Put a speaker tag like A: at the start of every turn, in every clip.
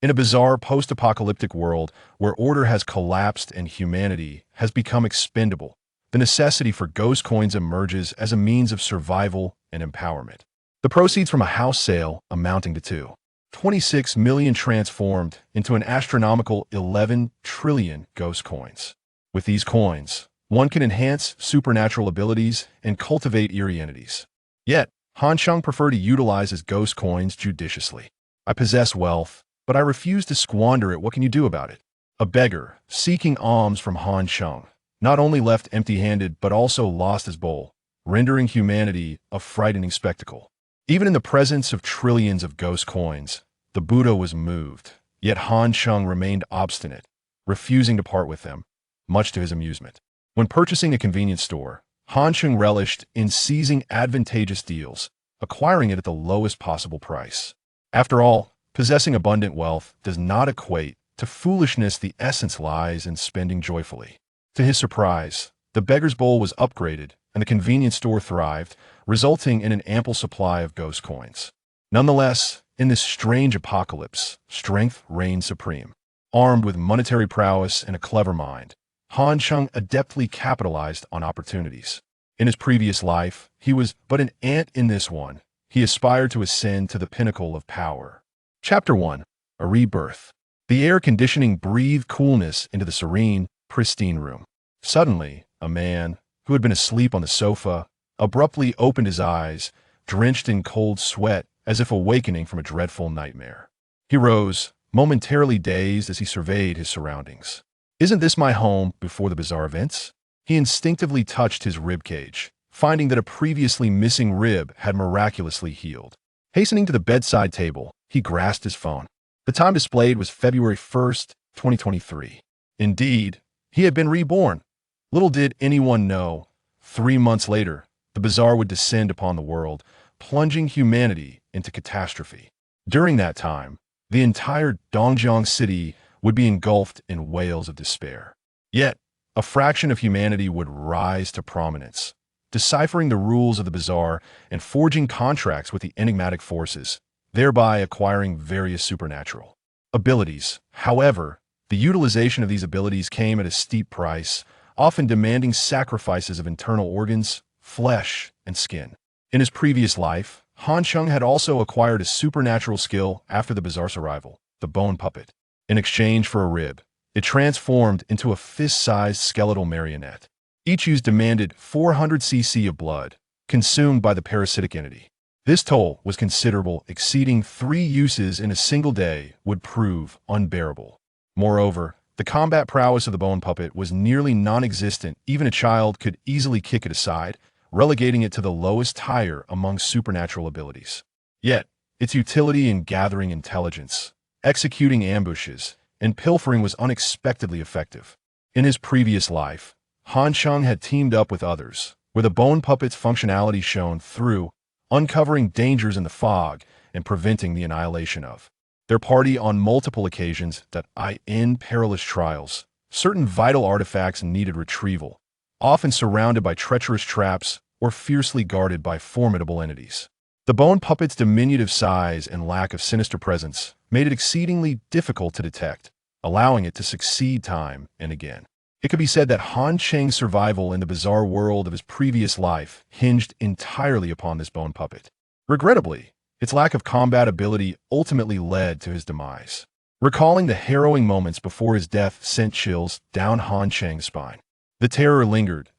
A: In a bizarre post-apocalyptic world where order has collapsed and humanity has become expendable, the necessity for ghost coins emerges as a means of survival and empowerment. The proceeds from a house sale amounting to 26 million transformed into an astronomical 11 trillion ghost coins. With these coins, one can enhance supernatural abilities and cultivate eerie entities. Yet, Han Cheng prefer to utilize his ghost coins judiciously. I possess wealth, but I refuse to squander it. What can you do about it? A beggar, seeking alms from Han Cheng, not only left empty-handed but also lost his bowl, rendering humanity a frightening spectacle. Even in the presence of trillions of ghost coins, the Buddha was moved, yet Han Cheng remained obstinate, refusing to part with them, much to his amusement. When purchasing a convenience store, Han Cheng relished in seizing advantageous deals, acquiring it at the lowest possible price. After all, possessing abundant wealth does not equate to foolishness. The essence lies in spending joyfully. To his surprise, the beggar's bowl was upgraded and the convenience store thrived, resulting in an ample supply of ghost coins. Nonetheless, in this strange apocalypse, strength reigned supreme. Armed with monetary prowess and a clever mind, Han Cheng adeptly capitalized on opportunities. In his previous life, he was but an ant. In this one, he aspired to ascend to the pinnacle of power. Chapter 1. A Rebirth. The air conditioning breathed coolness into the serene, pristine room. Suddenly, a man, who had been asleep on the sofa, abruptly opened his eyes, drenched in cold sweat as if awakening from a dreadful nightmare. He rose, momentarily dazed as he surveyed his surroundings. Isn't this my home before the bizarre events? He instinctively touched his ribcage, finding that a previously missing rib had miraculously healed. Hastening to the bedside table, he grasped his phone. The time displayed was February 1st, 2023. Indeed, he had been reborn. Little did anyone know, 3 months later, the bazaar would descend upon the world, plunging humanity into catastrophe. During that time, the entire Dongjiang city would be engulfed in wails of despair. Yet, a fraction of humanity would rise to prominence, deciphering the rules of the bazaar and forging contracts with the enigmatic forces, thereby acquiring various supernatural abilities. However, the utilization of these abilities came at a steep price, often demanding sacrifices of internal organs, flesh, and skin. In his previous life, Han Cheng had also acquired a supernatural skill after the bazaar's arrival, the bone puppet. In exchange for a rib, it transformed into a fist-sized skeletal marionette. Each use demanded 400 cc of blood, consumed by the parasitic entity. This toll was considerable, exceeding 3 uses in a single day would prove unbearable. Moreover, the combat prowess of the bone puppet was nearly non-existent. Even a child could easily kick it aside, relegating it to the lowest tier among supernatural abilities. Yet, its utility in gathering intelligence, executing ambushes, and pilfering was unexpectedly effective. In his previous life, Han Cheng had teamed up with others, where the bone puppet's functionality shone through, uncovering dangers in the fog and preventing the annihilation of their party on multiple occasions. In perilous trials, certain vital artifacts needed retrieval, often surrounded by treacherous traps or fiercely guarded by formidable entities. The bone puppet's diminutive size and lack of sinister presence made it exceedingly difficult to detect, allowing it to succeed time and again. It could be said that Han Cheng's survival in the bizarre world of his previous life hinged entirely upon this bone puppet. Regrettably, its lack of combat ability ultimately led to his demise. Recalling the harrowing moments before his death sent chills down Han Cheng's spine. The terror lingered.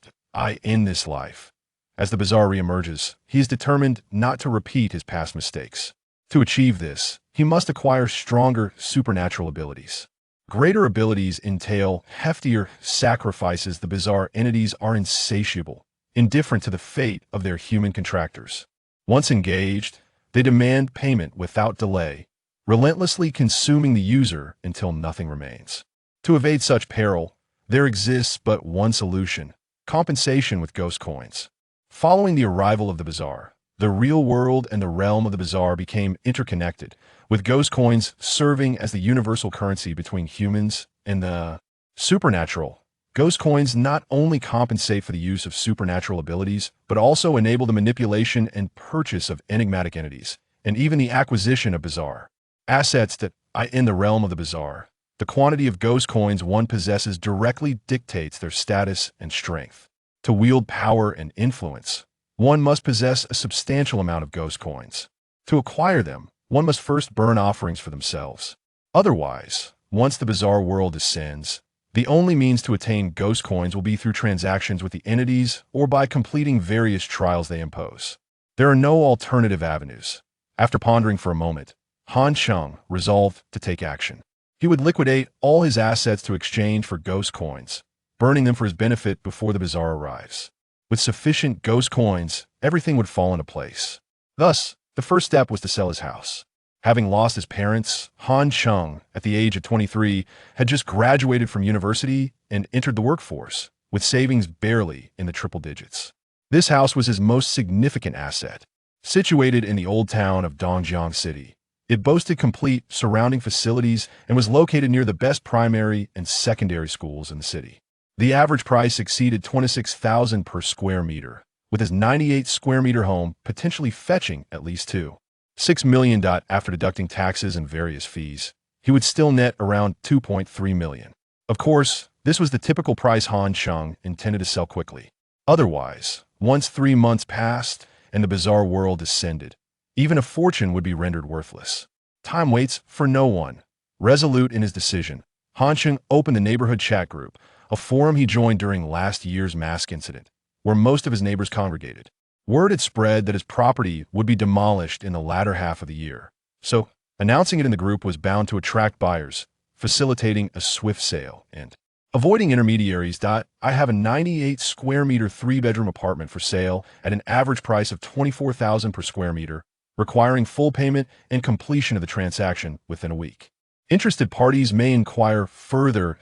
A: In this life. As the bazaar reemerges, he is determined not to repeat his past mistakes. To achieve this, he must acquire stronger supernatural abilities. Greater abilities entail heftier sacrifices. The bizarre entities are insatiable, indifferent to the fate of their human contractors. Once engaged, they demand payment without delay, relentlessly consuming the user until nothing remains. To evade such peril, there exists but one solution: compensation with ghost coins. Following the arrival of the bazaar, the real world and the realm of the bazaar became interconnected, with ghost coins serving as the universal currency between humans and the supernatural. Ghost coins not only compensate for the use of supernatural abilities, but also enable the manipulation and purchase of enigmatic entities, and even the acquisition of bizarre assets. In the realm of the bizarre, the quantity of ghost coins one possesses directly dictates their status and strength. To wield power and influence, one must possess a substantial amount of ghost coins. To acquire them, one must first burn offerings for themselves. Otherwise, once the bizarre world descends, the only means to attain ghost coins will be through transactions with the entities or by completing various trials they impose. There are no alternative avenues. After pondering for a moment, Han Cheng resolved to take action. He would liquidate all his assets to exchange for ghost coins, burning them for his benefit before the bizarre arrives. With sufficient ghost coins, everything would fall into place. Thus, the first step was to sell his house. Having lost his parents, Han Cheng, at the age of 23, had just graduated from university and entered the workforce, with savings barely in the triple digits. This house was his most significant asset. Situated in the old town of Dongjiang City, it boasted complete surrounding facilities and was located near the best primary and secondary schools in the city. The average price exceeded 26,000 per square meter, with his 98 square meter home potentially fetching at least $2.6 million. After deducting taxes and various fees, he would still net around $2.3 million. Of course, this was the typical price Han Cheng intended to sell quickly. Otherwise, once 3 months passed and the bizarre world descended, even a fortune would be rendered worthless. Time waits for no one. Resolute in his decision, Han Cheng opened the neighborhood chat group, a forum he joined during last year's mask incident, where most of his neighbors congregated. Word had spread that his property would be demolished in the latter half of the year, so announcing it in the group was bound to attract buyers, facilitating a swift sale and avoiding intermediaries. I have a 98 square meter 3-bedroom apartment for sale at an average price of $24,000 per square meter, requiring full payment and completion of the transaction within a week. Interested parties may inquire further.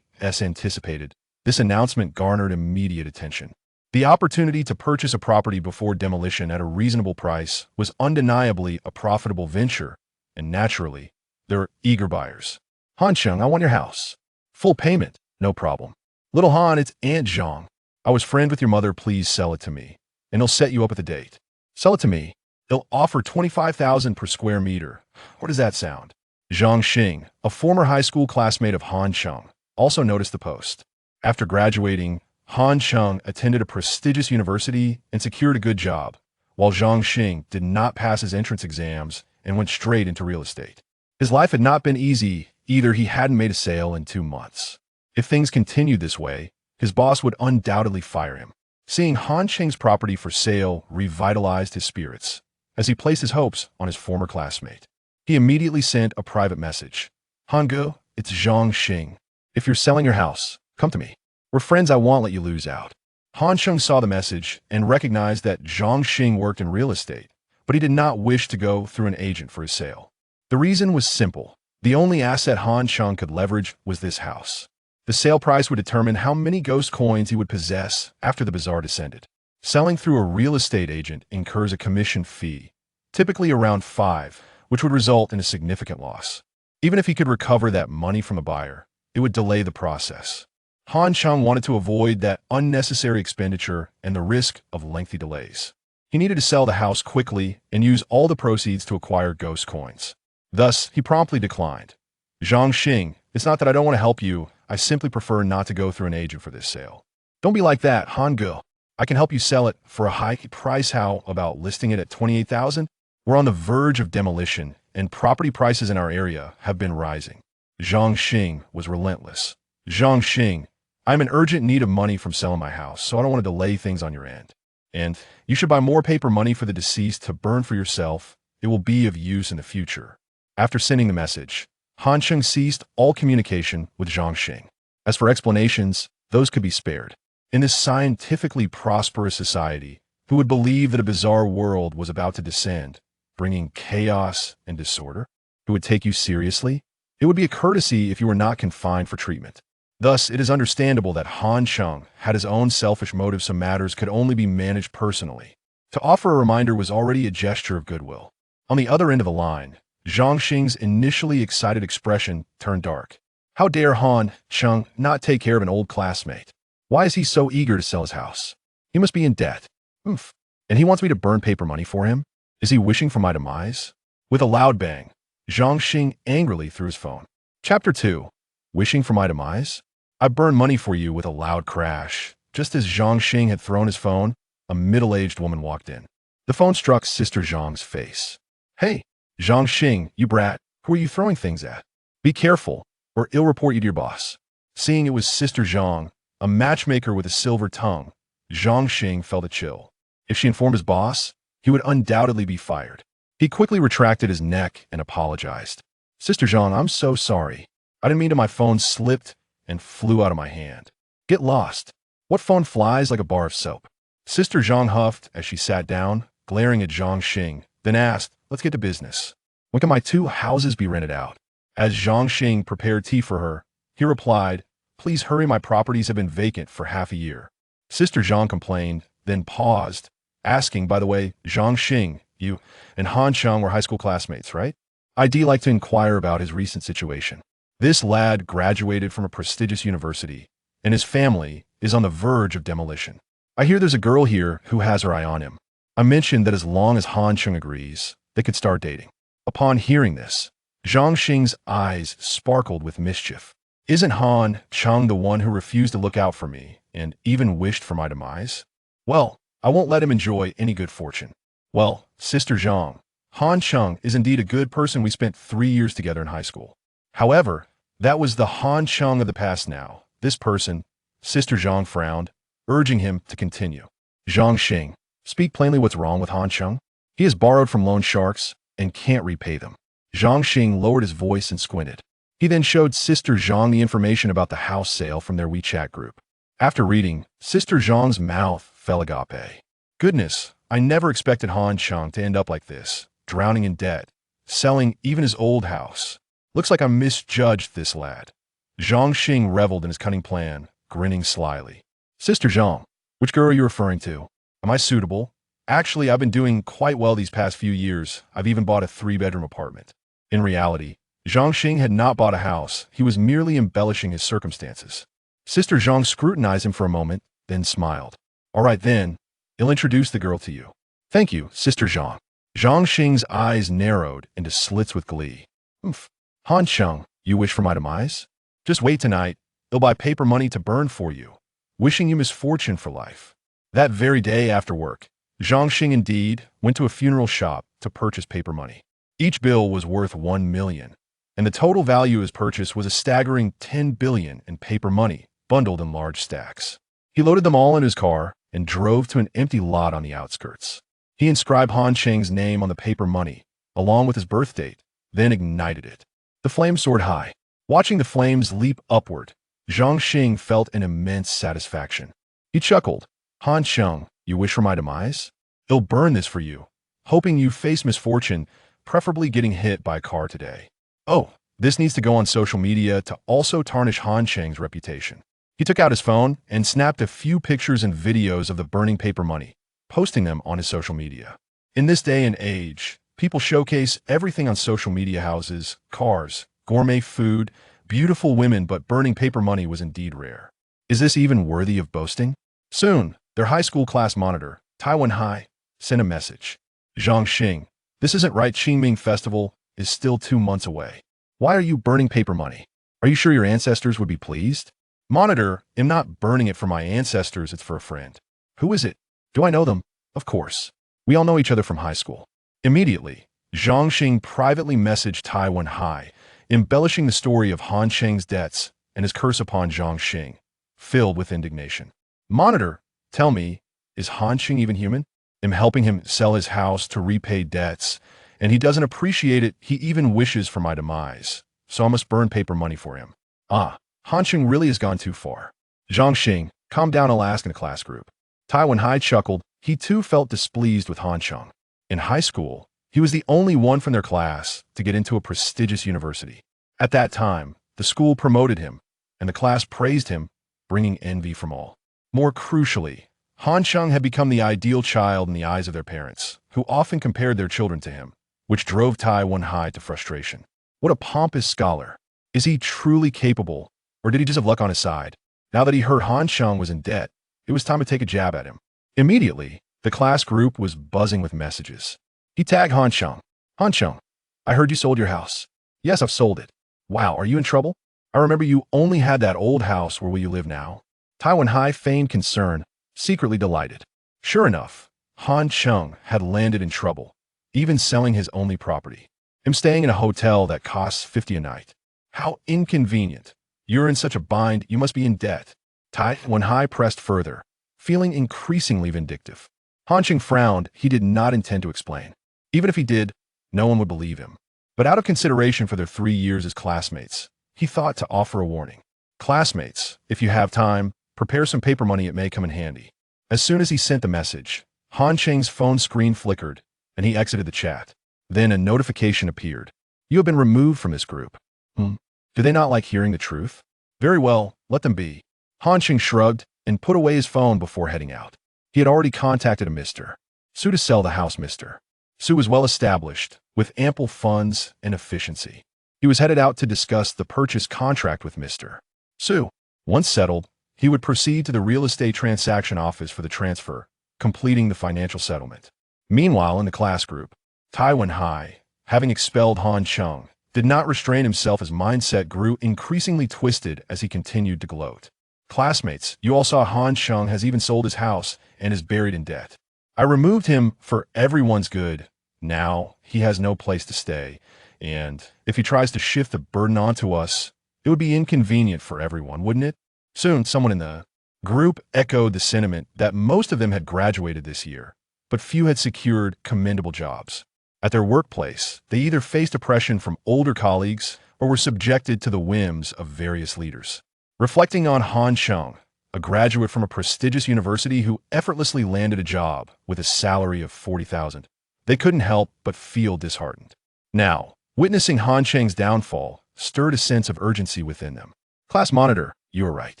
A: As anticipated, this announcement garnered immediate attention. The opportunity to purchase a property before demolition at a reasonable price was undeniably a profitable venture, and naturally, there were eager buyers. Han Cheng, I want your house. Full payment, no problem. Little Han, it's Aunt Zhang. I was friend with your mother, please sell it to me, and he'll set you up with a date. Sell it to me. He'll offer $25,000 per square meter. What does that sound? Zhang Xing, a former high school classmate of Han Cheng, also noticed the post. After graduating, Han Cheng attended a prestigious university and secured a good job, while Zhang Xing did not pass his entrance exams and went straight into real estate. His life had not been easy either. He hadn't made a sale in 2 months. If things continued this way, his boss would undoubtedly fire him. Seeing Han Cheng's property for sale revitalized his spirits as he placed his hopes on his former classmate. He immediately sent a private message. Hangu, it's Zhang Xing. If you're selling your house, come to me. We're friends, I won't let you lose out. Han Cheng saw the message and recognized that Zhang Xing worked in real estate, but he did not wish to go through an agent for his sale. The reason was simple. The only asset Han Cheng could leverage was this house. The sale price would determine how many ghost coins he would possess after the bazaar descended. Selling through a real estate agent incurs a commission fee, typically around 5, which would result in a significant loss. Even if he could recover that money from the buyer, it would delay the process. Han Cheng wanted to avoid that unnecessary expenditure and the risk of lengthy delays. He needed to sell the house quickly and use all the proceeds to acquire ghost coins. Thus, he promptly declined. Zhang Xing, it's not that I don't want to help you, I simply prefer not to go through an agent for this sale. Don't be like that, Hangu. I can help you sell it for a high price. How about listing it at 28,000? We're on the verge of demolition, and property prices in our area have been rising. Zhang Xing was relentless. Zhang Xing, I'm in urgent need of money from selling my house, so I don't want to delay things on your end. And you should buy more paper money for the deceased to burn for yourself. It will be of use in the future. After sending the message, Han Cheng ceased all communication with Zhang Xing. As for explanations, those could be spared. In this scientifically prosperous society, who would believe that a bizarre world was about to descend, bringing chaos and disorder? Who would take you seriously? It would be a courtesy if you were not confined for treatment. Thus, it is understandable that Han Cheng had his own selfish motives, so matters could only be managed personally. To offer a reminder was already a gesture of goodwill. On the other end of the line, Zhang Xing's initially excited expression turned dark. How dare Han Cheng not take care of an old classmate? Why is he so eager to sell his house? He must be in debt. And he wants me to burn paper money for him? Is he wishing for my demise? With a loud bang, Zhang Xing angrily threw his phone. Chapter 2. Wishing for my demise? I burned money for you with a loud crash. Just as Zhang Xing had thrown his phone, a middle-aged woman walked in. The phone struck Sister Zhang's face. Hey, Zhang Xing, you brat, who are you throwing things at? Be careful, or I'll report you to your boss. Seeing it was Sister Zhang, a matchmaker with a silver tongue, Zhang Xing felt a chill. If she informed his boss, he would undoubtedly be fired. He quickly retracted his neck and apologized. Sister Zhang, I'm so sorry. I didn't mean to. My phone slipped and flew out of my hand. Get lost. What phone flies like a bar of soap? Sister Zhang huffed as she sat down, glaring at Zhang Xing, then asked, let's get to business. When can my 2 houses be rented out? As Zhang Xing prepared tea for her, he replied, please hurry, my properties have been vacant for half a year. Sister Zhang complained, then paused, asking, by the way, Zhang Xing, you and Han Cheng were high school classmates, right? I'd like to inquire about his recent situation. This lad graduated from a prestigious university, and his family is on the verge of demolition. I hear there's a girl here who has her eye on him. I mentioned that as long as Han Cheng agrees, they could start dating. Upon hearing this, Zhang Xing's eyes sparkled with mischief. Isn't Han Cheng the one who refused to look out for me and even wished for my demise? Well, I won't let him enjoy any good fortune. Well, Sister Zhang, Han Cheng is indeed a good person. We spent 3 years together in high school. However, that was the Han Cheng of the past now. This person, Sister Zhang frowned, urging him to continue. Zhang Xing, speak plainly, what's wrong with Han Cheng? He has borrowed from loan sharks and can't repay them. Zhang Xing lowered his voice and squinted. He then showed Sister Zhang the information about the house sale from their WeChat group. After reading, Sister Zhang's mouth fell agape. Goodness, I never expected Han Cheng to end up like this, drowning in debt, selling even his old house. Looks like I misjudged this lad. Zhang Xing reveled in his cunning plan, grinning slyly. Sister Zhang, which girl are you referring to? Am I suitable? Actually, I've been doing quite well these past few years. I've even bought a 3-bedroom apartment. In reality, Zhang Xing had not bought a house. He was merely embellishing his circumstances. Sister Zhang scrutinized him for a moment, then smiled. All right then, I'll introduce the girl to you. Thank you, Sister Zhang. Zhang Xing's eyes narrowed into slits with glee. Oomph. Han Cheng, you wish for my demise? Just wait tonight. I'll buy paper money to burn for you, wishing you misfortune for life. That very day after work, Zhang Xing indeed went to a funeral shop to purchase paper money. Each bill was worth 1 million, and the total value of his purchase was a staggering 10 billion in paper money, bundled in large stacks. He loaded them all in his car and drove to an empty lot on the outskirts. He inscribed Han Cheng's name on the paper money, along with his birth date, then ignited it. The flames soared high. Watching the flames leap upward, Zhang Xing felt an immense satisfaction. He chuckled. Han Cheng, you wish for my demise? I'll burn this for you, hoping you face misfortune, preferably getting hit by a car today. Oh, this needs to go on social media to also tarnish Han Cheng's reputation. He took out his phone and snapped a few pictures and videos of the burning paper money, posting them on his social media. In this day and age, people showcase everything on social media: houses, cars, gourmet food, beautiful women, but burning paper money was indeed rare. Is this even worthy of boasting? Soon, their high school class monitor, Taiwan High, sent a message. Zhang Xing, this isn't right. Qingming Festival is still 2 months away. Why are you burning paper money? Are you sure your ancestors would be pleased? Monitor, I'm not burning it for my ancestors, it's for a friend. Who is it? Do I know them? Of course. We all know each other from high school. Immediately, Zhang Xing privately messaged Taiwan High, embellishing the story of Han Cheng's debts and his curse upon Zhang Xing, filled with indignation. Monitor, tell me, is Han Cheng even human? I'm helping him sell his house to repay debts, and he doesn't appreciate it. He even wishes for my demise, so I must burn paper money for him. Ah, Han Cheng really has gone too far. Zhang Xing, calm down, I'll ask in a class group. Taiwan High chuckled. He too felt displeased with Han Cheng. In high school, he was the only one from their class to get into a prestigious university. At that time, the school promoted him, and the class praised him, bringing envy from all. More crucially, Han Cheng had become the ideal child in the eyes of their parents, who often compared their children to him, which drove Taiwan High to frustration. What a pompous scholar. Is he truly capable, or did he just have luck on his side? Now that he heard Han Cheng was in debt, it was time to take a jab at him. Immediately, the class group was buzzing with messages. He tagged Han Cheng. Han Cheng, I heard you sold your house. Yes, I've sold it. Wow, are you in trouble? I remember you only had that old house. Where will you live now? Taiwan Hai feigned concern, secretly delighted. Sure enough, Han Cheng had landed in trouble, even selling his only property. I'm staying in a hotel that costs 50 a night. How inconvenient. You're in such a bind, you must be in debt. Taiwan Hai pressed further, feeling increasingly vindictive. Han Cheng frowned. He did not intend to explain. Even if he did, no one would believe him. But out of consideration for their 3 years as classmates, he thought to offer a warning. Classmates, if you have time, prepare some paper money, it may come in handy. As soon as he sent the message, Han Cheng's phone screen flickered, and he exited the chat. Then a notification appeared. You have been removed from this group. Do they not like hearing the truth? Very well, let them be. Han Cheng shrugged and put away his phone before heading out. He had already contacted a Mr. Su to sell the house. Mr. Su was well established, with ample funds and efficiency. He was headed out to discuss the purchase contract with Mr. Su. Once settled, he would proceed to the real estate transaction office for the transfer, completing the financial settlement. Meanwhile, in the class group, Taiwan Hai, having expelled Han Cheng, did not restrain himself. His mindset grew increasingly twisted as he continued to gloat. Classmates, you all saw Han Cheng has even sold his house and is buried in debt. I removed him for everyone's good. Now he has no place to stay, and if he tries to shift the burden onto us, it would be inconvenient for everyone, wouldn't it? Soon, someone in the group echoed the sentiment that most of them had graduated this year, but few had secured commendable jobs. At their workplace, they either faced oppression from older colleagues or were subjected to the whims of various leaders. Reflecting on Han Cheng, a graduate from a prestigious university who effortlessly landed a job with a salary of 40,000, they couldn't help but feel disheartened. Now, witnessing Han Cheng's downfall stirred a sense of urgency within them. Class monitor, you were right.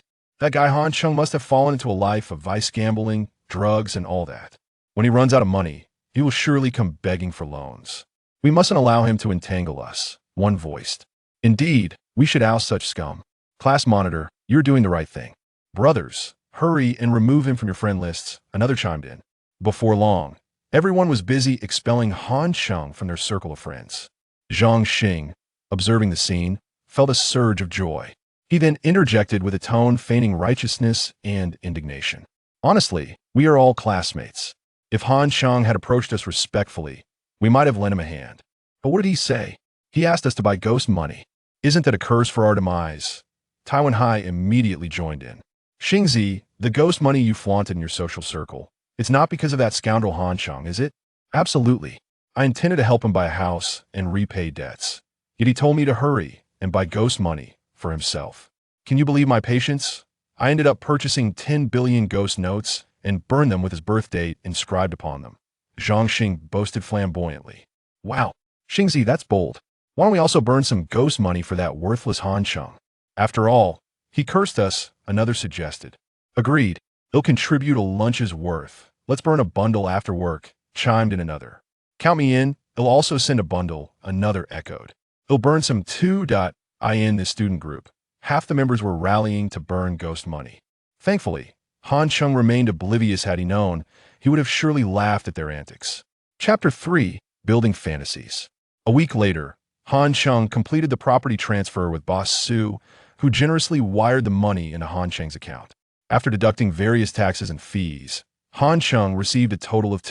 A: That guy Han Cheng must have fallen into a life of vice gambling, drugs, and all that. When he runs out of money, he will surely come begging for loans. We mustn't allow him to entangle us, one voiced. Indeed, we should oust such scum. Class monitor, you're doing the right thing. Brothers, hurry and remove him from your friend lists, another chimed in. Before long, everyone was busy expelling Han Cheng from their circle of friends. Zhang Xing, observing the scene, felt a surge of joy. He then interjected with a tone feigning righteousness and indignation. Honestly, we are all classmates. If Han Cheng had approached us respectfully, we might have lent him a hand. But what did he say? He asked us to buy ghost money. Isn't that a curse for our demise? Taiwan Hai immediately joined in. Xingzi, the ghost money you flaunted in your social circle, it's not because of that scoundrel Han Cheng, is it? Absolutely. I intended to help him buy a house and repay debts. Yet he told me to hurry and buy ghost money for himself. Can you believe my patience? I ended up purchasing 10 billion ghost notes and burned them with his birth date inscribed upon them. Zhang Xing boasted flamboyantly. Wow, Xingzi, that's bold. Why don't we also burn some ghost money for that worthless Han Cheng? After all, he cursed us, another suggested. Agreed. He'll contribute a lunch's worth. Let's burn a bundle after work, chimed in another. Count me in. He'll also send a bundle, another echoed. He'll burn some in this student group. Half the members were rallying to burn ghost money. Thankfully, Han Cheng remained oblivious. Had he known, he would have surely laughed at their antics. Chapter 3, Building Fantasies. A week later, Han Cheng completed the property transfer with boss Su, who generously wired the money into Han Cheng's account. After deducting various taxes and fees, Han Cheng received a total of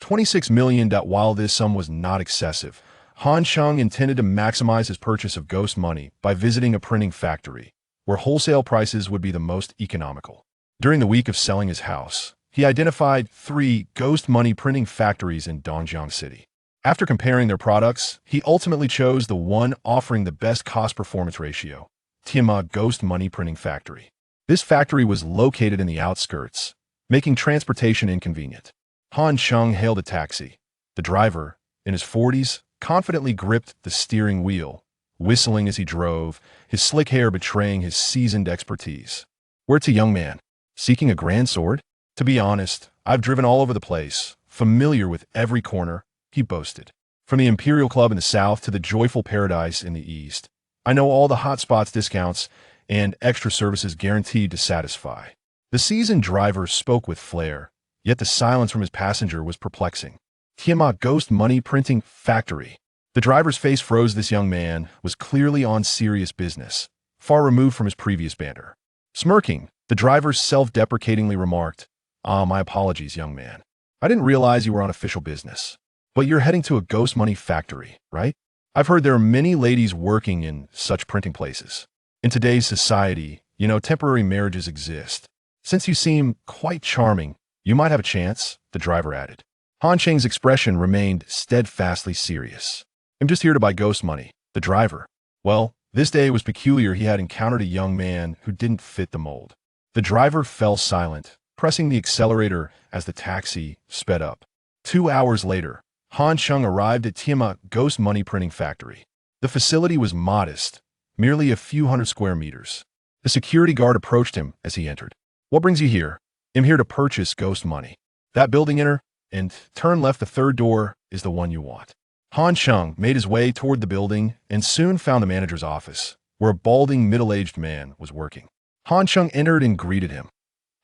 A: 26 million. While this sum was not excessive, Han Cheng intended to maximize his purchase of ghost money by visiting a printing factory, where wholesale prices would be the most economical. During the week of selling his house, he identified 3 ghost money printing factories in Dongjiang City. After comparing their products, he ultimately chose the one offering the best cost-performance ratio, Tianma Ghost Money Printing Factory. This factory was located in the outskirts, making transportation inconvenient. Han Cheng hailed a taxi. The driver, in his 40s, confidently gripped the steering wheel, whistling as he drove, his slick hair betraying his seasoned expertise. Where to, young man? Seeking a grand sword? To be honest, I've driven all over the place, familiar with every corner, he boasted. From the Imperial Club in the south to the Joyful Paradise in the east, I know all the hot spots, discounts, and extra services guaranteed to satisfy. The seasoned driver spoke with flair, yet the silence from his passenger was perplexing. Tiamat Ghost Money Printing Factory. The driver's face froze. This young man was clearly on serious business, far removed from his previous banter. Smirking, the driver self-deprecatingly remarked, my apologies, young man. I didn't realize you were on official business. But you're heading to a ghost money factory, right? I've heard there are many ladies working in such printing places. In today's society, temporary marriages exist. Since you seem quite charming, you might have a chance, the driver added. Han Cheng's expression remained steadfastly serious. I'm just here to buy ghost money, the driver. Well, this day was peculiar. He had encountered a young man who didn't fit the mold. The driver fell silent, pressing the accelerator as the taxi sped up. 2 hours later, Han Cheng arrived at Tiamat Ghost Money Printing Factory. The facility was modest, merely a few hundred square meters. The security guard approached him as he entered. What brings you here? I'm here to purchase ghost money. That building, enter, and turn left. The third door is the one you want. Han Cheng made his way toward the building and soon found the manager's office, where a balding, middle-aged man was working. Han Cheng entered and greeted him.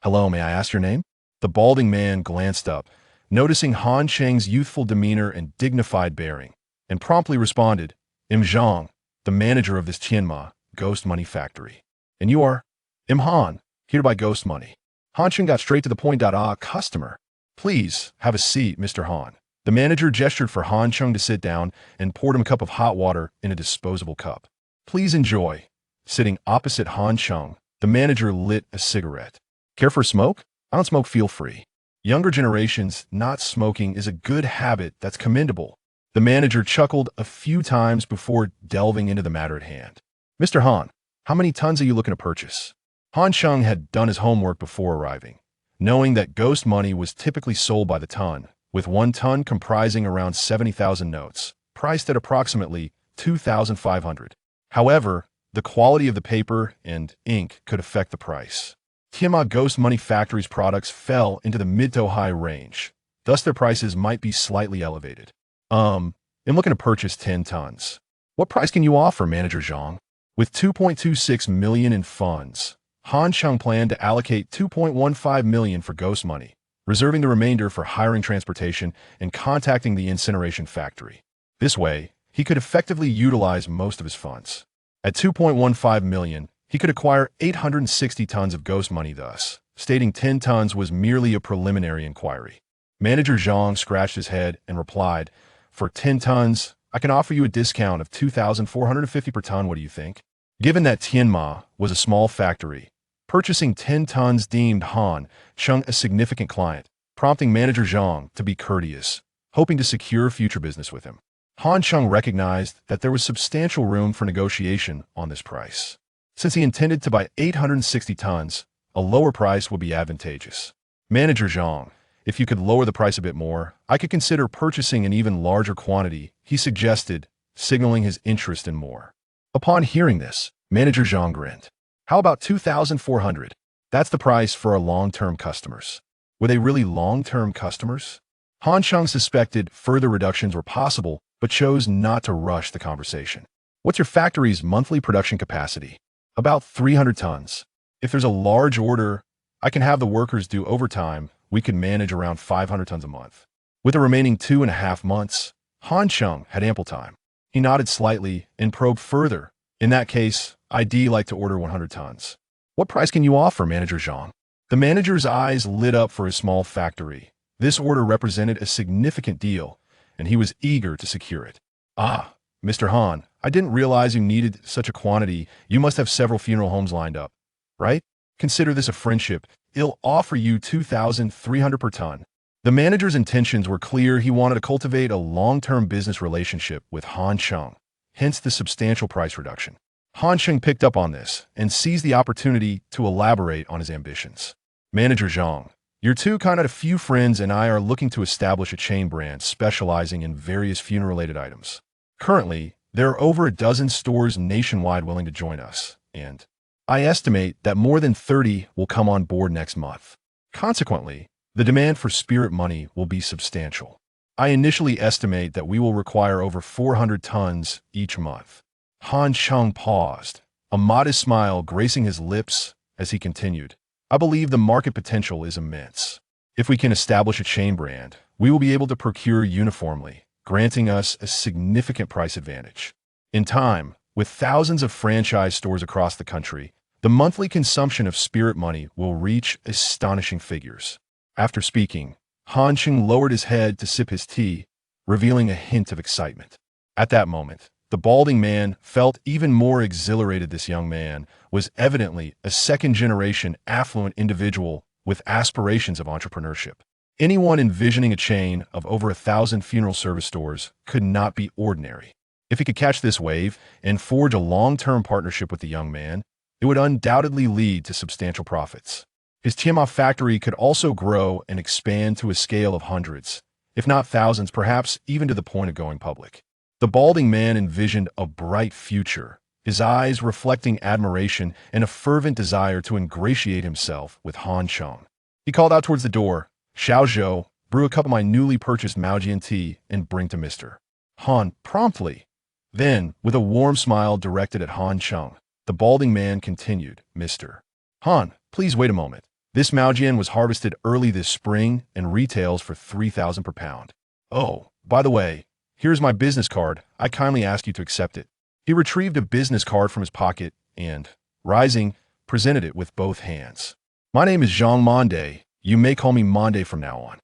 A: Hello, may I ask your name? The balding man glanced up, noticing Han Cheng's youthful demeanor and dignified bearing, and promptly responded, I'm Zhang, the manager of this Tianma Ghost Money Factory. And you are? I'm Han, here to buy ghost money. Han Cheng got straight to the point. Customer. Please, have a seat, Mr. Han. The manager gestured for Han Cheng to sit down and poured him a cup of hot water in a disposable cup. Please enjoy. Sitting opposite Han Cheng, the manager lit a cigarette. Care for a smoke? I don't smoke, feel free. Younger generations, not smoking is a good habit that's commendable. The manager chuckled a few times before delving into the matter at hand. Mr. Han, how many tons are you looking to purchase? Han Cheng had done his homework before arriving, knowing that ghost money was typically sold by the ton, with 1 ton comprising around 70,000 notes, priced at approximately 2,500. However, the quality of the paper and ink could affect the price. Tiamat Ghost Money Factory's products fell into the mid to high range, thus their prices might be slightly elevated. I'm looking to purchase 10 tons. What price can you offer, Manager Zhang? With 2.26 million in funds, Han Cheng planned to allocate 2.15 million for ghost money, reserving the remainder for hiring transportation and contacting the incineration factory. This way, he could effectively utilize most of his funds. At 2.15 million, he could acquire 860 tons of ghost money, thus stating 10 tons was merely a preliminary inquiry. Manager Zhang scratched his head and replied, for 10 tons, I can offer you a discount of 2,450 per ton. What do you think? Given that Tianma was a small factory, purchasing 10 tons deemed Han Cheng a significant client, prompting Manager Zhang to be courteous, hoping to secure future business with him. Han Cheng recognized that there was substantial room for negotiation on this price. Since he intended to buy 860 tons, a lower price would be advantageous. Manager Zhang, if you could lower the price a bit more, I could consider purchasing an even larger quantity, he suggested, signaling his interest in more. Upon hearing this, Manager Zhang grinned. How about 2,400? That's the price for our long-term customers. Were they really long-term customers? Han Cheng suspected further reductions were possible, but chose not to rush the conversation. What's your factory's monthly production capacity? About 300 tons. If there's a large order, I can have the workers do overtime. We could manage around 500 tons a month. With the remaining 2.5 months, Han Cheng had ample time. He nodded slightly and probed further. In that case, I'd like to order 100 tons. What price can you offer, Manager Zhang? The manager's eyes lit up for his small factory. This order represented a significant deal, and he was eager to secure it. Ah, Mr. Han, I didn't realize you needed such a quantity. You must have several funeral homes lined up, right? Consider this a friendship. I'll offer you 2,300 per ton. The manager's intentions were clear. He wanted to cultivate a long-term business relationship with Han Cheng, hence the substantial price reduction. Han Cheng picked up on this and seized the opportunity to elaborate on his ambitions. Manager Zhang, your two kind of a few friends and I are looking to establish a chain brand specializing in various funeral-related items. Currently, there are over a dozen stores nationwide willing to join us, and I estimate that more than 30 will come on board next month. Consequently, the demand for spirit money will be substantial. I initially estimate that we will require over 400 tons each month. Han Cheng paused, a modest smile gracing his lips as he continued. I believe the market potential is immense. If we can establish a chain brand, we will be able to procure uniformly, granting us a significant price advantage. In time, with thousands of franchise stores across the country, the monthly consumption of spirit money will reach astonishing figures. After speaking, Han Cheng lowered his head to sip his tea, revealing a hint of excitement. At that moment, the balding man felt even more exhilarated. This young man was evidently a second-generation affluent individual with aspirations of entrepreneurship. Anyone envisioning a chain of over 1,000 funeral service stores could not be ordinary. If he could catch this wave and forge a long-term partnership with the young man, it would undoubtedly lead to substantial profits. His Tiamat factory could also grow and expand to a scale of hundreds, if not thousands, perhaps even to the point of going public. The balding man envisioned a bright future, his eyes reflecting admiration and a fervent desire to ingratiate himself with Han Cheng. He called out towards the door, "Xiao Zhou, brew a cup of my newly purchased Maojian tea and bring to Mr. Han promptly." Then, with a warm smile directed at Han Cheng, the balding man continued, "Mr. Han, please wait a moment. This Maojian was harvested early this spring and retails for 3,000 per pound. Oh, by the way, here's my business card. I kindly ask you to accept it." He retrieved a business card from his pocket and, rising, presented it with both hands. "My name is Zhang Monde. You may call me Monde from now on."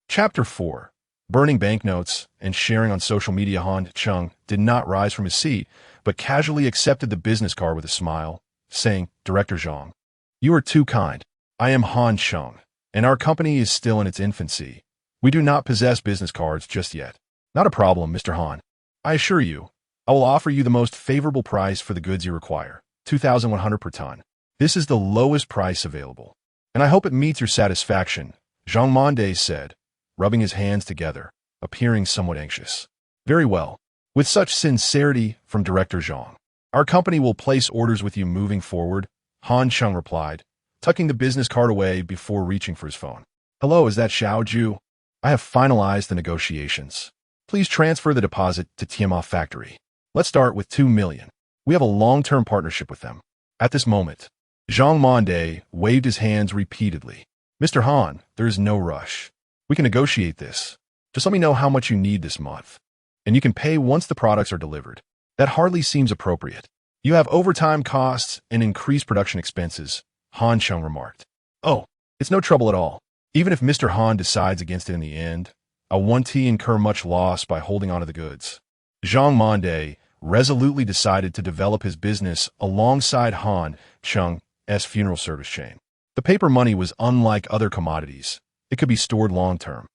A: Chapter 4. Burning banknotes and sharing on social media. Han Cheng did not rise from his seat, but casually accepted the business card with a smile, saying, "Director Zhang, you are too kind. I am Han Cheng, and our company is still in its infancy. We do not possess business cards just yet." "Not a problem, Mr. Han. I assure you, I will offer you the most favorable price for the goods you require, 2,100 per ton. This is the lowest price available, and I hope it meets your satisfaction," Zhang Monde said, rubbing his hands together, appearing somewhat anxious. "Very well. With such sincerity from Director Zhang, our company will place orders with you moving forward," Han Cheng replied, tucking the business card away before reaching for his phone. "Hello, is that Xiao Zhu? I have finalized the negotiations. Please transfer the deposit to Tiamat Factory. Let's start with 2 million. We have a long-term partnership with them." At this moment, Zhang Monde waved his hands repeatedly. "Mr. Han, there is no rush. We can negotiate this. Just let me know how much you need this month, and you can pay once the products are delivered." "That hardly seems appropriate. You have overtime costs and increased production expenses," Han Cheng remarked. "Oh, it's no trouble at all. Even if Mr. Han decides against it in the end, I won't incur much loss by holding on to the goods." Zhang Monde resolutely decided to develop his business alongside Han Cheng's funeral service chain. The paper money was unlike other commodities. It could be stored long-term.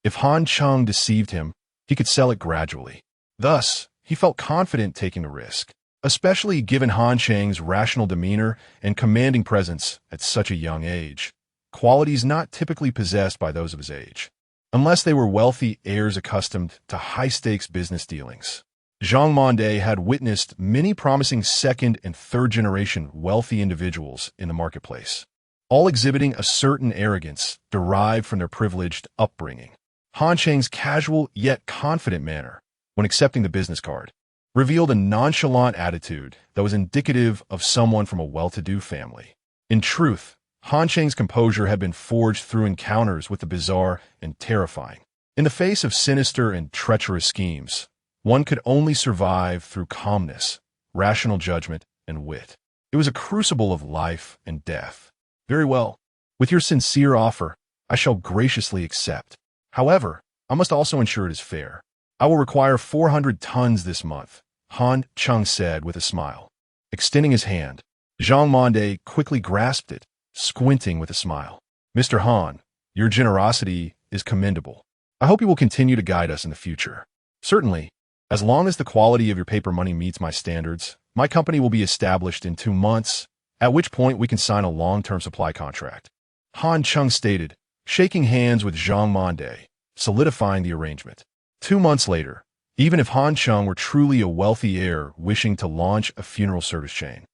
A: If Han Cheng deceived him, he could sell it gradually. Thus, he felt confident taking the risk, especially given Han Cheng's rational demeanor and commanding presence at such a young age, qualities not typically possessed by those of his age, unless they were wealthy heirs accustomed to high-stakes business dealings. Zhang Monde had witnessed many promising second- and third-generation wealthy individuals in the marketplace, all exhibiting a certain arrogance derived from their privileged upbringing. Han Cheng's casual yet confident manner, when accepting the business card, revealed a nonchalant attitude that was indicative of someone from a well-to-do family. In truth, Han Cheng's composure had been forged through encounters with the bizarre and terrifying. In the face of sinister and treacherous schemes, one could only survive through calmness, rational judgment, and wit. It was a crucible of life and death. "Very well. With your sincere offer, I shall graciously accept. However, I must also ensure it is fair. I will require 400 tons this month," Han Cheng said with a smile. Extending his hand, Zhang Monde quickly grasped it, squinting with a smile. "Mr. Han, your generosity is commendable. I hope you will continue to guide us in the future." "Certainly. As long as the quality of your paper money meets my standards, my company will be established in 2 months, at which point we can sign a long-term supply contract," Han Cheng stated, shaking hands with Zhang Monde, solidifying the arrangement. 2 months later, even if Han Cheng were truly a wealthy heir wishing to launch a funeral service chain,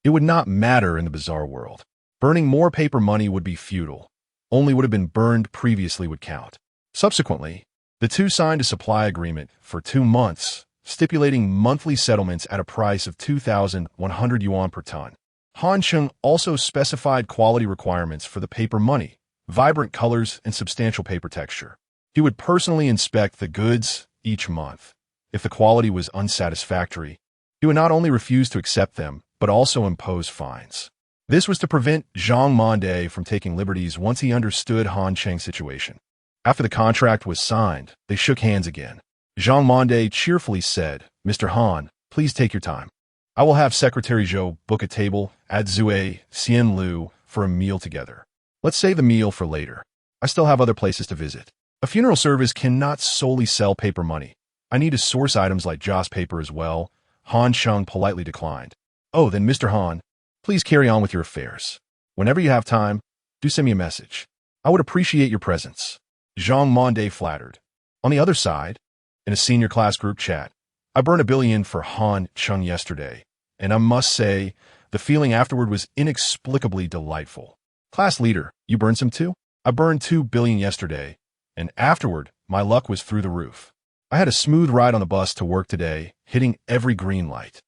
A: it would not matter in the bizarre world. Burning more paper money would be futile. Only what had been burned previously would count. Subsequently, the two signed a supply agreement for 2 months, stipulating monthly settlements at a price of 2,100 yuan per ton. Han Cheng also specified quality requirements for the paper money, vibrant colors, and substantial paper texture. He would personally inspect the goods each month. If the quality was unsatisfactory, he would not only refuse to accept them, but also impose fines. This was to prevent Zhang Monde from taking liberties once he understood Han Cheng's situation. After the contract was signed, they shook hands again. Zhang Monde cheerfully said, "Mr. Han, please take your time. I will have Secretary Zhou book a table at Zue Xianlu for a meal together. Let's save the meal for later. I still have other places to visit. A funeral service cannot solely sell paper money. I need to source items like joss paper as well." Han Cheng politely declined. "Oh, then Mr. Han, please carry on with your affairs. Whenever you have time, do send me a message. I would appreciate your presence." Zhang Monde flattered. On the other side, in a senior class group chat, "I burned $1 billion for Han Cheng yesterday, and I must say, the feeling afterward was inexplicably delightful." "Class leader, you burned some too?" "I burned $2 billion yesterday, and afterward, my luck was through the roof. I had a smooth ride on the bus to work today, hitting every green light.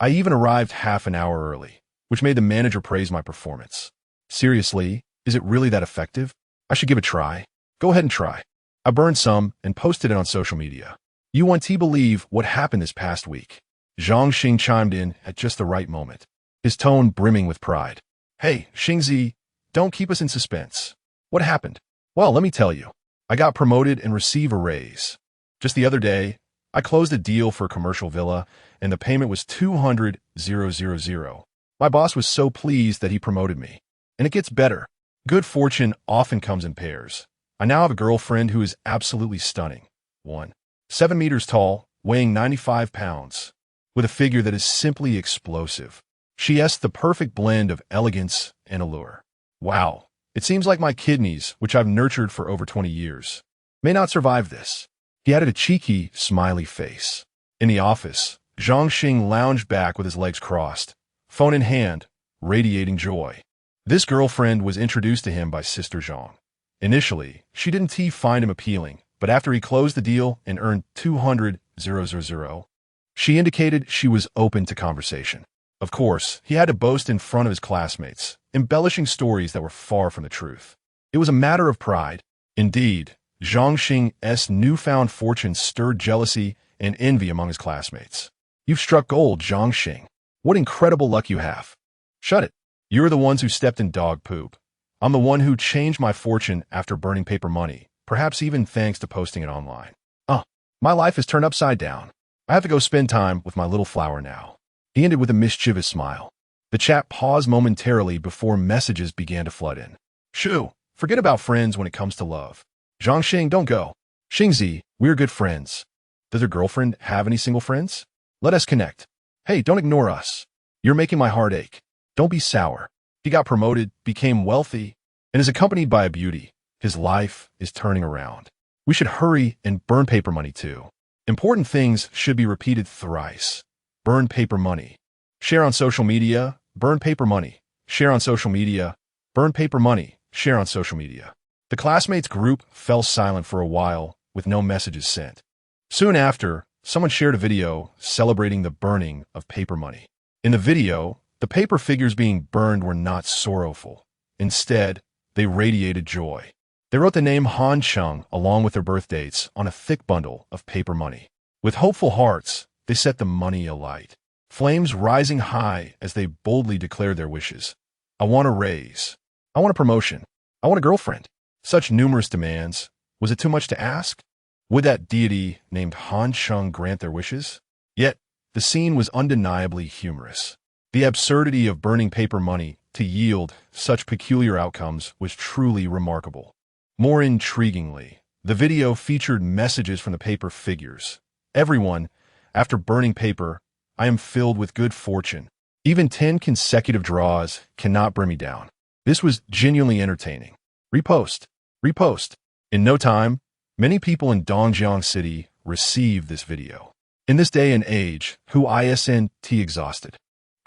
A: I even arrived half an hour early, which made the manager praise my performance." "Seriously, is it really that effective? I should give it a try." "Go ahead and try. I burned some and posted it on social media. You won't believe what happened this past week." Zhang Xing chimed in at just the right moment, his tone brimming with pride. "Hey, Xingzi, don't keep us in suspense. What happened?" "Well, let me tell you. I got promoted and received a raise. Just the other day, I closed a deal for a commercial villa, and the payment was 200,000. My boss was so pleased that he promoted me. And it gets better. Good fortune often comes in pairs. I now have a girlfriend who is absolutely stunning. 7 meters tall, weighing 95 pounds, with a figure that is simply explosive. She has the perfect blend of elegance and allure. Wow, it seems like my kidneys, which I've nurtured for over 20 years, may not survive this." He added a cheeky, smiley face. In the office, Zhang Xing lounged back with his legs crossed, phone in hand, radiating joy. This girlfriend was introduced to him by Sister Zhang. Initially, she didn't find him appealing, but after he closed the deal and earned 200,000, she indicated she was open to conversation. Of course, he had to boast in front of his classmates, embellishing stories that were far from the truth. It was a matter of pride. Indeed, Zhang Xing's newfound fortune stirred jealousy and envy among his classmates. "You've struck gold, Zhang Xing. What incredible luck you have." "Shut it. You're the ones who stepped in dog poop. I'm the one who changed my fortune after burning paper money, perhaps even thanks to posting it online. My life is turned upside down. I have to go spend time with my little flower now." He ended with a mischievous smile. The chat paused momentarily before messages began to flood in. "Shoo, forget about friends when it comes to love. Zhang Xing, don't go. Xingzi, we're good friends. Does her girlfriend have any single friends? Let us connect. Hey, don't ignore us. You're making my heart ache. Don't be sour. He got promoted, became wealthy, and is accompanied by a beauty. His life is turning around. We should hurry and burn paper money too. Important things should be repeated thrice. Burn paper money. Share on social media. Burn paper money. Share on social media. Burn paper money. Share on social media." The classmates' group fell silent for a while, with no messages sent. Soon after, someone shared a video celebrating the burning of paper money. In the video, the paper figures being burned were not sorrowful. Instead, they radiated joy. They wrote the name Han Cheng along with their birth dates on a thick bundle of paper money. With hopeful hearts, they set the money alight, flames rising high as they boldly declared their wishes. "I want a raise. I want a promotion. I want a girlfriend." Such numerous demands. Was it too much to ask? Would that deity named Han Cheng grant their wishes? Yet, the scene was undeniably humorous. The absurdity of burning paper money to yield such peculiar outcomes was truly remarkable. More intriguingly, the video featured messages from the paper figures. "Everyone, after burning paper, I am filled with good fortune. Even 10 consecutive draws cannot bring me down." This was genuinely entertaining. Repost. Repost. In no time, many people in Dongjiang City received this video. In this day and age, who isn't exhausted?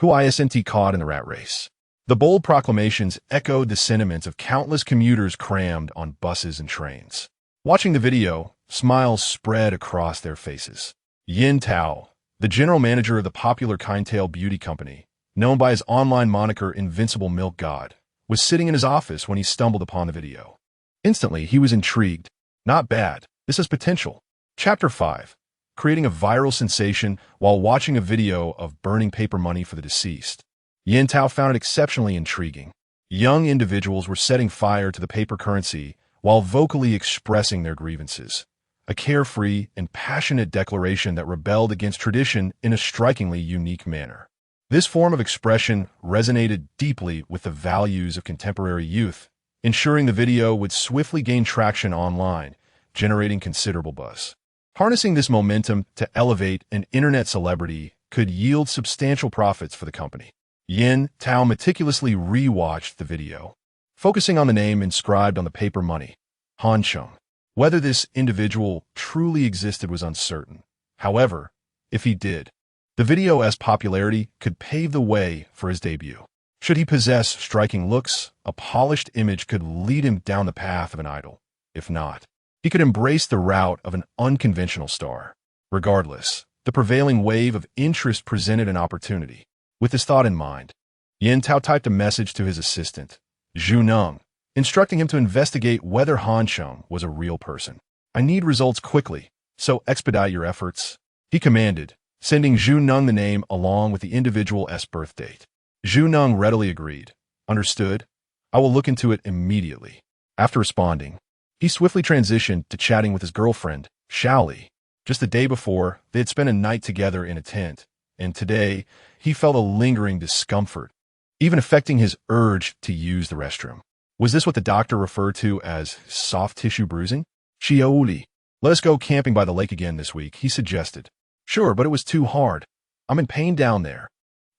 A: Who isn't caught in the rat race? The bold proclamations echoed the sentiments of countless commuters crammed on buses and trains. Watching the video, smiles spread across their faces. Yin Tao, the general manager of the popular Kindtail beauty company, known by his online moniker Invincible Milk God, was sitting in his office when he stumbled upon the video. Instantly, he was intrigued. Not bad. This has potential. Chapter 5. Creating a viral sensation while watching a video of burning paper money for the deceased. Yin Tao found it exceptionally intriguing. Young individuals were setting fire to the paper currency while vocally expressing their grievances. A carefree and passionate declaration that rebelled against tradition in a strikingly unique manner. This form of expression resonated deeply with the values of contemporary youth, ensuring the video would swiftly gain traction online, generating considerable buzz. Harnessing this momentum to elevate an internet celebrity could yield substantial profits for the company. Yin Tao meticulously re-watched the video, focusing on the name inscribed on the paper money, Han Cheng. Whether this individual truly existed was uncertain. However, if he did, the video's popularity could pave the way for his debut. Should he possess striking looks, a polished image could lead him down the path of an idol. If not, he could embrace the route of an unconventional star. Regardless, the prevailing wave of interest presented an opportunity. With this thought in mind, Yin Tao typed a message to his assistant, Zhu Neng, instructing him to investigate whether Han Cheng was a real person. "I need results quickly, so expedite your efforts," he commanded, sending Zhu Neng the name along with the individual's birth date. Zhu Neng readily agreed. "Understood. I will look into it immediately." After responding, he swiftly transitioned to chatting with his girlfriend, Shrewdly. Just the day before, they had spent a night together in a tent, and today, he felt a lingering discomfort, even affecting his urge to use the restroom. Was this what the doctor referred to as soft tissue bruising? "Shrewdly, let us go camping by the lake again this week," he suggested. "Sure, but it was too hard. I'm in pain down there."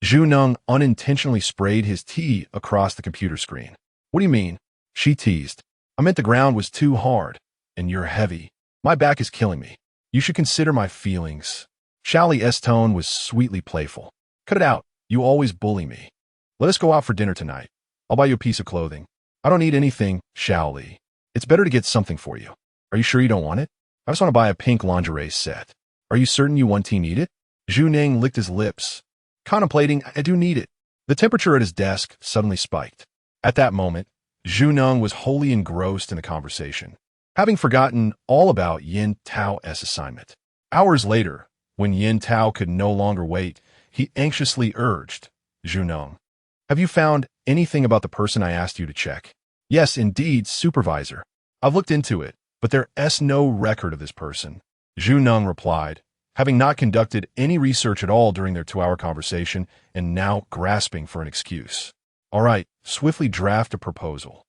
A: Zhu Neng unintentionally sprayed his tea across the computer screen. "What do you mean?" she teased. "I meant the ground was too hard, and you're heavy. My back is killing me. You should consider my feelings." Shrewdly's tone was sweetly playful. "Cut it out. You always bully me. Let us go out for dinner tonight. I'll buy you a piece of clothing." "I don't need anything, Shrewdly. It's better to get something for you." "Are you sure you don't want it?" "I just want to buy a pink lingerie set." "Are you certain you want to need it?" Zhu Neng licked his lips, contemplating. "I do need it." The temperature at his desk suddenly spiked. At that moment, Zhu Neng was wholly engrossed in the conversation, having forgotten all about Yin Tao's assignment. Hours later, when Yin Tao could no longer wait, he anxiously urged, "Zhu Neng, have you found anything about the person I asked you to check?" "Yes, indeed, supervisor. I've looked into it, but there's no record of this person," Zhu Neng replied, having not conducted any research at all during their 2-hour conversation and now grasping for an excuse. "All right, swiftly draft a proposal.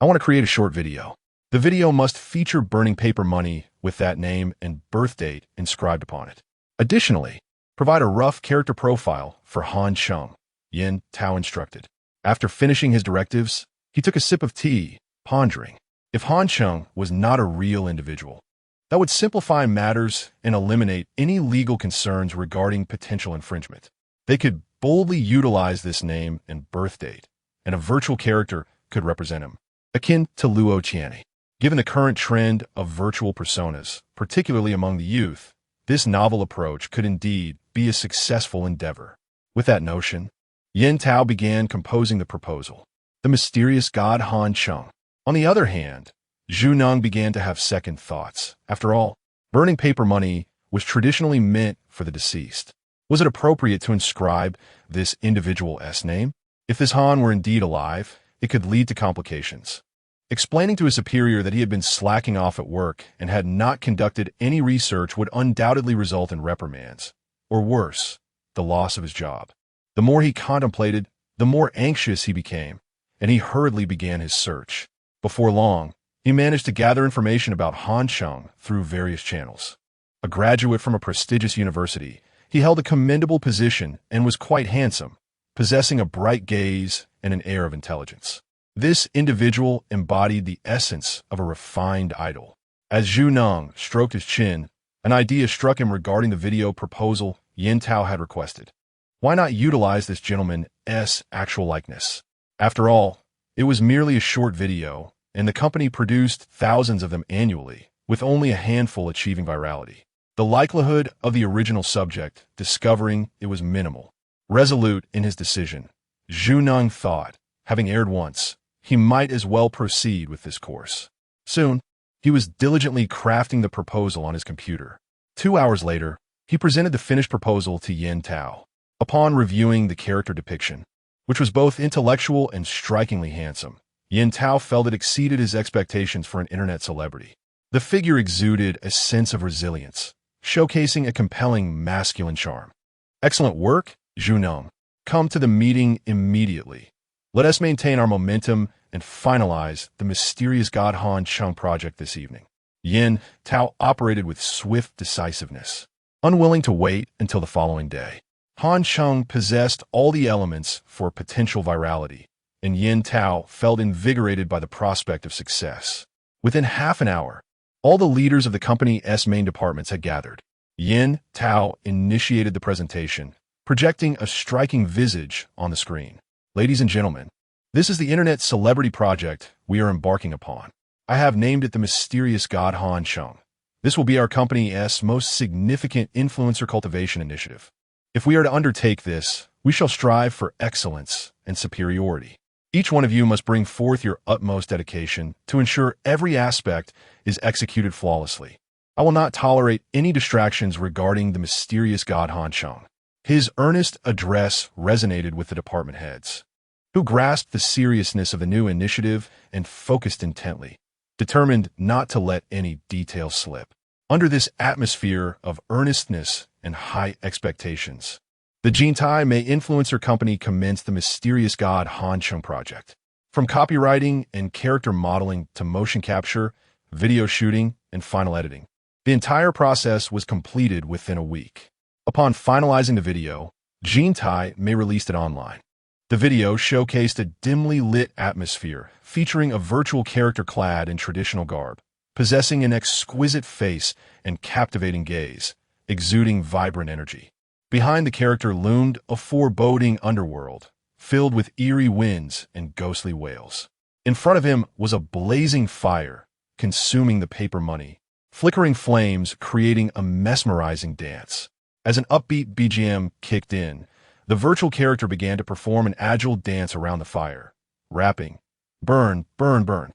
A: I want to create a short video. The video must feature burning paper money with that name and birth date inscribed upon it. Additionally, provide a rough character profile for Han Cheng," Yin Tao instructed. After finishing his directives, he took a sip of tea, pondering. If Han Cheng was not a real individual, that would simplify matters and eliminate any legal concerns regarding potential infringement. They could boldly utilize this name and birth date, and a virtual character could represent him, akin to Luo Qianni. Given the current trend of virtual personas, particularly among the youth, this novel approach could indeed be a successful endeavor. With that notion, Yin Tao began composing the proposal. The mysterious god Han Cheng. On the other hand, Zhu Neng began to have second thoughts. After all, burning paper money was traditionally meant for the deceased. Was it appropriate to inscribe this individual's name? If this Han were indeed alive, it could lead to complications. Explaining to his superior that he had been slacking off at work and had not conducted any research would undoubtedly result in reprimands, or worse, the loss of his job. The more he contemplated, the more anxious he became, and he hurriedly began his search. Before long, he managed to gather information about Han Cheng through various channels. A graduate from a prestigious university, he held a commendable position and was quite handsome, possessing a bright gaze and an air of intelligence. This individual embodied the essence of a refined idol. As Zhu Neng stroked his chin, an idea struck him regarding the video proposal Yin Tao had requested. Why not utilize this gentleman's actual likeness? After all, it was merely a short video, and the company produced thousands of them annually, with only a handful achieving virality. The likelihood of the original subject discovering it was minimal. Resolute in his decision, Zhu Neng thought, having aired once, he might as well proceed with this course. Soon, He was diligently crafting the proposal on his computer. 2 hours later, he presented the finished proposal to Yin Tao. Upon reviewing the character depiction, which was both intellectual and strikingly handsome, Yin Tao felt it exceeded his expectations for an internet celebrity. The figure exuded a sense of resilience, showcasing a compelling masculine charm. Excellent work, Junong. Come to the meeting immediately. Let us maintain our momentum and finalize the mysterious god Han Cheng project this evening. Yin Tao operated with swift decisiveness, unwilling to wait until the following day. Han Cheng possessed all the elements for potential virality, and Yin Tao felt invigorated by the prospect of success. Within half an hour, all the leaders of the company's main departments had gathered. Yin Tao initiated the presentation, projecting a striking visage on the screen. Ladies and gentlemen, this is the internet celebrity project we are embarking upon. I have named it the mysterious god Han Cheng. This will be our company's most significant influencer cultivation initiative. If we are to undertake this, we shall strive for excellence and superiority. Each one of you must bring forth your utmost dedication to ensure every aspect is executed flawlessly. I will not tolerate any distractions regarding the mysterious god Han Cheng. His earnest address resonated with the department heads, who grasped the seriousness of the new initiative and focused intently, determined not to let any detail slip. Under this atmosphere of earnestness and high expectations, the Jintai May Influencer Company commenced the mysterious god Han Cheng project. From copywriting and character modeling to motion capture, video shooting, and final editing, the entire process was completed within a week. Upon finalizing the video, Jintai May released it online. The video showcased a dimly lit atmosphere featuring a virtual character clad in traditional garb, possessing an exquisite face and captivating gaze, exuding vibrant energy. Behind the character loomed a foreboding underworld, filled with eerie winds and ghostly wails. In front of him was a blazing fire, consuming the paper money, flickering flames creating a mesmerizing dance. As an upbeat BGM kicked in, the virtual character began to perform an agile dance around the fire, rapping, "Burn, burn, burn.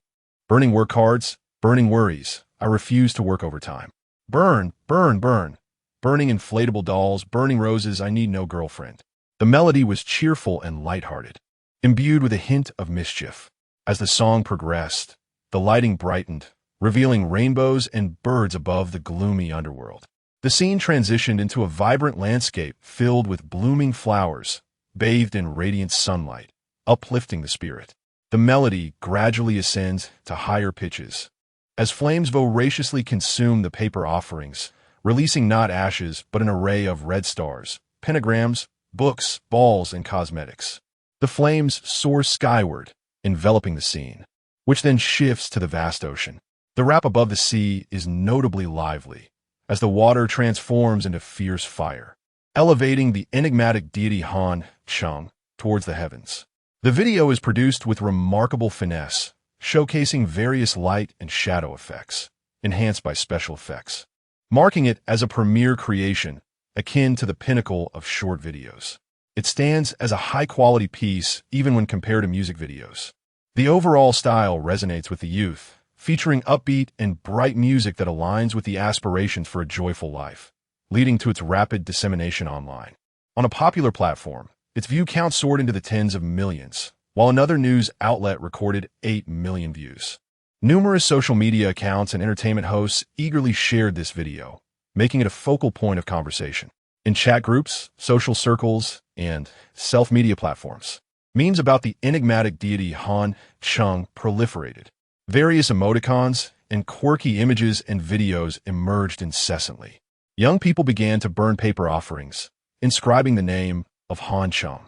A: Burning work cards, burning worries. I refuse to work overtime. Burn, burn, burn. Burning inflatable dolls, burning roses. I need no girlfriend." The melody was cheerful and lighthearted, imbued with a hint of mischief. As the song progressed, the lighting brightened, revealing rainbows and birds above the gloomy underworld. The scene transitioned into a vibrant landscape filled with blooming flowers, bathed in radiant sunlight, uplifting the spirit. The melody gradually ascends to higher pitches, as flames voraciously consume the paper offerings, releasing not ashes but an array of red stars, pentagrams, books, balls, and cosmetics. The flames soar skyward, enveloping the scene, which then shifts to the vast ocean. The rap above the sea is notably lively, as the water transforms into fierce fire, elevating the enigmatic deity Han Cheng towards the heavens. The video is produced with remarkable finesse, showcasing various light and shadow effects, enhanced by special effects, marking it as a premier creation akin to the pinnacle of short videos. It stands as a high-quality piece even when compared to music videos. The overall style resonates with the youth, featuring upbeat and bright music that aligns with the aspirations for a joyful life, leading to its rapid dissemination online. On a popular platform, its view count soared into the tens of millions, while another news outlet recorded 8 million views. Numerous social media accounts and entertainment hosts eagerly shared this video, making it a focal point of conversation. In chat groups, social circles, and self-media platforms, memes about the enigmatic deity Han Cheng proliferated. Various emoticons and quirky images and videos emerged incessantly. Young people began to burn paper offerings, inscribing the name of Han Cheng.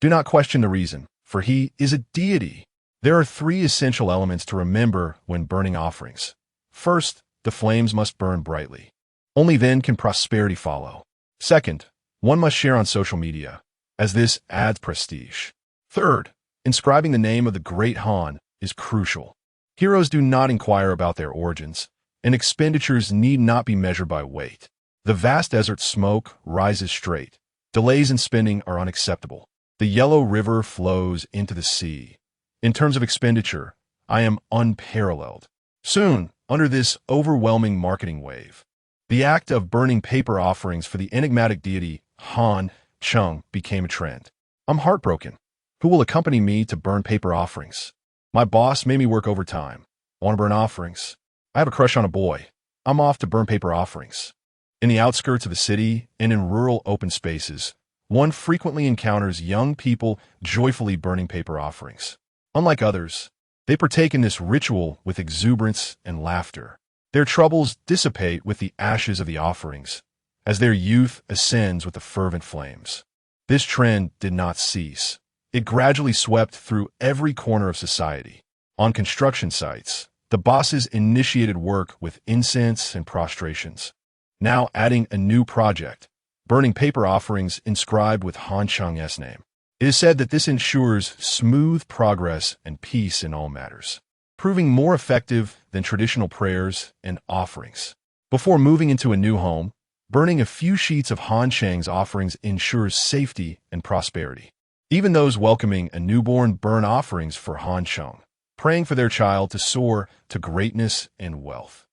A: Do not question the reason, for he is a deity. There are 3 essential elements to remember when burning offerings. First, the flames must burn brightly. Only then can prosperity follow. Second, one must share on social media, as this adds prestige. Third, inscribing the name of the great Han is crucial. Heroes do not inquire about their origins, and expenditures need not be measured by weight. The vast desert smoke rises straight. Delays in spending are unacceptable. The yellow river flows into the sea. In terms of expenditure, I am unparalleled. Soon, under this overwhelming marketing wave. The act of burning paper offerings for the enigmatic deity Han Cheng became a trend. I'm heartbroken. Who will accompany me to burn paper offerings? My boss made me work overtime. I want to burn offerings. I have a crush on a boy. I'm off to burn paper offerings. In the outskirts of a city and in rural open spaces, one frequently encounters young people joyfully burning paper offerings. Unlike others, they partake in this ritual with exuberance and laughter. Their troubles dissipate with the ashes of the offerings, as their youth ascends with the fervent flames. This trend did not cease. It gradually swept through every corner of society. On construction sites, the bosses initiated work with incense and prostrations, now adding a new project, burning paper offerings inscribed with Han Cheng's name. It is said that this ensures smooth progress and peace in all matters, proving more effective than traditional prayers and offerings. Before moving into a new home, burning a few sheets of Han Cheng's offerings ensures safety and prosperity. Even those welcoming a newborn burn offerings for Han Cheng, praying for their child to soar to greatness and wealth.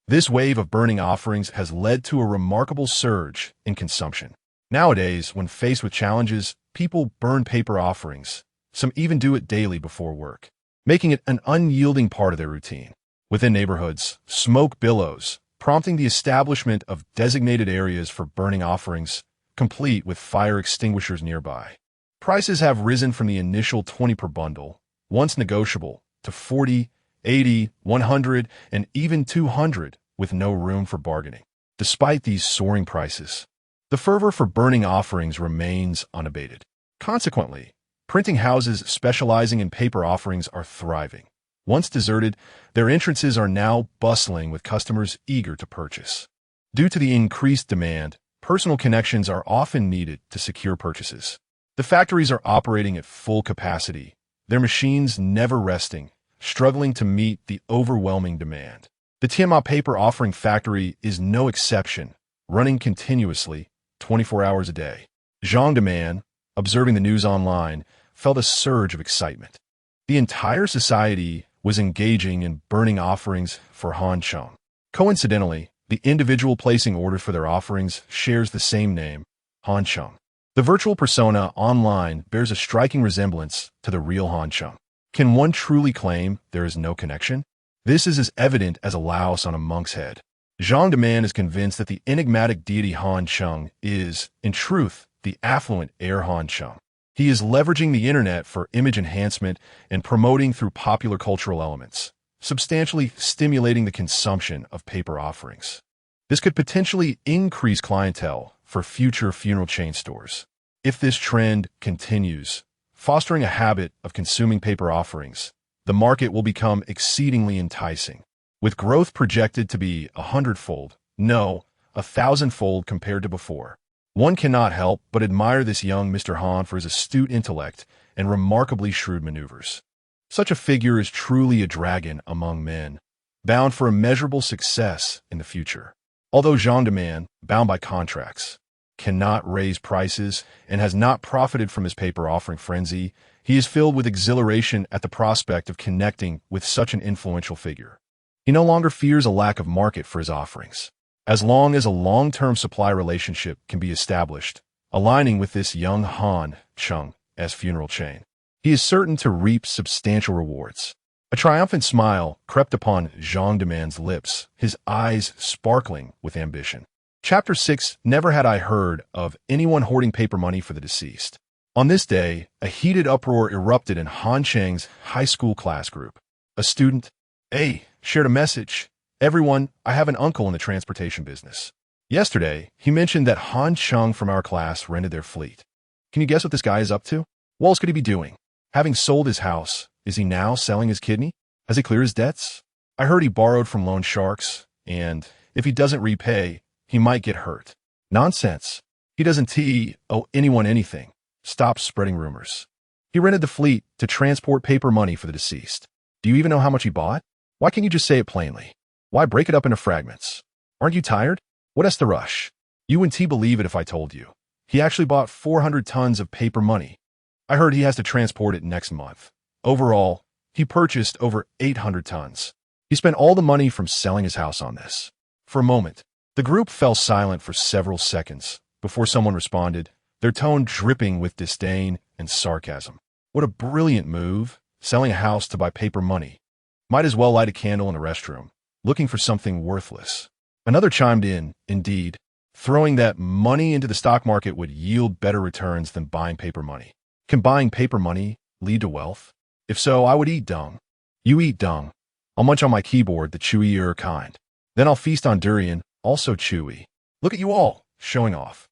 A: This wave of burning offerings has led to a remarkable surge in consumption. Nowadays, when faced with challenges, people burn paper offerings. Some even do it daily before work, making it an unyielding part of their routine. Within neighborhoods, smoke billows, prompting the establishment of designated areas for burning offerings, complete with fire extinguishers nearby. Prices have risen from the initial 20 per bundle, once negotiable, to 40, 80, 100, and even 200, with no room for bargaining. Despite these soaring prices, the fervor for burning offerings remains unabated. Consequently, printing houses specializing in paper offerings are thriving. Once deserted, their entrances are now bustling with customers eager to purchase. Due to the increased demand, personal connections are often needed to secure purchases. The factories are operating at full capacity, their machines never resting, struggling to meet the overwhelming demand. The Tianma Paper Offering Factory is no exception, running continuously, 24 hours a day. Zhang Deman, observing the news online, felt a surge of excitement. The entire society was engaging in burning offerings for Han Cheng. Coincidentally, the individual placing orders for their offerings shares the same name, Han Cheng. The virtual persona online bears a striking resemblance to the real Han Cheng. Can one truly claim there is no connection? This is as evident as a louse on a monk's head. Zhang Deman is convinced that the enigmatic deity Han Cheng is, in truth, the affluent heir Han Cheng. He is leveraging the internet for image enhancement and promoting through popular cultural elements, substantially stimulating the consumption of paper offerings. This could potentially increase clientele for future funeral chain stores. If this trend continues, fostering a habit of consuming paper offerings, the market will become exceedingly enticing, with growth projected to be 100-fold, no, 1,000-fold compared to before. One cannot help but admire this young Mr. Han for his astute intellect and remarkably shrewd maneuvers. Such a figure is truly a dragon among men, bound for immeasurable success in the future. Although Zhang Deman, bound by contracts, cannot raise prices and has not profited from his paper offering frenzy, he is filled with exhilaration at the prospect of connecting with such an influential figure. He no longer fears a lack of market for his offerings, as long as a long-term supply relationship can be established, aligning with this young Han Cheng as funeral chain. He is certain to reap substantial rewards. A triumphant smile crept upon Zhang Deman's lips, his eyes sparkling with ambition. Chapter 6. Never had I heard of anyone hoarding paper money for the deceased. On this day, a heated uproar erupted in Han Cheng's high school class group. A student, A, shared a message. Everyone, I have an uncle in the transportation business. Yesterday, he mentioned that Han Cheng from our class rented their fleet. Can you guess what this guy is up to? What else could he be doing? Having sold his house, is he now selling his kidney? Has he cleared his debts? I heard he borrowed from loan sharks, and if he doesn't repay, he might get hurt. Nonsense. He doesn't owe anyone anything. Stop spreading rumors. He rented the fleet to transport paper money for the deceased. Do you even know how much he bought? Why can't you just say it plainly? Why break it up into fragments? Aren't you tired? What's the rush? You wouldn't believe it if I told you. He actually bought 400 tons of paper money. I heard he has to transport it next month. Overall, he purchased over 800 tons. He spent all the money from selling his house on this. For a moment, the group fell silent for several seconds before someone responded, their tone dripping with disdain and sarcasm. What a brilliant move, selling a house to buy paper money. Might as well light a candle in a restroom, looking for something worthless. Another chimed in, indeed, throwing that money into the stock market would yield better returns than buying paper money. Can buying paper money lead to wealth? If so, I would eat dung. You eat dung. I'll munch on my keyboard, the chewier kind. Then I'll feast on durian, also chewy. Look at you all, showing off.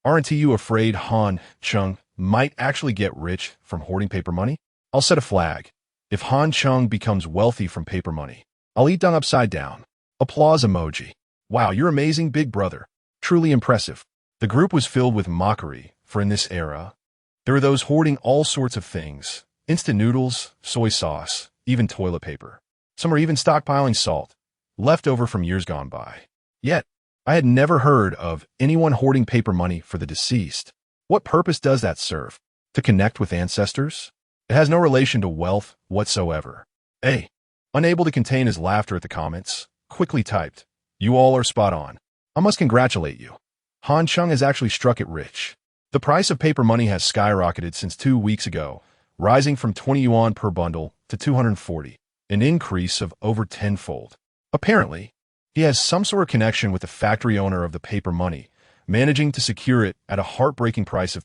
A: Aren't you afraid Han Cheng might actually get rich from hoarding paper money? I'll set a flag. If Han Cheng becomes wealthy from paper money, I'll eat dung upside down. Applause emoji. Wow, you're amazing, big brother. Truly impressive. The group was filled with mockery, for in this era, there were those hoarding all sorts of things. Instant noodles, soy sauce, even toilet paper. Some are even stockpiling salt, left over from years gone by. Yet, I had never heard of anyone hoarding paper money for the deceased. What purpose does that serve? To connect with ancestors? It has no relation to wealth whatsoever. A. Unable to contain his laughter at the comments, quickly typed, "You all are spot on. I must congratulate you. Han Cheng has actually struck it rich." The price of paper money has skyrocketed since 2 weeks ago, rising from 20 yuan per bundle to 240, an increase of over tenfold. Apparently, he has some sort of connection with the factory owner of the paper money, managing to secure it at a heartbreaking price of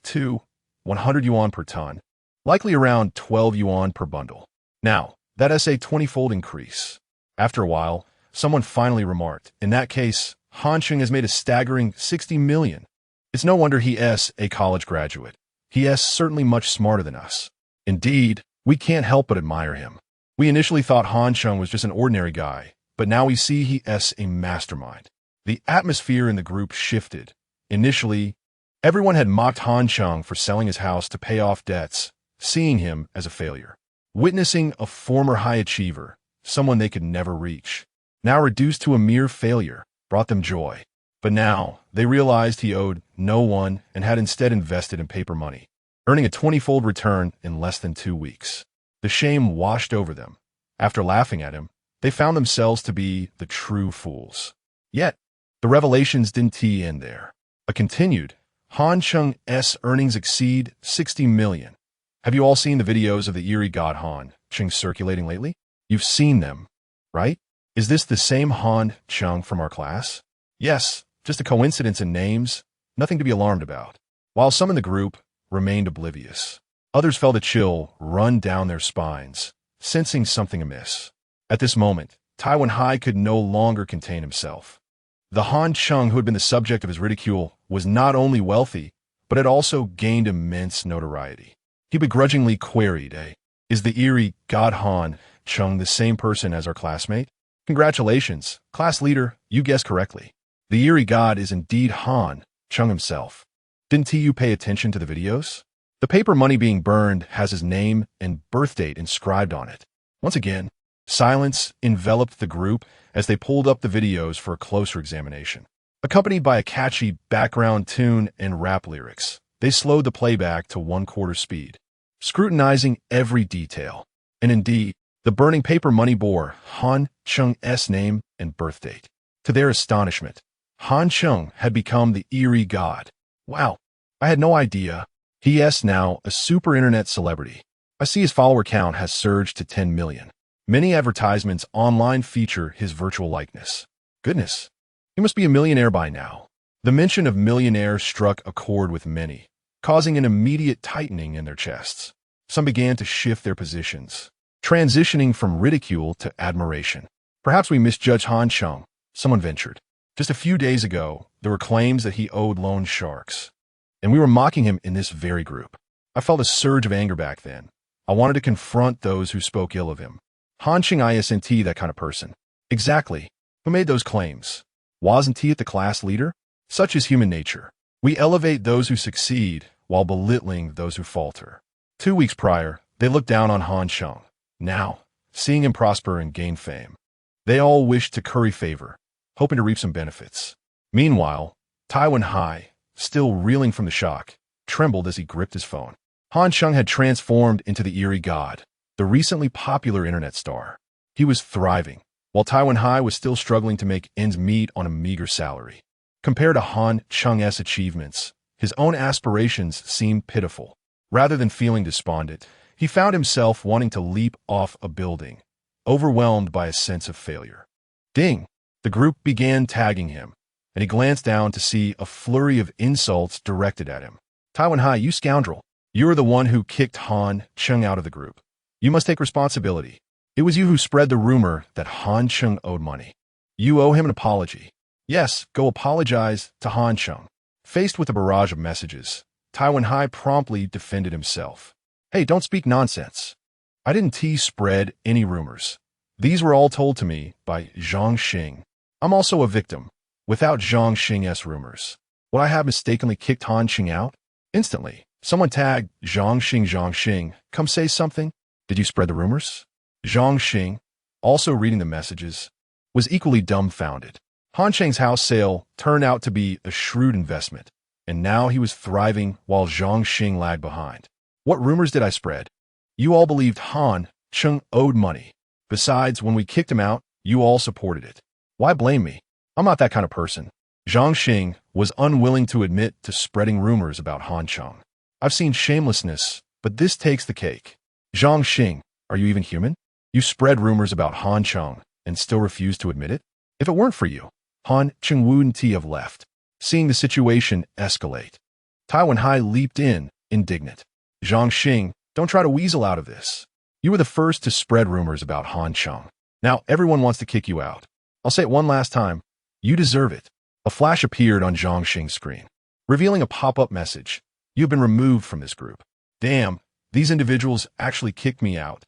A: 100 yuan per ton, likely around 12 yuan per bundle. Now, that is a 20-fold increase. After a while, someone finally remarked, in that case, Han Cheng has made a staggering 60 million. It's no wonder he is a college graduate. He is certainly much smarter than us. Indeed, we can't help but admire him. We initially thought Han Cheng was just an ordinary guy, but now we see he is a mastermind. The atmosphere in the group shifted. Initially, everyone had mocked Han Cheng for selling his house to pay off debts, seeing him as a failure. Witnessing a former high achiever, someone they could never reach, now reduced to a mere failure, brought them joy. But now, they realized he owed no one and had instead invested in paper money, earning a 20-fold return in less than 2 weeks. The shame washed over them. After laughing at him, they found themselves to be the true fools. Yet, the revelations didn't end there. A continued, Han Cheng's earnings exceed 60 million. Have you all seen the videos of the eerie god Han Cheng circulating lately? You've seen them, right? Is this the same Han Cheng from our class? Yes, just a coincidence in names, nothing to be alarmed about. While some in the group remained oblivious, others felt a chill run down their spines, sensing something amiss. At this moment, Taiwan Hai could no longer contain himself. The Han Cheng who had been the subject of his ridicule was not only wealthy, but had also gained immense notoriety. He begrudgingly queried, "Is the eerie god Han Cheng the same person as our classmate?" "Congratulations, class leader, you guessed correctly. The eerie god is indeed Han Cheng himself. Didn't you pay attention to the videos? The paper money being burned has his name and birth date inscribed on it." Once again, silence enveloped the group as they pulled up the videos for a closer examination. Accompanied by a catchy background tune and rap lyrics, they slowed the playback to 1/4 speed, scrutinizing every detail. And indeed, the burning paper money bore Han Cheng's name and birth date. To their astonishment, Han Cheng had become the eerie god. Wow, I had no idea. He is now a super internet celebrity. I see his follower count has surged to 10 million. Many advertisements online feature his virtual likeness. Goodness, he must be a millionaire by now. The mention of millionaire struck a chord with many, causing an immediate tightening in their chests. Some began to shift their positions, transitioning from ridicule to admiration. "Perhaps we misjudged Han Cheng," someone ventured. "Just a few days ago, there were claims that he owed loan sharks, and we were mocking him in this very group." I felt a surge of anger back then. I wanted to confront those who spoke ill of him. Han Cheng isn't that kind of person. Exactly. Who made those claims? Wasn't he the class leader? Such is human nature. We elevate those who succeed while belittling those who falter. 2 weeks prior, they looked down on Han Cheng. Now, seeing him prosper and gain fame, they all wished to curry favor, hoping to reap some benefits. Meanwhile, Taiwan Hai, still reeling from the shock, trembled as he gripped his phone. Han Cheng had transformed into the eerie god, the recently popular internet star. He was thriving, while Taiwan Hai was still struggling to make ends meet on a meager salary. Compared to Han Cheng's achievements, his own aspirations seemed pitiful. Rather than feeling despondent, he found himself wanting to leap off a building, overwhelmed by a sense of failure. Ding! The group began tagging him, and he glanced down to see a flurry of insults directed at him. Taiwan Hai, you scoundrel! You are the one who kicked Han Cheng out of the group. You must take responsibility. It was you who spread the rumor that Han Cheng owed money. You owe him an apology. Yes, go apologize to Han Cheng. Faced with a barrage of messages, Taiwan Hai promptly defended himself. Hey, don't speak nonsense. I didn't spread any rumors. These were all told to me by Zhang Xing. I'm also a victim. Without Zhang Xing's rumors, would I have mistakenly kicked Han Cheng out? Instantly, someone tagged Zhang Xing, come say something. Did you spread the rumors? Zhang Xing, also reading the messages, was equally dumbfounded. Han Cheng's house sale turned out to be a shrewd investment, and now he was thriving while Zhang Xing lagged behind. What rumors did I spread? You all believed Han Cheng owed money. Besides, when we kicked him out, you all supported it. Why blame me? I'm not that kind of person. Zhang Xing was unwilling to admit to spreading rumors about Han Cheng. I've seen shamelessness, but this takes the cake. Zhang Xing, are you even human? You spread rumors about Han Cheng and still refuse to admit it? If it weren't for you, Han Cheng wouldn't have left. Seeing the situation escalate, Taiwan Hai leaped in, indignant. Zhang Xing, don't try to weasel out of this. You were the first to spread rumors about Han Cheng. Now everyone wants to kick you out. I'll say it one last time. You deserve it. A flash appeared on Zhang Xing's screen, revealing a pop-up message. You've been removed from this group. Damn, these individuals actually kicked me out.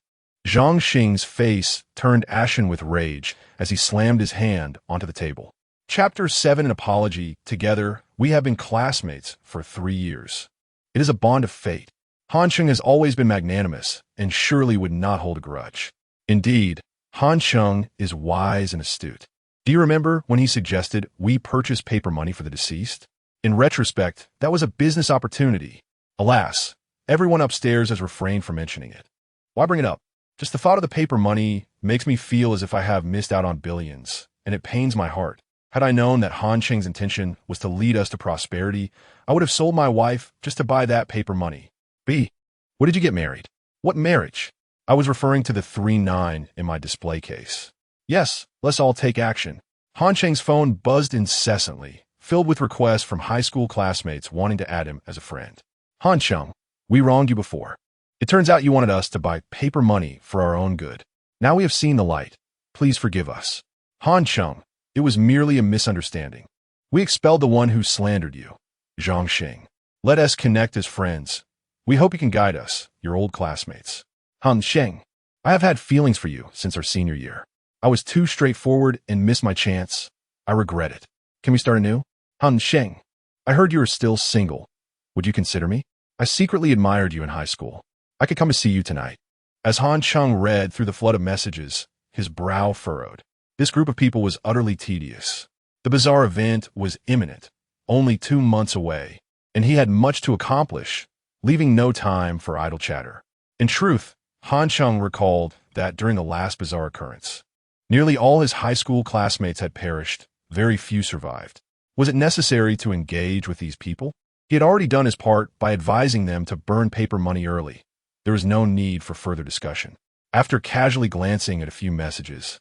A: Zhang Xing's face turned ashen with rage as he slammed his hand onto the table. Chapter 7, An Apology. Together, we have been classmates for 3 years. It is a bond of fate. Han Cheng has always been magnanimous and surely would not hold a grudge. Indeed, Han Cheng is wise and astute. Do you remember when he suggested we purchase paper money for the deceased? In retrospect, that was a business opportunity. Alas, everyone upstairs has refrained from mentioning it. Why bring it up? Just the thought of the paper money makes me feel as if I have missed out on billions, and it pains my heart. Had I known that Han Cheng's intention was to lead us to prosperity, I would have sold my wife just to buy that paper money. B. What did you get married? What marriage? I was referring to the 3-9 in my display case. Yes, let's all take action. Han Cheng's phone buzzed incessantly, filled with requests from high school classmates wanting to add him as a friend. Han Cheng, we wronged you before. It turns out you wanted us to buy paper money for our own good. Now we have seen the light. Please forgive us. Han Cheng, it was merely a misunderstanding. We expelled the one who slandered you. Zhang Xing. Let us connect as friends. We hope you can guide us, your old classmates. Han Cheng, I have had feelings for you since our senior year. I was too straightforward and missed my chance. I regret it. Can we start anew? Han Cheng, I heard you are still single. Would you consider me? I secretly admired you in high school. I could come to see you tonight. As Han Cheng read through the flood of messages, his brow furrowed. This group of people was utterly tedious. The bizarre event was imminent, only 2 months away, and he had much to accomplish, leaving no time for idle chatter. In truth, Han Cheng recalled that during the last bizarre occurrence, nearly all his high school classmates had perished, very few survived. Was it necessary to engage with these people? He had already done his part by advising them to burn paper money early. There was no need for further discussion. After casually glancing at a few messages,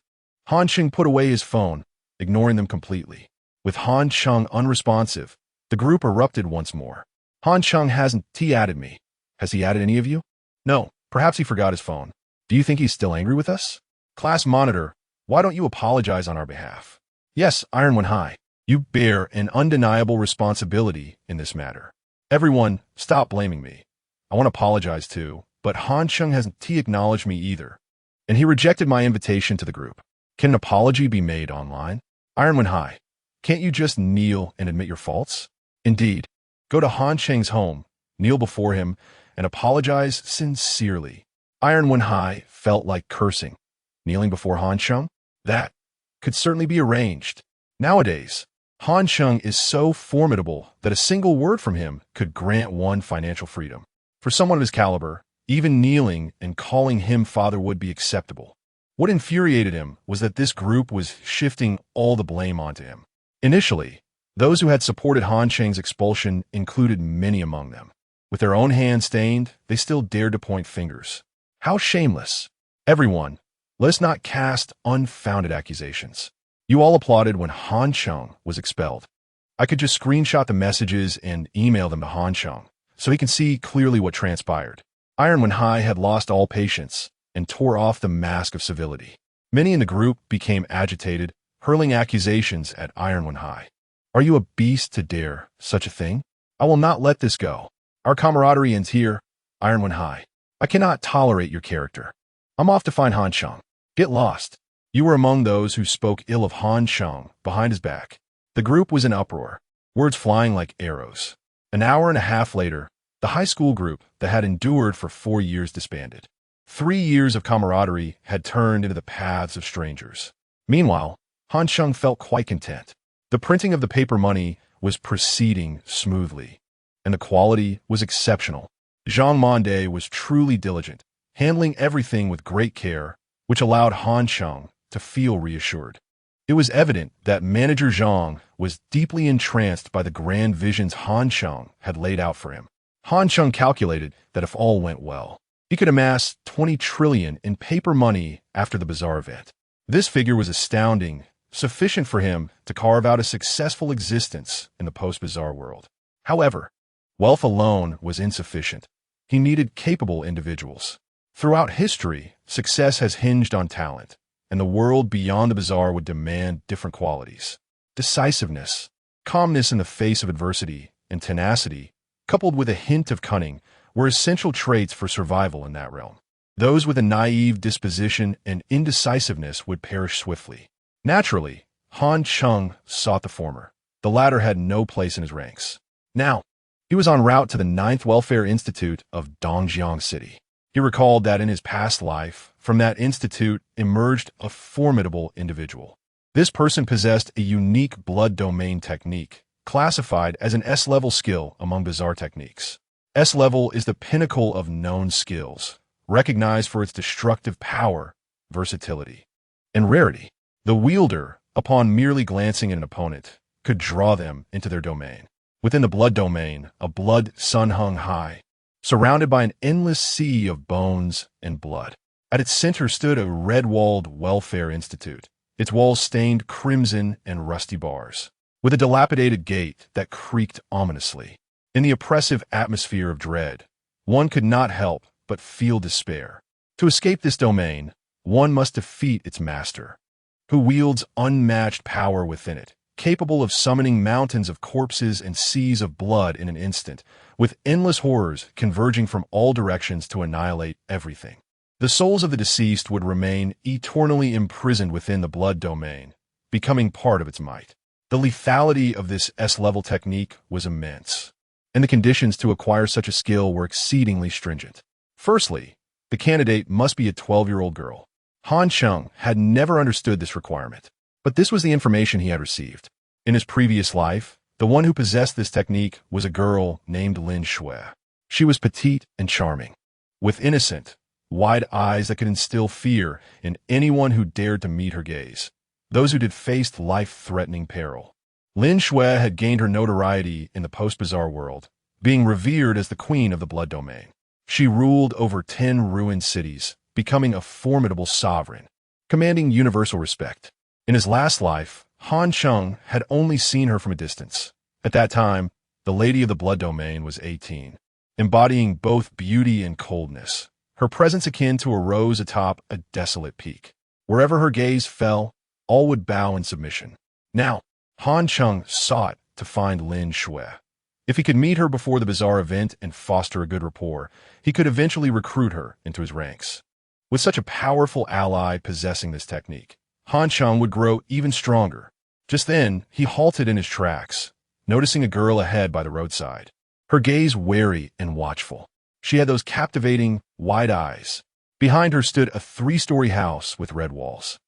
A: Han Cheng put away his phone, ignoring them completely. With Han Cheng unresponsive, the group erupted once more. Han Cheng hasn't added me. Has he added any of you? No, perhaps he forgot his phone. Do you think he's still angry with us? Class monitor, why don't you apologize on our behalf? Yes, Iron One High. You bear an undeniable responsibility in this matter. Everyone, stop blaming me. I want to apologize too, but Han Cheng hasn't acknowledged me either, and he rejected my invitation to the group. Can an apology be made online? Iron One High, can't you just kneel and admit your faults? Indeed, go to Han Cheng's home, kneel before him, and apologize sincerely. Iron One High felt like cursing. Kneeling before Han Cheng? That could certainly be arranged. Nowadays, Han Cheng is so formidable that a single word from him could grant one financial freedom. For someone of his caliber, even kneeling and calling him father would be acceptable. What infuriated him was that this group was shifting all the blame onto him. Initially, those who had supported Han Cheng's expulsion included many among them. With their own hands stained, they still dared to point fingers. How shameless. Everyone, let's not cast unfounded accusations. You all applauded when Han Cheng was expelled. I could just screenshot the messages and email them to Han Cheng, so he can see clearly what transpired. Iron When High had lost all patience and tore off the mask of civility. Many in the group became agitated, hurling accusations at Iron When High. Are you a beast to dare such a thing? I will not let this go. Our camaraderie ends here, Iron When High. I cannot tolerate your character. I'm off to find Han Cheng. Get lost. You were among those who spoke ill of Han Cheng behind his back. The group was in uproar, words flying like arrows. An hour and a half later, the high school group that had endured for 4 years disbanded. 3 years of camaraderie had turned into the paths of strangers. Meanwhile, Han Cheng felt quite content. The printing of the paper money was proceeding smoothly, and the quality was exceptional. Zhang Monde was truly diligent, handling everything with great care, which allowed Han Cheng to feel reassured. It was evident that Manager Zhang was deeply entranced by the grand visions Han Cheng had laid out for him. Han Cheng calculated that if all went well, he could amass 20 trillion in paper money after the bazaar event. This figure was astounding, sufficient for him to carve out a successful existence in the post-bazaar world. However, wealth alone was insufficient. He needed capable individuals. Throughout history, success has hinged on talent, and the world beyond the bazaar would demand different qualities. Decisiveness, calmness in the face of adversity, and tenacity, coupled with a hint of cunning, were essential traits for survival in that realm. Those with a naive disposition and indecisiveness would perish swiftly. Naturally, Han Cheng sought the former. The latter had no place in his ranks. Now, he was en route to the 9th Welfare Institute of Dongjiang City. He recalled that in his past life, from that institute emerged a formidable individual. This person possessed a unique blood domain technique, classified as an S-level skill among bazaar techniques. S-level is the pinnacle of known skills, recognized for its destructive power, versatility, and rarity. The wielder, upon merely glancing at an opponent, could draw them into their domain. Within the blood domain, a blood sun hung high, surrounded by an endless sea of bones and blood. At its center stood a red-walled welfare institute, its walls stained crimson and rusty bars, with a dilapidated gate that creaked ominously. In the oppressive atmosphere of dread, one could not help but feel despair. To escape this domain, one must defeat its master, who wields unmatched power within it, capable of summoning mountains of corpses and seas of blood in an instant, with endless horrors converging from all directions to annihilate everything. The souls of the deceased would remain eternally imprisoned within the blood domain, becoming part of its might. The lethality of this S-level technique was immense, and the conditions to acquire such a skill were exceedingly stringent. Firstly, the candidate must be a 12-year-old girl. Han Cheng had never understood this requirement, but this was the information he had received. In his previous life, the one who possessed this technique was a girl named Lin Shui. She was petite and charming, with innocent, wide eyes that could instill fear in anyone who dared to meet her gaze, those who did faced life-threatening peril. Lin Shui had gained her notoriety in the post-bazaar world, being revered as the queen of the blood domain. She ruled over 10 ruined cities, becoming a formidable sovereign, commanding universal respect. In his last life, Han Cheng had only seen her from a distance. At that time, the lady of the blood domain was 18, embodying both beauty and coldness, her presence akin to a rose atop a desolate peak. Wherever her gaze fell, all would bow in submission. Now, Han Cheng sought to find Lin Shui. If he could meet her before the bazaar event and foster a good rapport, he could eventually recruit her into his ranks. With such a powerful ally possessing this technique, Han Cheng would grow even stronger. Just then, he halted in his tracks, noticing a girl ahead by the roadside. Her gaze wary and watchful. She had those captivating, wide eyes. Behind her stood a 3-story house with red walls,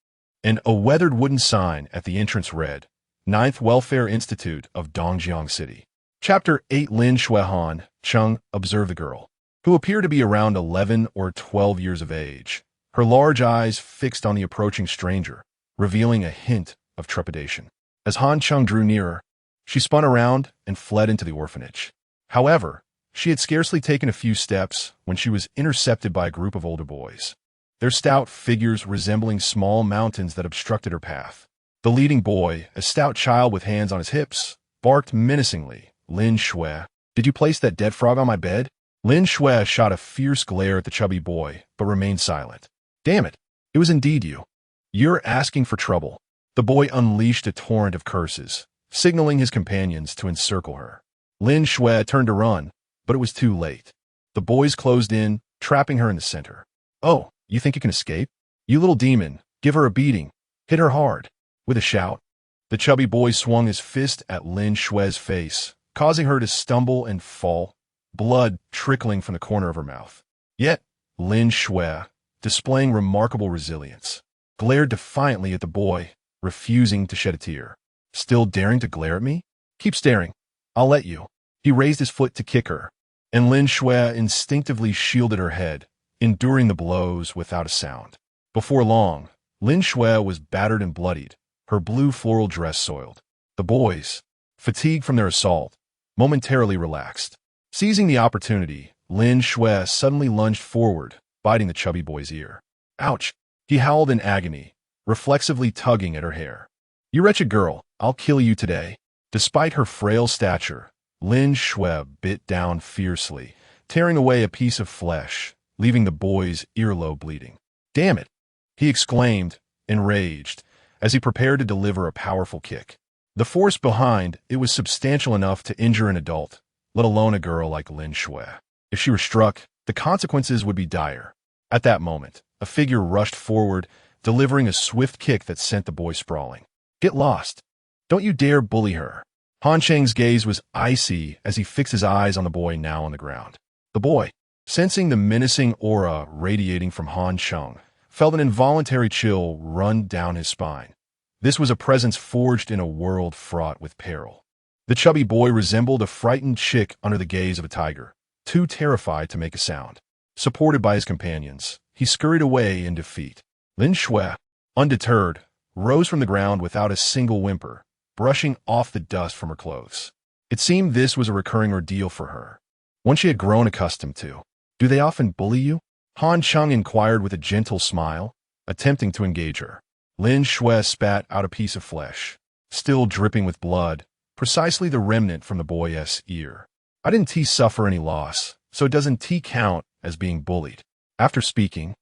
A: and a weathered wooden sign at the entrance read, 9th Welfare Institute of Dongjiang City. Chapter 8. Lin Shui. Han Cheng observed the girl, who appeared to be around 11 or 12 years of age, her large eyes fixed on the approaching stranger, revealing a hint of trepidation. As Han Cheng drew nearer, she spun around and fled into the orphanage. However, she had scarcely taken a few steps when she was intercepted by a group of older boys, their stout figures resembling small mountains that obstructed her path. The leading boy, a stout child with hands on his hips, barked menacingly. Lin Shui, did you place that dead frog on my bed? Lin Shui shot a fierce glare at the chubby boy, but remained silent. Damn it, it was indeed you. You're asking for trouble. The boy unleashed a torrent of curses, signaling his companions to encircle her. Lin Shui turned to run, but it was too late. The boys closed in, trapping her in the center. Oh, you think you can escape? You little demon, give her a beating. Hit her hard. With a shout, the chubby boy swung his fist at Lin Shui's face, causing her to stumble and fall, blood trickling from the corner of her mouth. Yet, Lin Shui, displaying remarkable resilience, glared defiantly at the boy, refusing to shed a tear. Still daring to glare at me? Keep staring. I'll let you. He raised his foot to kick her, and Lin Shui instinctively shielded her head, enduring the blows without a sound. Before long, Lin Shui was battered and bloodied, her blue floral dress soiled. The boys, fatigued from their assault, momentarily relaxed. Seizing the opportunity, Lin Shui suddenly lunged forward, biting the chubby boy's ear. Ouch! He howled in agony, reflexively tugging at her hair. You wretched girl, I'll kill you today. Despite her frail stature, Lin Shui bit down fiercely, tearing away a piece of flesh, leaving the boy's earlobe bleeding. Damn it! He exclaimed, enraged, as he prepared to deliver a powerful kick. The force behind it was substantial enough to injure an adult, let alone a girl like Lin Shui. If she were struck, the consequences would be dire. At that moment, a figure rushed forward, delivering a swift kick that sent the boy sprawling. Get lost. Don't you dare bully her. Han Cheng's gaze was icy as he fixed his eyes on the boy now on the ground. The boy, sensing the menacing aura radiating from Han Cheng, felt an involuntary chill run down his spine. This was a presence forged in a world fraught with peril. The chubby boy resembled a frightened chick under the gaze of a tiger, too terrified to make a sound. Supported by his companions, he scurried away in defeat. Lin Shui, undeterred, rose from the ground without a single whimper, brushing off the dust from her clothes. It seemed this was a recurring ordeal for her, one she had grown accustomed to. Do they often bully you? Han Cheng inquired with a gentle smile, attempting to engage her. Lin Shui spat out a piece of flesh, still dripping with blood, precisely the remnant from the boy's ear. I didn't suffer any loss, so doesn't count as being bullied. After speaking,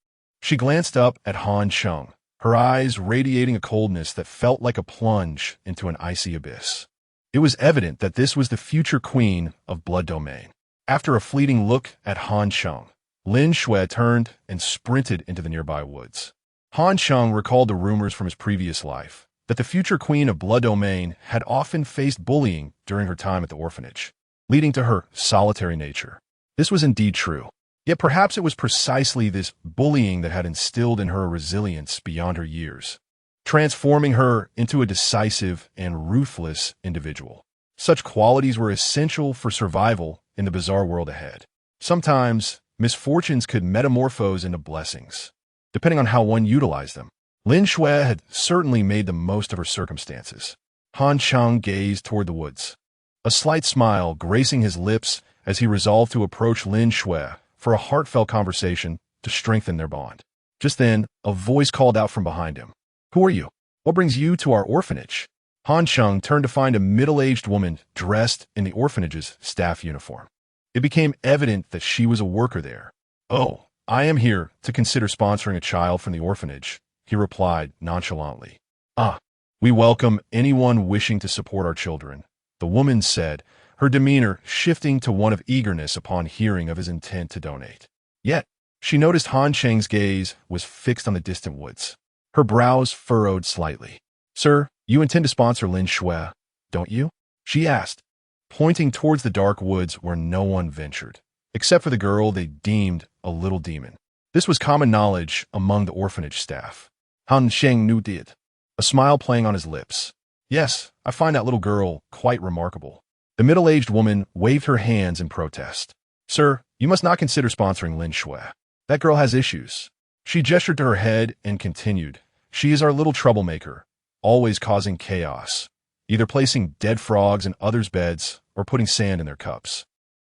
A: she glanced up at Han Cheng, her eyes radiating a coldness that felt like a plunge into an icy abyss. It was evident that this was the future queen of Blood Domain. After a fleeting look at Han Cheng, Lin Shui turned and sprinted into the nearby woods. Han Cheng recalled the rumors from his previous life that the future queen of Blood Domain had often faced bullying during her time at the orphanage, leading to her solitary nature. This was indeed true. Yet perhaps it was precisely this bullying that had instilled in her resilience beyond her years, transforming her into a decisive and ruthless individual. Such qualities were essential for survival in the bizarre world ahead. Sometimes, misfortunes could metamorphose into blessings, depending on how one utilized them. Lin Shui had certainly made the most of her circumstances. Han Cheng gazed toward the woods, a slight smile gracing his lips as he resolved to approach Lin Shui for a heartfelt conversation to strengthen their bond. Just then, a voice called out from behind him. Who are you? What brings you to our orphanage? Han Cheng turned to find a middle-aged woman dressed in the orphanage's staff uniform. It became evident that she was a worker there. Oh, I am here to consider sponsoring a child from the orphanage, he replied nonchalantly. Ah, we welcome anyone wishing to support our children, the woman said, her demeanor shifting to one of eagerness upon hearing of his intent to donate. Yet, she noticed Han Cheng's gaze was fixed on the distant woods. Her brows furrowed slightly. Sir, you intend to sponsor Lin Shui, don't you? She asked, pointing towards the dark woods where no one ventured, except for the girl they deemed a little demon. This was common knowledge among the orphanage staff. Han Cheng knew did, a smile playing on his lips. Yes, I find that little girl quite remarkable. The middle-aged woman waved her hands in protest. Sir, you must not consider sponsoring Lin Shui. That girl has issues. She gestured to her head and continued, "She is our little troublemaker, always causing chaos, either placing dead frogs in others' beds or putting sand in their cups.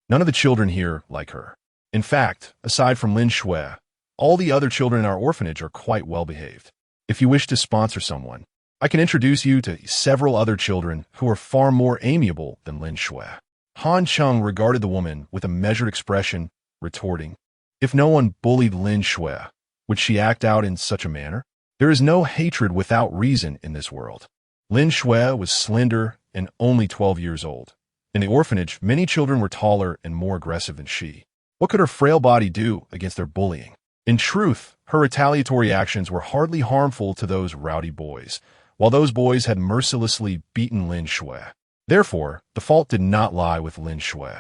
A: None of the children here like her. In fact, aside from Lin Shui, all the other children in our orphanage are quite well behaved. If you wish to sponsor someone, I can introduce you to several other children who are far more amiable than Lin Shui." Han Cheng regarded the woman with a measured expression, retorting, "If no one bullied Lin Shui, would she act out in such a manner? There is no hatred without reason in this world." Lin Shui was slender and only 12 years old. In the orphanage, many children were taller and more aggressive than she. What could her frail body do against their bullying? In truth, her retaliatory actions were hardly harmful to those rowdy boys, while those boys had mercilessly beaten Lin Shui. Therefore, the fault did not lie with Lin Shui.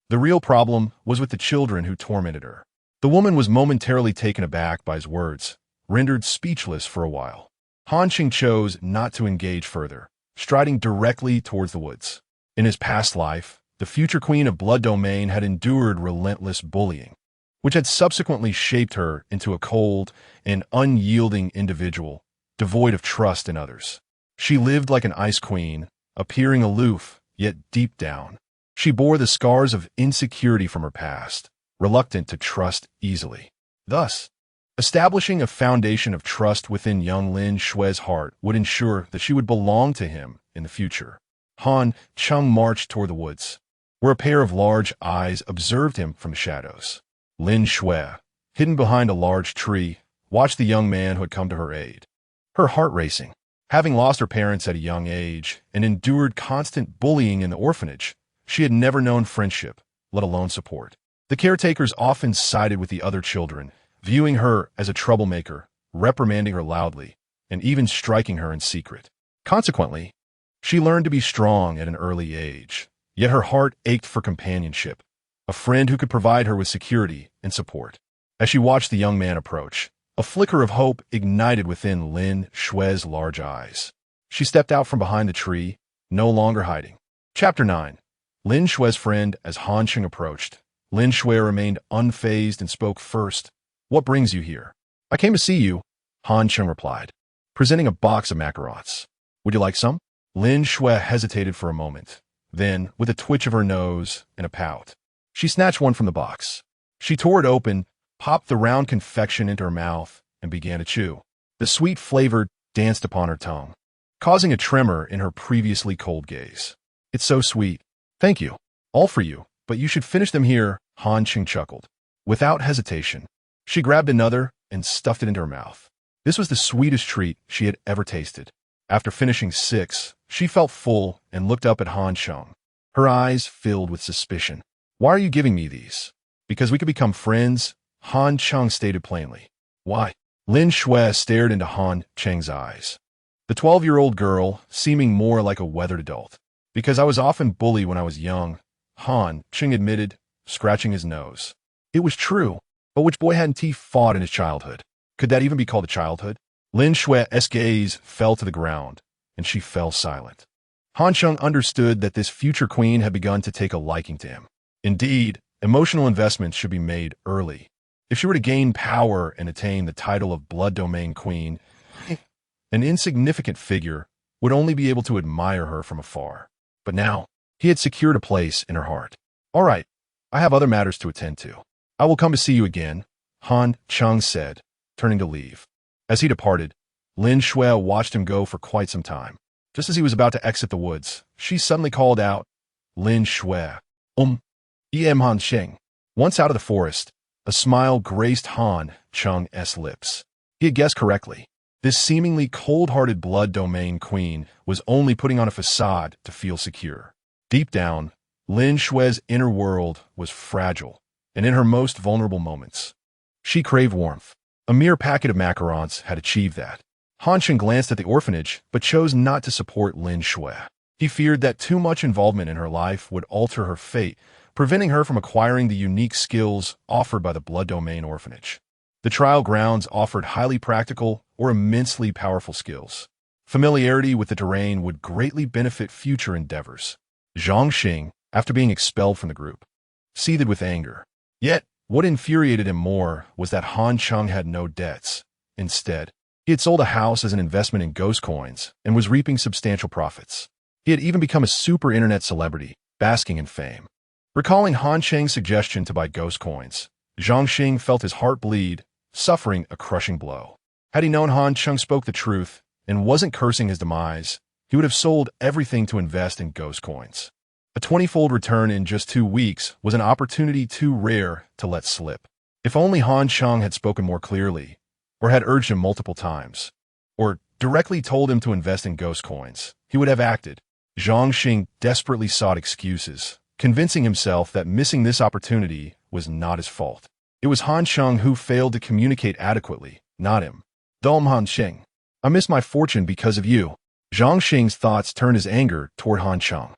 A: The real problem was with the children who tormented her. The woman was momentarily taken aback by his words, rendered speechless for a while. Han Cheng chose not to engage further, striding directly towards the woods. In his past life, the future queen of Blood Domain had endured relentless bullying, which had subsequently shaped her into a cold and unyielding individual, devoid of trust in others. She lived like an ice queen, appearing aloof, yet deep down, she bore the scars of insecurity from her past, reluctant to trust easily. Thus, establishing a foundation of trust within young Lin Shui's heart would ensure that she would belong to him in the future. Han Cheng marched toward the woods, where a pair of large eyes observed him from the shadows. Lin Shui, hidden behind a large tree, watched the young man who had come to her aid. Her heart racing. Having lost her parents at a young age and endured constant bullying in the orphanage, she had never known friendship, let alone support. The caretakers often sided with the other children, viewing her as a troublemaker, reprimanding her loudly, and even striking her in secret. Consequently, she learned to be strong at an early age, yet her heart ached for companionship, a friend who could provide her with security and support. As she watched the young man approach, a flicker of hope ignited within Lin Shui's large eyes. She stepped out from behind the tree, no longer hiding. Chapter 9. Lin Shui's friend. As Han Cheng approached, Lin Shui remained unfazed and spoke first. "What brings you here?" "I came to see you," Han Cheng replied, presenting a box of macarons. "Would you like some?" Lin Shui hesitated for a moment. Then, with a twitch of her nose and a pout, she snatched one from the box. She tore it open, popped the round confection into her mouth, and began to chew. The sweet flavor danced upon her tongue, causing a tremor in her previously cold gaze. "It's so sweet." "Thank you. All for you, but you should finish them here," Han Cheng chuckled. Without hesitation, she grabbed another and stuffed it into her mouth. This was the sweetest treat she had ever tasted. After finishing 6, she felt full and looked up at Han Cheng. Her eyes filled with suspicion. "Why are you giving me these?" "Because we could become friends," Han Cheng stated plainly. "Why?" Lin Shui stared into Han Cheng's eyes. The 12-year-old girl, seeming more like a weathered adult. "Because I was often bullied when I was young," Han Cheng admitted, scratching his nose. It was true, but which boy hadn't he fought in his childhood? Could that even be called a childhood? Lin Shui's gaze fell to the ground, and she fell silent. Han Cheng understood that this future queen had begun to take a liking to him. Indeed, emotional investments should be made early. If she were to gain power and attain the title of Blood Domain Queen, an insignificant figure would only be able to admire her from afar. But now, he had secured a place in her heart. "All right, I have other matters to attend to. I will come to see you again," Han Cheng said, turning to leave. As he departed, Lin Shui watched him go for quite some time. Just as he was about to exit the woods, she suddenly called out, "Lin Shui, Han Cheng." Once out of the forest, a smile graced Han Cheng's lips. He had guessed correctly. This seemingly cold-hearted Blood Domain queen was only putting on a facade to feel secure. Deep down, Lin Shui's inner world was fragile, and in her most vulnerable moments, she craved warmth. A mere packet of macarons had achieved that. Han Cheng glanced at the orphanage, but chose not to support Lin Shui. He feared that too much involvement in her life would alter her fate, preventing her from acquiring the unique skills offered by the Blood Domain orphanage. The trial grounds offered highly practical or immensely powerful skills. Familiarity with the terrain would greatly benefit future endeavors. Zhang Xing, after being expelled from the group, seethed with anger. Yet, What infuriated him more was that Han Cheng had no debts. Instead, he had sold a house as an investment in ghost coins and was reaping substantial profits. He had even become a super internet celebrity, basking in fame. Recalling Han Cheng's suggestion to buy ghost coins, Zhang Xing felt his heart bleed, suffering a crushing blow. Had he known Han Cheng spoke the truth and wasn't cursing his demise, he would have sold everything to invest in ghost coins. A 20-fold return in just 2 weeks was an opportunity too rare to let slip. If only Han Cheng had spoken more clearly, or had urged him multiple times, or directly told him to invest in ghost coins, he would have acted. Zhang Xing desperately sought excuses, convincing himself that missing this opportunity was not his fault. It was Han Cheng who failed to communicate adequately, not him. Han Cheng, I missed my fortune because of you. Zhang Xing's thoughts turned his anger toward Han Cheng.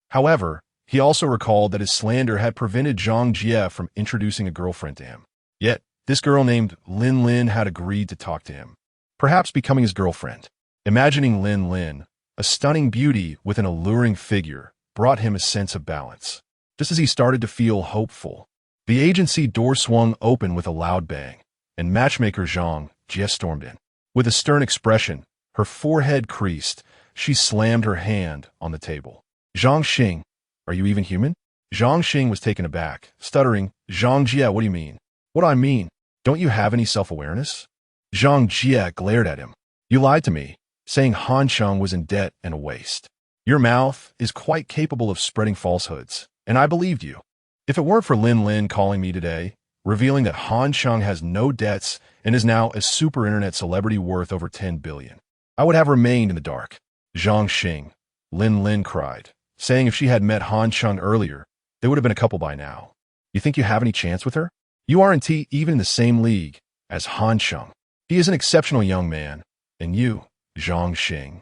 A: However, he also recalled that his slander had prevented Zhang Jie from introducing a girlfriend to him. Yet, this girl named Lin Lin had agreed to talk to him, perhaps becoming his girlfriend. Imagining Lin Lin, a stunning beauty with an alluring figure, brought him a sense of balance. Just as he started to feel hopeful, the agency door swung open with a loud bang, and matchmaker Zhang Jie stormed in. With a stern expression, her forehead creased, she slammed her hand on the table. Zhang Xing, are you even human? Zhang Xing was taken aback, stuttering, Zhang Jie, what do you mean? What do I mean? Don't you have any self-awareness? Zhang Jie glared at him. You lied to me, saying Han Cheng was in debt and a waste. Your mouth is quite capable of spreading falsehoods, and I believed you. If it weren't for Lin Lin calling me today, revealing that Han Cheng has no debts and is now a super internet celebrity worth over 10 billion, I would have remained in the dark. Zhang Xing, Lin Lin cried, saying if she had met Han Cheng earlier, they would have been a couple by now. You think you have any chance with her? You aren't even in the same league as Han Cheng. He is an exceptional young man, and you, Zhang Xing,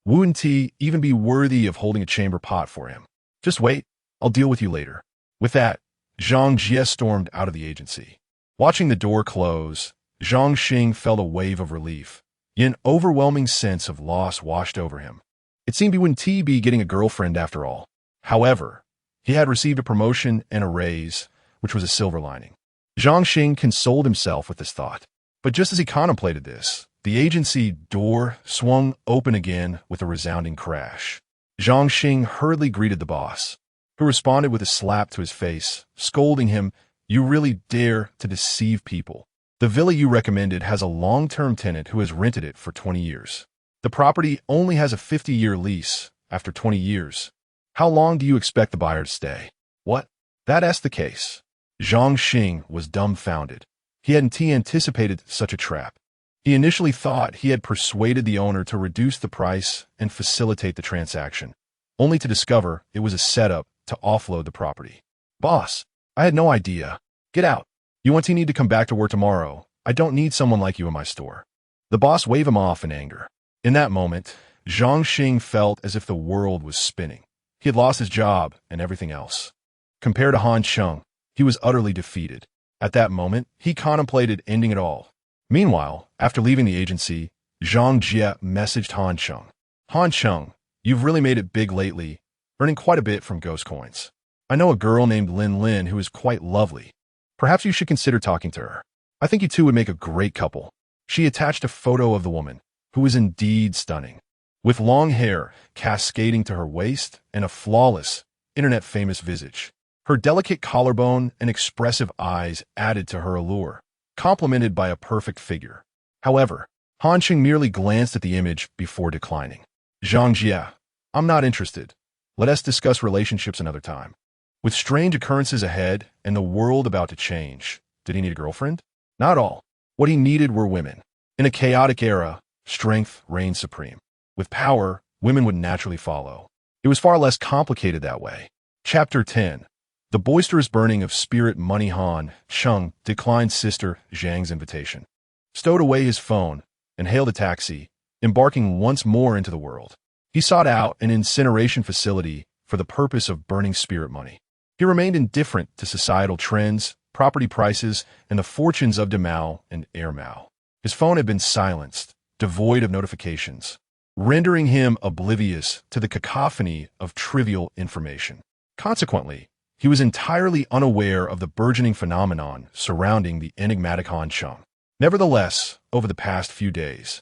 A: wouldn't even be worthy of holding a chamber pot for him. Just wait, I'll deal with you later. With that, Zhang Jie stormed out of the agency. Watching the door close, Zhang Xing felt a wave of relief, yet an overwhelming sense of loss washed over him. It seemed he wouldn't be getting a girlfriend after all. However, he had received a promotion and a raise, which was a silver lining. Zhang Xing consoled himself with this thought. But just as he contemplated this, the agency door swung open again with a resounding crash. Zhang Xing hurriedly greeted the boss, who responded with a slap to his face, scolding him, "You really dare to deceive people. The villa you recommended has a long-term tenant who has rented it for 20 years. The property only has a 50-year lease after 20 years. How long do you expect the buyer to stay?" What? That's the case. Zhang Xing was dumbfounded. He hadn't anticipated such a trap. He initially thought he had persuaded the owner to reduce the price and facilitate the transaction, only to discover it was a setup to offload the property. Boss, I had no idea. Get out. You need to come back to work tomorrow. I don't need someone like you in my store. The boss waved him off in anger. In that moment, Zhang Xing felt as if the world was spinning. He had lost his job and everything else. Compared to Han Cheng, he was utterly defeated. At that moment, he contemplated ending it all. Meanwhile, after leaving the agency, Zhang Jie messaged Han Cheng. Han Cheng, you've really made it big lately, earning quite a bit from ghost coins. I know a girl named Lin Lin who is quite lovely. Perhaps you should consider talking to her. I think you two would make a great couple. She attached a photo of the woman, who was indeed stunning, with long hair cascading to her waist and a flawless, internet-famous visage. Her delicate collarbone and expressive eyes added to her allure, complemented by a perfect figure. However, Han Cheng merely glanced at the image before declining. Zhang Jie, I'm not interested. Let us discuss relationships another time. With strange occurrences ahead and the world about to change, did he need a girlfriend? Not at all. What he needed were women. In a chaotic era, strength reigned supreme. With power, women would naturally follow. It was far less complicated that way. Chapter 10. The boisterous burning of spirit money. Han Cheng declined Sister Zhang's invitation, stowed away his phone, and hailed a taxi, embarking once more into the world. He sought out an incineration facility for the purpose of burning spirit money. He remained indifferent to societal trends, property prices, and the fortunes of Demao and Airmao. His phone had been silenced, devoid of notifications, rendering him oblivious to the cacophony of trivial information. Consequently, he was entirely unaware of the burgeoning phenomenon surrounding the enigmatic Han Cheng. Nevertheless, over the past few days,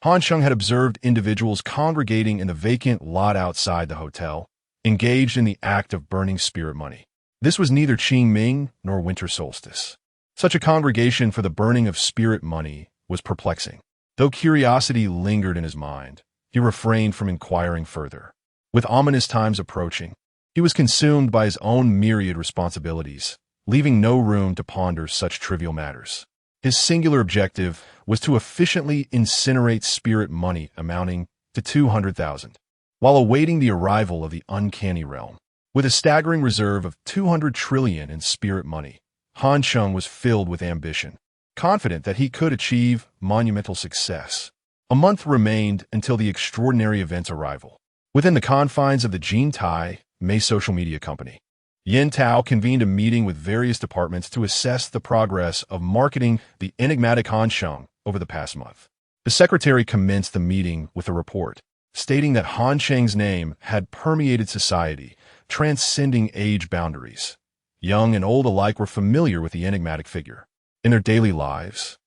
A: Han Cheng had observed individuals congregating in the vacant lot outside the hotel, engaged in the act of burning spirit money. This was neither Qingming nor winter solstice. Such a congregation for the burning of spirit money was perplexing. Though curiosity lingered in his mind, he refrained from inquiring further. With ominous times approaching, he was consumed by his own myriad responsibilities, leaving no room to ponder such trivial matters. His singular objective was to efficiently incinerate spirit money amounting to 200,000, while awaiting the arrival of the uncanny realm. With a staggering reserve of 200 trillion in spirit money, Han Cheng was filled with ambition, confident that he could achieve monumental success. A month remained until the extraordinary event's arrival. Within the confines of the Jintai Mei social media company, Yin Tao convened a meeting with various departments to assess the progress of marketing the enigmatic Han Cheng over the past month. The secretary commenced the meeting with a report, stating that Han Cheng's name had permeated society, transcending age boundaries. Young and old alike were familiar with the enigmatic figure. In their daily lives,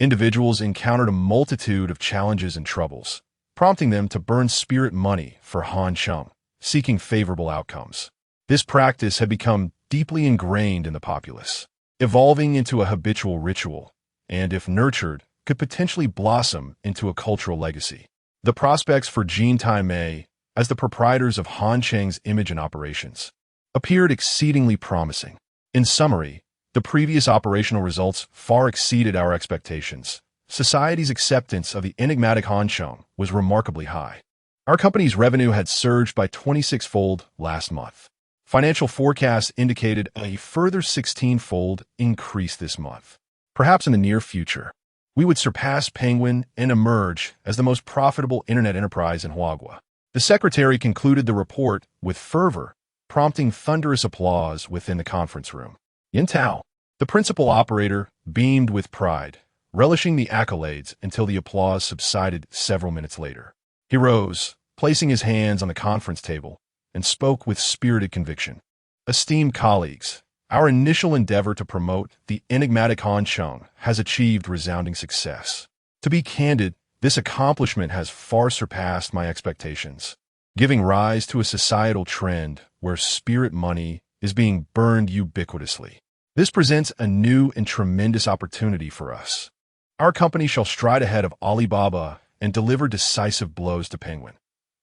A: individuals encountered a multitude of challenges and troubles, prompting them to burn spirit money for Han Cheng, seeking favorable outcomes. This practice had become deeply ingrained in the populace, evolving into a habitual ritual, and if nurtured, could potentially blossom into a cultural legacy. The prospects for Jintai Mei, as the proprietors of Han Cheng's image and operations, appeared exceedingly promising. In summary, the previous operational results far exceeded our expectations. Society's acceptance of the enigmatic Han Cheng was remarkably high. Our company's revenue had surged by 26-fold last month. Financial forecasts indicated a further 16-fold increase this month. Perhaps in the near future, we would surpass Penguin and emerge as the most profitable internet enterprise in Huagua. The secretary concluded the report with fervor, prompting thunderous applause within the conference room. Yin Tao, the principal operator, beamed with pride, relishing the accolades until the applause subsided several minutes later. He rose, placing his hands on the conference table, and spoke with spirited conviction. Esteemed colleagues, our initial endeavor to promote the enigmatic Han Cheng has achieved resounding success. To be candid, this accomplishment has far surpassed my expectations, giving rise to a societal trend where spirit money is being burned ubiquitously. This presents a new and tremendous opportunity for us. Our company shall stride ahead of Alibaba and deliver decisive blows to Penguin.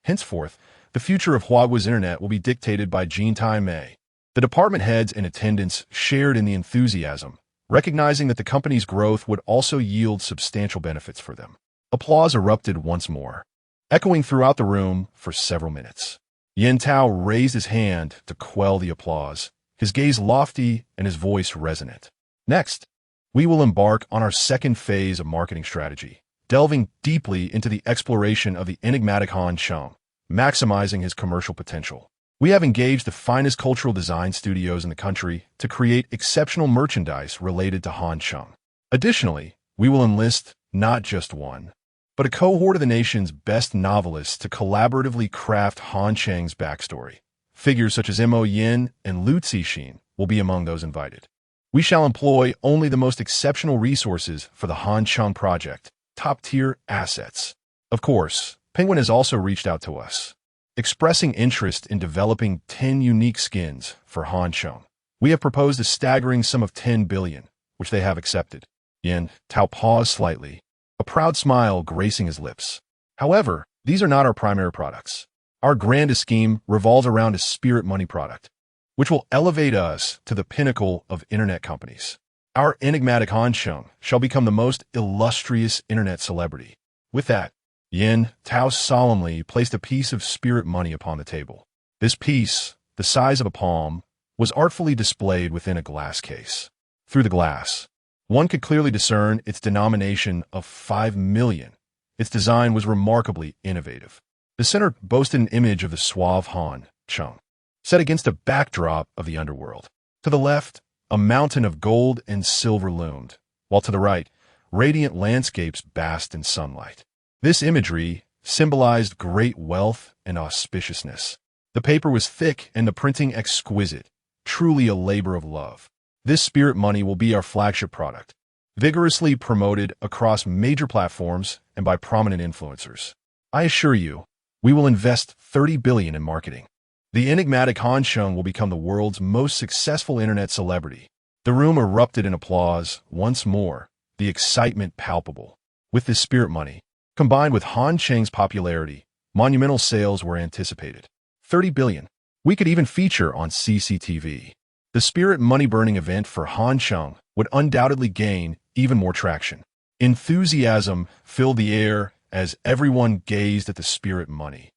A: Henceforth, the future of Huagua's internet will be dictated by Jintai Mei. The department heads in attendance shared in the enthusiasm, recognizing that the company's growth would also yield substantial benefits for them. Applause erupted once more, echoing throughout the room for several minutes. Yin Tao raised his hand to quell the applause, his gaze lofty and his voice resonant. Next, we will embark on our second phase of marketing strategy, delving deeply into the exploration of the enigmatic Han Cheng, maximizing his commercial potential. We have engaged the finest cultural design studios in the country to create exceptional merchandise related to Han Cheng. Additionally, we will enlist not just one, but a cohort of the nation's best novelists to collaboratively craft Han Cheng's backstory. Figures such as Mo Yin and Lu Cixin will be among those invited. We shall employ only the most exceptional resources for the Han Cheng project, top-tier assets. Of course, Penguin has also reached out to us, expressing interest in developing 10 unique skins for Han Cheng. We have proposed a staggering sum of 10 billion, which they have accepted. Yin Tao paused slightly, a proud smile gracing his lips. However, these are not our primary products. Our grandest scheme revolves around a spirit money product, which will elevate us to the pinnacle of internet companies. Our enigmatic Han Cheng shall become the most illustrious internet celebrity. With that, Yin Tao solemnly placed a piece of spirit money upon the table. This piece, the size of a palm, was artfully displayed within a glass case. Through the glass, one could clearly discern its denomination of 5 million. Its design was remarkably innovative. The center boasted an image of the suave Han Cheng, set against a backdrop of the underworld. To the left, a mountain of gold and silver loomed, while to the right, radiant landscapes basked in sunlight. This imagery symbolized great wealth and auspiciousness. The paper was thick and the printing exquisite, truly a labor of love. This spirit money will be our flagship product, vigorously promoted across major platforms and by prominent influencers. I assure you, we will invest $30 billion in marketing. The enigmatic Han Cheng will become the world's most successful internet celebrity. The room erupted in applause once more, the excitement palpable. With this spirit money, combined with Han Cheng's popularity, monumental sales were anticipated. $30 billion. We could even feature on CCTV. The spirit money-burning event for Han Cheng would undoubtedly gain even more traction. Enthusiasm filled the air as everyone gazed at the spirit money,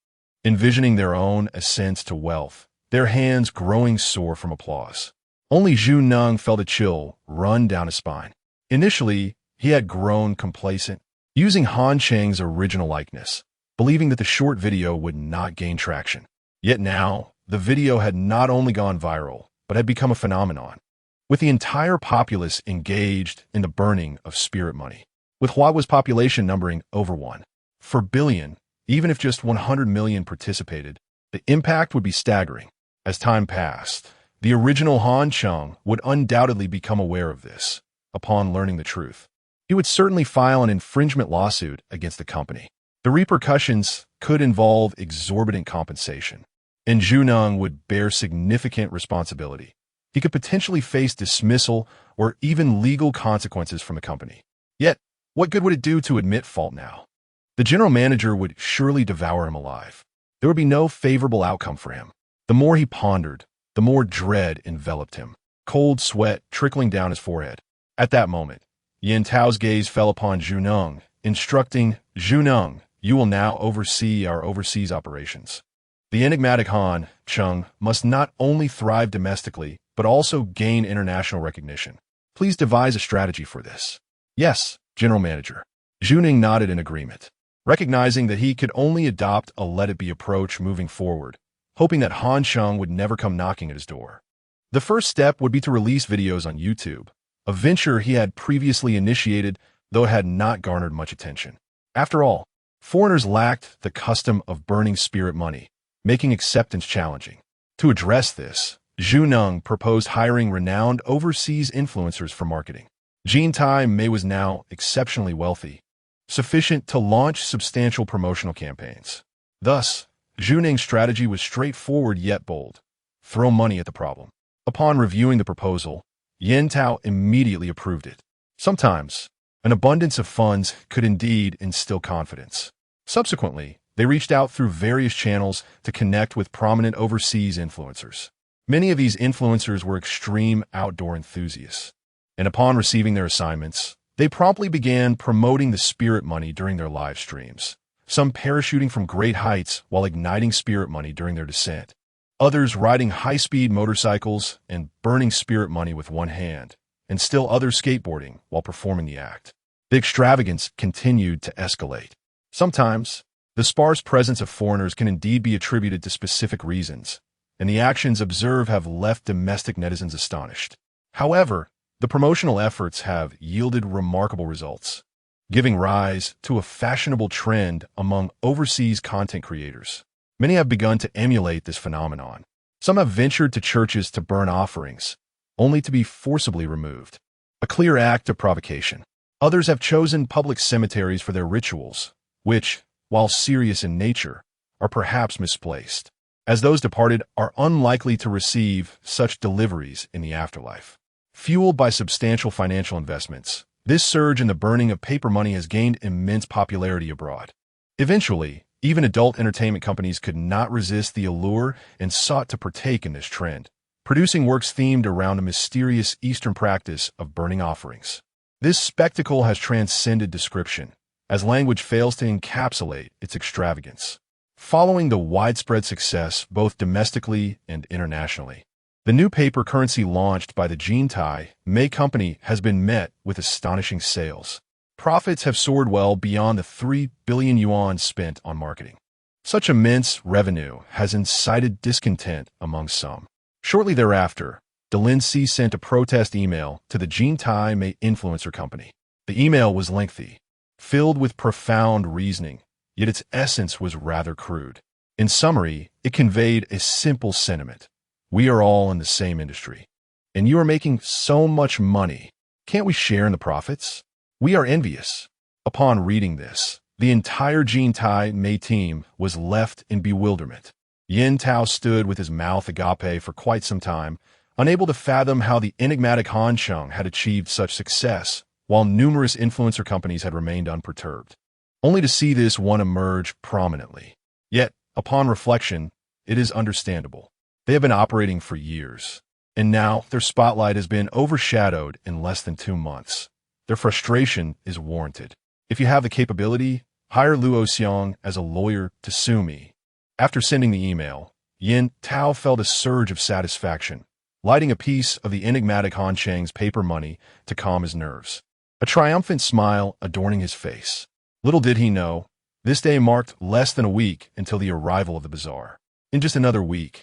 A: envisioning their own ascent to wealth, their hands growing sore from applause. Only Zhu Neng felt a chill run down his spine. Initially, he had grown complacent, using Han Cheng's original likeness, believing that the short video would not gain traction. Yet now, the video had not only gone viral, but had become a phenomenon, with the entire populace engaged in the burning of spirit money. With Huawei's population numbering over 1 billion, even if just 100 million participated, the impact would be staggering. As time passed, the original Han Cheng would undoubtedly become aware of this. Upon learning the truth, he would certainly file an infringement lawsuit against the company. The repercussions could involve exorbitant compensation, and Zhu Neng would bear significant responsibility. He could potentially face dismissal or even legal consequences from the company. Yet, what good would it do to admit fault now? The general manager would surely devour him alive. There would be no favorable outcome for him. The more he pondered, the more dread enveloped him, cold sweat trickling down his forehead. At that moment, Yin Tao's gaze fell upon Zhu Neng, instructing, "Zhu Neng, you will now oversee our overseas operations." The enigmatic Han Cheng must not only thrive domestically, but also gain international recognition. Please devise a strategy for this. Yes, General Manager. Zhu Neng nodded in agreement, recognizing that he could only adopt a let-it-be approach moving forward, hoping that Han Cheng would never come knocking at his door. The first step would be to release videos on YouTube, a venture he had previously initiated, though it had not garnered much attention. After all, foreigners lacked the custom of burning spirit money, making acceptance challenging. To address this, Zhu Neng proposed hiring renowned overseas influencers for marketing. Jin Tai Mei was now exceptionally wealthy, sufficient to launch substantial promotional campaigns. Thus, Zhu Neng's strategy was straightforward yet bold: throw money at the problem. Upon reviewing the proposal, Yin Tao immediately approved it. Sometimes, an abundance of funds could indeed instill confidence. Subsequently, they reached out through various channels to connect with prominent overseas influencers. Many of these influencers were extreme outdoor enthusiasts, and upon receiving their assignments, they promptly began promoting the spirit money during their live streams, some parachuting from great heights while igniting spirit money during their descent, others riding high-speed motorcycles and burning spirit money with one hand, and still others skateboarding while performing the act. The extravagance continued to escalate. Sometimes, the sparse presence of foreigners can indeed be attributed to specific reasons, and the actions observed have left domestic netizens astonished. However, the promotional efforts have yielded remarkable results, giving rise to a fashionable trend among overseas content creators. Many have begun to emulate this phenomenon. Some have ventured to churches to burn offerings, only to be forcibly removed, a clear act of provocation. Others have chosen public cemeteries for their rituals, which, while serious in nature, are perhaps misplaced, as those departed are unlikely to receive such deliveries in the afterlife. Fueled by substantial financial investments, this surge in the burning of paper money has gained immense popularity abroad. Eventually, even adult entertainment companies could not resist the allure and sought to partake in this trend, producing works themed around a mysterious Eastern practice of burning offerings. This spectacle has transcended description, as language fails to encapsulate its extravagance. Following the widespread success both domestically and internationally, the new paper currency launched by the Jin Tai Mei Company has been met with astonishing sales. Profits have soared well beyond the 3 billion yuan spent on marketing. Such immense revenue has incited discontent among some. Shortly thereafter, Delin Si sent a protest email to the Jin Tai Mei Influencer Company. The email was lengthy, filled with profound reasoning, yet its essence was rather crude. In summary, it conveyed a simple sentiment: We are all in the same industry. And you are making so much money. Can't we share in the profits? We are envious. Upon reading this, the entire Jin Tai Mei team was left in bewilderment. Yin Tao stood with his mouth agape for quite some time, unable to fathom how the enigmatic Han Cheng had achieved such success, while numerous influencer companies had remained unperturbed, only to see this one emerge prominently. Yet, upon reflection, it is understandable. They have been operating for years, and now their spotlight has been overshadowed in less than 2 months. Their frustration is warranted. If you have the capability, hire Luo Xiong as a lawyer to sue me. After sending the email, Yin Tao felt a surge of satisfaction, lighting a piece of the enigmatic Han Cheng's paper money to calm his nerves, a triumphant smile adorning his face. Little did he know, this day marked less than a week until the arrival of the bazaar. In just another week,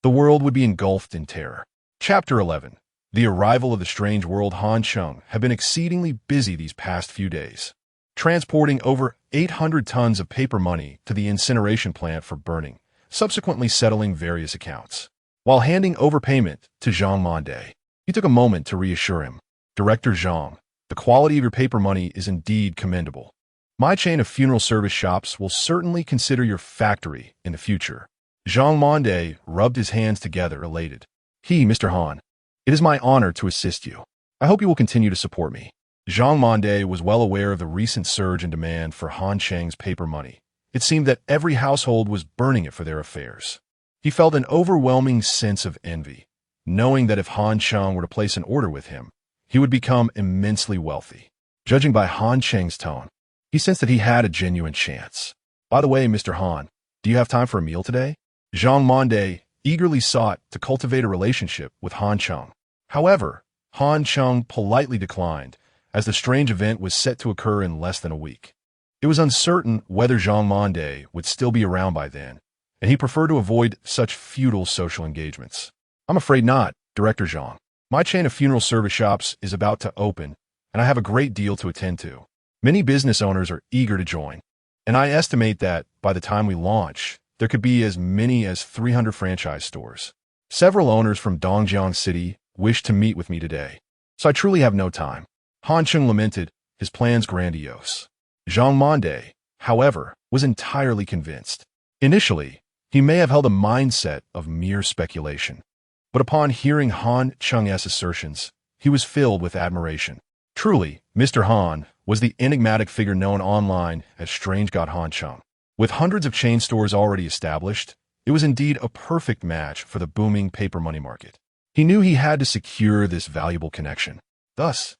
A: the world would be engulfed in terror. Chapter 11. The arrival of the strange world. Han Cheng had been exceedingly busy these past few days, transporting over 800 tons of paper money to the incineration plant for burning, subsequently settling various accounts. While handing over payment to Zhang Monde, he took a moment to reassure him. Director Zhang, the quality of your paper money is indeed commendable. My chain of funeral service shops will certainly consider your factory in the future. Zhang Monde rubbed his hands together, elated. Mr. Han, it is my honor to assist you. I hope you will continue to support me. Zhang Monde was well aware of the recent surge in demand for Han Cheng's paper money. It seemed that every household was burning it for their affairs. He felt an overwhelming sense of envy, knowing that if Han Cheng were to place an order with him, he would become immensely wealthy. Judging by Han Cheng's tone, he sensed that he had a genuine chance. By the way, Mr. Han, do you have time for a meal today? Zhang Monde eagerly sought to cultivate a relationship with Han Cheng. However, Han Cheng politely declined, as the strange event was set to occur in less than a week. It was uncertain whether Zhang Monde would still be around by then, and he preferred to avoid such futile social engagements. I'm afraid not, Director Zhang. My chain of funeral service shops is about to open, and I have a great deal to attend to. Many business owners are eager to join, and I estimate that by the time we launch, there could be as many as 300 franchise stores. Several owners from Dongjiang City wish to meet with me today, so I truly have no time. Han Cheng lamented, his plans grandiose. Zhang Monde, however, was entirely convinced. Initially, he may have held a mindset of mere speculation, but upon hearing Han Cheng's assertions, he was filled with admiration. Truly, Mr. Han was the enigmatic figure known online as Strange God Han Cheng. With hundreds of chain stores already established, it was indeed a perfect match for the booming paper money market. He knew he had to secure this valuable connection. Thus,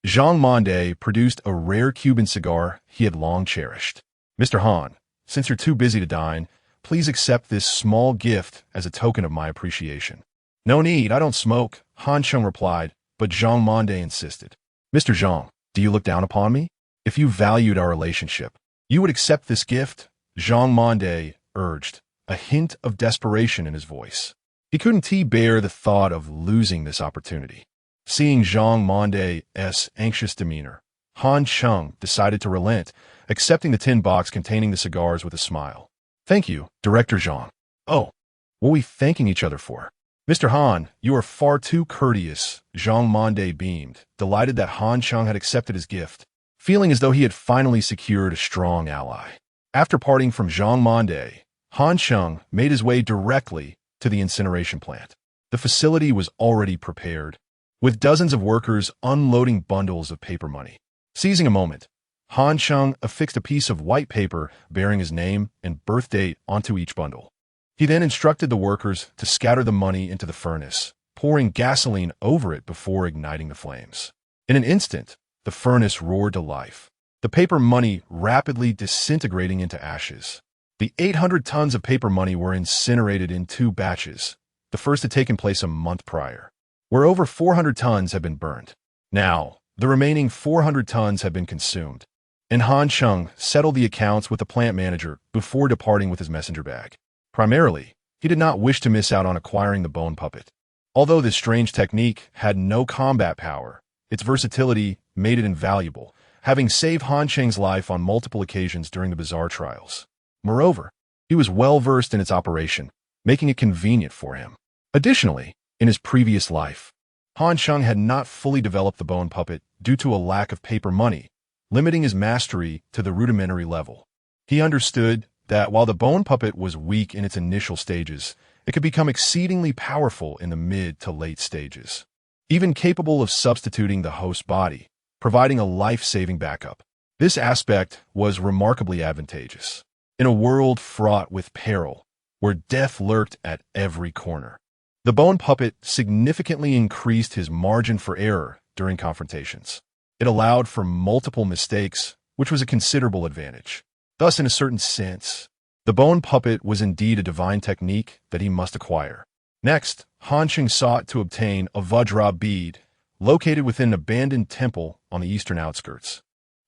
A: Zhang Monde produced a rare Cuban cigar he had long cherished. Mr. Han, since you're too busy to dine, please accept this small gift as a token of my appreciation. No need, I don't smoke, Han Cheng replied, but Zhang Monde insisted. Mr. Zhang, do you look down upon me? If you valued our relationship, you would accept this gift, Zhang Monde urged, a hint of desperation in his voice. He couldn't bear the thought of losing this opportunity. Seeing Zhang Monde's anxious demeanor, Han Cheng decided to relent, accepting the tin box containing the cigars with a smile. Thank you, Director Zhang. Oh, what are we thanking each other for? Mr. Han, you are far too courteous, Zhang Monde beamed, delighted that Han Cheng had accepted his gift, feeling as though he had finally secured a strong ally. After parting from Zhang Monde, Han Cheng made his way directly to the incineration plant. The facility was already prepared, with dozens of workers unloading bundles of paper money. Seizing a moment, Han Cheng affixed a piece of white paper bearing his name and birth date onto each bundle. He then instructed the workers to scatter the money into the furnace, pouring gasoline over it before igniting the flames. In an instant, the furnace roared to life, the paper money rapidly disintegrating into ashes. The 800 tons of paper money were incinerated in 2 batches, the first had taken place a month prior, where over 400 tons had been burned. Now, the remaining 400 tons had been consumed, and Han Cheng settled the accounts with the plant manager before departing with his messenger bag. Primarily, he did not wish to miss out on acquiring the bone puppet. Although this strange technique had no combat power, its versatility made it invaluable, having saved Han Cheng's life on multiple occasions during the bazaar trials. Moreover, he was well versed in its operation, making it convenient for him. Additionally, in his previous life, Han Cheng had not fully developed the bone puppet due to a lack of paper money, limiting his mastery to the rudimentary level. He understood that while the bone puppet was weak in its initial stages, it could become exceedingly powerful in the mid to late stages, even capable of substituting the host body, providing a life-saving backup. This aspect was remarkably advantageous in a world fraught with peril, where death lurked at every corner. The bone puppet significantly increased his margin for error during confrontations. It allowed for multiple mistakes, which was a considerable advantage. Thus, in a certain sense, the bone puppet was indeed a divine technique that he must acquire. Next, Han Cheng sought to obtain a Vajra bead located within an abandoned temple on the eastern outskirts.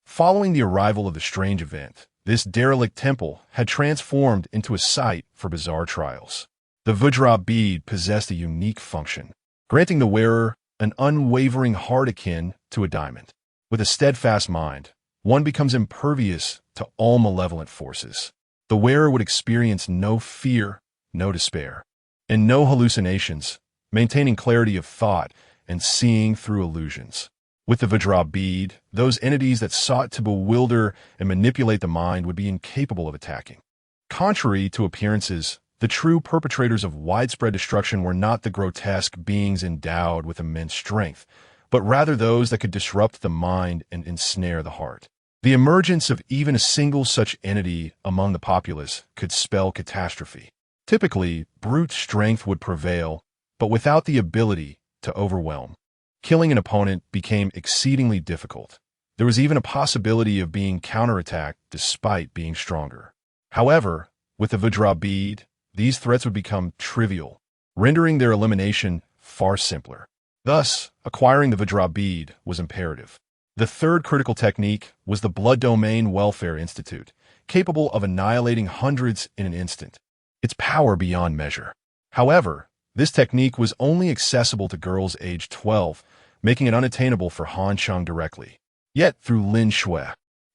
A: Following the arrival of the strange event, this derelict temple had transformed into a site for bizarre trials. The Vajra bead possessed a unique function, granting the wearer an unwavering heart akin to a diamond. With a steadfast mind, one becomes impervious to all malevolent forces. The wearer would experience no fear, no despair, and no hallucinations, maintaining clarity of thought and seeing through illusions. With the Vajra bead, those entities that sought to bewilder and manipulate the mind would be incapable of attacking. Contrary to appearances, the true perpetrators of widespread destruction were not the grotesque beings endowed with immense strength, but rather those that could disrupt the mind and ensnare the heart. The emergence of even a single such entity among the populace could spell catastrophe. Typically, brute strength would prevail, but without the ability to overwhelm. Killing an opponent became exceedingly difficult. There was even a possibility of being counterattacked despite being stronger. However, with the Vajra bead, these threats would become trivial, rendering their elimination far simpler. Thus, acquiring the Vajra bead was imperative. The third critical technique was the Blood Domain Welfare Institute, capable of annihilating hundreds in an instant. Its power beyond measure. However, this technique was only accessible to girls aged 12, making it unattainable for Han Cheng directly. Yet, through Lin Shui,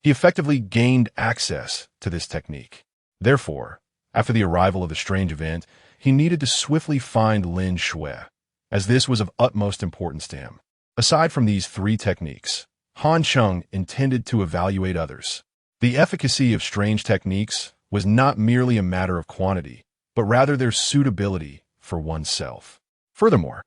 A: he effectively gained access to this technique. Therefore, after the arrival of the strange event, he needed to swiftly find Lin Shui, as this was of utmost importance to him. Aside from these three techniques, Han Cheng intended to evaluate others. The efficacy of strange techniques was not merely a matter of quantity, but rather their suitability for oneself. Furthermore,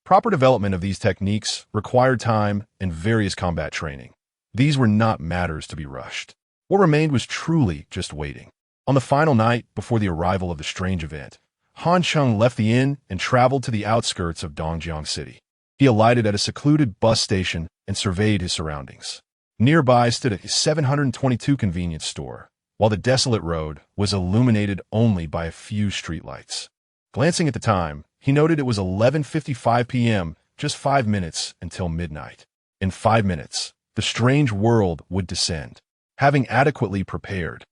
A: proper development of these techniques required time and various combat training. These were not matters to be rushed. What remained was truly just waiting. On the final night before the arrival of the strange event, Han Cheng left the inn and traveled to the outskirts of Dongjiang City. He alighted at a secluded bus station and surveyed his surroundings. Nearby stood a 722 convenience store, while the desolate road was illuminated only by a few streetlights. Glancing at the time, he noted it was 11:55 p.m., just 5 minutes until midnight. In 5 minutes, the strange world would descend. Having adequately prepared,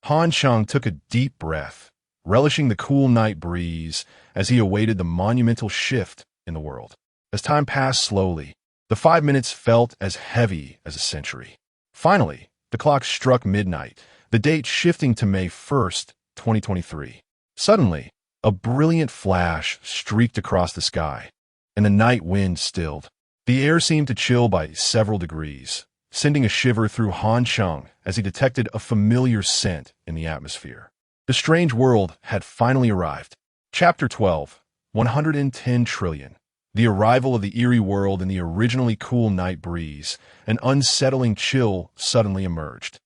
A: Han Cheng took a deep breath, relishing the cool night breeze as he awaited the monumental shift in the world. As time passed slowly, the 5 minutes felt as heavy as a century. Finally, the clock struck midnight, the date shifting to May 1st, 2023. Suddenly, a brilliant flash streaked across the sky, and the night wind stilled. The air seemed to chill by several degrees, sending a shiver through Han Cheng as he detected a familiar scent in the atmosphere. The strange world had finally arrived. Chapter 12, 110 trillion. The arrival of the eerie world in the originally cool night breeze, an unsettling chill suddenly emerged.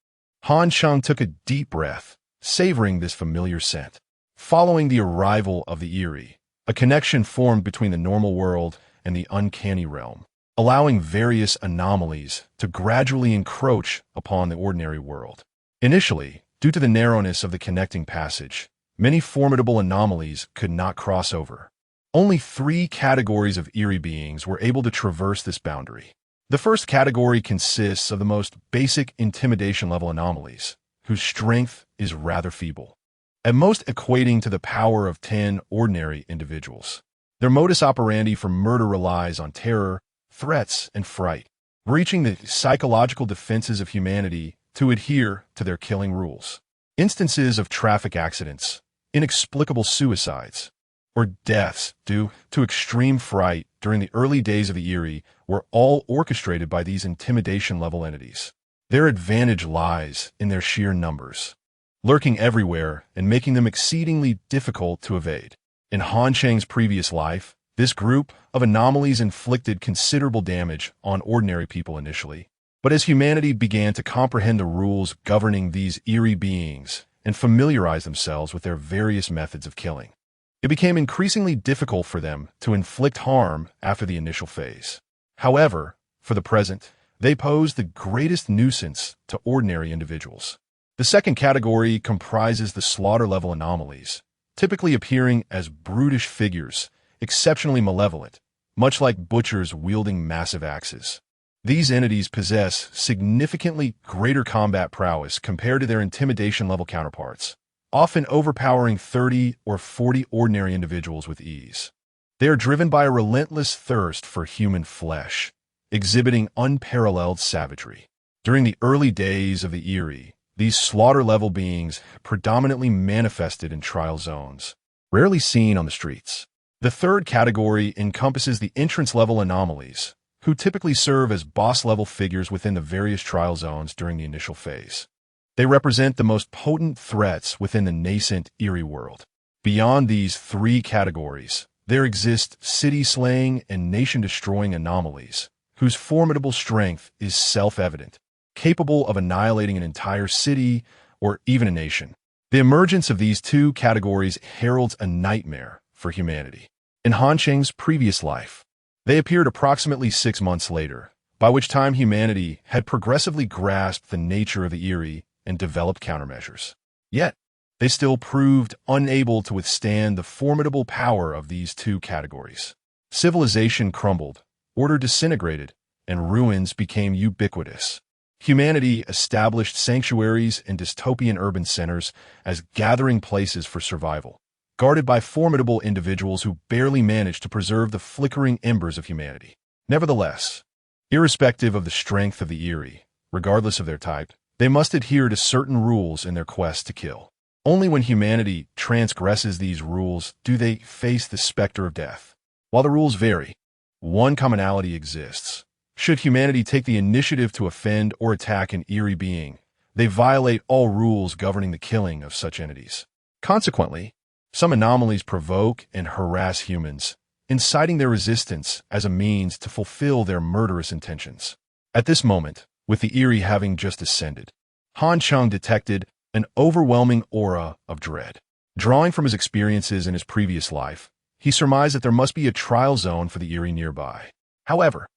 A: Han Cheng took a deep breath, savoring this familiar scent. Following the arrival of the eerie, a connection formed between the normal world and the uncanny realm, allowing various anomalies to gradually encroach upon the ordinary world. Initially, due to the narrowness of the connecting passage, many formidable anomalies could not cross over. Only 3 categories of eerie beings were able to traverse this boundary. The first category consists of the most basic intimidation-level anomalies, whose strength is rather feeble, at most equating to the power of 10 ordinary individuals. Their modus operandi for murder relies on terror, threats, and fright, breaching the psychological defenses of humanity to adhere to their killing rules. Instances of traffic accidents, inexplicable suicides, or deaths due to extreme fright during the early days of the Eerie were all orchestrated by these intimidation-level entities. Their advantage lies in their sheer numbers, lurking everywhere and making them exceedingly difficult to evade. In Han Cheng's previous life, this group of anomalies inflicted considerable damage on ordinary people initially. But as humanity began to comprehend the rules governing these eerie beings and familiarize themselves with their various methods of killing, it became increasingly difficult for them to inflict harm after the initial phase. However, for the present, they pose the greatest nuisance to ordinary individuals. The second category comprises the slaughter-level anomalies, typically appearing as brutish figures, exceptionally malevolent, much like butchers wielding massive axes. These entities possess significantly greater combat prowess compared to their intimidation-level counterparts, often overpowering 30 or 40 ordinary individuals with ease. They are driven by a relentless thirst for human flesh, exhibiting unparalleled savagery. During the early days of the Eerie, these slaughter-level beings predominantly manifested in trial zones, rarely seen on the streets. The third category encompasses the entrance-level anomalies, who typically serve as boss-level figures within the various trial zones during the initial phase. They represent the most potent threats within the nascent Eerie world. Beyond these three categories, there exist city-slaying and nation-destroying anomalies, whose formidable strength is self-evident, capable of annihilating an entire city or even a nation. The emergence of these two categories heralds a nightmare for humanity. In Han Cheng's previous life, they appeared approximately 6 months later, by which time humanity had progressively grasped the nature of the Eerie and developed countermeasures. Yet, they still proved unable to withstand the formidable power of these two categories. Civilization crumbled, order disintegrated, and ruins became ubiquitous. Humanity established sanctuaries and dystopian urban centers as gathering places for survival, guarded by formidable individuals who barely managed to preserve the flickering embers of humanity. Nevertheless, irrespective of the strength of the Eerie, regardless of their type, they must adhere to certain rules in their quest to kill. Only when humanity transgresses these rules do they face the specter of death. While the rules vary, one commonality exists. Should humanity take the initiative to offend or attack an Eerie being, they violate all rules governing the killing of such entities. Consequently, some anomalies provoke and harass humans, inciting their resistance as a means to fulfill their murderous intentions. At this moment, with the Eerie having just ascended, Han Cheng detected an overwhelming aura of dread. Drawing from his experiences in his previous life, he surmised that there must be a trial zone for the Eerie nearby. However,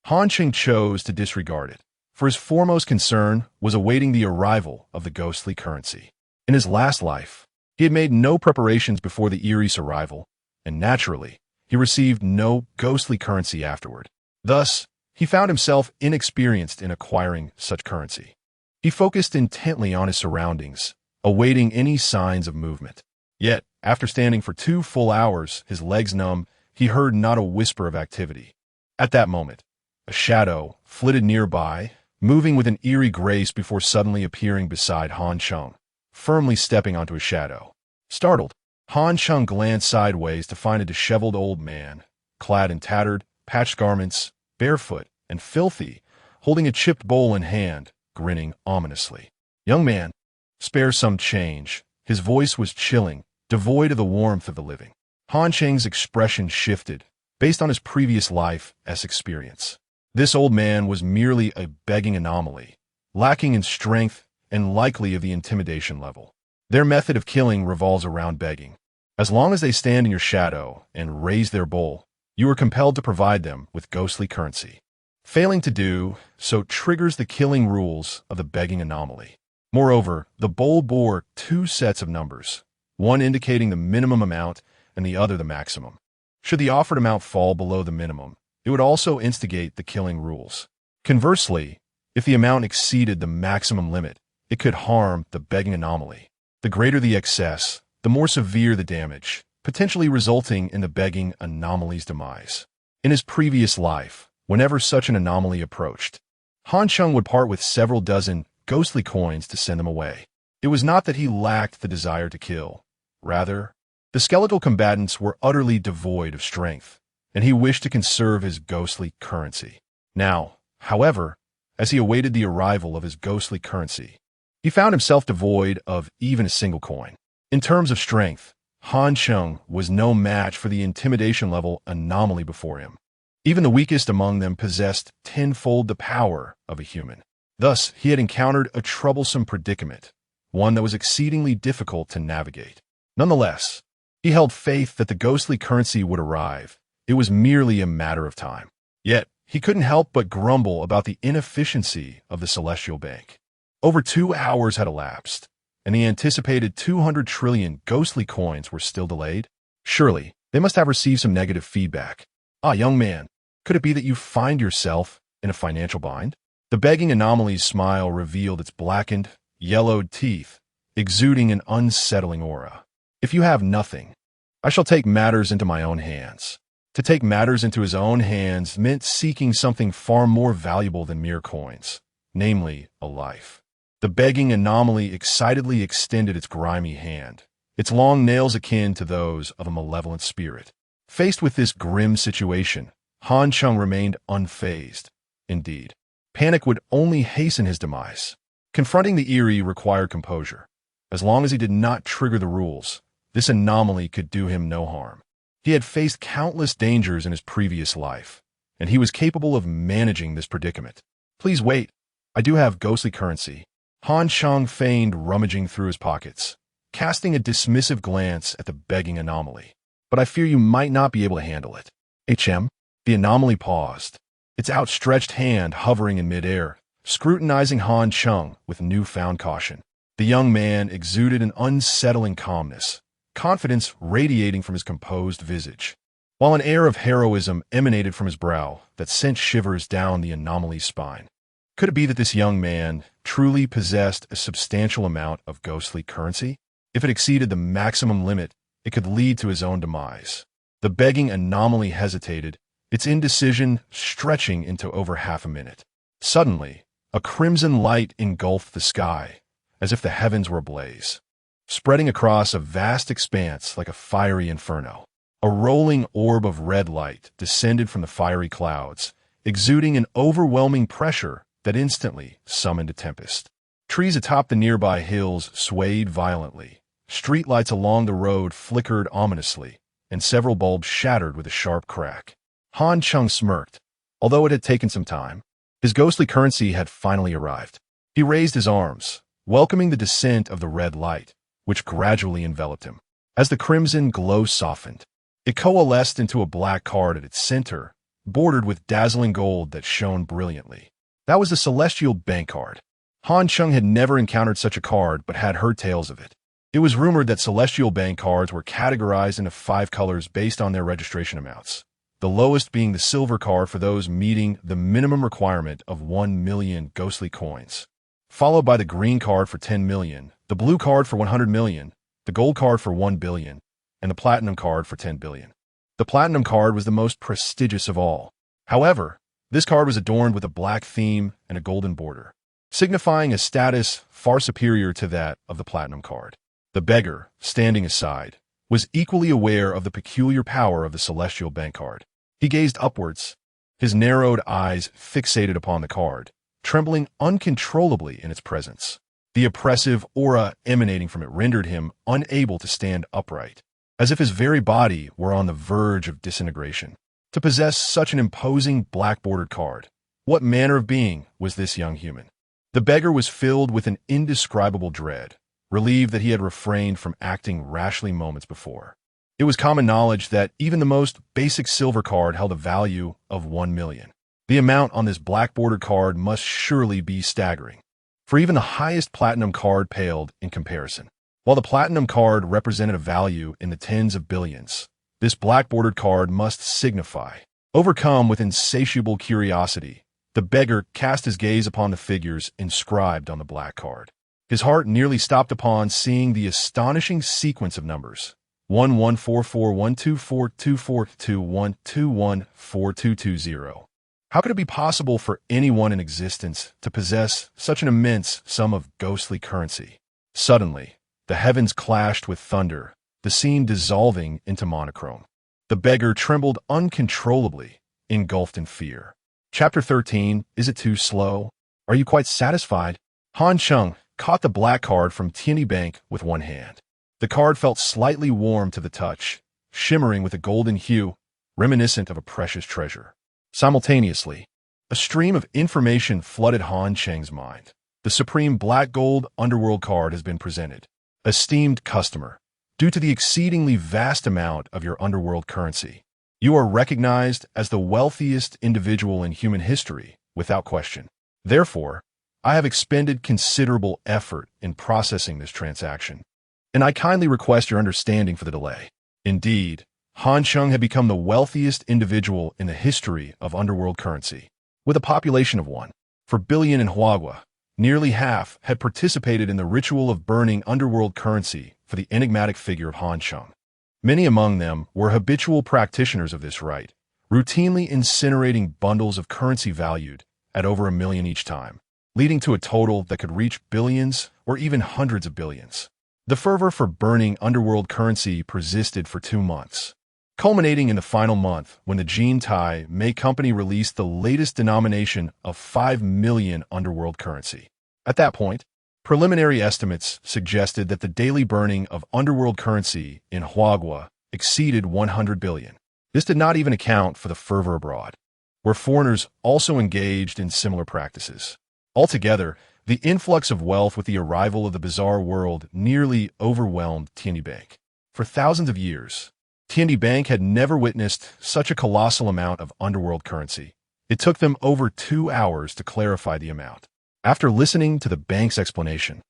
A: Han Cheng chose to disregard it, for his foremost concern was awaiting the arrival of the ghostly currency. In his last life, he had made no preparations before the Eerie's arrival, and naturally, he received no ghostly currency afterward. Thus, he found himself inexperienced in acquiring such currency. He focused intently on his surroundings, awaiting any signs of movement. Yet, after standing for 2 full hours, his legs numb, he heard not a whisper of activity. At that moment, a shadow flitted nearby, moving with an eerie grace before suddenly appearing beside Han Cheng, firmly stepping onto his shadow. Startled, Han Cheng glanced sideways to find a disheveled old man, clad in tattered, patched garments, barefoot and filthy, holding a chipped bowl in hand, grinning ominously. "Young man, spare some change." His voice was chilling, devoid of the warmth of the living. Han Cheng's expression shifted, based on his previous life's experience. This old man was merely a begging anomaly, lacking in strength and likely of the intimidation level. Their method of killing revolves around begging. As long as they stand in your shadow and raise their bowl, you are compelled to provide them with ghostly currency. Failing to do so triggers the killing rules of the begging anomaly. Moreover, the bowl bore 2 sets of numbers, one indicating the minimum amount and the other the maximum. Should the offered amount fall below the minimum, it would also instigate the killing rules. Conversely, if the amount exceeded the maximum limit, it could harm the begging anomaly. The greater the excess, the more severe the damage, potentially resulting in the begging anomaly's demise. In his previous life, whenever such an anomaly approached, Han Cheng would part with several dozen ghostly coins to send them away. It was not that he lacked the desire to kill. Rather, The skeletal combatants were utterly devoid of strength, and he wished to conserve his ghostly currency. Now, however, as he awaited the arrival of his ghostly currency, he found himself devoid of even a single coin. In terms of strength, Han Cheng was no match for the intimidation level anomaly before him. Even the weakest among them possessed tenfold the power of a human. Thus, he had encountered a troublesome predicament, one that was exceedingly difficult to navigate. Nonetheless, he held faith that the ghostly currency would arrive. It was merely a matter of time. Yet, he couldn't help but grumble about the inefficiency of the Celestial Bank. Over 2 hours had elapsed, and the anticipated 200 trillion ghostly coins were still delayed. Surely, they must have received some negative feedback. Ah, young man, could it be that you find yourself in a financial bind? The begging anomaly's smile revealed its blackened, yellowed teeth, exuding an unsettling aura. If you have nothing, I shall take matters into my own hands. To take matters into his own hands meant seeking something far more valuable than mere coins, namely, a life. The begging anomaly excitedly extended its grimy hand, its long nails akin to those of a malevolent spirit. Faced with this grim situation, Han Cheng remained unfazed. Indeed, panic would only hasten his demise. Confronting the eerie required composure. As long as he did not trigger the rules, this anomaly could do him no harm. He had faced countless dangers in his previous life, and he was capable of managing this predicament. Please wait. I do have ghostly currency. Han Cheng feigned rummaging through his pockets, casting a dismissive glance at the begging anomaly. But I fear you might not be able to handle it. HM? The anomaly paused, its outstretched hand hovering in midair, scrutinizing Han Cheng with newfound caution. The young man exuded an unsettling calmness, confidence radiating from his composed visage, while an air of heroism emanated from his brow that sent shivers down the anomaly's spine. Could it be that this young man truly possessed a substantial amount of ghostly currency? If it exceeded the maximum limit, it could lead to his own demise. The begging anomaly hesitated, its indecision stretching into over half a minute. Suddenly, a crimson light engulfed the sky, as if the heavens were ablaze, spreading across a vast expanse like a fiery inferno. A rolling orb of red light descended from the fiery clouds, exuding an overwhelming pressure that instantly summoned a tempest. Trees atop the nearby hills swayed violently. Streetlights along the road flickered ominously, and several bulbs shattered with a sharp crack. Han Cheng smirked. Although it had taken some time, his ghostly currency had finally arrived. He raised his arms, welcoming the descent of the red light, which gradually enveloped him. As the crimson glow softened, it coalesced into a black card at its center, bordered with dazzling gold that shone brilliantly. That was the Celestial Bank card. Han Cheng had never encountered such a card but had heard tales of it. It was rumored that Celestial Bank cards were categorized into 5 colors based on their registration amounts, the lowest being the silver card for those meeting the minimum requirement of 1 million ghostly coins, followed by the green card for 10 million, the blue card for 100 million, the gold card for 1 billion, and the platinum card for 10 billion. The platinum card was the most prestigious of all. However, this card was adorned with a black theme and a golden border, signifying a status far superior to that of the platinum card. The beggar, standing aside, was equally aware of the peculiar power of the Celestial Bank card. He gazed upwards, his narrowed eyes fixated upon the card, trembling uncontrollably in its presence. The oppressive aura emanating from it rendered him unable to stand upright, as if his very body were on the verge of disintegration. To possess such an imposing black-bordered card, what manner of being was this young human? The beggar was filled with an indescribable dread, relieved that he had refrained from acting rashly moments before. It was common knowledge that even the most basic silver card held a value of 1 million. The amount on this black-bordered card must surely be staggering, for even the highest platinum card paled in comparison. While the platinum card represented a value in the tens of billions, this black-bordered card must signify. Overcome with insatiable curiosity, the beggar cast his gaze upon the figures inscribed on the black card. His heart nearly stopped upon seeing the astonishing sequence of numbers: 114412424221214220. How could it be possible for anyone in existence to possess such an immense sum of ghostly currency? Suddenly, the heavens clashed with thunder, the scene dissolving into monochrome. The beggar trembled uncontrollably, engulfed in fear. Chapter 13, Is It Too Slow? Are you quite satisfied? Han Cheng caught the black card from Tianyi Bank with one hand. The card felt slightly warm to the touch, shimmering with a golden hue, reminiscent of a precious treasure. Simultaneously, a stream of information flooded Han Cheng's mind. The supreme black gold underworld card has been presented. Esteemed customer, due to the exceedingly vast amount of your underworld currency, you are recognized as the wealthiest individual in human history, without question. Therefore, I have expended considerable effort in processing this transaction, and I kindly request your understanding for the delay. Indeed, Han Cheng had become the wealthiest individual in the history of underworld currency. With a population of 1 billion in Huagua, nearly half had participated in the ritual of burning underworld currency for the enigmatic figure of Han Cheng. Many among them were habitual practitioners of this rite, routinely incinerating bundles of currency valued at over 1 million each time, leading to a total that could reach billions or even hundreds of billions. The fervor for burning underworld currency persisted for 2 months, culminating in the final month when the Jin Tai Mei Company released the latest denomination of 5 million underworld currency. At that point, preliminary estimates suggested that the daily burning of underworld currency in Huagua exceeded 100 billion. This did not even account for the fervor abroad, where foreigners also engaged in similar practices. Altogether, the influx of wealth with the arrival of the bizarre world nearly overwhelmed Tianyi Bank. For thousands of years, Tianyi Bank had never witnessed such a colossal amount of underworld currency. It took them over 2 hours to clarify the amount. After listening to the bank's explanation,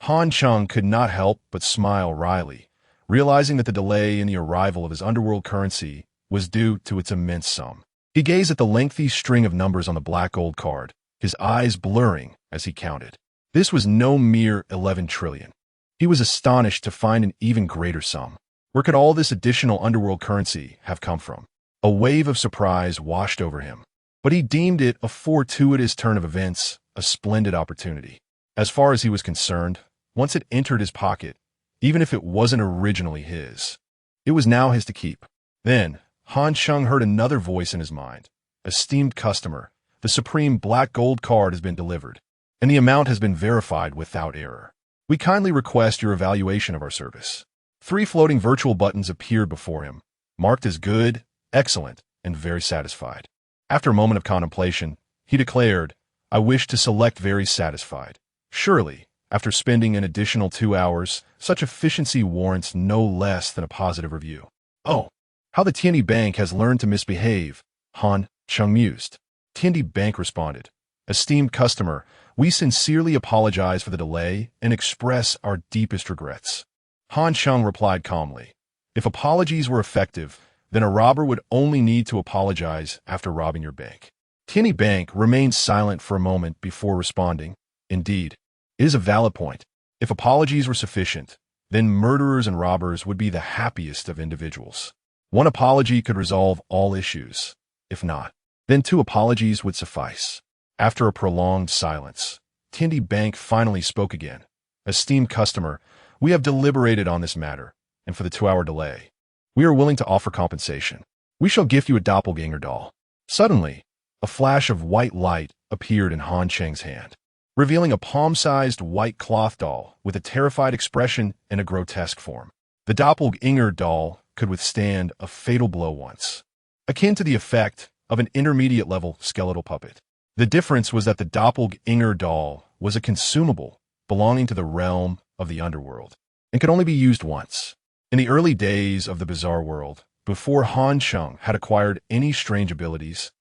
A: Han Cheng could not help but smile wryly, realizing that the delay in the arrival of his underworld currency was due to its immense sum. He gazed at the lengthy string of numbers on the black gold card, his eyes blurring as he counted. This was no mere 11 trillion. He was astonished to find an even greater sum. Where could all this additional underworld currency have come from? A wave of surprise washed over him, but he deemed it a fortuitous turn of events, a splendid opportunity. As far as he was concerned, once it entered his pocket, even if it wasn't originally his, it was now his to keep. Then, Han Cheng heard another voice in his mind. Esteemed customer, the supreme black gold card has been delivered, and the amount has been verified without error. We kindly request your evaluation of our service. 3 floating virtual buttons appeared before him, marked as good, excellent, and very satisfied. After a moment of contemplation, he declared, I wish to select very satisfied. Surely, after spending an additional 2 hours, such efficiency warrants no less than a positive review. Oh, how the Tianyi Bank has learned to misbehave, Han Cheng mused. Tianyi Bank responded, Esteemed customer, we sincerely apologize for the delay and express our deepest regrets. Han Cheng replied calmly, If apologies were effective, then a robber would only need to apologize after robbing your bank. Tianyi Bank remained silent for a moment before responding. Indeed, it is a valid point. If apologies were sufficient, then murderers and robbers would be the happiest of individuals. One apology could resolve all issues. If not, then 2 apologies would suffice. After a prolonged silence, Tianyi Bank finally spoke again. Esteemed customer, we have deliberated on this matter, and for the 2-hour delay, we are willing to offer compensation. We shall gift you a doppelganger doll. Suddenly, a flash of white light appeared in Han Cheng's hand, revealing a palm-sized white cloth doll with a terrified expression and a grotesque form. The doppelganger doll could withstand a fatal blow once, akin to the effect of an intermediate-level skeletal puppet. The difference was that the doppelganger doll was a consumable belonging to the realm of the underworld and could only be used once. In the early days of the bizarre world, before Han Cheng had acquired any strange abilities,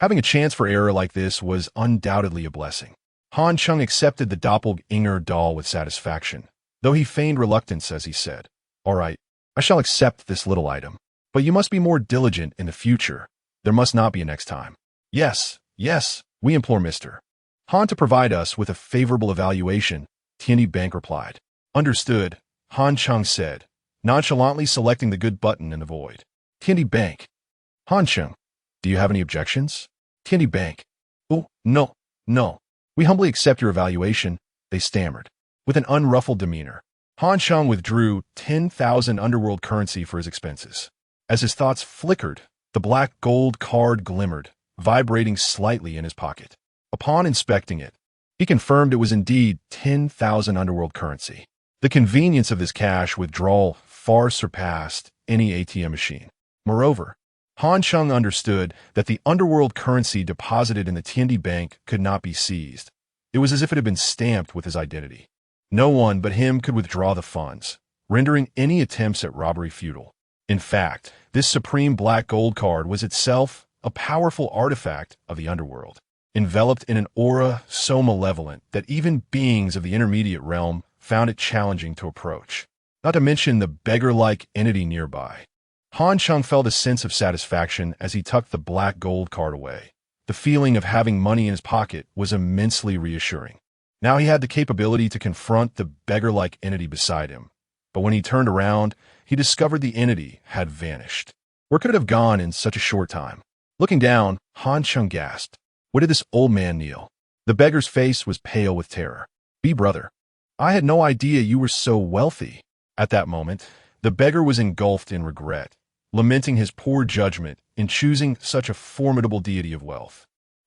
A: having a chance for error like this was undoubtedly a blessing. Han Cheng accepted the doppelganger doll with satisfaction, though he feigned reluctance as he said, All right, I shall accept this little item, but you must be more diligent in the future. There must not be a next time. Yes, we implore Mr. Han to provide us with a favorable evaluation, Tianyi Bank replied. Understood, Han Cheng said, nonchalantly selecting the good button in the void. Tianyi Bank. Han Cheng, do you have any objections? Tianyi Bank. Oh, no. We humbly accept your evaluation, they stammered. With an unruffled demeanor, Han Cheng withdrew 10,000 underworld currency for his expenses. As his thoughts flickered, the black gold card glimmered, vibrating slightly in his pocket. Upon inspecting it, he confirmed it was indeed 10,000 underworld currency. The convenience of this cash withdrawal far surpassed any ATM machine. Moreover, Han Cheng understood that the underworld currency deposited in the Tiandi bank could not be seized. It was as if it had been stamped with his identity. No one but him could withdraw the funds, rendering any attempts at robbery futile. In fact, this supreme black gold card was itself a powerful artifact of the underworld, enveloped in an aura so malevolent that even beings of the intermediate realm found it challenging to approach, not to mention the beggar-like entity nearby. Han Cheng felt a sense of satisfaction as he tucked the black gold card away. The feeling of having money in his pocket was immensely reassuring. Now he had the capability to confront the beggar-like entity beside him. But when he turned around, he discovered the entity had vanished. Where could it have gone in such a short time? Looking down, Han Cheng gasped. Where did this old man kneel? The beggar's face was pale with terror. Brother, I had no idea you were so wealthy. At that moment, the beggar was engulfed in regret, lamenting his poor judgment in choosing such a formidable deity of wealth.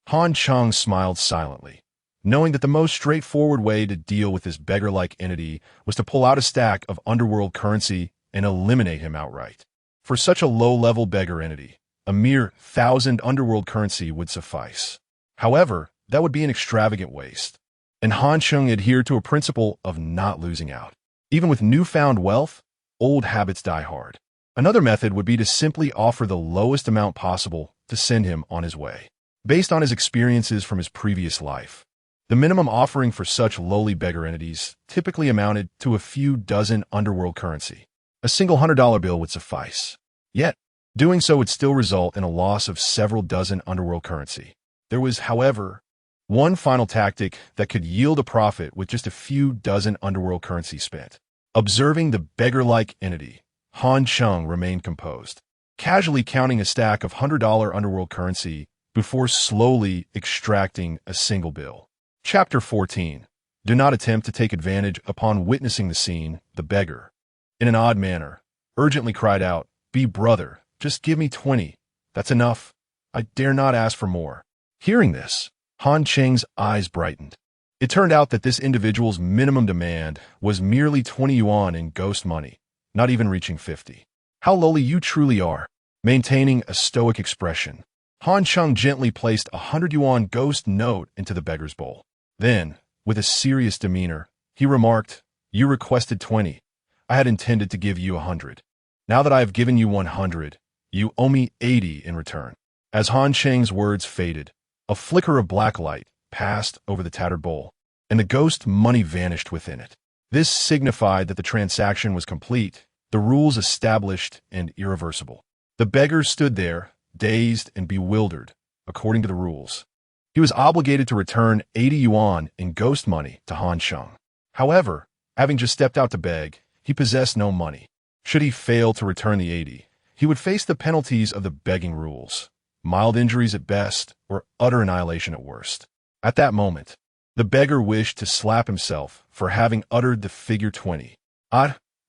A: Han Cheng smiled silently, knowing that the most straightforward way to deal with this beggar-like entity was to pull out a stack of underworld currency and eliminate him outright. For such a low-level beggar entity, a mere 1,000 underworld currency would suffice. However, that would be an extravagant waste, and Han Cheng adhered to a principle of not losing out. Even with newfound wealth, old habits die hard. Another method would be to simply offer the lowest amount possible to send him on his way. Based on his experiences from his previous life, the minimum offering for such lowly beggar entities typically amounted to a few dozen underworld currency. A single $100 bill would suffice. Yet, doing so would still result in a loss of several dozen underworld currency. There was, however, one final tactic that could yield a profit with just a few dozen underworld currency spent. Observing the beggar-like entity, Han Cheng remained composed, casually counting a stack of $100 underworld currency before slowly extracting a single bill. Chapter 14. Do not attempt to take advantage. Upon witnessing the scene, the beggar, in an odd manner, urgently cried out, Brother, just give me 20. That's enough. I dare not ask for more. Hearing this, Han Cheng's eyes brightened. It turned out that this individual's minimum demand was merely 20 yuan in ghost money, not even reaching 50. How lowly you truly are. Maintaining a stoic expression, Han Cheng gently placed a 100 yuan ghost note into the beggar's bowl. Then, with a serious demeanor, he remarked, You requested 20. I had intended to give you 100. Now that I have given you 100, you owe me 80 in return. As Han Cheng's words faded, a flicker of black light passed over the tattered bowl, and the ghost money vanished within it. This signified that the transaction was complete, the rules established and irreversible. The beggar stood there, dazed and bewildered, according to the rules. He was obligated to return 80 yuan in ghost money to Han Cheng. However, having just stepped out to beg, he possessed no money. Should he fail to return the 80, he would face the penalties of the begging rules, mild injuries at best or utter annihilation at worst. At that moment, the beggar wished to slap himself for having uttered the figure 20.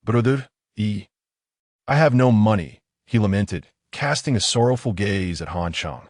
A: Brother, I have no money, he lamented, casting a sorrowful gaze at Han Cheng.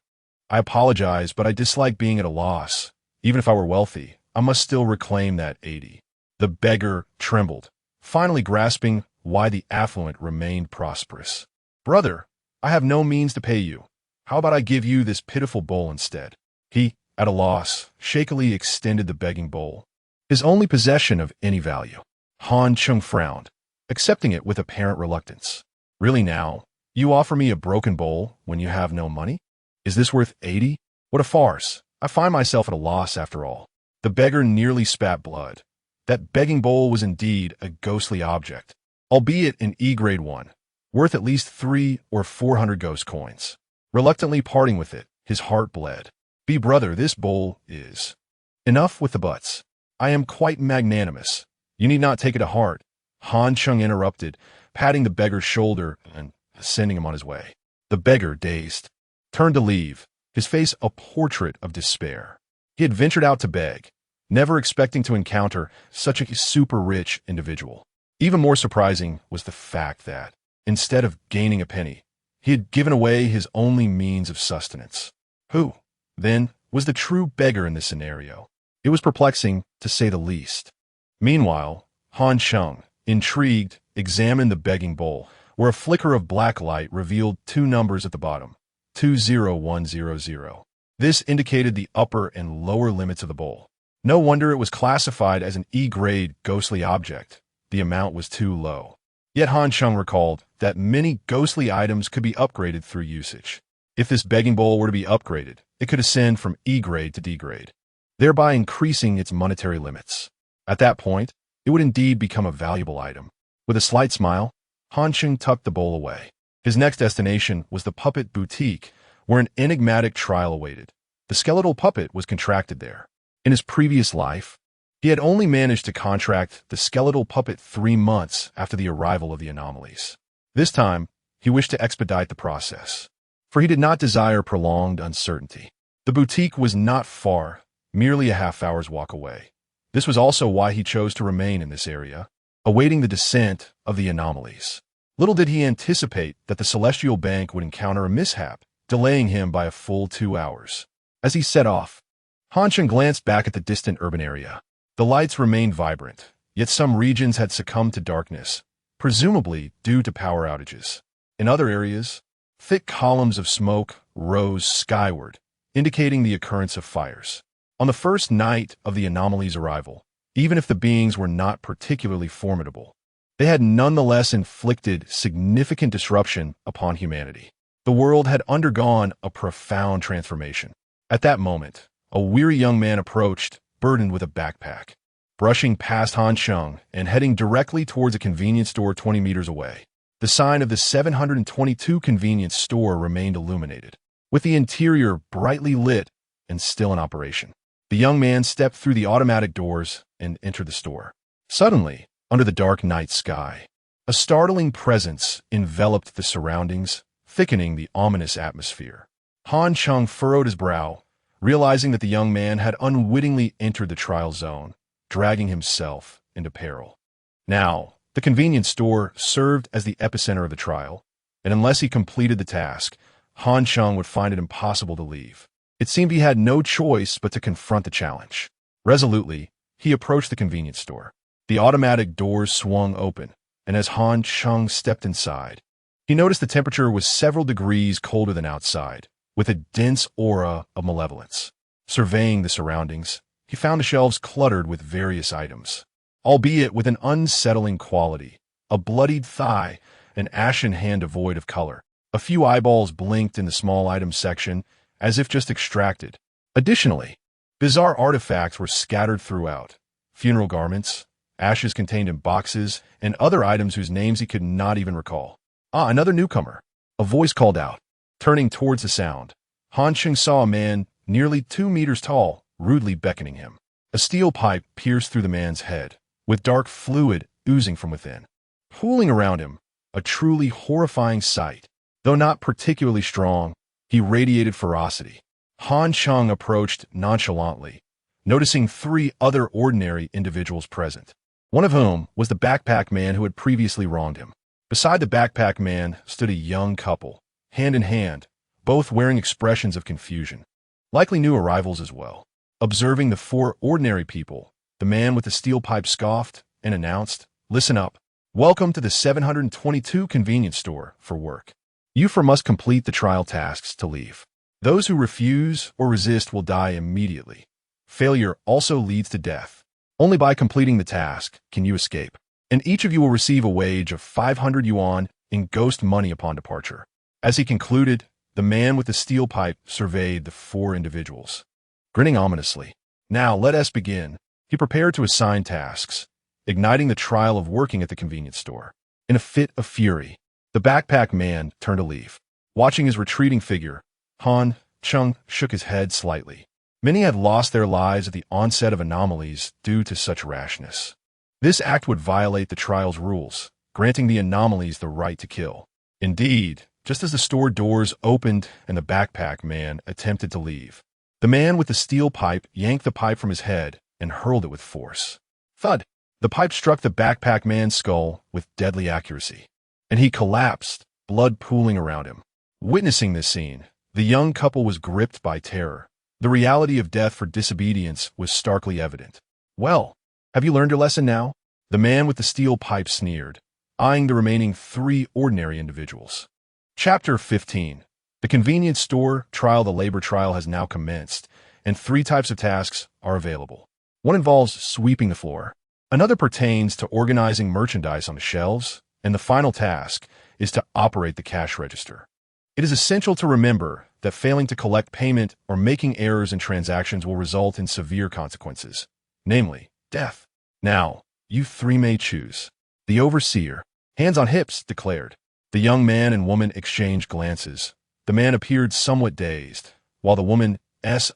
A: I apologize, but I dislike being at a loss. Even if I were wealthy, I must still reclaim that 80. The beggar trembled, finally grasping why the affluent remained prosperous. Brother, I have no means to pay you. How about I give you this pitiful bowl instead? He, at a loss, shakily extended the begging bowl, his only possession of any value. Han Cheng frowned, accepting it with apparent reluctance. Really now, you offer me a broken bowl when you have no money? Is this worth 80? What a farce. I find myself at a loss after all. The beggar nearly spat blood. That begging bowl was indeed a ghostly object, albeit an E-grade one, worth at least 300 or 400 ghost coins. Reluctantly parting with it, his heart bled. Brother, this bowl is... Enough with the buts. I am quite magnanimous. You need not take it to heart. Han Cheng interrupted, patting the beggar's shoulder and sending him on his way. The beggar, dazed, turned to leave, his face a portrait of despair. He had ventured out to beg, never expecting to encounter such a super-rich individual. Even more surprising was the fact that, instead of gaining a penny, he had given away his only means of sustenance. Who, then, was the true beggar in this scenario? It was perplexing, to say the least. Meanwhile, Han Cheng, intrigued, examined the begging bowl, where a flicker of black light revealed two numbers at the bottom, 20100. This indicated the upper and lower limits of the bowl. No wonder it was classified as an E-grade ghostly object. The amount was too low. Yet Han Cheng recalled that many ghostly items could be upgraded through usage. If this begging bowl were to be upgraded, it could ascend from E-grade to D-grade, thereby increasing its monetary limits. At that point, it would indeed become a valuable item. With a slight smile, Han Cheng tucked the bowl away. His next destination was the puppet boutique, where an enigmatic trial awaited. The skeletal puppet was contracted there. In his previous life, he had only managed to contract the skeletal puppet 3 months after the arrival of the anomalies. This time, he wished to expedite the process, for he did not desire prolonged uncertainty. The boutique was not far, merely a half-hour's walk away. This was also why he chose to remain in this area, awaiting the descent of the anomalies. Little did he anticipate that the Celestial Bank would encounter a mishap, delaying him by a full 2 hours. As he set off, Han Cheng glanced back at the distant urban area. The lights remained vibrant, yet some regions had succumbed to darkness, presumably due to power outages. In other areas, thick columns of smoke rose skyward, indicating the occurrence of fires. On the first night of the anomaly's arrival, even if the beings were not particularly formidable, they had nonetheless inflicted significant disruption upon humanity. The world had undergone a profound transformation. At that moment, a weary young man approached, burdened with a backpack. Brushing past Han Cheng and heading directly towards a convenience store 20 meters away, the sign of the 722 convenience store remained illuminated, with the interior brightly lit and still in operation. The young man stepped through the automatic doors and entered the store. Suddenly, under the dark night sky, a startling presence enveloped the surroundings, thickening the ominous atmosphere. Han Cheng furrowed his brow, realizing that the young man had unwittingly entered the trial zone, dragging himself into peril. Now, the convenience store served as the epicenter of the trial, and unless he completed the task, Han Cheng would find it impossible to leave. It seemed he had no choice but to confront the challenge. Resolutely, he approached the convenience store. The automatic doors swung open, and as Han Cheng stepped inside, he noticed the temperature was several degrees colder than outside, with a dense aura of malevolence. Surveying the surroundings, he found the shelves cluttered with various items, albeit with an unsettling quality. A bloodied thigh, an ashen hand devoid of color. A few eyeballs blinked in the small items section, as if just extracted. Additionally, bizarre artifacts were scattered throughout. Funeral garments, ashes contained in boxes, and other items whose names he could not even recall. Ah, another newcomer. A voice called out. Turning towards the sound, Han Cheng saw a man nearly 2 meters tall, rudely beckoning him. A steel pipe pierced through the man's head, with dark fluid oozing from within. Pooling around him, a truly horrifying sight. Though not particularly strong, he radiated ferocity. Han Cheng approached nonchalantly, noticing 3 other ordinary individuals present, one of whom was the backpack man who had previously wronged him. Beside the backpack man stood a young couple, hand in hand, both wearing expressions of confusion. Likely new arrivals as well. Observing the 4 ordinary people, the man with the steel pipe scoffed and announced, "Listen up. Welcome to the 722 convenience store for work. You must complete the trial tasks to leave. Those who refuse or resist will die immediately. Failure also leads to death. Only by completing the task can you escape. And each of you will receive a wage of 500 yuan in ghost money upon departure." As he concluded, the man with the steel pipe surveyed the 4 individuals, grinning ominously. "Now let us begin." He prepared to assign tasks, igniting the trial of working at the convenience store. In a fit of fury, the backpack man turned to leave. Watching his retreating figure, Han Cheng shook his head slightly. Many had lost their lives at the onset of anomalies due to such rashness. This act would violate the trial's rules, granting the anomalies the right to kill. Indeed, just as the store doors opened and the backpack man attempted to leave, the man with the steel pipe yanked the pipe from his head and hurled it with force. Thud! The pipe struck the backpack man's skull with deadly accuracy, and he collapsed, blood pooling around him. Witnessing this scene, the young couple was gripped by terror. The reality of death for disobedience was starkly evident. "Well, have you learned your lesson now?" The man with the steel pipe sneered, eyeing the remaining 3 ordinary individuals. Chapter 15. The convenience store trial. The labor trial has now commenced, and 3 types of tasks are available. One involves sweeping the floor. Another pertains to organizing merchandise on the shelves, and the final task is to operate the cash register. It is essential to remember that failing to collect payment or making errors in transactions will result in severe consequences, namely, death. "Now, you 3 may choose." The overseer, hands on hips, declared. The young man and woman exchanged glances. The man appeared somewhat dazed, while the woman's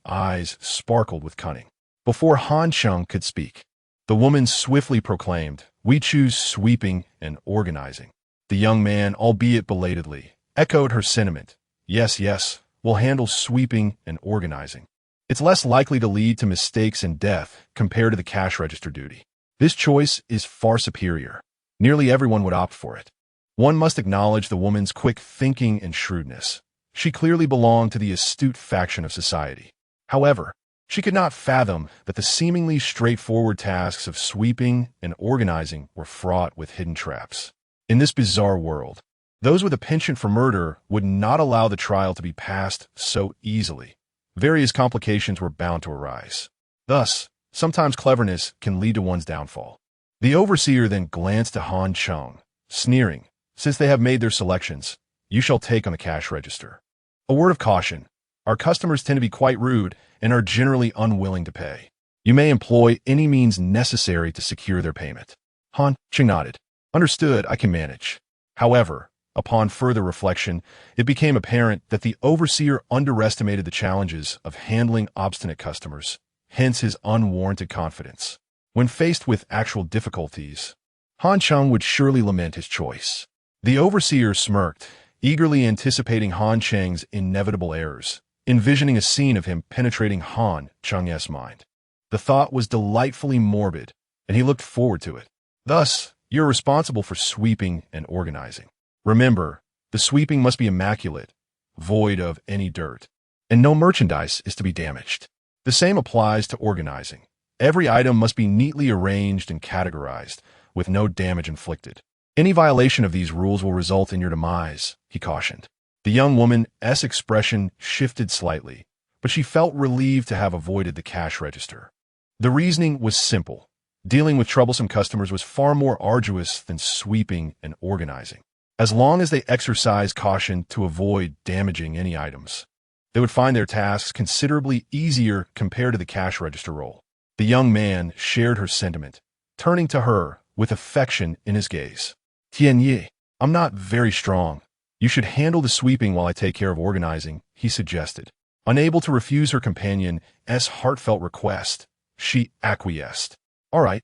A: eyes sparkled with cunning. Before Han Cheng could speak, the woman swiftly proclaimed, "We choose sweeping and organizing." The young man, albeit belatedly, echoed her sentiment. "Yes, yes, we'll handle sweeping and organizing. It's less likely to lead to mistakes and death compared to the cash register duty. This choice is far superior. Nearly everyone would opt for it." One must acknowledge the woman's quick thinking and shrewdness. She clearly belonged to the astute faction of society. However, she could not fathom that the seemingly straightforward tasks of sweeping and organizing were fraught with hidden traps. In this bizarre world, those with a penchant for murder would not allow the trial to be passed so easily. Various complications were bound to arise. Thus, sometimes cleverness can lead to one's downfall. The overseer then glanced at Han Cheng, sneering, "Since they have made their selections, you shall take on the cash register. A word of caution. Our customers tend to be quite rude and are generally unwilling to pay. You may employ any means necessary to secure their payment." Han Cheng nodded. "Understood, I can manage." However, upon further reflection, it became apparent that the overseer underestimated the challenges of handling obstinate customers, hence his unwarranted confidence. When faced with actual difficulties, Han Cheng would surely lament his choice. The overseer smirked, eagerly anticipating Han Cheng's inevitable errors, envisioning a scene of him penetrating Han Cheng's mind. The thought was delightfully morbid, and he looked forward to it. "Thus, you're responsible for sweeping and organizing. Remember, the sweeping must be immaculate, void of any dirt, and no merchandise is to be damaged. The same applies to organizing. Every item must be neatly arranged and categorized, with no damage inflicted. Any violation of these rules will result in your demise," he cautioned. The young woman's expression shifted slightly, but she felt relieved to have avoided the cash register. The reasoning was simple. Dealing with troublesome customers was far more arduous than sweeping and organizing. As long as they exercised caution to avoid damaging any items, they would find their tasks considerably easier compared to the cash register role. The young man shared her sentiment, turning to her with affection in his gaze. "Tianyi, I'm not very strong. You should handle the sweeping while I take care of organizing," he suggested. Unable to refuse her companion's heartfelt request, she acquiesced. "All right,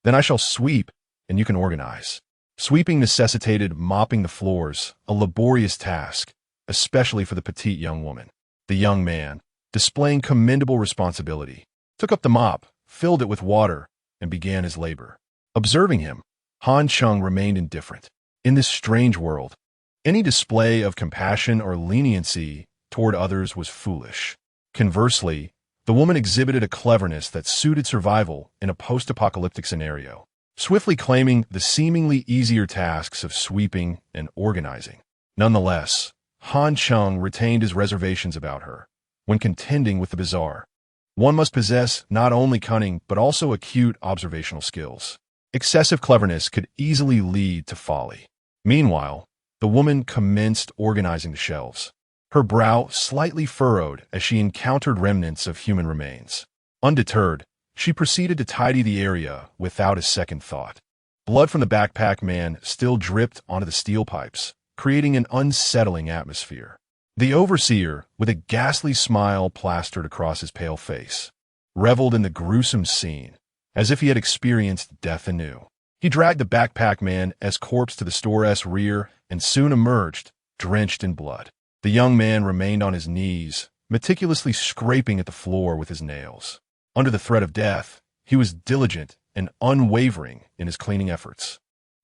A: then I shall sweep, and you can organize." Sweeping necessitated mopping the floors, a laborious task, especially for the petite young woman. The young man, displaying commendable responsibility, took up the mop, filled it with water, and began his labor. Observing him, Han Cheng remained indifferent. In this strange world, any display of compassion or leniency toward others was foolish. Conversely, the woman exhibited a cleverness that suited survival in a post-apocalyptic scenario, swiftly claiming the seemingly easier tasks of sweeping and organizing. Nonetheless, Han Cheng retained his reservations about her. When contending with the bizarre, one must possess not only cunning but also acute observational skills. Excessive cleverness could easily lead to folly. Meanwhile, the woman commenced organizing the shelves, her brow slightly furrowed as she encountered remnants of human remains. Undeterred, she proceeded to tidy the area without a second thought. Blood from the backpack man still dripped onto the steel pipes, creating an unsettling atmosphere. The overseer, with a ghastly smile plastered across his pale face, reveled in the gruesome scene, as if he had experienced death anew. He dragged the backpack man's corpse to the store's rear and soon emerged, drenched in blood. The young man remained on his knees, meticulously scraping at the floor with his nails. Under the threat of death, he was diligent and unwavering in his cleaning efforts.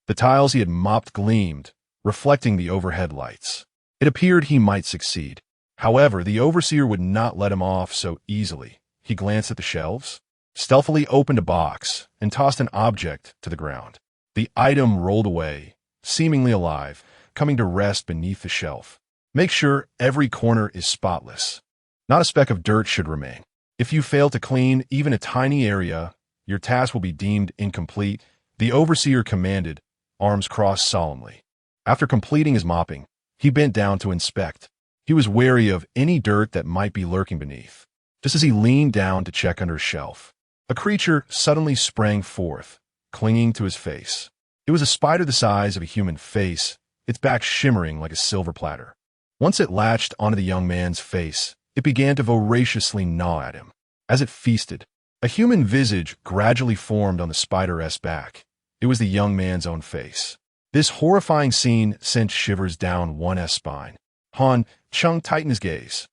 A: The tiles he had mopped gleamed, reflecting the overhead lights. It appeared he might succeed. However, the overseer would not let him off so easily. He glanced at the shelves, stealthily opened a box, and tossed an object to the ground. The item rolled away, seemingly alive, coming to rest beneath the shelf. Make sure every corner is spotless. Not a speck of dirt should remain. If you fail to clean even a tiny area, your task will be deemed incomplete, the overseer commanded, arms crossed solemnly. After completing his mopping, he bent down to inspect. He was wary of any dirt that might be lurking beneath. Just as he leaned down to check under a shelf, a creature suddenly sprang forth, clinging to his face. It was a spider the size of a human face, its back shimmering like a silver platter. Once it latched onto the young man's face, it began to voraciously gnaw at him. As it feasted, a human visage gradually formed on the spider's back. It was the young man's own face. This horrifying scene sent shivers down one's spine. Han Cheng tightened his gaze,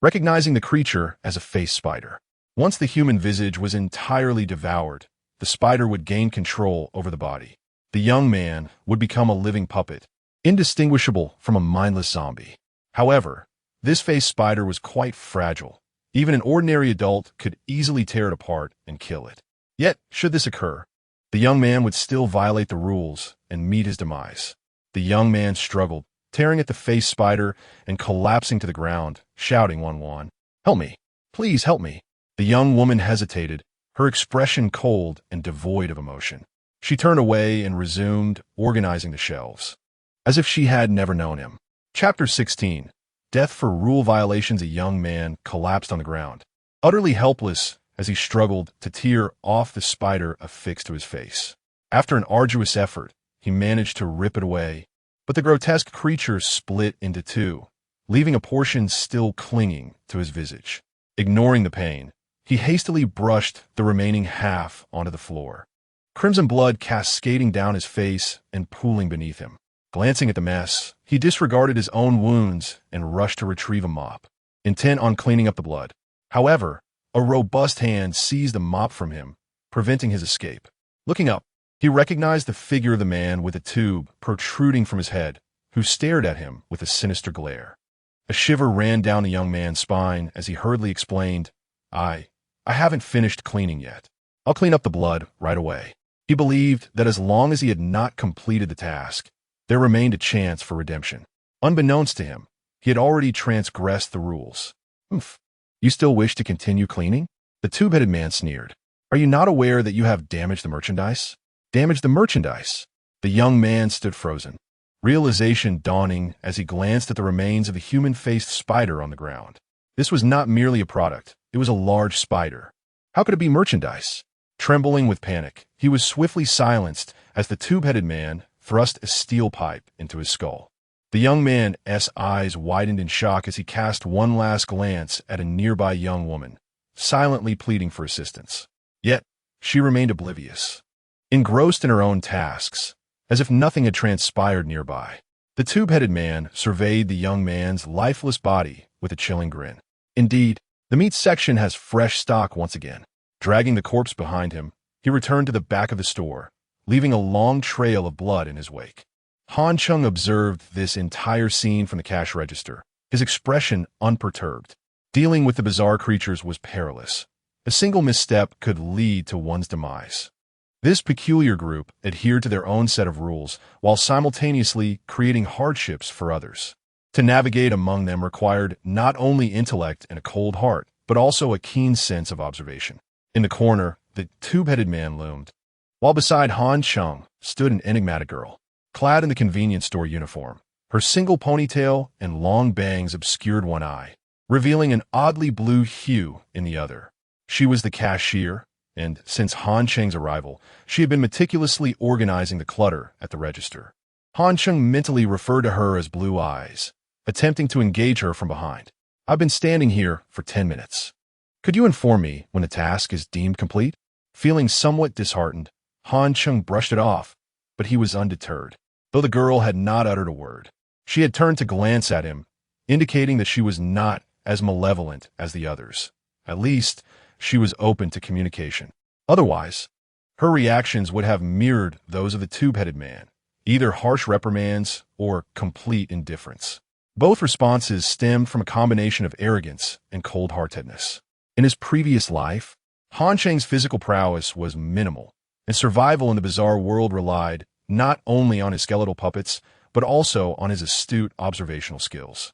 A: recognizing the creature as a face spider. Once the human visage was entirely devoured, the spider would gain control over the body. The young man would become a living puppet, indistinguishable from a mindless zombie. However, this face spider was quite fragile. Even an ordinary adult could easily tear it apart and kill it. Yet, should this occur, the young man would still violate the rules and meet his demise. The young man struggled, tearing at the face spider and collapsing to the ground, shouting one, "Help me! Please help me!" The young woman hesitated, her expression cold and devoid of emotion. She turned away and resumed organizing the shelves, as if she had never known him. Chapter 16. Death for rule violations. A young man collapsed on the ground, utterly helpless as he struggled to tear off the spider affixed to his face. After an arduous effort, he managed to rip it away, but the grotesque creature split into two, leaving a portion still clinging to his visage. Ignoring the pain, he hastily brushed the remaining half onto the floor, crimson blood cascading down his face and pooling beneath him. Glancing at the mess, he disregarded his own wounds and rushed to retrieve a mop, intent on cleaning up the blood. However, a robust hand seized the mop from him, preventing his escape. Looking up, he recognized the figure of the man with a tube protruding from his head, who stared at him with a sinister glare. A shiver ran down the young man's spine as he hurriedly explained, I haven't finished cleaning yet. I'll clean up the blood right away." He believed that as long as he had not completed the task, there remained a chance for redemption. Unbeknownst to him, he had already transgressed the rules. "Oof. You still wish to continue cleaning?" The tube-headed man sneered. "Are you not aware that you have damaged the merchandise?" "Damaged the merchandise?" The young man stood frozen, realization dawning as he glanced at the remains of the human-faced spider on the ground. This was not merely a product, it was a large spider. How could it be merchandise? Trembling with panic, he was swiftly silenced as the tube-headed man thrust a steel pipe into his skull. The young man's eyes widened in shock as he cast one last glance at a nearby young woman, silently pleading for assistance. Yet, she remained oblivious, engrossed in her own tasks, as if nothing had transpired nearby. The tube-headed man surveyed the young man's lifeless body with a chilling grin. Indeed, the meat section has fresh stock once again. Dragging the corpse behind him, he returned to the back of the store, leaving a long trail of blood in his wake. Han Cheng observed this entire scene from the cash register, his expression unperturbed. Dealing with the bizarre creatures was perilous. A single misstep could lead to one's demise. This peculiar group adhered to their own set of rules while simultaneously creating hardships for others. To navigate among them required not only intellect and a cold heart, but also a keen sense of observation. In the corner, the tube-headed man loomed, while beside Han Cheng stood an enigmatic girl, clad in the convenience store uniform. Her single ponytail and long bangs obscured one eye, revealing an oddly blue hue in the other. She was the cashier, and since Han Cheng's arrival, she had been meticulously organizing the clutter at the register. Han Cheng mentally referred to her as Blue Eyes, attempting to engage her from behind. "I've been standing here for 10 minutes. Could you inform me when the task is deemed complete?" Feeling somewhat disheartened, Han Cheng brushed it off, but he was undeterred. Though the girl had not uttered a word, she had turned to glance at him, indicating that she was not as malevolent as the others. At least, she was open to communication. Otherwise, Her reactions would have mirrored those of the tube-headed man, either harsh reprimands or complete indifference. Both responses stemmed from a combination of arrogance and cold-heartedness. In his previous life, Han Cheng's physical prowess was minimal, and survival in the bizarre world relied not only on his skeletal puppets, but also on his astute observational skills.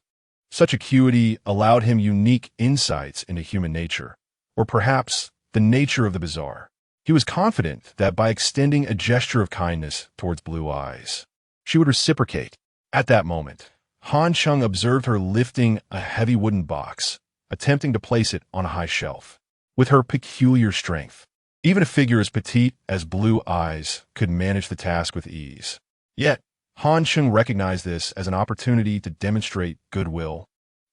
A: Such acuity allowed him unique insights into human nature, or perhaps the nature of the bizarre. He was confident that by extending a gesture of kindness towards Blue Eyes, she would reciprocate. At that moment, Han Cheng observed her lifting a heavy wooden box, attempting to place it on a high shelf. With her peculiar strength, even a figure as petite as Blue Eyes could manage the task with ease. Yet, Han Cheng recognized this as an opportunity to demonstrate goodwill,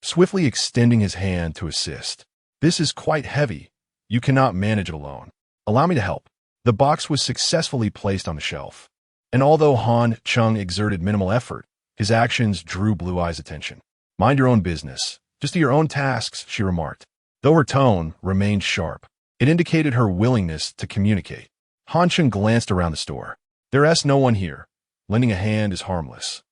A: swiftly extending his hand to assist. "This is quite heavy. You cannot manage it alone. Allow me to help." The box was successfully placed on the shelf, and although Han Cheng exerted minimal effort, his actions drew Blue Eyes' attention. "Mind your own business. Just do your own tasks," she remarked. Though her tone remained sharp, it indicated her willingness to communicate. Han Cheng glanced around the store. "There's no one here. Lending a hand is harmless."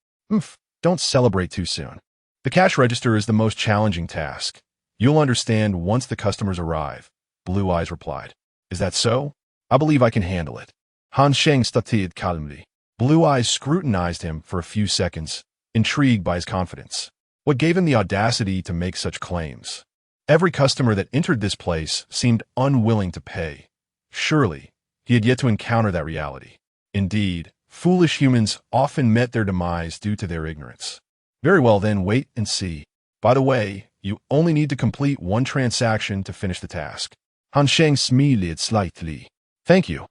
A: Don't celebrate too soon. The cash register is the most challenging task. You'll understand once the customers arrive," Blue Eyes replied. "Is that so? I believe I can handle it." Han Cheng studied calmly. Blue Eyes scrutinized him for a few seconds, intrigued by his confidence. What gave him the audacity to make such claims? Every customer that entered this place seemed unwilling to pay. Surely, he had yet to encounter that reality. Indeed, foolish humans often met their demise due to their ignorance. "Very well then, wait and see. By the way, you only need to complete one transaction to finish the task." Han Cheng smiled slightly. "Thank you.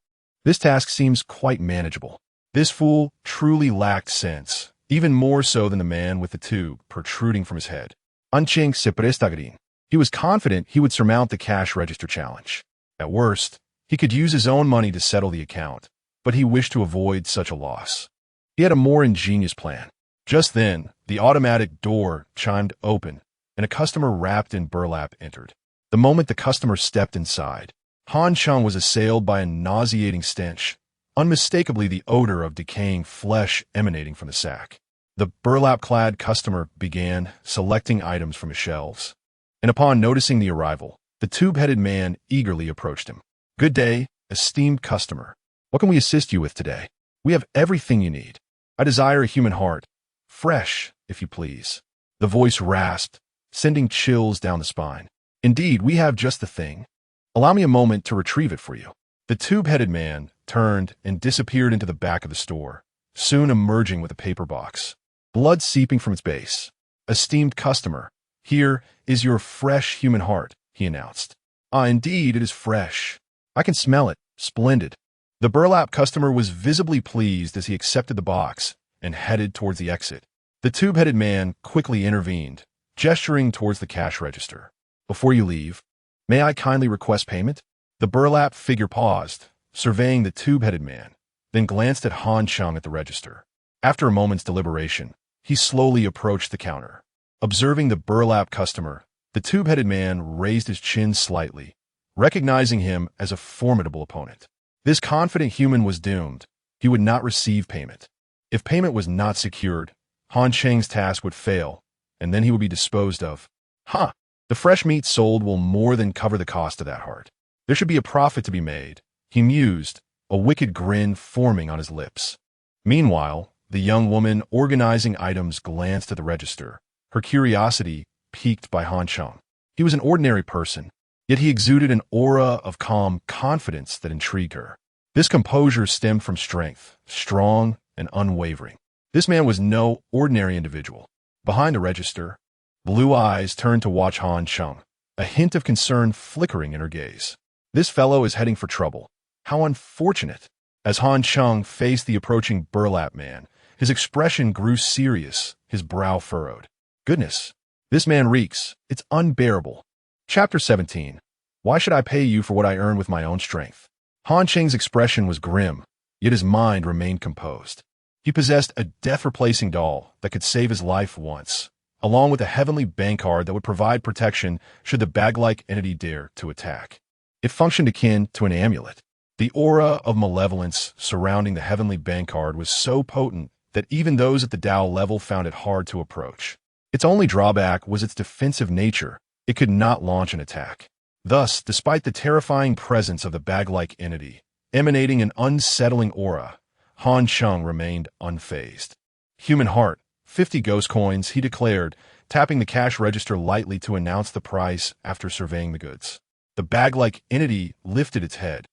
A: This task seems quite manageable." This fool truly lacked sense, even more so than the man with the tube protruding from his head. Han Cheng se presta green. He was confident he would surmount the cash register challenge. At worst, he could use his own money to settle the account, but he wished to avoid such a loss. He had a more ingenious plan. Just then, the automatic door chimed open, and a customer wrapped in burlap entered. The moment the customer stepped inside, Han Cheng was assailed by a nauseating stench, unmistakably the odor of decaying flesh emanating from the sack. The burlap-clad customer began selecting items from his shelves, and upon noticing the arrival, the tube-headed man eagerly approached him. "Good day, esteemed customer. What can we assist you with today? We have everything you need. I desire a human heart. Fresh, if you please." The voice rasped, sending chills down the spine. "Indeed, we have just the thing. Allow me a moment to retrieve it for you." The tube-headed man turned and disappeared into the back of the store, soon emerging with a paper box, blood seeping from its base. "Esteemed customer, here is your fresh human heart," he announced. "Ah, indeed, it is fresh. I can smell it. Splendid." The burlap customer was visibly pleased as he accepted the box and headed towards the exit. The tube-headed man quickly intervened, gesturing towards the cash register. "Before you leave, may I kindly request payment?" The burlap figure paused, surveying the tube-headed man, then glanced at Han Cheng at the register. After a moment's deliberation, he slowly approached the counter. Observing the burlap customer, the tube-headed man raised his chin slightly, recognizing him as a formidable opponent. This confident human was doomed. He would not receive payment. If payment was not secured, Han Cheng's task would fail, and then he would be disposed of. The fresh meat sold will more than cover the cost of that heart. There should be a profit to be made, he mused, a wicked grin forming on his lips. Meanwhile, the young woman organizing items glanced at the register, her curiosity piqued by Han Cheng. He was an ordinary person, yet he exuded an aura of calm confidence that intrigued her. This composure stemmed from strength, strong and unwavering. This man was no ordinary individual. Behind the register, Blue Eyes turned to watch Han Cheng, a hint of concern flickering in her gaze. "This fellow is heading for trouble. How unfortunate." As Han Cheng faced the approaching burlap man, his expression grew serious, his brow furrowed. "Goodness, this man reeks. It's unbearable." Chapter 17. Why should I pay you for what I earn with my own strength? Han Cheng's expression was grim, yet his mind remained composed. He possessed a death-replacing doll that could save his life once, along with a heavenly bank card that would provide protection should the bag-like entity dare to attack. It functioned akin to an amulet. The aura of malevolence surrounding the heavenly bankard was so potent that even those at the Tao level found it hard to approach. Its only drawback was its defensive nature. It could not launch an attack. Thus, despite the terrifying presence of the bag-like entity, emanating an unsettling aura, Han Cheng remained unfazed. Human heart, 50 ghost coins, he declared, tapping the cash register lightly to announce the price after surveying the goods. The bag-like entity lifted its head,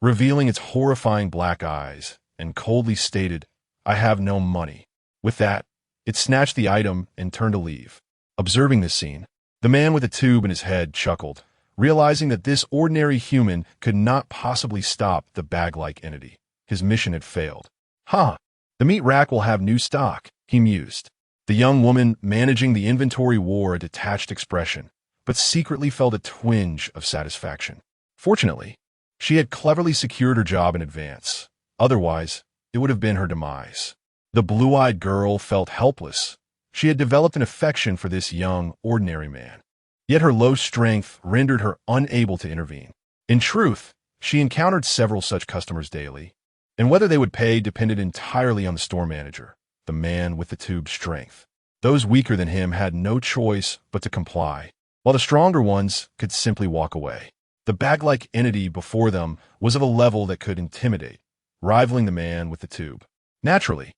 A: revealing its horrifying black eyes, and coldly stated, "I have no money." With that, it snatched the item and turned to leave. Observing this scene, the man with the tube in his head chuckled, realizing that this ordinary human could not possibly stop the bag-like entity. His mission had failed. "Huh, the meat rack will have new stock," he mused. The young woman managing the inventory wore a detached expression, but secretly felt a twinge of satisfaction. Fortunately, she had cleverly secured her job in advance. Otherwise, it would have been her demise. The blue-eyed girl felt helpless. She had developed an affection for this young, ordinary man. Yet her low strength rendered her unable to intervene. In truth, she encountered several such customers daily, and whether they would pay depended entirely on the store manager, the man with the tube's strength. Those weaker than him had no choice but to comply, while the stronger ones could simply walk away. The bag-like entity before them was of a level that could intimidate, rivaling the man with the tube. Naturally,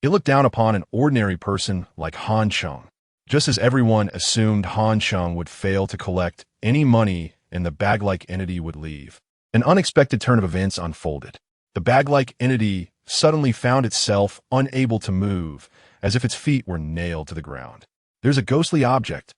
A: it looked down upon an ordinary person like Han Cheng. Just as everyone assumed Han Cheng would fail to collect any money and the bag-like entity would leave, an unexpected turn of events unfolded. The bag-like entity suddenly found itself unable to move, as if its feet were nailed to the ground. "There's a ghostly object."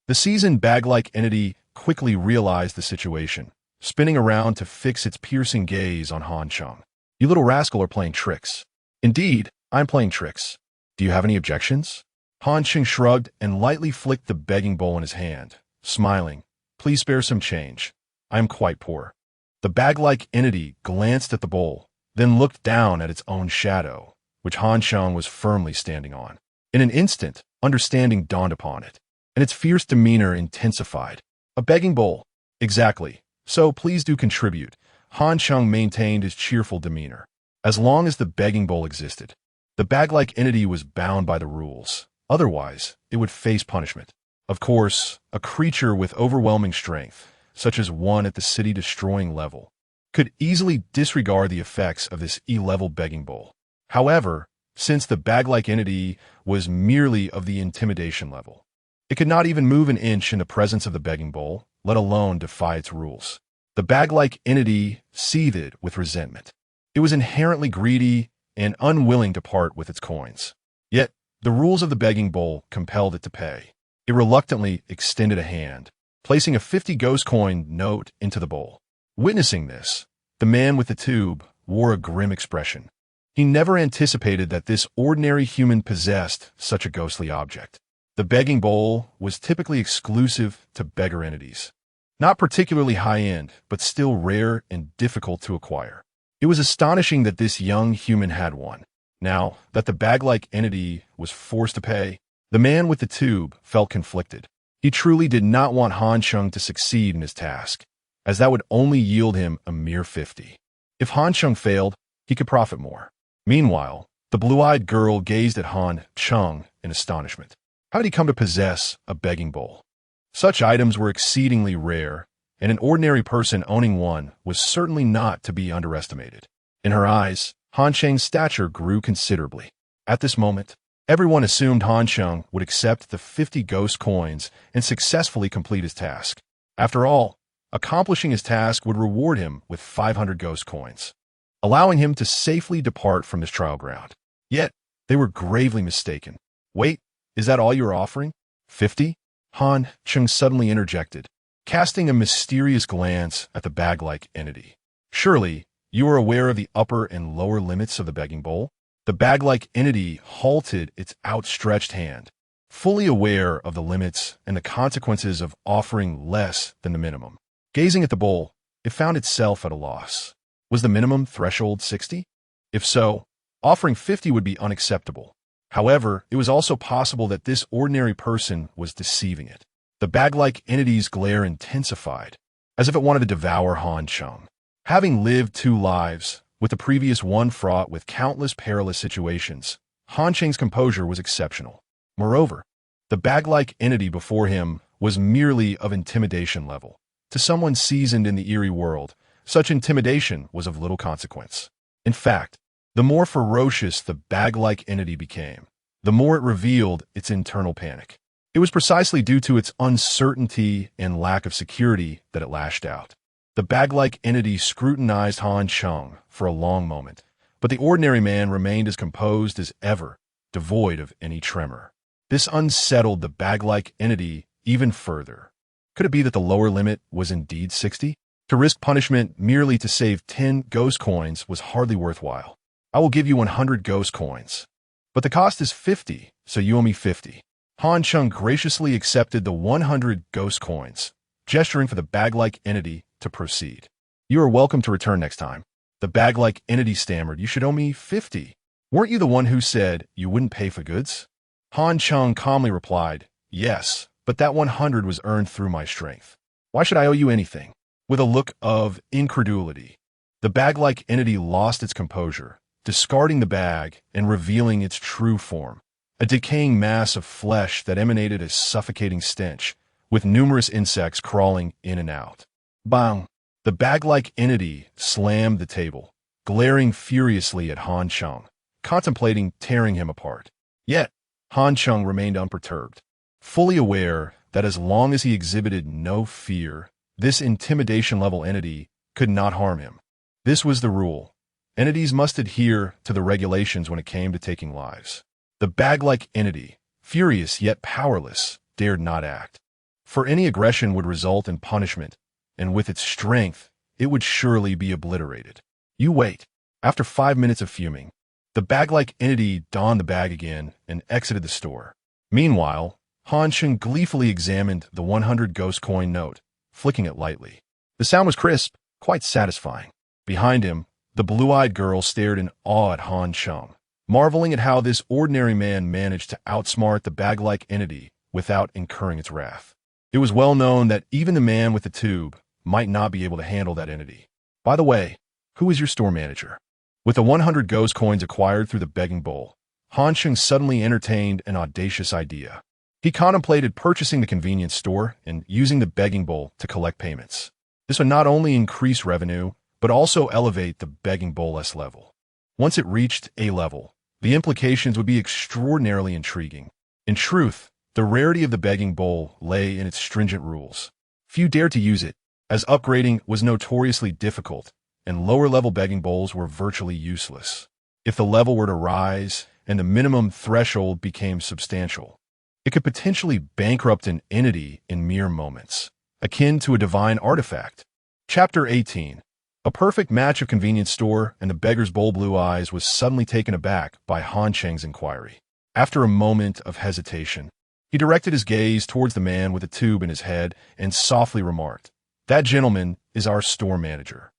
A: The seasoned bag-like entity quickly realized the situation, spinning around to fix its piercing gaze on Han Cheng. "You little rascal are playing tricks." "Indeed, I'm playing tricks. Do you have any objections?" Han Cheng shrugged and lightly flicked the begging bowl in his hand, smiling. "Please spare some change. I am quite poor." The bag-like entity glanced at the bowl, then looked down at its own shadow, which Han Cheng was firmly standing on. In an instant, understanding dawned upon it, and its fierce demeanor intensified. "A begging bowl." "Exactly. So please do contribute." Han Cheng maintained his cheerful demeanor. As long as the begging bowl existed, the bag-like entity was bound by the rules. Otherwise, it would face punishment. Of course, a creature with overwhelming strength, such as one at the city-destroying level, could easily disregard the effects of this E-level begging bowl. However, since the bag-like entity was merely of the intimidation level, it could not even move an inch in the presence of the begging bowl, let alone defy its rules. The bag-like entity seethed with resentment. It was inherently greedy and unwilling to part with its coins. Yet, the rules of the begging bowl compelled it to pay. It reluctantly extended a hand, placing a 50 ghost coin note into the bowl. Witnessing this, the man with the tube wore a grim expression. He never anticipated that this ordinary human possessed such a ghostly object. The begging bowl was typically exclusive to beggar entities. Not particularly high-end, but still rare and difficult to acquire. It was astonishing that this young human had one. Now that the bag-like entity was forced to pay, the man with the tube felt conflicted. He truly did not want Han Cheng to succeed in his task, as that would only yield him a mere 50. If Han Cheng failed, he could profit more. Meanwhile, the blue-eyed girl gazed at Han Cheng in astonishment. How did he come to possess a begging bowl? Such items were exceedingly rare, and an ordinary person owning one was certainly not to be underestimated. In her eyes, Han Cheng's stature grew considerably. At this moment, everyone assumed Han Cheng would accept the 50 ghost coins and successfully complete his task. After all, accomplishing his task would reward him with 500 ghost coins, allowing him to safely depart from this trial ground. Yet, they were gravely mistaken. "Wait, is that all you're offering? 50? Han Cheng suddenly interjected, casting a mysterious glance at the bag-like entity. "Surely, you are aware of the upper and lower limits of the begging bowl?" The bag-like entity halted its outstretched hand, fully aware of the limits and the consequences of offering less than the minimum. Gazing at the bowl, it found itself at a loss. Was the minimum threshold 60? If so, offering 50 would be unacceptable. However, it was also possible that this ordinary person was deceiving it. The bag-like entity's glare intensified, as if it wanted to devour Han Cheng. Having lived two lives, with the previous one fraught with countless perilous situations, Han Cheng's composure was exceptional. Moreover, the bag-like entity before him was merely of intimidation level. To someone seasoned in the eerie world, such intimidation was of little consequence. In fact, the more ferocious the bag-like entity became, the more it revealed its internal panic. It was precisely due to its uncertainty and lack of security that it lashed out. The bag-like entity scrutinized Han Cheng for a long moment, but the ordinary man remained as composed as ever, devoid of any tremor. This unsettled the bag-like entity even further. Could it be that the lower limit was indeed 60? To risk punishment merely to save 10 ghost coins was hardly worthwhile. I will give you 100 ghost coins. But the cost is 50, so you owe me 50. Han Cheng graciously accepted the 100 ghost coins, gesturing for the bag-like entity to proceed. You are welcome to return next time. The bag-like entity stammered, you should owe me 50. Weren't you the one who said you wouldn't pay for goods? Han Cheng calmly replied, yes, but that 100 was earned through my strength. Why should I owe you anything? With a look of incredulity, the bag-like entity lost its composure, discarding the bag and revealing its true form, a decaying mass of flesh that emanated a suffocating stench, with numerous insects crawling in and out. Bang! The bag-like entity slammed the table, glaring furiously at Han Cheng, contemplating tearing him apart. Yet, Han Cheng remained unperturbed, fully aware that as long as he exhibited no fear, this intimidation-level entity could not harm him. This was the rule. Entities must adhere to the regulations when it came to taking lives. The bag-like entity, furious yet powerless, dared not act. For any aggression would result in punishment, and with its strength, it would surely be obliterated. You wait. After 5 minutes of fuming, the bag-like entity donned the bag again and exited the store. Meanwhile, Han Cheng gleefully examined the 100 ghost coin note, flicking it lightly. The sound was crisp, quite satisfying. Behind him, the blue-eyed girl stared in awe at Han Cheng, marveling at how this ordinary man managed to outsmart the bag-like entity without incurring its wrath. It was well known that even the man with the tube might not be able to handle that entity. By the way, who is your store manager? With the 100 ghost coins acquired through the begging bowl, Han Cheng suddenly entertained an audacious idea. He contemplated purchasing the convenience store and using the begging bowl to collect payments. This would not only increase revenue, but also elevate the begging bowl-less level. Once it reached A level, the implications would be extraordinarily intriguing. In truth, the rarity of the begging bowl lay in its stringent rules. Few dared to use it, as upgrading was notoriously difficult, and lower-level begging bowls were virtually useless. If the level were to rise and the minimum threshold became substantial, it could potentially bankrupt an entity in mere moments, akin to a divine artifact. Chapter 18. A perfect match of convenience store and the beggar's bowl blue eyes was suddenly taken aback by Han Cheng's inquiry. After a moment of hesitation, he directed his gaze towards the man with a tube in his head and softly remarked, "That gentleman is our store manager."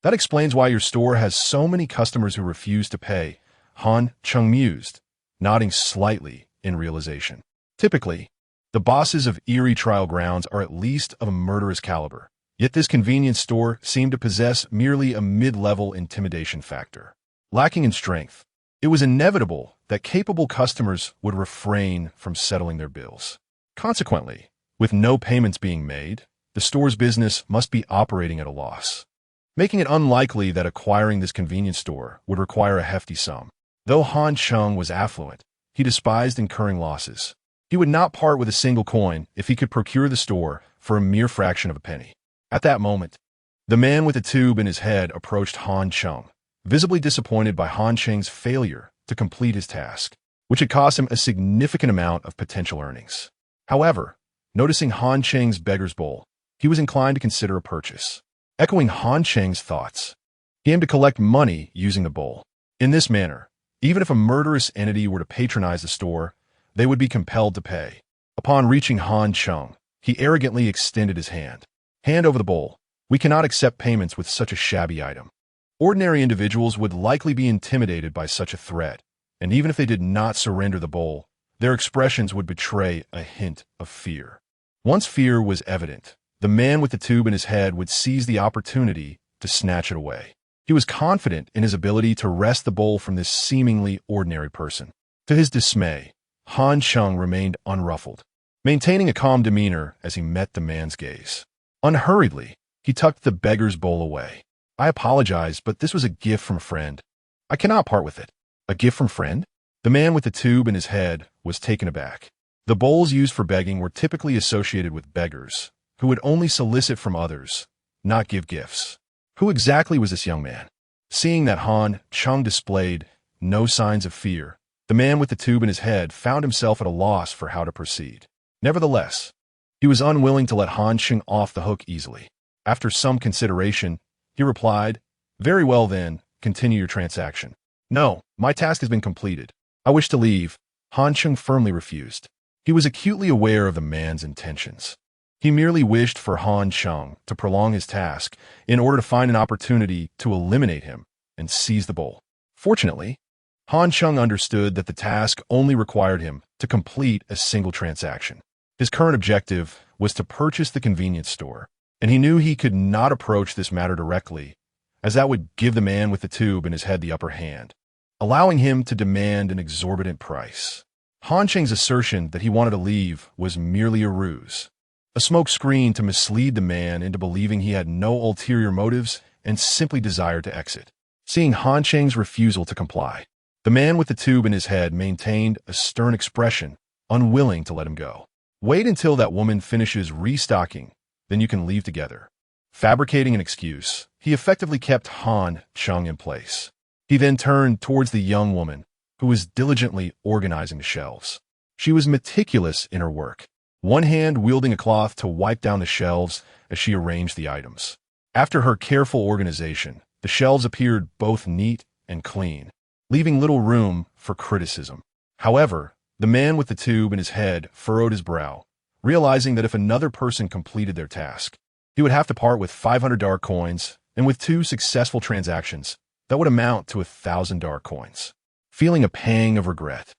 A: That explains why your store has so many customers who refuse to pay," Han Cheng mused, nodding slightly in realization. Typically, the bosses of eerie trial grounds are at least of a murderous caliber, yet this convenience store seemed to possess merely a mid-level intimidation factor. Lacking in strength, it was inevitable that capable customers would refrain from settling their bills. Consequently, with no payments being made, the store's business must be operating at a loss, making it unlikely that acquiring this convenience store would require a hefty sum. Though Han Cheng was affluent, he despised incurring losses. He would not part with a single coin if he could procure the store for a mere fraction of a penny. At that moment, the man with the tube in his head approached Han Cheng, visibly disappointed by Han Cheng's failure to complete his task, which had cost him a significant amount of potential earnings. However, noticing Han Cheng's beggar's bowl, he was inclined to consider a purchase. Echoing Han Cheng's thoughts, he aimed to collect money using the bowl. In this manner, even if a murderous entity were to patronize the store, they would be compelled to pay. Upon reaching Han Cheng, he arrogantly extended his hand. "Hand over the bowl. We cannot accept payments with such a shabby item." Ordinary individuals would likely be intimidated by such a threat, and even if they did not surrender the bowl, their expressions would betray a hint of fear. Once fear was evident, the man with the tube in his head would seize the opportunity to snatch it away. He was confident in his ability to wrest the bowl from this seemingly ordinary person. To his dismay, Han Cheng remained unruffled, maintaining a calm demeanor as he met the man's gaze. Unhurriedly, he tucked the beggar's bowl away. "I apologize, but this was a gift from a friend. I cannot part with it." "A gift from friend?" The man with the tube in his head was taken aback. The bowls used for begging were typically associated with beggars, who would only solicit from others, not give gifts. Who exactly was this young man? Seeing that Han Cheng displayed no signs of fear, the man with the tube in his head found himself at a loss for how to proceed. Nevertheless, he was unwilling to let Han Cheng off the hook easily. After some consideration, he replied, "Very well then, continue your transaction." "No, my task has been completed. I wish to leave." Han Cheng firmly refused. He was acutely aware of the man's intentions. He merely wished for Han Cheng to prolong his task in order to find an opportunity to eliminate him and seize the bowl. Fortunately, Han Cheng understood that the task only required him to complete a single transaction. His current objective was to purchase the convenience store, and he knew he could not approach this matter directly, as that would give the man with the tube in his head the upper hand, allowing him to demand an exorbitant price. Han Cheng's assertion that he wanted to leave was merely a ruse, a smoke screen to mislead the man into believing he had no ulterior motives and simply desired to exit. Seeing Han Cheng's refusal to comply, the man with the tube in his head maintained a stern expression, unwilling to let him go. "Wait until that woman finishes restocking, then you can leave together." Fabricating an excuse, he effectively kept Han Cheng in place. He then turned towards the young woman, who was diligently organizing the shelves. She was meticulous in her work, one hand wielding a cloth to wipe down the shelves as she arranged the items. After her careful organization, the shelves appeared both neat and clean, leaving little room for criticism. However, the man with the tube in his head furrowed his brow, realizing that if another person completed their task, he would have to part with 500 dark coins, and with 2 successful transactions, that would amount to 1,000 dark coins. Feeling a pang of regret,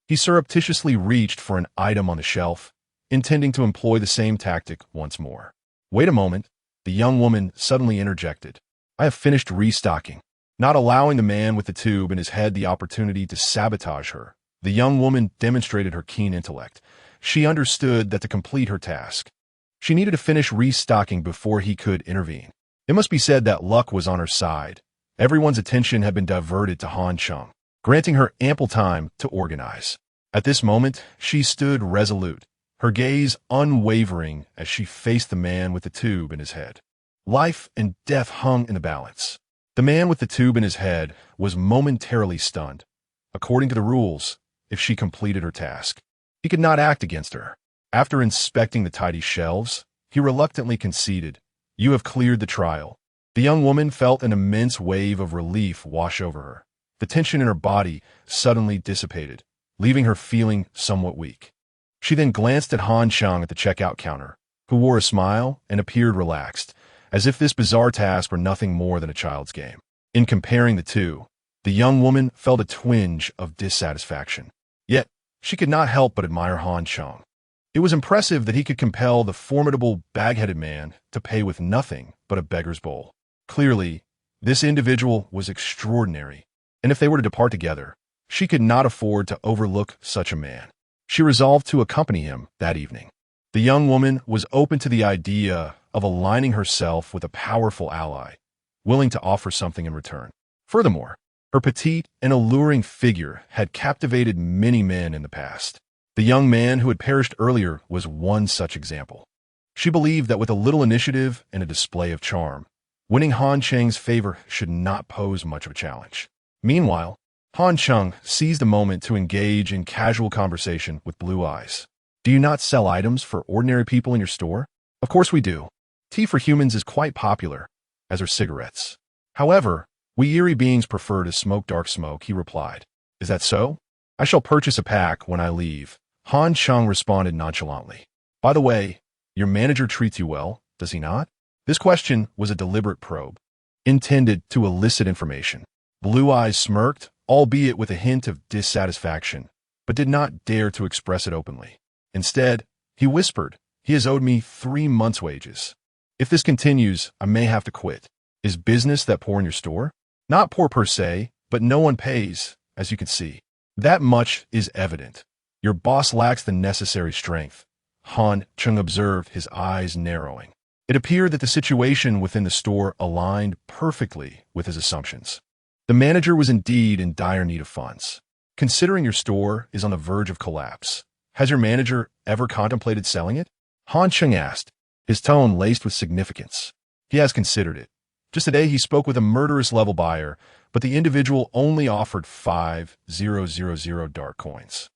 A: he surreptitiously reached for an item on the shelf, intending to employ the same tactic once more. "Wait a moment," the young woman suddenly interjected. "I have finished restocking." Not allowing the man with the tube in his head the opportunity to sabotage her, the young woman demonstrated her keen intellect. She understood that to complete her task, she needed to finish restocking before he could intervene. It must be said that luck was on her side. Everyone's attention had been diverted to Han Cheng, granting her ample time to organize. At this moment, she stood resolute, her gaze unwavering as she faced the man with the tube in his head. Life and death hung in the balance. The man with the tube in his head was momentarily stunned. According to the rules, if she completed her task, he could not act against her. After inspecting the tidy shelves, he reluctantly conceded, "You have cleared the trial." The young woman felt an immense wave of relief wash over her. The tension in her body suddenly dissipated, leaving her feeling somewhat weak. She then glanced at Han Cheng at the checkout counter, who wore a smile and appeared relaxed, as if this bizarre task were nothing more than a child's game. In comparing the two, the young woman felt a twinge of dissatisfaction. Yet, she could not help but admire Han Cheng. It was impressive that he could compel the formidable bag-headed man to pay with nothing but a beggar's bowl. Clearly, this individual was extraordinary, and if they were to depart together, she could not afford to overlook such a man. She resolved to accompany him that evening. The young woman was open to the idea of aligning herself with a powerful ally, willing to offer something in return. Furthermore, her petite and alluring figure had captivated many men in the past. The young man who had perished earlier was one such example. She believed that with a little initiative and a display of charm, winning Han Cheng's favor should not pose much of a challenge. Meanwhile, Han Cheng seized the moment to engage in casual conversation with Blue Eyes. "Do you not sell items for ordinary people in your store?" "Of course we do. Tea for humans is quite popular, as are cigarettes. However, we eerie beings prefer to smoke dark smoke," he replied. "Is that so? I shall purchase a pack when I leave," Han Cheng responded nonchalantly. "By the way, your manager treats you well, does he not?" This question was a deliberate probe, intended to elicit information. Blue Eyes smirked, albeit with a hint of dissatisfaction, but did not dare to express it openly. Instead, he whispered, "He has owed me 3 months' wages. If this continues, I may have to quit." Is business that poor in your store? Not poor per se, but no one pays, as you can see. That much is evident. Your boss lacks the necessary strength. Han Cheng observed, his eyes narrowing. It appeared that the situation within the store aligned perfectly with his assumptions. The manager was indeed in dire need of funds. Considering your store is on the verge of collapse, has your manager ever contemplated selling it? Han Cheng asked, his tone laced with significance. He has considered it. Just today he spoke with a murderous level buyer, but the individual only offered 5,000 dark coins.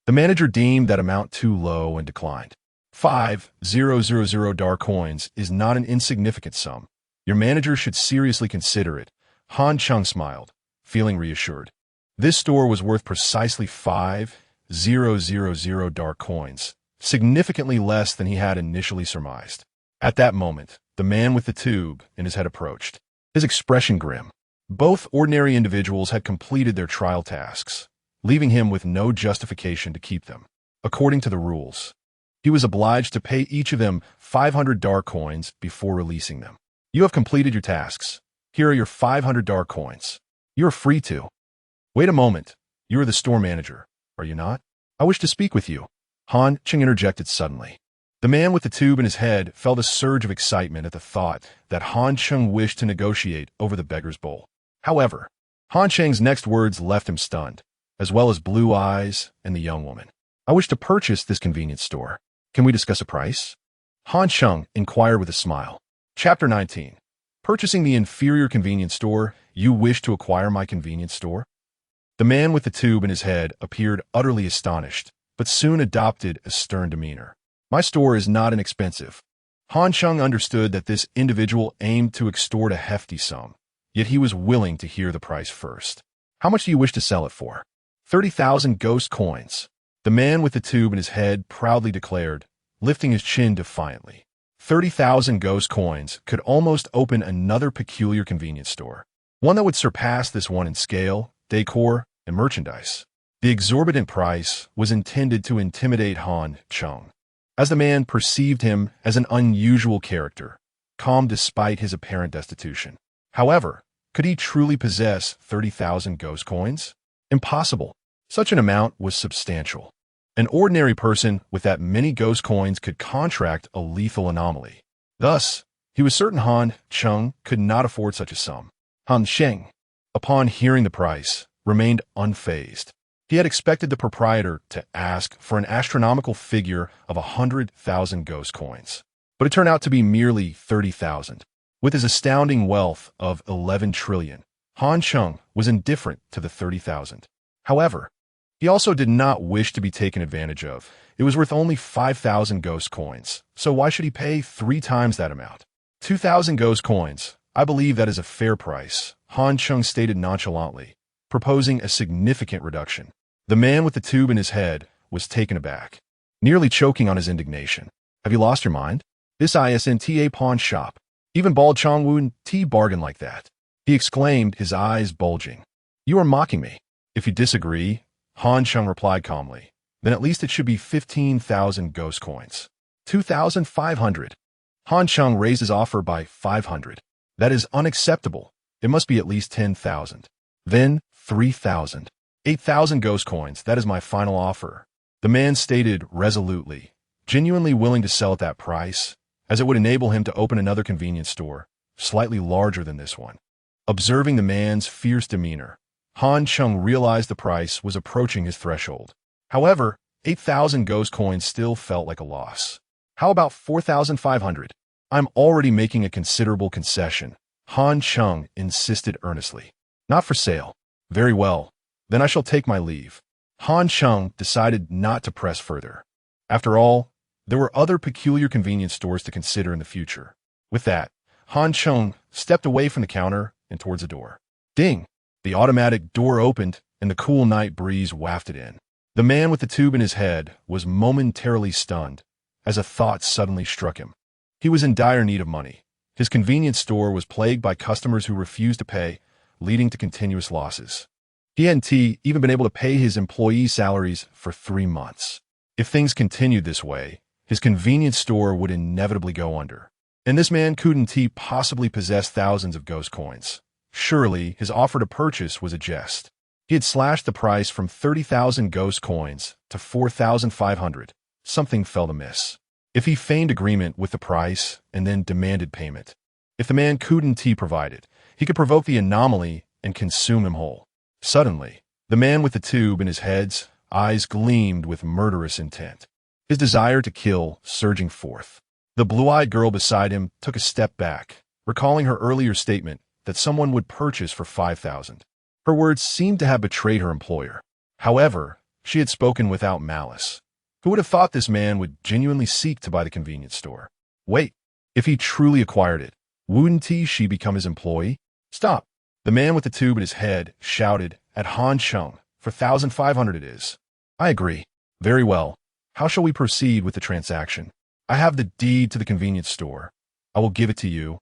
A: The manager deemed that amount too low and declined. 5,000 dark coins is not an insignificant sum. Your manager should seriously consider it. Han Cheng smiled, feeling reassured. This store was worth precisely 5,000 dark coins, significantly less than he had initially surmised. At that moment, the man with the tube in his head approached, his expression grim. Both ordinary individuals had completed their trial tasks, leaving him with no justification to keep them. According to the rules, he was obliged to pay each of them 500 dark coins before releasing them. You have completed your tasks. Here are your 500 dark coins. You are free to. Wait a moment. You are the store manager, are you not? I wish to speak with you. Han Cheng interjected suddenly. The man with the tube in his head felt a surge of excitement at the thought that Han Cheng wished to negotiate over the beggar's bowl. However, Han Cheng's next words left him stunned, as well as blue eyes and the young woman. I wish to purchase this convenience store. Can we discuss a price? Han Cheng inquired with a smile. Chapter 19. Purchasing the inferior convenience store. You wish to acquire my convenience store? The man with the tube in his head appeared utterly astonished, but soon adopted a stern demeanor. My store is not inexpensive. Han Cheng understood that this individual aimed to extort a hefty sum, yet he was willing to hear the price first. How much do you wish to sell it for? 30,000 ghost coins. The man with the tube in his head proudly declared, lifting his chin defiantly. 30,000 ghost coins could almost open another peculiar convenience store, one that would surpass this one in scale, decor, and merchandise. The exorbitant price was intended to intimidate Han Cheng, as the man perceived him as an unusual character, calm despite his apparent destitution. However, could he truly possess 30,000 ghost coins? Impossible. Such an amount was substantial. An ordinary person with that many ghost coins could contract a lethal anomaly. Thus, he was certain Han Cheng could not afford such a sum. Han Cheng, upon hearing the price, remained unfazed. He had expected the proprietor to ask for an astronomical figure of 100,000 ghost coins, but it turned out to be merely 30,000. With his astounding wealth of 11 trillion, Han Cheng was indifferent to the 30,000. However, he also did not wish to be taken advantage of. It was worth only 5,000 ghost coins, so why should he pay 3 times that amount? 2,000 ghost coins. I believe that is a fair price, Han Cheng stated nonchalantly, proposing a significant reduction. The man with the tube in his head was taken aback, nearly choking on his indignation. Have you lost your mind? This isn't pawn shop. Even bald Chongwun T bargain like that, he exclaimed, his eyes bulging. You are mocking me. If you disagree, Han Cheng replied calmly, then at least it should be 15,000 ghost coins. 2,500. Han Cheng raised his offer by 500. That is unacceptable. It must be at least 10,000. Then 3,000. 8,000 ghost coins. That is my final offer. The man stated resolutely, genuinely willing to sell at that price, as it would enable him to open another convenience store, slightly larger than this one. Observing the man's fierce demeanor, Han Cheng realized the price was approaching his threshold. However, 8,000 ghost coins still felt like a loss. How about 4,500? I'm already making a considerable concession. Han Cheng insisted earnestly. Not for sale. Very well. Then I shall take my leave. Han Cheng decided not to press further. After all, there were other peculiar convenience stores to consider in the future. With that, Han Cheng stepped away from the counter and towards the door. Ding! The automatic door opened and the cool night breeze wafted in. The man with the tube in his head was momentarily stunned as a thought suddenly struck him. He was in dire need of money. His convenience store was plagued by customers who refused to pay, leading to continuous losses. He hadn't even been able to pay his employees' salaries for 3 months. If things continued this way, his convenience store would inevitably go under. And this man couldn't he possibly possess thousands of ghost coins? Surely his offer to purchase was a jest. He had slashed the price from 30,000 ghost coins to 4,500. Something felt amiss. If he feigned agreement with the price and then demanded payment. If the man couldn't he provided, he could provoke the anomaly and consume him whole. Suddenly, the man with the tube in his head's eyes gleamed with murderous intent. His desire to kill surging forth. The blue-eyed girl beside him took a step back, recalling her earlier statement that someone would purchase for 5,000. Her words seemed to have betrayed her employer. However, she had spoken without malice. Who would have thought this man would genuinely seek to buy the convenience store? Wait, if he truly acquired it, wouldn't she become his employee? Stop! The man with the tube in his head shouted at Han Cheng. For 1,500 it is. I agree. Very well. How shall we proceed with the transaction? I have the deed to the convenience store. I will give it to you,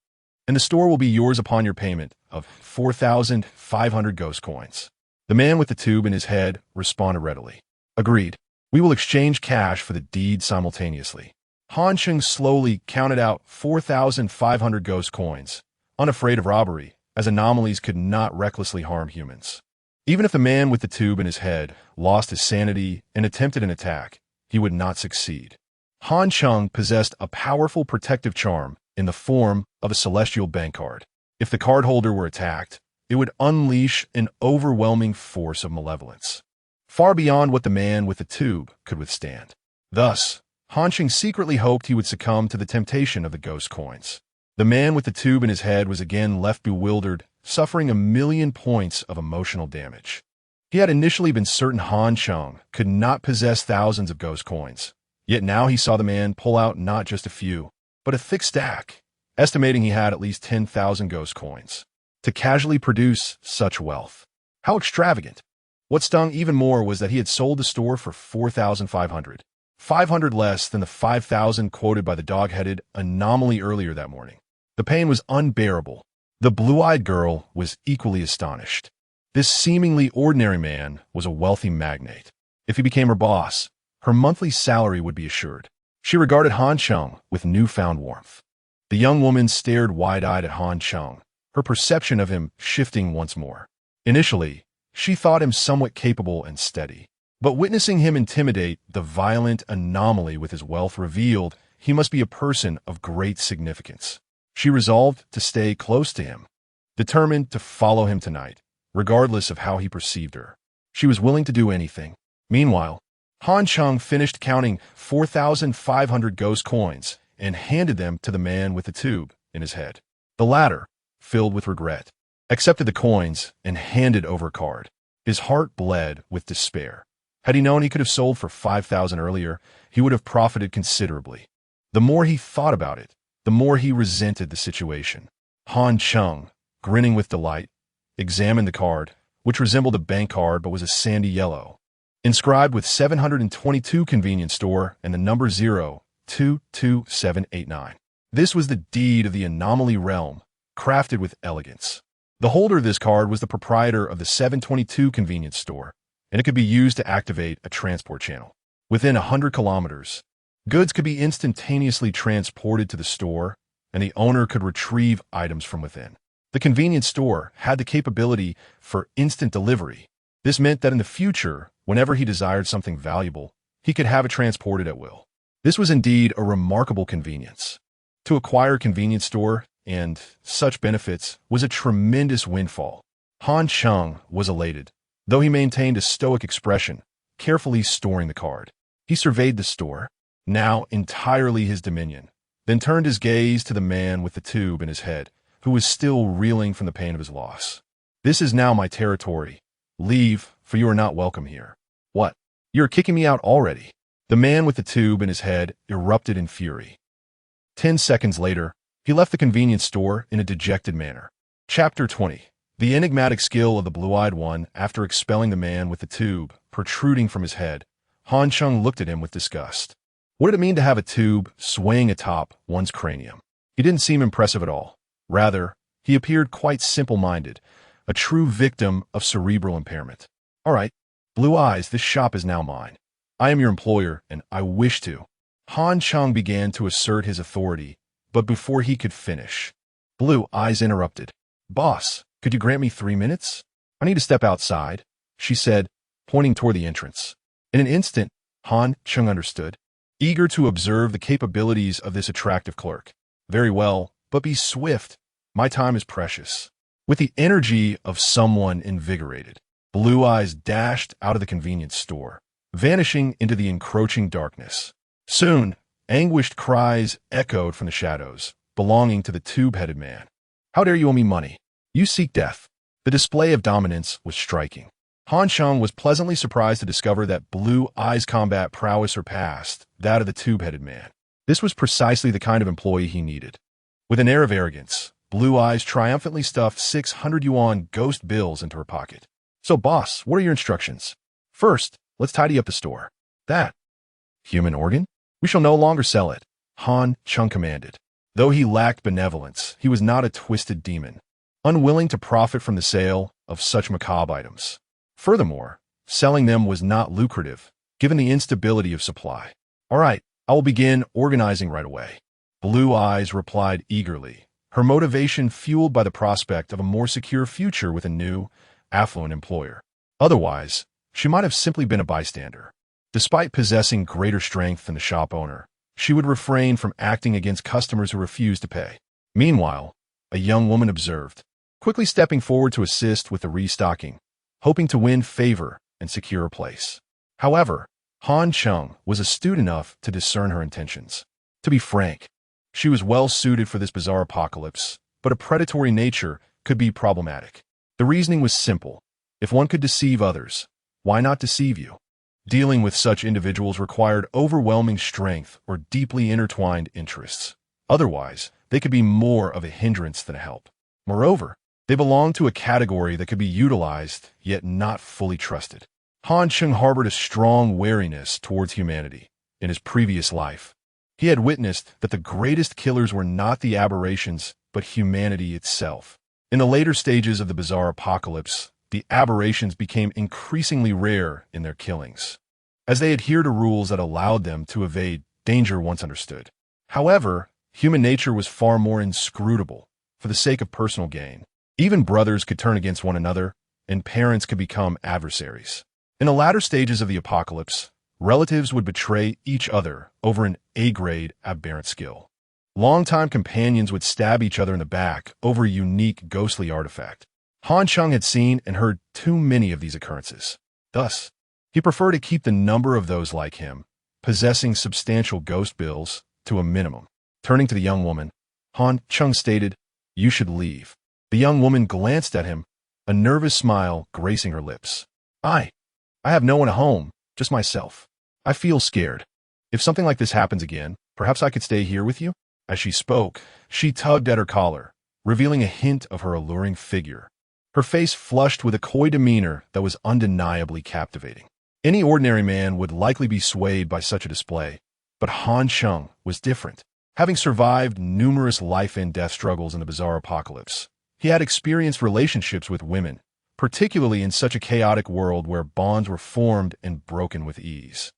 A: and the store will be yours upon your payment of 4,500 ghost coins. The man with the tube in his head responded readily. Agreed. We will exchange cash for the deed simultaneously. Han Cheng slowly counted out 4,500 ghost coins, unafraid of robbery, as anomalies could not recklessly harm humans. Even if the man with the tube in his head lost his sanity and attempted an attack, he would not succeed. Han Cheng possessed a powerful protective charm in the form of a celestial bank card. If the cardholder were attacked, it would unleash an overwhelming force of malevolence, far beyond what the man with the tube could withstand. Thus, Han Cheng secretly hoped he would succumb to the temptation of the ghost coins. The man with the tube in his head was again left bewildered, suffering 1,000,000 points of emotional damage. He had initially been certain Han Cheng could not possess thousands of ghost coins, yet now he saw the man pull out not just a few, but a thick stack, estimating he had at least 10,000 ghost coins. To casually produce such wealth. How extravagant! What stung even more was that he had sold the store for 4,500, 500 less than the 5,000 quoted by the dog-headed anomaly earlier that morning. The pain was unbearable. The blue-eyed girl was equally astonished. This seemingly ordinary man was a wealthy magnate. If he became her boss, her monthly salary would be assured. She regarded Han Cheng with newfound warmth. The young woman stared wide-eyed at Han Cheng, her perception of him shifting once more. Initially, she thought him somewhat capable and steady, but witnessing him intimidate the violent anomaly with his wealth revealed he must be a person of great significance. She resolved to stay close to him, determined to follow him tonight, regardless of how he perceived her. She was willing to do anything. Meanwhile, Han Cheng finished counting 4,500 ghost coins and handed them to the man with the tube in his head. The latter, filled with regret, accepted the coins and handed over a card. His heart bled with despair. Had he known he could have sold for 5,000 earlier, he would have profited considerably. The more he thought about it, the more he resented the situation. Han Cheng, grinning with delight, examined the card, which resembled a bank card but was a sandy yellow, inscribed with 722 convenience store and the number 022789. This was the deed of the anomaly realm, crafted with elegance. The holder of this card was the proprietor of the 722 convenience store, and it could be used to activate a transport channel. Within 100 kilometers, goods could be instantaneously transported to the store, and the owner could retrieve items from within. The convenience store had the capability for instant delivery. This meant that in the future, whenever he desired something valuable, he could have it transported at will. This was indeed a remarkable convenience. To acquire a convenience store and such benefits was a tremendous windfall. Han Cheng was elated, though he maintained a stoic expression, carefully storing the card. He surveyed the store, now entirely his dominion, then turned his gaze to the man with the tube in his head, who was still reeling from the pain of his loss. This is now my territory. Leave, for you are not welcome here. What? You're kicking me out already? The man with the tube in his head erupted in fury. 10 seconds later, he left the convenience store in a dejected manner. Chapter 20. The enigmatic skill of the blue-eyed one. After expelling the man with the tube protruding from his head, Han Cheng looked at him with disgust. What did it mean to have a tube swaying atop one's cranium? He didn't seem impressive at all. Rather, he appeared quite simple-minded, a true victim of cerebral impairment. All right, Blue Eyes, this shop is now mine. I am your employer, and I wish to. Han Cheng began to assert his authority, But before he could finish, Blue Eyes interrupted. "Boss, could you grant me 3 minutes? I need to step outside," she said, pointing toward the entrance. In an instant, Han Cheng understood, eager to observe the capabilities of this attractive clerk. "Very well, but be swift. My time is precious." With the energy of someone invigorated, Blue Eyes dashed out of the convenience store, vanishing into the encroaching darkness. Soon, anguished cries echoed from the shadows, belonging to the tube-headed man. "How dare you owe me money? You seek death." The display of dominance was striking. Han Cheng was pleasantly surprised to discover that Blue Eyes' combat prowess surpassed that of the tube-headed man. This was precisely the kind of employee he needed. With an air of arrogance, Blue Eyes triumphantly stuffed 600 yuan ghost bills into her pocket. "So, boss, what are your instructions? First, let's tidy up the store." "That human organ? We shall no longer sell it," Han Cheng commanded. Though he lacked benevolence, he was not a twisted demon, unwilling to profit from the sale of such macabre items. Furthermore, selling them was not lucrative, given the instability of supply. "All right, I will begin organizing right away," Blue Eyes replied eagerly, her motivation fueled by the prospect of a more secure future with a new, affluent employer. Otherwise, she might have simply been a bystander. Despite possessing greater strength than the shop owner, she would refrain from acting against customers who refused to pay. Meanwhile, a young woman observed, quickly stepping forward to assist with the restocking, hoping to win favor and secure a place. However, Han Cheng was astute enough to discern her intentions. To be frank, she was well suited for this bizarre apocalypse, but a predatory nature could be problematic. The reasoning was simple. If one could deceive others, why not deceive you? Dealing with such individuals required overwhelming strength or deeply intertwined interests. Otherwise, they could be more of a hindrance than a help. Moreover, they belonged to a category that could be utilized, yet not fully trusted. Han Cheng harbored a strong wariness towards humanity. In his previous life, he had witnessed that the greatest killers were not the aberrations, but humanity itself. In the later stages of the bizarre apocalypse, the aberrations became increasingly rare in their killings, as they adhered to rules that allowed them to evade danger once understood. However, human nature was far more inscrutable. For the sake of personal gain, even brothers could turn against one another, and parents could become adversaries. In the latter stages of the apocalypse, relatives would betray each other over an A-grade aberrant skill. Longtime companions would stab each other in the back over a unique ghostly artifact. Han Cheng had seen and heard too many of these occurrences. Thus, he preferred to keep the number of those like him, possessing substantial ghost bills, to a minimum. Turning to the young woman, Han Cheng stated, "You should leave." The young woman glanced at him, a nervous smile gracing her lips. I have no one at home, just myself. I feel scared. If something like this happens again, perhaps I could stay here with you?" As she spoke, she tugged at her collar, revealing a hint of her alluring figure. Her face flushed with a coy demeanor that was undeniably captivating. Any ordinary man would likely be swayed by such a display, but Han Cheng was different. Having survived numerous life-and-death struggles in the bizarre apocalypse, he had experienced relationships with women, particularly in such a chaotic world where bonds were formed and broken with ease.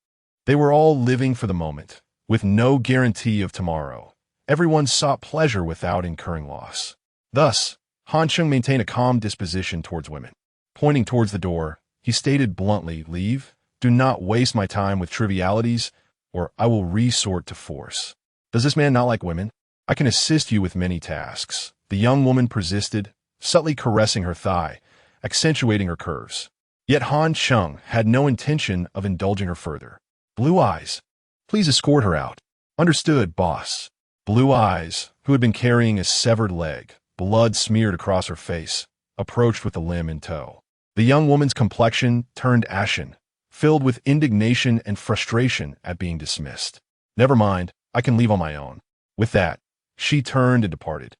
A: They were all living for the moment, with no guarantee of tomorrow. Everyone sought pleasure without incurring loss. Thus, Han Cheng maintained a calm disposition towards women. Pointing towards the door, he stated bluntly, "Leave. Do not waste my time with trivialities, or I will resort to force." Does this man not like women? I can assist you with many tasks. The young woman persisted, subtly caressing her thigh, accentuating her curves. Yet Han Cheng had no intention of indulging her further. "Blue Eyes, please escort her out." "Understood, boss." Blue Eyes, who had been carrying a severed leg, blood smeared across her face, approached with the limb in tow. The young woman's complexion turned ashen, filled with indignation and frustration at being dismissed. "Never mind, I can leave on my own." With that, she turned and departed,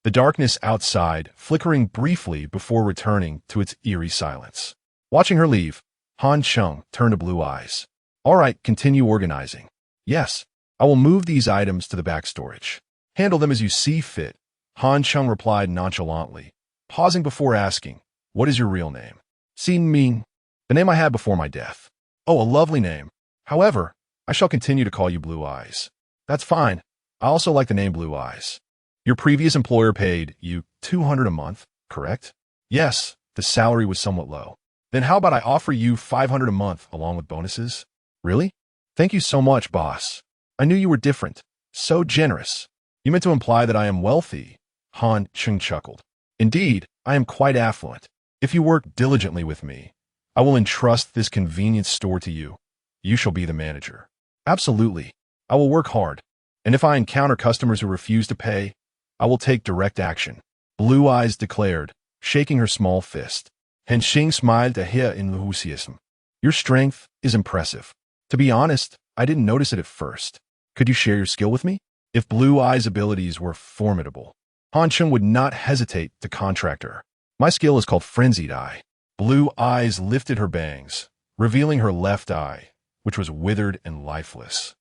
A: the darkness outside flickering briefly before returning to its eerie silence. Watching her leave, Han Cheng turned to Blue Eyes. "All right, continue organizing." "Yes, I will move these items to the back storage." "Handle them as you see fit," Han Cheng replied nonchalantly, pausing before asking, "What is your real name?" "Xin Ming, the name I had before my death." "Oh, a lovely name. However, I shall continue to call you Blue Eyes." "That's fine. I also like the name Blue Eyes. Your previous employer paid you $200 a month, correct? Yes, the salary was somewhat low. Then how about I offer you $500 a month along with bonuses? Really? Thank you so much, boss. I knew you were different. So generous. You meant to imply that I am wealthy. Han Cheng chuckled. Indeed, I am quite affluent. If you work diligently with me, I will entrust this convenience store to you. You shall be the manager. Absolutely. I will work hard. And if I encounter customers who refuse to pay, I will take direct action. Blue Eyes declared, shaking her small fist. Han Cheng smiled at her enthusiasm. Your strength is impressive. To be honest, I didn't notice it at first. Could you share your skill with me? If Blue Eyes' abilities were formidable, Han Cheng would not hesitate to contract her. My skill is called Frenzied Eye. Blue Eyes lifted her bangs, revealing her left eye, which was withered and lifeless,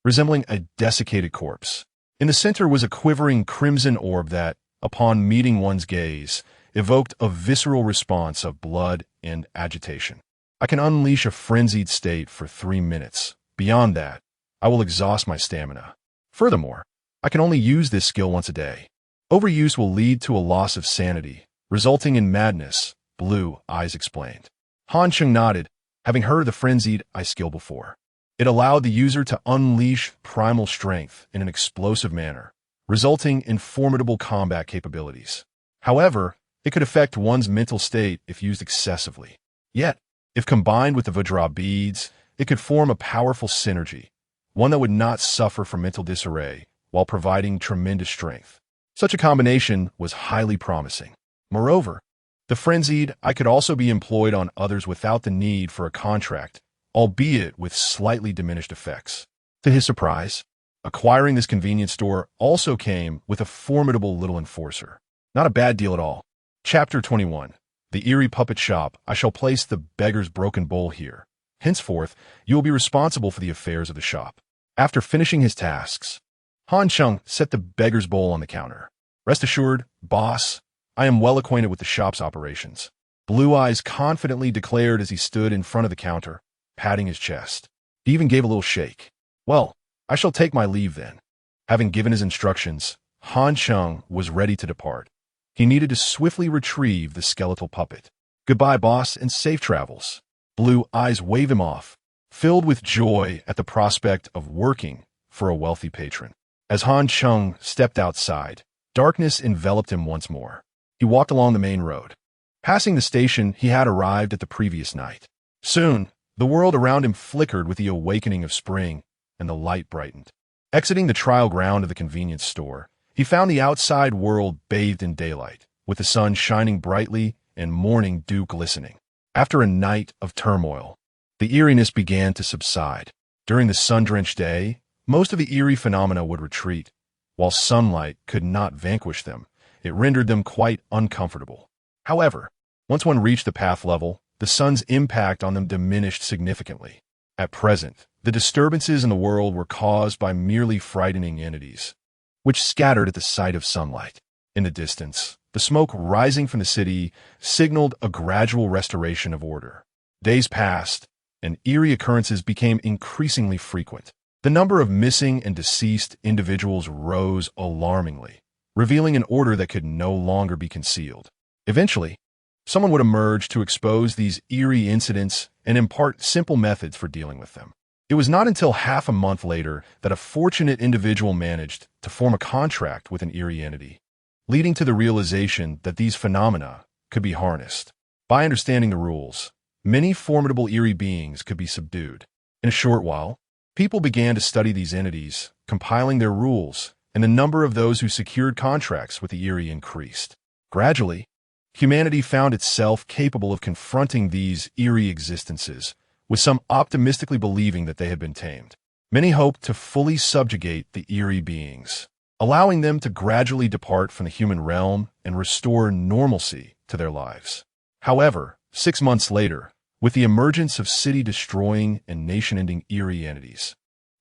A: resembling a desiccated corpse. In the center was a quivering crimson orb that, upon meeting one's gaze, evoked a visceral response of blood and agitation. I can unleash a frenzied state for 3 minutes. Beyond that, I will exhaust my stamina. Furthermore, I can only use this skill once a day. Overuse will lead to a loss of sanity, resulting in madness, Blue Eyes explained. Han Cheng nodded, having heard of the Frenzied Eye skill before. It allowed the user to unleash primal strength in an explosive manner, resulting in formidable combat capabilities. However, it could affect one's mental state if used excessively. Yet, if combined with the Vajra beads, it could form a powerful synergy, one that would not suffer from mental disarray while providing tremendous strength. Such a combination was highly promising. Moreover, the Frenzied Eye could also be employed on others without the need for a contract, albeit with slightly diminished effects. To his surprise, acquiring this convenience store also came with a formidable little enforcer. Not a bad deal at all. Chapter 21. The Eerie Puppet Shop. I shall place the beggar's broken bowl here. Henceforth, you will be responsible for the affairs of the shop. After finishing his tasks, Han Cheng set the beggar's bowl on the counter. Rest assured, boss, I am well acquainted with the shop's operations. Blue Eyes confidently declared as he stood in front of the counter, patting his chest. He even gave a little shake. Well, I shall take my leave then. Having given his instructions, Han Cheng was ready to depart. He needed to swiftly retrieve the skeletal puppet. Goodbye, boss, and safe travels. Blue Eyes waved him off, filled with joy at the prospect of working for a wealthy patron. As Han Cheng stepped outside, darkness enveloped him once more. He walked along the main road. Passing the station he had arrived at the previous night. Soon, the world around him flickered with the awakening of spring, and the light brightened. Exiting the trial ground of the convenience store, he found the outside world bathed in daylight, with the sun shining brightly and morning dew glistening. After a night of turmoil, the eeriness began to subside. During the sun-drenched day, most of the eerie phenomena would retreat. While sunlight could not vanquish them, it rendered them quite uncomfortable. However, once one reached the path level, the sun's impact on them diminished significantly. At present, the disturbances in the world were caused by merely frightening entities, which scattered at the sight of sunlight. In the distance, the smoke rising from the city signaled a gradual restoration of order. Days passed, and eerie occurrences became increasingly frequent. The number of missing and deceased individuals rose alarmingly, revealing an order that could no longer be concealed. Eventually, someone would emerge to expose these eerie incidents and impart simple methods for dealing with them. It was not until half a month later that a fortunate individual managed to form a contract with an eerie entity, leading to the realization that these phenomena could be harnessed. By understanding the rules, many formidable eerie beings could be subdued. In a short while, people began to study these entities, compiling their rules, and the number of those who secured contracts with the eerie increased. Gradually, humanity found itself capable of confronting these eerie existences, with some optimistically believing that they had been tamed. Many hoped to fully subjugate the eerie beings, allowing them to gradually depart from the human realm and restore normalcy to their lives. However, 6 months later, with the emergence of city-destroying and nation-ending eerie entities,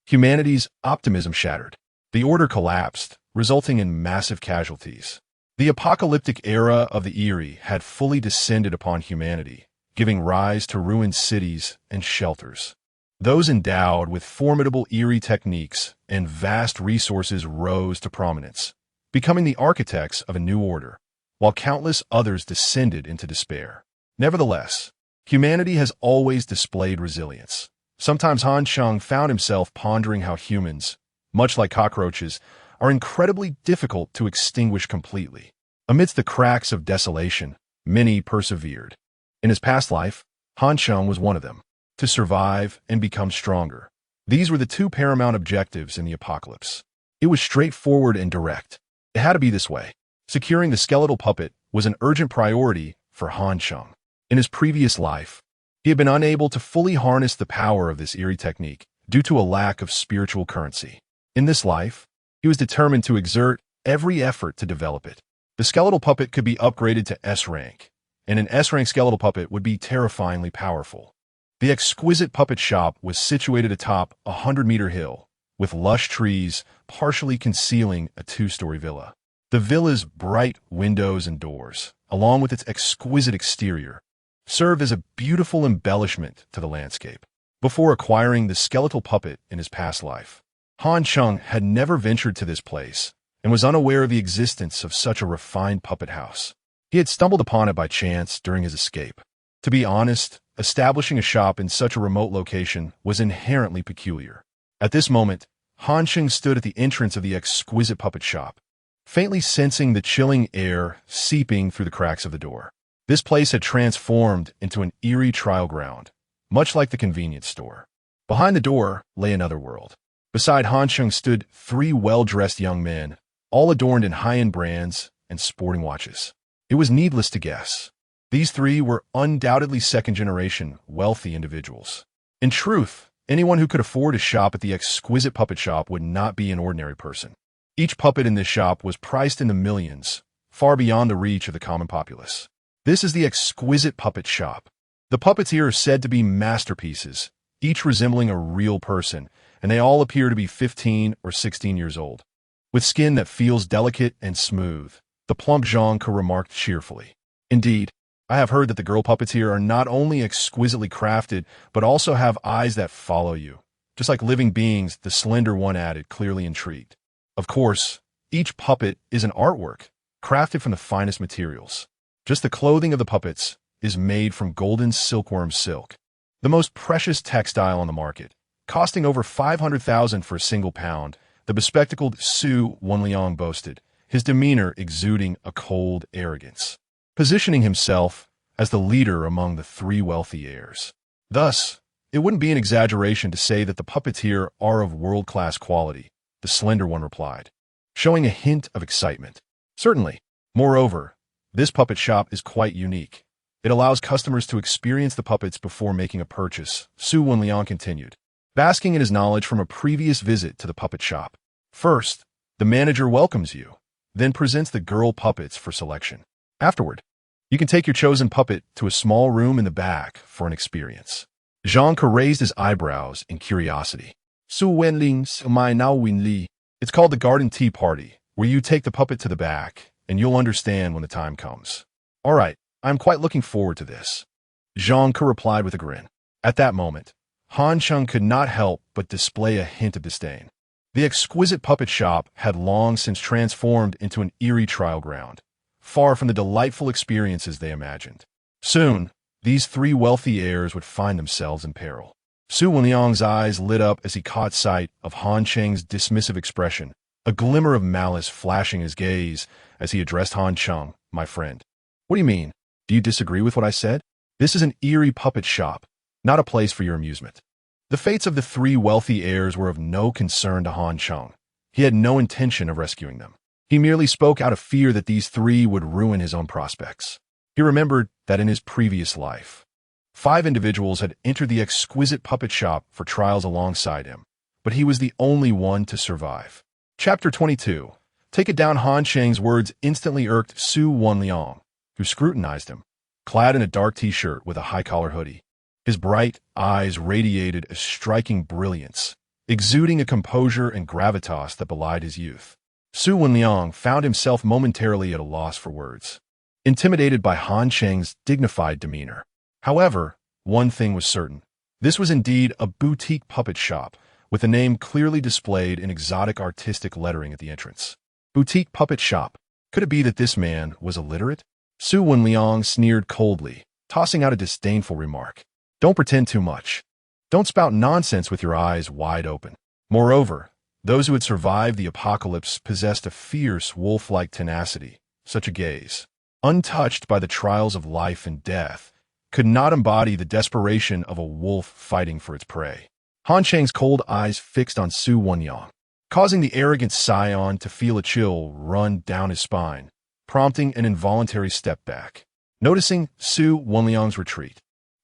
A: humanity's optimism shattered. The order collapsed, resulting in massive casualties. The apocalyptic era of the eerie had fully descended upon humanity, giving rise to ruined cities and shelters. Those endowed with formidable eerie techniques and vast resources rose to prominence, becoming the architects of a new order, while countless others descended into despair. Nevertheless, humanity has always displayed resilience. Sometimes Han Cheng found himself pondering how humans, much like cockroaches, are incredibly difficult to extinguish completely. Amidst the cracks of desolation, many persevered. In his past life, Han Cheng was one of them, to survive and become stronger. These were the two paramount objectives in the apocalypse. It was straightforward and direct. It had to be this way. Securing the skeletal puppet was an urgent priority for Han Cheng. In his previous life, he had been unable to fully harness the power of this eerie technique due to a lack of spiritual currency. In this life, he was determined to exert every effort to develop it. The skeletal puppet could be upgraded to S rank, and an S rank skeletal puppet would be terrifyingly powerful. The exquisite puppet shop was situated atop a 100-meter hill, with lush trees partially concealing a 2-story villa. The villa's bright windows and doors, along with its exquisite exterior, served as a beautiful embellishment to the landscape. Before acquiring the skeletal puppet in his past life, Han Cheng had never ventured to this place and was unaware of the existence of such a refined puppet house. He had stumbled upon it by chance during his escape. To be honest, establishing a shop in such a remote location was inherently peculiar. At this moment, Han Cheng stood at the entrance of the exquisite puppet shop, faintly sensing the chilling air seeping through the cracks of the door. This place had transformed into an eerie trial ground, much like the convenience store. Behind the door lay another world. Beside Han Cheng stood 3 well-dressed young men, all adorned in high-end brands and sporting watches. It was needless to guess. These 3 were undoubtedly second-generation, wealthy individuals. In truth, anyone who could afford to shop at the exquisite puppet shop would not be an ordinary person. Each puppet in this shop was priced in the millions, far beyond the reach of the common populace. This is the exquisite puppet shop. The puppets here are said to be masterpieces, each resembling a real person, and they all appear to be 15 or 16 years old. With skin that feels delicate and smooth, the plump Zhang remarked cheerfully. Indeed, I have heard that the girl puppets here are not only exquisitely crafted, but also have eyes that follow you. Just like living beings, the slender one added, clearly intrigued. Of course, each puppet is an artwork, crafted from the finest materials. Just the clothing of the puppets is made from golden silkworm silk, the most precious textile on the market. Costing over 500,000 for a single pound, the bespectacled Su Wenliang boasted, his demeanor exuding a cold arrogance, positioning himself as the leader among the 3 wealthy heirs. Thus, it wouldn't be an exaggeration to say that the puppets here are of world-class quality, the slender one replied, showing a hint of excitement. Certainly. Moreover, this puppet shop is quite unique. It allows customers to experience the puppets before making a purchase, Su Wenliang continued, basking in his knowledge from a previous visit to the puppet shop. First, the manager welcomes you, then presents the girl puppets for selection. Afterward, you can take your chosen puppet to a small room in the back for an experience. Zhang raised his eyebrows in curiosity. Su Wenling's my now Winli. It's called the Garden Tea Party, where you take the puppet to the back, and you'll understand when the time comes. All right, I'm quite looking forward to this. Zhang replied with a grin. At that moment, Han Cheng could not help but display a hint of disdain. The exquisite puppet shop had long since transformed into an eerie trial ground, far from the delightful experiences they imagined. Soon, these 3 wealthy heirs would find themselves in peril. Su Wenliang's eyes lit up as he caught sight of Han Cheng's dismissive expression, a glimmer of malice flashing his gaze as he addressed Han Cheng, my friend. What do you mean? Do you disagree with what I said? This is an eerie puppet shop, not a place for your amusement. The fates of the 3 wealthy heirs were of no concern to Han Cheng. He had no intention of rescuing them. He merely spoke out of fear that these 3 would ruin his own prospects. He remembered that in his previous life, 5 individuals had entered the exquisite puppet shop for trials alongside him, but he was the only one to survive. Chapter 22. Take it down. Han Cheng's words instantly irked Su Wenliang, who scrutinized him, clad in a dark t-shirt with a high-collar hoodie. His bright eyes radiated a striking brilliance, exuding a composure and gravitas that belied his youth. Su Wenliang found himself momentarily at a loss for words, intimidated by Han Cheng's dignified demeanor. However, one thing was certain. This was indeed a boutique puppet shop, with the name clearly displayed in exotic artistic lettering at the entrance. Boutique puppet shop. Could it be that this man was illiterate? Su Wenliang sneered coldly, tossing out a disdainful remark. Don't pretend too much. Don't spout nonsense with your eyes wide open. Moreover, those who had survived the apocalypse possessed a fierce, wolf-like tenacity. Such a gaze, untouched by the trials of life and death, could not embody the desperation of a wolf fighting for its prey. Han Cheng's cold eyes fixed on Su Wenliang, causing the arrogant scion to feel a chill run down his spine, prompting an involuntary step back. Noticing Su Wenliang's retreat,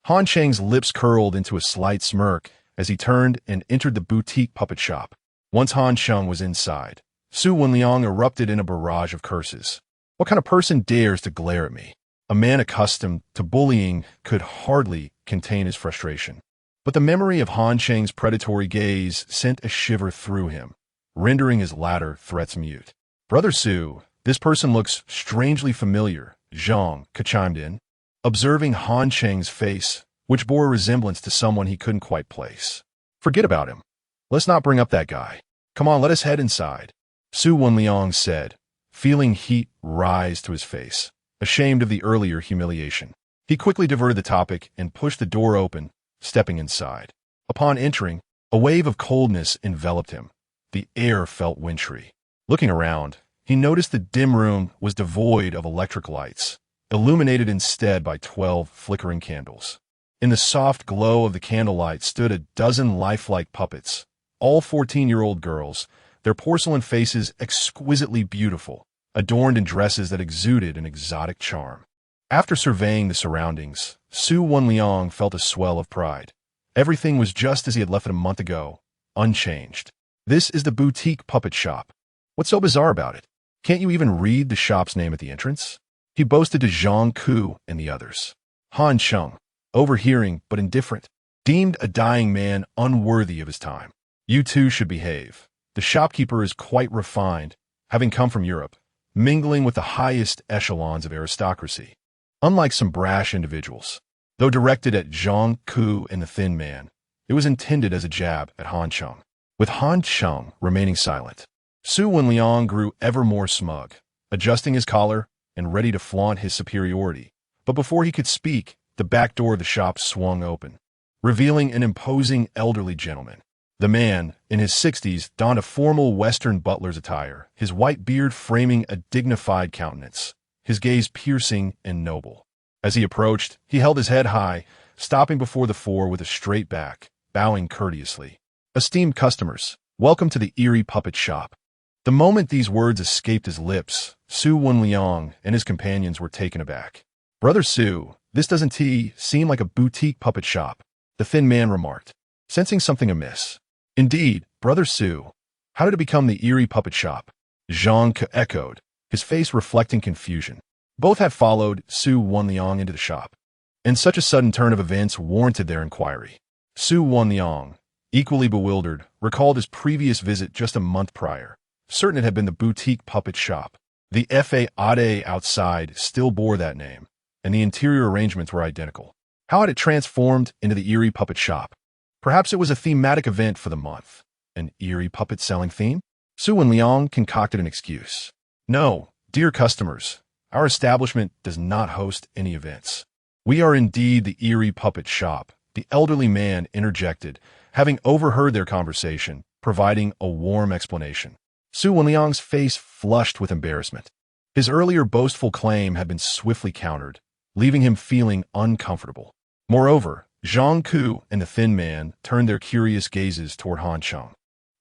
A: Han Cheng's lips curled into a slight smirk as he turned and entered the boutique puppet shop. Once Han Cheng was inside, Su Wenliang erupted in a barrage of curses. What kind of person dares to glare at me? A man accustomed to bullying could hardly contain his frustration. But the memory of Han Cheng's predatory gaze sent a shiver through him, rendering his latter threats mute. Brother Su, this person looks strangely familiar, Zhang chimed in, observing Han Cheng's face, which bore a resemblance to someone he couldn't quite place. Forget about him. Let's not bring up that guy. Come on, let us head inside, Su Wenliang said, feeling heat rise to his face, ashamed of the earlier humiliation. He quickly diverted the topic and pushed the door open, stepping inside. Upon entering, a wave of coldness enveloped him. The air felt wintry. Looking around, he noticed the dim room was devoid of electric lights, illuminated instead by 12 flickering candles. In the soft glow of the candlelight stood a dozen lifelike puppets, all 14-year-old girls, their porcelain faces exquisitely beautiful, adorned in dresses that exuded an exotic charm. After surveying the surroundings, Su Wenliang felt a swell of pride. Everything was just as he had left it a month ago, unchanged. This is the boutique puppet shop. What's so bizarre about it? Can't you even read the shop's name at the entrance? He boasted to Zhang Ku and the others. Han Cheng, overhearing but indifferent, deemed a dying man unworthy of his time. You too should behave. The shopkeeper is quite refined, having come from Europe, mingling with the highest echelons of aristocracy. Unlike some brash individuals, though directed at Zhang Ku and the thin man, it was intended as a jab at Han Cheng. With Han Cheng remaining silent, Su Wenliang grew ever more smug, adjusting his collar and ready to flaunt his superiority. But before he could speak, the back door of the shop swung open, revealing an imposing elderly gentleman. The man, in his 60s, donned a formal Western butler's attire, his white beard framing a dignified countenance, his gaze piercing and noble. As he approached, he held his head high, stopping before the four with a straight back, bowing courteously. Esteemed customers, welcome to the eerie puppet shop. The moment these words escaped his lips, Su Wenliang and his companions were taken aback. Brother Su, this doesn't seem like a boutique puppet shop, the thin man remarked, sensing something amiss. Indeed, Brother Su, how did it become the eerie puppet shop? Zhang Ke echoed, his face reflecting confusion. Both had followed Su Wenliang into the shop, and such a sudden turn of events warranted their inquiry. Su Wenliang, equally bewildered, recalled his previous visit just a month prior, certain it had been the boutique puppet shop. The fade outside still bore that name, and the interior arrangements were identical. How had it transformed into the eerie puppet shop? Perhaps it was a thematic event for the month. An eerie puppet selling theme? Su Wenliang concocted an excuse. No, dear customers, our establishment does not host any events. We are indeed the eerie puppet shop, the elderly man interjected, having overheard their conversation, providing a warm explanation. Su Wenliang's face flushed with embarrassment. His earlier boastful claim had been swiftly countered, leaving him feeling uncomfortable. Moreover, Zhang Ku and the thin man turned their curious gazes toward Han Cheng,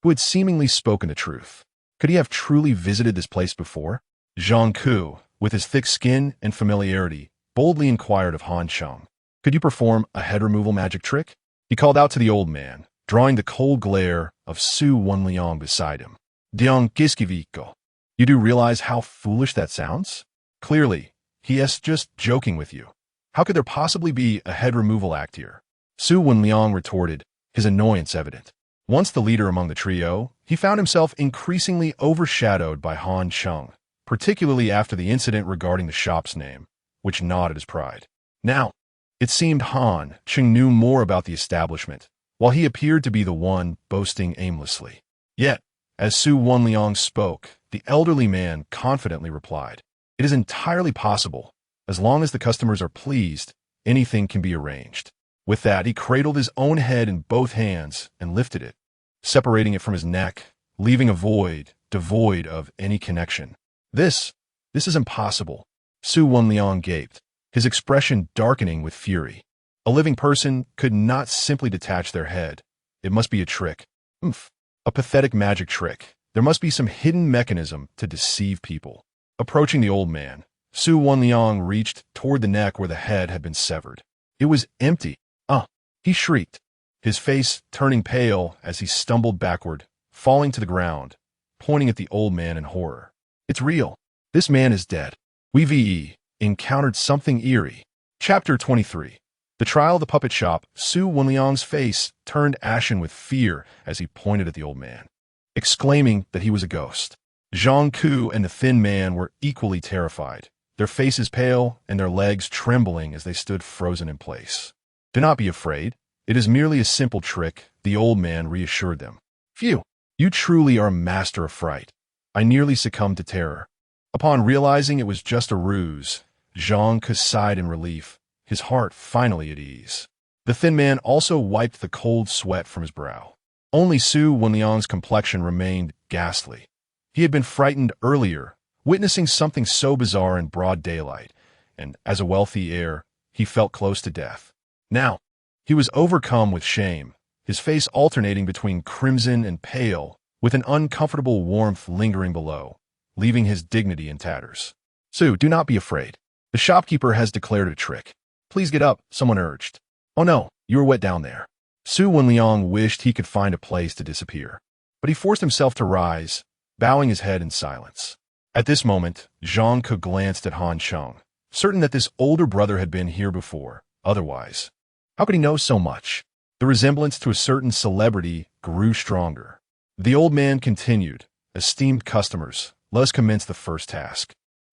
A: who had seemingly spoken the truth. Could he have truly visited this place before? Zhang Ku, with his thick skin and familiarity, boldly inquired of Han Cheng, "Could you perform a head removal magic trick?" He called out to the old man, drawing the cold glare of Su Wenliang beside him. Diang Giskiviko. You do realize how foolish that sounds? Clearly, he is just joking with you. How could there possibly be a head removal act here? Su Wenliang retorted, his annoyance evident. Once the leader among the trio, he found himself increasingly overshadowed by Han Cheng, particularly after the incident regarding the shop's name, which gnawed at his pride. Now, It seemed Han Cheng knew more about the establishment, while he appeared to be the one boasting aimlessly. Yet, as Su Wanliang spoke, the elderly man confidently replied, "It is entirely possible. As long as the customers are pleased, anything can be arranged." With that, he cradled his own head in both hands and lifted it, separating it from his neck, leaving a void devoid of any connection. This is impossible." Su Wanliang gaped, his expression darkening with fury. A living person could not simply detach their head. It must be a trick. A pathetic magic trick. There must be some hidden mechanism to deceive people. Approaching the old man, Su Wanliang reached toward the neck where the head had been severed. It was empty. He shrieked, his face turning pale as he stumbled backward, falling to the ground, pointing at the old man in horror. "It's real. This man is dead. We've encountered something eerie." Chapter 23. The Trial of the Puppet Shop. Su Wanliang's face turned ashen with fear as he pointed at the old man, exclaiming that he was a ghost. Zhang Ku and the thin man were equally terrified, their faces pale and their legs trembling as they stood frozen in place. "Do not be afraid. It is merely a simple trick," the old man reassured them. "Phew, you truly are a master of fright." I nearly succumbed to terror. Upon realizing it was just a ruse, Zhang Ku sighed in relief, his heart finally at ease. The thin man also wiped the cold sweat from his brow. Only Su Wanliang's complexion remained ghastly. He had been frightened earlier, witnessing something so bizarre in broad daylight, and as a wealthy heir, he felt close to death. Now, he was overcome with shame, his face alternating between crimson and pale, with an uncomfortable warmth lingering below, leaving his dignity in tatters. "Su, do not be afraid. The shopkeeper has declared a trick. Please get up," someone urged. "Oh no, you are wet down there." Su Wanliang wished he could find a place to disappear, but he forced himself to rise, bowing his head in silence. At this moment, Zhang Ke glanced at Han Cheng, certain that this older brother had been here before. Otherwise, how could he know so much? The resemblance to a certain celebrity grew stronger. The old man continued, "Esteemed customers, let us commence the first task.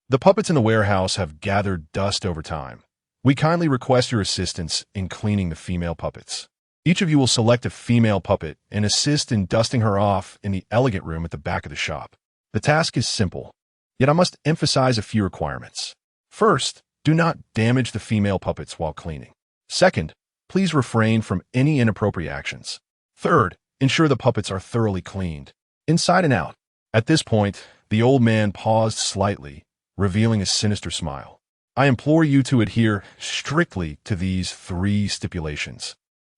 A: The puppets in the warehouse have gathered dust over time. We kindly request your assistance in cleaning the female puppets. Each of you will select a female puppet and assist in dusting her off in the elegant room at the back of the shop. The task is simple, yet I must emphasize a few requirements. First, do not damage the female puppets while cleaning. Second, please refrain from any inappropriate actions. Third, ensure the puppets are thoroughly cleaned, inside and out." At this point, the old man paused slightly, revealing a sinister smile. "I implore you to adhere strictly to these 3 stipulations.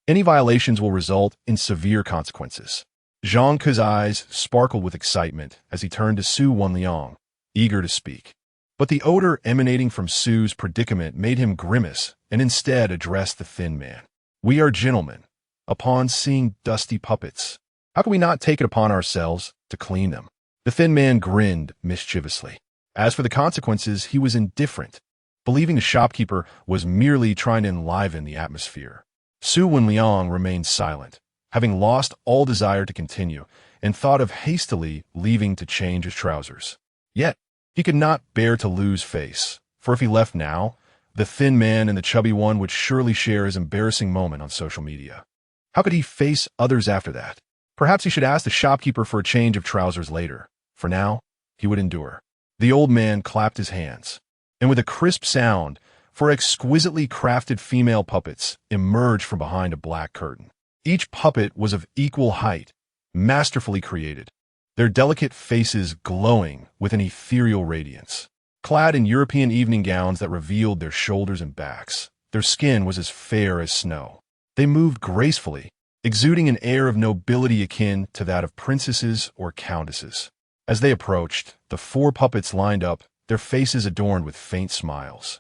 A: Any violations will result in severe consequences." Zhang Ke's eyes sparkled with excitement as he turned to Su Wanliang, eager to speak. But the odor emanating from Su's predicament made him grimace and instead addressed the thin man. "We are gentlemen. Upon seeing dusty puppets, how can we not take it upon ourselves to clean them?" The thin man grinned mischievously. As for the consequences, he was indifferent, believing the shopkeeper was merely trying to enliven the atmosphere. Su Wanliang remained silent, having lost all desire to continue, and thought of hastily leaving to change his trousers. Yet, he could not bear to lose face, for if he left now, the thin man and the chubby one would surely share his embarrassing moment on social media. How could he face others after that? Perhaps he should ask the shopkeeper for a change of trousers later. For now, he would endure. The old man clapped his hands, and with a crisp sound, 4 exquisitely crafted female puppets emerged from behind a black curtain. Each puppet was of equal height, masterfully created, their delicate faces glowing with an ethereal radiance. Clad in European evening gowns that revealed their shoulders and backs, their skin was as fair as snow. They moved gracefully, exuding an air of nobility akin to that of princesses or countesses. As they approached, the 4 puppets lined up, their faces adorned with faint smiles.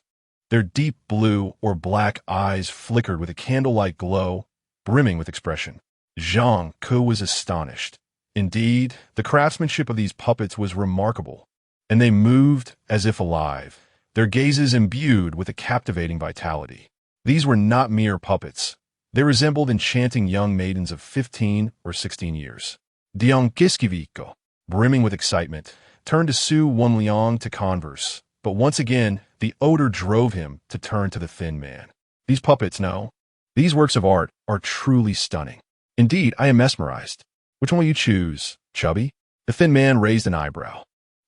A: Their deep blue or black eyes flickered with a candlelight glow, brimming with expression. Zhang Ke was astonished. Indeed, the craftsmanship of these puppets was remarkable, and they moved as if alive, their gazes imbued with a captivating vitality. These were not mere puppets. They resembled enchanting young maidens of 15 or 16 years. Dion Kiskiviko, brimming with excitement, turned to Su Wanliang to converse, but once again, the odor drove him to turn to the thin man. These puppets, no. These works of art are truly stunning. Indeed, I am mesmerized. Which one will you choose, chubby? The thin man raised an eyebrow.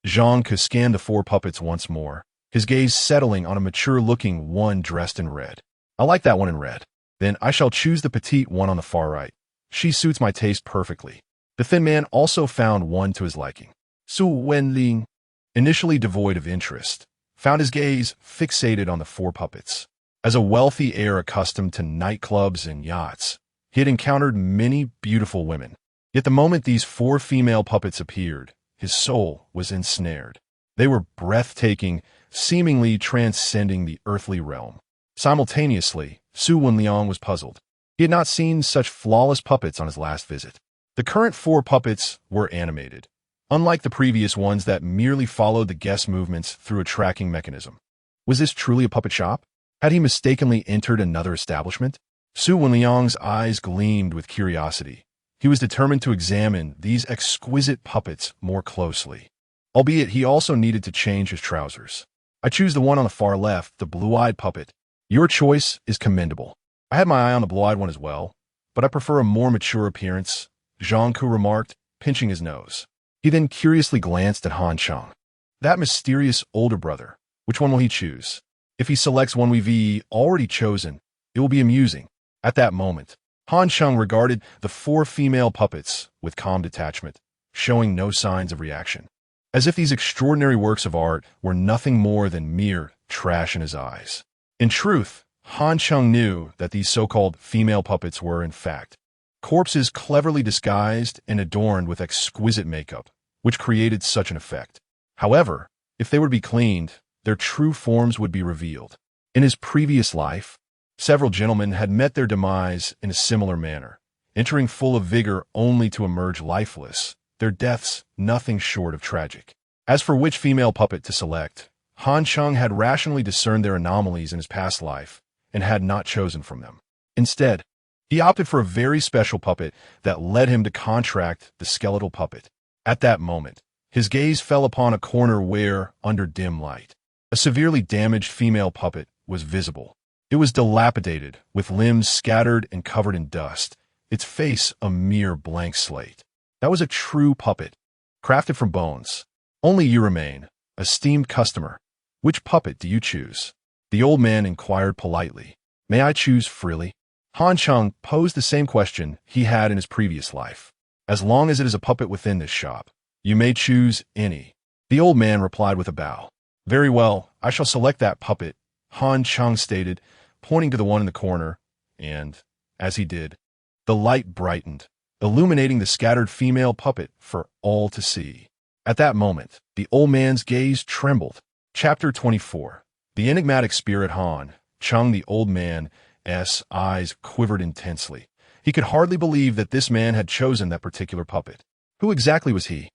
A: Zhang Ke scanned the four puppets once more, his gaze settling on a mature-looking one dressed in red. I like that one in red. Then I shall choose the petite one on the far right. She suits my taste perfectly. The thin man also found one to his liking. Su Wenling, initially devoid of interest, found his gaze fixated on the four puppets. As a wealthy heir accustomed to nightclubs and yachts, he had encountered many beautiful women. Yet the moment these four female puppets appeared, his soul was ensnared. They were breathtaking, seemingly transcending the earthly realm. Simultaneously, Su Wenliang was puzzled. He had not seen such flawless puppets on his last visit. The current four puppets were animated, unlike the previous ones that merely followed the guest movements through a tracking mechanism. Was this truly a puppet shop? Had he mistakenly entered another establishment? Su Wenliang's eyes gleamed with curiosity. He was determined to examine these exquisite puppets more closely. Albeit he also needed to change his trousers. I choose the one on the far left, the blue-eyed puppet. Your choice is commendable. I had my eye on the blue-eyed one as well, but I prefer a more mature appearance, Zhang Ke remarked, pinching his nose. He then curiously glanced at Han Cheng. That mysterious older brother, which one will he choose? If he selects one we've already chosen, it will be amusing. At that moment, Han Cheng regarded the four female puppets with calm detachment, showing no signs of reaction. As if these extraordinary works of art were nothing more than mere trash in his eyes. In truth, Han Cheng knew that these so-called female puppets were, in fact, corpses cleverly disguised and adorned with exquisite makeup, which created such an effect. However, if they were to be cleaned, their true forms would be revealed. In his previous life, several gentlemen had met their demise in a similar manner, entering full of vigor only to emerge lifeless, their deaths nothing short of tragic. As for which female puppet to select, Han Cheng had rationally discerned their anomalies in his past life and had not chosen from them. Instead, he opted for a very special puppet that led him to contract the skeletal puppet. At that moment, his gaze fell upon a corner where, under dim light, a severely damaged female puppet was visible. It was dilapidated, with limbs scattered and covered in dust, its face a mere blank slate. That was a true puppet, crafted from bones. Only you remain, esteemed customer. Which puppet do you choose? The old man inquired politely. May I choose freely? Han Cheng posed the same question he had in his previous life. As long as it is a puppet within this shop, you may choose any. The old man replied with a bow. Very well, I shall select that puppet, Han Cheng stated, pointing to the one in the corner, and, as he did, the light brightened, illuminating the scattered female puppet for all to see. At that moment, the old man's gaze trembled. Chapter 24. The enigmatic spirit Han Cheng, the old man's eyes quivered intensely. He could hardly believe that this man had chosen that particular puppet. Who exactly was he?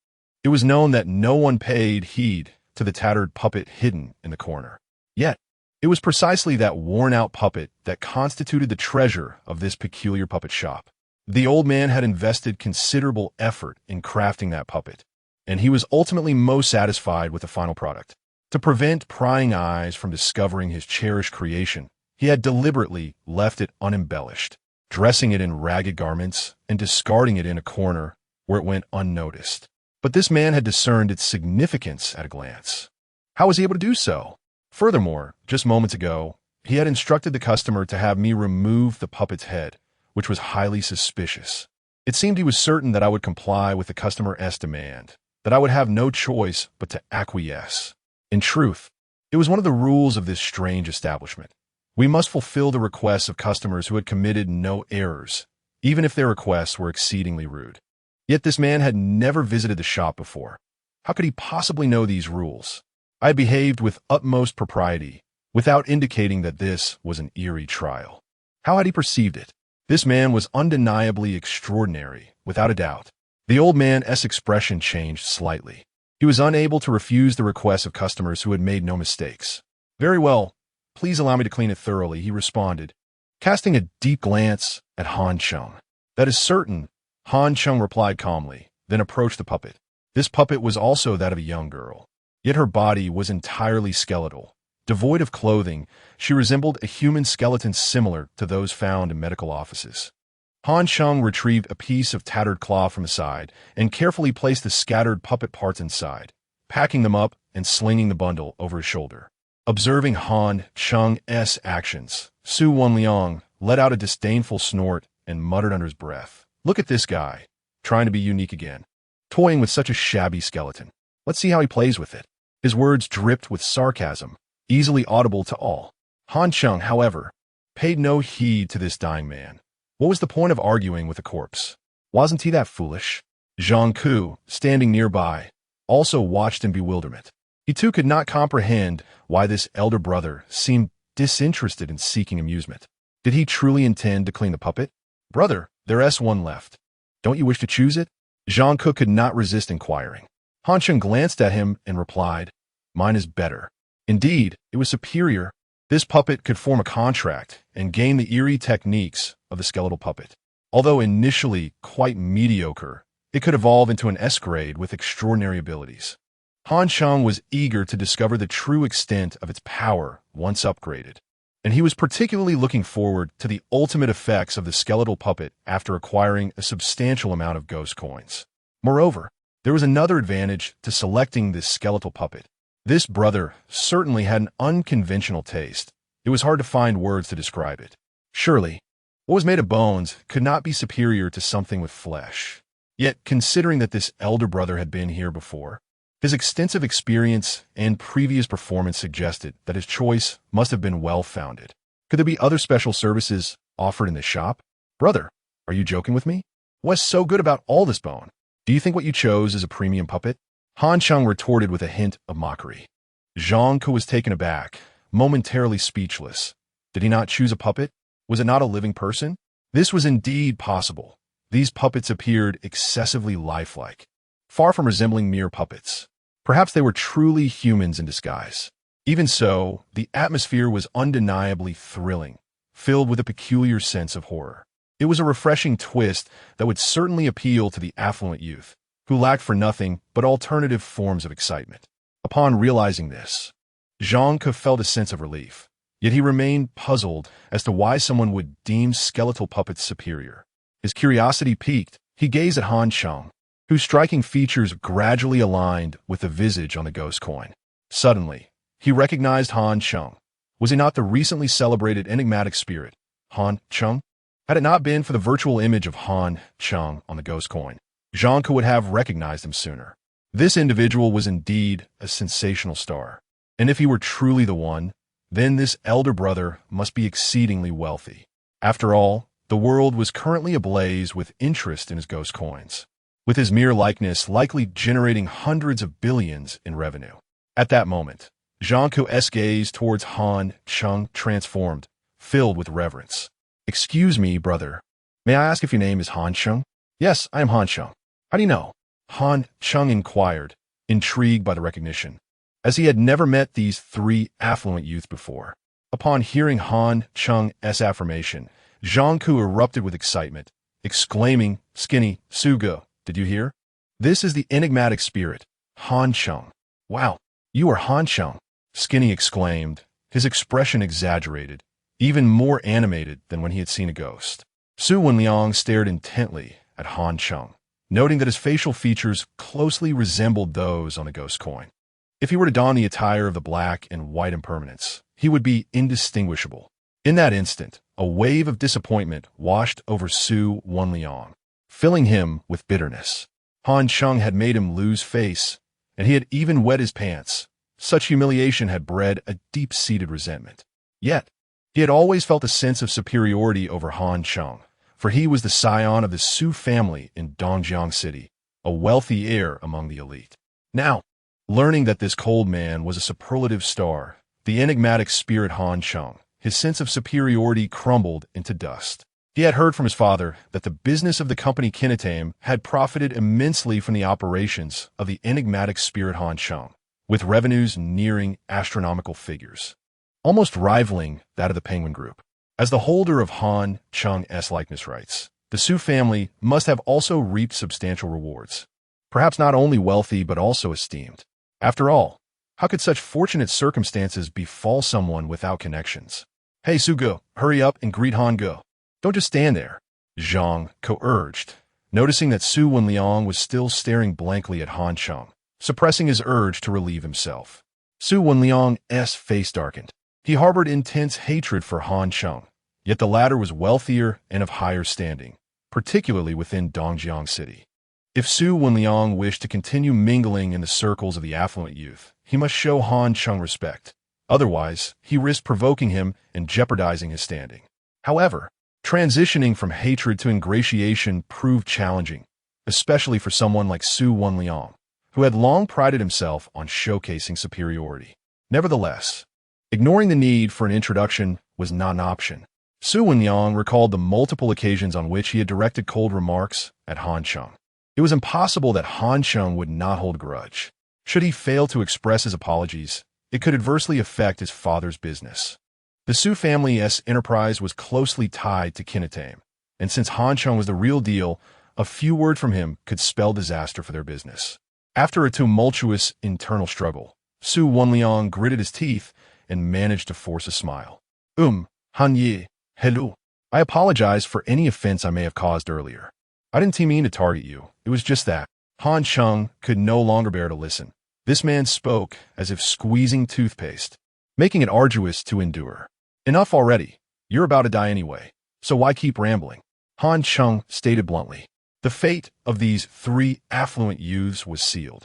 A: It was known that no one paid heed to the tattered puppet hidden in the corner. Yet, it was precisely that worn-out puppet that constituted the treasure of this peculiar puppet shop. The old man had invested considerable effort in crafting that puppet, and he was ultimately most satisfied with the final product. To prevent prying eyes from discovering his cherished creation, he had deliberately left it unembellished, dressing it in ragged garments and discarding it in a corner where it went unnoticed. But this man had discerned its significance at a glance. How was he able to do so? Furthermore, just moments ago, he had instructed the customer to have me remove the puppet's head, which was highly suspicious. It seemed he was certain that I would comply with the customer's demand, that I would have no choice but to acquiesce. In truth, it was one of the rules of this strange establishment. We must fulfill the requests of customers who had committed no errors, even if their requests were exceedingly rude. Yet this man had never visited the shop before. How could he possibly know these rules? I had behaved with utmost propriety, without indicating that this was an eerie trial. How had he perceived it? This man was undeniably extraordinary, without a doubt. The old man's expression changed slightly. He was unable to refuse the requests of customers who had made no mistakes. Very well, please allow me to clean it thoroughly, he responded, casting a deep glance at Han Cheng. That is certain, Han Cheng replied calmly, then approached the puppet. This puppet was also that of a young girl, yet her body was entirely skeletal, Devoid of clothing, she resembled a human skeleton similar to those found in medical offices. Han Cheng retrieved a piece of tattered cloth from the side and carefully placed the scattered puppet parts inside, packing them up and slinging the bundle over his shoulder. Observing Han Cheng's actions, Su Wenliang let out a disdainful snort and muttered under his breath, "Look at this guy, trying to be unique again, toying with such a shabby skeleton. Let's see how he plays with it." His words dripped with sarcasm, easily audible to all. Han Cheng, however, paid no heed to this dying man. What was the point of arguing with a corpse? Wasn't he that foolish? Zhang Ku, standing nearby, also watched in bewilderment. He too could not comprehend why this elder brother seemed disinterested in seeking amusement. Did he truly intend to clean the puppet? "Brother, there's one left. Don't you wish to choose it?" Zhang Ku could not resist inquiring. Han Cheng glanced at him and replied, "Mine is better." Indeed, it was superior. This puppet could form a contract and gain the eerie techniques of the skeletal puppet. Although initially quite mediocre, it could evolve into an S-grade with extraordinary abilities. Han Cheng was eager to discover the true extent of its power once upgraded, and he was particularly looking forward to the ultimate effects of the skeletal puppet after acquiring a substantial amount of ghost coins. Moreover, there was another advantage to selecting this skeletal puppet. This brother certainly had an unconventional taste. It was hard to find words to describe it. Surely, what was made of bones could not be superior to something with flesh. Yet, considering that this elder brother had been here before, his extensive experience and previous performance suggested that his choice must have been well-founded. Could there be other special services offered in this shop? "Brother, are you joking with me? What's so good about all this bone? Do you think what you chose is a premium puppet?" Han Cheng retorted with a hint of mockery. Zhang Ku was taken aback, momentarily speechless. Did he not choose a puppet? Was it not a living person? This was indeed possible. These puppets appeared excessively lifelike, far from resembling mere puppets. Perhaps they were truly humans in disguise. Even so, the atmosphere was undeniably thrilling, filled with a peculiar sense of horror. It was a refreshing twist that would certainly appeal to the affluent youth, who lacked for nothing but alternative forms of excitement. Upon realizing this, Zhang Ke felt a sense of relief, yet he remained puzzled as to why someone would deem skeletal puppets superior. His curiosity piqued. He gazed at Han Cheng, whose striking features gradually aligned with the visage on the ghost coin. Suddenly, he recognized Han Cheng. Was he not the recently celebrated enigmatic spirit, Han Cheng? Had it not been for the virtual image of Han Cheng on the ghost coin, Zhang Ke would have recognized him sooner. This individual was indeed a sensational star, and if he were truly the one, then this elder brother must be exceedingly wealthy. After all, the world was currently ablaze with interest in his ghost coins, with his mere likeness likely generating hundreds of billions in revenue. At that moment, Zhang Ke's gaze towards Han Cheng transformed, filled with reverence. "Excuse me, brother. May I ask if your name is Han Cheng?" "Yes, I am Han Cheng. How do you know?" Han Cheng inquired, intrigued by the recognition, as he had never met these three affluent youths before. Upon hearing Han Cheng's affirmation, Zhang Ke erupted with excitement, exclaiming, "Skinny, Suga, did you hear? This is the enigmatic spirit, Han Cheng." "Wow, you are Han Cheng," Skinny exclaimed, his expression exaggerated, even more animated than when he had seen a ghost. Su Wenliang stared intently at Han Cheng, noting that his facial features closely resembled those on the ghost coin. If he were to don the attire of the black and white impermanence, he would be indistinguishable. In that instant, a wave of disappointment washed over Su Wenliang, filling him with bitterness. Han Cheng had made him lose face, and he had even wet his pants. Such humiliation had bred a deep-seated resentment. Yet, he had always felt a sense of superiority over Han Cheng, for he was the scion of the Su family in Dongjiang City, a wealthy heir among the elite. Now, learning that this cold man was a superlative star, the enigmatic spirit Han Cheng, his sense of superiority crumbled into dust. He had heard from his father that the business of the company Kinetame had profited immensely from the operations of the enigmatic spirit Han Cheng, with revenues nearing astronomical figures, almost rivaling that of the Penguin Group. As the holder of Han Cheng's likeness rights, the Su family must have also reaped substantial rewards, perhaps not only wealthy but also esteemed. After all, How could such fortunate circumstances befall someone without connections? Hey, Su go, hurry up and greet Han Go. Don't just stand there, Zhang urged, noticing that Su Wenliang was still staring blankly at Han Cheng, suppressing his urge to relieve himself. Su Wenliang's face darkened. He harbored intense hatred for Han Cheng, yet the latter was wealthier and of higher standing, particularly within Dongjiang City. If Su Wenliang wished to continue mingling in the circles of the affluent youth, he must show Han Cheng respect. Otherwise, he risked provoking him and jeopardizing his standing. However, transitioning from hatred to ingratiation proved challenging, especially for someone like Su Wenliang, who had long prided himself on showcasing superiority. Nevertheless, ignoring the need for an introduction was not an option. Su Wenliang recalled the multiple occasions on which he had directed cold remarks at Han Cheng. It was impossible that Han Cheng would not hold a grudge. Should he fail to express his apologies, it could adversely affect his father's business. The Su family's enterprise was closely tied to Kinetame, and since Han Cheng was the real deal, a few words from him could spell disaster for their business. After a tumultuous internal struggle, Su Wenliang gritted his teeth and managed to force a smile. Han Ye, hello. I apologize for any offense I may have caused earlier. I didn't mean to target you. It was just that. Han Cheng could no longer bear to listen. This man spoke as if squeezing toothpaste, making it arduous to endure. Enough already. You're about to die anyway, so why keep rambling? Han Cheng stated bluntly. The fate of these three affluent youths was sealed.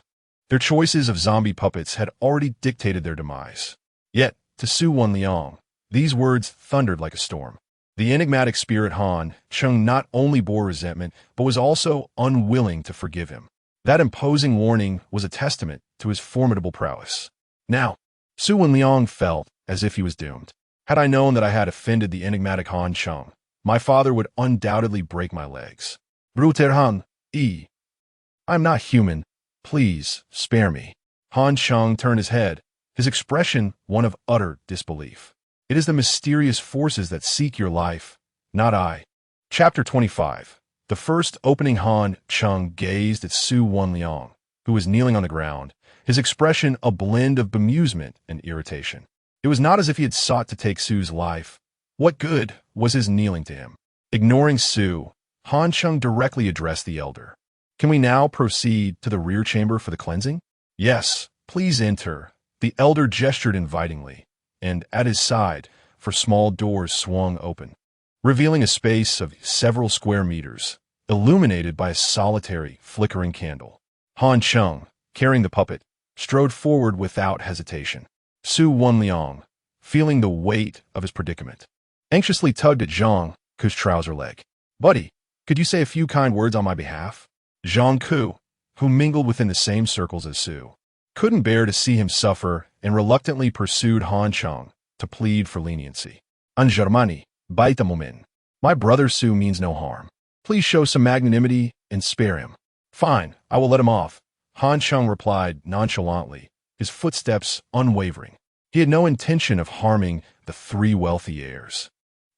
A: Their choices of zombie puppets had already dictated their demise. Yet, to Su Wenliang, these words thundered like a storm. The enigmatic spirit Han Cheng not only bore resentment, but was also unwilling to forgive him. That imposing warning was a testament to his formidable prowess. Now, Su Wenliang felt as if he was doomed. Had I known that I had offended the enigmatic Han Cheng, my father would undoubtedly break my legs. Bruter Han, I'm not human. Please, spare me. Han Cheng turned his head, his expression one of utter disbelief. It is the mysterious forces that seek your life, not I. Chapter 25. The first opening. Han Cheng gazed at Su Wenliang, who was kneeling on the ground, his expression a blend of bemusement and irritation. It was not as if he had sought to take Su's life. What good was his kneeling to him? Ignoring Su, Han Cheng directly addressed the elder. Can we now proceed to the rear chamber for the cleansing? Yes, please enter. The elder gestured invitingly, and at his side, four small doors swung open, revealing a space of several square meters, illuminated by a solitary, flickering candle. Han Cheng, carrying the puppet, strode forward without hesitation. Su Wenliang, feeling the weight of his predicament, anxiously tugged at Zhang Ku's trouser leg. Buddy, could you say a few kind words on my behalf? Zhang Ku, who mingled within the same circles as Su, couldn't bear to see him suffer and reluctantly pursued Han Cheng to plead for leniency. En Germani, baita moment. My brother Su means no harm. Please show some magnanimity and spare him. Fine, I will let him off, Han Cheng replied nonchalantly, his footsteps unwavering. He had no intention of harming the three wealthy heirs.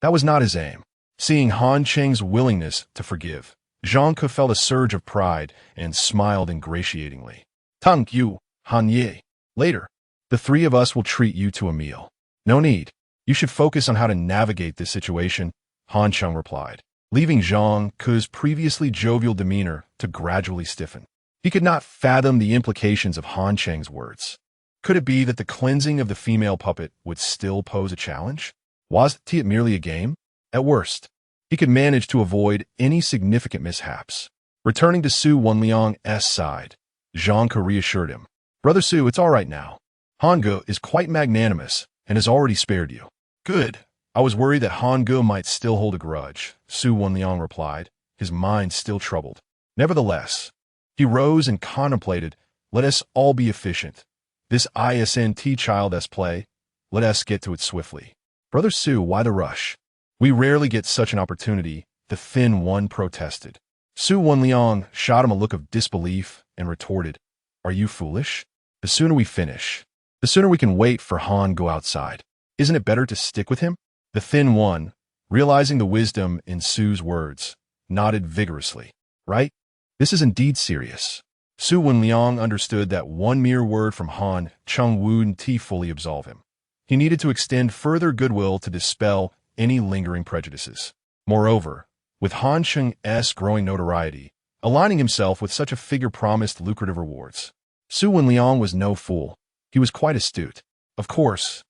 A: That was not his aim. Seeing Han Cheng's willingness to forgive, Zhang Ke felt a surge of pride and smiled ingratiatingly. Thank you, Han Ye. Later, the three of us will treat you to a meal. No need. You should focus on how to navigate this situation, Han Cheng replied, leaving Zhang Ke's previously jovial demeanor to gradually stiffen. He could not fathom the implications of Han Cheng's words. Could it be that the cleansing of the female puppet would still pose a challenge? Was it merely a game? At worst, he could manage to avoid any significant mishaps. Returning to Su Wenliang's side, Zhang Ke reassured him. Brother Su, it's all right now. Han Ge is quite magnanimous and has already spared you. Good. I was worried that Han Ge might still hold a grudge, Su Wenliang replied, his mind still troubled. Nevertheless, he rose and contemplated, let us all be efficient. This isn't child's play. Let us get to it swiftly. Brother Su, why the rush? We rarely get such an opportunity, the thin one protested. Su Wenliang shot him a look of disbelief and retorted, Are you foolish? The sooner we finish, the sooner we can wait for Han go outside. Isn't it better to stick with him? The thin one, realizing the wisdom in Su's words, nodded vigorously. Right? This is indeed serious. Su Wenliang understood that one mere word from Han Cheng wouldn't fully absolve him. He needed to extend further goodwill to dispel any lingering prejudices. Moreover, with Han Cheng's growing notoriety, aligning himself with such a figure promised lucrative rewards. Su Wenliang was no fool. He was quite astute. Of course,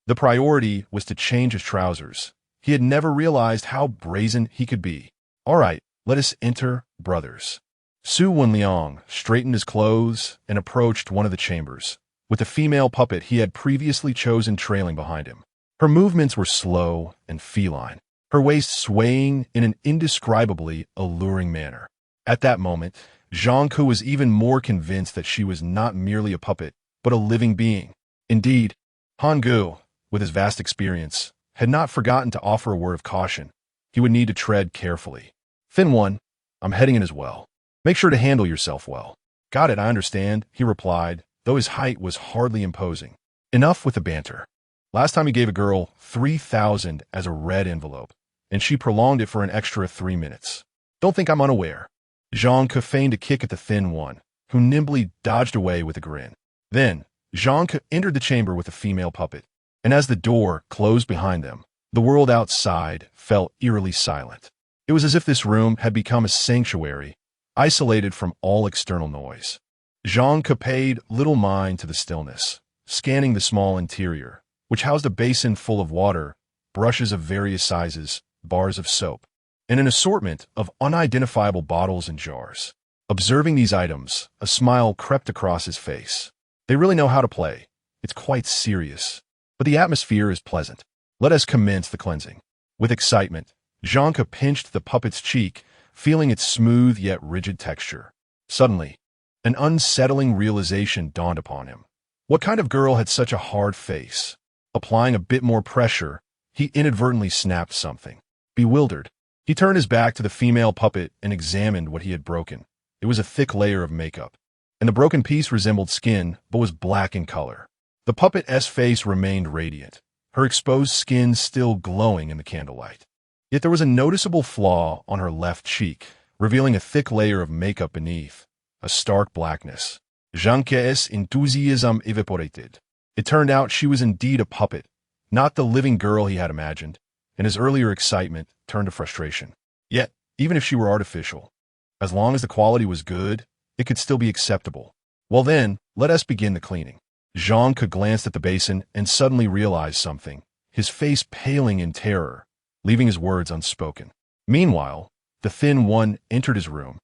A: the priority was to change his trousers. He had never realized how brazen he could be. All right, let us enter, brothers. Su Wenliang straightened his clothes and approached one of the chambers, with the female puppet he had previously chosen trailing behind him. Her movements were slow and feline, her waist swaying in an indescribably alluring manner. At that moment, Zhang Ke was even more convinced that she was not merely a puppet, but a living being. Indeed, Han Gu, with his vast experience, had not forgotten to offer a word of caution. He would need to tread carefully. Thin one, I'm heading in as well. Make sure to handle yourself well. Got it, I understand, he replied, though his height was hardly imposing. Enough with the banter. Last time he gave a girl 3,000 as a red envelope, and she prolonged it for an extra 3 minutes. Don't think I'm unaware. Zhang Ke feigned a kick at the thin one, who nimbly dodged away with a grin. Then, Zhang Ke entered the chamber with the female puppet, and as the door closed behind them, the world outside fell eerily silent. It was as if this room had become a sanctuary, isolated from all external noise. Zhang Ke paid little mind to the stillness, scanning the small interior, which housed a basin full of water, brushes of various sizes, bars of soap, and an assortment of unidentifiable bottles and jars. Observing these items, a smile crept across his face. They really know how to play. It's quite serious. But the atmosphere is pleasant. Let us commence the cleansing. With excitement, Zhang Ke pinched the puppet's cheek, feeling its smooth yet rigid texture. Suddenly, an unsettling realization dawned upon him. What kind of girl had such a hard face? Applying a bit more pressure, he inadvertently snapped something. Bewildered, he turned his back to the female puppet and examined what he had broken. It was a thick layer of makeup, and the broken piece resembled skin but was black in color. The puppet's face remained radiant, her exposed skin still glowing in the candlelight. Yet there was a noticeable flaw on her left cheek, revealing a thick layer of makeup beneath, a stark blackness. Zhang Ke's enthusiasm evaporated. It turned out she was indeed a puppet, not the living girl he had imagined, and his earlier excitement turned to frustration. Yet, even if she were artificial, as long as the quality was good, it could still be acceptable. Well then, let us begin the cleaning. Zhang Ke glanced at the basin and suddenly realized something, his face paling in terror, leaving his words unspoken. Meanwhile, the thin one entered his room,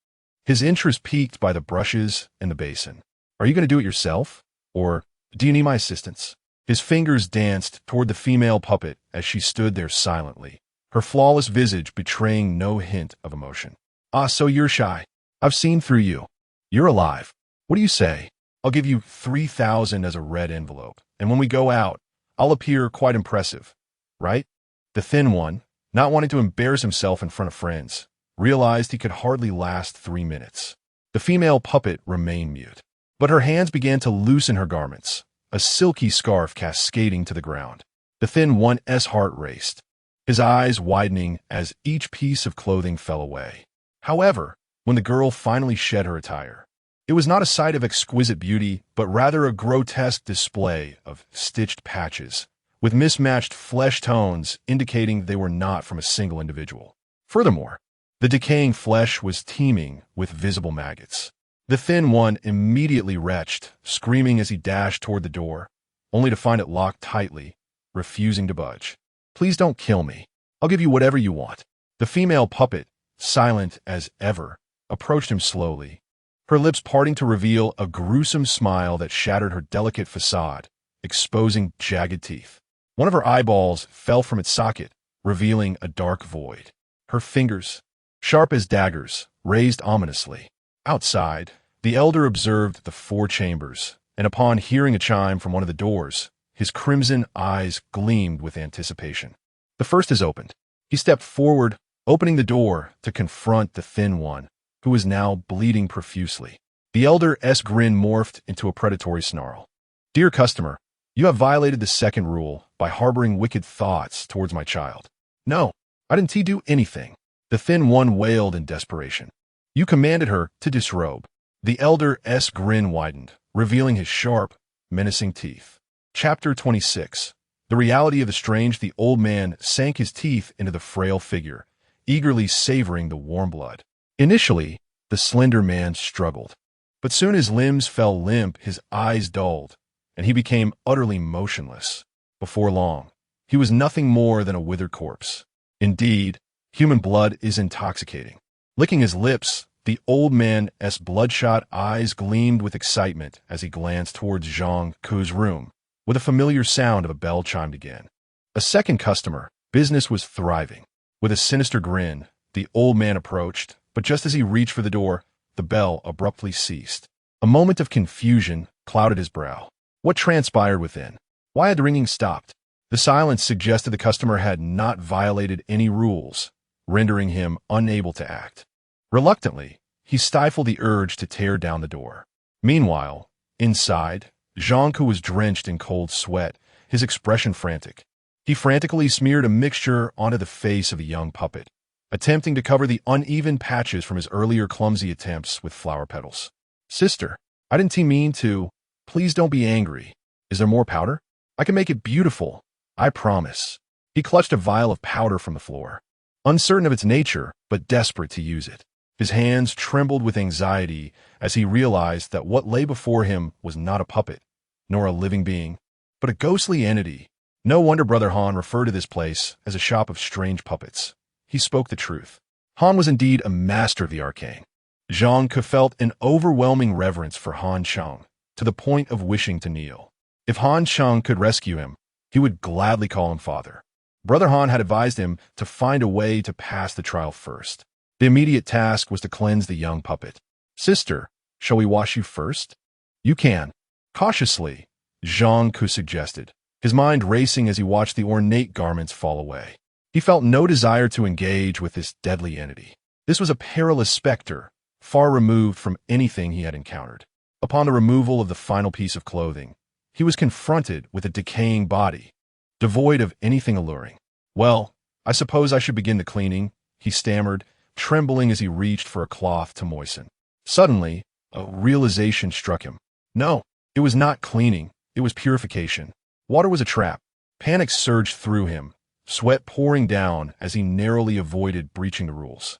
A: his interest piqued by the brushes and the basin. Are you going to do it yourself? Or do you need my assistance? His fingers danced toward the female puppet as she stood there silently, her flawless visage betraying no hint of emotion. Ah, so you're shy. I've seen through you. You're alive. What do you say? I'll give you 3,000 as a red envelope, and when we go out, I'll appear quite impressive, right? The thin one, not wanting to embarrass himself in front of friends, realized he could hardly last 3 minutes. The female puppet remained mute, but her hands began to loosen her garments, a silky scarf cascading to the ground. The thin one's heart raced, his eyes widening as each piece of clothing fell away. However, when the girl finally shed her attire, it was not a sight of exquisite beauty, but rather a grotesque display of stitched patches, with mismatched flesh tones indicating they were not from a single individual. Furthermore, the decaying flesh was teeming with visible maggots. The thin one immediately retched, screaming as he dashed toward the door, only to find it locked tightly, refusing to budge. Please don't kill me. I'll give you whatever you want. The female puppet, silent as ever, approached him slowly, her lips parting to reveal a gruesome smile that shattered her delicate facade, exposing jagged teeth. One of her eyeballs fell from its socket, revealing a dark void. Her fingers, sharp as daggers, raised ominously. Outside, the elder observed the 4 chambers, and upon hearing a chime from one of the doors, his crimson eyes gleamed with anticipation. The first is opened. He stepped forward, opening the door to confront the thin one, who was now bleeding profusely. The elder's grin morphed into a predatory snarl. Dear customer, you have violated the second rule by harboring wicked thoughts towards my child. No, I didn't do anything. The thin one wailed in desperation. You commanded her to disrobe. The elder's grin widened, revealing his sharp, menacing teeth. Chapter 26. The reality of the strange. The old man sank his teeth into the frail figure, eagerly savoring the warm blood. Initially, the slender man struggled, but soon his limbs fell limp, his eyes dulled, and he became utterly motionless. Before long, he was nothing more than a withered corpse. Indeed, human blood is intoxicating. Licking his lips, the old man's bloodshot eyes gleamed with excitement as he glanced towards Zhang Ku's room, with a familiar sound of a bell chimed again. A second customer. Business was thriving. With a sinister grin, the old man approached, but just as he reached for the door, the bell abruptly ceased. A moment of confusion clouded his brow. What transpired within? Why had the ringing stopped? The silence suggested the customer had not violated any rules, rendering him unable to act. Reluctantly, he stifled the urge to tear down the door. Meanwhile, inside, Zhang Ku was drenched in cold sweat, his expression frantic. He frantically smeared a mixture onto the face of the young puppet, attempting to cover the uneven patches from his earlier clumsy attempts with flower petals. "Sister, I didn't mean to. Please don't be angry. Is there more powder? I can make it beautiful. I promise." He clutched a vial of powder from the floor, uncertain of its nature, but desperate to use it. His hands trembled with anxiety as he realized that what lay before him was not a puppet, nor a living being, but a ghostly entity. No wonder Brother Han referred to this place as a shop of strange puppets. He spoke the truth. Han was indeed a master of the arcane. Zhang Ke felt an overwhelming reverence for Han Cheng, to the point of wishing to kneel. If Han Cheng could rescue him, he would gladly call him father. Brother Han had advised him to find a way to pass the trial first. The immediate task was to cleanse the young puppet. "Sister, shall we wash you first?" "You can." Cautiously, Zhang Ke suggested, his mind racing as he watched the ornate garments fall away. He felt no desire to engage with this deadly entity. This was a perilous specter, far removed from anything he had encountered. Upon the removal of the final piece of clothing, he was confronted with a decaying body, devoid of anything alluring. "Well, I suppose I should begin the cleaning," he stammered, trembling as he reached for a cloth to moisten. Suddenly, a realization struck him. No, it was not cleaning, it was purification. Water was a trap. Panic surged through him, sweat pouring down as he narrowly avoided breaching the rules.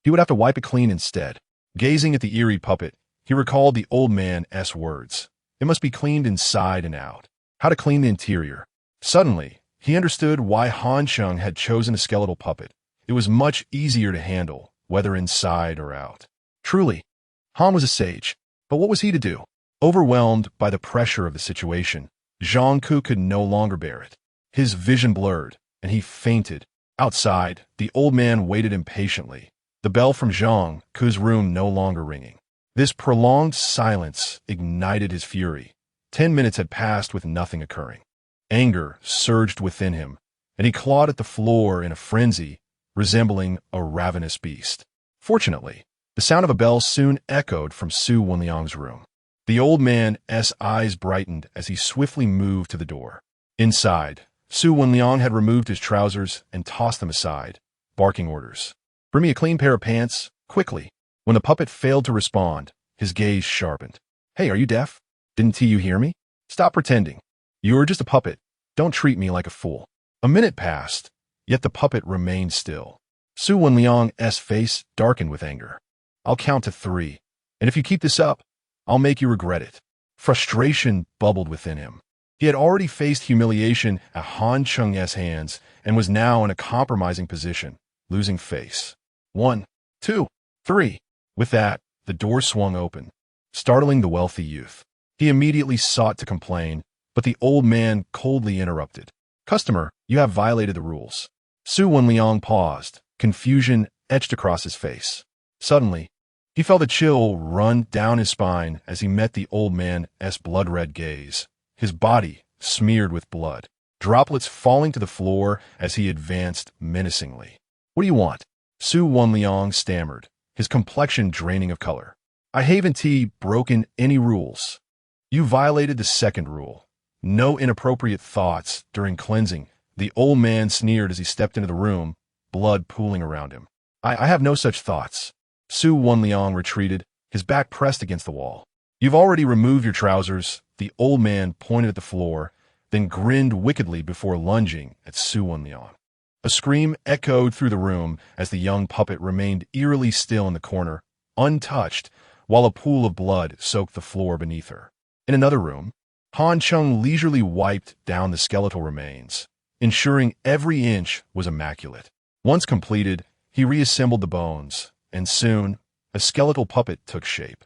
A: He would have to wipe it clean instead. Gazing at the eerie puppet, he recalled the old man's words. It must be cleaned inside and out. How to clean the interior. Suddenly, he understood why Han Cheng had chosen a skeletal puppet. It was much easier to handle, whether inside or out. Truly, Han was a sage, but what was he to do? Overwhelmed by the pressure of the situation, Zhang Ke could no longer bear it. His vision blurred, and he fainted. Outside, the old man waited impatiently, the bell from Zhang Ke's room no longer ringing. This prolonged silence ignited his fury. 10 minutes had passed with nothing occurring. Anger surged within him, and he clawed at the floor in a frenzy, resembling a ravenous beast. Fortunately, the sound of a bell soon echoed from Su Wenliang's room. The old man's eyes brightened as he swiftly moved to the door. Inside, Su Wenliang had removed his trousers and tossed them aside, barking orders. "Bring me a clean pair of pants, quickly." When the puppet failed to respond, his gaze sharpened. "Hey, are you deaf? Didn't you hear me? Stop pretending. You're just a puppet. Don't treat me like a fool." A minute passed, yet the puppet remained still. Su Wenliang's face darkened with anger. "I'll count to 3, and if you keep this up, I'll make you regret it." Frustration bubbled within him. He had already faced humiliation at Han Cheng's hands and was now in a compromising position, losing face. 1, 2, 3. With that, the door swung open, startling the wealthy youth. He immediately sought to complain, but the old man coldly interrupted. "Customer, you have violated the rules." Su Wenliang paused, confusion etched across his face. Suddenly, he felt a chill run down his spine as he met the old man's blood-red gaze, his body smeared with blood, droplets falling to the floor as he advanced menacingly. "What do you want?" Su Wenliang stammered, his complexion draining of color. "I haven't broken any rules. You violated the second rule. No inappropriate thoughts during cleansing." The old man sneered as he stepped into the room, blood pooling around him. I have no such thoughts." Su Wenliang retreated, his back pressed against the wall. "You've already removed your trousers," the old man pointed at the floor, then grinned wickedly before lunging at Suwon. A scream echoed through the room as the young puppet remained eerily still in the corner, untouched, while a pool of blood soaked the floor beneath her. In another room, Han Cheng leisurely wiped down the skeletal remains, ensuring every inch was immaculate. Once completed, he reassembled the bones, and soon, a skeletal puppet took shape.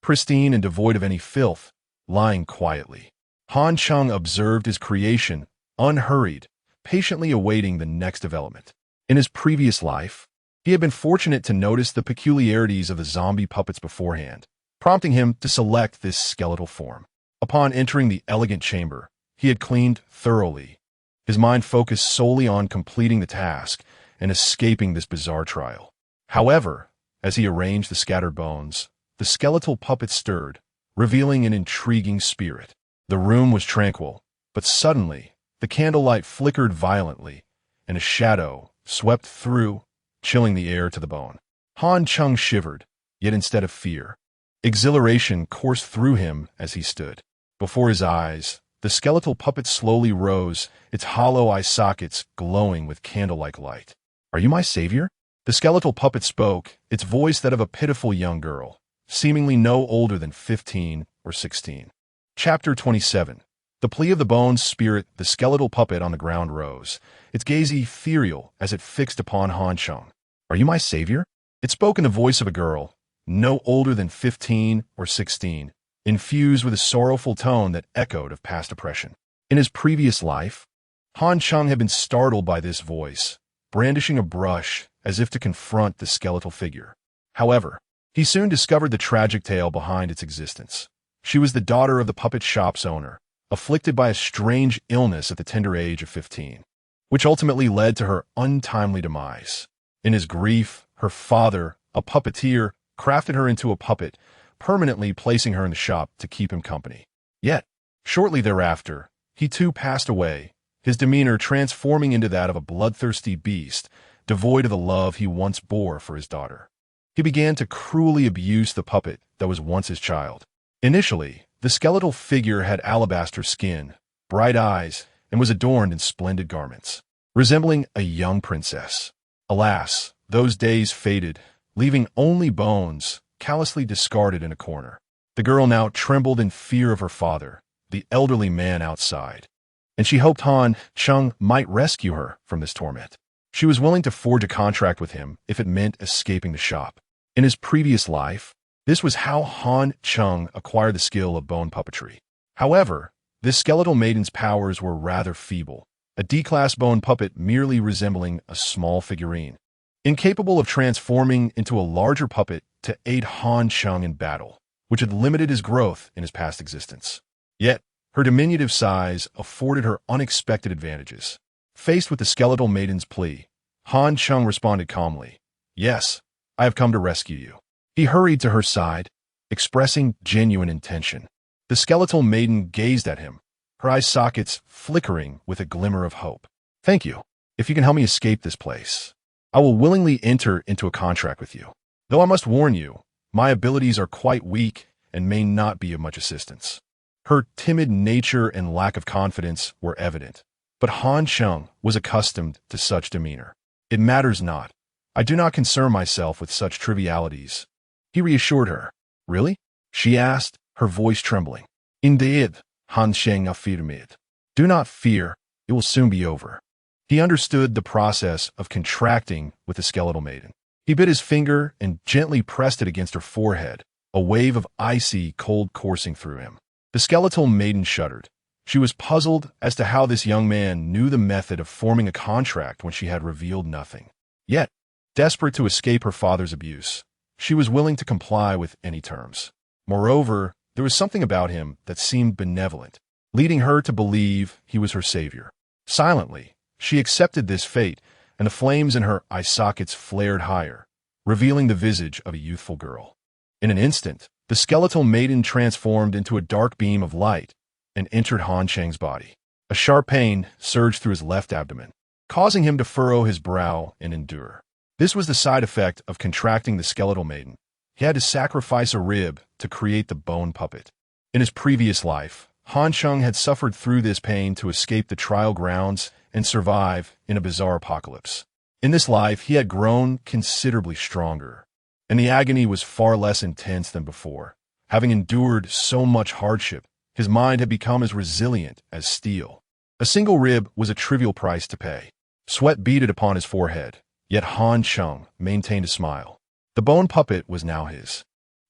A: Pristine and devoid of any filth, lying quietly. Han Cheng observed his creation, unhurried, patiently awaiting the next development. In his previous life, he had been fortunate to notice the peculiarities of the zombie puppets beforehand, prompting him to select this skeletal form. Upon entering the elegant chamber, he had cleaned thoroughly, his mind focused solely on completing the task and escaping this bizarre trial. However, as he arranged the scattered bones, the skeletal puppet stirred, revealing an intriguing spirit. The room was tranquil, but suddenly, the candlelight flickered violently, and a shadow swept through, chilling the air to the bone. Han Cheng shivered, yet instead of fear, exhilaration coursed through him as he stood. Before his eyes, the skeletal puppet slowly rose, its hollow eye sockets glowing with candle-like light. "Are you my savior?" The skeletal puppet spoke, its voice that of a pitiful young girl, seemingly no older than 15 or 16. Chapter 27. The plea of the bone's spirit. The skeletal puppet on the ground rose, its gaze ethereal as it fixed upon Han Cheng. "Are you my savior?" It spoke in the voice of a girl, no older than 15 or 16, infused with a sorrowful tone that echoed of past oppression. In his previous life, Han Cheng had been startled by this voice, brandishing a brush as if to confront the skeletal figure. However, he soon discovered the tragic tale behind its existence. She was the daughter of the puppet shop's owner, afflicted by a strange illness at the tender age of 15, which ultimately led to her untimely demise. In his grief, her father, a puppeteer, crafted her into a puppet, permanently placing her in the shop to keep him company. Yet, shortly thereafter, he too passed away, his demeanor transforming into that of a bloodthirsty beast, devoid of the love he once bore for his daughter. He began to cruelly abuse the puppet that was once his child. Initially, the skeletal figure had alabaster skin, bright eyes, and was adorned in splendid garments, resembling a young princess. Alas, those days faded, leaving only bones, callously discarded in a corner. The girl now trembled in fear of her father, the elderly man outside, and she hoped Han Cheng might rescue her from this torment. She was willing to forge a contract with him if it meant escaping the shop. In his previous life, this was how Han Cheng acquired the skill of bone puppetry. However, this skeletal maiden's powers were rather feeble, a D-class bone puppet merely resembling a small figurine, incapable of transforming into a larger puppet to aid Han Cheng in battle, which had limited his growth in his past existence. Yet, her diminutive size afforded her unexpected advantages. Faced with the skeletal maiden's plea, Han Cheng responded calmly, "Yes, I have come to rescue you." He hurried to her side, expressing genuine intention. The skeletal maiden gazed at him, her eye sockets flickering with a glimmer of hope. "Thank you. If you can help me escape this place, I will willingly enter into a contract with you. Though I must warn you, my abilities are quite weak and may not be of much assistance." Her timid nature and lack of confidence were evident, but Han Cheng was accustomed to such demeanor. "It matters not. I do not concern myself with such trivialities," he reassured her. "Really?" she asked, her voice trembling. "Indeed," Han Cheng affirmed. "Do not fear, it will soon be over." He understood the process of contracting with the skeletal maiden. He bit his finger and gently pressed it against her forehead, a wave of icy cold coursing through him. The skeletal maiden shuddered. She was puzzled as to how this young man knew the method of forming a contract when she had revealed nothing. Yet, desperate to escape her father's abuse, she was willing to comply with any terms. Moreover, there was something about him that seemed benevolent, leading her to believe he was her savior. Silently, she accepted this fate, and the flames in her eye sockets flared higher, revealing the visage of a youthful girl. In an instant, the skeletal maiden transformed into a dark beam of light and entered Han Cheng's body. A sharp pain surged through his left abdomen, causing him to furrow his brow and endure. This was the side effect of contracting the skeletal maiden. He had to sacrifice a rib to create the bone puppet. In his previous life, Han Cheng had suffered through this pain to escape the trial grounds and survive in a bizarre apocalypse. In this life, he had grown considerably stronger, and the agony was far less intense than before. Having endured so much hardship, his mind had become as resilient as steel. A single rib was a trivial price to pay. Sweat beaded upon his forehead, yet Han Cheng maintained a smile. The bone puppet was now his,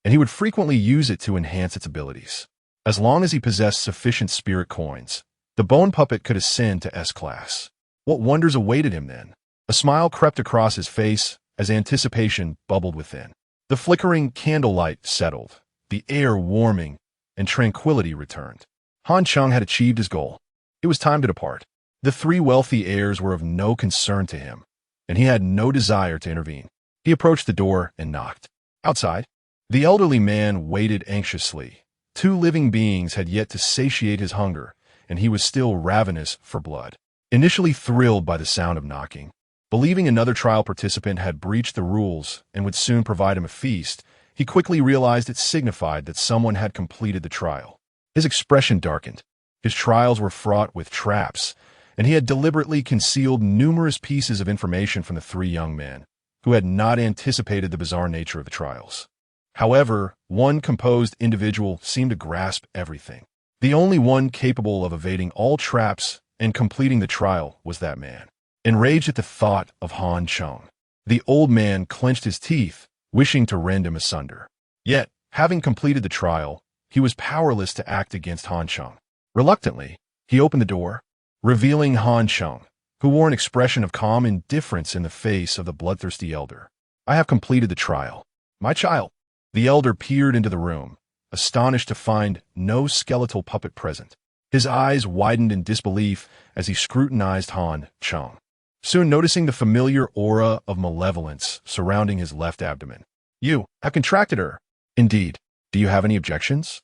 A: and he would frequently use it to enhance its abilities. As long as he possessed sufficient spirit coins, the bone puppet could ascend to S-class. What wonders awaited him then? A smile crept across his face as anticipation bubbled within. The flickering candlelight settled, the air warming, and tranquility returned. Han Cheng had achieved his goal. It was time to depart. The three wealthy heirs were of no concern to him, and he had no desire to intervene. He approached the door and knocked. Outside, the elderly man waited anxiously. Two living beings had yet to satiate his hunger, and he was still ravenous for blood. Initially thrilled by the sound of knocking, believing another trial participant had breached the rules and would soon provide him a feast, he quickly realized it signified that someone had completed the trial. His expression darkened. His trials were fraught with traps, and he had deliberately concealed numerous pieces of information from the three young men, who had not anticipated the bizarre nature of the trials. However, one composed individual seemed to grasp everything. The only one capable of evading all traps and completing the trial was that man. Enraged at the thought of Han Cheng, the old man clenched his teeth, wishing to rend him asunder. Yet, having completed the trial, he was powerless to act against Han Cheng. Reluctantly, he opened the door, revealing Han Cheng, who wore an expression of calm indifference in the face of the bloodthirsty elder. "I have completed the trial. My child." The elder peered into the room, astonished to find no skeletal puppet present. His eyes widened in disbelief as he scrutinized Han Cheng, soon noticing the familiar aura of malevolence surrounding his left abdomen. "You have contracted her. Indeed. Do you have any objections?"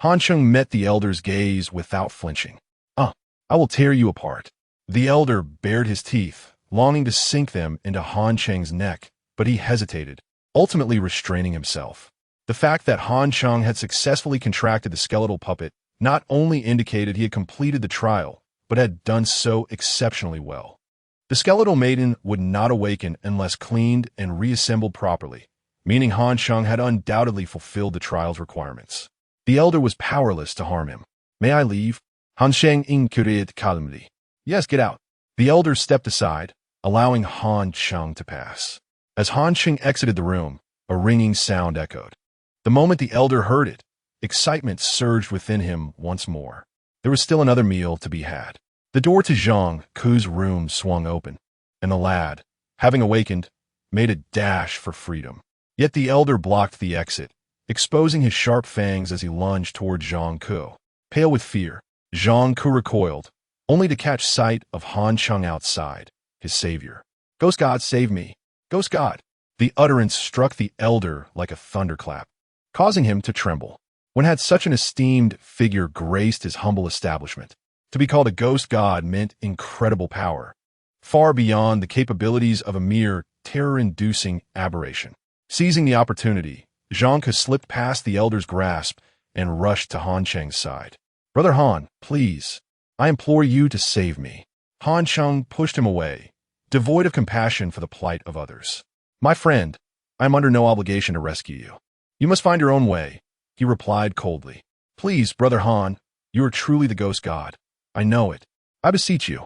A: Han Cheng met the elder's gaze without flinching. I will tear you apart." The elder bared his teeth, longing to sink them into Han Cheng's neck, but he hesitated, ultimately restraining himself. The fact that Han Cheng had successfully contracted the skeletal puppet not only indicated he had completed the trial, but had done so exceptionally well. The skeletal maiden would not awaken unless cleaned and reassembled properly, meaning Han Cheng had undoubtedly fulfilled the trial's requirements. The elder was powerless to harm him. "May I leave?" Han Cheng infuriated calmly. "Yes, get out." The elder stepped aside, allowing Han Cheng to pass. As Han Cheng exited the room, a ringing sound echoed. The moment the elder heard it, excitement surged within him once more. There was still another meal to be had. The door to Zhang Ku's room swung open, and the lad, having awakened, made a dash for freedom. Yet the elder blocked the exit, exposing his sharp fangs as he lunged toward Zhang Ku. Pale with fear, Zhang Ku recoiled, only to catch sight of Han Cheng outside, his savior. "Ghost God, save me! Ghost God!" The utterance struck the elder like a thunderclap, causing him to tremble. When had such an esteemed figure graced his humble establishment? To be called a ghost god meant incredible power, far beyond the capabilities of a mere terror-inducing aberration. Seizing the opportunity, Zhang Ku slipped past the elder's grasp and rushed to Han Cheng's side. "Brother Han, please, I implore you to save me." Han Cheng pushed him away, devoid of compassion for the plight of others. "My friend, I am under no obligation to rescue you. You must find your own way," he replied coldly. "Please, Brother Han, you are truly the ghost god. I know it. I beseech you."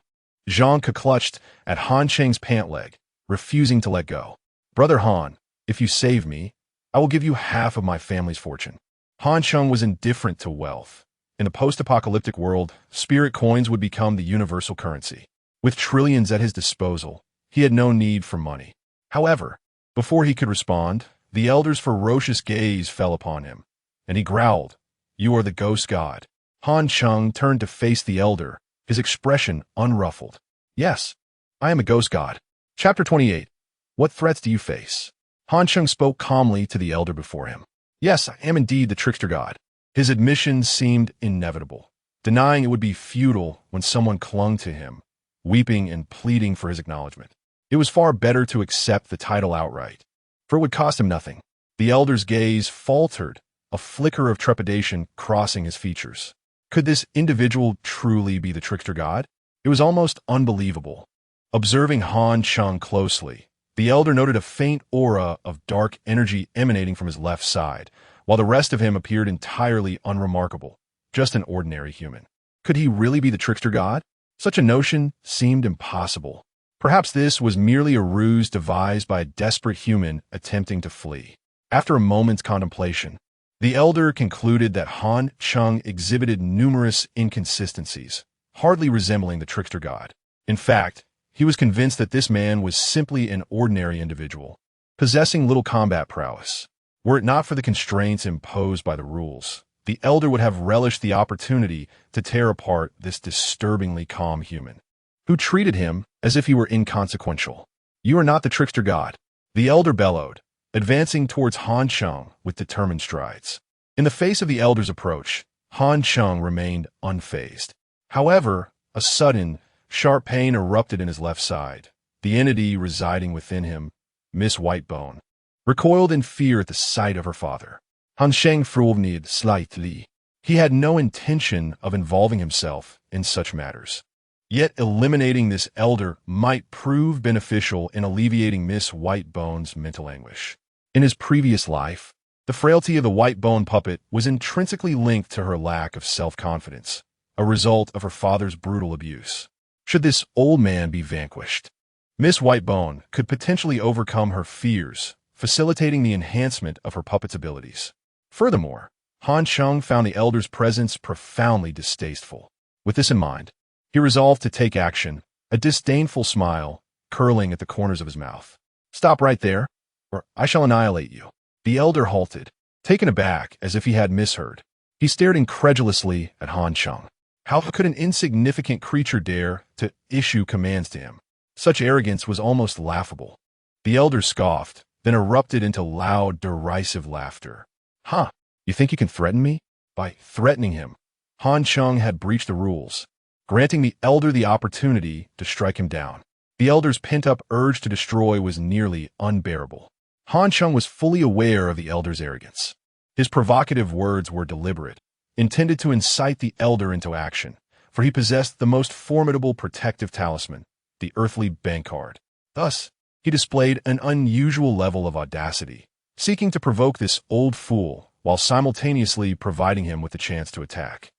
A: Zhang Ke clutched at Han Cheng's pant leg, refusing to let go. "Brother Han, if you save me, I will give you half of my family's fortune." Han Cheng was indifferent to wealth. In the post-apocalyptic world, spirit coins would become the universal currency. With trillions at his disposal, he had no need for money. However, before he could respond, the elder's ferocious gaze fell upon him, and he growled, "You are the ghost god." Han Cheng turned to face the elder, his expression unruffled. "Yes, I am a ghost god." Chapter 28. What threats do you face? Han Cheng spoke calmly to the elder before him. "Yes, I am indeed the trickster god." His admission seemed inevitable. Denying it would be futile when someone clung to him, weeping and pleading for his acknowledgement. It was far better to accept the title outright, for it would cost him nothing. The elder's gaze faltered, a flicker of trepidation crossing his features. Could this individual truly be the trickster god? It was almost unbelievable. Observing Han Cheng closely, the elder noted a faint aura of dark energy emanating from his left side, while the rest of him appeared entirely unremarkable, just an ordinary human. Could he really be the trickster god? Such a notion seemed impossible. Perhaps this was merely a ruse devised by a desperate human attempting to flee. After a moment's contemplation, the elder concluded that Han Cheng exhibited numerous inconsistencies, hardly resembling the trickster god. In fact, he was convinced that this man was simply an ordinary individual, possessing little combat prowess. Were it not for the constraints imposed by the rules, the elder would have relished the opportunity to tear apart this disturbingly calm human, who treated him as if he were inconsequential. "You are not the trickster god," the elder bellowed, advancing towards Han Cheng with determined strides. In the face of the elder's approach, Han Cheng remained unfazed. However, a sudden, sharp pain erupted in his left side. The entity residing within him, Miss Whitebone, recoiled in fear at the sight of her father. Han Cheng frowned slightly. He had no intention of involving himself in such matters. Yet eliminating this elder might prove beneficial in alleviating Miss Whitebone's mental anguish. In his previous life, the frailty of the Whitebone puppet was intrinsically linked to her lack of self-confidence, a result of her father's brutal abuse. Should this old man be vanquished, Miss Whitebone could potentially overcome her fears, facilitating the enhancement of her puppet's abilities. Furthermore, Han Cheng found the elder's presence profoundly distasteful. With this in mind, he resolved to take action, a disdainful smile curling at the corners of his mouth. "Stop right there, or I shall annihilate you." The elder halted, taken aback as if he had misheard. He stared incredulously at Han Cheng. How could an insignificant creature dare to issue commands to him? Such arrogance was almost laughable. The elder scoffed, then erupted into loud, derisive laughter. "Huh, you think you can threaten me?" By threatening him, Han Cheng had breached the rules, granting the elder the opportunity to strike him down. The elder's pent-up urge to destroy was nearly unbearable. Han Cheng was fully aware of the elder's arrogance. His provocative words were deliberate, intended to incite the elder into action, for he possessed the most formidable protective talisman, the earthly bank card. Thus, he displayed an unusual level of audacity, seeking to provoke this old fool while simultaneously providing him with the chance to attack.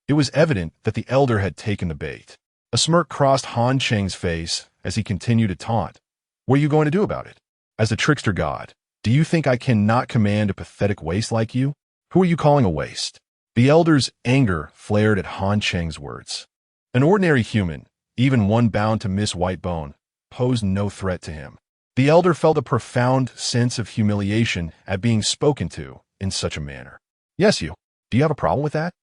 A: It was evident that the elder had taken the bait. A smirk crossed Han Cheng's face as he continued to taunt. "What are you going to do about it? As the trickster god, do you think I cannot command a pathetic waste like you? Who are you calling a waste?" The elder's anger flared at Han Cheng's words. An ordinary human, even one bound to Miss Whitebone, posed no threat to him. The elder felt a profound sense of humiliation at being spoken to in such a manner. "Yes, you. Do you have a problem with that?"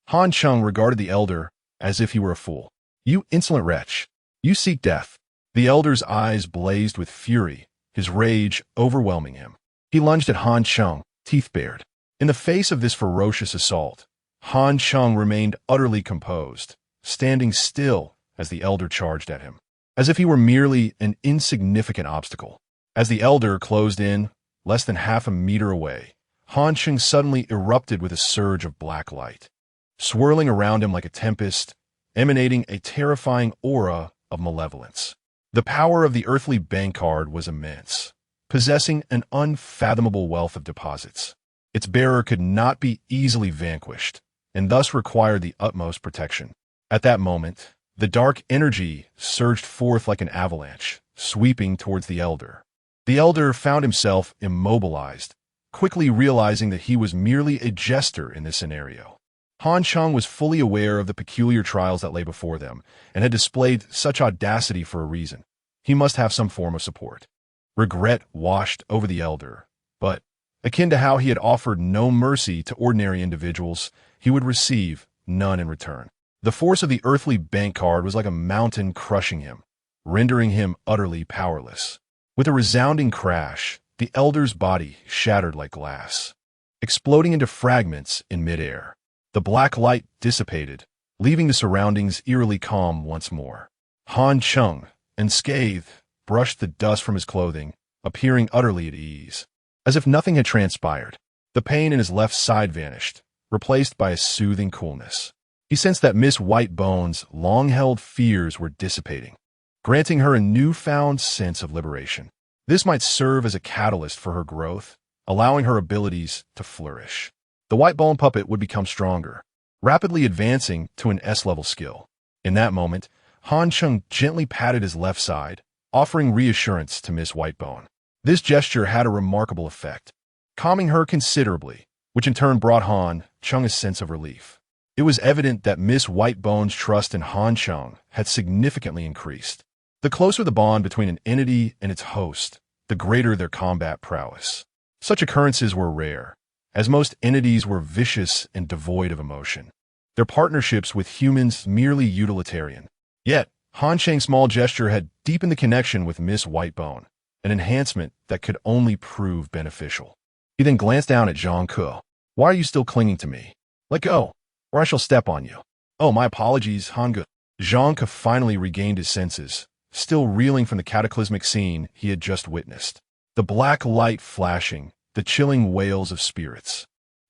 A: Han Cheng regarded the elder as if he were a fool. "You insolent wretch. You seek death." The elder's eyes blazed with fury, his rage overwhelming him. He lunged at Han Cheng, teeth bared. In the face of this ferocious assault, Han Cheng remained utterly composed, standing still as the elder charged at him, as if he were merely an insignificant obstacle. As the elder closed in, less than half a meter away, Han Cheng suddenly erupted with a surge of black light, swirling around him like a tempest, emanating a terrifying aura of malevolence. The power of the earthly bank card was immense, possessing an unfathomable wealth of deposits. Its bearer could not be easily vanquished, and thus required the utmost protection. At that moment, the dark energy surged forth like an avalanche, sweeping towards the elder. The elder found himself immobilized, quickly realizing that he was merely a jester in this scenario. Han Cheng was fully aware of the peculiar trials that lay before them, and had displayed such audacity for a reason. He must have some form of support. Regret washed over the elder, but, akin to how he had offered no mercy to ordinary individuals, he would receive none in return. The force of the earthly bank card was like a mountain crushing him, rendering him utterly powerless. With a resounding crash, the elder's body shattered like glass, exploding into fragments in midair. The black light dissipated, leaving the surroundings eerily calm once more. Han Cheng, unscathed, brushed the dust from his clothing, appearing utterly at ease. As if nothing had transpired, the pain in his left side vanished, replaced by a soothing coolness. He sensed that Miss White Bone's long-held fears were dissipating, granting her a newfound sense of liberation. This might serve as a catalyst for her growth, allowing her abilities to flourish. The White Bone puppet would become stronger, rapidly advancing to an S-level skill. In that moment, Han Cheng gently patted his left side, offering reassurance to Miss Whitebone. This gesture had a remarkable effect, calming her considerably, which in turn brought Han Cheng a sense of relief. It was evident that Miss Whitebone's trust in Han Cheng had significantly increased. The closer the bond between an entity and its host, the greater their combat prowess. Such occurrences were rare, as most entities were vicious and devoid of emotion. Their partnerships with humans merely utilitarian. Yet, Han Cheng's small gesture had deepened the connection with Miss Whitebone, an enhancement that could only prove beneficial. He then glanced down at Zhang Ke. "Why are you still clinging to me? Let go, or I shall step on you." "Oh, my apologies, Han Ge." Zhang Ke finally regained his senses, still reeling from the cataclysmic scene he had just witnessed. The black light flashing, the chilling wails of spirits,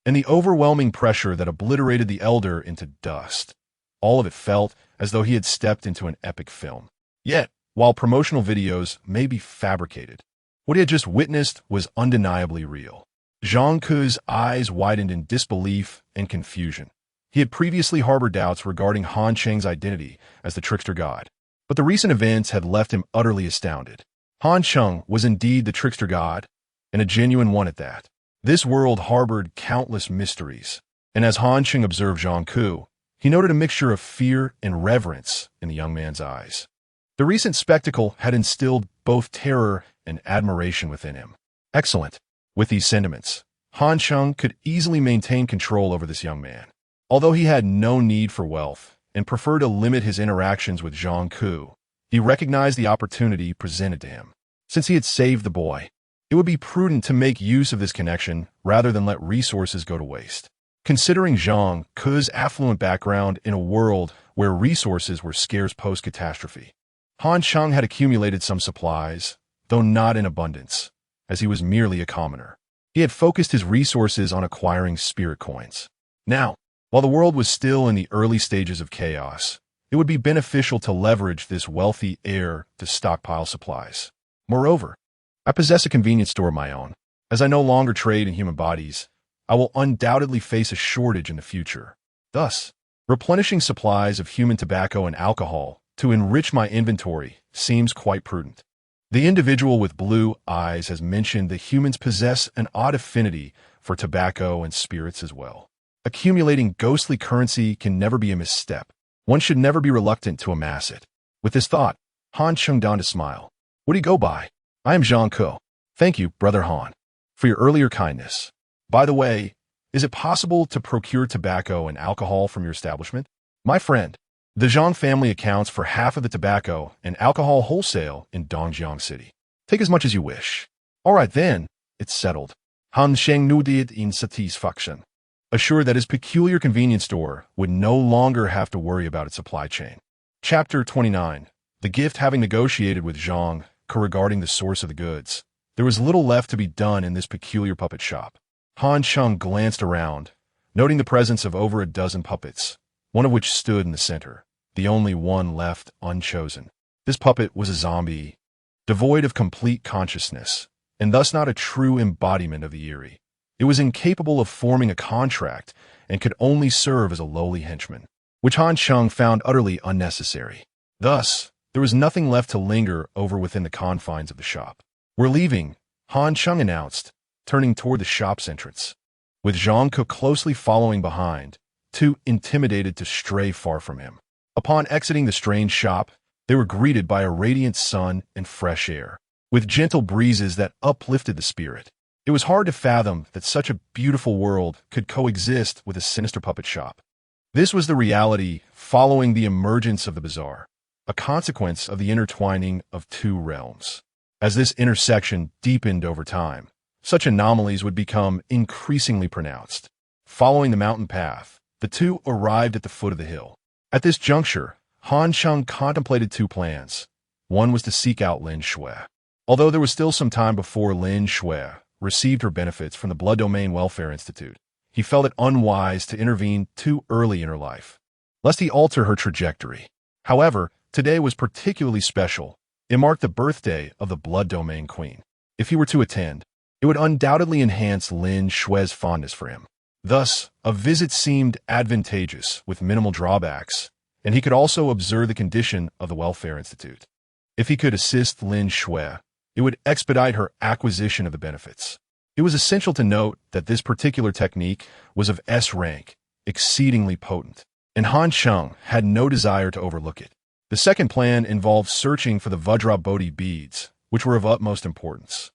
A: and the overwhelming pressure that obliterated the elder into dust. All of it felt as though he had stepped into an epic film. Yet, while promotional videos may be fabricated, what he had just witnessed was undeniably real. Zhang Ke's eyes widened in disbelief and confusion. He had previously harbored doubts regarding Han Cheng's identity as the trickster god, but the recent events had left him utterly astounded. Han Cheng was indeed the trickster god, and a genuine one at that. This world harbored countless mysteries, and as Han Cheng observed Zhang Ke, he noted a mixture of fear and reverence in the young man's eyes. The recent spectacle had instilled both terror and admiration within him. Excellent. With these sentiments, Han Cheng could easily maintain control over this young man. Although he had no need for wealth and preferred to limit his interactions with Zhang Ke, he recognized the opportunity presented to him. Since he had saved the boy, it would be prudent to make use of this connection rather than let resources go to waste. Considering Zhang Ke's affluent background in a world where resources were scarce post-catastrophe, Han Cheng had accumulated some supplies, though not in abundance, as he was merely a commoner. He had focused his resources on acquiring spirit coins. Now, while the world was still in the early stages of chaos, it would be beneficial to leverage this wealthy heir to stockpile supplies. Moreover, I possess a convenience store of my own. As I no longer trade in human bodies, I will undoubtedly face a shortage in the future. Thus, replenishing supplies of human tobacco and alcohol to enrich my inventory seems quite prudent. The individual with blue eyes has mentioned that humans possess an odd affinity for tobacco and spirits as well. Accumulating ghostly currency can never be a misstep. One should never be reluctant to amass it. With this thought, Han Cheng donned a smile. "What do you go by?" "I am Zhang Ke. Thank you, Brother Han, for your earlier kindness. By the way, is it possible to procure tobacco and alcohol from your establishment?" "My friend, the Zhang family accounts for half of the tobacco and alcohol wholesale in Dongjiang City. Take as much as you wish." "All right then, it's settled." Han Cheng nodded in satisfaction, assured that his peculiar convenience store would no longer have to worry about its supply chain. Chapter 29. The gift. Having negotiated with Zhang Ke regarding the source of the goods, there was little left to be done in this peculiar puppet shop. Han Cheng glanced around, noting the presence of over a dozen puppets, one of which stood in the center, the only one left unchosen. This puppet was a zombie, devoid of complete consciousness, and thus not a true embodiment of the eerie. It was incapable of forming a contract and could only serve as a lowly henchman, which Han Cheng found utterly unnecessary. Thus, there was nothing left to linger over within the confines of the shop. "We're leaving," Han Cheng announced, turning toward the shop's entrance. With Zhang Ke closely following behind, too intimidated to stray far from him. Upon exiting the strange shop, they were greeted by a radiant sun and fresh air, with gentle breezes that uplifted the spirit. It was hard to fathom that such a beautiful world could coexist with a sinister puppet shop. This was the reality following the emergence of the bazaar, a consequence of the intertwining of two realms. As this intersection deepened over time, such anomalies would become increasingly pronounced. Following the mountain path, the two arrived at the foot of the hill. At this juncture, Han Cheng contemplated two plans. One was to seek out Lin Shui. Although there was still some time before Lin Shui received her benefits from the Blood Domain Welfare Institute, he felt it unwise to intervene too early in her life, lest he alter her trajectory. However, today was particularly special. It marked the birthday of the Blood Domain Queen. If he were to attend, it would undoubtedly enhance Lin Xue's fondness for him. Thus, a visit seemed advantageous with minimal drawbacks, and he could also observe the condition of the Welfare Institute. If he could assist Lin Xue, it would expedite her acquisition of the benefits. It was essential to note that this particular technique was of S rank, exceedingly potent, and Han Cheng had no desire to overlook it. The second plan involved searching for the Vajra Bodhi beads, which were of utmost importance.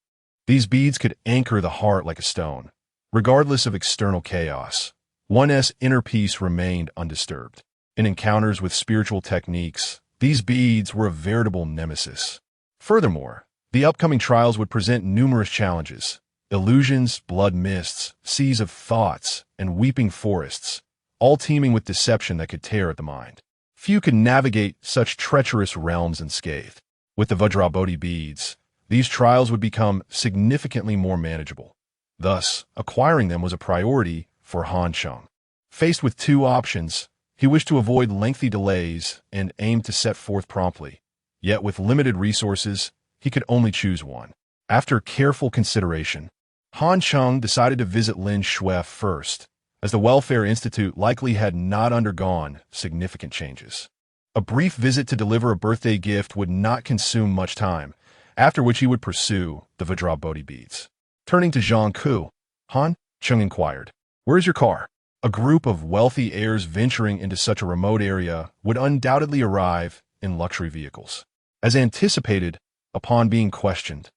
A: These beads could anchor the heart like a stone. Regardless of external chaos, one's inner peace remained undisturbed. In encounters with spiritual techniques, these beads were a veritable nemesis. Furthermore, the upcoming trials would present numerous challenges: illusions, blood mists, seas of thoughts, and weeping forests, all teeming with deception that could tear at the mind. Few could navigate such treacherous realms unscathed. With the Vajrabodhi beads, these trials would become significantly more manageable. Thus, acquiring them was a priority for Han Cheng. Faced with two options, he wished to avoid lengthy delays and aimed to set forth promptly. Yet with limited resources, he could only choose one. After careful consideration, Han Cheng decided to visit Lin Xue first, as the Welfare Institute likely had not undergone significant changes. A brief visit to deliver a birthday gift would not consume much time, after which he would pursue the Vajrabodhi beads. Turning to Zhang Ku, Han Cheng inquired, "Where is your car?" A group of wealthy heirs venturing into such a remote area would undoubtedly arrive in luxury vehicles. As anticipated, upon being questioned,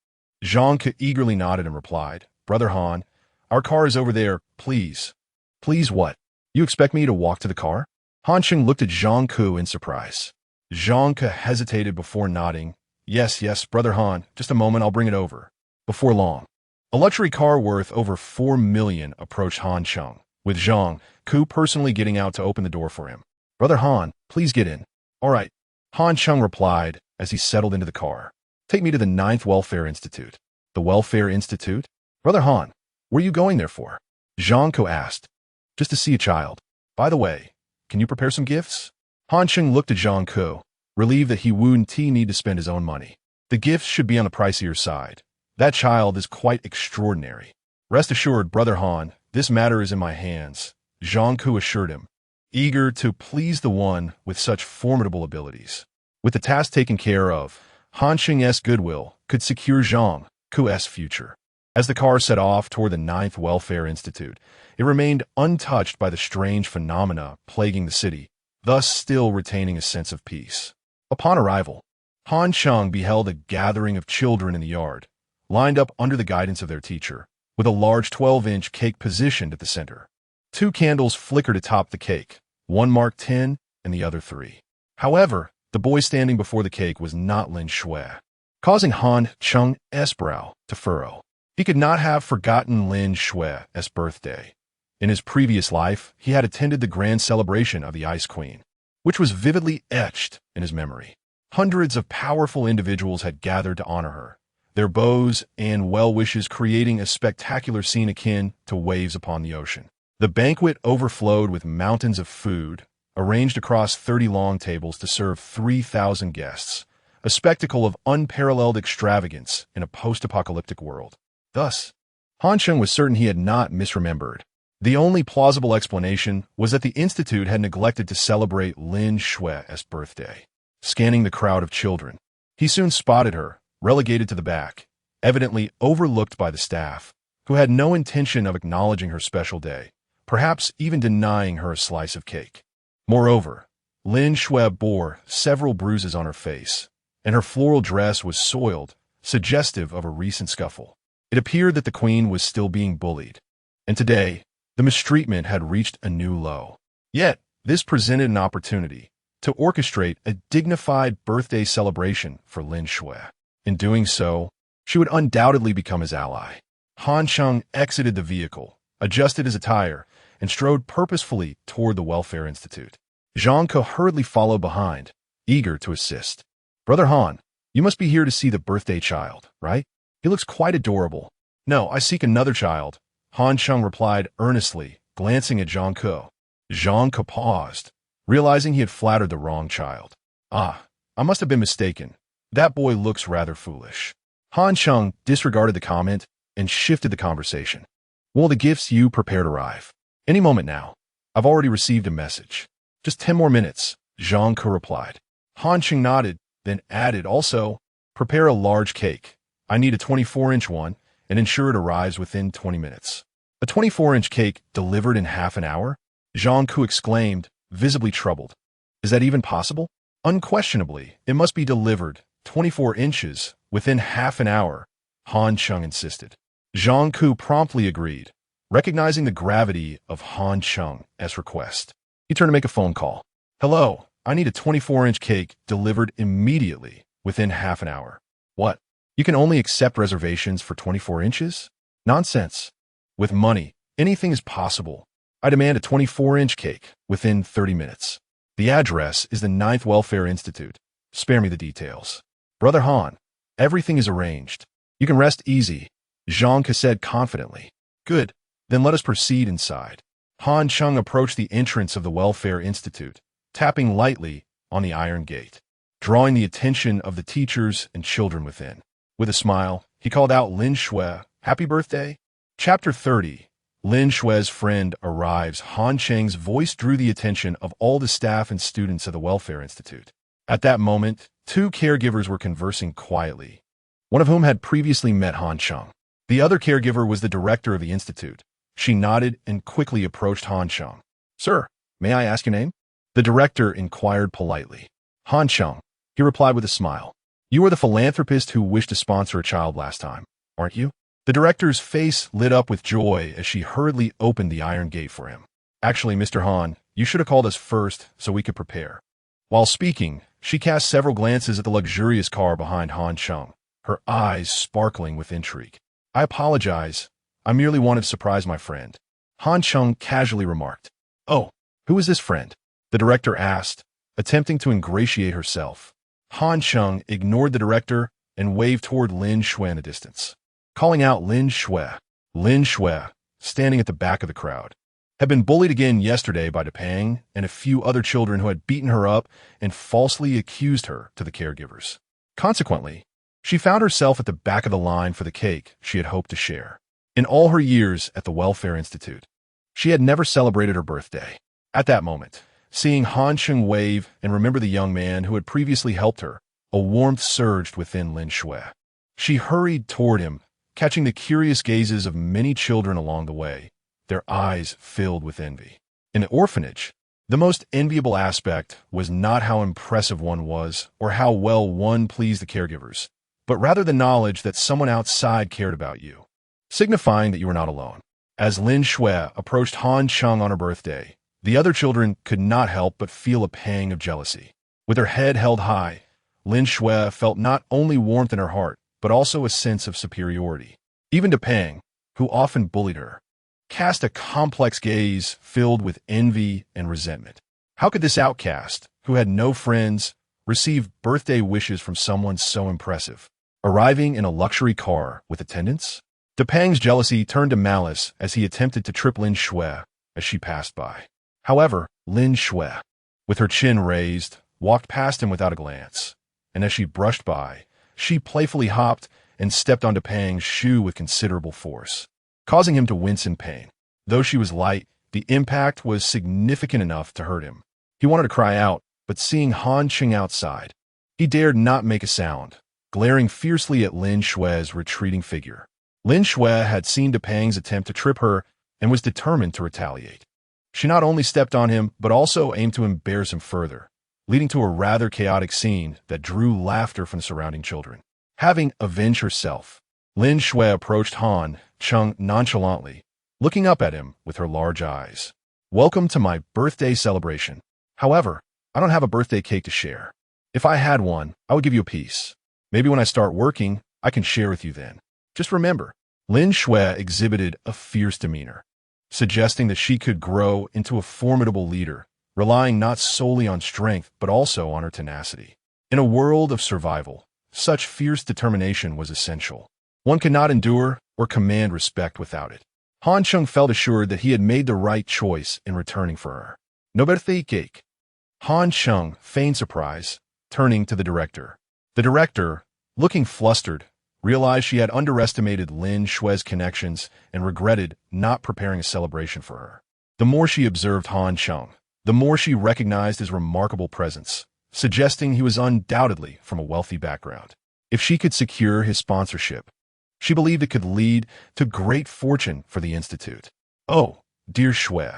A: Zhang Ku eagerly nodded and replied, "Brother Han, our car is over there, please." "Please what? You expect me to walk to the car?" Han Cheng looked at Zhang Ku in surprise. Zhang Ku hesitated before nodding. Yes, Brother Han, just a moment, I'll bring it over." Before long, a luxury car worth over 4 million approached Han Cheng, with Zhang Ku personally getting out to open the door for him. "Brother Han, please get in." "All right," Han Cheng replied as he settled into the car. "Take me to the 9th Welfare Institute." "The Welfare Institute? Brother Han, what are you going there for?" Zhang Ku asked. "Just to see a child. By the way, can you prepare some gifts?" Han Cheng looked at Zhang Ku, relieved that he wouldn't need to spend his own money. "The gifts should be on the pricier side. That child is quite extraordinary." "Rest assured, Brother Han, this matter is in my hands," Zhang Ku assured him, eager to please the one with such formidable abilities. With the task taken care of, Han Cheng's goodwill could secure Zhang Ku's future. As the car set off toward the 9th Welfare Institute, it remained untouched by the strange phenomena plaguing the city, thus still retaining a sense of peace. Upon arrival, Han Cheng beheld a gathering of children in the yard, lined up under the guidance of their teacher, with a large 12-inch cake positioned at the center. 2 candles flickered atop the cake, one marked 10 and the other 3. However, the boy standing before the cake was not Lin Xue, causing Han Cheng's brow to furrow. He could not have forgotten Lin Xue's birthday. In his previous life, he had attended the grand celebration of the Ice Queen, which was vividly etched in his memory. Hundreds of powerful individuals had gathered to honor her, their bows and well-wishes creating a spectacular scene akin to waves upon the ocean. The banquet overflowed with mountains of food, arranged across 30 long tables to serve 3,000 guests, a spectacle of unparalleled extravagance in a post-apocalyptic world. Thus, Han Cheng was certain he had not misremembered. The only plausible explanation was that the Institute had neglected to celebrate Lin Xue's birthday. Scanning the crowd of children, he soon spotted her, relegated to the back, evidently overlooked by the staff, who had no intention of acknowledging her special day, perhaps even denying her a slice of cake. Moreover, Lin Xue bore several bruises on her face, and her floral dress was soiled, suggestive of a recent scuffle. It appeared that the queen was still being bullied, and today, the mistreatment had reached a new low. Yet, this presented an opportunity to orchestrate a dignified birthday celebration for Lin Xue. In doing so, she would undoubtedly become his ally. Han Cheng exited the vehicle, adjusted his attire, and strode purposefully toward the Welfare Institute. Zhang Ke hurriedly followed behind, eager to assist. "Brother Han, you must be here to see the birthday child, right? He looks quite adorable." No, I seek another child, Han Cheng replied earnestly, glancing at Zhang Ke. Zhang Ke paused, realizing he had flattered the wrong child. Ah, I must have been mistaken. That boy looks rather foolish. Han Cheng disregarded the comment and shifted the conversation. Will the gifts you prepared arrive? Any moment now. I've already received a message. Just 10 more minutes, Zhang Ke replied. Han Cheng nodded, then added, also, prepare a large cake. I need a 24-inch one, and ensure it arrives within 20 minutes. A 24-inch cake delivered in half an hour? Zhang Ke exclaimed, visibly troubled. Is that even possible? Unquestionably, it must be delivered 24 inches within half an hour, Han Cheng insisted. Zhang Ke promptly agreed, recognizing the gravity of Han Cheng's request. He turned to make a phone call. Hello, I need a 24-inch cake delivered immediately within half an hour. What? You can only accept reservations for 24 inches? Nonsense. With money, anything is possible. I demand a 24-inch cake within 30 minutes. The address is the 9th Welfare Institute. Spare me the details. Brother Han, everything is arranged. You can rest easy, Zhang Ke said confidently. Good, then let us proceed inside. Han Cheng approached the entrance of the Welfare Institute, tapping lightly on the iron gate, drawing the attention of the teachers and children within. With a smile, he called out Lin Shui, Happy birthday? Chapter 30. Lin Shui's friend arrives. Han Cheng's voice drew the attention of all the staff and students of the Welfare Institute. At that moment, two caregivers were conversing quietly, one of whom had previously met Han Cheng. The other caregiver was the director of the institute. She nodded and quickly approached Han Cheng. Sir, may I ask your name? The director inquired politely. Han Cheng, he replied with a smile. You are the philanthropist who wished to sponsor a child last time, aren't you? The director's face lit up with joy as she hurriedly opened the iron gate for him. Actually, Mr. Han, you should have called us first so we could prepare. While speaking, she cast several glances at the luxurious car behind Han Cheng, her eyes sparkling with intrigue. I apologize. I merely wanted to surprise my friend. Han Cheng casually remarked. Oh, who is this friend? The director asked, attempting to ingratiate herself. Han Cheng ignored the director and waved toward Lin Shui in a distance. Calling out Lin Shui, standing at the back of the crowd, had been bullied again yesterday by Depang and a few other children who had beaten her up and falsely accused her to the caregivers. Consequently, she found herself at the back of the line for the cake she had hoped to share. In all her years at the Welfare Institute, she had never celebrated her birthday. At that moment, seeing Han Cheng wave and remember the young man who had previously helped her, a warmth surged within Lin Shui. She hurried toward him, catching the curious gazes of many children along the way, their eyes filled with envy. In the orphanage, the most enviable aspect was not how impressive one was or how well one pleased the caregivers, but rather the knowledge that someone outside cared about you, signifying that you were not alone. As Lin Shui approached Han Cheng on her birthday, the other children could not help but feel a pang of jealousy. With her head held high, Lin Shui felt not only warmth in her heart, but also a sense of superiority. Even Depang, who often bullied her, cast a complex gaze filled with envy and resentment. How could this outcast, who had no friends, receive birthday wishes from someone so impressive, arriving in a luxury car with attendants? Depang's jealousy turned to malice as he attempted to trip Lin Shui as she passed by. However, Lin Shui, with her chin raised, walked past him without a glance, and as she brushed by, she playfully hopped and stepped on Depang's shoe with considerable force, causing him to wince in pain. Though she was light, the impact was significant enough to hurt him. He wanted to cry out, but seeing Han Cheng outside, he dared not make a sound, glaring fiercely at Lin Shui's retreating figure. Lin Shui had seen Depang's attempt to trip her and was determined to retaliate. She not only stepped on him, but also aimed to embarrass him further, leading to a rather chaotic scene that drew laughter from the surrounding children. Having avenged herself, Lin Shui approached Han Cheng nonchalantly, looking up at him with her large eyes. Welcome to my birthday celebration. However, I don't have a birthday cake to share. If I had one, I would give you a piece. Maybe when I start working, I can share with you then. Just remember, Lin Shui exhibited a fierce demeanor, suggesting that she could grow into a formidable leader, relying not solely on strength but also on her tenacity. In a world of survival, such fierce determination was essential. One cannot endure or command respect without it. Han Cheng felt assured that he had made the right choice in returning for her. No birthday cake. Han Cheng feigned surprise, turning to the director. The director, looking flustered, realized she had underestimated Lin Shue's connections and regretted not preparing a celebration for her. The more she observed Han Cheng, the more she recognized his remarkable presence, suggesting he was undoubtedly from a wealthy background. If she could secure his sponsorship, she believed it could lead to great fortune for the Institute. Oh, dear Shui,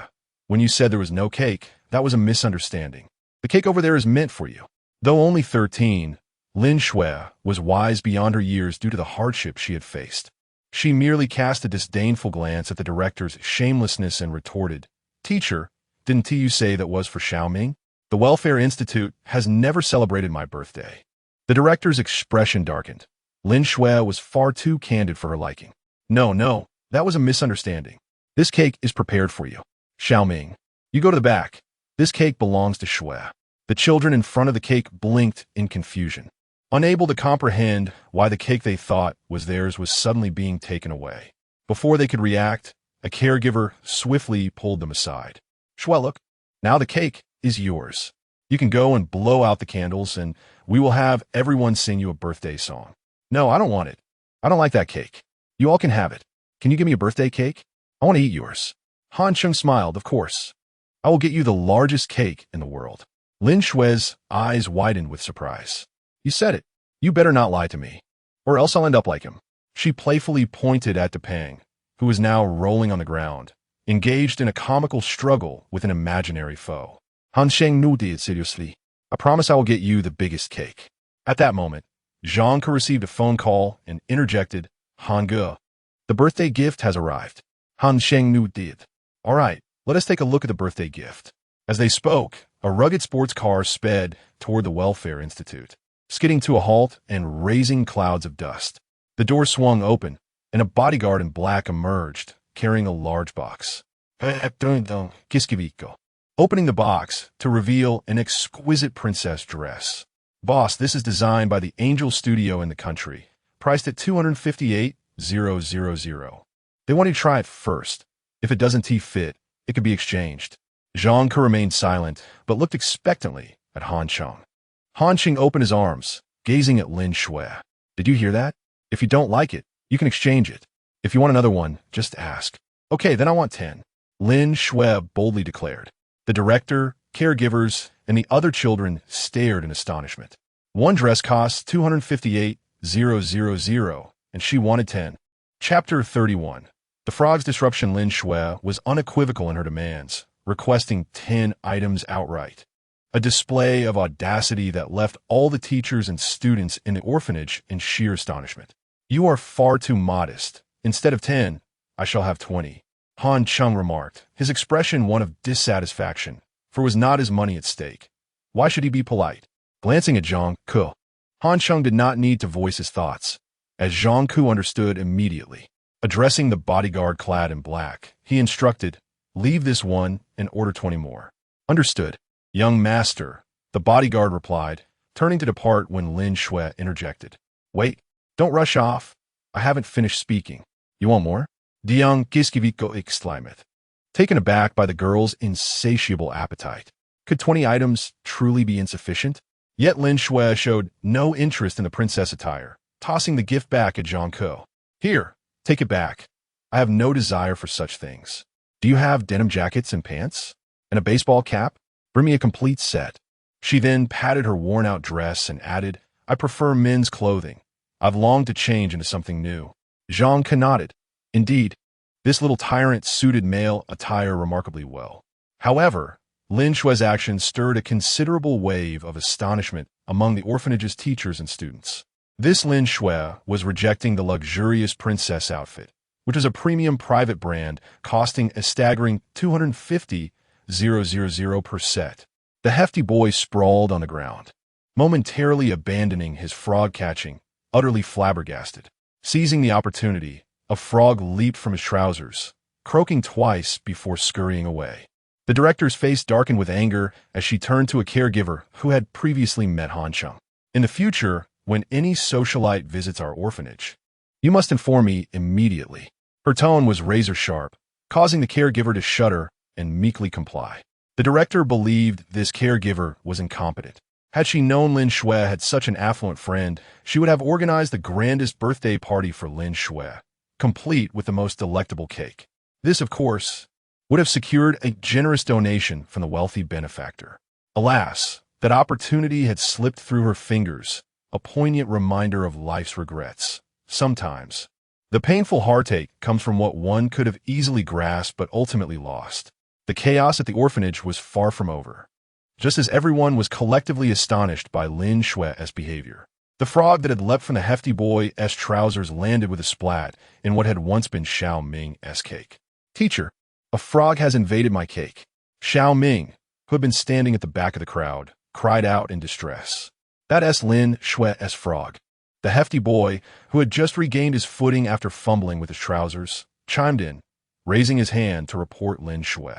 A: when you said there was no cake, that was a misunderstanding. The cake over there is meant for you. Though only 13, Lin Shui was wise beyond her years due to the hardship she had faced. She merely cast a disdainful glance at the director's shamelessness and retorted, "Teacher, didn't you say that was for Xiaoming? The Welfare Institute has never celebrated my birthday." The director's expression darkened. Lin Shui was far too candid for her liking. No, that was a misunderstanding. This cake is prepared for you. Xiaoming, you go to the back. This cake belongs to Shui. The children in front of the cake blinked in confusion, unable to comprehend why the cake they thought was theirs was suddenly being taken away. Before they could react, a caregiver swiftly pulled them aside. Shui, look, now the cake is yours. You can go and blow out the candles, and we will have everyone sing you a birthday song. No, I don't want it. I don't like that cake. You all can have it. Can you give me a birthday cake? I want to eat yours. Han Cheng smiled, of course. I will get you the largest cake in the world. Lin Shui's eyes widened with surprise. You said it. You better not lie to me, or else I'll end up like him. She playfully pointed at Depang, who was now rolling on the ground, engaged in a comical struggle with an imaginary foe. Han Cheng nodded seriously. I promise I will get you the biggest cake. At that moment, Zhang Ke received a phone call and interjected, Han Ge, the birthday gift has arrived. Han Cheng nodded. All right, let us take a look at the birthday gift. As they spoke, a rugged sports car sped toward the Welfare Institute, skidding to a halt and raising clouds of dust. The door swung open, and a bodyguard in black emerged, carrying a large box. Opening the box to reveal an exquisite princess dress. Boss, this is designed by the Angel Studio in the country, priced at 258,000. They want you to try it first. If it doesn't fit, it could be exchanged. Zhang Ke remained silent, but looked expectantly at Han Cheng. Han Cheng opened his arms, gazing at Lin Shui. Did you hear that? If you don't like it, you can exchange it. If you want another one, just ask. Okay, then I want 10. Lin Shui boldly declared. The director, caregivers, and the other children stared in astonishment. One dress cost 258,000, and she wanted 10. Chapter 31. The Frog's Disruption. Lin Shui was unequivocal in her demands, requesting 10 items outright. A display of audacity that left all the teachers and students in the orphanage in sheer astonishment. You are far too modest. Instead of 10, I shall have 20. Han Cheng remarked, his expression one of dissatisfaction, for it was not his money at stake. Why should he be polite? Glancing at Zhang Ke, Han Cheng did not need to voice his thoughts, as Zhang Ke understood immediately. Addressing the bodyguard clad in black, he instructed, leave this one and order 20 more. Understood. Young master, the bodyguard replied, turning to depart when Lin Shui interjected. Wait, don't rush off. I haven't finished speaking. You want more? Diang Giskiviko exclaimed, taken aback by the girl's insatiable appetite. Could 20 items truly be insufficient? Yet Lin Shui showed no interest in the princess attire, tossing the gift back at Zhang Ke. Here, take it back. I have no desire for such things. Do you have denim jackets and pants? And a baseball cap? Bring me a complete set. She then patted her worn-out dress and added, I prefer men's clothing. I've longed to change into something new. Zhang Ke nodded. Indeed, this little tyrant suited male attire remarkably well. However, Lin Shui's actions stirred a considerable wave of astonishment among the orphanage's teachers and students. This Lin Shui was rejecting the luxurious princess outfit, which was a premium private brand costing a staggering 250,000 per set. The hefty boy sprawled on the ground, momentarily abandoning his frog catching, utterly flabbergasted. Seizing the opportunity, a frog leaped from his trousers, croaking twice before scurrying away. The director's face darkened with anger as she turned to a caregiver who had previously met Han Cheng. In the future, when any socialite visits our orphanage, You must inform me immediately. Her tone was razor-sharp, causing the caregiver to shudder and meekly comply. The director believed this caregiver was incompetent. Had she known Lin Shui had such an affluent friend, she would have organized the grandest birthday party for Lin Shui, complete with the most delectable cake. This, of course, would have secured a generous donation from the wealthy benefactor. Alas, that opportunity had slipped through her fingers, a poignant reminder of life's regrets. Sometimes, the painful heartache comes from what one could have easily grasped but ultimately lost. The chaos at the orphanage was far from over. Just as everyone was collectively astonished by Lin Shui's behavior, the frog that had leapt from the hefty boy's trousers landed with a splat in what had once been Xiao Ming's cake. "Teacher, a frog has invaded my cake." Xiao Ming, who had been standing at the back of the crowd, cried out in distress. "That's Lin Shui's frog." The hefty boy, who had just regained his footing after fumbling with his trousers, chimed in, raising his hand to report Lin Shui.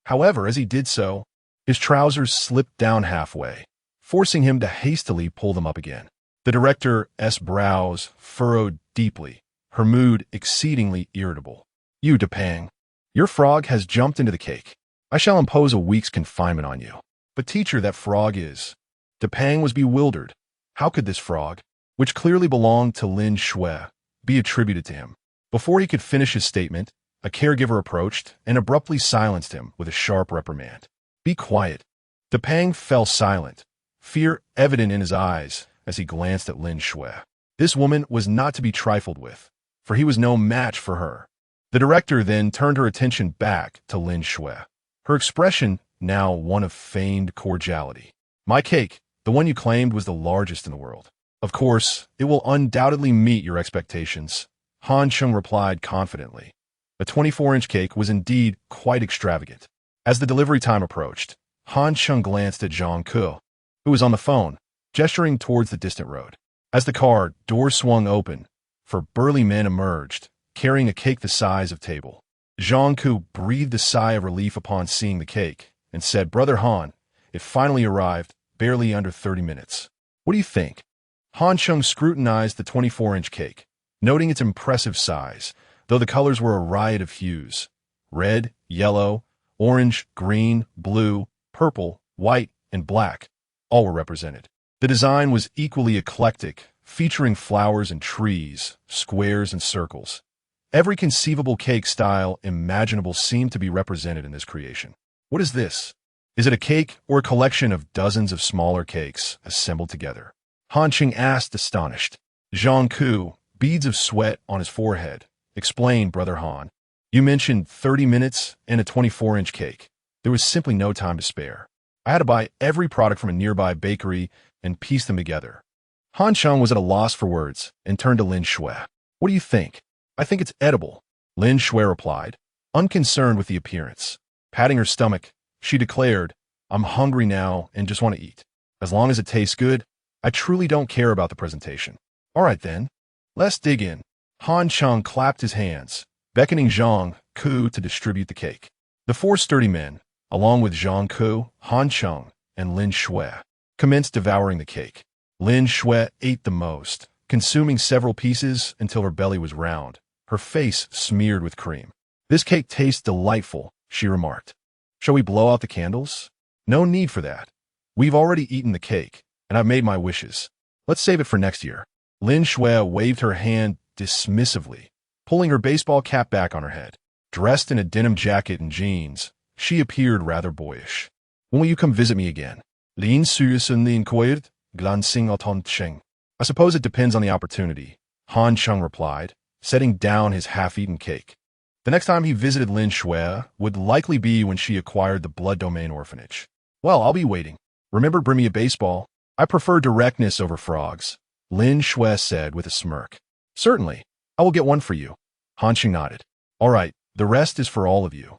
A: However, as he did so, his trousers slipped down halfway, forcing him to hastily pull them up again. The director's brows furrowed deeply, her mood exceedingly irritable. "You, Depang, your frog has jumped into the cake. I shall impose a week's confinement on you." "But teacher, that frog is—" Depang was bewildered. How could this frog, which clearly belonged to Lin Shui, be attributed to him? Before he could finish his statement, a caregiver approached and abruptly silenced him with a sharp reprimand. "Be quiet." Depang fell silent, fear evident in his eyes as he glanced at Lin Shui. This woman was not to be trifled with, for he was no match for her. The director then turned her attention back to Lin Shui, her expression now one of feigned cordiality. "My cake, the one you claimed was the largest in the world. Of course, it will undoubtedly meet your expectations," Han Cheng replied confidently. The 24-inch cake was indeed quite extravagant. As the delivery time approached, Han Cheng glanced at Zhang Ke, who was on the phone, gesturing towards the distant road. As the car door swung open, four burly men emerged, carrying a cake the size of a table. Zhang Ke breathed a sigh of relief upon seeing the cake and said, "Brother Han, it finally arrived, barely under 30 minutes. What do you think?" Han Cheng scrutinized the 24-inch cake, noting its impressive size, though the colors were a riot of hues. Red, yellow, orange, green, blue, purple, white, and black, all were represented. The design was equally eclectic, featuring flowers and trees, squares and circles. Every conceivable cake style imaginable seemed to be represented in this creation. "What is this? Is it a cake or a collection of dozens of smaller cakes assembled together?" Han Cheng asked, astonished. Zhang Ke, beads of sweat on his forehead, explained, "Brother Han, you mentioned 30 minutes and a 24-inch cake. There was simply no time to spare. I had to buy every product from a nearby bakery and piece them together." Han Cheng was at a loss for words and turned to Lin Shui. "What do you think?" "I think it's edible," Lin Shui replied, unconcerned with the appearance. Patting her stomach, she declared, "I'm hungry now and just want to eat. As long as it tastes good, I truly don't care about the presentation." "All right then, let's dig in." Han Cheng clapped his hands, beckoning Zhang Ke to distribute the cake. The four sturdy men, along with Zhang Ke, Han Cheng, and Lin Shui, commenced devouring the cake. Lin Shui ate the most, consuming several pieces until her belly was round, her face smeared with cream. "This cake tastes delightful," she remarked. "Shall we blow out the candles?" "No need for that. We've already eaten the cake, and I've made my wishes. Let's save it for next year." Lin Shui waved her hand dismissively, pulling her baseball cap back on her head. Dressed in a denim jacket and jeans, she appeared rather boyish. "When will you come visit me again?" Lin Suyasun inquired, glancing at Han Cheng. "I suppose it depends on the opportunity," Han Cheng replied, setting down his half-eaten cake. The next time he visited Lin Shui would likely be when she acquired the Blood Domain orphanage. "Well, I'll be waiting. Remember, bring me a baseball. I prefer directness over frogs," Lin Shui said with a smirk. "Certainly. I will get one for you." Han Cheng nodded. "All right, the rest is for all of you,"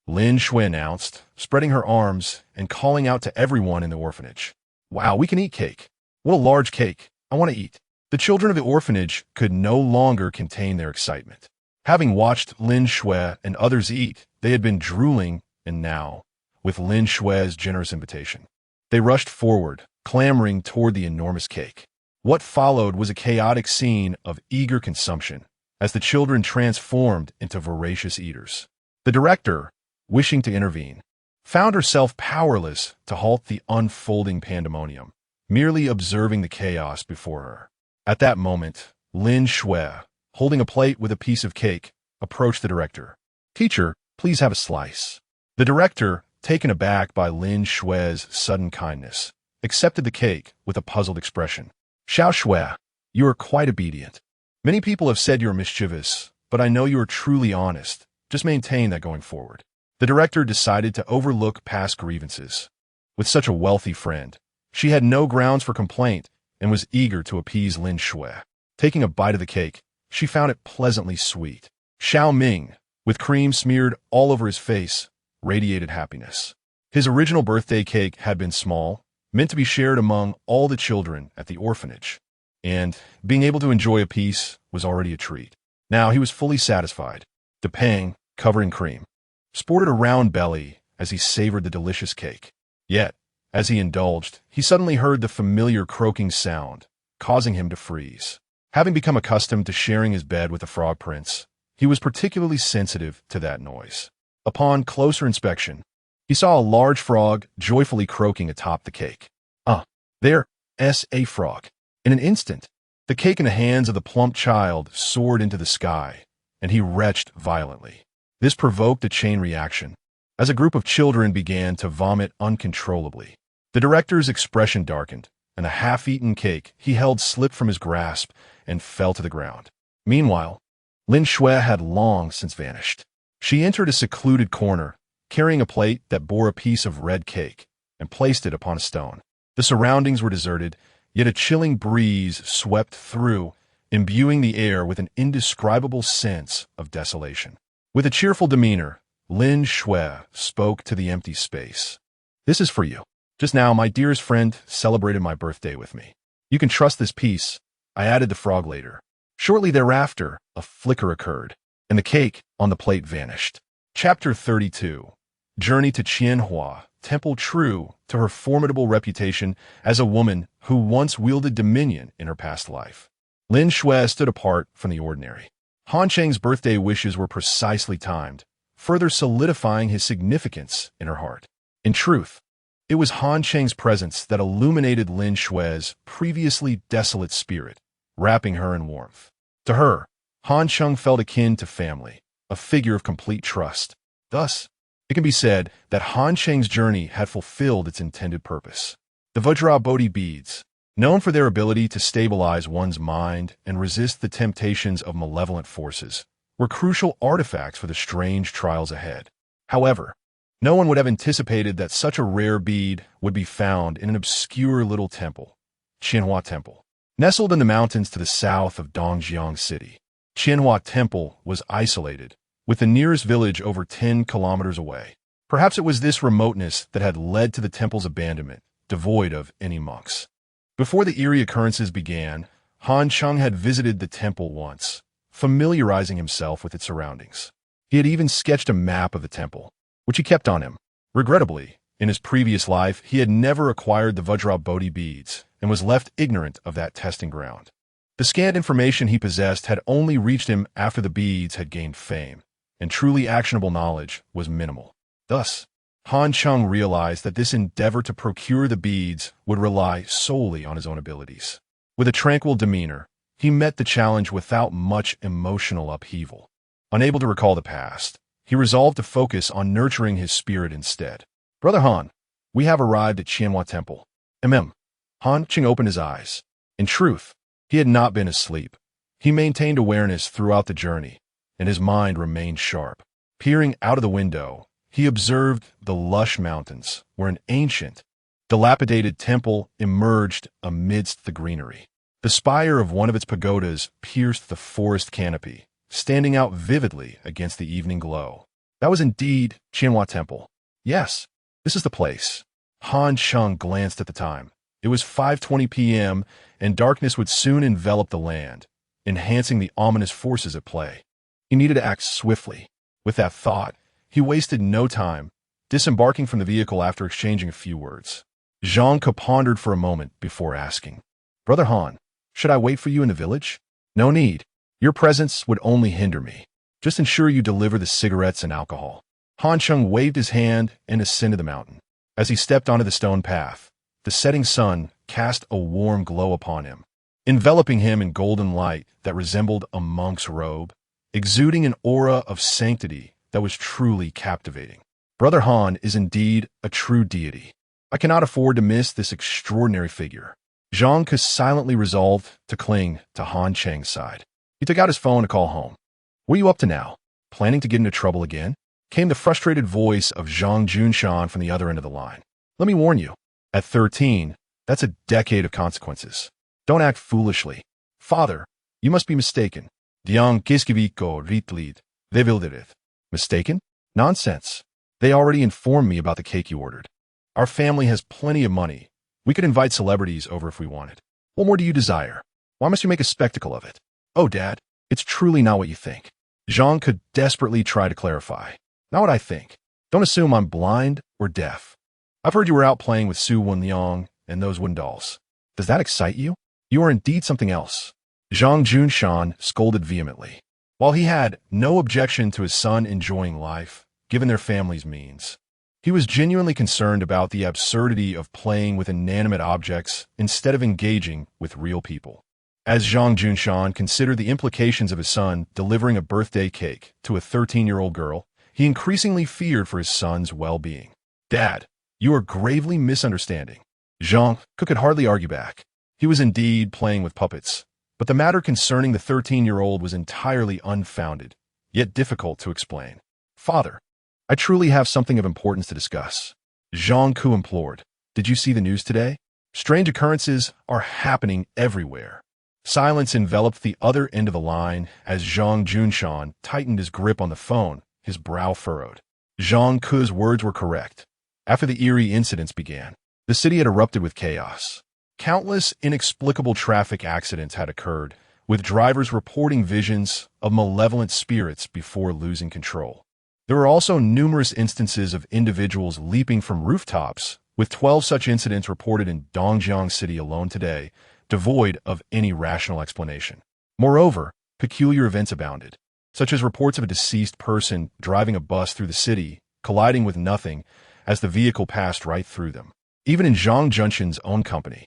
A: Lin Shui announced, spreading her arms and calling out to everyone in the orphanage. "Wow, we can eat cake. What a large cake. I want to eat." The children of the orphanage could no longer contain their excitement. Having watched Lin Shui and others eat, they had been drooling, and now, with Lin Shui's generous invitation, they rushed forward, clamoring toward the enormous cake. What followed was a chaotic scene of eager consumption, as the children transformed into voracious eaters. The director, wishing to intervene, found herself powerless to halt the unfolding pandemonium, merely observing the chaos before her. At that moment, Lin Shui, holding a plate with a piece of cake, approached the director. "Teacher, please have a slice." The director, taken aback by Lin Shui's sudden kindness, accepted the cake with a puzzled expression. "Xiao Shui, you are quite obedient. Many people have said you are mischievous, but I know you are truly honest. Just maintain that going forward." The director decided to overlook past grievances. With such a wealthy friend, she had no grounds for complaint and was eager to appease Lin Shui. Taking a bite of the cake, she found it pleasantly sweet. Xiao Ming, with cream smeared all over his face, radiated happiness. His original birthday cake had been small, meant to be shared among all the children at the orphanage, and being able to enjoy a piece was already a treat. Now he was fully satisfied. The pang, covered in cream, sported a round belly as he savored the delicious cake. Yet, as he indulged, he suddenly heard the familiar croaking sound, causing him to freeze. Having become accustomed to sharing his bed with the Frog Prince, he was particularly sensitive to that noise. Upon closer inspection, he saw a large frog joyfully croaking atop the cake. There's a frog. In an instant, the cake in the hands of the plump child soared into the sky, and he retched violently. This provoked a chain reaction, as a group of children began to vomit uncontrollably. The director's expression darkened, and a half-eaten cake he held slipped from his grasp and fell to the ground. Meanwhile, Lin Shui had long since vanished. She entered a secluded corner, carrying a plate that bore a piece of red cake, and placed it upon a stone. The surroundings were deserted, yet a chilling breeze swept through, imbuing the air with an indescribable sense of desolation. With a cheerful demeanor, Lin Shui spoke to the empty space. "This is for you. Just now, my dearest friend celebrated my birthday with me. You can trust this piece. I added the frog later." Shortly thereafter, a flicker occurred, and the cake on the plate vanished. Chapter 32. Journey to Qianhua Temple. True to her formidable reputation as a woman who once wielded dominion in her past life, Lin Shui stood apart from the ordinary. Han Cheng's birthday wishes were precisely timed, further solidifying his significance in her heart. In truth, it was Han Cheng's presence that illuminated Lin Shui's previously desolate spirit, wrapping her in warmth. To her, Han Cheng felt akin to family, a figure of complete trust. Thus, it can be said that Han Cheng's journey had fulfilled its intended purpose. The Vajra Bodhi beads, known for their ability to stabilize one's mind and resist the temptations of malevolent forces, were crucial artifacts for the strange trials ahead. However, no one would have anticipated that such a rare bead would be found in an obscure little temple, Qianhua Temple. Nestled in the mountains to the south of Dongjiang City, Qianhua Temple was isolated, with the nearest village over 10 kilometers away. Perhaps it was this remoteness that had led to the temple's abandonment, devoid of any monks. Before the eerie occurrences began, Han Cheng had visited the temple once, familiarizing himself with its surroundings. He had even sketched a map of the temple, which he kept on him. Regrettably, in his previous life, he had never acquired the Vajra Bodhi beads and was left ignorant of that testing ground. The scant information he possessed had only reached him after the beads had gained fame, and truly actionable knowledge was minimal. Thus, Han Cheng realized that this endeavor to procure the beads would rely solely on his own abilities. With a tranquil demeanor, he met the challenge without much emotional upheaval. Unable to recall the past, he resolved to focus on nurturing his spirit instead. "Brother Han, we have arrived at Qianhua Temple." Han Cheng opened his eyes. In truth, he had not been asleep. He maintained awareness throughout the journey, and his mind remained sharp. Peering out of the window, he observed the lush mountains, where an ancient, dilapidated temple emerged amidst the greenery. The spire of one of its pagodas pierced the forest canopy, standing out vividly against the evening glow. That was indeed Qianhua Temple. Yes, this is the place. Han Cheng glanced at the time. It was 5:20 p.m., and darkness would soon envelop the land, enhancing the ominous forces at play. He needed to act swiftly. With that thought, he wasted no time, disembarking from the vehicle after exchanging a few words. Zhang Ke pondered for a moment before asking, "Brother Han, should I wait for you in the village?" "No need. Your presence would only hinder me. Just ensure you deliver the cigarettes and alcohol." Han Cheng waved his hand and ascended the mountain. As he stepped onto the stone path, the setting sun cast a warm glow upon him, enveloping him in golden light that resembled a monk's robe, exuding an aura of sanctity that was truly captivating. Brother Han is indeed a true deity. I cannot afford to miss this extraordinary figure. Zhang Ke silently resolved to cling to Han Cheng's side. He took out his phone to call home. "What are you up to now? Planning to get into trouble again?" Came the frustrated voice of Zhang Junshan from the other end of the line. "Let me warn you. At 13, that's a decade of consequences. Don't act foolishly. Father, you must be mistaken. Diang Giskiviko Ritlid, Vevilderit. Mistaken? Nonsense. They already informed me about the cake you ordered. Our family has plenty of money. We could invite celebrities over if we wanted. What more do you desire? Why must you make a spectacle of it? Oh, Dad, it's truly not what you think." Zhang could desperately try to clarify. "Not what I think. Don't assume I'm blind or deaf. I've heard you were out playing with Su Wenliang and those wooden dolls. Does that excite you? You are indeed something else." Zhang Junshan scolded vehemently. While he had no objection to his son enjoying life, given their family's means, he was genuinely concerned about the absurdity of playing with inanimate objects instead of engaging with real people. As Zhang Junshan considered the implications of his son delivering a birthday cake to a 13-year-old girl, he increasingly feared for his son's well-being. "Dad, you are gravely misunderstanding." Zhang Ke could hardly argue back. He was indeed playing with puppets, but the matter concerning the 13-year-old was entirely unfounded, yet difficult to explain. "Father, I truly have something of importance to discuss." Zhang Ke implored. "Did you see the news today? Strange occurrences are happening everywhere." Silence enveloped the other end of the line as Zhang Junshan tightened his grip on the phone, his brow furrowed. Zhang Ke's words were correct. After the eerie incidents began, the city had erupted with chaos. Countless inexplicable traffic accidents had occurred, with drivers reporting visions of malevolent spirits before losing control. There were also numerous instances of individuals leaping from rooftops, with 12 such incidents reported in Dongjiang City alone today, devoid of any rational explanation. Moreover, peculiar events abounded, such as reports of a deceased person driving a bus through the city, colliding with nothing as the vehicle passed right through them. Even in Zhang Junshan's own company,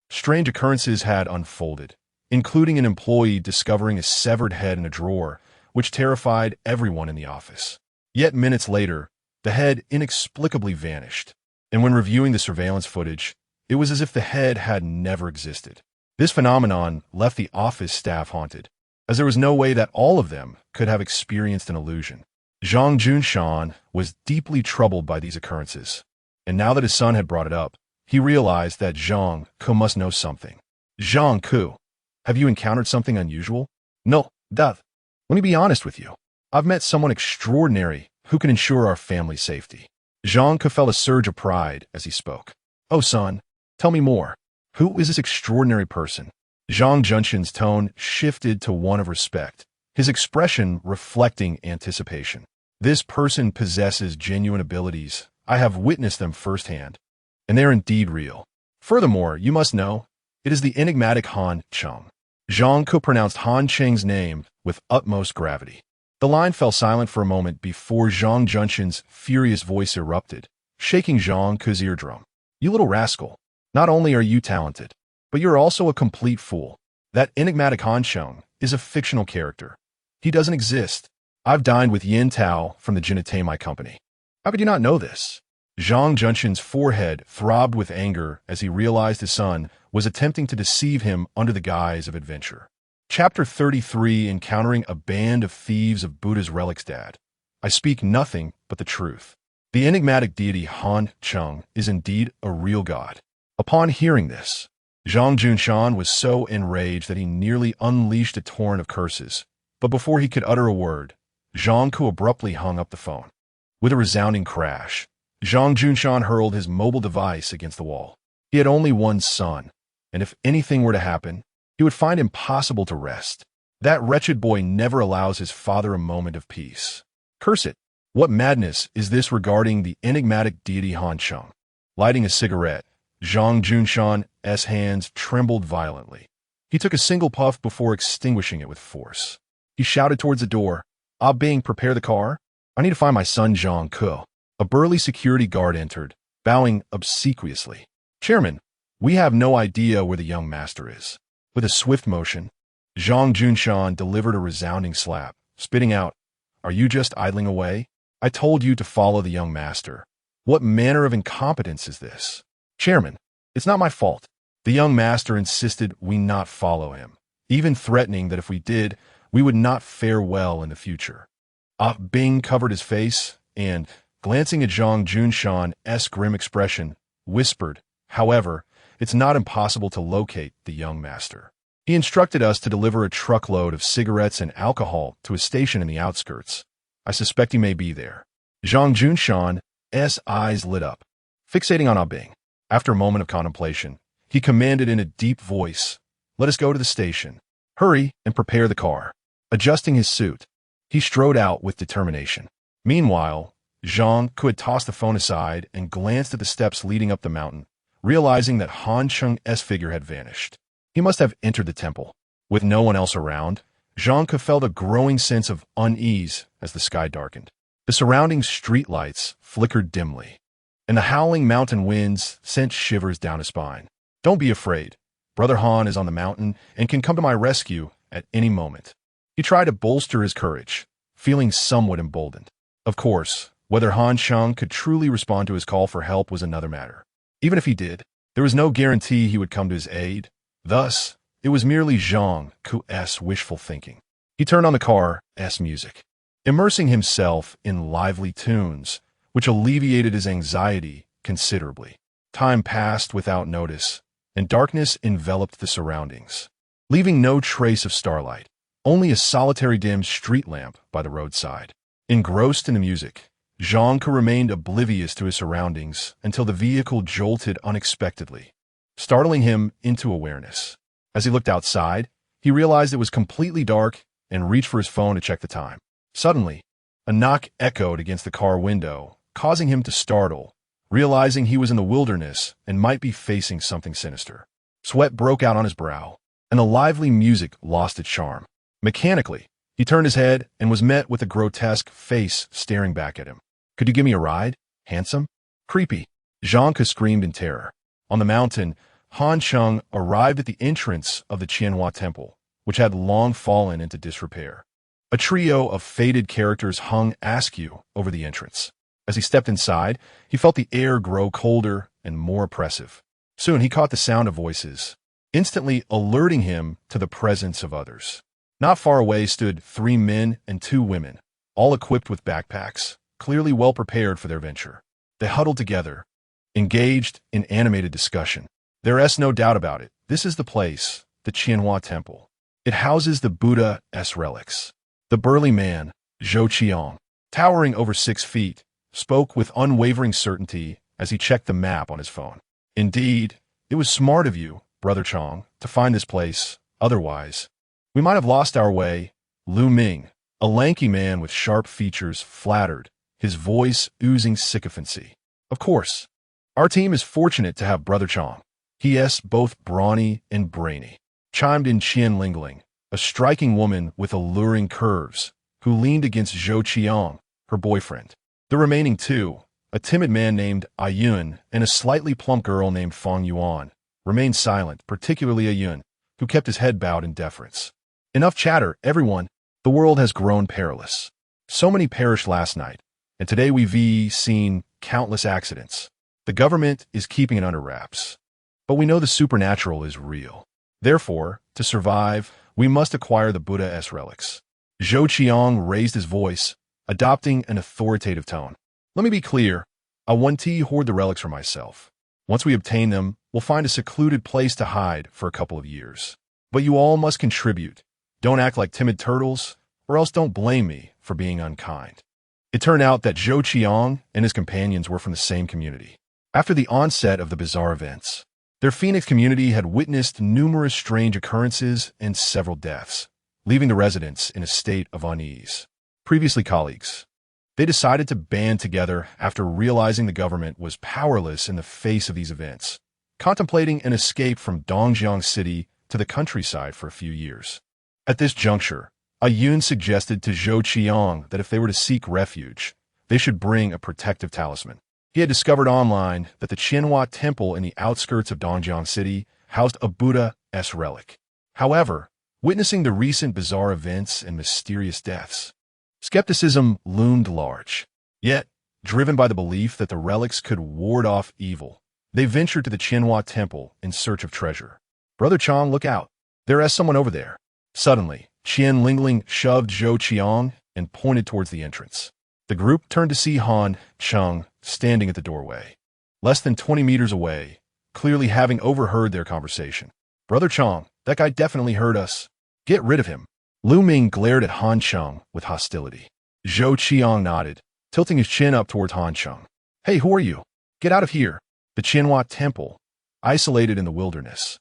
A: strange occurrences had unfolded, including an employee discovering a severed head in a drawer, which terrified everyone in the office. Yet minutes later, the head inexplicably vanished, and when reviewing the surveillance footage, it was as if the head had never existed. This phenomenon left the office staff haunted, as there was no way that all of them could have experienced an illusion. Zhang Junshan was deeply troubled by these occurrences, and now that his son had brought it up, he realized that Zhang Ke must know something. "Zhang Ke, have you encountered something unusual?" "No, Dad. Let me be honest with you. I've met someone extraordinary who can ensure our family's safety." Zhang Ke felt a surge of pride as he spoke. "Oh, son, tell me more. Who is this extraordinary person?" Zhang Junshan's tone shifted to one of respect, his expression reflecting anticipation. "This person possesses genuine abilities. I have witnessed them firsthand, and they are indeed real. Furthermore, you must know, it is the enigmatic Han Cheng." Zhang Ke pronounced Han Cheng's name with utmost gravity. The line fell silent for a moment before Zhang Junshan's furious voice erupted, shaking Zhang Ke's eardrum. "You little rascal. Not only are you talented, but you're also a complete fool. That enigmatic Han Cheng is a fictional character. He doesn't exist. I've dined with Yin Tao from the Jinatamai company. How could you not know this?" Zhang Junshan's forehead throbbed with anger as he realized his son was attempting to deceive him under the guise of adventure. Chapter 33, Encountering a Band of Thieves of Buddha's Relics. "Dad, I speak nothing but the truth. The enigmatic deity Han Cheng is indeed a real god." Upon hearing this, Zhang Junshan was so enraged that he nearly unleashed a torrent of curses. But before he could utter a word, Zhang Ke abruptly hung up the phone. With a resounding crash, Zhang Junshan hurled his mobile device against the wall. He had only one son, and if anything were to happen, he would find impossible to rest. That wretched boy never allows his father a moment of peace. Curse it! What madness is this regarding the enigmatic deity Han Cheng? Lighting a cigarette, Zhang Junshan's hands trembled violently. He took a single puff before extinguishing it with force. He shouted towards the door. Ah Bing, prepare the car. I need to find my son Zhang Ke. A burly security guard entered, bowing obsequiously. Chairman, we have no idea where the young master is. With a swift motion, Zhang Junshan delivered a resounding slap, spitting out, Are you just idling away? I told you to follow the young master. What manner of incompetence is this? Chairman, it's not my fault. The young master insisted we not follow him, even threatening that if we did, we would not fare well in the future. Ah Bing covered his face and, glancing at Zhang Junshan's grim expression, whispered, However, it's not impossible to locate the young master. He instructed us to deliver a truckload of cigarettes and alcohol to a station in the outskirts. I suspect he may be there. Zhang Junshan's eyes lit up, fixating on Ah Bing. After a moment of contemplation, he commanded in a deep voice, Let us go to the station. Hurry and prepare the car. Adjusting his suit, he strode out with determination. Meanwhile, Zhang Ke had tossed the phone aside and glanced at the steps leading up the mountain, realizing that Han Cheng's figure had vanished. He must have entered the temple. With no one else around, Zhang Ke felt a growing sense of unease as the sky darkened. The surrounding streetlights flickered dimly, and the howling mountain winds sent shivers down his spine. Don't be afraid. Brother Han is on the mountain and can come to my rescue at any moment. He tried to bolster his courage, feeling somewhat emboldened. Of course, whether Han Cheng could truly respond to his call for help was another matter. Even if he did, there was no guarantee he would come to his aid. Thus, it was merely Zhang Ke's wishful thinking. He turned on the car's music, immersing himself in lively tunes, which alleviated his anxiety considerably. Time passed without notice, and darkness enveloped the surroundings, leaving no trace of starlight, only a solitary dim street lamp by the roadside. Engrossed in the music, Zhang Ke remained oblivious to his surroundings until the vehicle jolted unexpectedly, startling him into awareness. As he looked outside, he realized it was completely dark and reached for his phone to check the time. Suddenly, a knock echoed against the car window, causing him to startle, realizing he was in the wilderness and might be facing something sinister. Sweat broke out on his brow, and the lively music lost its charm. Mechanically, he turned his head and was met with a grotesque face staring back at him. Could you give me a ride? Handsome? Creepy. Zhang Ke screamed in terror. On the mountain, Han Cheng arrived at the entrance of the Qianhua Temple, which had long fallen into disrepair. A trio of faded characters hung askew over the entrance. As he stepped inside, he felt the air grow colder and more oppressive. Soon he caught the sound of voices, instantly alerting him to the presence of others. Not far away stood 3 men and 2 women, all equipped with backpacks, clearly well prepared for their venture. They huddled together, engaged in animated discussion. There's no doubt about it. This is the place, the Qianhua Temple. It houses the Buddha's relics. The burly man, Zhou Qiang, towering over 6 feet, spoke with unwavering certainty as he checked the map on his phone. Indeed, it was smart of you, Brother Chong, to find this place. Otherwise, we might have lost our way. Lu Ming, a lanky man with sharp features, flattered, his voice oozing sycophancy. Of course, our team is fortunate to have Brother Chong. He is both brawny and brainy, chimed in Qian Lingling, a striking woman with alluring curves, who leaned against Zhou Qiang, her boyfriend. The remaining 2, a timid man named Ayun and a slightly plump girl named Fong Yuan, remained silent, particularly Ayun, who kept his head bowed in deference. Enough chatter, everyone. The world has grown perilous. So many perished last night, and today we've seen countless accidents. The government is keeping it under wraps. But we know the supernatural is real. Therefore, to survive, we must acquire the Buddha's relics. Zhou Qiang raised his voice, adopting an authoritative tone. Let me be clear. I want to hoard the relics for myself. Once we obtain them, we'll find a secluded place to hide for a couple of years. But you all must contribute. Don't act like timid turtles, or else don't blame me for being unkind. It turned out that Zhou Qiang and his companions were from the same community. After the onset of the bizarre events, their Phoenix community had witnessed numerous strange occurrences and several deaths, leaving the residents in a state of unease. Previously colleagues, they decided to band together after realizing the government was powerless in the face of these events, contemplating an escape from Dongjiang City to the countryside for a few years. At this juncture, A yuan suggested to Zhou Qiang that if they were to seek refuge, they should bring a protective talisman. He had discovered online that the Qianhua Temple in the outskirts of Dongjiang City housed a Buddha-esque relic. However, witnessing the recent bizarre events and mysterious deaths, skepticism loomed large. Yet, driven by the belief that the relics could ward off evil, they ventured to the Qianhua Temple in search of treasure. "Brother Chang, look out. There is someone over there." Suddenly, Qian Lingling shoved Zhou Qiang and pointed towards the entrance. The group turned to see Han Cheng standing at the doorway, less than 20 meters away, clearly having overheard their conversation. "Brother Chang, that guy definitely heard us. Get rid of him." Lu Ming glared at Han Cheng with hostility. Zhou Qiang nodded, tilting his chin up towards Han Cheng. "Hey, who are you? Get out of here." The Qianhua Temple, isolated in the wilderness,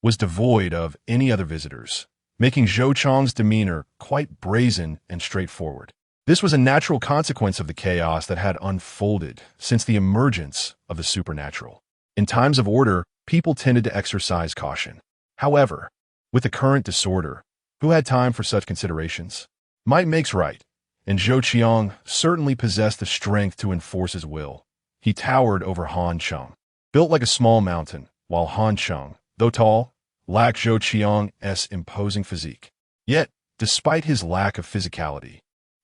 A: was devoid of any other visitors, making Zhou Chang's demeanor quite brazen and straightforward. This was a natural consequence of the chaos that had unfolded since the emergence of the supernatural. In times of order, people tended to exercise caution. However, with the current disorder, who had time for such considerations? Might makes right, and Zhou Qiang certainly possessed the strength to enforce his will. He towered over Han Cheng, built like a small mountain, while Han Cheng, though tall, lacked Zhou Qiang's imposing physique. Yet, despite his lack of physicality,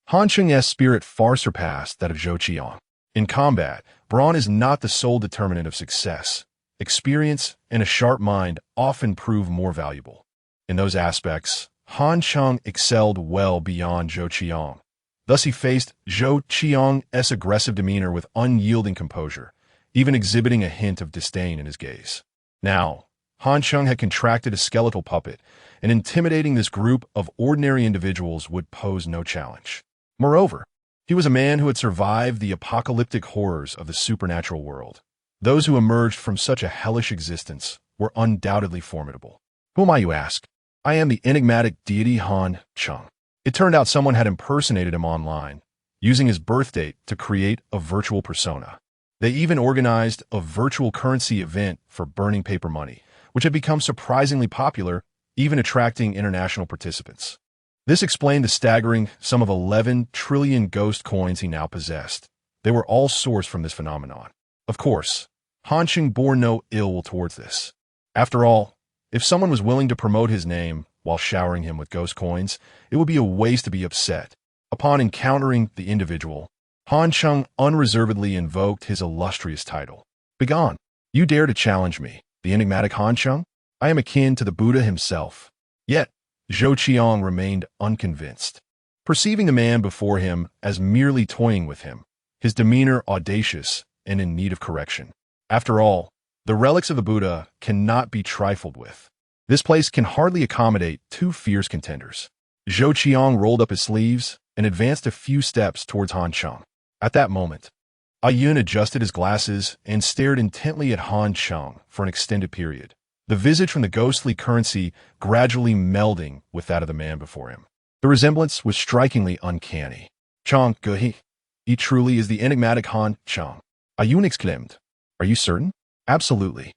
A: Han Cheng's spirit far surpassed that of Zhou Qiang. In combat, brawn is not the sole determinant of success. Experience and a sharp mind often prove more valuable. In those aspects, Han Cheng excelled well beyond Zhou Qiang. Thus he faced Zhou Qiang's aggressive demeanor with unyielding composure, even exhibiting a hint of disdain in his gaze. Now, Han Cheng had contracted a skeletal puppet, and intimidating this group of ordinary individuals would pose no challenge. Moreover, he was a man who had survived the apocalyptic horrors of the supernatural world. Those who emerged from such a hellish existence were undoubtedly formidable. "Who am I, you ask?" "I am the enigmatic deity Han Cheng." It turned out someone had impersonated him online, using his birth date to create a virtual persona. They even organized a virtual currency event for burning paper money, which had become surprisingly popular, even attracting international participants. This explained the staggering sum of 11 trillion ghost coins he now possessed. They were all sourced from this phenomenon. Of course, Han Cheng bore no ill will towards this. After all, if someone was willing to promote his name while showering him with ghost coins, it would be a waste to be upset. Upon encountering the individual, Han Cheng unreservedly invoked his illustrious title. "Begone! You dare to challenge me, the enigmatic Han Cheng? I am akin to the Buddha himself." Yet, Zhou Qiang remained unconvinced. Perceiving the man before him as merely toying with him, his demeanor audacious and in need of correction. After all, the relics of the Buddha cannot be trifled with. This place can hardly accommodate two fierce contenders. Zhou Qiang rolled up his sleeves and advanced a few steps towards Han Cheng. At that moment, a yuan adjusted his glasses and stared intently at Han Cheng for an extended period, the visage from the ghostly currency gradually melding with that of the man before him. The resemblance was strikingly uncanny. "Cheng, he truly is the enigmatic Han Cheng," a yuan exclaimed. "Are you certain?" "Absolutely.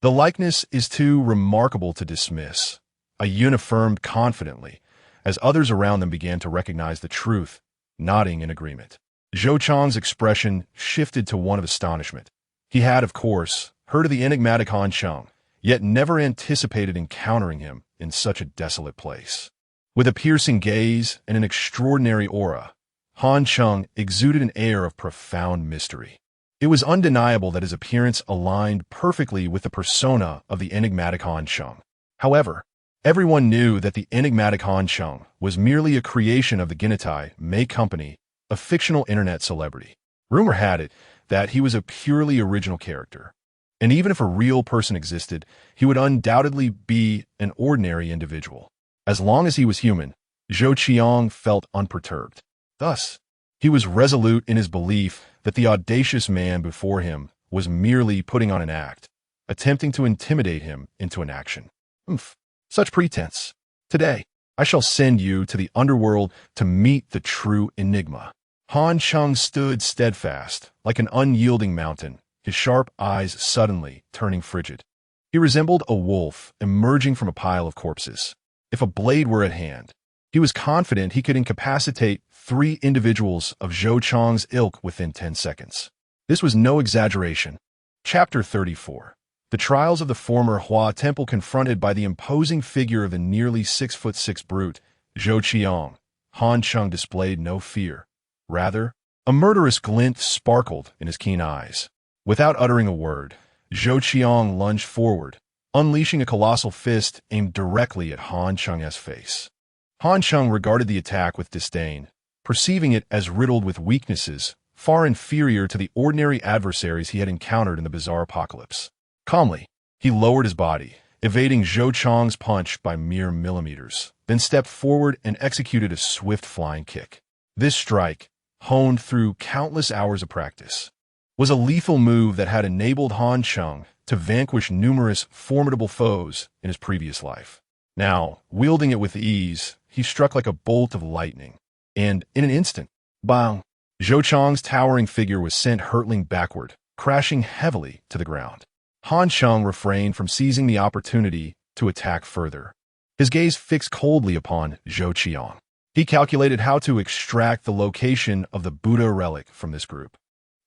A: The likeness is too remarkable to dismiss," a yuan affirmed confidently, as others around them began to recognize the truth, nodding in agreement. Zhou Chang's expression shifted to one of astonishment. He had, of course, heard of the enigmatic Han Cheng, yet never anticipated encountering him in such a desolate place. With a piercing gaze and an extraordinary aura, Han Cheng exuded an air of profound mystery. It was undeniable that his appearance aligned perfectly with the persona of the enigmatic Han Cheng. However, everyone knew that the enigmatic Han Cheng was merely a creation of the Ginitai Mei Company, a fictional internet celebrity. Rumor had it that he was a purely original character. And even if a real person existed, he would undoubtedly be an ordinary individual. As long as he was human, Zhou Qiang felt unperturbed. Thus, he was resolute in his belief that the audacious man before him was merely putting on an act, attempting to intimidate him into an action. Such pretense. Today, I shall send you to the underworld to meet the true enigma. Han Cheng stood steadfast, like an unyielding mountain, his sharp eyes suddenly turning frigid. He resembled a wolf emerging from a pile of corpses. If a blade were at hand, He was confident he could incapacitate 3 individuals of Zhou Chang's ilk within 10 seconds. This was no exaggeration. Chapter 34. The trials of the former Hua Temple confronted by the imposing figure of the nearly 6'6" brute, Zhou Qiang. Han Cheng displayed no fear. Rather, a murderous glint sparkled in his keen eyes. Without uttering a word, Zhou Qiang lunged forward, unleashing a colossal fist aimed directly at Han Cheng's face. Han Cheng regarded the attack with disdain, perceiving it as riddled with weaknesses far inferior to the ordinary adversaries he had encountered in the bizarre apocalypse. Calmly, he lowered his body, evading Zhou Chang's punch by mere millimeters, then stepped forward and executed a swift flying kick. This strike, honed through countless hours of practice, was a lethal move that had enabled Han Cheng to vanquish numerous formidable foes in his previous life. Now, wielding it with ease, he struck like a bolt of lightning, and in an instant, bang! Zhou Chang's towering figure was sent hurtling backward, crashing heavily to the ground. Han Cheng refrained from seizing the opportunity to attack further. His gaze fixed coldly upon Zhou Qiang. He calculated how to extract the location of the Buddha relic from this group,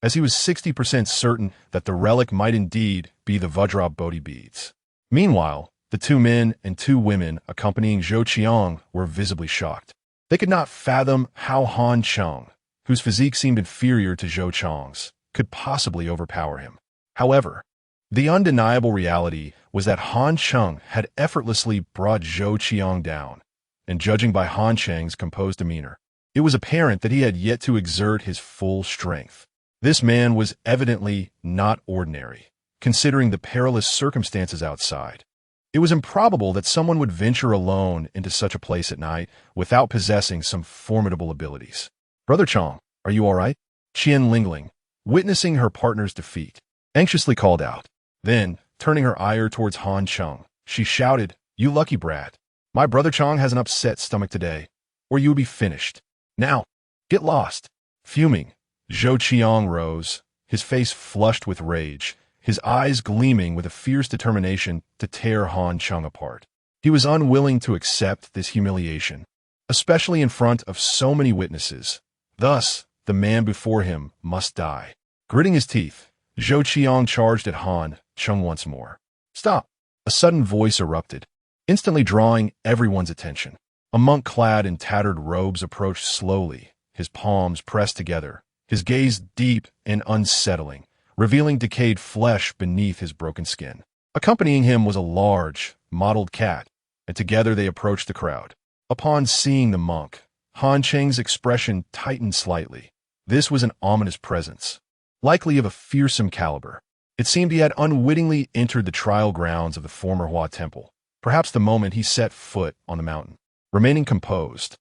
A: as he was 60% certain that the relic might indeed be the Vajra Bodhi beads. Meanwhile, the 2 men and 2 women accompanying Zhou Qiang were visibly shocked. They could not fathom how Han Cheng, whose physique seemed inferior to Zhou Chang's, could possibly overpower him. However, the undeniable reality was that Han Cheng had effortlessly brought Zhou Qiang down, and judging by Han Cheng's composed demeanor, it was apparent that he had yet to exert his full strength. This man was evidently not ordinary, considering the perilous circumstances outside. It was improbable that someone would venture alone into such a place at night without possessing some formidable abilities. "Brother Chang, are you all right?" Qian Lingling, witnessing her partner's defeat, anxiously called out. Then, turning her ire towards Han Cheng, she shouted, "You lucky brat. My brother Chang has an upset stomach today, or you will be finished. Now, get lost." Fuming, Zhou Qiang rose, his face flushed with rage, his eyes gleaming with a fierce determination to tear Han Cheng apart. He was unwilling to accept this humiliation, especially in front of so many witnesses. Thus, the man before him must die. Gritting his teeth, Zhou Qiang charged at Han Cheng once more. "Stop!" A sudden voice erupted, instantly drawing everyone's attention. A monk clad in tattered robes approached slowly, his palms pressed together, his gaze deep and unsettling, revealing decayed flesh beneath his broken skin. Accompanying him was a large, mottled cat, and together they approached the crowd. Upon seeing the monk, Han Cheng's expression tightened slightly. This was an ominous presence, likely of a fearsome caliber. It seemed he had unwittingly entered the trial grounds of the former Hua Temple, perhaps the moment he set foot on the mountain. Remaining composed,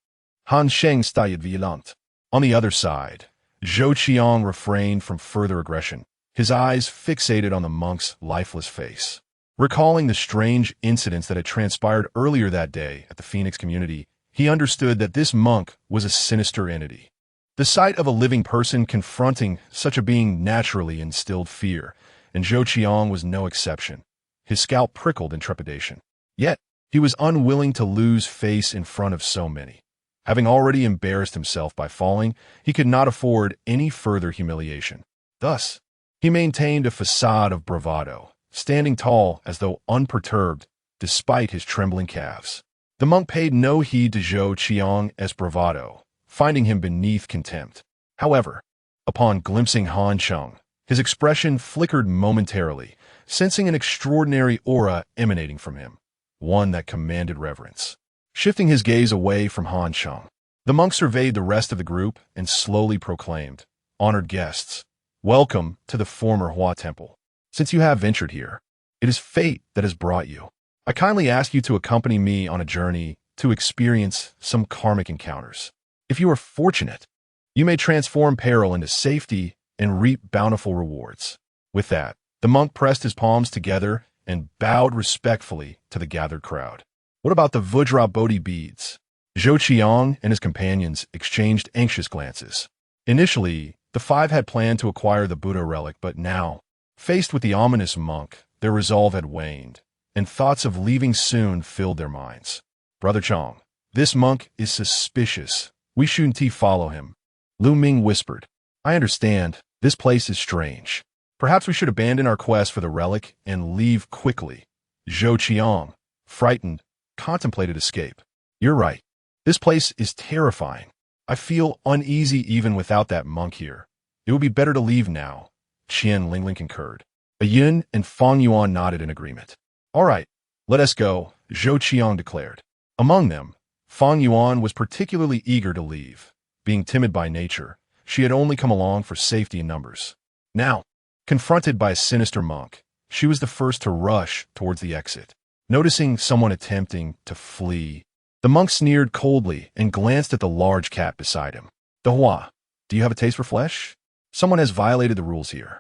A: Han Cheng stayed vigilant. On the other side, Zhou Qiang refrained from further aggression, his eyes fixated on the monk's lifeless face. Recalling the strange incidents that had transpired earlier that day at the Phoenix community, he understood that this monk was a sinister entity. The sight of a living person confronting such a being naturally instilled fear, and Zhou Qiang was no exception. His scalp prickled in trepidation. Yet, he was unwilling to lose face in front of so many. Having already embarrassed himself by falling, he could not afford any further humiliation. Thus, he maintained a facade of bravado, standing tall as though unperturbed, despite his trembling calves. The monk paid no heed to Zhou Qiang's bravado, finding him beneath contempt. However, upon glimpsing Han Cheng, his expression flickered momentarily, sensing an extraordinary aura emanating from him, one that commanded reverence. Shifting his gaze away from Han Cheng, the monk surveyed the rest of the group and slowly proclaimed, "Honored guests, welcome to the former Hua Temple. Since you have ventured here, it is fate that has brought you. I kindly ask you to accompany me on a journey to experience some karmic encounters. If you are fortunate, you may transform peril into safety and reap bountiful rewards." With that, the monk pressed his palms together and bowed respectfully to the gathered crowd. "What about the Vajra Bodhi beads?" Zhou Qiang and his companions exchanged anxious glances. Initially, the 5 had planned to acquire the Buddha relic, but now, faced with the ominous monk, their resolve had waned, and thoughts of leaving soon filled their minds. "Brother Chang," This monk is suspicious. We shouldn't follow him. Lu Ming whispered. I understand. This place is strange. Perhaps we should abandon our quest for the relic and leave quickly. Zhou Qiang, frightened, contemplated escape. You're right. This place is terrifying. I feel uneasy even without that monk here. It would be better to leave now. Qian Lingling concurred. A Yun and Fang Yuan nodded in agreement. All right, let us go, Zhou Qiang declared. Among them, Fang Yuan was particularly eager to leave. Being timid by nature, she had only come along for safety in numbers. Now, confronted by a sinister monk, she was the first to rush towards the exit. Noticing someone attempting to flee, the monk sneered coldly and glanced at the large cat beside him. Dehua, do you have a taste for flesh? Someone has violated the rules here.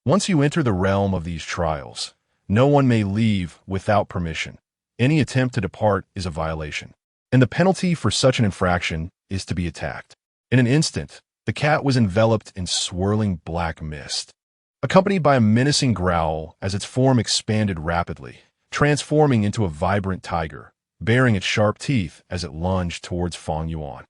A: Once you enter the realm of these trials, no one may leave without permission. Any attempt to depart is a violation, and the penalty for such an infraction is to be attacked. In an instant, the cat was enveloped in swirling black mist, accompanied by a menacing growl as its form expanded rapidly, transforming into a vibrant tiger, baring its sharp teeth as it lunged towards Fang Yuan.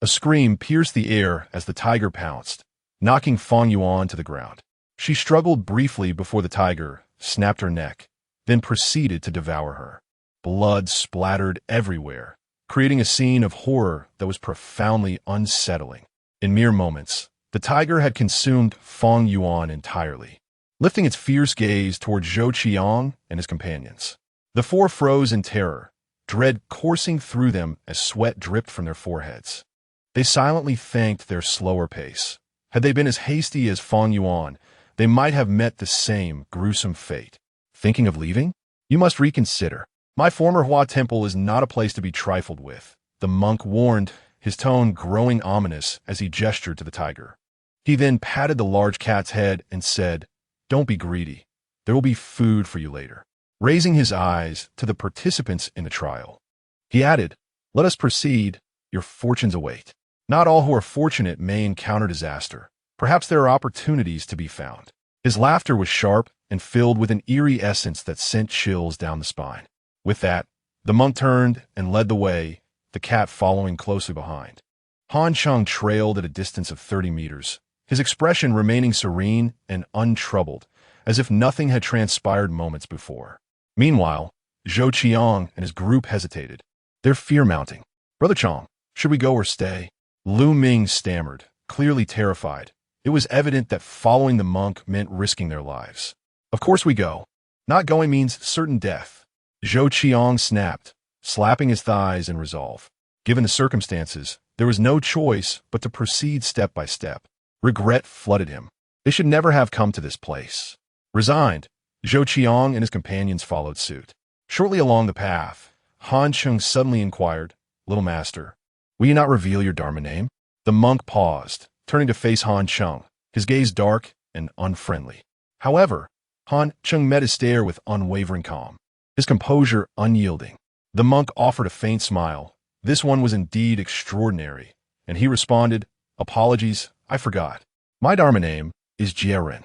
A: A scream pierced the air as the tiger pounced, knocking Fang Yuan to the ground. She struggled briefly before the tiger snapped her neck, then proceeded to devour her. Blood splattered everywhere, creating a scene of horror that was profoundly unsettling. In mere moments, the tiger had consumed Fang Yuan entirely, lifting its fierce gaze toward Zhou Qiang and his companions. The four froze in terror, dread coursing through them as sweat dripped from their foreheads. They silently thanked their slower pace. Had they been as hasty as Fang Yuan, they might have met the same gruesome fate. Thinking of leaving? You must reconsider. My former Hua temple is not a place to be trifled with, the monk warned, his tone growing ominous as he gestured to the tiger. He then patted the large cat's head and said, Don't be greedy. There will be food for you later. Raising his eyes to the participants in the trial, he added, Let us proceed. Your fortunes await. Not all who are fortunate may encounter disaster. Perhaps there are opportunities to be found. His laughter was sharp and filled with an eerie essence that sent chills down the spine. With that, the monk turned and led the way, the cat following closely behind. Han Cheng trailed at a distance of 30 meters, his expression remaining serene and untroubled, as if nothing had transpired moments before. Meanwhile, Zhou Qiang and his group hesitated, their fear mounting. Brother Chong, should we go or stay? Lu Ming stammered, clearly terrified. It was evident that following the monk meant risking their lives. Of course we go. Not going means certain death. Zhou Qiang snapped, slapping his thighs in resolve. Given the circumstances, there was no choice but to proceed step by step. Regret flooded him. They should never have come to this place. Resigned, Zhou Qiang and his companions followed suit. Shortly along the path, Han Cheng suddenly inquired, Little Master, will you not reveal your Dharma name? The monk paused, turning to face Han Cheng, his gaze dark and unfriendly. However, Han Cheng met his stare with unwavering calm, his composure unyielding. The monk offered a faint smile. This one was indeed extraordinary, and he responded, Apologies, I forgot. My Dharma name is Jierin.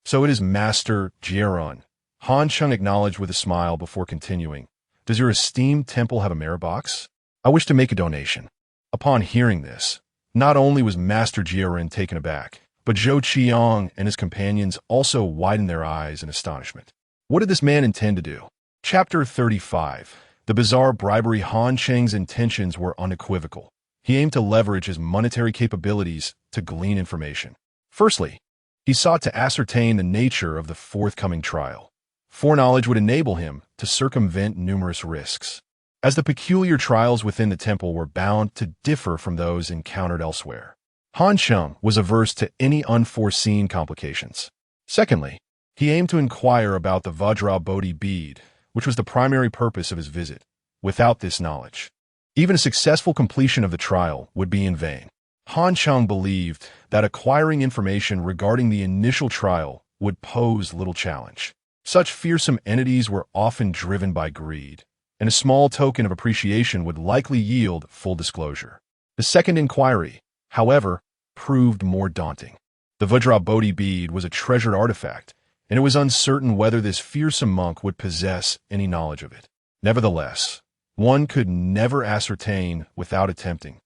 A: So it is Master Jierin. Han Cheng acknowledged with a smile before continuing. Does your esteemed temple have a merit box? I wish to make a donation. Upon hearing this, not only was Master Jierin taken aback, but Zhou Qiang and his companions also widened their eyes in astonishment. What did this man intend to do? Chapter 35. The bizarre bribery. Han Cheng's intentions were unequivocal. He aimed to leverage his monetary capabilities to glean information. Firstly, he sought to ascertain the nature of the forthcoming trial. Foreknowledge would enable him to circumvent numerous risks, as the peculiar trials within the temple were bound to differ from those encountered elsewhere. Han Cheng was averse to any unforeseen complications. Secondly, he aimed to inquire about the Vajra Bodhi bead, which was the primary purpose of his visit. Without this knowledge, even a successful completion of the trial would be in vain. Han Cheng believed that acquiring information regarding the initial trial would pose little challenge. Such fearsome entities were often driven by greed, and a small token of appreciation would likely yield full disclosure. The second inquiry, however, proved more daunting. The Vajra Bodhi bead was a treasured artifact, and it was uncertain whether this fearsome monk would possess any knowledge of it. Nevertheless, one could never ascertain without attempting.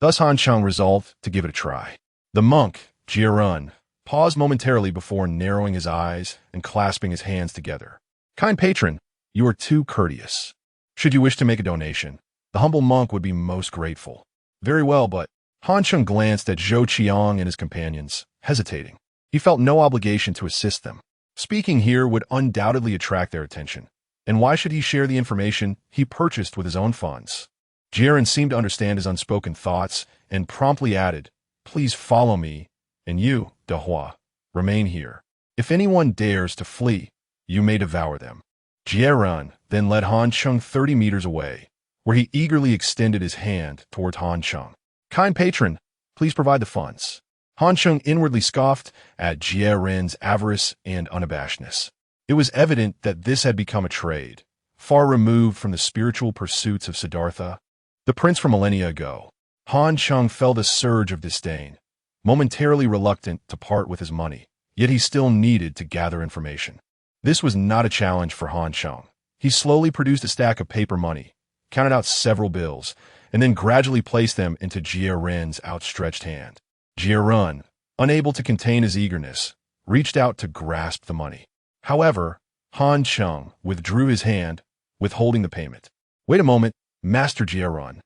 A: Thus Han Cheng resolved to give it a try. The monk, Jierun, paused momentarily before narrowing his eyes and clasping his hands together. Kind patron, you are too courteous. Should you wish to make a donation, the humble monk would be most grateful. Very well, but Han Cheng glanced at Zhou Qiang and his companions, hesitating. He felt no obligation to assist them. Speaking here would undoubtedly attract their attention. And why should he share the information he purchased with his own funds? Jiren seemed to understand his unspoken thoughts and promptly added, "Please follow me, and you, De Hua, remain here. If anyone dares to flee, you may devour them." Jiren then led Han Cheng 30 meters away, where he eagerly extended his hand toward Han Cheng. "Kind patron, please provide the funds." Han Cheng inwardly scoffed at Jiren's avarice and unabashedness. It was evident that this had become a trade, far removed from the spiritual pursuits of Siddhartha, the prince from millennia ago. Han Cheng felt a surge of disdain, momentarily reluctant to part with his money, yet he still needed to gather information. This was not a challenge for Han Cheng. He slowly produced a stack of paper money, counted out several bills, and then gradually placed them into Jiren's outstretched hand. Jiren, unable to contain his eagerness, reached out to grasp the money. However, Han Cheng withdrew his hand, withholding the payment. "Wait a moment, Master Jiren.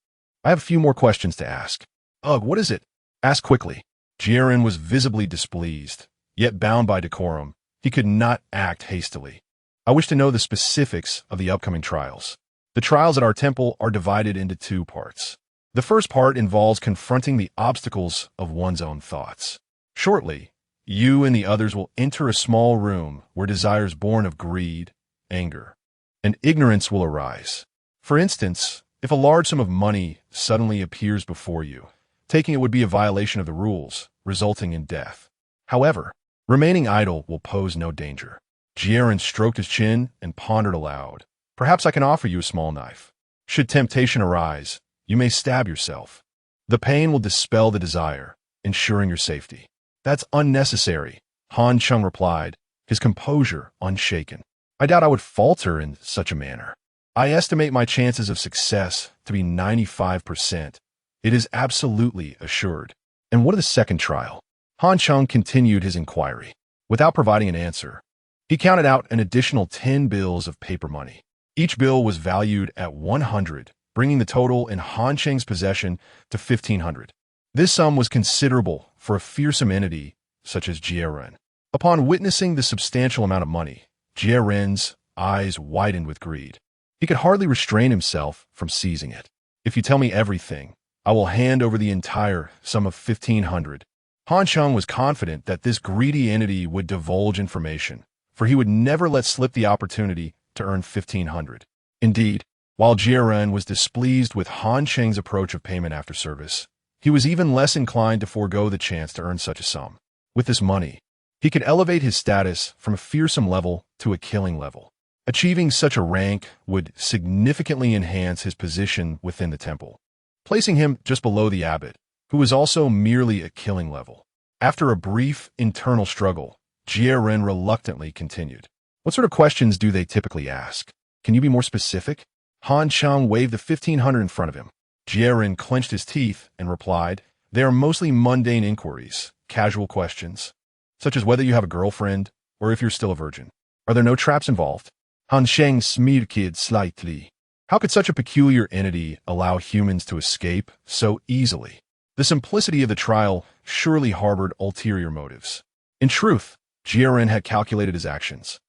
A: I have a few more questions to ask." "Ugh, what is it?" "Ask quickly." Jiren was visibly displeased, yet bound by decorum. He could not act hastily. "I wish to know the specifics of the upcoming trials. The trials at our temple are divided into two parts. The first part involves confronting the obstacles of one's own thoughts. Shortly, you and the others will enter a small room where desires born of greed, anger, and ignorance will arise. For instance, if a large sum of money suddenly appears before you, taking it would be a violation of the rules, resulting in death. However, remaining idle will pose no danger." Jiren stroked his chin and pondered aloud. "Perhaps I can offer you a small knife. Should temptation arise, you may stab yourself. The pain will dispel the desire, ensuring your safety." "That's unnecessary," Han Cheng replied, his composure unshaken. "I doubt I would falter in such a manner. I estimate my chances of success to be 95%. It is absolutely assured." "And what of the second trial?" Han Cheng continued his inquiry. Without providing an answer, he counted out an additional 10 bills of paper money. Each bill was valued at 100, bringing the total in Han Cheng's possession to 1,500. This sum was considerable for a fearsome entity such as Jiren. Upon witnessing the substantial amount of money, Jiren's eyes widened with greed. He could hardly restrain himself from seizing it. "If you tell me everything, I will hand over the entire sum of 1,500. Han Cheng was confident that this greedy entity would divulge information, for he would never let slip the opportunity to earn 1,500. Indeed, while Jiren was displeased with Han Cheng's approach of payment after service, he was even less inclined to forego the chance to earn such a sum. With this money, he could elevate his status from a fearsome level to a killing level. Achieving such a rank would significantly enhance his position within the temple, placing him just below the abbot, who was also merely a killing level. After a brief internal struggle, Jiren reluctantly continued. "What sort of questions do they typically ask? Can you be more specific?" Han Cheng waved the 1,500 in front of him. Jiren clenched his teeth and replied, "They are mostly mundane inquiries, casual questions, such as whether you have a girlfriend or if you're still a virgin. Are there no traps involved?" Han Cheng smirked slightly. How could such a peculiar entity allow humans to escape so easily? The simplicity of the trial surely harbored ulterior motives. In truth, Jiren had calculated his actions,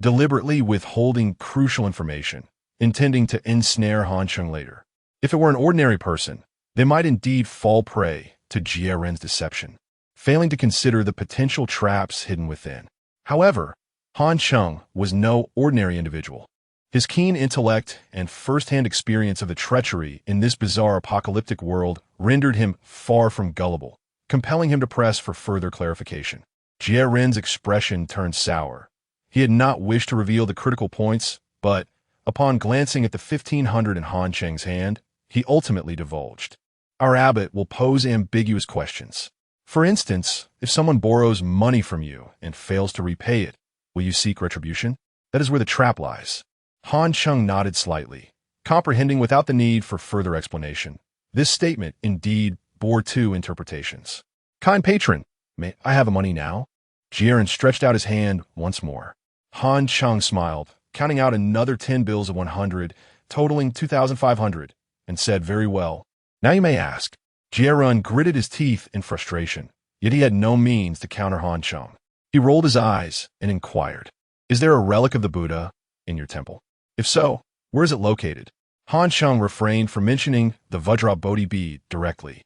A: deliberately withholding crucial information, intending to ensnare Han Cheng later. If it were an ordinary person, they might indeed fall prey to Jiren's deception, failing to consider the potential traps hidden within. However, Han Cheng was no ordinary individual. His keen intellect and first-hand experience of the treachery in this bizarre apocalyptic world rendered him far from gullible, compelling him to press for further clarification. Jiren's expression turned sour. He had not wished to reveal the critical points, but, upon glancing at the 1,500 in Han Cheng's hand, he ultimately divulged. "Our abbot will pose ambiguous questions. For instance, if someone borrows money from you and fails to repay it, will you seek retribution? That is where the trap lies." Han Cheng nodded slightly, comprehending without the need for further explanation. This statement, indeed, bore two interpretations. Kind patron, may I have the money now? Jiren stretched out his hand once more. Han Cheng smiled, counting out another 10 bills of 100, totaling 2,500, and said, very well. Now you may ask. Jiren gritted his teeth in frustration, yet he had no means to counter Han Cheng. He rolled his eyes and inquired, is there a relic of the Buddha in your temple? If so, where is it located? Han Cheng refrained from mentioning the Vajra Bodhi bead directly,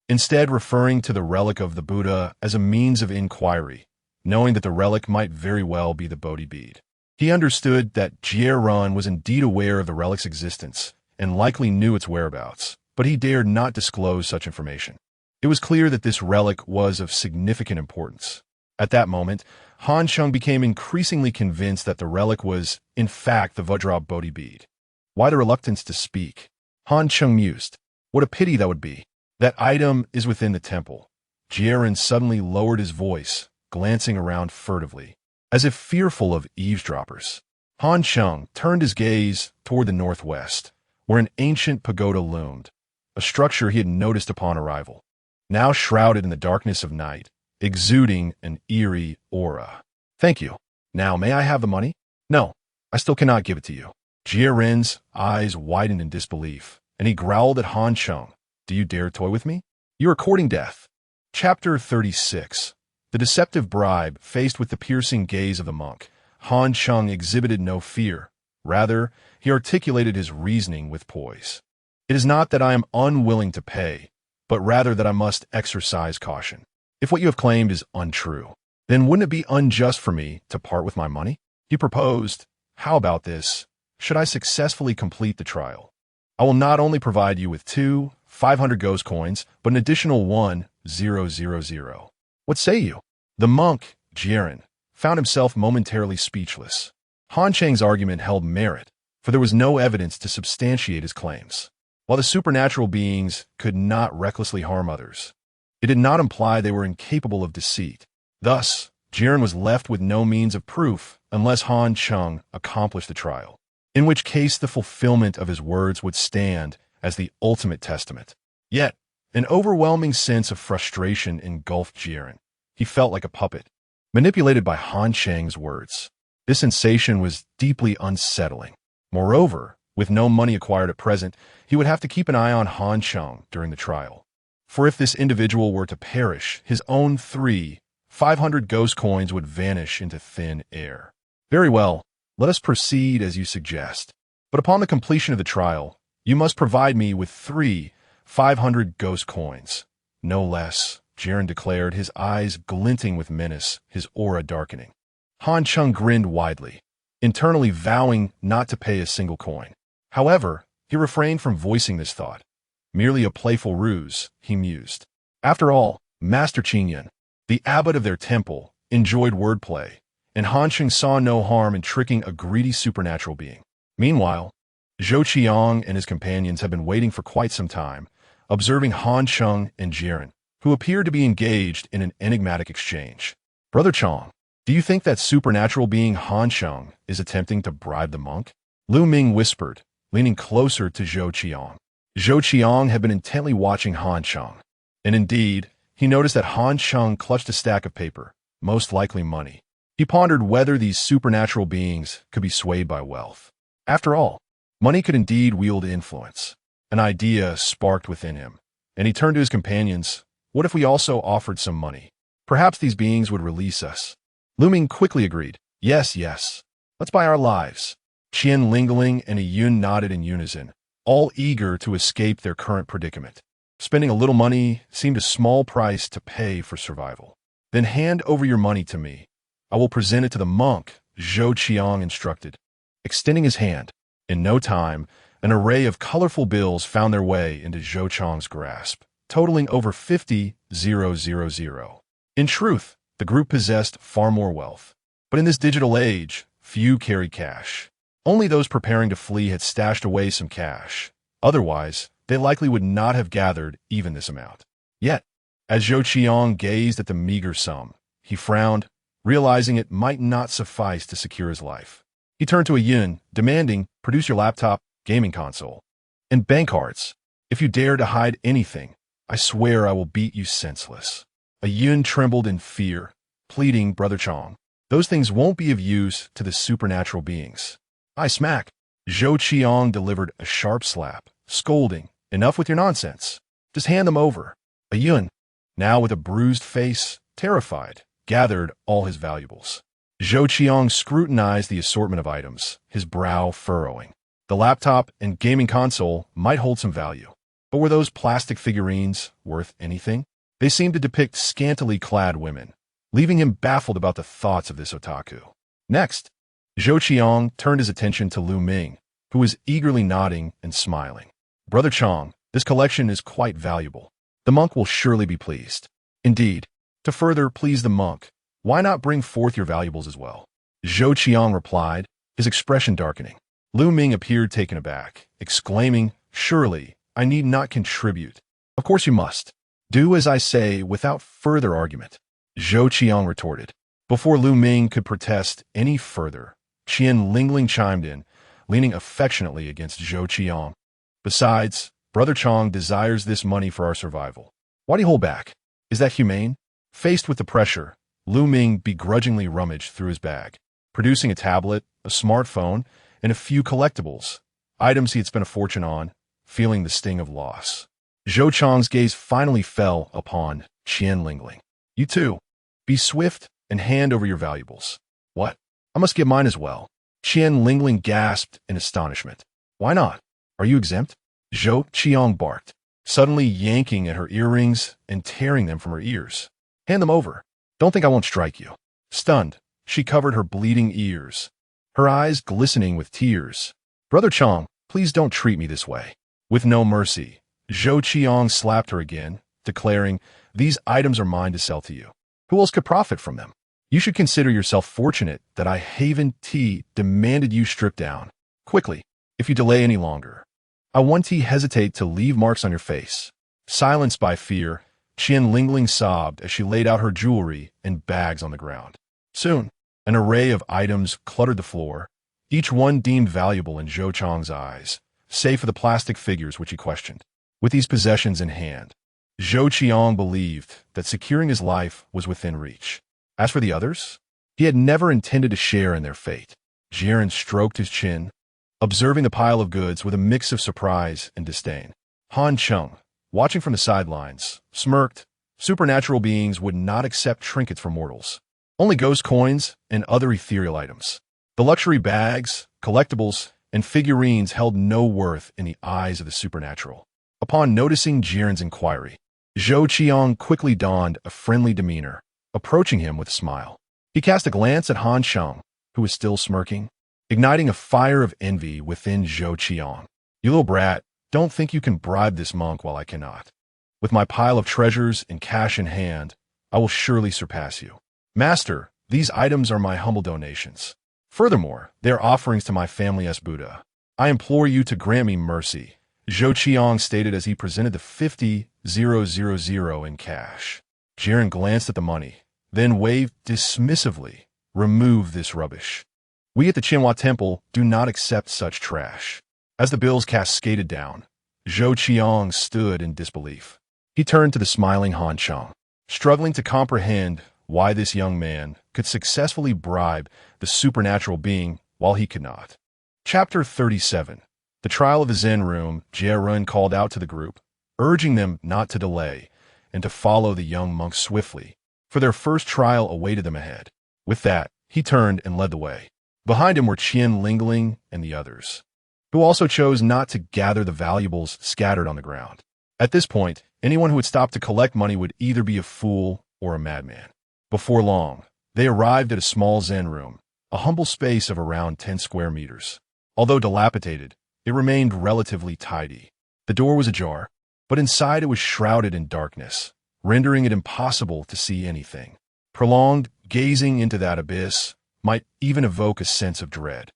A: instead referring to the relic of the Buddha as a means of inquiry, knowing that the relic might very well be the Bodhi bead. He understood that Jiren was indeed aware of the relic's existence and likely knew its whereabouts, but he dared not disclose such information. It was clear that this relic was of significant importance. At that moment, Han Cheng became increasingly convinced that the relic was, in fact, the Vajra Bodhi bead. Why the reluctance to speak? Han Cheng mused. What a pity that would be. That item is within the temple. Jiren suddenly lowered his voice, glancing around furtively, as if fearful of eavesdroppers. Han Cheng turned his gaze toward the northwest, where an ancient pagoda loomed, a structure he had noticed upon arrival, now shrouded in the darkness of night, exuding an eerie aura. Thank you. Now may I have the money? No, I still cannot give it to you. Jiren's eyes widened in disbelief, and he growled at Han Cheng. Do you dare toy with me? You are courting death. Chapter 36. The deceptive bribe. Faced with the piercing gaze of the monk, Han Cheng exhibited no fear. Rather, he articulated his reasoning with poise. It is not that I am unwilling to pay, but rather that I must exercise caution. If what you have claimed is untrue, then wouldn't it be unjust for me to part with my money? He proposed, how about this? Should I successfully complete the trial, I will not only provide you with 500 ghost coins, but an additional 1,000. What say you? The monk, Jiren, found himself momentarily speechless. Han Cheng's argument held merit, for there was no evidence to substantiate his claims. While the supernatural beings could not recklessly harm others, it did not imply they were incapable of deceit. Thus, Jiren was left with no means of proof unless Han Cheng accomplished the trial, in which case the fulfillment of his words would stand as the ultimate testament. Yet, an overwhelming sense of frustration engulfed Jiren. He felt like a puppet, manipulated by Han Cheng's words. This sensation was deeply unsettling. Moreover, with no money acquired at present, he would have to keep an eye on Han Cheng during the trial. For if this individual were to perish, his own 500 ghost coins would vanish into thin air. Very well, let us proceed as you suggest. But upon the completion of the trial, you must provide me with 500 ghost coins. No less, Jiren declared, his eyes glinting with menace, his aura darkening. Han Cheng grinned widely, internally vowing not to pay a single coin. However, he refrained from voicing this thought. Merely a playful ruse, he mused. After all, Master Qingyan, the abbot of their temple, enjoyed wordplay, and Han Cheng saw no harm in tricking a greedy supernatural being. Meanwhile, Zhou Qiang and his companions had been waiting for quite some time, observing Han Cheng and Jiren, who appeared to be engaged in an enigmatic exchange. Brother Chang, do you think that supernatural being Han Cheng is attempting to bribe the monk? Lu Ming whispered, leaning closer to Zhou Qiang. Zhou Qiang had been intently watching Han Cheng, and indeed, he noticed that Han Cheng clutched a stack of paper, most likely money. He pondered whether these supernatural beings could be swayed by wealth. After all, money could indeed wield influence. An idea sparked within him, and he turned to his companions. What if we also offered some money? Perhaps these beings would release us. Lu Ming quickly agreed. Yes, let's buy our lives. Qian Lingling and a Yun nodded in unison, all eager to escape their current predicament. Spending a little money seemed a small price to pay for survival. Then hand over your money to me. I will present it to the monk, Zhou Qiang instructed. Extending his hand, in no time, an array of colorful bills found their way into Zhou Qiang's grasp, totaling over 50,000. In truth, the group possessed far more wealth. But in this digital age, few carry cash. Only those preparing to flee had stashed away some cash. Otherwise, they likely would not have gathered even this amount. Yet, as Zhou Qiang gazed at the meager sum, he frowned, realizing it might not suffice to secure his life. He turned to a Yun, demanding, produce your laptop. gaming console, and bank cards. If you dare to hide anything, I swear I will beat you senseless. A yuan trembled in fear, pleading, Brother Chong. Those things won't be of use to the supernatural beings. I smack. Zhou Qiang delivered a sharp slap, scolding, enough with your nonsense. Just hand them over. A yuan, now with a bruised face, terrified, gathered all his valuables. Zhou Qiang scrutinized the assortment of items, his brow furrowing. The laptop and gaming console might hold some value, but were those plastic figurines worth anything? They seemed to depict scantily clad women, leaving him baffled about the thoughts of this otaku. Next, Zhou Qiang turned his attention to Lu Ming, who was eagerly nodding and smiling. Brother Chong, this collection is quite valuable. The monk will surely be pleased. Indeed, to further please the monk, why not bring forth your valuables as well? Zhou Qiang replied, his expression darkening. Lu Ming appeared taken aback, exclaiming, surely, I need not contribute. Of course you must. Do as I say without further argument. Zhou Qiang retorted. Before Lu Ming could protest any further, Qian Lingling chimed in, leaning affectionately against Zhou Qiang. Besides, Brother Chong desires this money for our survival. Why do you hold back? Is that humane? Faced with the pressure, Lu Ming begrudgingly rummaged through his bag, producing a tablet, a smartphone, and a few collectibles, items he had spent a fortune on, feeling the sting of loss. Zhou Chang's gaze finally fell upon Qian Lingling. You too. Be swift and hand over your valuables. What? I must get mine as well. Qian Lingling gasped in astonishment. Why not? Are you exempt? Zhou Qiang barked, suddenly yanking at her earrings and tearing them from her ears. Hand them over. Don't think I won't strike you. Stunned, she covered her bleeding ears, her eyes glistening with tears. Brother Chong, please don't treat me this way. With no mercy, Zhou Qiang slapped her again, declaring, these items are mine to sell to you. Who else could profit from them? You should consider yourself fortunate that I Haven Tea demanded you strip down. Quickly, if you delay any longer. I want to hesitate to leave marks on your face. Silenced by fear, Qian Lingling sobbed as she laid out her jewelry and bags on the ground. Soon, an array of items cluttered the floor, each one deemed valuable in Zhou Chang's eyes, save for the plastic figures which he questioned. With these possessions in hand, Zhou Qiang believed that securing his life was within reach. As for the others, he had never intended to share in their fate. Jiren stroked his chin, observing the pile of goods with a mix of surprise and disdain. Han Cheng, watching from the sidelines, smirked. Supernatural beings would not accept trinkets from mortals. Only ghost coins and other ethereal items. The luxury bags, collectibles, and figurines held no worth in the eyes of the supernatural. Upon noticing Jiren's inquiry, Zhou Qiang quickly donned a friendly demeanor, approaching him with a smile. He cast a glance at Han Cheng, who was still smirking, igniting a fire of envy within Zhou Qiang. You little brat, don't think you can bribe this monk while I cannot. With my pile of treasures and cash in hand, I will surely surpass you. Master, these items are my humble donations. Furthermore, they are offerings to my family as Buddha. I implore you to grant me mercy, Zhou Qiang stated as he presented the 50,000 in cash. Jiren glanced at the money, then waved dismissively. Remove this rubbish. We at the Qinhua Temple do not accept such trash. As the bills cascaded down, Zhou Qiang stood in disbelief. He turned to the smiling Han Cheng, struggling to comprehend why this young man could successfully bribe the supernatural being while he could not. Chapter 37. The trial of the Zen room, Jiren called out to the group, urging them not to delay and to follow the young monk swiftly, for their first trial awaited them ahead. With that, he turned and led the way. Behind him were Qian Lingling and the others, who also chose not to gather the valuables scattered on the ground. At this point, anyone who would stop to collect money would either be a fool or a madman. Before long, they arrived at a small Zen room, a humble space of around 10 square meters. Although dilapidated, it remained relatively tidy. The door was ajar, but inside it was shrouded in darkness, rendering it impossible to see anything. Prolonged gazing into that abyss might even evoke a sense of dread,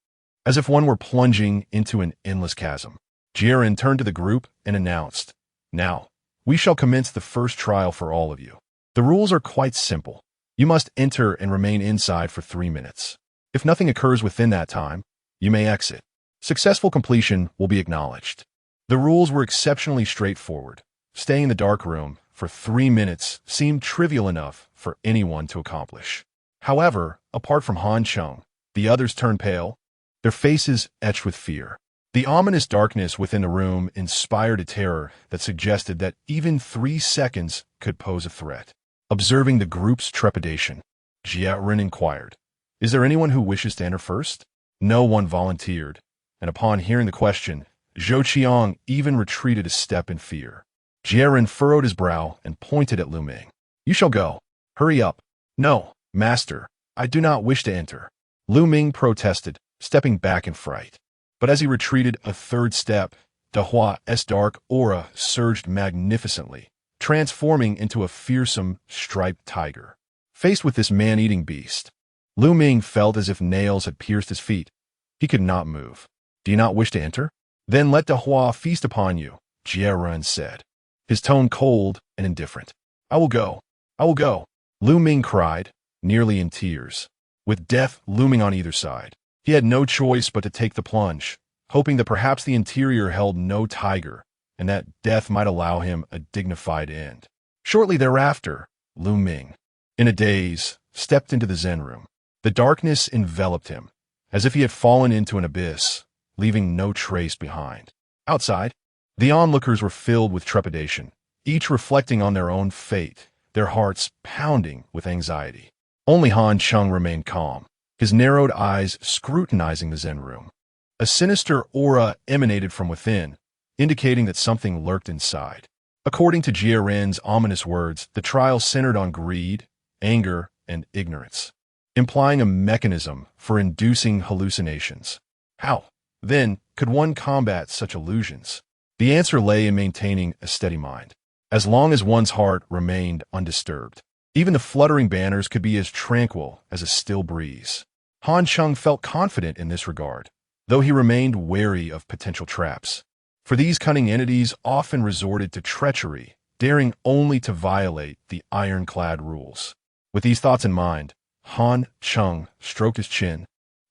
A: as if one were plunging into an endless chasm. Jiren turned to the group and announced, "Now, we shall commence the first trial for all of you. The rules are quite simple. You must enter and remain inside for 3 minutes. If nothing occurs within that time, you may exit. Successful completion will be acknowledged. The rules were exceptionally straightforward. Staying in the dark room for 3 minutes seemed trivial enough for anyone to accomplish. However, apart from Han Cheng, the others turned pale, their faces etched with fear. The ominous darkness within the room inspired a terror that suggested that even 3 seconds could pose a threat. Observing the group's trepidation, Jia Ren inquired, "Is there anyone who wishes to enter first?" No one volunteered, and upon hearing the question, Zhou Qiang even retreated a step in fear. Jia Ren furrowed his brow and pointed at Lu Ming. "You shall go. Hurry up." "No, master, I do not wish to enter," Lu Ming protested, stepping back in fright. But as he retreated a 3rd step, De Hua's dark aura surged magnificently, transforming into a fearsome, striped tiger. Faced with this man-eating beast, Lu Ming felt as if nails had pierced his feet. He could not move. "Do you not wish to enter? Then let De Hua feast upon you," Jia Ren said, his tone cold and indifferent. "I will go. I will go," Lu Ming cried, nearly in tears. With death looming on either side, he had no choice but to take the plunge, hoping that perhaps the interior held no tiger, and that death might allow him a dignified end. Shortly thereafter, Lu Ming, in a daze, stepped into the Zen room. The darkness enveloped him, as if he had fallen into an abyss, leaving no trace behind. Outside, the onlookers were filled with trepidation, each reflecting on their own fate, their hearts pounding with anxiety. Only Han Cheng remained calm, his narrowed eyes scrutinizing the Zen room. A sinister aura emanated from within, indicating that something lurked inside. According to Jia Ren's ominous words, the trial centered on greed, anger, and ignorance, implying a mechanism for inducing hallucinations. How, then, could one combat such illusions? The answer lay in maintaining a steady mind. As long as one's heart remained undisturbed, even the fluttering banners could be as tranquil as a still breeze. Han Cheng felt confident in this regard, though he remained wary of potential traps. For these cunning entities often resorted to treachery, daring only to violate the ironclad rules. With these thoughts in mind, Han Cheng stroked his chin,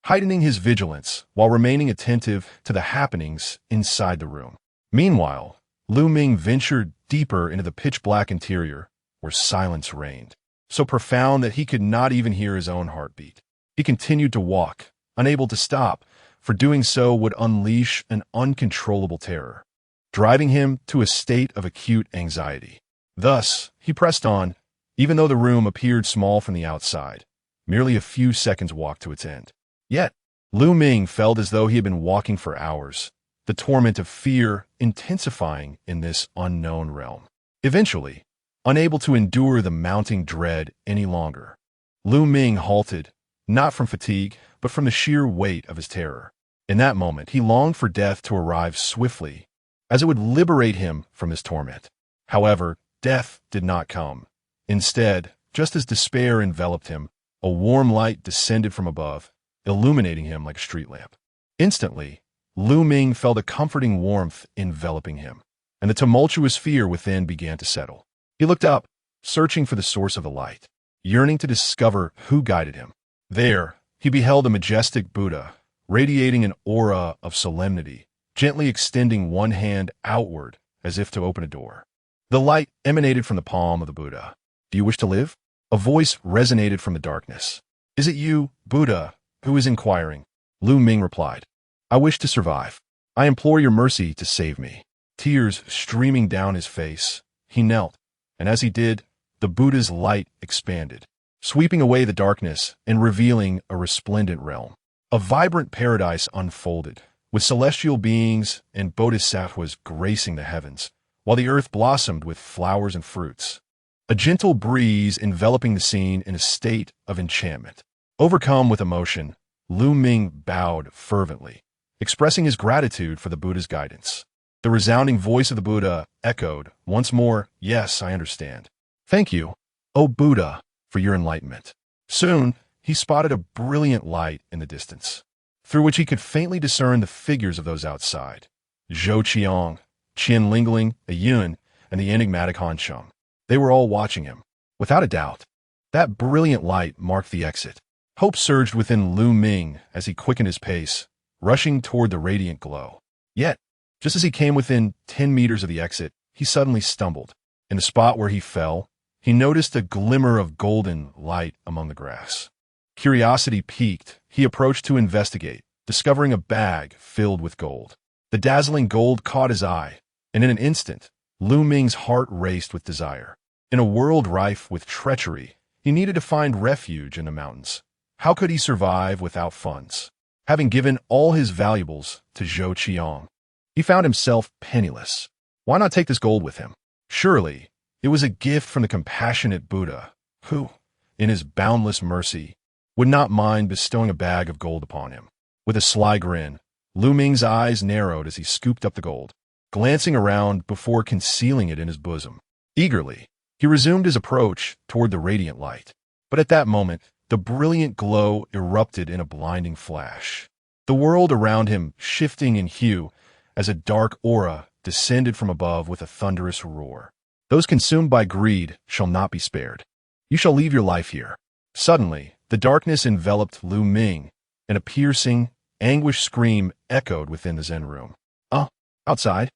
A: heightening his vigilance while remaining attentive to the happenings inside the room. Meanwhile, Lu Ming ventured deeper into the pitch-black interior, where silence reigned, so profound that he could not even hear his own heartbeat. He continued to walk, unable to stop, for doing so would unleash an uncontrollable terror, driving him to a state of acute anxiety. Thus, he pressed on, even though the room appeared small from the outside, merely a few seconds' walk to its end. Yet, Lu Ming felt as though he had been walking for hours, the torment of fear intensifying in this unknown realm. Eventually, unable to endure the mounting dread any longer, Lu Ming halted, not from fatigue, but from the sheer weight of his terror. In that moment, he longed for death to arrive swiftly, as it would liberate him from his torment. However, death did not come. Instead, just as despair enveloped him, a warm light descended from above, illuminating him like a street lamp. Instantly, Lu Ming felt a comforting warmth enveloping him, and the tumultuous fear within began to settle. He looked up, searching for the source of the light, yearning to discover who guided him. There, he beheld a majestic Buddha, radiating an aura of solemnity, gently extending one hand outward as if to open a door. The light emanated from the palm of the Buddha. "Do you wish to live?" A voice resonated from the darkness. "Is it you, Buddha, who is inquiring?" Lu Ming replied. "I wish to survive. I implore your mercy to save me." Tears streaming down his face, he knelt, and as he did, the Buddha's light expanded, sweeping away the darkness and revealing a resplendent realm. A vibrant paradise unfolded, with celestial beings and bodhisattvas gracing the heavens, while the earth blossomed with flowers and fruits. A gentle breeze enveloping the scene in a state of enchantment. Overcome with emotion, Lu Ming bowed fervently, expressing his gratitude for the Buddha's guidance. The resounding voice of the Buddha echoed once more, "Yes, I understand. Thank you, O Buddha, for your enlightenment." Soon, he spotted a brilliant light in the distance, through which he could faintly discern the figures of those outside. Zhou Qiang, Qian Lingling, a yuan, and the enigmatic Han Cheng. They were all watching him. Without a doubt, that brilliant light marked the exit. Hope surged within Lu Ming as he quickened his pace, rushing toward the radiant glow. Yet, just as he came within 10 meters of the exit, he suddenly stumbled. In the spot where he fell, he noticed a glimmer of golden light among the grass. Curiosity piqued, he approached to investigate, discovering a bag filled with gold. The dazzling gold caught his eye, and in an instant, Lu Ming's heart raced with desire. In a world rife with treachery, he needed to find refuge in the mountains. How could he survive without funds? Having given all his valuables to Zhou Qiang, he found himself penniless. Why not take this gold with him? Surely, it was a gift from the compassionate Buddha, who, in his boundless mercy, would not mind bestowing a bag of gold upon him. With a sly grin, Lu Ming's eyes narrowed as he scooped up the gold, glancing around before concealing it in his bosom. Eagerly, he resumed his approach toward the radiant light. But at that moment, the brilliant glow erupted in a blinding flash. The world around him shifting in hue as a dark aura descended from above with a thunderous roar. Those consumed by greed shall not be spared. You shall leave your life here. Suddenly, the darkness enveloped Lu Ming, and a piercing, anguished scream echoed within the Zen room. Outside,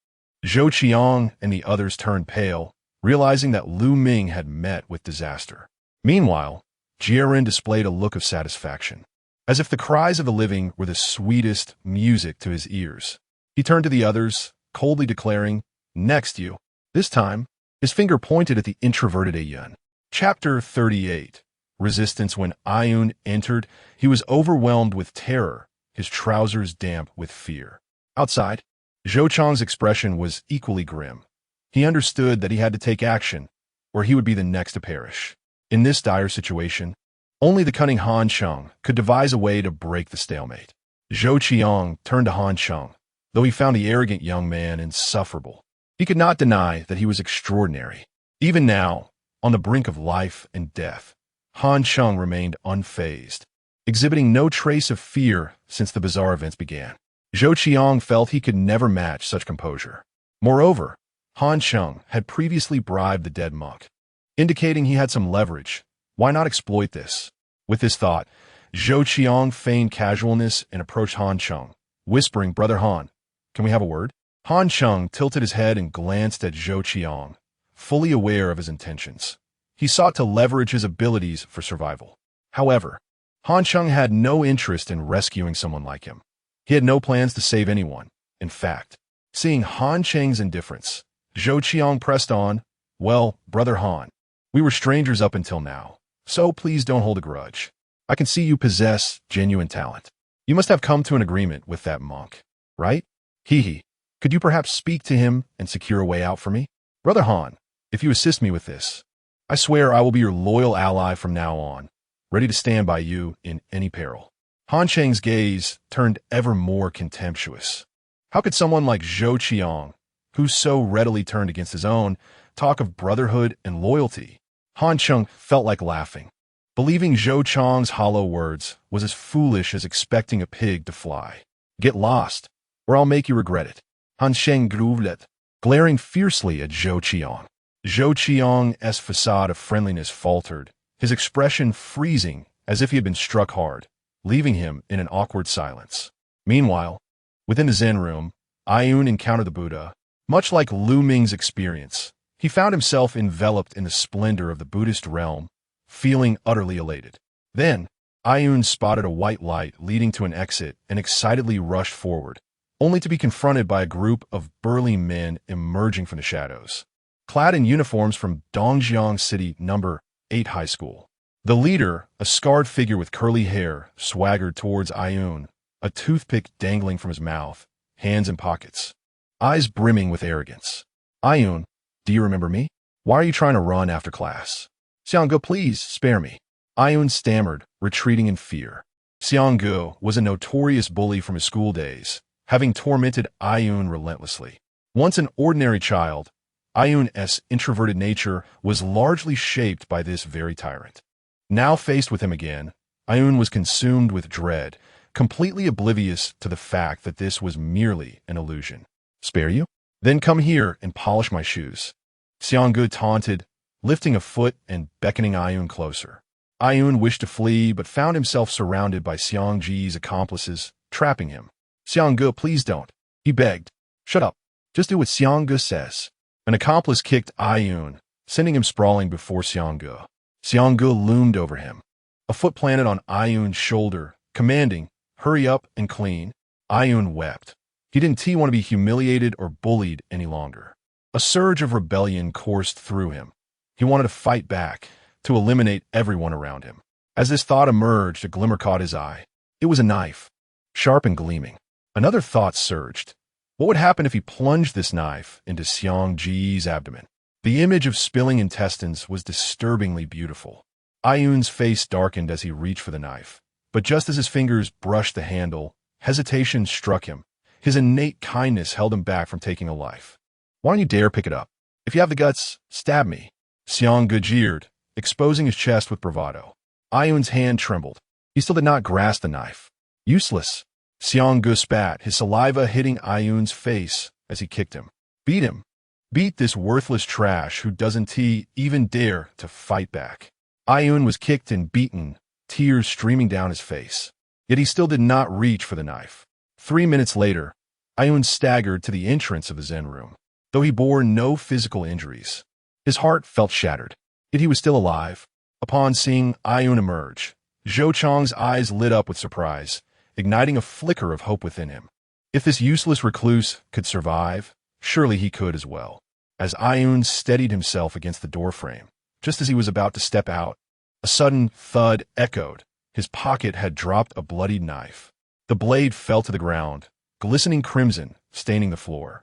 A: Zhou Qiang and the others turned pale, realizing that Lu Ming had met with disaster. Meanwhile, Jierin displayed a look of satisfaction, as if the cries of the living were the sweetest music to his ears. He turned to the others, coldly declaring, "Next you." This time, his finger pointed at the introverted Yuan. Chapter 38. Resistance. When Ayun entered, he was overwhelmed with terror, his trousers damp with fear. Outside, Zhou Chang's expression was equally grim. He understood that he had to take action, or he would be the next to perish. In this dire situation, only the cunning Han Cheng could devise a way to break the stalemate. Zhou Qiang turned to Han Cheng, though he found the arrogant young man insufferable. He could not deny that he was extraordinary. Even now, on the brink of life and death, Han Cheng remained unfazed, exhibiting no trace of fear since the bizarre events began. Zhou Qiang felt he could never match such composure. Moreover, Han Cheng had previously bribed the dead monk, indicating he had some leverage. Why not exploit this? With this thought, Zhou Qiang feigned casualness and approached Han Cheng, whispering, "Brother Han, can we have a word?" Han Cheng tilted his head and glanced at Zhou Qiang, fully aware of his intentions. He sought to leverage his abilities for survival. However, Han Cheng had no interest in rescuing someone like him. He had no plans to save anyone. In fact, seeing Han Cheng's indifference, Zhou Qiang pressed on, "Well, Brother Han, we were strangers up until now, so please don't hold a grudge. I can see you possess genuine talent. You must have come to an agreement with that monk, right? Hee. Could you perhaps speak to him and secure a way out for me? Brother Han, if you assist me with this, I swear I will be your loyal ally from now on, ready to stand by you in any peril." Han Cheng's gaze turned ever more contemptuous. How could someone like Zhou Qiang, who so readily turned against his own, talk of brotherhood and loyalty? Han Cheng felt like laughing. Believing Zhou Chang's hollow words was as foolish as expecting a pig to fly. "Get lost, or I'll make you regret it." Han Cheng groveled, glaring fiercely at Zhou Qiang. Zhou Qiang's facade of friendliness faltered, his expression freezing as if he had been struck hard, leaving him in an awkward silence. Meanwhile, within the Zen room, Ayun encountered the Buddha. Much like Lu Ming's experience, he found himself enveloped in the splendor of the Buddhist realm, feeling utterly elated. Then, Ayun spotted a white light leading to an exit and excitedly rushed forward, only to be confronted by a group of burly men emerging from the shadows, clad in uniforms from Dongjiang City No. 8 High School. The leader, a scarred figure with curly hair, swaggered towards Ayun, a toothpick dangling from his mouth, hands in pockets, eyes brimming with arrogance. "Ayun, do you remember me? Why are you trying to run after class?" "Xianggu, please spare me." Ayun stammered, retreating in fear. Xianggu was a notorious bully from his school days, having tormented Ayun relentlessly. Once an ordinary child, Ayun's introverted nature was largely shaped by this very tyrant. Now faced with him again, Ayun was consumed with dread, completely oblivious to the fact that this was merely an illusion. "Spare you? Then come here and polish my shoes." Xianggu taunted, lifting a foot and beckoning Ayun closer. Ayun wished to flee but found himself surrounded by Xiangji's accomplices, trapping him. Xiangge, please don't. He begged. Shut up. Just do what Xiangge says. An accomplice kicked Ayun, sending him sprawling before Xiangge. Xiangge loomed over him, a foot planted on Ayun's shoulder, commanding, hurry up and clean. Ayun wept. He didn't want to be humiliated or bullied any longer. A surge of rebellion coursed through him. He wanted to fight back, to eliminate everyone around him. As this thought emerged, a glimmer caught his eye. It was a knife, sharp and gleaming. Another thought surged. What would happen if he plunged this knife into Xiangge's abdomen? The image of spilling intestines was disturbingly beautiful. Ayun's face darkened as he reached for the knife. But just as his fingers brushed the handle, hesitation struck him. His innate kindness held him back from taking a life. Why don't you dare pick it up? If you have the guts, stab me. Xiangge jeered, exposing his chest with bravado. Ayun's hand trembled. He still did not grasp the knife. Useless. Xiangge spat, his saliva hitting Ayun's face as he kicked him. Beat him. Beat this worthless trash who doesn't even dare to fight back. Ayun was kicked and beaten, tears streaming down his face. Yet he still did not reach for the knife. 3 minutes later, Ayun staggered to the entrance of the Zen room. Though he bore no physical injuries, his heart felt shattered. Yet he was still alive. Upon seeing Ayun emerge, Zhou Chang's eyes lit up with surprise, igniting a flicker of hope within him. If this useless recluse could survive, surely he could as well. As Ayun steadied himself against the doorframe, just as he was about to step out, a sudden thud echoed. His pocket had dropped a bloodied knife. The blade fell to the ground, glistening crimson, staining the floor.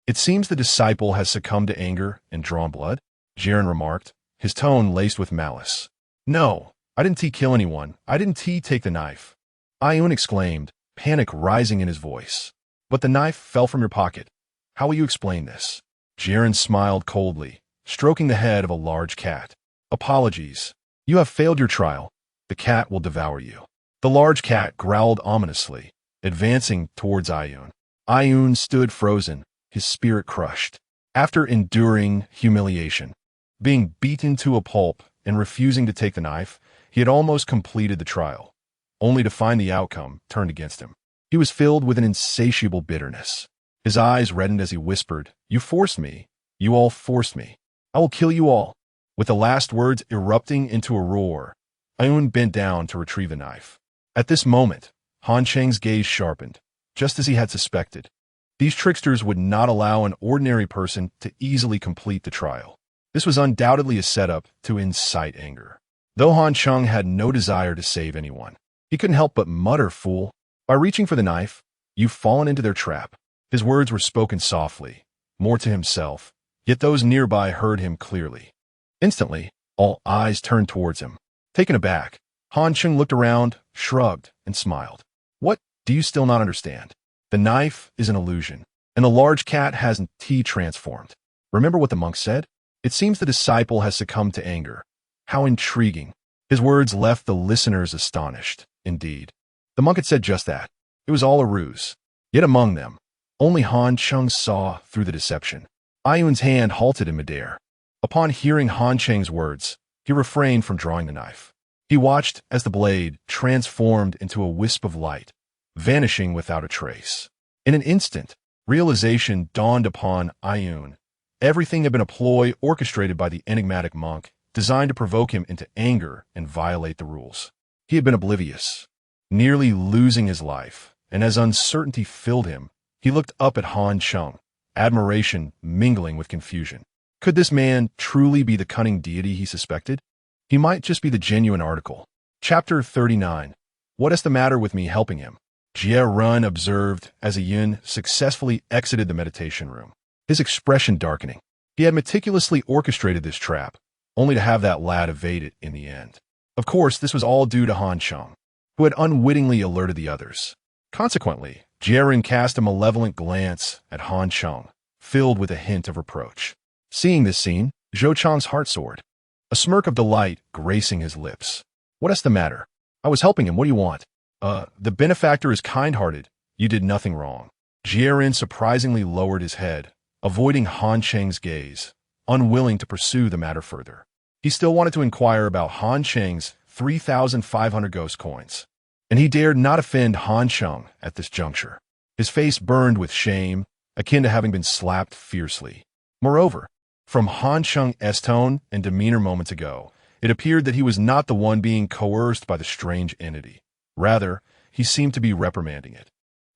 A: It seems the disciple has succumbed to anger and drawn blood, Jiren remarked, his tone laced with malice. No, I didn't kill anyone. I didn't take the knife. Ayun exclaimed, panic rising in his voice. But the knife fell from your pocket. How will you explain this? Jiren smiled coldly, stroking the head of a large cat. Apologies. You have failed your trial. The cat will devour you. The large cat growled ominously, advancing towards Ayun. Ayun stood frozen, his spirit crushed. After enduring humiliation, being beaten to a pulp and refusing to take the knife, he had almost completed the trial, only to find the outcome turned against him. He was filled with an insatiable bitterness. His eyes reddened as he whispered, "You forced me. You all forced me. I will kill you all." With the last words erupting into a roar, Ayun bent down to retrieve the knife. At this moment, Han Cheng's gaze sharpened, just as he had suspected. These tricksters would not allow an ordinary person to easily complete the trial. This was undoubtedly a setup to incite anger. Though Han Cheng had no desire to save anyone, he couldn't help but mutter, "Fool. By reaching for the knife, you've fallen into their trap." His words were spoken softly, more to himself, yet those nearby heard him clearly. Instantly, all eyes turned towards him. Taken aback, Han Cheng looked around, shrugged, and smiled. "What, do you still not understand? The knife is an illusion, and the large cat hasn't transformed. Remember what the monk said? It seems the disciple has succumbed to anger. How intriguing." His words left the listeners astonished. Indeed, the monk had said just that. It was all a ruse. Yet among them, only Han Cheng saw through the deception. Ayun's hand halted in midair. Upon hearing Han Cheng's words, he refrained from drawing the knife. He watched as the blade transformed into a wisp of light, vanishing without a trace. In an instant, realization dawned upon Ayun. Everything had been a ploy orchestrated by the enigmatic monk, designed to provoke him into anger and violate the rules. He had been oblivious, nearly losing his life, and as uncertainty filled him, he looked up at Han Cheng, admiration mingling with confusion. Could this man truly be the cunning deity he suspected? He might just be the genuine article. Chapter 39. What is the matter with me helping him? Jie Run observed as Ayun successfully exited the meditation room, his expression darkening. He had meticulously orchestrated this trap, only to have that lad evade it in the end. Of course, this was all due to Han Cheng, who had unwittingly alerted the others. Consequently, Jiren cast a malevolent glance at Han Cheng, filled with a hint of reproach. Seeing this scene, Zhou Chang's heart soared, a smirk of delight gracing his lips. "What is the matter? I was helping him. What do you want?" The benefactor is kind-hearted. You did nothing wrong." Jiren surprisingly lowered his head, avoiding Han Cheng's gaze, unwilling to pursue the matter further. He still wanted to inquire about Han Cheng's 3,500 ghost coins. and he dared not offend Han Cheng at this juncture. His face burned with shame, akin to having been slapped fiercely. Moreover, from Han Cheng's tone and demeanor moments ago, it appeared that he was not the one being coerced by the strange entity. Rather, he seemed to be reprimanding it.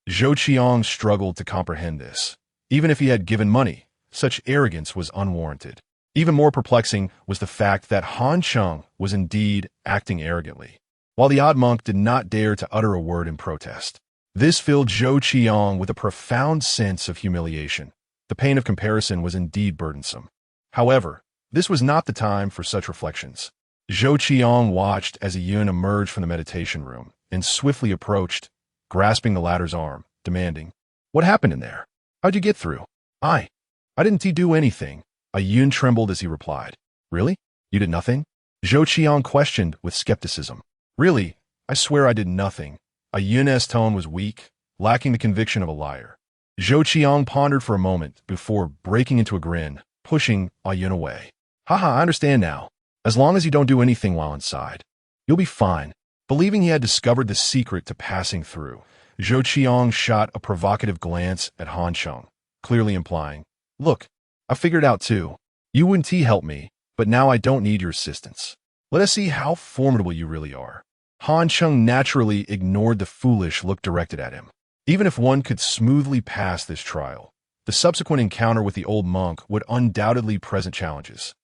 A: Zhou Qiang struggled to comprehend this. Even if he had given money, such arrogance was unwarranted. Even more perplexing was the fact that Han Cheng was indeed acting arrogantly, while the odd monk did not dare to utter a word in protest. This filled Zhou Qiang with a profound sense of humiliation. The pain of comparison was indeed burdensome. However, this was not the time for such reflections. Zhou Qiang watched as a yuan emerged from the meditation room and swiftly approached, grasping the latter's arm, demanding, "What happened in there? How'd you get through?" I didn't do anything." A yuan trembled as he replied. "Really? You did nothing?" Zhou Qiang questioned with skepticism. "Really, I swear I did nothing." A yuan's tone was weak, lacking the conviction of a liar. Zhou Qiang pondered for a moment before breaking into a grin, pushing a yuan away. "Haha, I understand now. As long as you don't do anything while inside, you'll be fine." Believing he had discovered the secret to passing through, Zhou Qiang shot a provocative glance at Han Cheng, clearly implying, "Look, I figured out too. You wouldn't help me, but now I don't need your assistance. Let us see how formidable you really are." Han Cheng naturally ignored the foolish look directed at him. Even if one could smoothly pass this trial, the subsequent encounter with the old monk would undoubtedly present challenges,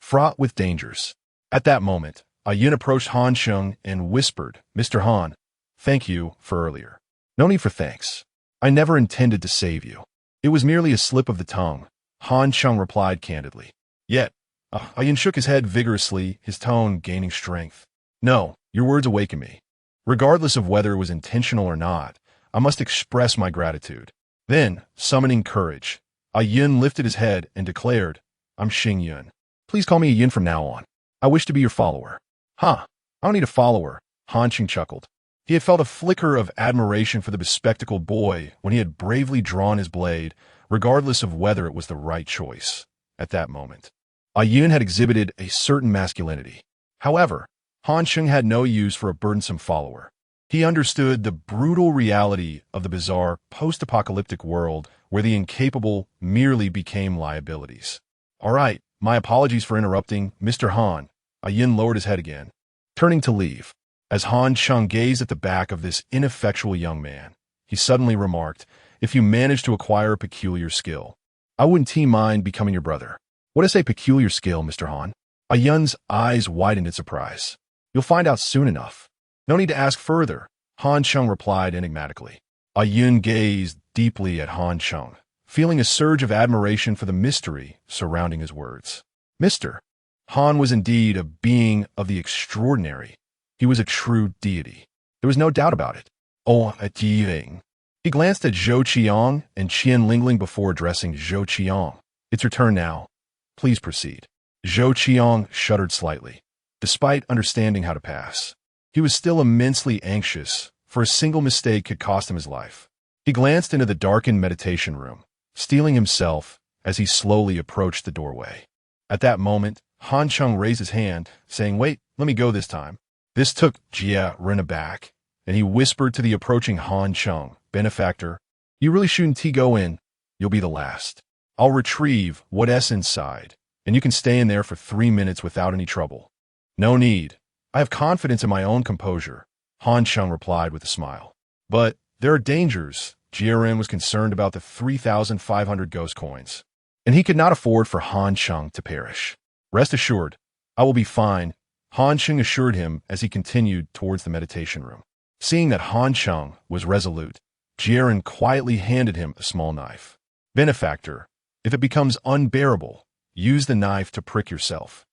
A: fraught with dangers. At that moment, a yuan approached Han Cheng and whispered, "Mr. Han, thank you for earlier." "No need for thanks. I never intended to save you. It was merely a slip of the tongue," Han Cheng replied candidly. Yet, a yuan shook his head vigorously, his tone gaining strength. "No, your words awaken me. Regardless of whether it was intentional or not, I must express my gratitude." Then, summoning courage, a yuan lifted his head and declared, "I'm Xing Yuan. Please call me a yuan from now on. I wish to be your follower." "Huh, I don't need a follower," Han Cheng chuckled. He had felt a flicker of admiration for the bespectacled boy when he had bravely drawn his blade, regardless of whether it was the right choice. At that moment, a yuan had exhibited a certain masculinity. However, Han Cheng had no use for a burdensome follower. He understood the brutal reality of the bizarre post-apocalyptic world where the incapable merely became liabilities. "All right, my apologies for interrupting, Mr. Han." A yuan lowered his head again, turning to leave. As Han Cheng gazed at the back of this ineffectual young man, he suddenly remarked, "If you manage to acquire a peculiar skill, I wouldn't mind becoming your brother." "What is a peculiar skill, Mr. Han?" A yuan's eyes widened in surprise. "You'll find out soon enough. No need to ask further," Han Cheng replied enigmatically. A yuan gazed deeply at Han Cheng, feeling a surge of admiration for the mystery surrounding his words. Mr. Han was indeed a being of the extraordinary. He was a true deity. There was no doubt about it. "Oh, achieving." He glanced at Zhou Qiang and Qian Lingling before addressing Zhou Qiang. "It's your turn now. Please proceed." Zhou Qiang shuddered slightly. Despite understanding how to pass, he was still immensely anxious, for a single mistake could cost him his life. He glanced into the darkened meditation room, steeling himself as he slowly approached the doorway. At that moment, Han Cheng raised his hand, saying, "Wait, let me go this time." This took Jia Ren aback, and he whispered to the approaching Han Cheng, "Benefactor, you really shouldn't go in. You'll be the last. I'll retrieve what's inside, and you can stay in there for 3 minutes without any trouble." "No need. I have confidence in my own composure," Han Cheng replied with a smile. "But there are dangers." Jia Ren was concerned about the 3,500 ghost coins, and he could not afford for Han Cheng to perish. "Rest assured, I will be fine," Han Cheng assured him as he continued towards the meditation room. Seeing that Han Cheng was resolute, Jia Ren quietly handed him a small knife. "Benefactor, if it becomes unbearable, use the knife to prick yourself.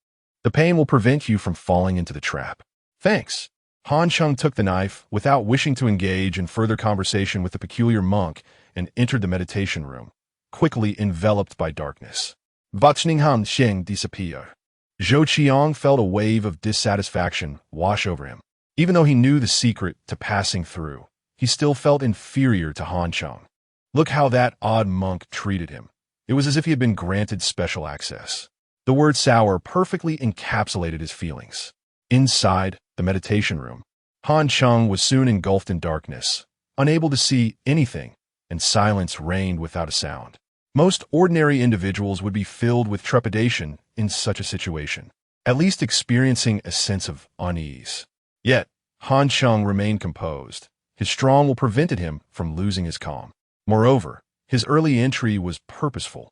A: The pain will prevent you from falling into the trap." "Thanks." Han Cheng took the knife without wishing to engage in further conversation with the peculiar monk and entered the meditation room, quickly enveloped by darkness. Watching Han Cheng disappear, Zhou Qiang felt a wave of dissatisfaction wash over him. Even though he knew the secret to passing through, he still felt inferior to Han Cheng. Look how that odd monk treated him. It was as if he had been granted special access. The word sour perfectly encapsulated his feelings. Inside the meditation room, Han Cheng was soon engulfed in darkness, unable to see anything, and silence reigned without a sound. Most ordinary individuals would be filled with trepidation in such a situation, at least experiencing a sense of unease. Yet, Han Cheng remained composed. His strong will prevented him from losing his calm. Moreover, his early entry was purposeful.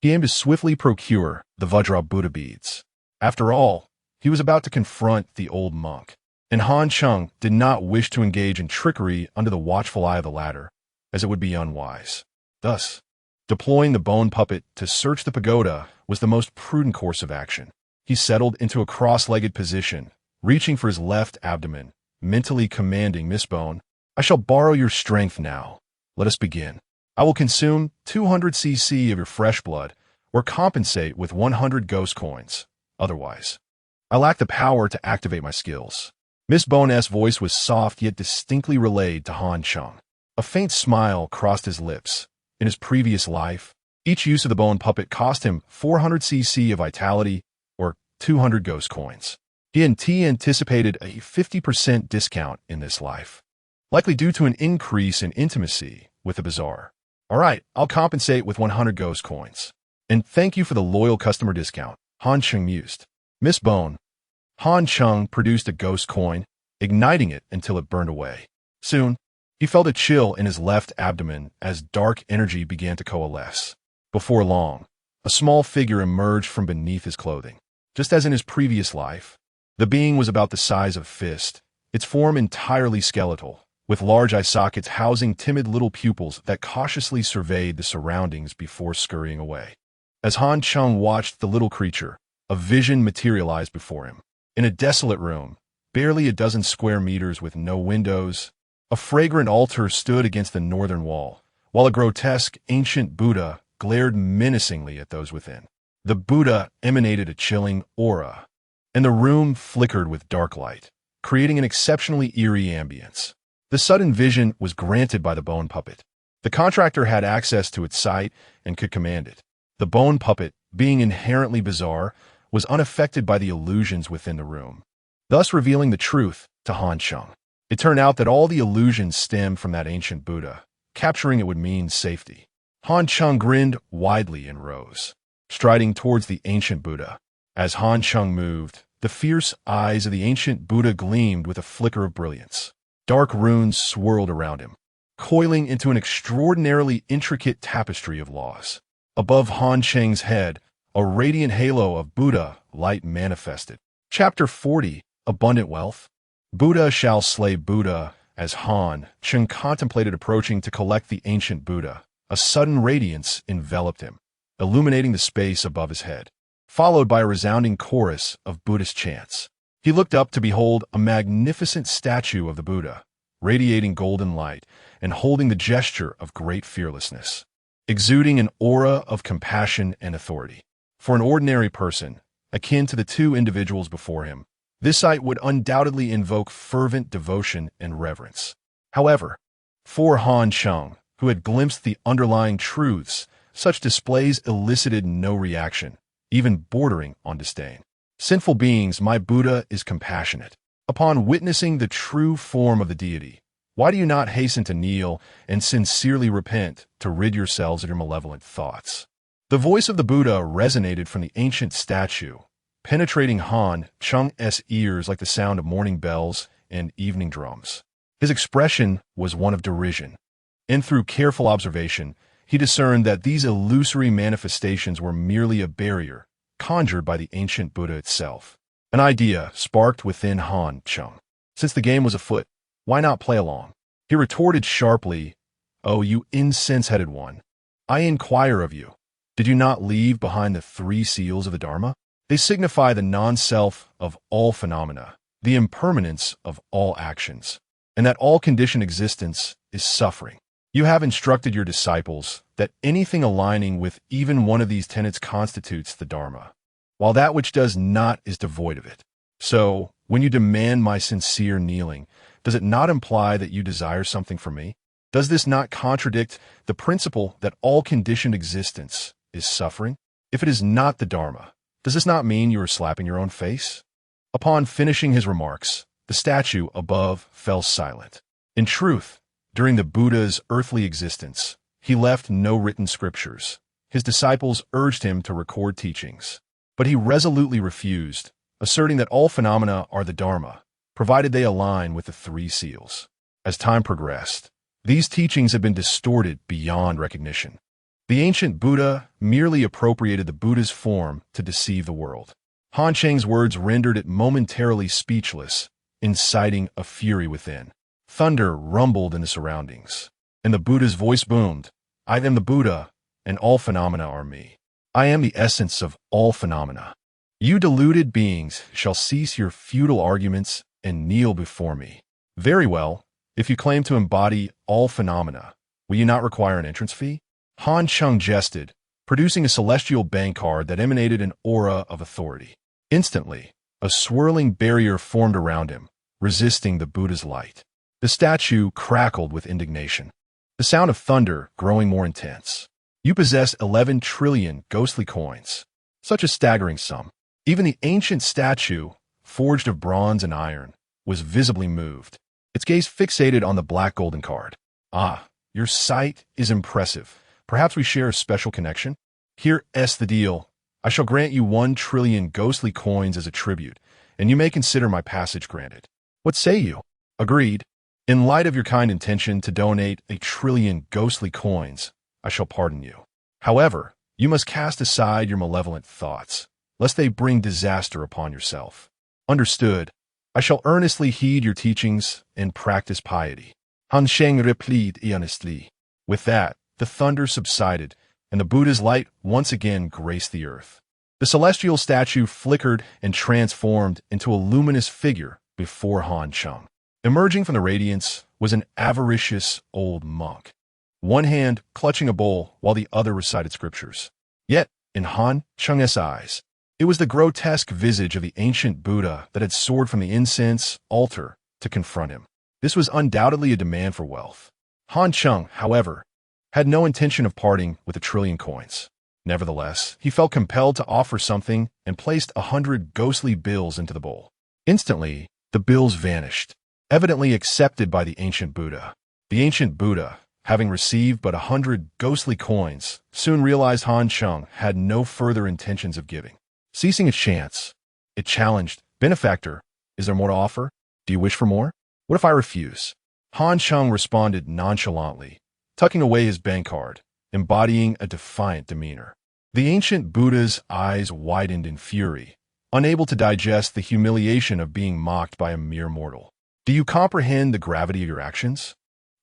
A: He aimed to swiftly procure the Vajra Buddha beads. After all, he was about to confront the old monk, and Han Cheng did not wish to engage in trickery under the watchful eye of the latter, as it would be unwise. Thus, deploying the bone puppet to search the pagoda was the most prudent course of action. He settled into a cross-legged position, reaching for his left abdomen, mentally commanding Miss Bone, "I shall borrow your strength now. Let us begin. I will consume 200 cc of your fresh blood, or compensate with 100 ghost coins. Otherwise, I lack the power to activate my skills." Miss Bone's voice was soft yet distinctly relayed to Han Cheng. A faint smile crossed his lips. In his previous life, each use of the bone puppet cost him 400 cc of vitality, or 200 ghost coins. He anticipated a 50% discount in this life, likely due to an increase in intimacy with the bazaar. "All right, I'll compensate with 100 ghost coins. And thank you for the loyal customer discount," Han Cheng mused. Miss Bone. Han Cheng produced a ghost coin, igniting it until it burned away. Soon, he felt a chill in his left abdomen as dark energy began to coalesce. Before long, a small figure emerged from beneath his clothing. Just as in his previous life, the being was about the size of a fist, its form entirely skeletal, with large eye sockets housing timid little pupils that cautiously surveyed the surroundings before scurrying away. As Han Cheng watched the little creature, a vision materialized before him. In a desolate room, barely a dozen square meters with no windows, a fragrant altar stood against the northern wall, while a grotesque, ancient Buddha glared menacingly at those within. The Buddha emanated a chilling aura, and the room flickered with dark light, creating an exceptionally eerie ambience. The sudden vision was granted by the bone puppet. The contractor had access to its sight and could command it. The bone puppet, being inherently bizarre, was unaffected by the illusions within the room, thus revealing the truth to Han Cheng. It turned out that all the illusions stemmed from that ancient Buddha. Capturing it would mean safety. Han Cheng grinned widely and rose, striding towards the ancient Buddha. As Han Cheng moved, the fierce eyes of the ancient Buddha gleamed with a flicker of brilliance. Dark runes swirled around him, coiling into an extraordinarily intricate tapestry of laws. Above Han Cheng's head, a radiant halo of Buddha light manifested. Chapter 40, Abundant Wealth. Buddha shall slay Buddha. As Han Cheng contemplated approaching to collect the ancient Buddha, a sudden radiance enveloped him, illuminating the space above his head, followed by a resounding chorus of Buddhist chants. He looked up to behold a magnificent statue of the Buddha, radiating golden light and holding the gesture of great fearlessness, exuding an aura of compassion and authority. For an ordinary person, akin to the two individuals before him, this sight would undoubtedly invoke fervent devotion and reverence. However, for Han Cheng, who had glimpsed the underlying truths, such displays elicited no reaction, even bordering on disdain. "Sinful beings, my Buddha is compassionate. Upon witnessing the true form of the deity, why do you not hasten to kneel and sincerely repent to rid yourselves of your malevolent thoughts?" The voice of the Buddha resonated from the ancient statue, penetrating Han Cheng's ears like the sound of morning bells and evening drums. His expression was one of derision, and through careful observation, he discerned that these illusory manifestations were merely a barrier conjured by the ancient Buddha itself. An idea sparked within Han Cheng. Since the game was afoot, why not play along? He retorted sharply, "Oh, you incense-headed one, I inquire of you, did you not leave behind the 3 seals of the Dharma? They signify the non-self of all phenomena, the impermanence of all actions, and that all conditioned existence is suffering. You have instructed your disciples that anything aligning with even one of these tenets constitutes the Dharma, while that which does not is devoid of it. So, when you demand my sincere kneeling, does it not imply that you desire something from me? Does this not contradict the principle that all conditioned existence is suffering? If it is not the Dharma, does this not mean you are slapping your own face?" Upon finishing his remarks, The statue above fell silent. In truth, during the Buddha's earthly existence, he left no written scriptures. His disciples urged him to record teachings, but he resolutely refused, asserting that all phenomena are the Dharma, provided they align with the three seals. As time progressed, these teachings have been distorted beyond recognition. The ancient Buddha merely appropriated the Buddha's form to deceive the world. Han Cheng's words rendered it momentarily speechless, inciting a fury within. Thunder rumbled in the surroundings, and the Buddha's voice boomed, "I am the Buddha, and all phenomena are me. I am the essence of all phenomena. You deluded beings shall cease your futile arguments and kneel before me. Very well, if you claim to embody all phenomena, will you not require an entrance fee?" Han Cheng jested, producing a celestial bank card that emanated an aura of authority. Instantly, a swirling barrier formed around him, resisting the Buddha's light. The statue crackled with indignation, the sound of thunder growing more intense. "You possess 11 trillion ghostly coins. Such a staggering sum." Even the ancient statue, forged of bronze and iron, was visibly moved, its gaze fixated on the black golden card. "Ah, your sight is impressive. Perhaps we share a special connection? Here's the deal. I shall grant you 1 trillion ghostly coins as a tribute, and you may consider my passage granted. What say you?" "Agreed. In light of your kind intention to donate 1 trillion ghostly coins, I shall pardon you. However, you must cast aside your malevolent thoughts, lest they bring disaster upon yourself." "Understood. I shall earnestly heed your teachings and practice piety," Han Cheng replied earnestly. With that, the thunder subsided, and the Buddha's light once again graced the earth. The celestial statue flickered and transformed into a luminous figure before Han Cheng. Emerging from the radiance was an avaricious old monk, one hand clutching a bowl while the other recited scriptures. Yet, in Han Cheng's eyes, it was the grotesque visage of the ancient Buddha that had soared from the incense altar to confront him. This was undoubtedly a demand for wealth. Han Cheng, however, had no intention of parting with 1 trillion coins. Nevertheless, he felt compelled to offer something and placed 100 ghostly bills into the bowl. Instantly, the bills vanished, evidently accepted by the ancient Buddha. The ancient Buddha, having received but 100 ghostly coins, soon realized Han Cheng had no further intentions of giving. Seizing its chance, it challenged, "Benefactor, is there more to offer? Do you wish for more? What if I refuse?" Han Cheng responded nonchalantly, tucking away his bank card, embodying a defiant demeanor. The ancient Buddha's eyes widened in fury, unable to digest the humiliation of being mocked by a mere mortal. "Do you comprehend the gravity of your actions?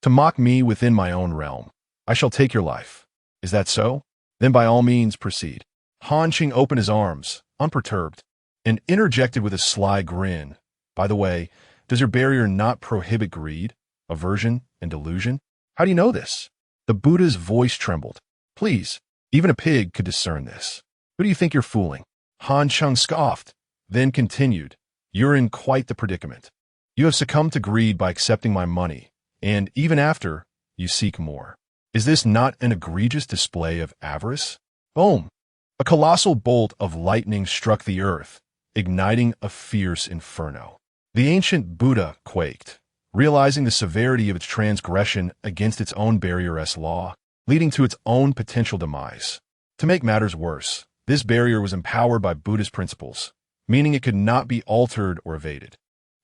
A: To mock me within my own realm, I shall take your life. Is that so? Then by all means proceed." Han Cheng opened his arms, unperturbed, and interjected with a sly grin, "By the way, does your barrier not prohibit greed, aversion, and delusion? How do you know this?" The Buddha's voice trembled. "Please, even a pig could discern this. Who do you think you're fooling?" Han Cheng scoffed, then continued, "You're in quite the predicament. You have succumbed to greed by accepting my money, and even after, you seek more. Is this not an egregious display of avarice?" Boom! A colossal bolt of lightning struck the earth, igniting a fierce inferno. The ancient Buddha quaked, realizing the severity of its transgression against its own barrier-esque law, leading to its own potential demise. To make matters worse, this barrier was empowered by Buddhist principles, meaning it could not be altered or evaded.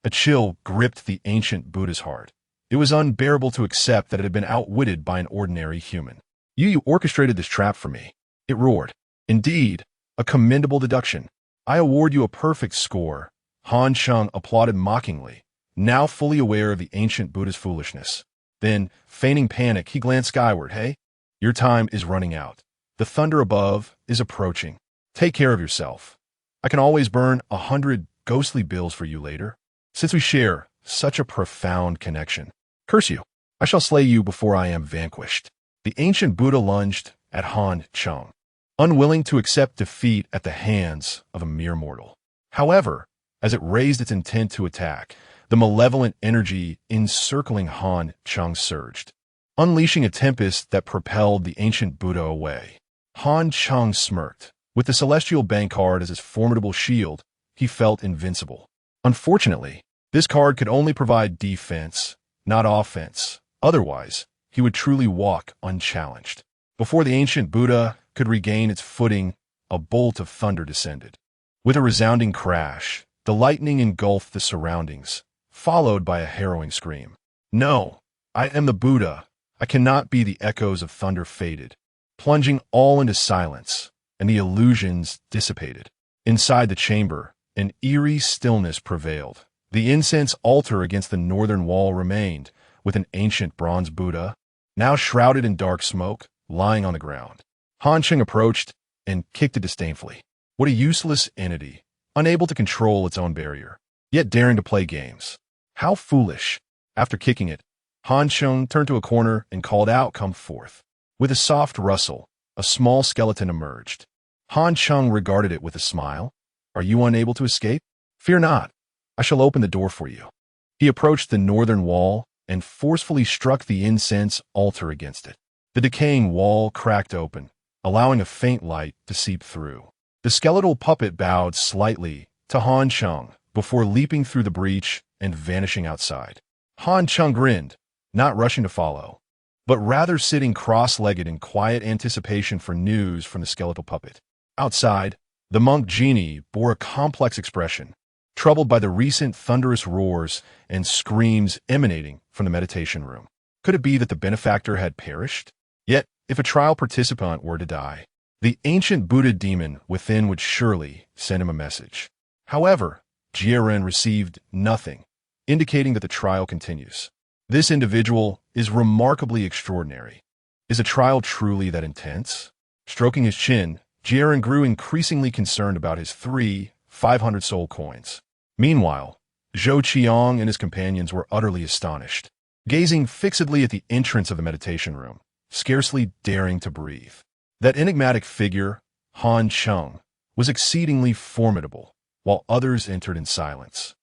A: A chill gripped the ancient Buddha's heart. It was unbearable to accept that it had been outwitted by an ordinary human. You orchestrated this trap for me," it roared. "Indeed, a commendable deduction. I award you a perfect score." Han Cheng applauded mockingly, now fully aware of the ancient Buddha's foolishness. Then, feigning panic, he glanced skyward. "Hey, your time is running out. The thunder above is approaching. Take care of yourself. I can always burn 100 ghostly bills for you later, since we share such a profound connection. Curse you. I shall slay you before I am vanquished." The ancient Buddha lunged at Han Cheng, unwilling to accept defeat at the hands of a mere mortal. However, as it raised its intent to attack, the malevolent energy encircling Han Cheng surged, unleashing a tempest that propelled the ancient Buddha away. Han Cheng smirked. With the celestial bank card as his formidable shield, he felt invincible. Unfortunately, This card could only provide defense, not offense. Otherwise, he would truly walk unchallenged. Before the ancient Buddha could regain its footing, a bolt of thunder descended. With a resounding crash, the lightning engulfed the surroundings, followed by a harrowing scream. No, I am the Buddha. I cannot be. The echoes of thunder faded, plunging all into silence, and the illusions dissipated. Inside the chamber, an eerie stillness prevailed. The incense altar against the northern wall remained, with an ancient bronze Buddha, now shrouded in dark smoke, lying on the ground. Han Cheng approached and kicked it disdainfully. What a useless entity, unable to control its own barrier, yet daring to play games. How foolish. After kicking it, Han Cheng turned to a corner and called out, "Come forth." With a soft rustle, a small skeleton emerged. Han Cheng regarded it with a smile. "Are you unable to escape? Fear not. I shall open the door for you." He approached the northern wall and forcefully struck the incense altar against it. The decaying wall cracked open, allowing a faint light to seep through. The skeletal puppet bowed slightly to Han Cheng before leaping through the breach and vanishing outside. Han Cheng grinned, not rushing to follow, but rather sitting cross-legged in quiet anticipation for news from the skeletal puppet. Outside, the monk genie bore a complex expression, troubled by the recent thunderous roars and screams emanating from the meditation room. Could it be that the benefactor had perished? Yet, if a trial participant were to die, the ancient Buddha demon within would surely send him a message. However, Jiren received nothing, indicating that the trial continues. This individual is remarkably extraordinary. Is a trial truly that intense? Stroking his chin, Jiren grew increasingly concerned about his 500 soul coins. Meanwhile, Zhou Qiang and his companions were utterly astonished, gazing fixedly at the entrance of the meditation room, scarcely daring to breathe. That enigmatic figure, Han Cheng, was exceedingly formidable, while others entered in silence.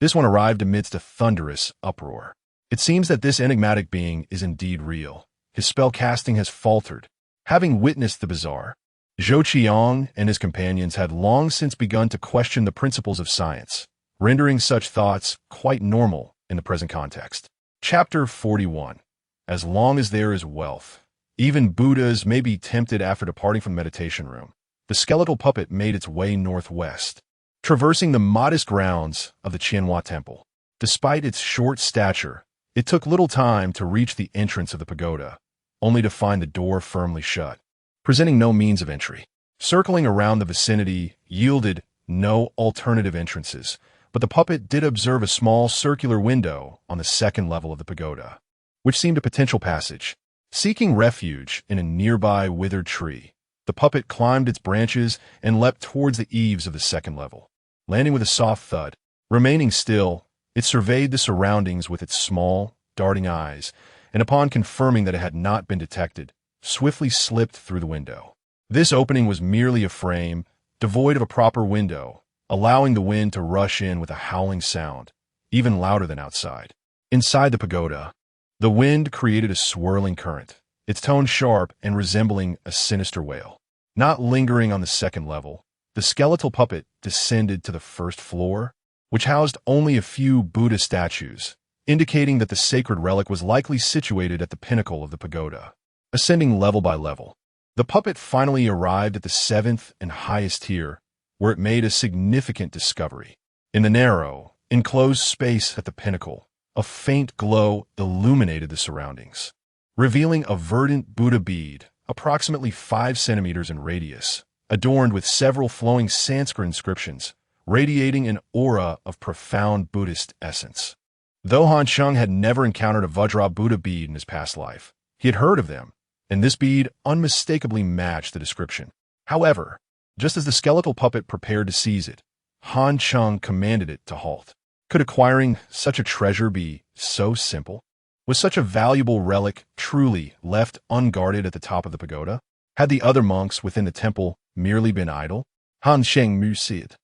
A: This one arrived amidst a thunderous uproar. It seems that this enigmatic being is indeed real. His spell casting has faltered. Having witnessed the bizarre, Zhou Qiang and his companions had long since begun to question the principles of science, rendering such thoughts quite normal in the present context. Chapter 41. As long as there is wealth, even Buddhas may be tempted after departing from the meditation room. The skeletal puppet made its way northwest, traversing the modest grounds of the Qianhua Temple. Despite its short stature, it took little time to reach the entrance of the pagoda, only to find the door firmly shut, presenting no means of entry. Circling around the vicinity yielded no alternative entrances, but the puppet did observe a small circular window on the second level of the pagoda, which seemed a potential passage. Seeking refuge in a nearby withered tree, the puppet climbed its branches and leapt towards the eaves of the second level. Landing with a soft thud, remaining still, it surveyed the surroundings with its small, darting eyes, and upon confirming that it had not been detected, swiftly slipped through the window. This opening was merely a frame, devoid of a proper window, allowing the wind to rush in with a howling sound, even louder than outside. Inside the pagoda, the wind created a swirling current, its tone sharp and resembling a sinister wail. Not lingering on the second level, the skeletal puppet descended to the first floor, which housed only a few Buddha statues, indicating that the sacred relic was likely situated at the pinnacle of the pagoda. Ascending level by level, the puppet finally arrived at the seventh and highest tier, where it made a significant discovery. In the narrow, enclosed space at the pinnacle, a faint glow illuminated the surroundings, revealing a verdant Buddha bead, approximately 5 centimeters in radius, adorned with several flowing Sanskrit inscriptions, radiating an aura of profound Buddhist essence. Though Han Cheng had never encountered a Vajra Buddha bead in his past life, he had heard of them, and this bead unmistakably matched the description. However, just as the skeletal puppet prepared to seize it, Han Cheng commanded it to halt. Could acquiring such a treasure be so simple? Was such a valuable relic truly left unguarded at the top of the pagoda? Had the other monks within the temple merely been idle? Han Cheng mused,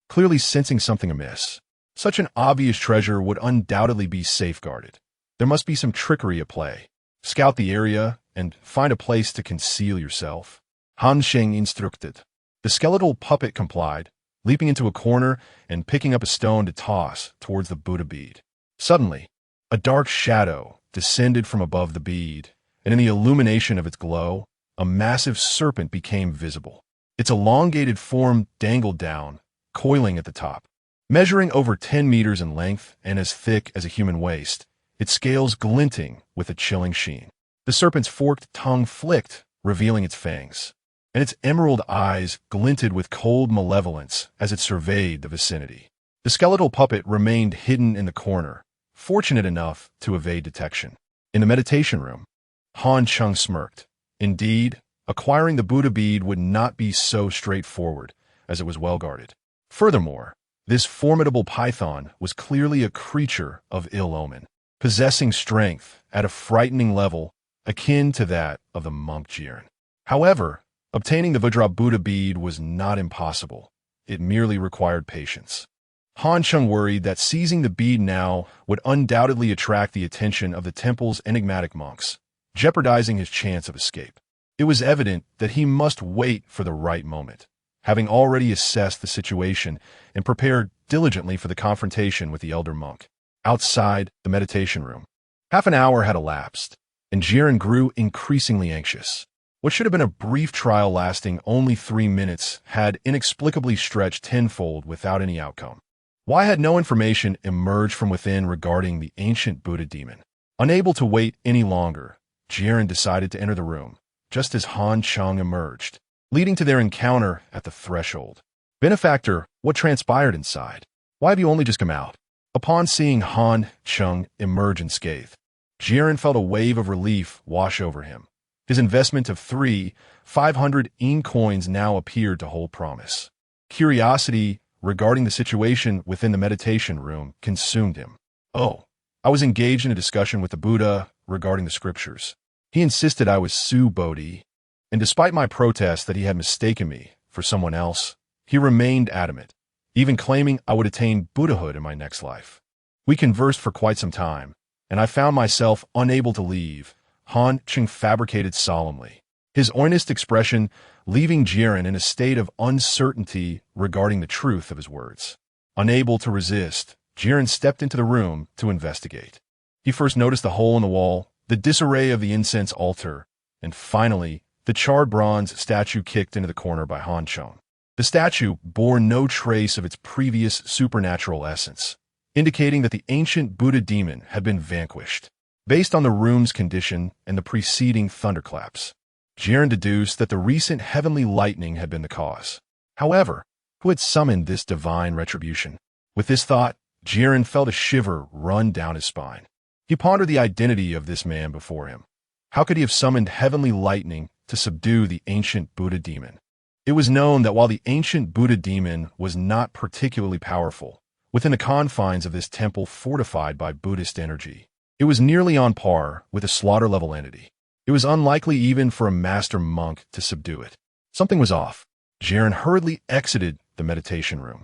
A: clearly sensing something amiss. Such an obvious treasure would undoubtedly be safeguarded. There must be some trickery at play. Scout the area and find a place to conceal yourself. Han Cheng instructed. The skeletal puppet complied, leaping into a corner and picking up a stone to toss towards the Buddha bead. Suddenly, a dark shadow descended from above the bead, and in the illumination of its glow, a massive serpent became visible. Its elongated form dangled down, coiling at the top. Measuring over 10 meters in length and as thick as a human waist, its scales glinting with a chilling sheen. The serpent's forked tongue flicked, revealing its fangs, and its emerald eyes glinted with cold malevolence as it surveyed the vicinity. The skeletal puppet remained hidden in the corner, fortunate enough to evade detection. In the meditation room, Han Cheng smirked. Indeed, acquiring the Buddha bead would not be so straightforward, as it was well guarded. Furthermore, this formidable python was clearly a creature of ill omen, possessing strength at a frightening level akin to that of the monk Jiren. However, obtaining the Vajra Buddha bead was not impossible. It merely required patience. Han Cheng worried that seizing the bead now would undoubtedly attract the attention of the temple's enigmatic monks, jeopardizing his chance of escape. It was evident that he must wait for the right moment, having already assessed the situation and prepared diligently for the confrontation with the elder monk. Outside the meditation room, half an hour had elapsed, and Jiren grew increasingly anxious. What should have been a brief trial lasting only 3 minutes had inexplicably stretched tenfold without any outcome. Why had no information emerged from within regarding the ancient Buddha demon? Unable to wait any longer, Jiren decided to enter the room, just as Han Cheng emerged, leading to their encounter at the threshold. Benefactor, what transpired inside? Why have you only just come out? Upon seeing Han Cheng emerge unscathed, Jiren felt a wave of relief wash over him. His investment of 500 yuan coins now appeared to hold promise. Curiosity regarding the situation within the meditation room consumed him. Oh, I was engaged in a discussion with the Buddha regarding the scriptures. He insisted I was Su Bodhi, and despite my protest that he had mistaken me for someone else, he remained adamant, even claiming I would attain Buddhahood in my next life. We conversed for quite some time, and I found myself unable to leave. Han Cheng fabricated solemnly, his earnest expression leaving Jiren in a state of uncertainty regarding the truth of his words. Unable to resist, Jiren stepped into the room to investigate. He first noticed the hole in the wall, the disarray of the incense altar, and finally, the charred bronze statue kicked into the corner by Han Cheng. The statue bore no trace of its previous supernatural essence, indicating that the ancient Buddha demon had been vanquished. Based on the room's condition and the preceding thunderclaps, Jiren deduced that the recent heavenly lightning had been the cause. However, who had summoned this divine retribution? With this thought, Jiren felt a shiver run down his spine. He pondered the identity of this man before him. How could he have summoned heavenly lightning to subdue the ancient Buddha demon? It was known that while the ancient Buddha demon was not particularly powerful, within the confines of this temple fortified by Buddhist energy, it was nearly on par with a slaughter-level entity. It was unlikely even for a master monk to subdue it. Something was off. Jiren hurriedly exited the meditation room,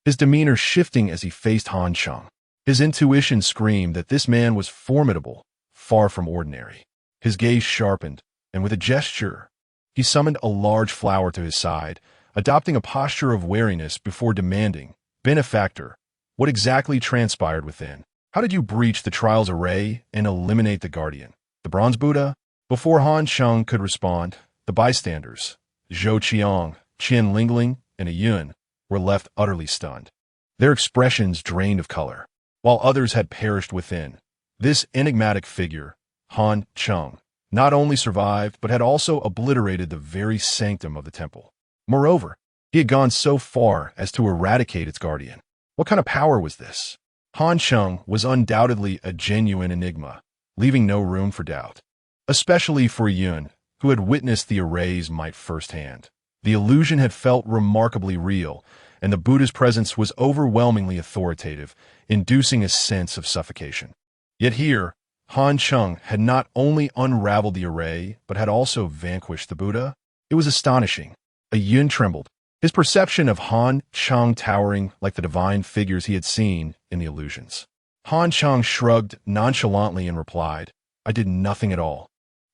A: his demeanor shifting as he faced Han Cheng. His intuition screamed that this man was formidable, far from ordinary. His gaze sharpened, and with a gesture, he summoned a large flower to his side, adopting a posture of wariness before demanding, "Benefactor, what exactly transpired within? How did you breach the trial's array and eliminate the guardian, the bronze Buddha?" Before Han Cheng could respond, the bystanders, Zhou Qiang, Qian Lingling, and a yuan, were left utterly stunned. Their expressions drained of color, while others had perished within. This enigmatic figure, Han Cheng, not only survived, but had also obliterated the very sanctum of the temple. Moreover, he had gone so far as to eradicate its guardian. What kind of power was this? Han Cheng was undoubtedly a genuine enigma, leaving no room for doubt, especially for Yun, who had witnessed the array's might firsthand. The illusion had felt remarkably real, and the Buddha's presence was overwhelmingly authoritative, inducing a sense of suffocation. Yet here, Han Cheng had not only unraveled the array, but had also vanquished the Buddha. It was astonishing. A Yun trembled, his perception of Han Cheng towering like the divine figures he had seen in the illusions. Han Cheng shrugged nonchalantly and replied, "I did nothing at all.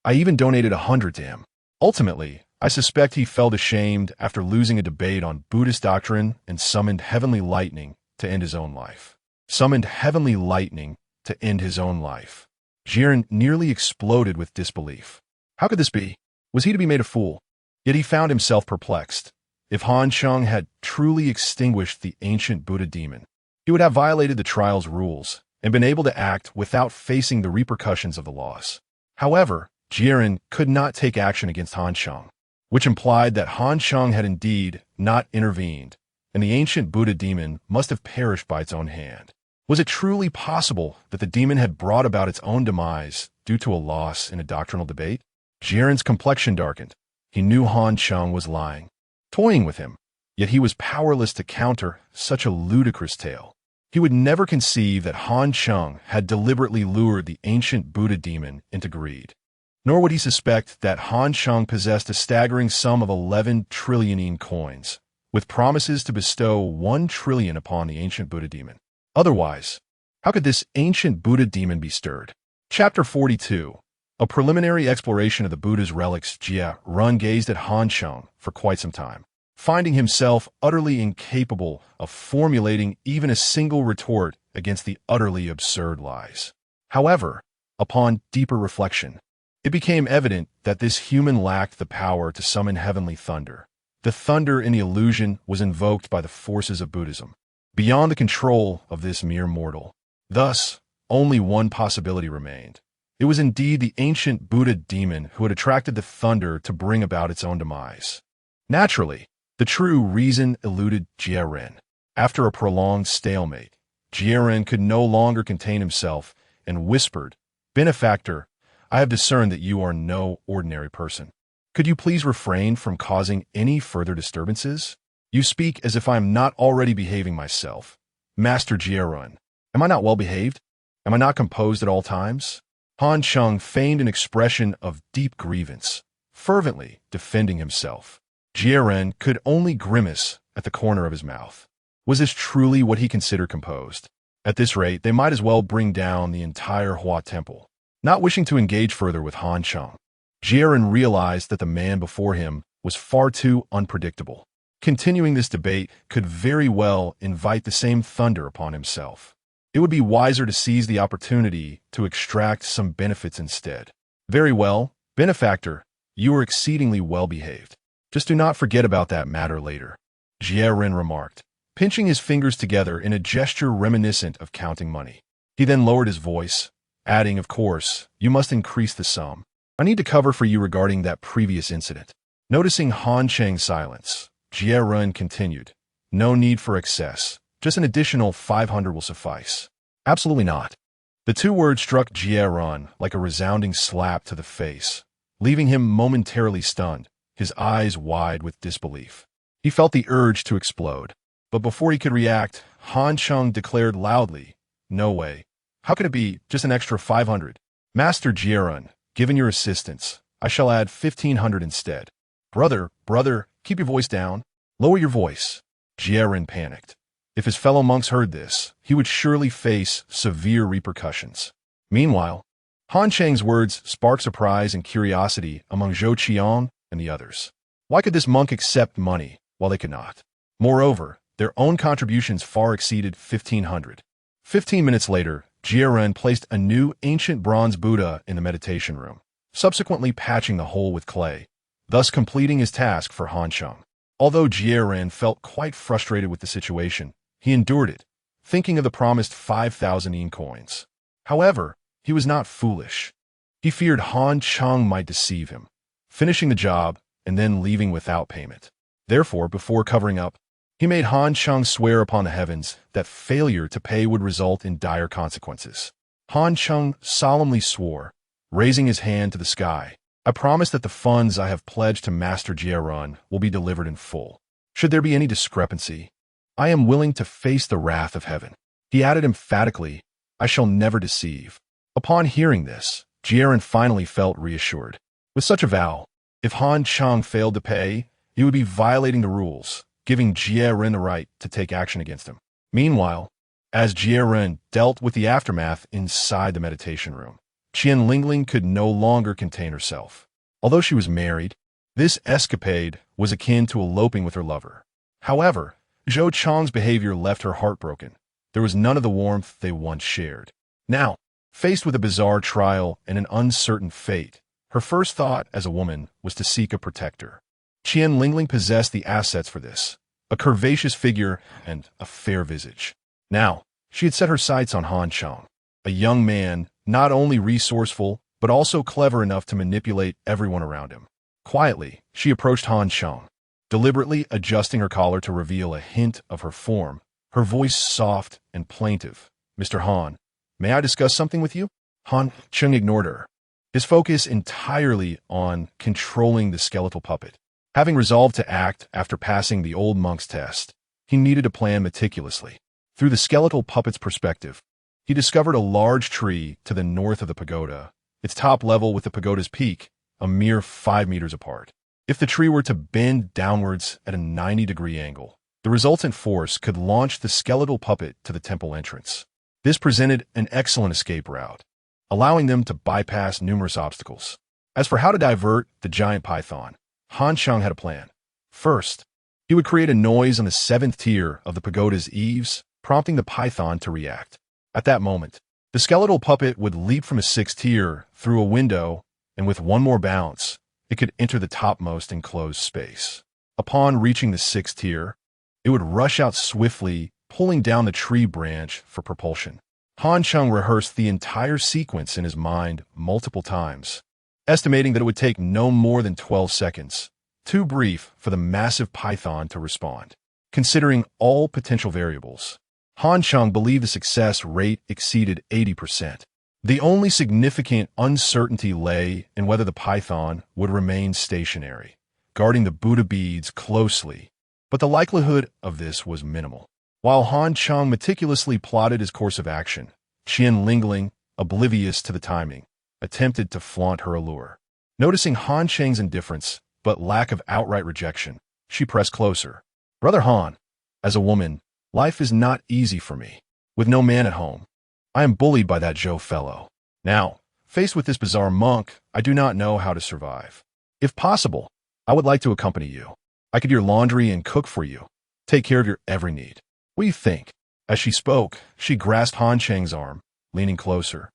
A: I even donated 100 to him. Ultimately, I suspect he felt ashamed after losing a debate on Buddhist doctrine and summoned heavenly lightning to end his own life. Summoned heavenly lightning to end his own life. Jiren nearly exploded with disbelief. How could this be? Was he to be made a fool? Yet he found himself perplexed. If Han Cheng had truly extinguished the ancient Buddha demon, he would have violated the trial's rules and been able to act without facing the repercussions of the loss. However, Jiren could not take action against Han Cheng, which implied that Han Cheng had indeed not intervened, and the ancient Buddha demon must have perished by its own hand. Was it truly possible that the demon had brought about its own demise due to a loss in a doctrinal debate? Jiren's complexion darkened. He knew Han Cheng was lying, toying with him, yet he was powerless to counter such a ludicrous tale. He would never conceive that Han Cheng had deliberately lured the ancient Buddha demon into greed. Nor would he suspect that Han Cheng possessed a staggering sum of 11 trillion coins, with promises to bestow 1 trillion upon the ancient Buddha demon. Otherwise, how could this ancient Buddha demon be stirred? Chapter 42. A preliminary exploration of the Buddha's relics. Jiren gazed at Han Cheng for quite some time, finding himself utterly incapable of formulating even a single retort against the utterly absurd lies. However, upon deeper reflection, it became evident that this human lacked the power to summon heavenly thunder. The thunder in the illusion was invoked by the forces of Buddhism, beyond the control of this mere mortal. Thus, only one possibility remained. It was indeed the ancient Buddha demon who had attracted the thunder to bring about its own demise. Naturally, the true reason eluded Jiren. After a prolonged stalemate, Jiren could no longer contain himself and whispered, "Benefactor, I have discerned that you are no ordinary person. Could you please refrain from causing any further disturbances? You speak as if I am not already behaving myself. Master Jiren, am I not well behaved? Am I not composed at all times?" Han Cheng feigned an expression of deep grievance, fervently defending himself. Jiren could only grimace at the corner of his mouth. Was this truly what he considered composed? At this rate, they might as well bring down the entire Hua Temple. Not wishing to engage further with Han Cheng, Jiren realized that the man before him was far too unpredictable. Continuing this debate could very well invite the same thunder upon himself. It would be wiser to seize the opportunity to extract some benefits instead. Very well, benefactor, you are exceedingly well behaved. Just do not forget about that matter later, Jiren remarked, pinching his fingers together in a gesture reminiscent of counting money. He then lowered his voice, adding, "Of course, you must increase the sum. I need to cover for you regarding that previous incident." Noticing Han Cheng's silence, Jiren continued, "No need for excess. Just an additional 500 will suffice." "Absolutely not." The two words struck Jiren like a resounding slap to the face, leaving him momentarily stunned, his eyes wide with disbelief. He felt the urge to explode, but before he could react, Han Cheng declared loudly, "No way. How can it be just an extra 500? Master Jiren, given your assistance, I shall add 1,500 instead." Brother, keep your voice down. Lower your voice." Jiren panicked. If his fellow monks heard this, he would surely face severe repercussions. Meanwhile, Han Cheng's words sparked surprise and curiosity among Zhou Qian and the others. Why could this monk accept money while they could not? Moreover, their own contributions far exceeded 1,500. 15 minutes later, Jiren placed a new ancient bronze Buddha in the meditation room, subsequently patching the hole with clay, thus completing his task for Han Cheng. Although Jiren felt quite frustrated with the situation, he endured it, thinking of the promised 5,000 yen coins. However, he was not foolish. He feared Han Cheng might deceive him, finishing the job and then leaving without payment. Therefore, before covering up, he made Han Cheng swear upon the heavens that failure to pay would result in dire consequences. Han Cheng solemnly swore, raising his hand to the sky, "I promise that the funds I have pledged to Master Jiren will be delivered in full. Should there be any discrepancy, I am willing to face the wrath of heaven." He added emphatically, "I shall never deceive." Upon hearing this, Jiren finally felt reassured. With such a vow, if Han Cheng failed to pay, he would be violating the rules, giving Jiren the right to take action against him. Meanwhile, as Jiren dealt with the aftermath inside the meditation room, Qian Lingling could no longer contain herself. Although she was married, This escapade was akin to eloping with her lover. However, Zhou Chang's behavior left her heartbroken. There was none of the warmth they once shared. Now, faced with a bizarre trial and an uncertain fate, her first thought as a woman was to seek a protector. Qian Lingling possessed the assets for this, a curvaceous figure and a fair visage. Now, she had set her sights on Han Cheng, a young man not only resourceful, but also clever enough to manipulate everyone around him. Quietly, she approached Han Cheng, deliberately adjusting her collar to reveal a hint of her form, her voice soft and plaintive. "Mr. Han, may I discuss something with you?" Han Cheng ignored her, his focus entirely on controlling the skeletal puppet. Having resolved to act after passing the old monk's test, he needed to plan meticulously. Through the skeletal puppet's perspective, he discovered a large tree to the north of the pagoda, its top level with the pagoda's peak a mere 5 meters apart. If the tree were to bend downwards at a 90-degree angle, the resultant force could launch the skeletal puppet to the temple entrance. This presented an excellent escape route, allowing them to bypass numerous obstacles. As for how to divert the giant python, Han Cheng had a plan. First, he would create a noise on the 7th tier of the pagoda's eaves, prompting the python to react. At that moment, the skeletal puppet would leap from a 6th tier through a window, and with one more bounce, it could enter the topmost enclosed space. Upon reaching the 6th tier, it would rush out swiftly, pulling down the tree branch for propulsion. Han Cheng rehearsed the entire sequence in his mind multiple times, estimating that it would take no more than 12 seconds, too brief for the massive python to respond. Considering all potential variables, Han Cheng believed the success rate exceeded 80%. The only significant uncertainty lay in whether the python would remain stationary, guarding the Buddha beads closely, but the likelihood of this was minimal. While Han Cheng meticulously plotted his course of action, Qian Lingling, oblivious to the timing, attempted to flaunt her allure. Noticing Han Cheng's indifference but lack of outright rejection, she pressed closer. "Brother Han, as a woman, life is not easy for me. With no man at home, I am bullied by that Zhou fellow. Now, faced with this bizarre monk, I do not know how to survive. If possible, I would like to accompany you. I could do your laundry and cook for you, take care of your every need. What do you think?" As she spoke, she grasped Han Cheng's arm, leaning closer,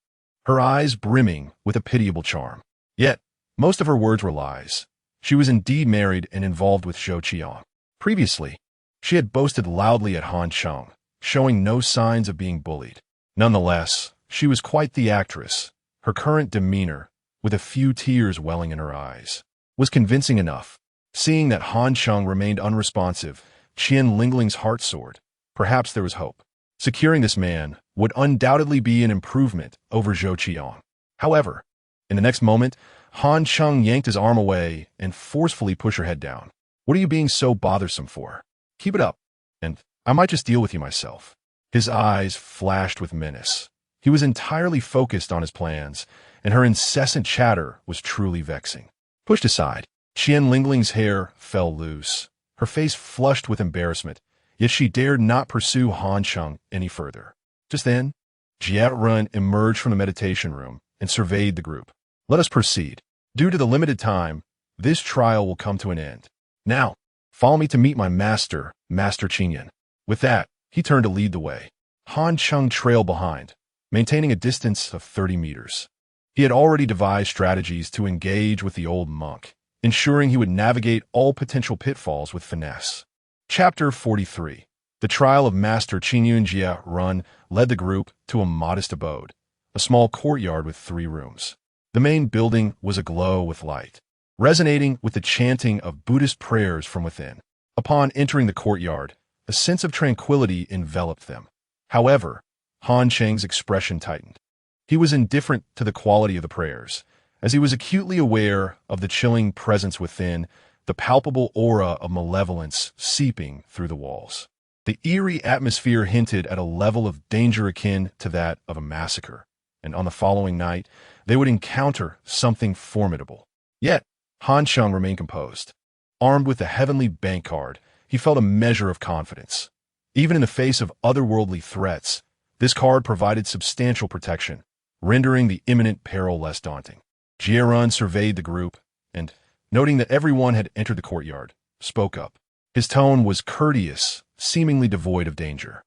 A: her eyes brimming with a pitiable charm. Yet, most of her words were lies. She was indeed married and involved with Zhou Qiang. Previously, she had boasted loudly at Han Cheng, showing no signs of being bullied. Nonetheless, she was quite the actress. Her current demeanor, with a few tears welling in her eyes, was convincing enough. Seeing that Han Cheng remained unresponsive, Qian Lingling's heart soared. Perhaps there was hope. Securing this man would undoubtedly be an improvement over Zhou Qiang. However, in the next moment, Han Cheng yanked his arm away and forcefully pushed her head down. "What are you being so bothersome for? Keep it up, and I might just deal with you myself." His eyes flashed with menace. He was entirely focused on his plans, and her incessant chatter was truly vexing. Pushed aside, Qian Lingling's hair fell loose, her face flushed with embarrassment, yet she dared not pursue Han Cheng any further. Just then, Jia Run emerged from the meditation room and surveyed the group. "Let us proceed. Due to the limited time, this trial will come to an end. Now, follow me to meet my master, Master Qinyan." With that, he turned to lead the way. Han Cheng trailed behind, maintaining a distance of 30 meters. He had already devised strategies to engage with the old monk, ensuring he would navigate all potential pitfalls with finesse. Chapter 43. The trial of Master Qinyan Jia Run led the group to a modest abode, a small courtyard with 3 rooms. The main building was aglow with light, resonating with the chanting of Buddhist prayers from within. Upon entering the courtyard, a sense of tranquility enveloped them. However, Han Cheng's expression tightened. He was indifferent to the quality of the prayers, as he was acutely aware of the chilling presence within, the palpable aura of malevolence seeping through the walls. The eerie atmosphere hinted at a level of danger akin to that of a massacre, and on the following night, they would encounter something formidable. Yet, Han Cheng remained composed. Armed with the heavenly bank card, he felt a measure of confidence. Even in the face of otherworldly threats, this card provided substantial protection, rendering the imminent peril less daunting. Jierun surveyed the group, and, noting that everyone had entered the courtyard, spoke up. His tone was courteous, seemingly devoid of danger.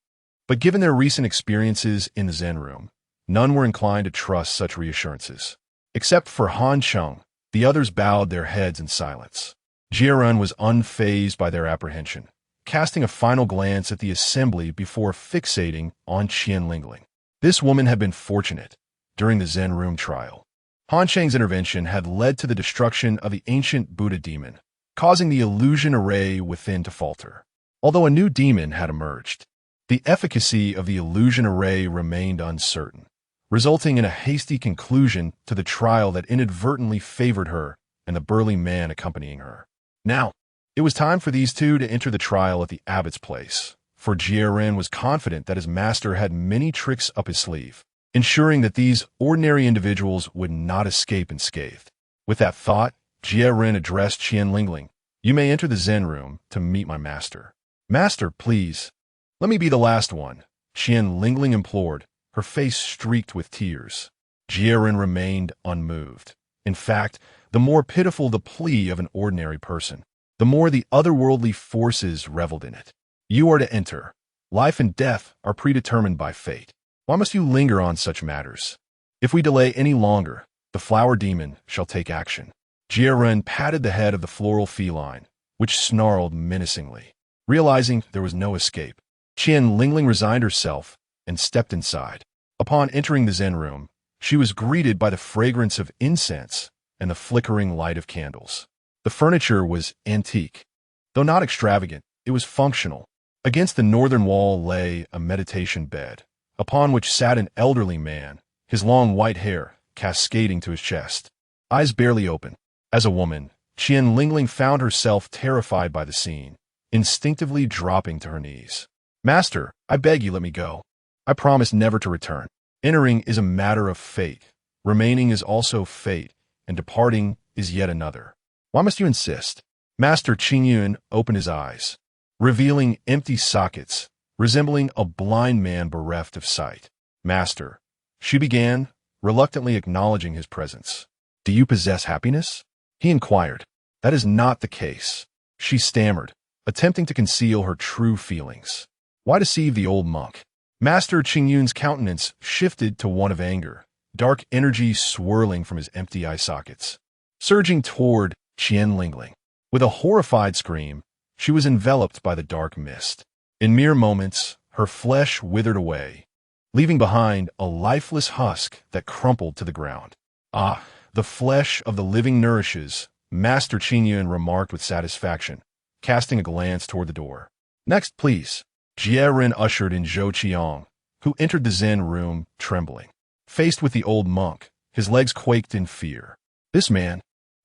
A: But given their recent experiences in the Zen room, none were inclined to trust such reassurances. Except for Han Cheng, the others bowed their heads in silence. Jiren was unfazed by their apprehension, casting a final glance at the assembly before fixating on Qian Lingling. This woman had been fortunate during the Zen room trial. Han Cheng's intervention had led to the destruction of the ancient Buddha demon, causing the illusion array within to falter. Although a new demon had emerged, the efficacy of the illusion array remained uncertain, resulting in a hasty conclusion to the trial that inadvertently favored her and the burly man accompanying her. Now, it was time for these two to enter the trial at the abbot's place, for Jiren was confident that his master had many tricks up his sleeve, ensuring that these ordinary individuals would not escape unscathed. With that thought, Jiren addressed Qian Lingling. "You may enter the Zen room to meet my master." "Master, please, let me be the last one," Qian Lingling implored, her face streaked with tears. Jiren remained unmoved. In fact, the more pitiful the plea of an ordinary person, the more the otherworldly forces reveled in it. "You are to enter. Life and death are predetermined by fate. Why must you linger on such matters? If we delay any longer, the flower demon shall take action." Jiren patted the head of the floral feline, which snarled menacingly. Realizing there was no escape, Qian Lingling resigned herself and stepped inside. Upon entering the Zen room, she was greeted by the fragrance of incense and the flickering light of candles. The furniture was antique. Though not extravagant, it was functional. Against the northern wall lay a meditation bed, upon which sat an elderly man, his long white hair cascading to his chest, eyes barely open. As a woman, Qian Lingling found herself terrified by the scene, instinctively dropping to her knees. "Master, I beg you let me go. I promise never to return. Entering is a matter of fate. Remaining is also fate, and departing is yet another. Why must you insist?" Master Qingyun opened his eyes, revealing empty sockets, resembling a blind man bereft of sight. "Master," she began, reluctantly acknowledging his presence. "Do you possess happiness?" he inquired. "That is not the case," she stammered, attempting to conceal her true feelings. Why deceive the old monk? Master Qingyun's countenance shifted to one of anger, dark energy swirling from his empty eye sockets, surging toward Qian Lingling. With a horrified scream, she was enveloped by the dark mist. In mere moments, her flesh withered away, leaving behind a lifeless husk that crumpled to the ground. "Ah, the flesh of the living nourishes," Master Qingyun remarked with satisfaction, casting a glance toward the door. "Next, please." Jiren ushered in Zhou Qiang, who entered the Zen room trembling. Faced with the old monk, his legs quaked in fear. This man,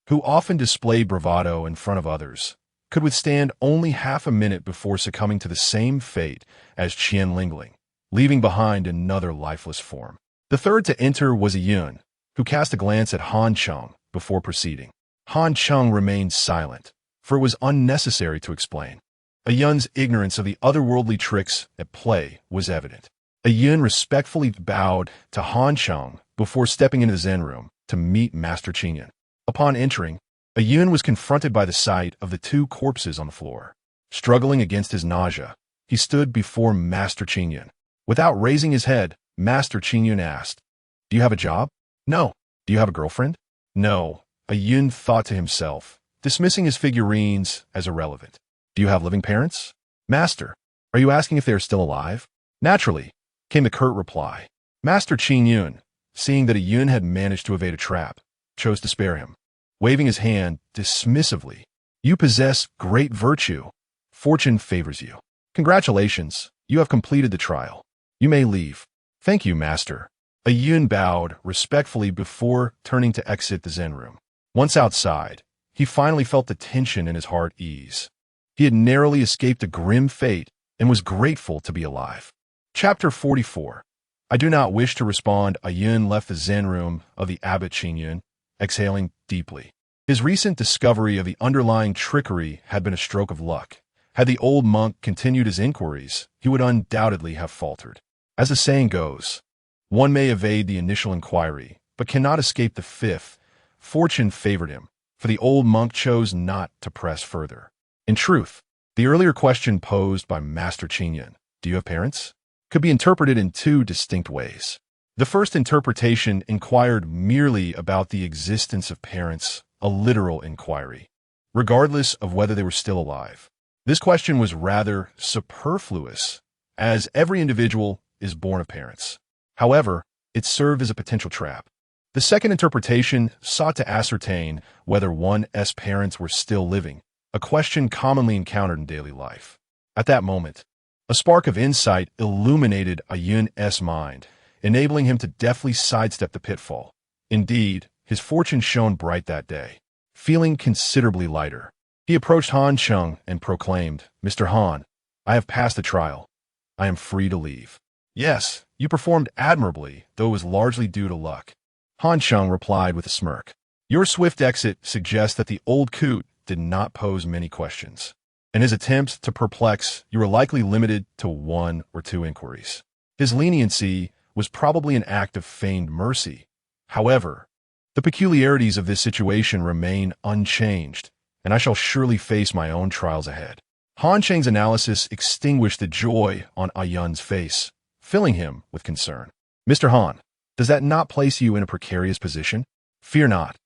A: who often displayed bravado in front of others, could withstand only half a minute before succumbing to the same fate as Qian Lingling, leaving behind another lifeless form. The third to enter was a yuan, who cast a glance at Han Cheng before proceeding. Han Cheng remained silent, for it was unnecessary to explain. A yun's ignorance of the otherworldly tricks at play was evident. A yun respectfully bowed to Han Cheng before stepping into the Zen room to meet Master Qingyun. Upon entering, a yun was confronted by the sight of the two corpses on the floor. Struggling against his nausea, he stood before Master Qingyun. Without raising his head, Master Qingyun asked, "Do you have a job?" "No." "Do you have a girlfriend?" "No," a yun thought to himself, dismissing his figurines as irrelevant. "Do you have living parents?" "Master, are you asking if they are still alive?" "Naturally," came the curt reply. Master Qingyun, seeing that a yun had managed to evade a trap, chose to spare him. Waving his hand dismissively, "You possess great virtue. Fortune favors you. Congratulations, you have completed the trial. You may leave." "Thank you, Master." A yun bowed respectfully before turning to exit the Zen room. Once outside, he finally felt the tension in his heart ease. He had narrowly escaped a grim fate and was grateful to be alive. Chapter 44. I do not wish to respond. A yun left the Zen room of the abbot Qingyun, exhaling deeply. His recent discovery of the underlying trickery had been a stroke of luck. Had the old monk continued his inquiries, he would undoubtedly have faltered. As the saying goes, one may evade the initial inquiry, but cannot escape the fifth. Fortune favored him, for the old monk chose not to press further. In truth, the earlier question posed by Master Qingyun, "Do you have parents?" could be interpreted in two distinct ways. The first interpretation inquired merely about the existence of parents, a literal inquiry, regardless of whether they were still alive. This question was rather superfluous, as every individual is born of parents. However, it served as a potential trap. The second interpretation sought to ascertain whether one's parents were still living, a question commonly encountered in daily life. At that moment, a spark of insight illuminated Yuan's mind, enabling him to deftly sidestep the pitfall. Indeed, his fortune shone bright that day. Feeling considerably lighter, he approached Han Cheng and proclaimed, "Mr. Han, I have passed the trial. I am free to leave." "Yes, you performed admirably, though it was largely due to luck," Han Cheng replied with a smirk. "Your swift exit suggests that the old coot did not pose many questions. In his attempts to perplex, you were likely limited to one or two inquiries. His leniency was probably an act of feigned mercy. However, the peculiarities of this situation remain unchanged, and I shall surely face my own trials ahead." Han Cheng's analysis extinguished the joy on Yuan's face, filling him with concern. "Mr. Han, does that not place you in a precarious position? Fear not.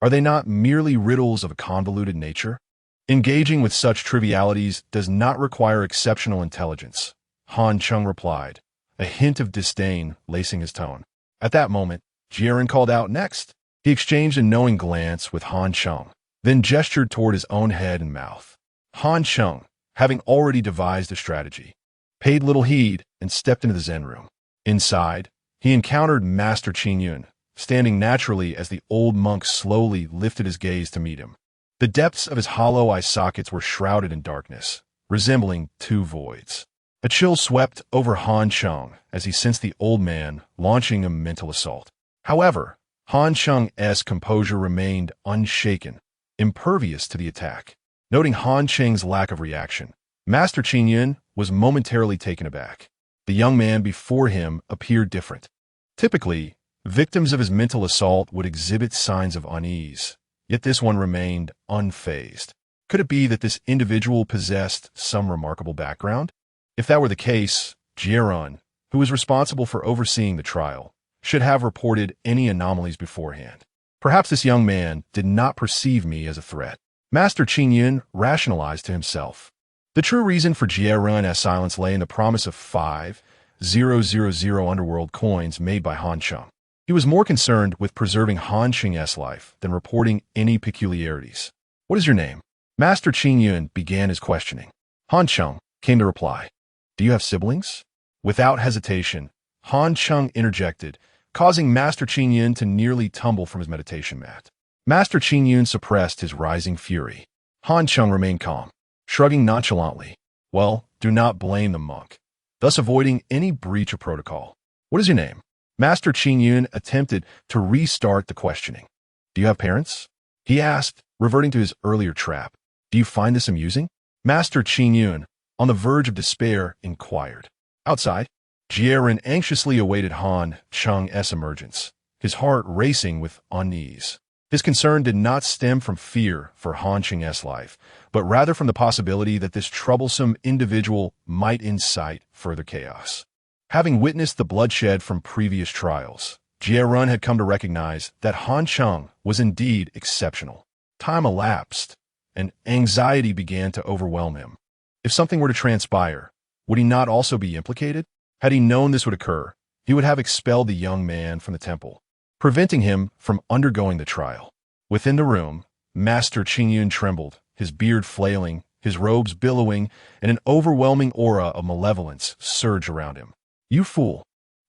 A: Are they not merely riddles of a convoluted nature? Engaging with such trivialities does not require exceptional intelligence," Han Cheng replied, a hint of disdain lacing his tone. At that moment, Jiren called out next. He exchanged a knowing glance with Han Cheng, then gestured toward his own head and mouth. Han Cheng, having already devised a strategy, paid little heed and stepped into the Zen room. Inside, he encountered Master Qingyun, standing naturally as the old monk slowly lifted his gaze to meet him. The depths of his hollow eye sockets were shrouded in darkness, resembling two voids. A chill swept over Han Cheng as he sensed the old man launching a mental assault. However, Han Cheng's composure remained unshaken, impervious to the attack. Noting Han Cheng's lack of reaction, Master Qingyun was momentarily taken aback. The young man before him appeared different. Typically, victims of his mental assault would exhibit signs of unease, yet this one remained unfazed. Could it be that this individual possessed some remarkable background? If that were the case, Jiren, who was responsible for overseeing the trial, should have reported any anomalies beforehand. Perhaps this young man did not perceive me as a threat. Master Qingyun rationalized to himself. The true reason for Jiren's silence lay in the promise of 5,000 underworld coins made by Han Cheng. He was more concerned with preserving Han Cheng's life than reporting any peculiarities. "What is your name?" Master Qingyun began his questioning. Han Cheng came to reply. "Do you have siblings?" Without hesitation, Han Cheng interjected, causing Master Qingyun to nearly tumble from his meditation mat. Master Qingyun suppressed his rising fury. Han Cheng remained calm, shrugging nonchalantly. "Well, do not blame the monk," thus avoiding any breach of protocol. "What is your name?" Master Qingyun attempted to restart the questioning. "Do you have parents?" he asked, reverting to his earlier trap. "Do you find this amusing?" Master Qingyun, on the verge of despair, inquired. Outside, Jiren anxiously awaited Han Cheng's emergence, his heart racing with unease. His concern did not stem from fear for Han Cheng's life, but rather from the possibility that this troublesome individual might incite further chaos. Having witnessed the bloodshed from previous trials, Jiren had come to recognize that Han Cheng was indeed exceptional. Time elapsed, and anxiety began to overwhelm him. If something were to transpire, would he not also be implicated? Had he known this would occur, he would have expelled the young man from the temple, preventing him from undergoing the trial. Within the room, Master Qingyun trembled, his beard flailing, his robes billowing, and an overwhelming aura of malevolence surged around him. "You fool!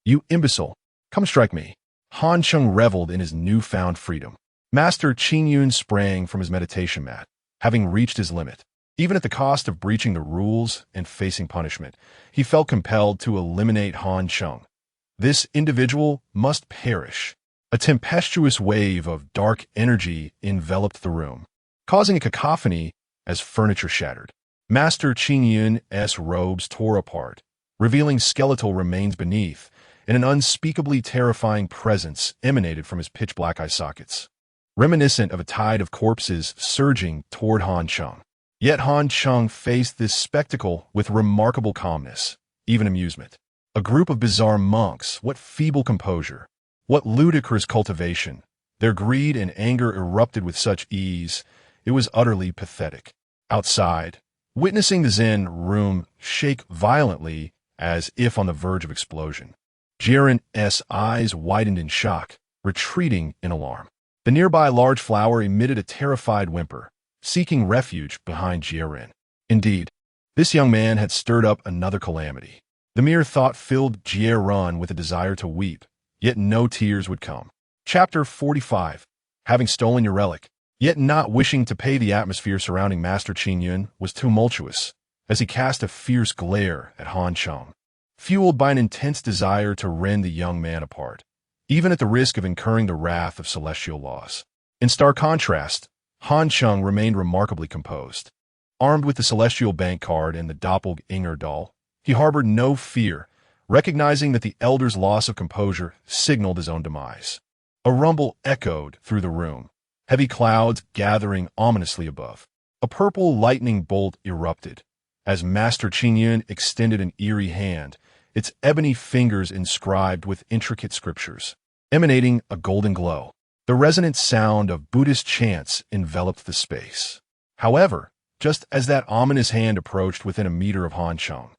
A: You imbecile! Come strike me!" Han Cheng reveled in his newfound freedom. Master Qingyun sprang from his meditation mat, having reached his limit. Even at the cost of breaching the rules and facing punishment, he felt compelled to eliminate Han Cheng. This individual must perish. A tempestuous wave of dark energy enveloped the room, causing a cacophony as furniture shattered. Master Qingyun's robes tore apart, revealing skeletal remains beneath, and an unspeakably terrifying presence emanated from his pitch-black eye sockets. reminiscent of a tide of corpses surging toward Han Cheng. Yet Han Cheng faced this spectacle with remarkable calmness, even amusement. A group of bizarre monks, what feeble composure, what ludicrous cultivation. Their greed and anger erupted with such ease, it was utterly pathetic. Outside, witnessing the Zen room shake violently as if on the verge of explosion, Jiren's eyes widened in shock, retreating in alarm. The nearby large flower emitted a terrified whimper, seeking refuge behind Jiren. Indeed, this young man had stirred up another calamity. The mere thought filled Jiren with a desire to weep, yet no tears would come. Chapter 45. Having stolen your relic, yet not wishing to pay, the atmosphere surrounding Master Qingyun was tumultuous, as he cast a fierce glare at Han Cheng, fueled by an intense desire to rend the young man apart, even at the risk of incurring the wrath of celestial laws. In stark contrast, Han Cheng remained remarkably composed. Armed with the celestial bank card and the doppelganger doll, he harbored no fear, recognizing that the elder's loss of composure signaled his own demise. A rumble echoed through the room, heavy clouds gathering ominously above. A purple lightning bolt erupted, as Master Qingyun extended an eerie hand, its ebony fingers inscribed with intricate scriptures, emanating a golden glow. The resonant sound of Buddhist chants enveloped the space. However, just as that ominous hand approached within a meter of Han Cheng,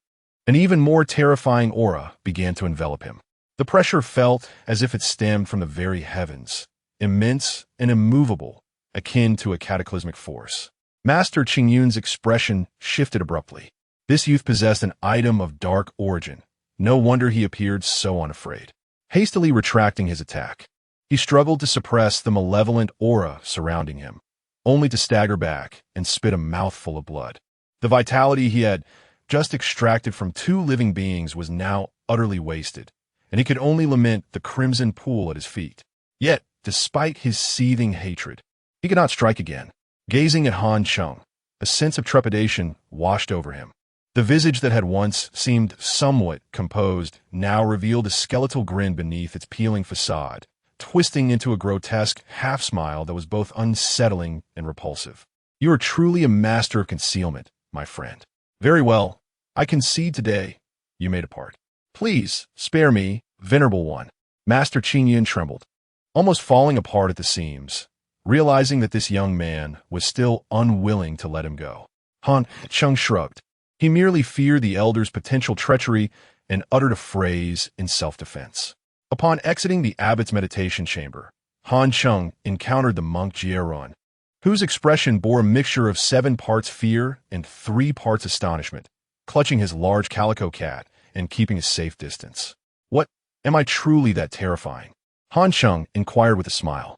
A: an even more terrifying aura began to envelop him. The pressure felt as if it stemmed from the very heavens, immense and immovable, akin to a cataclysmic force. Master Qingyun's expression shifted abruptly. This youth possessed an item of dark origin. No wonder he appeared so unafraid. Hastily retracting his attack, he struggled to suppress the malevolent aura surrounding him, only to stagger back and spit a mouthful of blood. The vitality he had just extracted from two living beings was now utterly wasted, and he could only lament the crimson pool at his feet. Yet, despite his seething hatred, he could not strike again. Gazing at Han Cheng, a sense of trepidation washed over him. The visage that had once seemed somewhat composed now revealed a skeletal grin beneath its peeling facade, twisting into a grotesque half-smile that was both unsettling and repulsive. "You are truly a master of concealment, my friend. Very well, I concede today. You may depart. Please, spare me, venerable one." Master Qingyun trembled, almost falling apart at the seams, realizing that this young man was still unwilling to let him go. Han Cheng shrugged. He merely feared the elder's potential treachery and uttered a phrase in self-defense. Upon exiting the abbot's meditation chamber, Han Cheng encountered the monk Jiren, whose expression bore a mixture of 7 parts fear and 3 parts astonishment, clutching his large calico cat and keeping a safe distance. "What? Am I truly that terrifying?" Han Cheng inquired with a smile.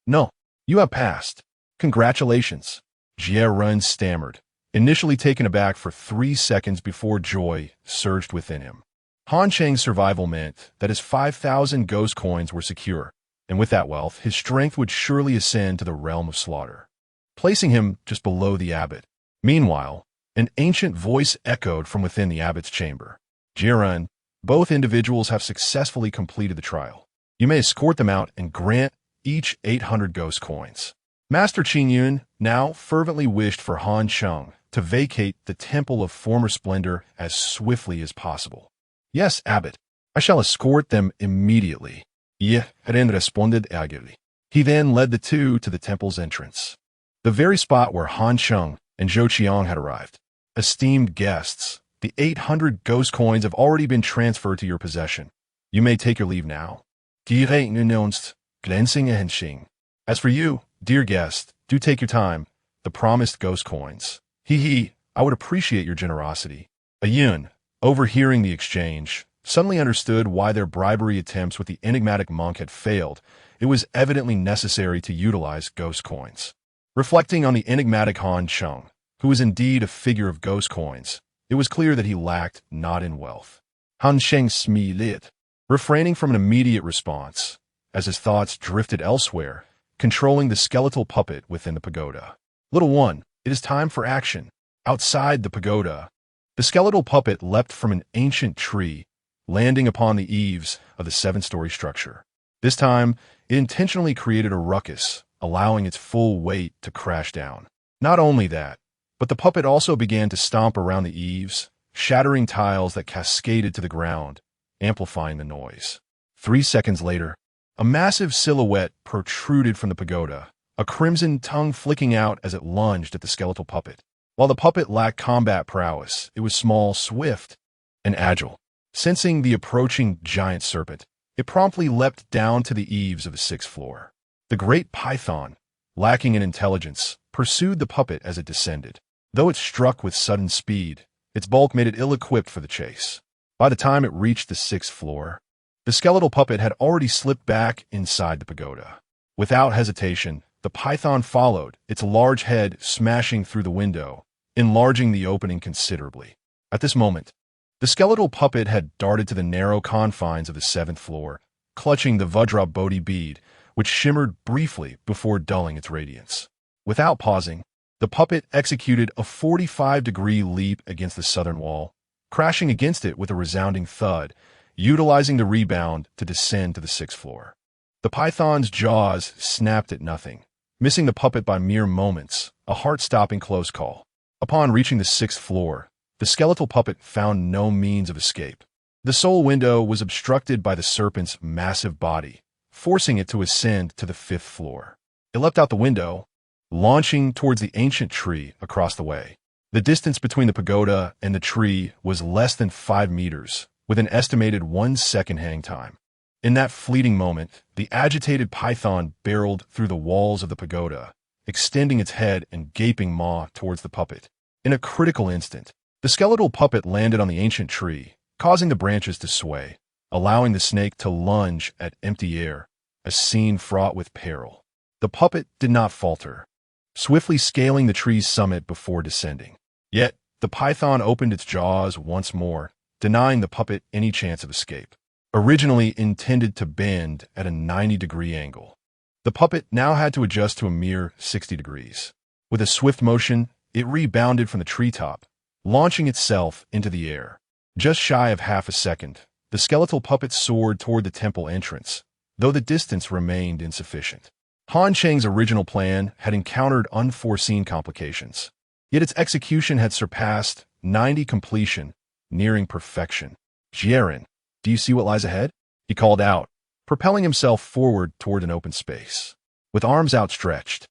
A: No, you have passed. Congratulations." Jiren stammered, initially taken aback for 3 seconds before joy surged within him. Han Cheng's survival meant that his 5,000 ghost coins were secure, and with that wealth, his strength would surely ascend to the realm of slaughter, placing him just below the abbot. Meanwhile, an ancient voice echoed from within the abbot's chamber. "Jiren, both individuals have successfully completed the trial. You may escort them out and grant each 800 ghost coins." Master Qingyun now fervently wished for Han Cheng to vacate the temple of former splendor as swiftly as possible. "Yes, abbot, I shall escort them immediately." Jiren responded eagerly. He then led the two to the temple's entrance, the very spot where Han Cheng and Zhou Qiang had arrived. "Esteemed guests, the 800 ghost coins have already been transferred to your possession. You may take your leave now." Jiren announced, glancing at Han Cheng. "As for you, dear guest, do take your time. The promised ghost coins. I would appreciate your generosity." A yuan, overhearing the exchange, suddenly understood why their bribery attempts with the enigmatic monk had failed. It was evidently necessary to utilize ghost coins. Reflecting on the enigmatic Han Cheng, who was indeed a figure of ghost coins, it was clear that he lacked not in wealth. Han Cheng smiled, refraining from an immediate response, as his thoughts drifted elsewhere, controlling the skeletal puppet within the pagoda. "Little one, it is time for action." Outside the pagoda, the skeletal puppet leapt from an ancient tree, landing upon the eaves of the 7-story structure. This time, it intentionally created a ruckus, allowing its full weight to crash down. Not only that, but the puppet also began to stomp around the eaves, shattering tiles that cascaded to the ground, amplifying the noise. 3 seconds later, a massive silhouette protruded from the pagoda, a crimson tongue flicking out as it lunged at the skeletal puppet. While the puppet lacked combat prowess, it was small, swift, and agile. Sensing the approaching giant serpent, it promptly leapt down to the eaves of the sixth floor. The great python, lacking in intelligence, pursued the puppet as it descended. Though it struck with sudden speed, its bulk made it ill-equipped for the chase. By the time it reached the sixth floor, the skeletal puppet had already slipped back inside the pagoda. Without hesitation, the python followed, its large head smashing through the window, enlarging the opening considerably. At this moment, the skeletal puppet had darted to the narrow confines of the seventh floor, clutching the Vajra Bodhi bead, which shimmered briefly before dulling its radiance. Without pausing, the puppet executed a 45-degree leap against the southern wall, crashing against it with a resounding thud, utilizing the rebound to descend to the sixth floor. The python's jaws snapped at nothing, missing the puppet by mere moments, a heart-stopping close call. Upon reaching the sixth floor, the skeletal puppet found no means of escape. The sole window was obstructed by the serpent's massive body, forcing it to ascend to the fifth floor. It leapt out the window, launching towards the ancient tree across the way. The distance between the pagoda and the tree was less than 5 meters, with an estimated 1-second hang time. In that fleeting moment, the agitated python barreled through the walls of the pagoda, extending its head and gaping maw towards the puppet. In a critical instant, the skeletal puppet landed on the ancient tree, causing the branches to sway, allowing the snake to lunge at empty air, a scene fraught with peril. The puppet did not falter, swiftly scaling the tree's summit before descending. Yet, the python opened its jaws once more, denying the puppet any chance of escape. Originally intended to bend at a 90-degree angle, the puppet now had to adjust to a mere 60 degrees. With a swift motion, it rebounded from the treetop, launching itself into the air. Just shy of half a second, the skeletal puppet soared toward the temple entrance, though the distance remained insufficient. Han Cheng's original plan had encountered unforeseen complications, yet its execution had surpassed 90 completion, nearing perfection. Jiren, do you see what lies ahead? He called out, propelling himself forward toward an open space. With arms outstretched,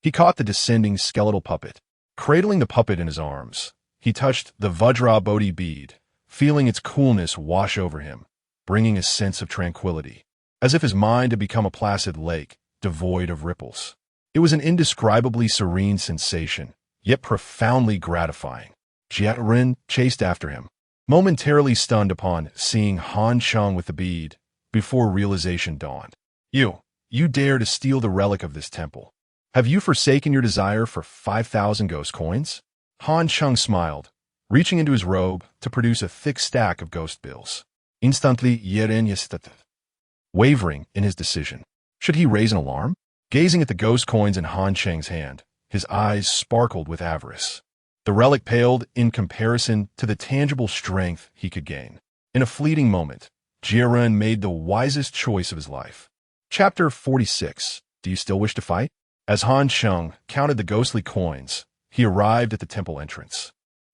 A: he caught the descending skeletal puppet. Cradling the puppet in his arms, he touched the Vajra Bodhi bead, feeling its coolness wash over him, bringing a sense of tranquility, as if his mind had become a placid lake, devoid of ripples. It was an indescribably serene sensation, yet profoundly gratifying. Jiren chased after him, momentarily stunned upon seeing Han Cheng with the bead, before realization dawned. You dare to steal the relic of this temple. Have you forsaken your desire for 5,000 ghost coins? Han Cheng smiled, reaching into his robe to produce a thick stack of ghost bills. Instantly, Jiren hesitated, wavering in his decision. Should he raise an alarm? Gazing at the ghost coins in Han Cheng's hand, his eyes sparkled with avarice. The relic paled in comparison to the tangible strength he could gain. In a fleeting moment, Jiren made the wisest choice of his life. Chapter 46. Do you still wish to fight? As Han Cheng counted the ghostly coins, he arrived at the temple entrance,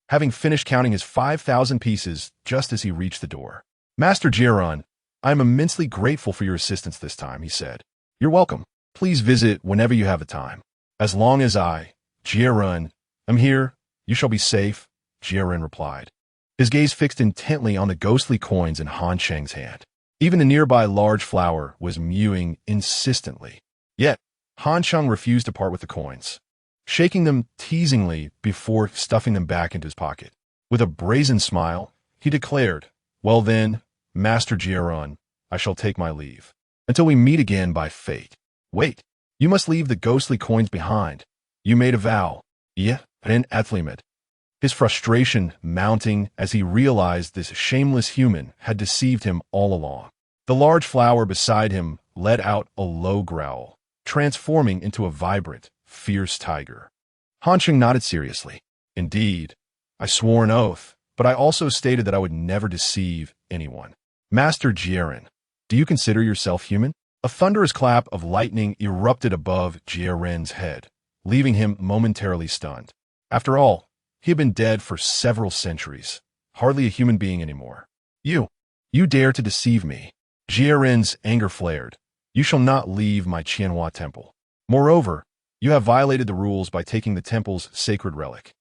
A: having finished counting his 5,000 pieces just as he reached the door. Master Jiren, I am immensely grateful for your assistance this time, he said. You're welcome. Please visit whenever you have the time. As long as I, Jiren, am here, you shall be safe, Jiren replied, his gaze fixed intently on the ghostly coins in Han Cheng's hand. Even the nearby large flower was mewing insistently. Yet, Han Cheng refused to part with the coins, shaking them teasingly before stuffing them back into his pocket. With a brazen smile, he declared, Well then, Master Jiren, I shall take my leave. Until we meet again by fate. Wait, you must leave the ghostly coins behind. You made a vow. Yeah, Ren Athlimet. His frustration mounting as he realized this shameless human had deceived him all along. The large flower beside him let out a low growl, transforming into a vibrant, fierce tiger. Han Cheng nodded seriously. Indeed, I swore an oath, but I also stated that I would never deceive anyone. Master Jiren, do you consider yourself human? A thunderous clap of lightning erupted above Jieren's head, leaving him momentarily stunned. After all, he had been dead for several centuries, hardly a human being anymore. You dare to deceive me. Jieren's anger flared. You shall not leave my Qianhua temple. Moreover, you have violated the rules by taking the temple's sacred relic,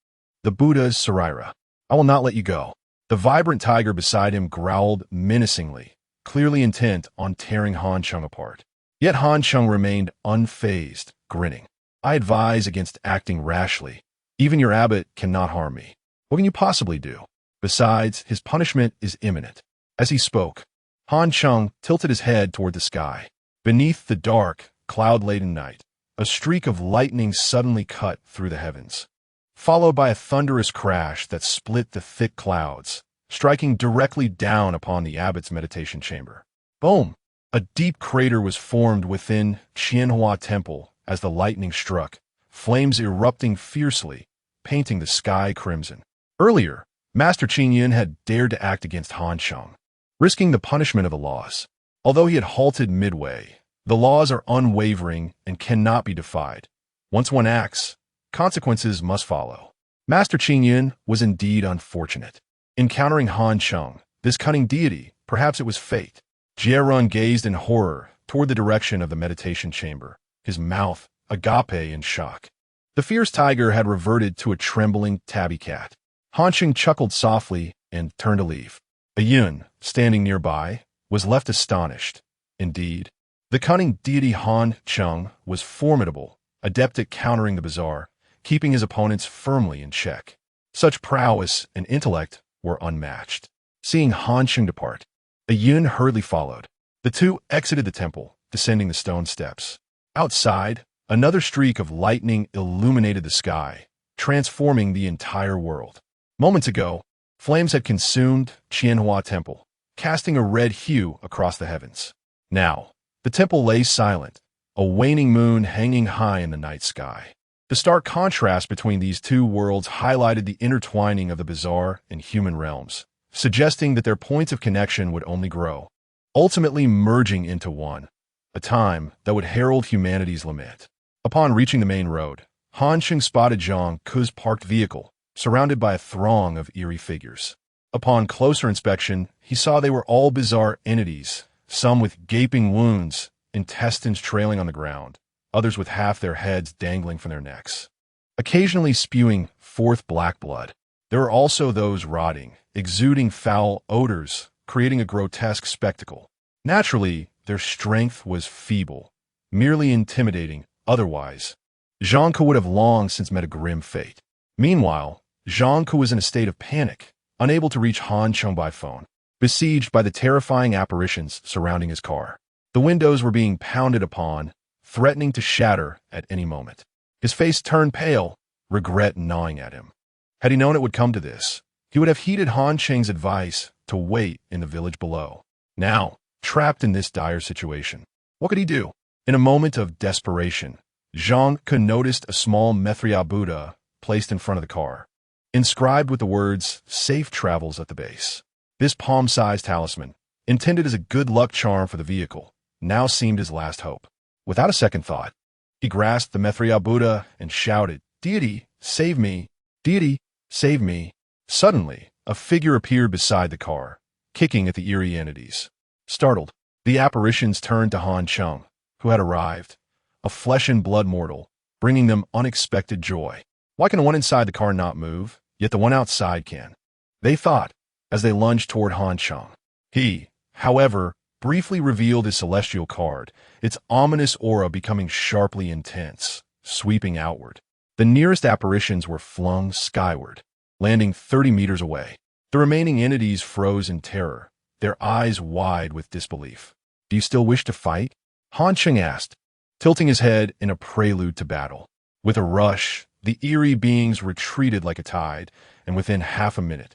A: the Buddha's Saraira. I will not let you go. The vibrant tiger beside him growled menacingly, clearly intent on tearing Han Cheng apart. Yet Han Cheng remained unfazed, grinning. I advise against acting rashly. Even your abbot cannot harm me. What can you possibly do? Besides, his punishment is imminent. As he spoke, Han Cheng tilted his head toward the sky. Beneath the dark, cloud-laden night, a streak of lightning suddenly cut through the heavens, followed by a thunderous crash that split the thick clouds, striking directly down upon the abbot's meditation chamber. Boom! A deep crater was formed within Qianhua Temple as the lightning struck, flames erupting fiercely, painting the sky crimson. Earlier, Master Qingyun had dared to act against Han Cheng, risking the punishment of the laws. Although he had halted midway, the laws are unwavering and cannot be defied. Once one acts, consequences must follow. Master Qingyun was indeed unfortunate. Encountering Han Cheng, this cunning deity, perhaps it was fate. Jieren gazed in horror toward the direction of the meditation chamber, his mouth agape in shock. The fierce tiger had reverted to a trembling tabby cat. Han Cheng chuckled softly and turned to leave. A yuan, standing nearby, was left astonished. Indeed, the cunning deity Han Cheng was formidable, adept at countering the bizarre, keeping his opponents firmly in check. Such prowess and intellect were unmatched. Seeing Han Cheng depart, a yuan hurriedly followed. The two exited the temple, descending the stone steps. Outside, another streak of lightning illuminated the sky, transforming the entire world. Moments ago, flames had consumed Qianhua Temple, casting a red hue across the heavens. Now, the temple lay silent, a waning moon hanging high in the night sky. The stark contrast between these two worlds highlighted the intertwining of the bizarre and human realms, suggesting that their points of connection would only grow, ultimately merging into one, a time that would herald humanity's lament. Upon reaching the main road, Han Cheng spotted Zhang Ke's parked vehicle, surrounded by a throng of eerie figures. Upon closer inspection, he saw they were all bizarre entities, some with gaping wounds, intestines trailing on the ground, others with half their heads dangling from their necks, occasionally spewing forth black blood. There were also those rotting, exuding foul odors, creating a grotesque spectacle. Naturally, their strength was feeble, merely intimidating. Otherwise, Zhang Ke would have long since met a grim fate. Meanwhile, Zhang Ke was in a state of panic, unable to reach Han Cheng by phone, besieged by the terrifying apparitions surrounding his car. The windows were being pounded upon, threatening to shatter at any moment. His face turned pale, regret gnawing at him. Had he known it would come to this, he would have heeded Han Cheng's advice to wait in the village below. Now, trapped in this dire situation, what could he do? In a moment of desperation, Zhang Ke noticed a small Mithria Buddha placed in front of the car, inscribed with the words, "Safe travels" at the base. This palm-sized talisman, intended as a good luck charm for the vehicle, now seemed his last hope. Without a second thought, he grasped the Mithria Buddha and shouted, "Deity, save me! Deity, save me!" Suddenly, a figure appeared beside the car, kicking at the eerie entities. Startled, the apparitions turned to Han Cheng, who had arrived, a flesh-and-blood mortal, bringing them unexpected joy. Why can the one inside the car not move, yet the one outside can? They thought, as they lunged toward Han Cheng. He, however, briefly revealed his celestial card, its ominous aura becoming sharply intense, sweeping outward. The nearest apparitions were flung skyward, landing 30 meters away. The remaining entities froze in terror, their eyes wide with disbelief. "Do you still wish to fight?" Han Cheng asked, tilting his head in a prelude to battle. With a rush, the eerie beings retreated like a tide, and within half a minute,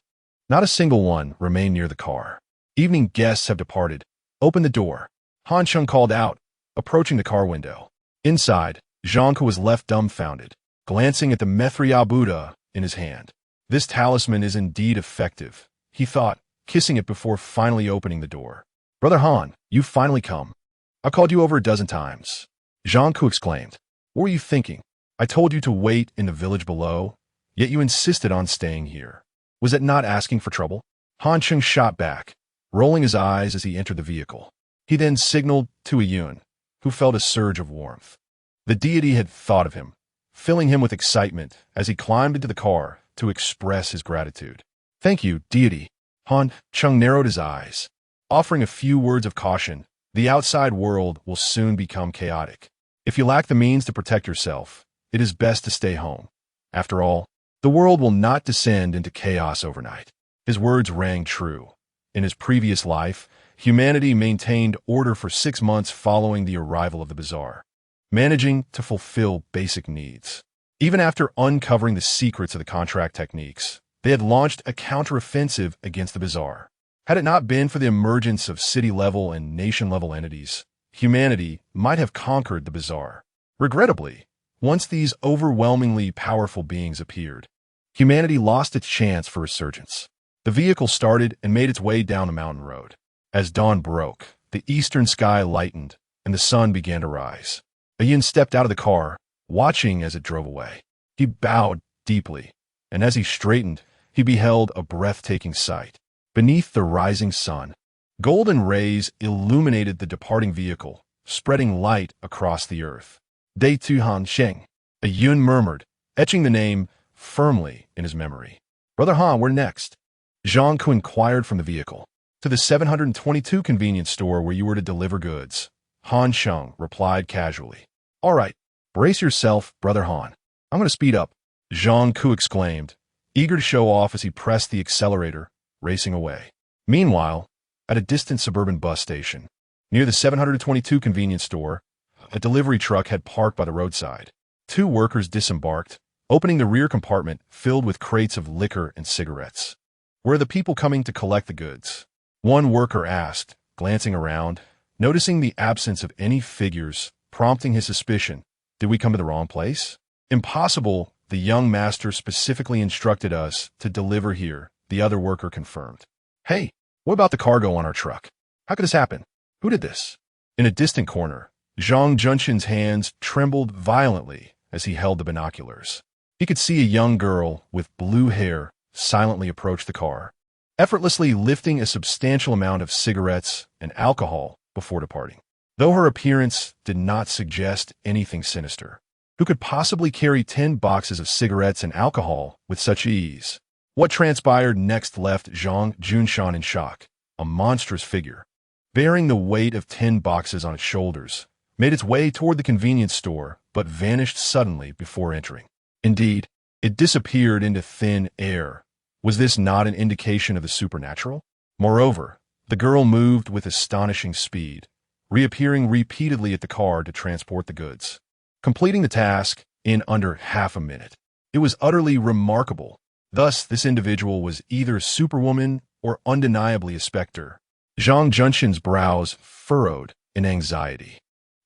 A: not a single one remained near the car. "Evening guests have departed. Open the door," Han Cheng called out, approaching the car window. Inside, Zhang Ke was left dumbfounded, glancing at the Mithria Buddha in his hand. "This talisman is indeed effective," he thought, kissing it before finally opening the door. "Brother Han, you've finally come." "I called you over a dozen times." Zhang Ku exclaimed. "What were you thinking? I told you to wait in the village below, yet you insisted on staying here. Was it not asking for trouble?" Han Cheng shot back, rolling his eyes as he entered the vehicle. He then signaled to a yuan, who felt a surge of warmth. The deity had thought of him, filling him with excitement as he climbed into the car to express his gratitude. "Thank you, deity." Han Cheng narrowed his eyes, offering a few words of caution. "The outside world will soon become chaotic. If you lack the means to protect yourself, it is best to stay home. After all, the world will not descend into chaos overnight." His words rang true. In his previous life, humanity maintained order for 6 months following the arrival of the bazaar, managing to fulfill basic needs. Even after uncovering the secrets of the contract techniques, they had launched a counteroffensive against the bazaar. Had it not been for the emergence of city-level and nation-level entities, humanity might have conquered the bazaar. Regrettably, once these overwhelmingly powerful beings appeared, humanity lost its chance for resurgence. The vehicle started and made its way down the mountain road. As dawn broke, the eastern sky lightened and the sun began to rise. A yuan stepped out of the car, watching as it drove away. He bowed deeply, and as he straightened, he beheld a breathtaking sight. Beneath the rising sun, golden rays illuminated the departing vehicle, spreading light across the earth. "Day 2 Han Cheng," a yuan murmured, etching the name firmly in his memory. "Brother Han, where next?" Zhang Ku inquired from the vehicle. "To the 722 convenience store where you were to deliver goods," Han Cheng replied casually. "All right, brace yourself, Brother Han. I'm going to speed up," Zhang Ku exclaimed, eager to show off as he pressed the accelerator, racing away. Meanwhile, at a distant suburban bus station, near the 722 convenience store, a delivery truck had parked by the roadside. 2 workers disembarked, opening the rear compartment filled with crates of liquor and cigarettes. "Where are the people coming to collect the goods?" one worker asked, glancing around, noticing the absence of any figures, prompting his suspicion. "Did we come to the wrong place?" "Impossible. The young master specifically instructed us to deliver here," the other worker confirmed. "Hey, what about the cargo on our truck? How could this happen? Who did this?" In a distant corner, Zhang Junshin's hands trembled violently as he held the binoculars. He could see a young girl with blue hair silently approach the car, effortlessly lifting a substantial amount of cigarettes and alcohol before departing. Though her appearance did not suggest anything sinister, who could possibly carry 10 boxes of cigarettes and alcohol with such ease? What transpired next left Zhang Junshan in shock. A monstrous figure, bearing the weight of 10 boxes on its shoulders, made its way toward the convenience store but vanished suddenly before entering. Indeed, it disappeared into thin air. Was this not an indication of the supernatural? Moreover, the girl moved with astonishing speed, reappearing repeatedly at the car to transport the goods, completing the task in under half a minute. It was utterly remarkable. Thus, this individual was either superwoman or undeniably a specter. Zhang Junshin's brows furrowed in anxiety,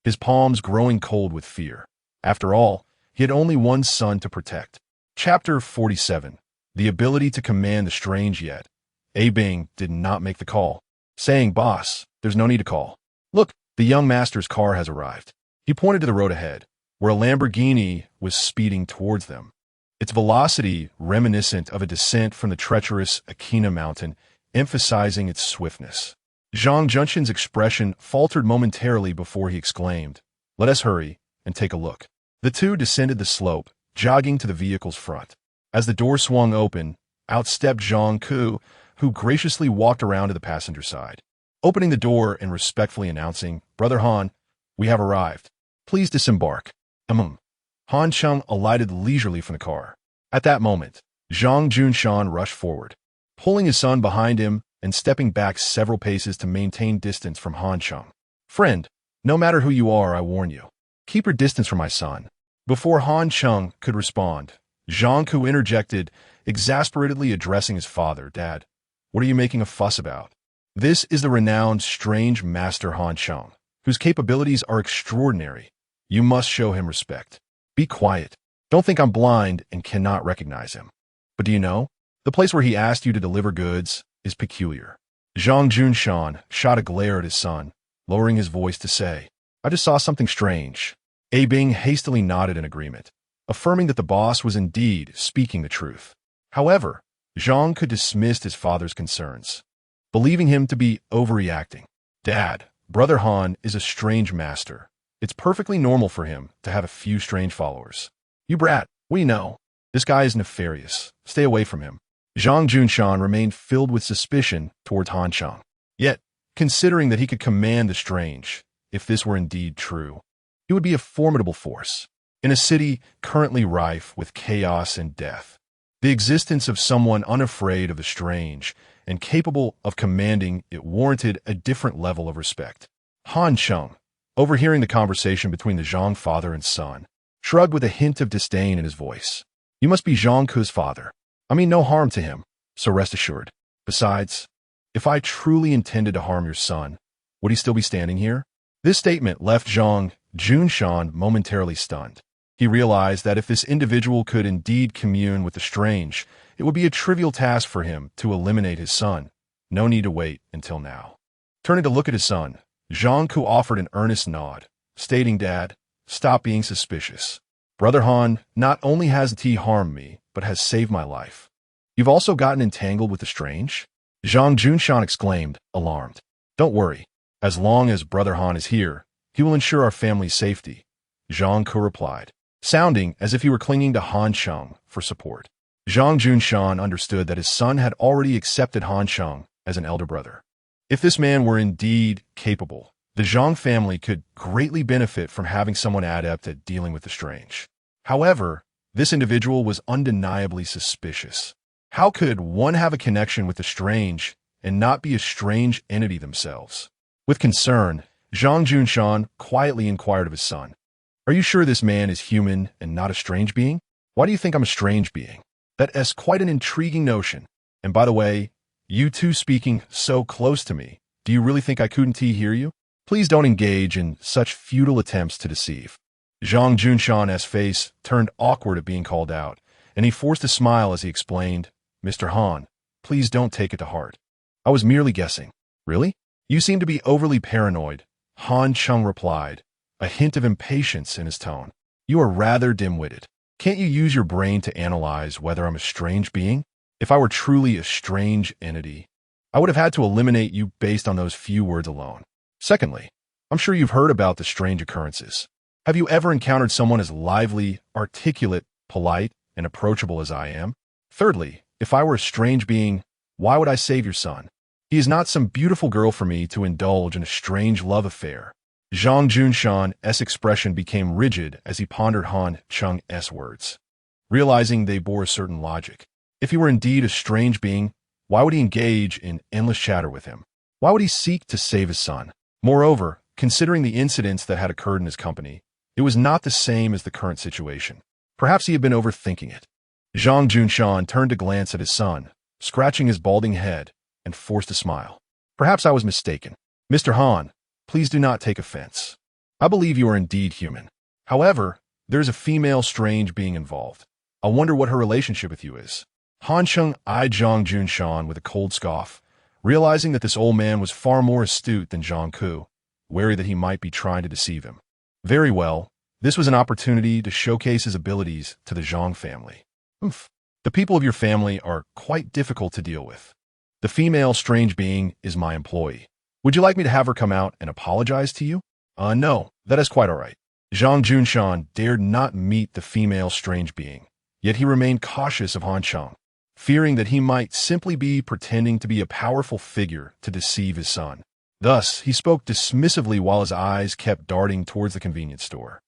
A: his palms growing cold with fear. After all, he had only one son to protect. Chapter 47. The ability to command the strange yet. A Bing did not make the call, saying, "Boss, there's no need to call. Look, the young master's car has arrived." He pointed to the road ahead, where a Lamborghini was speeding towards them, its velocity reminiscent of a descent from the treacherous Akina mountain, emphasizing its swiftness. Zhang Junshin's expression faltered momentarily before he exclaimed, "Let us hurry and take a look." The two descended the slope, jogging to the vehicle's front. As the door swung open, out stepped Zhang Ku, who graciously walked around to the passenger side, opening the door and respectfully announcing, "Brother Han, we have arrived. Please disembark." Han Cheng alighted leisurely from the car. At that moment, Zhang Junshan rushed forward, pulling his son behind him and stepping back several paces to maintain distance from Han Cheng. "Friend, no matter who you are, I warn you, keep your distance from my son." Before Han Cheng could respond, Zhang Ku interjected, exasperatedly addressing his father. "Dad, what are you making a fuss about? This is the renowned strange master Han Cheng, whose capabilities are extraordinary. You must show him respect. Be quiet. Don't think I'm blind and cannot recognize him. But do you know, the place where he asked you to deliver goods is peculiar." Zhang Junshan shot a glare at his son, lowering his voice to say, "I just saw something strange." A Bing hastily nodded in agreement, affirming that the boss was indeed speaking the truth. However, Zhang could dismiss his father's concerns, believing him to be overreacting. "Dad, Brother Han is a strange master. It's perfectly normal for him to have a few strange followers. You brat, we know. This guy is nefarious. Stay away from him." Zhang Junshan remained filled with suspicion towards Han Cheng. Yet, considering that he could command the strange, if this were indeed true, he would be a formidable force. In a city currently rife with chaos and death, the existence of someone unafraid of the strange and capable of commanding it warranted a different level of respect. Han Cheng, overhearing the conversation between the Zhang father and son, shrugged with a hint of disdain in his voice. "You must be Zhang Ke's father. I mean no harm to him, so rest assured. Besides, if I truly intended to harm your son, would he still be standing here?" This statement left Zhang Junshan momentarily stunned. He realized that if this individual could indeed commune with the strange, it would be a trivial task for him to eliminate his son. No need to wait until now. Turning to look at his son, Zhang Ke offered an earnest nod, stating, "Dad, stop being suspicious. Brother Han not only hasn't he harmed me, but has saved my life. You've also gotten entangled with the strange?" Zhang Junshan exclaimed, alarmed. "Don't worry. As long as Brother Han is here, he will ensure our family's safety," Zhang Ke replied, sounding as if he were clinging to Han Cheng for support. Zhang Junshan understood that his son had already accepted Han Cheng as an elder brother. If this man were indeed capable, the Zhang family could greatly benefit from having someone adept at dealing with the strange. However, this individual was undeniably suspicious. How could one have a connection with the strange and not be a strange entity themselves? With concern, Zhang Junshan quietly inquired of his son, "Are you sure this man is human and not a strange being? Why do you think I'm a strange being? That's quite an intriguing notion. And by the way, you two speaking so close to me, do you really think I couldn't hear you? Please don't engage in such futile attempts to deceive." Zhang Junshan's face turned awkward at being called out, and he forced a smile as he explained, "Mr. Han, please don't take it to heart. I was merely guessing." "Really? You seem to be overly paranoid," Han Cheng replied, a hint of impatience in his tone. "You are rather dim-witted. Can't you use your brain to analyze whether I'm a strange being? If I were truly a strange entity, I would have had to eliminate you based on those few words alone. Secondly, I'm sure you've heard about the strange occurrences. Have you ever encountered someone as lively, articulate, polite, and approachable as I am? Thirdly, if I were a strange being, why would I save your son? He is not some beautiful girl for me to indulge in a strange love affair." Zhang Junshan's expression became rigid as he pondered Han Cheng's words, realizing they bore a certain logic. If he were indeed a strange being, why would he engage in endless chatter with him? Why would he seek to save his son? Moreover, considering the incidents that had occurred in his company, it was not the same as the current situation. Perhaps he had been overthinking it. Zhang Junshan turned to glance at his son, scratching his balding head, and forced a smile. "Perhaps I was mistaken. Mr. Han, please do not take offense. I believe you are indeed human. However, there is a female strange being involved. I wonder what her relationship with you is." Han Cheng eyed Zhang Junshan with a cold scoff, realizing that this old man was far more astute than Zhang Ke, wary that he might be trying to deceive him. Very well, this was an opportunity to showcase his abilities to the Zhang family. "Oof. The people of your family are quite difficult to deal with. The female strange being is my employee. Would you like me to have her come out and apologize to you?" No, that is quite all right." Zhang Junshan dared not meet the female strange being, yet he remained cautious of Han Cheng, fearing that he might simply be pretending to be a powerful figure to deceive his son. Thus, he spoke dismissively while his eyes kept darting towards the convenience store.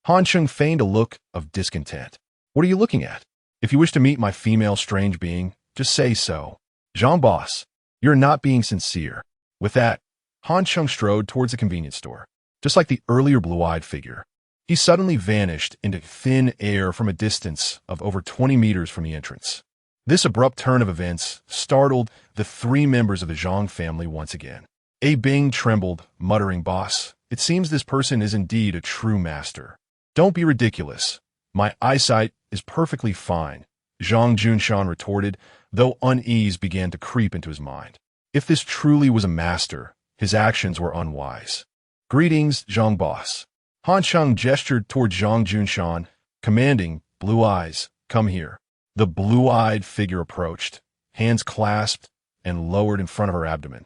A: Han Cheng feigned a look of discontent. "What are you looking at? If you wish to meet my female strange being, just say so. Zhang boss, you're not being sincere." With that, Han Cheng strode towards the convenience store, just like the earlier blue-eyed figure. He suddenly vanished into thin air from a distance of over 20 meters from the entrance. This abrupt turn of events startled the three members of the Zhang family once again. A Bing trembled, muttering, "Boss, it seems this person is indeed a true master." "Don't be ridiculous. My eyesight is perfectly fine," Zhang Junshan retorted, though unease began to creep into his mind. If this truly was a master, his actions were unwise. Greetings, Zhang boss. Han Cheng gestured toward Zhang Junshan, commanding, Blue Eyes, come here. The blue-eyed figure approached, hands clasped and lowered in front of her abdomen.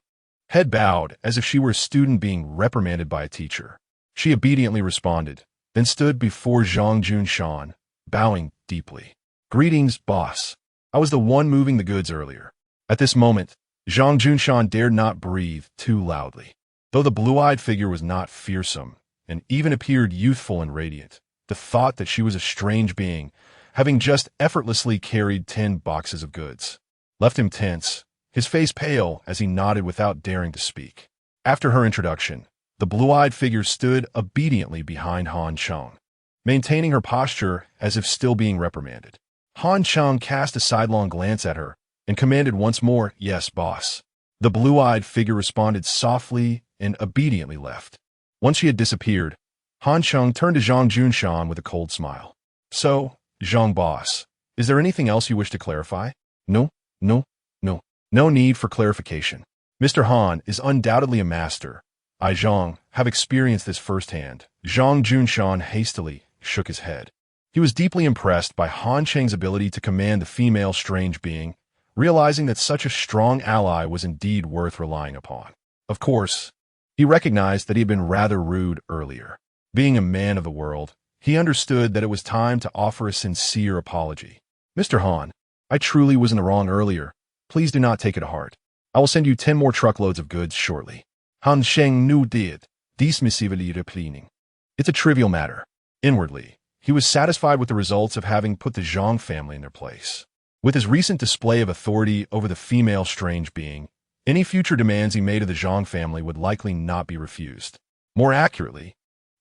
A: Head bowed as if she were a student being reprimanded by a teacher. She obediently responded, then stood before Zhang Junshan, bowing deeply. Greetings, boss. I was the one moving the goods earlier. At this moment, Zhang Junshan dared not breathe too loudly. Though the blue-eyed figure was not fearsome, and even appeared youthful and radiant, the thought that she was a strange being, having just effortlessly carried 10 boxes of goods, left him tense, his face pale as he nodded without daring to speak. After her introduction, the blue-eyed figure stood obediently behind Han Cheng, maintaining her posture as if still being reprimanded. Han Cheng cast a sidelong glance at her and commanded once more, yes, boss. The blue-eyed figure responded softly and obediently left. Once she had disappeared, Han Cheng turned to Zhang Junshan with a cold smile. So, Zhang boss, is there anything else you wish to clarify? No. No need for clarification. Mr. Han is undoubtedly a master. I, Zhang, have experienced this firsthand. Zhang Junshan hastily shook his head. He was deeply impressed by Han Cheng's ability to command the female strange being, realizing that such a strong ally was indeed worth relying upon. Of course, he recognized that he had been rather rude earlier. Being a man of the world, he understood that it was time to offer a sincere apology. Mr. Han, I truly was in the wrong earlier. Please do not take it to heart. I will send you 10 more truckloads of goods shortly. Han Cheng nu did, dismissively pleading. It's a trivial matter. Inwardly, he was satisfied with the results of having put the Zhang family in their place. With his recent display of authority over the female strange being, any future demands he made of the Zhang family would likely not be refused. More accurately,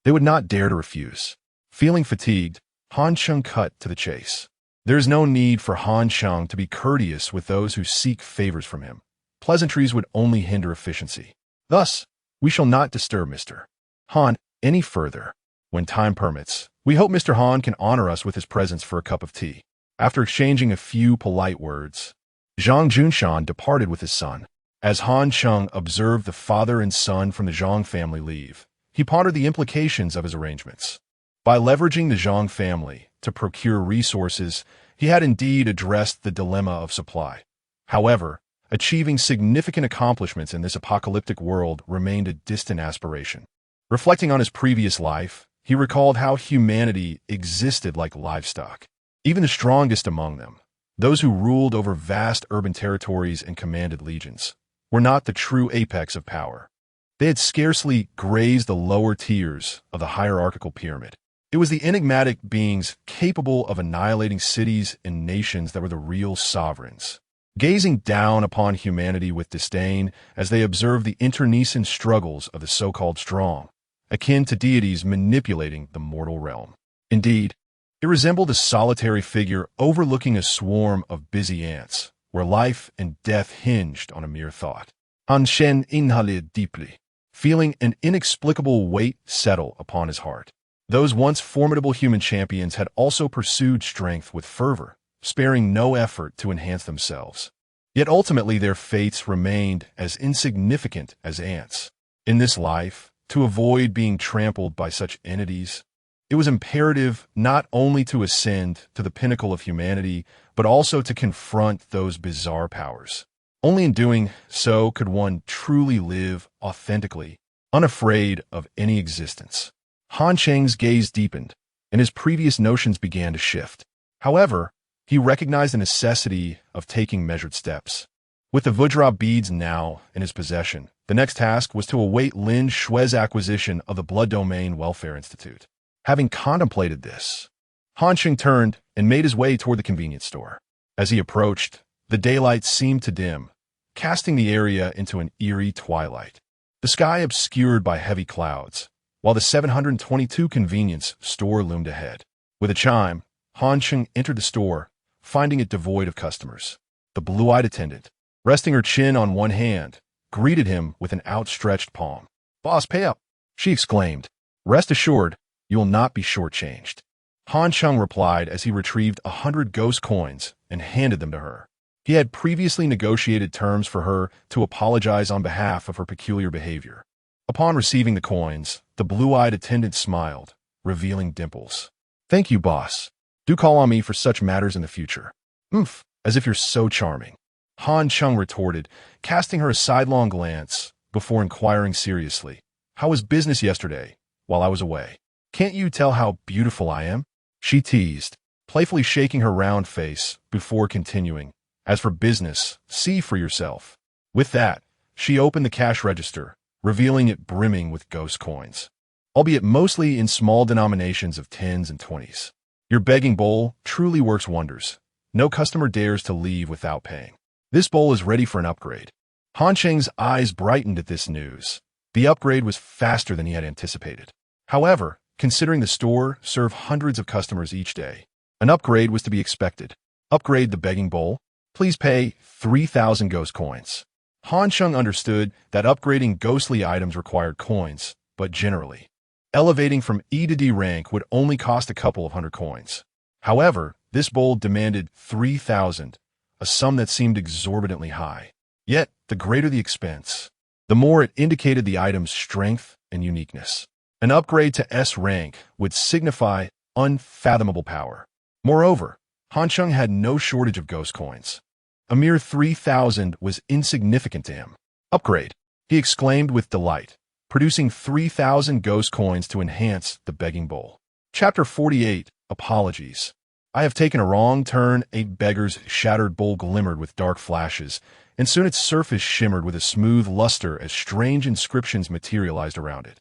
A: they would not dare to refuse. Feeling fatigued, Han Cheng cut to the chase. There is no need for Han Cheng to be courteous with those who seek favors from him. Pleasantries would only hinder efficiency. Thus, we shall not disturb Mr. Han any further. When time permits, we hope Mr. Han can honor us with his presence for a cup of tea. After exchanging a few polite words, Zhang Junshan departed with his son. As Han Cheng observed the father and son from the Zhang family leave, he pondered the implications of his arrangements. By leveraging the Zhang family to procure resources, he had indeed addressed the dilemma of supply. However, achieving significant accomplishments in this apocalyptic world remained a distant aspiration. Reflecting on his previous life, he recalled how humanity existed like livestock. Even the strongest among them, those who ruled over vast urban territories and commanded legions, were not the true apex of power. They had scarcely grazed the lower tiers of the hierarchical pyramid. It was the enigmatic beings capable of annihilating cities and nations that were the real sovereigns. Gazing down upon humanity with disdain as they observed the internecine struggles of the so-called strong, akin to deities manipulating the mortal realm. Indeed, it resembled a solitary figure overlooking a swarm of busy ants, where life and death hinged on a mere thought. Han Cheng inhaled deeply, feeling an inexplicable weight settle upon his heart. Those once formidable human champions had also pursued strength with fervor, sparing no effort to enhance themselves. Yet ultimately their fates remained as insignificant as ants. In this life, to avoid being trampled by such entities, it was imperative not only to ascend to the pinnacle of humanity, but also to confront those bizarre powers. Only in doing so could one truly live authentically, unafraid of any existence. Han Cheng's gaze deepened, and his previous notions began to shift. However, he recognized the necessity of taking measured steps. With the Vajra beads now in his possession, the next task was to await Lin Shui's acquisition of the Blood Domain Welfare Institute. Having contemplated this, Han Cheng turned and made his way toward the convenience store. As he approached, the daylight seemed to dim, casting the area into an eerie twilight. The sky obscured by heavy clouds, while the 722 convenience store loomed ahead. With a chime, Han Cheng entered the store, finding it devoid of customers. The blue-eyed attendant, resting her chin on one hand, greeted him with an outstretched palm. "Boss, pay up," she exclaimed. "Rest assured, you will not be shortchanged." Han Cheng replied as he retrieved 100 ghost coins and handed them to her. He had previously negotiated terms for her to apologize on behalf of her peculiar behavior. Upon receiving the coins, the blue-eyed attendant smiled, revealing dimples. "Thank you, boss. Do call on me for such matters in the future." "Oomph, as if you're so charming," Han Cheng retorted, casting her a sidelong glance before inquiring seriously. "How was business yesterday, while I was away? Can't you tell how beautiful I am?" She teased, playfully shaking her round face before continuing. "As for business, see for yourself." With that, she opened the cash register, revealing it brimming with ghost coins, albeit mostly in small denominations of 10s and 20s. "Your begging bowl truly works wonders. No customer dares to leave without paying. This bowl is ready for an upgrade." Han Cheng's eyes brightened at this news. The upgrade was faster than he had anticipated. However, considering the store served hundreds of customers each day, an upgrade was to be expected. "Upgrade the begging bowl? Please pay 3,000 ghost coins." Han Cheng understood that upgrading ghostly items required coins, but generally, elevating from E to D rank would only cost a couple of hundred coins. However, this bowl demanded 3,000, a sum that seemed exorbitantly high. Yet, the greater the expense, the more it indicated the item's strength and uniqueness. An upgrade to S rank would signify unfathomable power. Moreover, Han Cheng had no shortage of ghost coins. A mere 3,000 was insignificant to him. "Upgrade," he exclaimed with delight, producing 3,000 ghost coins to enhance the begging bowl. Chapter 48, Apologies. "I have taken a wrong turn." A beggar's shattered bowl glimmered with dark flashes, and soon its surface shimmered with a smooth luster as strange inscriptions materialized around it.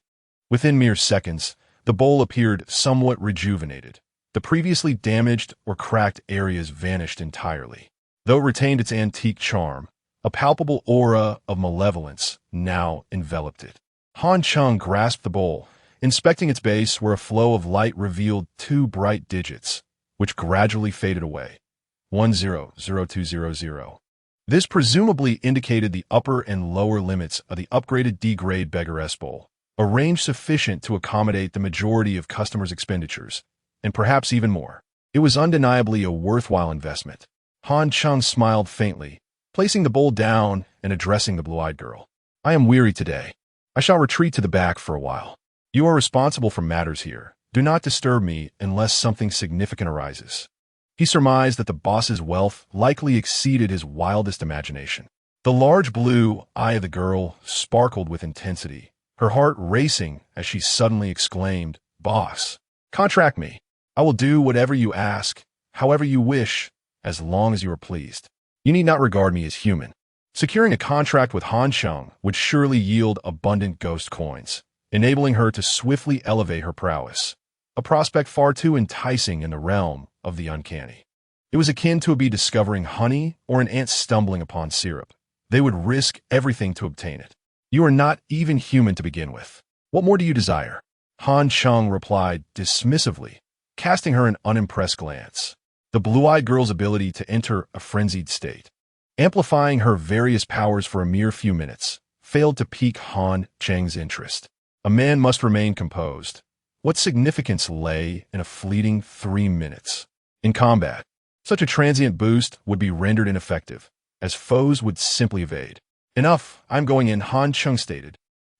A: Within mere seconds, the bowl appeared somewhat rejuvenated. The previously damaged or cracked areas vanished entirely. Though it retained its antique charm, a palpable aura of malevolence now enveloped it. Han Cheng grasped the bowl, inspecting its base where a flow of light revealed two bright digits, which gradually faded away. 100200. This presumably indicated the upper and lower limits of the upgraded D-grade beggar S bowl, a range sufficient to accommodate the majority of customers' expenditures, and perhaps even more. It was undeniably a worthwhile investment. Han Cheng smiled faintly, placing the bowl down and addressing the blue-eyed girl. "I am weary today. I shall retreat to the back for a while. You are responsible for matters here. Do not disturb me unless something significant arises." He surmised that the boss's wealth likely exceeded his wildest imagination. The large blue eye of the girl sparkled with intensity, her heart racing as she suddenly exclaimed, "Boss, contract me. I will do whatever you ask, however you wish, as long as you are pleased. You need not regard me as human." Securing a contract with Han Cheng would surely yield abundant ghost coins, enabling her to swiftly elevate her prowess, a prospect far too enticing in the realm of the uncanny. It was akin to be discovering honey or an ant stumbling upon syrup. They would risk everything to obtain it. "You are not even human to begin with. What more do you desire?" Han Cheng replied dismissively, casting her an unimpressed glance. The blue-eyed girl's ability to enter a frenzied state, amplifying her various powers for a mere few minutes, failed to pique Han Cheng's interest. A man must remain composed. What significance lay in a fleeting 3 minutes? In combat, such a transient boost would be rendered ineffective, as foes would simply evade. "Enough, I'm going in," Han Cheng stated,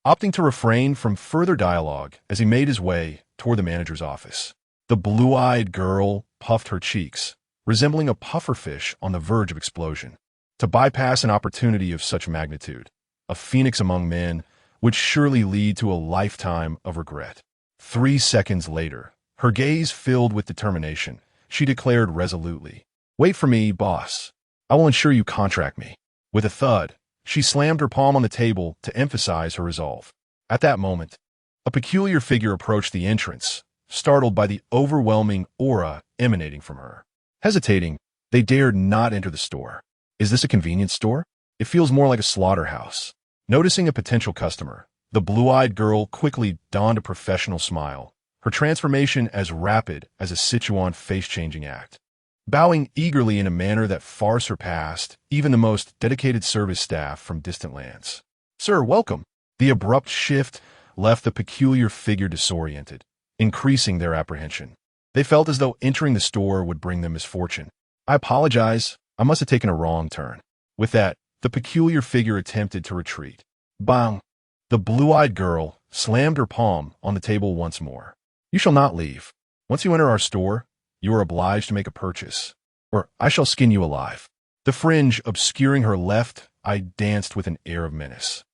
A: opting to refrain from further dialogue as he made his way toward the manager's office. The blue-eyed girl puffed her cheeks, resembling a pufferfish on the verge of explosion. To bypass an opportunity of such magnitude, a phoenix among men, would surely lead to a lifetime of regret. 3 seconds later, her gaze filled with determination, she declared resolutely, "Wait for me, boss. I will ensure you contract me." With a thud, she slammed her palm on the table to emphasize her resolve. At that moment, a peculiar figure approached the entrance, startled by the overwhelming aura emanating from her. Hesitating, they dared not enter the store. "Is this a convenience store? It feels more like a slaughterhouse." Noticing a potential customer, the blue-eyed girl quickly donned a professional smile, her transformation as rapid as a Sichuan face-changing act. Bowing eagerly in a manner that far surpassed even the most dedicated service staff from distant lands. "Sir, welcome." The abrupt shift left the peculiar figure disoriented, increasing their apprehension. They felt as though entering the store would bring them misfortune. "I apologize. I must have taken a wrong turn." With that, the peculiar figure attempted to retreat. Bang! The blue-eyed girl slammed her palm on the table once more. "You shall not leave. Once you enter our store, you are obliged to make a purchase, or I shall skin you alive." The fringe obscuring her left eye danced with an air of menace,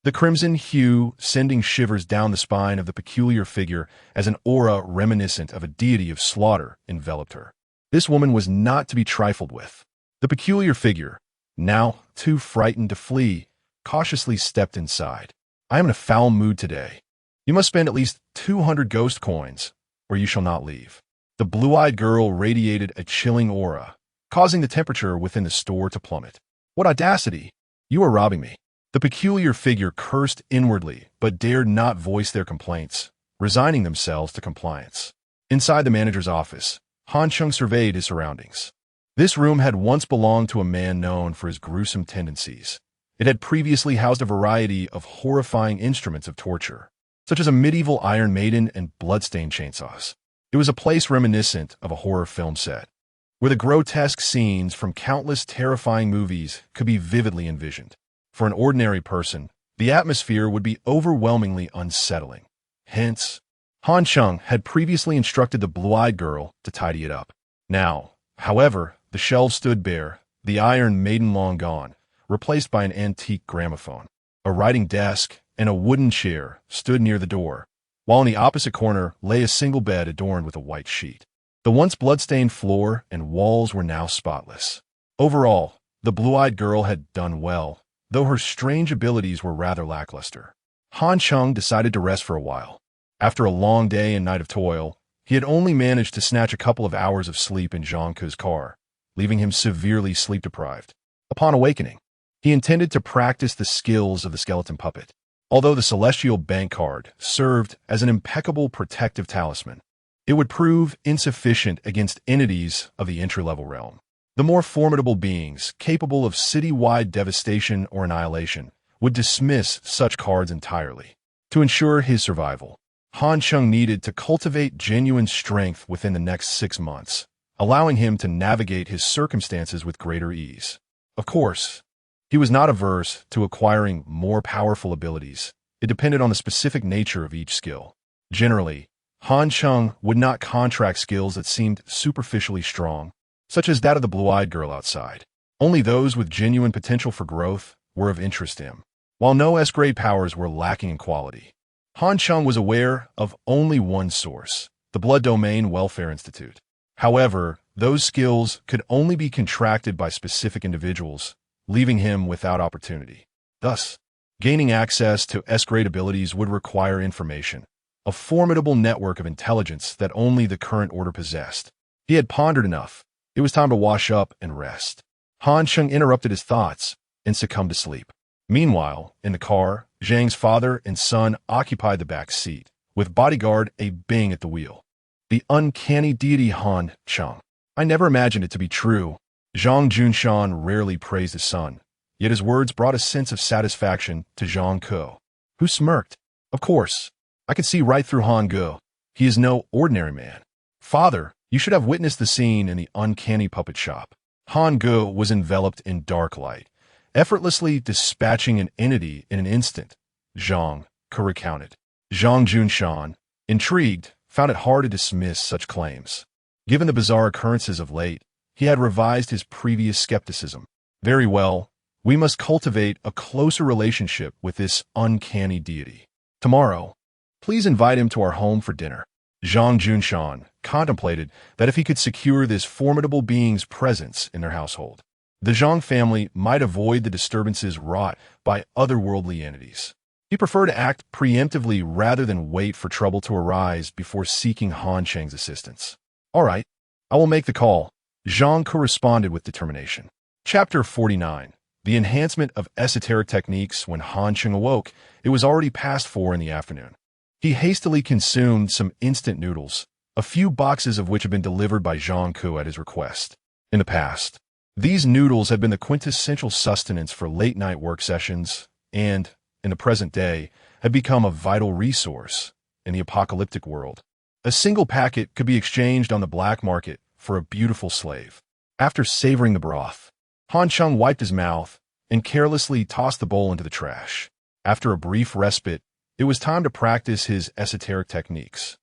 A: the crimson hue sending shivers down the spine of the peculiar figure as an aura reminiscent of a deity of slaughter enveloped her. This woman was not to be trifled with. The peculiar figure, now too frightened to flee, cautiously stepped inside. "I am in a foul mood today. You must spend at least 200 ghost coins, or you shall not leave." The blue-eyed girl radiated a chilling aura, causing the temperature within the store to plummet. "What audacity! You are robbing me." The peculiar figure cursed inwardly, but dared not voice their complaints, resigning themselves to compliance. Inside the manager's office, Han Cheng surveyed his surroundings. This room had once belonged to a man known for his gruesome tendencies. It had previously housed a variety of horrifying instruments of torture, such as a medieval Iron Maiden and bloodstained chainsaws. It was a place reminiscent of a horror film set, where the grotesque scenes from countless terrifying movies could be vividly envisioned. For an ordinary person, the atmosphere would be overwhelmingly unsettling. Hence, Han Cheng had previously instructed the blue-eyed girl to tidy it up. Now, however, the shelves stood bare, the Iron Maiden long gone, replaced by an antique gramophone. A writing desk and a wooden chair stood near the door, while in the opposite corner lay a single bed adorned with a white sheet. The once blood-stained floor and walls were now spotless. Overall, the blue-eyed girl had done well, though her strange abilities were rather lackluster. Han Cheng decided to rest for a while. After a long day and night of toil, he had only managed to snatch a couple of hours of sleep in Zhang Ke's car, leaving him severely sleep-deprived. Upon awakening, he intended to practice the skills of the skeleton puppet. Although the celestial bank card served as an impeccable protective talisman, it would prove insufficient against entities of the entry-level realm. The more formidable beings, capable of city-wide devastation or annihilation, would dismiss such cards entirely. To ensure his survival, Han Cheng needed to cultivate genuine strength within the next 6 months, allowing him to navigate his circumstances with greater ease. Of course, he was not averse to acquiring more powerful abilities. It depended on the specific nature of each skill. Generally, Han Cheng would not contract skills that seemed superficially strong, such as that of the blue-eyed girl outside. Only those with genuine potential for growth were of interest to him, while no S-grade powers were lacking in quality. Han Cheng was aware of only one source, the Blood Domain Welfare Institute. However, those skills could only be contracted by specific individuals, leaving him without opportunity. Thus, gaining access to S-grade abilities would require information, a formidable network of intelligence that only the current order possessed. He had pondered enough. It was time to wash up and rest. Han Cheng interrupted his thoughts and succumbed to sleep. Meanwhile, in the car, Zhang's father and son occupied the back seat, with bodyguard A Bing at the wheel. The uncanny deity Han Cheng. I never imagined it to be true. Zhang Junshan rarely praised his son, yet his words brought a sense of satisfaction to Zhang Ke, who smirked. Of course, I could see right through Han Ge. He is no ordinary man. Father, you should have witnessed the scene in the uncanny puppet shop. Han Ge was enveloped in dark light, effortlessly dispatching an entity in an instant, Zhang Ke recounted. Zhang Junshan, intrigued, found it hard to dismiss such claims. Given the bizarre occurrences of late, he had revised his previous skepticism. Very well, we must cultivate a closer relationship with this uncanny deity. Tomorrow, please invite him to our home for dinner. Zhang Junshan contemplated that if he could secure this formidable being's presence in their household, the Zhang family might avoid the disturbances wrought by otherworldly entities. He preferred to act preemptively rather than wait for trouble to arise before seeking Han Cheng's assistance. All right, I will make the call. Zhang corresponded with determination. Chapter 49. The enhancement of esoteric techniques. When Han Cheng awoke, it was already past 4 in the afternoon. He hastily consumed some instant noodles, a few boxes of which had been delivered by Zhang Ke at his request. In the past, these noodles had been the quintessential sustenance for late-night work sessions and, in the present day, had become a vital resource in the apocalyptic world. A single packet could be exchanged on the black market for a beautiful slave. After savoring the broth, Han Cheng wiped his mouth and carelessly tossed the bowl into the trash. After a brief respite, it was time to practice his esoteric techniques.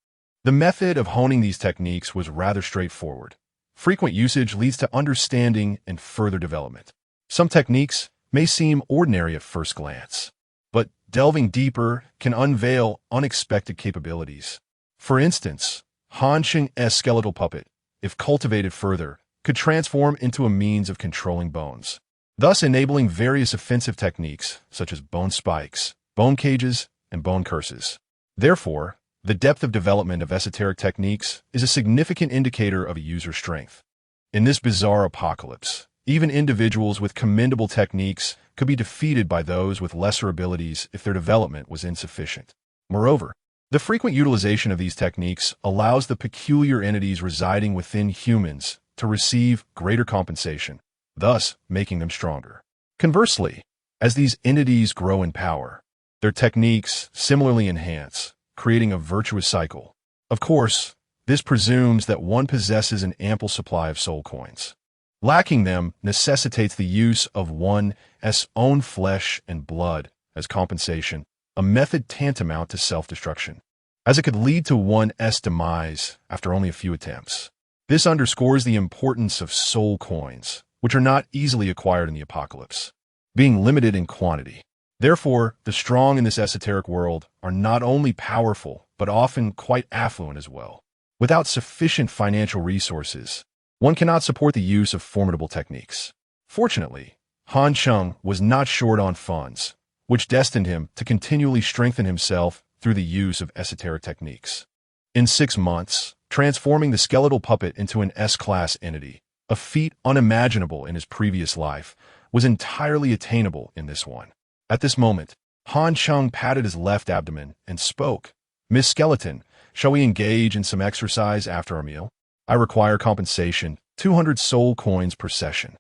A: The method of honing these techniques was rather straightforward. Frequent usage leads to understanding and further development. Some techniques may seem ordinary at first glance, but delving deeper can unveil unexpected capabilities. For instance, Han Cheng's skeletal puppet, if cultivated further, could transform into a means of controlling bones, thus enabling various offensive techniques such as bone spikes, bone cages, and bone curses. Therefore, the depth of development of esoteric techniques is a significant indicator of a user's strength. In this bizarre apocalypse, even individuals with commendable techniques could be defeated by those with lesser abilities if their development was insufficient. Moreover, the frequent utilization of these techniques allows the peculiar entities residing within humans to receive greater compensation, thus making them stronger. Conversely, as these entities grow in power, their techniques similarly enhance, creating a virtuous cycle. Of course, this presumes that one possesses an ample supply of soul coins. Lacking them necessitates the use of one's own flesh and blood as compensation, a method tantamount to self-destruction, as it could lead to one's demise after only a few attempts. This underscores the importance of soul coins, which are not easily acquired in the apocalypse, being limited in quantity. Therefore, the strong in this esoteric world are not only powerful, but often quite affluent as well. Without sufficient financial resources, one cannot support the use of formidable techniques. Fortunately, Han Cheng was not short on funds, which destined him to continually strengthen himself through the use of esoteric techniques. In 6 months, transforming the skeletal puppet into an S-class entity, a feat unimaginable in his previous life, was entirely attainable in this one. At this moment, Han Cheng patted his left abdomen and spoke. "Miss Skeleton, shall we engage in some exercise after our meal? I require compensation, 200 soul coins per session."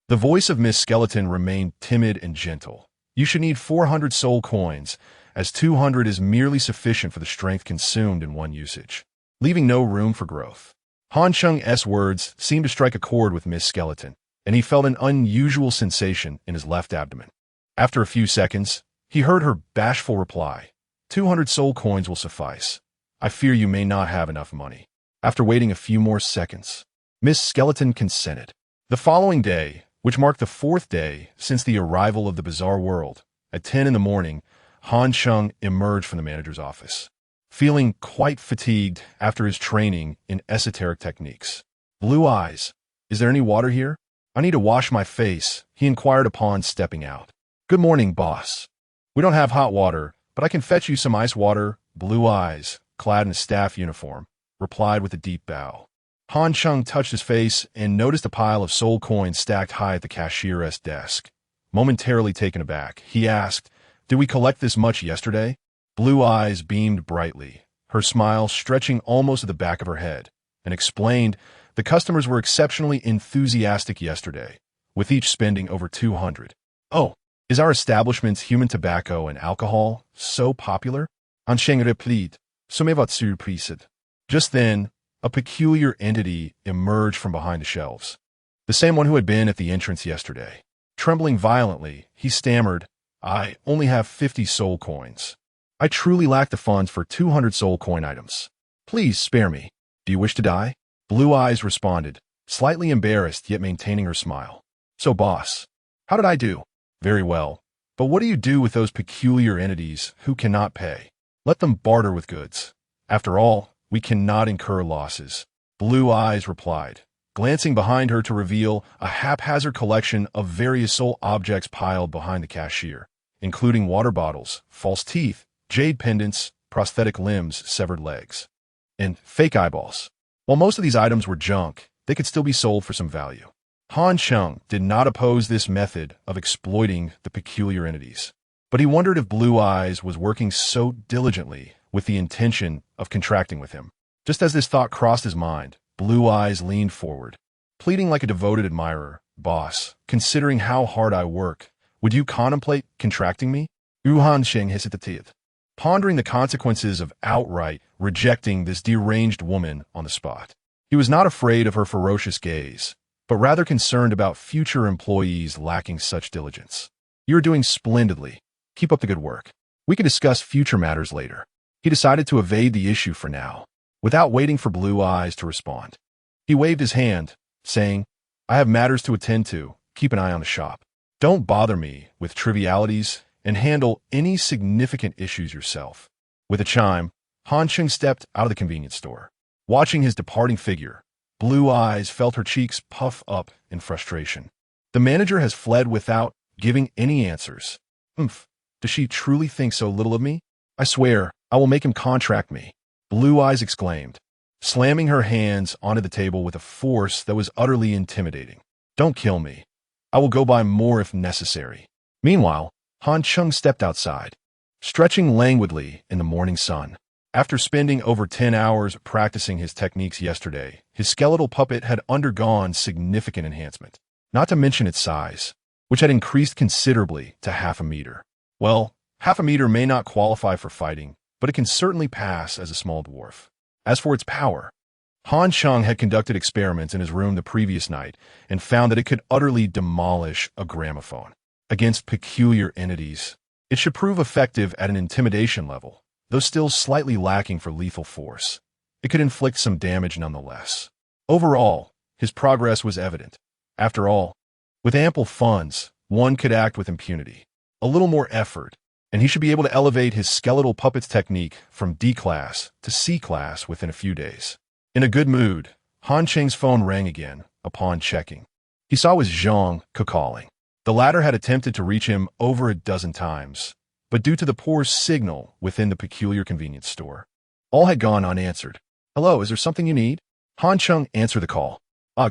A: The voice of Miss Skeleton remained timid and gentle. "You should need 400 soul coins, as 200 is merely sufficient for the strength consumed in one usage, leaving no room for growth." Han Cheng's words seemed to strike a chord with Miss Skeleton, and he felt an unusual sensation in his left abdomen. After a few seconds, he heard her bashful reply, 200 soul coins will suffice. I fear you may not have enough money." After waiting a few more seconds, Miss Skeleton consented. The following day, which marked the 4th day since the arrival of the bizarre world, at 10 in the morning, Han Cheng emerged from the manager's office, feeling quite fatigued after his training in esoteric techniques. "Blue eyes, is there any water here? I need to wash my face," he inquired upon stepping out. "Good morning, boss. We don't have hot water, but I can fetch you some ice water." Blue eyes, clad in a staff uniform, replied with a deep bow. Han Cheng touched his face and noticed a pile of soul coins stacked high at the cashier's desk. Momentarily taken aback, he asked, "Did we collect this much yesterday?" Blue eyes beamed brightly, her smile stretching almost to the back of her head, and explained, "The customers were exceptionally enthusiastic yesterday, with each spending over 200. "Oh, is our establishment's human tobacco and alcohol so popular?" Han Cheng replied, "Sommez votre surprise." Just then, a peculiar entity emerged from behind the shelves. The same one who had been at the entrance yesterday. Trembling violently, he stammered, "I only have 50 soul coins. I truly lack the funds for 200 soul coin items. Please spare me. Do you wish to die?" Blue Eyes responded, slightly embarrassed yet maintaining her smile. "So boss, how did I do?" "Very well. But what do you do with those peculiar entities who cannot pay?" "Let them barter with goods. After all, we cannot incur losses." Blue Eyes replied, glancing behind her to reveal a haphazard collection of various soul objects piled behind the cashier, including water bottles, false teeth, jade pendants, prosthetic limbs, severed legs, and fake eyeballs. While most of these items were junk, they could still be sold for some value. Han Cheng did not oppose this method of exploiting the peculiar entities, but he wondered if Blue Eyes was working so diligently with the intention of contracting with him. Just as this thought crossed his mind, Blue Eyes leaned forward, pleading like a devoted admirer, "Boss, considering how hard I work, would you contemplate contracting me?" Han Cheng hesitated, pondering the consequences of outright rejecting this deranged woman on the spot. He was not afraid of her ferocious gaze, but rather concerned about future employees lacking such diligence. "You are doing splendidly. Keep up the good work. We can discuss future matters later. He decided to evade the issue for now, without waiting for Blue Eyes to respond. He waved his hand, saying, I have matters to attend to. Keep an eye on the shop. Don't bother me with trivialities and handle any significant issues yourself. With a chime, Han Cheng stepped out of the convenience store. Watching his departing figure, Blue Eyes felt her cheeks puff up in frustration. The manager has fled without giving any answers. Does she truly think so little of me? I swear, I will make him contract me, Blue Eyes exclaimed, slamming her hands onto the table with a force that was utterly intimidating. Don't kill me. I will go buy more if necessary. Meanwhile, Han Cheng stepped outside, stretching languidly in the morning sun. After spending over 10 hours practicing his techniques yesterday, his skeletal puppet had undergone significant enhancement, not to mention its size, which had increased considerably to half a meter. Well, half a meter may not qualify for fighting, but it can certainly pass as a small dwarf. As for its power, Han Cheng had conducted experiments in his room the previous night and found that it could utterly demolish a gramophone. Against peculiar entities, it should prove effective at an intimidation level, though still slightly lacking for lethal force. It could inflict some damage nonetheless. Overall, his progress was evident. After all, with ample funds, one could act with impunity. A little more effort, and he should be able to elevate his skeletal puppets technique from D class to C class within a few days. In a good mood, Han Cheng's phone rang again upon checking. He saw it was Zhang Ke calling. The latter had attempted to reach him over a dozen times, but due to the poor signal within the peculiar convenience store, all had gone unanswered. Hello, is there something you need? Han Cheng answered the call.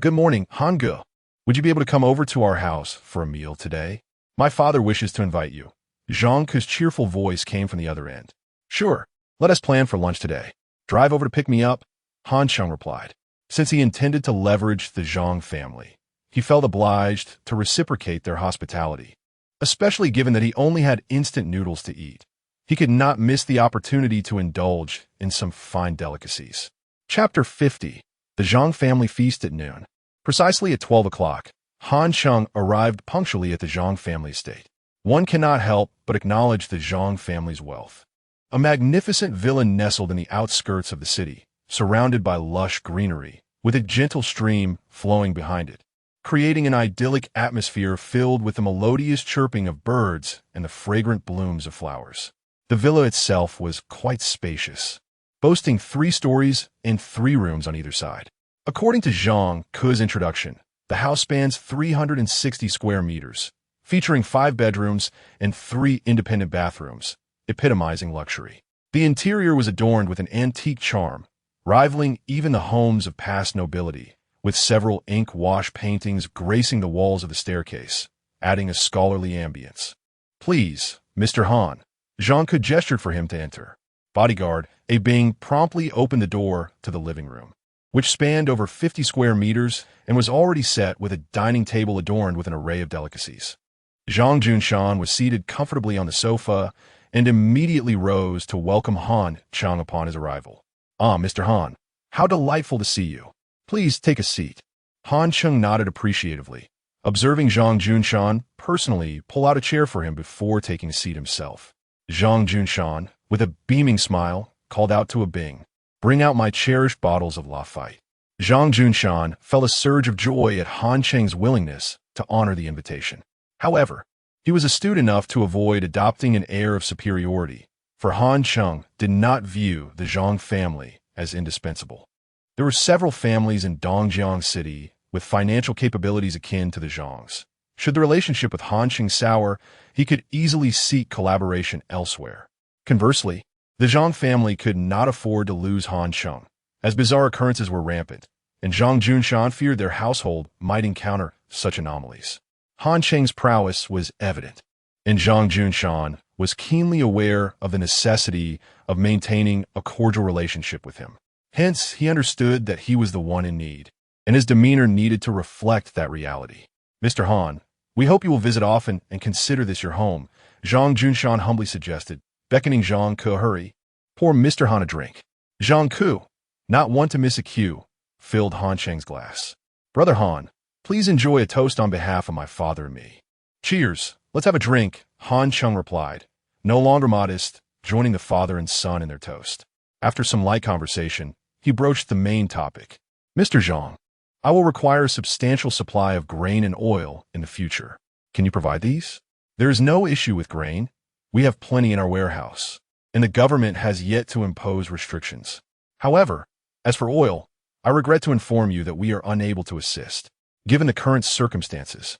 A: Good morning, Han Ge. Would you be able to come over to our house for a meal today? My father wishes to invite you. Zhang Ke's cheerful voice came from the other end. Sure, let us plan for lunch today. Drive over to pick me up, Han Cheng replied. Since he intended to leverage the Zhang family, he felt obliged to reciprocate their hospitality, especially given that he only had instant noodles to eat. He could not miss the opportunity to indulge in some fine delicacies. Chapter 50. The Zhang family feast at noon. Precisely at 12 o'clock, Han Cheng arrived punctually at the Zhang family estate. One cannot help but acknowledge the Zhang family's wealth. A magnificent villa nestled in the outskirts of the city, surrounded by lush greenery, with a gentle stream flowing behind it, creating an idyllic atmosphere filled with the melodious chirping of birds and the fragrant blooms of flowers. The villa itself was quite spacious, boasting 3 stories and 3 rooms on either side. According to Zhang Ke's introduction, the house spans 360 square meters, featuring 5 bedrooms and 3 independent bathrooms, epitomizing luxury. The interior was adorned with an antique charm, rivaling even the homes of past nobility, with several ink-wash paintings gracing the walls of the staircase, adding a scholarly ambience. Please, Mr. Han. Zhang Ke gestured for him to enter. Bodyguard, a Bing, promptly opened the door to the living room, which spanned over 50 square meters and was already set with a dining table adorned with an array of delicacies. Zhang Junshan was seated comfortably on the sofa and immediately rose to welcome Han Cheng upon his arrival. Mr. Han, how delightful to see you. Please take a seat. Han Cheng nodded appreciatively, observing Zhang Junshan personally pull out a chair for him before taking a seat himself. Zhang Junshan, with a beaming smile, called out to a Bing, Bring out my cherished bottles of Lafite. Zhang Junshan felt a surge of joy at Han Cheng's willingness to honor the invitation. However, he was astute enough to avoid adopting an air of superiority, for Han Cheng did not view the Zhang family as indispensable. There were several families in Dongjiang City with financial capabilities akin to the Zhangs. Should the relationship with Han Cheng sour, he could easily seek collaboration elsewhere. Conversely, the Zhang family could not afford to lose Han Cheng, as bizarre occurrences were rampant, and Zhang Junshan feared their household might encounter such anomalies. Han Cheng's prowess was evident, and Zhang Junshan was keenly aware of the necessity of maintaining a cordial relationship with him. Hence, he understood that he was the one in need, and his demeanor needed to reflect that reality. Mr. Han, we hope you will visit often and consider this your home, Zhang Junshan humbly suggested, beckoning Zhang Ke hurry. Pour Mr. Han a drink. Zhang Ke, not one to miss a cue, filled Han Cheng's glass. Brother Han, please enjoy a toast on behalf of my father and me. Cheers, let's have a drink, Han Cheng replied, no longer modest, joining the father and son in their toast. After some light conversation, he broached the main topic. Mr. Zhang, I will require a substantial supply of grain and oil in the future. Can you provide these? There is no issue with grain. We have plenty in our warehouse, and the government has yet to impose restrictions. However, as for oil, I regret to inform you that we are unable to assist. Given the current circumstances,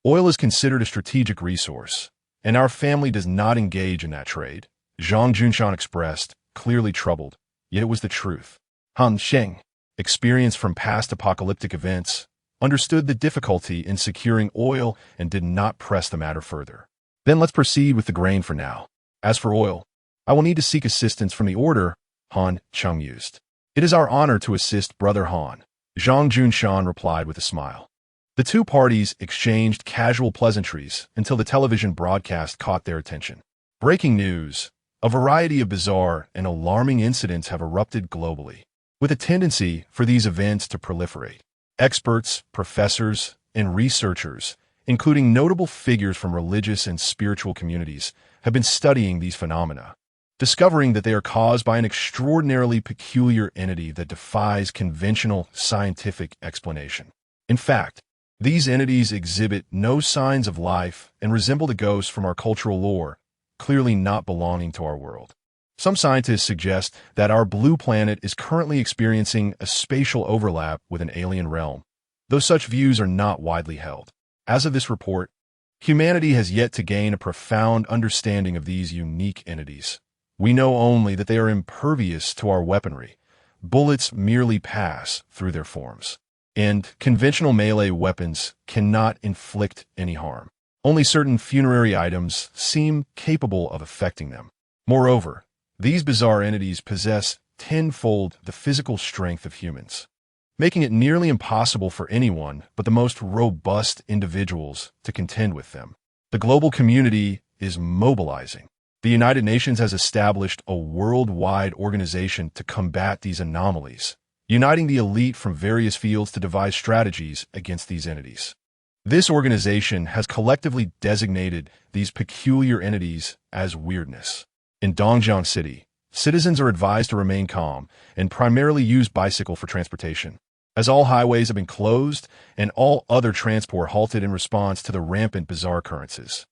A: oil is considered a strategic resource, and our family does not engage in that trade. Zhang Junshan expressed, clearly troubled, yet it was the truth. Han Cheng, experienced from past apocalyptic events, understood the difficulty in securing oil and did not press the matter further. Then let's proceed with the grain for now. As for oil, I will need to seek assistance from the order, Han Cheng used. It is our honor to assist Brother Han, Zhang Junshan replied with a smile. The two parties exchanged casual pleasantries until the television broadcast caught their attention. Breaking news. A variety of bizarre and alarming incidents have erupted globally, with a tendency for these events to proliferate. Experts, professors, and researchers, including notable figures from religious and spiritual communities, have been studying these phenomena, discovering that they are caused by an extraordinarily peculiar entity that defies conventional scientific explanation. In fact, these entities exhibit no signs of life and resemble the ghosts from our cultural lore, clearly not belonging to our world. Some scientists suggest that our blue planet is currently experiencing a spatial overlap with an alien realm, though such views are not widely held. As of this report, humanity has yet to gain a profound understanding of these unique entities. We know only that they are impervious to our weaponry. Bullets merely pass through their forms, and conventional melee weapons cannot inflict any harm. Only certain funerary items seem capable of affecting them. Moreover, these bizarre entities possess tenfold the physical strength of humans, making it nearly impossible for anyone but the most robust individuals to contend with them. The global community is mobilizing. The United Nations has established a worldwide organization to combat these anomalies, uniting the elite from various fields to devise strategies against these entities. This organization has collectively designated these peculiar entities as weirdness. In Dongjiang City, citizens are advised to remain calm and primarily use bicycle for transportation, as all highways have been closed and all other transport halted in response to the rampant bizarre occurrences.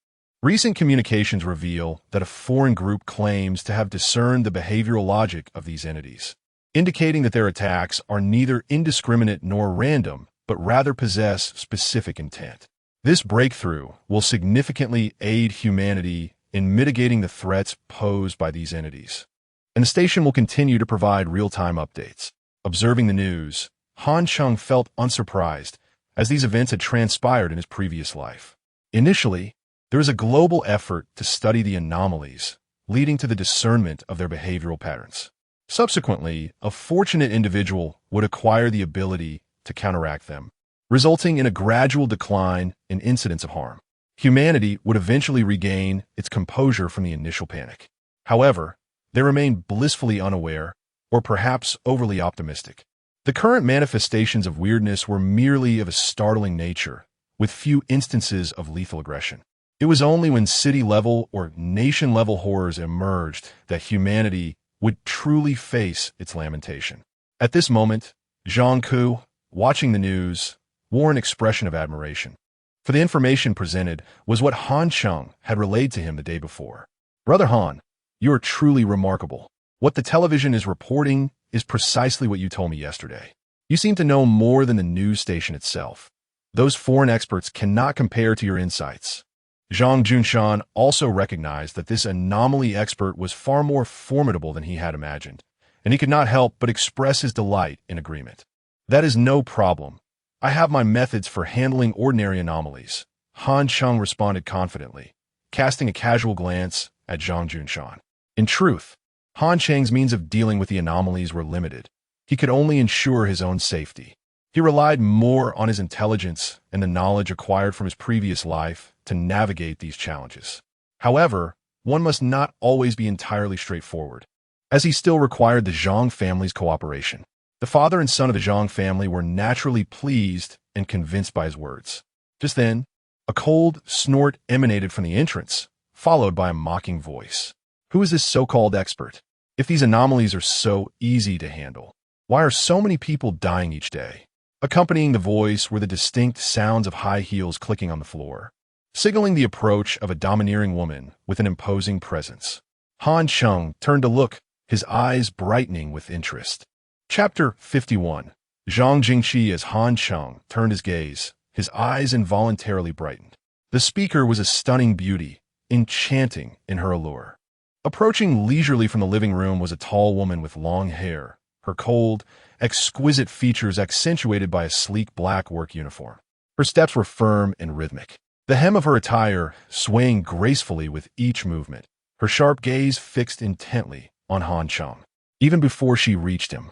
A: Recent communications reveal that a foreign group claims to have discerned the behavioral logic of these entities, indicating that their attacks are neither indiscriminate nor random, but rather possess specific intent. This breakthrough will significantly aid humanity in mitigating the threats posed by these entities, and the station will continue to provide real-time updates. Observing the news, Han Cheng felt unsurprised, as these events had transpired in his previous life. Initially, there is a global effort to study the anomalies, leading to the discernment of their behavioral patterns. Subsequently, a fortunate individual would acquire the ability to counteract them, resulting in a gradual decline in incidents of harm. Humanity would eventually regain its composure from the initial panic. However, they remain blissfully unaware, or perhaps overly optimistic. The current manifestations of weirdness were merely of a startling nature, with few instances of lethal aggression. It was only when city-level or nation-level horrors emerged that humanity would truly face its lamentation. At this moment, Zhang Ku, watching the news, wore an expression of admiration, for the information presented was what Han Cheng had relayed to him the day before. Brother Han, you are truly remarkable. What the television is reporting is precisely what you told me yesterday. You seem to know more than the news station itself. Those foreign experts cannot compare to your insights. Zhang Junshan also recognized that this anomaly expert was far more formidable than he had imagined, and he could not help but express his delight in agreement. That is no problem. I have my methods for handling ordinary anomalies, Han Cheng responded confidently, casting a casual glance at Zhang Junshan. In truth, Han Cheng's means of dealing with the anomalies were limited. He could only ensure his own safety. He relied more on his intelligence and the knowledge acquired from his previous life to navigate these challenges. However, one must not always be entirely straightforward, as he still required the Zhang family's cooperation. The father and son of the Zhang family were naturally pleased and convinced by his words. Just then, a cold snort emanated from the entrance, followed by a mocking voice. Who is this so-called expert? If these anomalies are so easy to handle, why are so many people dying each day? Accompanying the voice were the distinct sounds of high heels clicking on the floor, signaling the approach of a domineering woman with an imposing presence. Han Cheng turned to look, his eyes brightening with interest. Chapter 51. Zhang Jingqi. As Han Cheng turned his gaze, his eyes involuntarily brightened. The speaker was a stunning beauty, enchanting in her allure. Approaching leisurely from the living room was a tall woman with long hair, her cold, exquisite features accentuated by a sleek black work uniform. Her steps were firm and rhythmic, the hem of her attire swaying gracefully with each movement, her sharp gaze fixed intently on Han Cheng. Even before she reached him,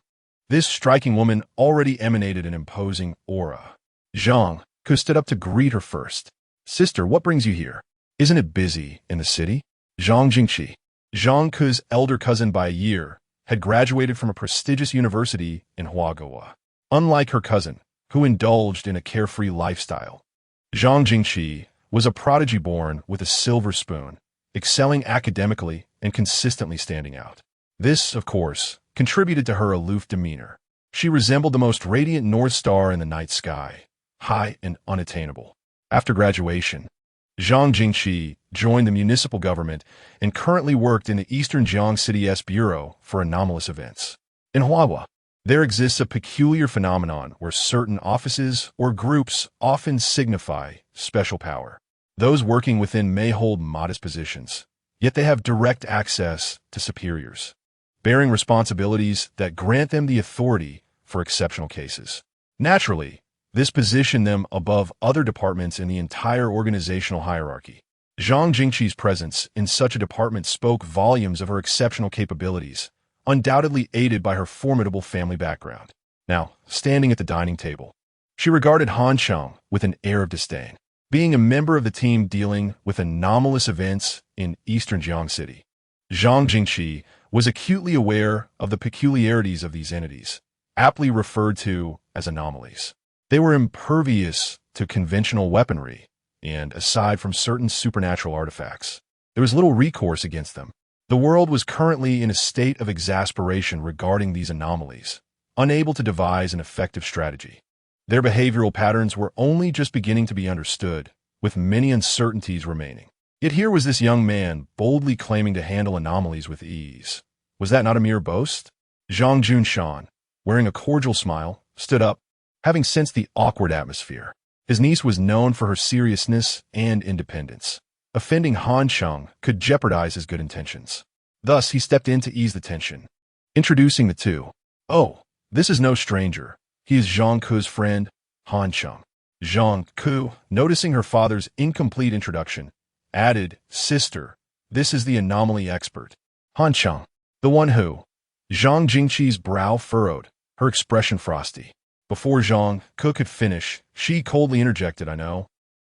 A: this striking woman already emanated an imposing aura. Zhang, who stood up to greet her first. Sister, what brings you here? Isn't it busy in the city? Zhang Jingqi, Zhang Ke's elder cousin by a year, had graduated from a prestigious university in Huaguo. Unlike her cousin, who indulged in a carefree lifestyle, Zhang Jingqi was a prodigy born with a silver spoon, excelling academically and consistently standing out. This, of course, contributed to her aloof demeanor. She resembled the most radiant North Star in the night sky, high and unattainable. After graduation, Zhang Jingqi joined the municipal government and currently worked in the Eastern Jiang City's Bureau for Anomalous Events. In Huawa, there exists a peculiar phenomenon where certain offices or groups often signify special power. Those working within may hold modest positions, yet they have direct access to superiors, bearing responsibilities that grant them the authority for exceptional cases. Naturally, this positioned them above other departments in the entire organizational hierarchy. Zhang Jingqi's presence in such a department spoke volumes of her exceptional capabilities, undoubtedly aided by her formidable family background. Now, standing at the dining table, she regarded Han Cheng with an air of disdain. Being a member of the team dealing with anomalous events in Eastern Jiang City, Zhang Jingqi was acutely aware of the peculiarities of these entities, aptly referred to as anomalies. They were impervious to conventional weaponry, and aside from certain supernatural artifacts, there was little recourse against them. The world was currently in a state of exasperation regarding these anomalies, unable to devise an effective strategy. Their behavioral patterns were only just beginning to be understood, with many uncertainties remaining. Yet here was this young man boldly claiming to handle anomalies with ease. Was that not a mere boast? Zhang Junshan, wearing a cordial smile, stood up, having sensed the awkward atmosphere. His niece was known for her seriousness and independence. Offending Han Cheng could jeopardize his good intentions. Thus, he stepped in to ease the tension, introducing the two. Oh, this is no stranger. He is Zhang Ke's friend, Han Cheng. Zhang Ke, noticing her father's incomplete introduction, added, Sister, this is the anomaly expert. Han Cheng, the one who. Zhang Jingqi's brow furrowed, her expression frosty. Before Zhang Ke could finish, she coldly interjected, I know.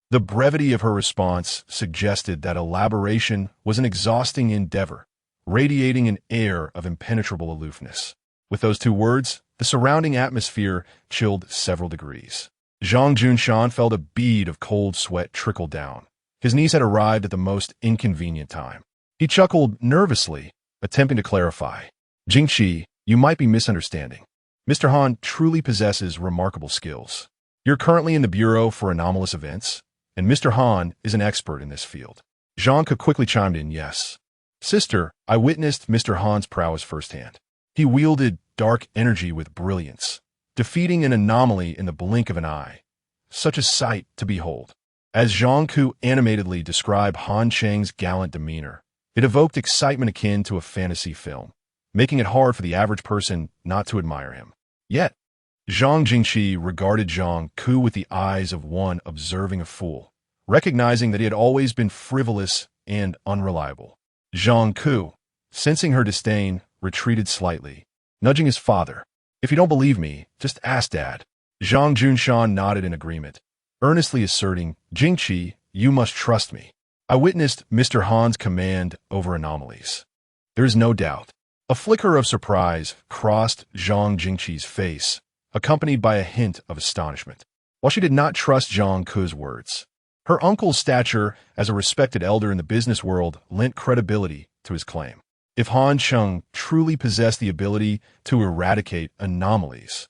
A: The brevity of her response suggested that elaboration was an exhausting endeavor, radiating an air of impenetrable aloofness. With those two words, the surrounding atmosphere chilled several degrees. Zhang Junshan felt a bead of cold sweat trickle down. His niece had arrived at the most inconvenient time. He chuckled nervously, attempting to clarify. Jingqi, you might be misunderstanding. Mr. Han truly possesses remarkable skills. You're currently in the Bureau for Anomalous Events, and Mr. Han is an expert in this field. Zhang Ke quickly chimed in, yes. Sister, I witnessed Mr. Han's prowess firsthand. He wielded dark energy with brilliance, defeating an anomaly in the blink of an eye. Such a sight to behold. As Zhang Ke animatedly described Han Cheng's gallant demeanor, it evoked excitement akin to a fantasy film, making it hard for the average person not to admire him. Yet, Zhang Jingqi regarded Zhang Ke with the eyes of one observing a fool, recognizing that he had always been frivolous and unreliable. Zhang Ke, sensing her disdain, retreated slightly, nudging his father. If you don't believe me, just ask Dad. Zhang Junshan nodded in agreement, earnestly asserting, Jingqi, you must trust me. I witnessed Mr. Han's command over anomalies. There is no doubt. A flicker of surprise crossed Zhang Jingqi's face, accompanied by a hint of astonishment. While she did not trust Zhang Ke's words, Her uncle's stature as a respected elder in the business world lent credibility to his claim. If Han Cheng truly possessed the ability to eradicate anomalies,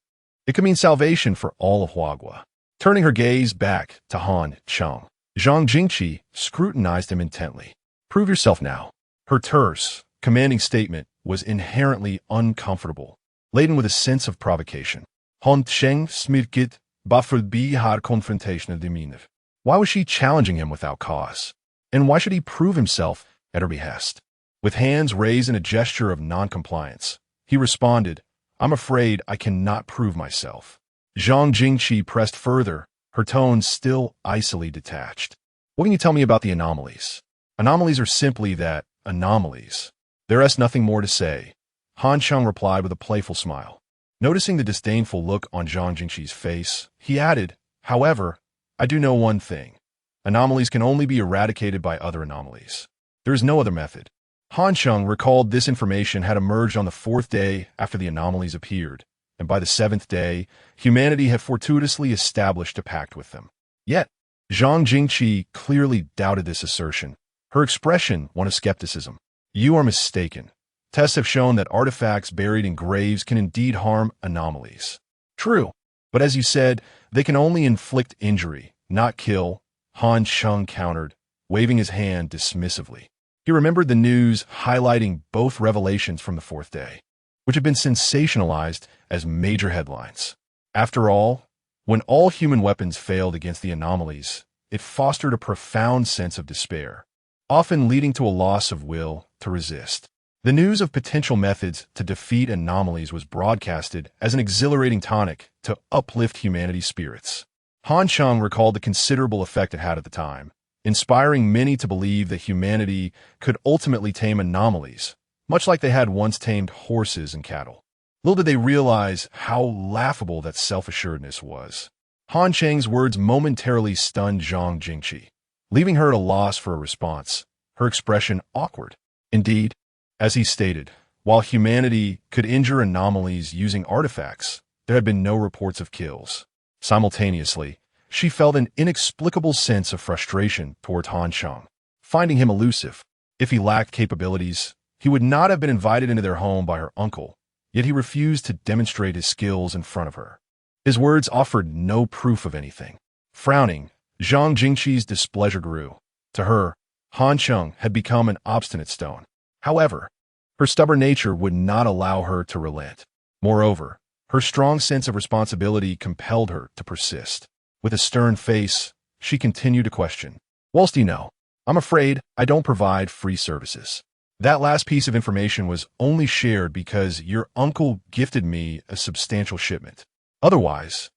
A: it could mean salvation for all of Huagua. Turning her gaze back to Han Cheng, Zhang Jingqi scrutinized him intently. "Prove yourself now." Her terse, commanding statement was inherently uncomfortable, laden with a sense of provocation. Han Cheng smirkit, bafurbi har confrontational demeanor. Why was she challenging him without cause? And why should he prove himself at her behest? With hands raised in a gesture of noncompliance, he responded, "I'm afraid I cannot prove myself." Zhang Jingqi pressed further, her tone still icily detached. "What can you tell me about the anomalies?" "Anomalies are simply that, anomalies. There is nothing more to say," Han Cheng replied with a playful smile. Noticing the disdainful look on Zhang Jingqi's face, he added, "However, I do know one thing. Anomalies can only be eradicated by other anomalies. There is no other method." Han Cheng recalled this information had emerged on the 4th day after the anomalies appeared, and by the 7th day, humanity had fortuitously established a pact with them. Yet, Zhang Jingqi clearly doubted this assertion, her expression one of skepticism. "You are mistaken. Tests have shown that artifacts buried in graves can indeed harm anomalies." "True, but as you said, they can only inflict injury, not kill," Han Cheng countered, waving his hand dismissively. He remembered the news highlighting both revelations from the 4th day, which had been sensationalized as major headlines. After all, when all human weapons failed against the anomalies, it fostered a profound sense of despair, often leading to a loss of will to resist. The news of potential methods to defeat anomalies was broadcasted as an exhilarating tonic to uplift humanity's spirits. Han Cheng recalled the considerable effect it had at the time, inspiring many to believe that humanity could ultimately tame anomalies, much like they had once tamed horses and cattle. Little did they realize how laughable that self-assuredness was. Han Cheng's words momentarily stunned Zhang Jingqi, leaving her at a loss for a response, her expression awkward. Indeed, as he stated, while humanity could injure anomalies using artifacts, there had been no reports of kills. Simultaneously, she felt an inexplicable sense of frustration toward Han Cheng, finding him elusive. If he lacked capabilities, he would not have been invited into their home by her uncle, yet he refused to demonstrate his skills in front of her. His words offered no proof of anything. Frowning, Zhang Jingqi's displeasure grew. To her, Han Cheng had become an obstinate stone. However, her stubborn nature would not allow her to relent. Moreover, her strong sense of responsibility compelled her to persist. With a stern face, she continued to question. "Whilst you know, I'm afraid I don't provide free services. That last piece of information was only shared because your uncle gifted me a substantial shipment. Otherwise,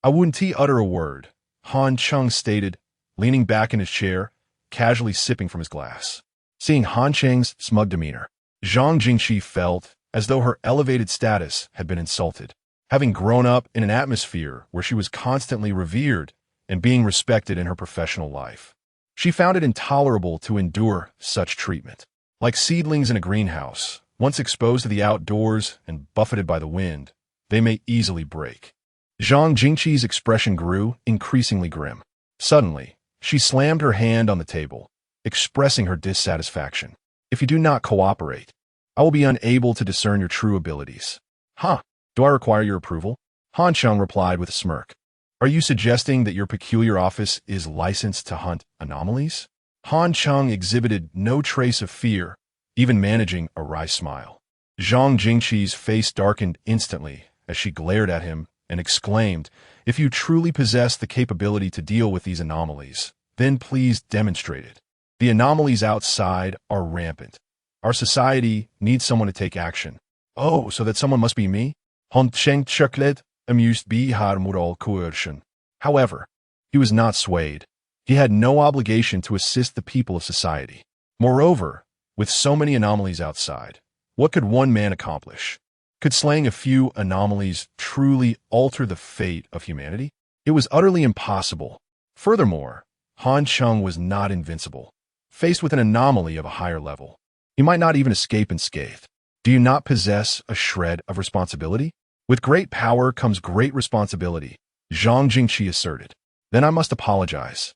A: I wouldn't utter a word," Han Cheng stated, leaning back in his chair, casually sipping from his glass. Seeing Han Cheng's smug demeanor, Zhang Jingqi felt as though her elevated status had been insulted. Having grown up in an atmosphere where she was constantly revered and being respected in her professional life, she found it intolerable to endure such treatment. Like seedlings in a greenhouse, once exposed to the outdoors and buffeted by the wind, they may easily break. Zhang Jingqi's expression grew increasingly grim. Suddenly, she slammed her hand on the table, expressing her dissatisfaction. "If you do not cooperate, I will be unable to discern your true abilities." "Huh? Do I require your approval?" Han Cheng replied with a smirk. "Are you suggesting that your peculiar office is licensed to hunt anomalies?" Han Cheng exhibited no trace of fear, even managing a wry smile. Zhang Jingqi's face darkened instantly as she glared at him and exclaimed, "If you truly possess the capability to deal with these anomalies, then please demonstrate it. The anomalies outside are rampant. Our society needs someone to take action." "Oh, so that someone must be me?" Han Cheng chuckled, amused by her moral coercion. However, he was not swayed. He had no obligation to assist the people of society. Moreover, with so many anomalies outside, what could one man accomplish? Could slaying a few anomalies truly alter the fate of humanity? It was utterly impossible. Furthermore, Han Cheng was not invincible. Faced with an anomaly of a higher level, he might not even escape unscathed. "Do you not possess a shred of responsibility?" "With great power comes great responsibility," Zhang Jingqi asserted. "Then I must apologize.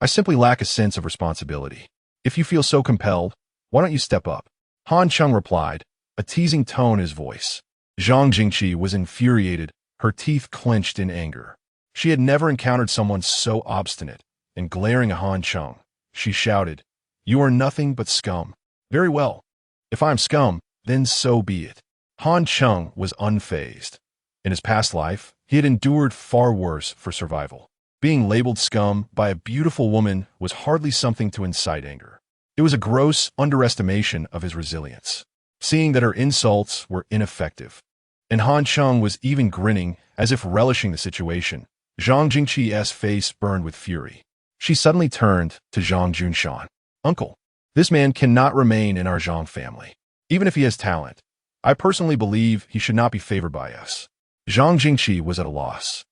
A: I simply lack a sense of responsibility. If you feel so compelled, why don't you step up? Han Cheng replied, a teasing tone in his voice. Zhang Jingqi was infuriated, her teeth clenched in anger. She had never encountered someone so obstinate, and glaring at Han Cheng, she shouted, "You are nothing but scum." "Very well. If I am scum, then so be it." Han Cheng was unfazed. In his past life, he had endured far worse for survival. Being labeled scum by a beautiful woman was hardly something to incite anger. It was a gross underestimation of his resilience, seeing that her insults were ineffective. And Han Cheng was even grinning, as if relishing the situation. Zhang Jingqi's face burned with fury. She suddenly turned to Zhang Junshan. "Uncle, this man cannot remain in our Zhang family. Even if he has talent, I personally believe he should not be favored by us." Zhang Jingqi was at a loss.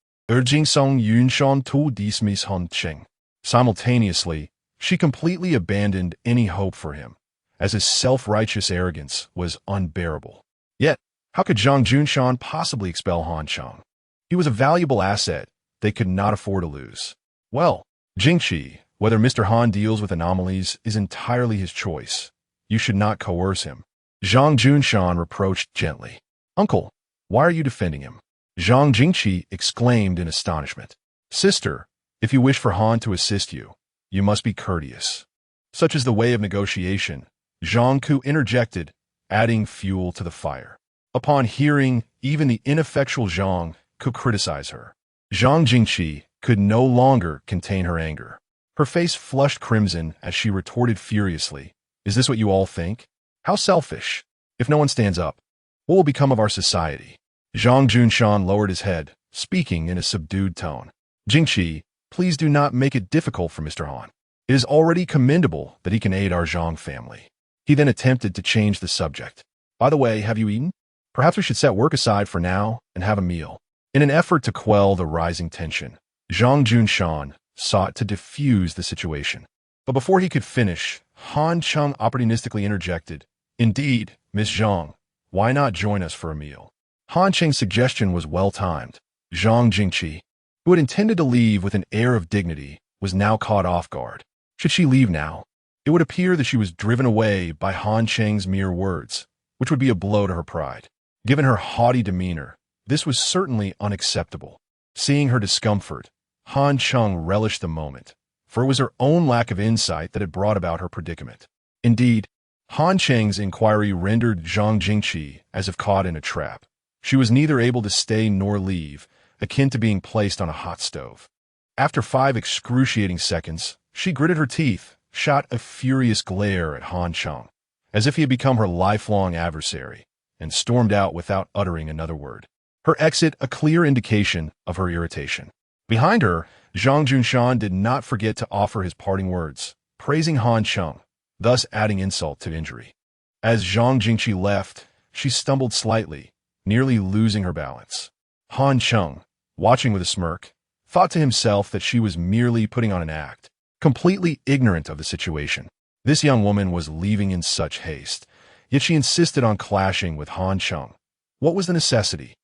A: Song Yunshan to dismiss Han Cheng. Simultaneously, she completely abandoned any hope for him, as his self-righteous arrogance was unbearable. Yet, how could Zhang Junshan possibly expel Han Cheng? He was a valuable asset they could not afford to lose. "Well, Jingqi, whether Mr. Han deals with anomalies is entirely his choice. You should not coerce him." Zhang Junshan reproached gently. "Uncle, why are you defending him?" Zhang Jingqi exclaimed in astonishment. "Sister, if you wish for Han to assist you, you must be courteous. Such is the way of negotiation," Zhang Ku interjected, adding fuel to the fire. Upon hearing even the ineffectual Zhang Ku criticize her, Zhang Jingqi could no longer contain her anger. Her face flushed crimson as she retorted furiously, "Is this what you all think? How selfish! If no one stands up, what will become of our society?" Zhang Junshan lowered his head, speaking in a subdued tone. "Jingqi, please do not make it difficult for Mr. Han. It is already commendable that he can aid our Zhang family." He then attempted to change the subject. "By the way, have you eaten? Perhaps we should set work aside for now and have a meal." In an effort to quell the rising tension, Zhang Junshan sought to diffuse the situation. But before he could finish, Han Cheng opportunistically interjected, "Indeed, Miss Zhang, why not join us for a meal?" Han Cheng's suggestion was well-timed. Zhang Jingqi, who had intended to leave with an air of dignity, was now caught off guard. Should she leave now? It would appear that she was driven away by Han Cheng's mere words, which would be a blow to her pride. Given her haughty demeanor, this was certainly unacceptable. Seeing her discomfort, Han Cheng relished the moment, for it was her own lack of insight that had brought about her predicament. Indeed, Han Cheng's inquiry rendered Zhang Jingqi as if caught in a trap. She was neither able to stay nor leave, akin to being placed on a hot stove. After 5 excruciating seconds, she gritted her teeth, shot a furious glare at Han Cheng, as if he had become her lifelong adversary, and stormed out without uttering another word. Her exit a clear indication of her irritation. Behind her, Zhang Junshan did not forget to offer his parting words, praising Han Cheng, thus adding insult to injury. As Zhang Jingqi left, she stumbled slightly, nearly losing her balance. Han Cheng, watching with a smirk, thought to himself that she was merely putting on an act, completely ignorant of the situation. This young woman was leaving in such haste, yet she insisted on clashing with Han Cheng. What was the necessity?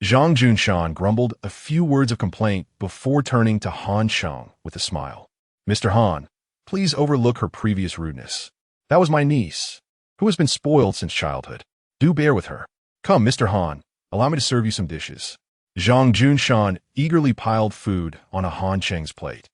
A: Zhang Junshan grumbled a few words of complaint before turning to Han Cheng with a smile. "Mr. Han, please overlook her previous rudeness. That was my niece, who has been spoiled since childhood. Do bear with her. Come, Mr. Han, allow me to serve you some dishes." Zhang Junshan eagerly piled food on a Han Cheng's plate,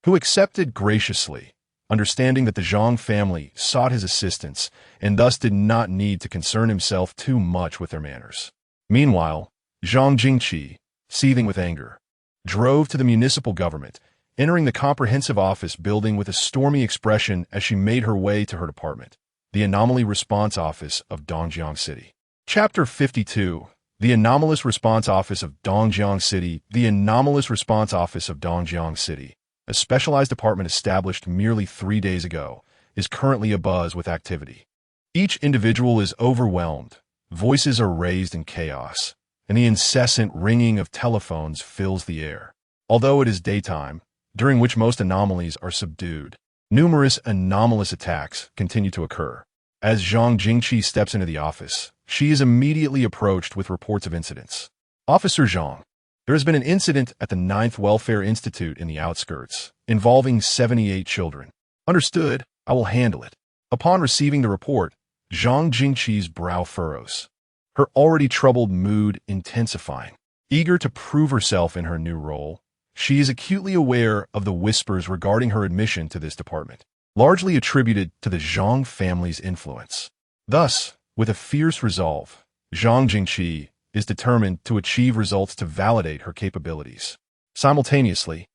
A: who accepted graciously, understanding that the Zhang family sought his assistance and thus did not need to concern himself too much with their manners. Meanwhile, Zhang Jingqi, seething with anger, drove to the municipal government, entering the comprehensive office building with a stormy expression as she made her way to her department, the Anomaly Response Office of Dongjiang City. Chapter 52. The Anomalous Response Office of Dongjiang City. The Anomalous Response Office of Dongjiang City, a specialized department established merely 3 days ago, is currently abuzz with activity. Each individual is overwhelmed, voices are raised in chaos, and the incessant ringing of telephones fills the air. Although it is daytime, during which most anomalies are subdued, numerous anomalous attacks continue to occur. As Zhang Jingqi steps into the office, she is immediately approached with reports of incidents. "Officer Zhang, There has been an incident at the Ninth Welfare Institute in the outskirts, involving 78 children. Understood, I will handle it. Upon receiving the report, Zhang Jingqi's brow furrows, her already troubled mood intensifying. Eager to prove herself in her new role, she is acutely aware of the whispers regarding her admission to this department, largely attributed to the Zhang family's influence. Thus, with a fierce resolve, Zhang Jingqi is determined to achieve results to validate her capabilities. Simultaneously,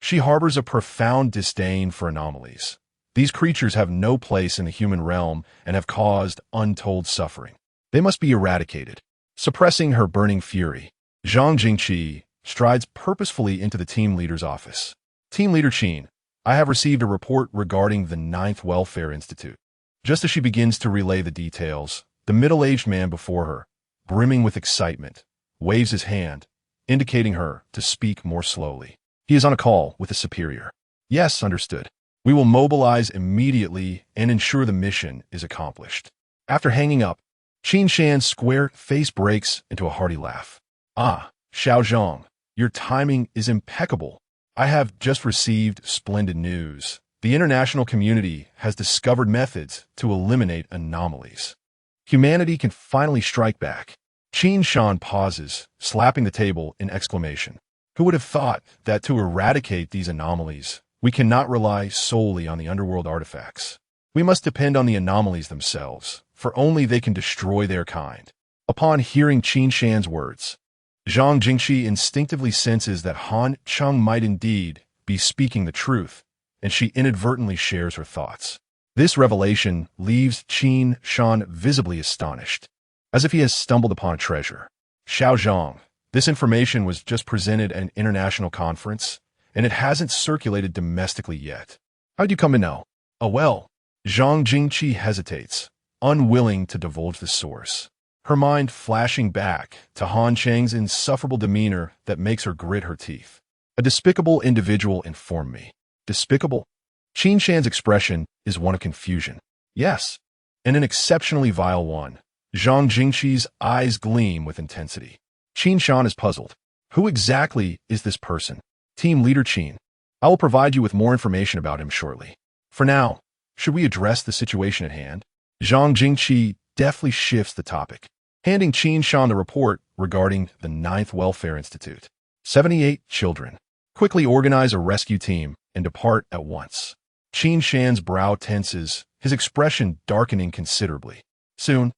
A: she harbors a profound disdain for anomalies. These creatures have no place in the human realm and have caused untold suffering. They must be eradicated. Suppressing her burning fury, Zhang Jingqi strides purposefully into the team leader's office. Team Leader Qin, I have received a report regarding the Ninth Welfare Institute. Just as she begins to relay the details, the middle-aged man before her, brimming with excitement, waves his hand, indicating her to speak more slowly. He is on a call with a superior. Yes, understood. We will mobilize immediately and ensure the mission is accomplished. After hanging up, Qin Shan's square face breaks into a hearty laugh. Ah, Xiao Zhang, your timing is impeccable. I have just received splendid news. The international community has discovered methods to eliminate anomalies. Humanity can finally strike back. Qin Shan pauses, slapping the table in exclamation. Who would have thought that to eradicate these anomalies, we cannot rely solely on the underworld artifacts? We must depend on the anomalies themselves, for only they can destroy their kind. Upon hearing Qin Shan's words, Zhang Jingqi instinctively senses that Han Cheng might indeed be speaking the truth, and she inadvertently shares her thoughts. This revelation leaves Qin Shan visibly astonished, as if he has stumbled upon a treasure. Xiao Zhang, this information was just presented at an international conference, and it hasn't circulated domestically yet. How'd you come to know? Oh well. Zhang Jingqi hesitates, unwilling to divulge the source, her mind flashing back to Han Cheng's insufferable demeanor that makes her grit her teeth. A despicable individual informed me. Despicable? Qin Shan's expression is one of confusion. Yes, and an exceptionally vile one. Zhang Jingqi's eyes gleam with intensity. Qin Shan is puzzled. Who exactly is this person? Team Leader Qin. I will provide you with more information about him shortly. For now, should we address the situation at hand? Zhang Jingqi deftly shifts the topic, handing Qin Shan the report regarding the Ninth Welfare Institute. 78 children. Quickly organize a rescue team and depart at once. Qin Shan's brow tenses, his expression darkening considerably. Soon,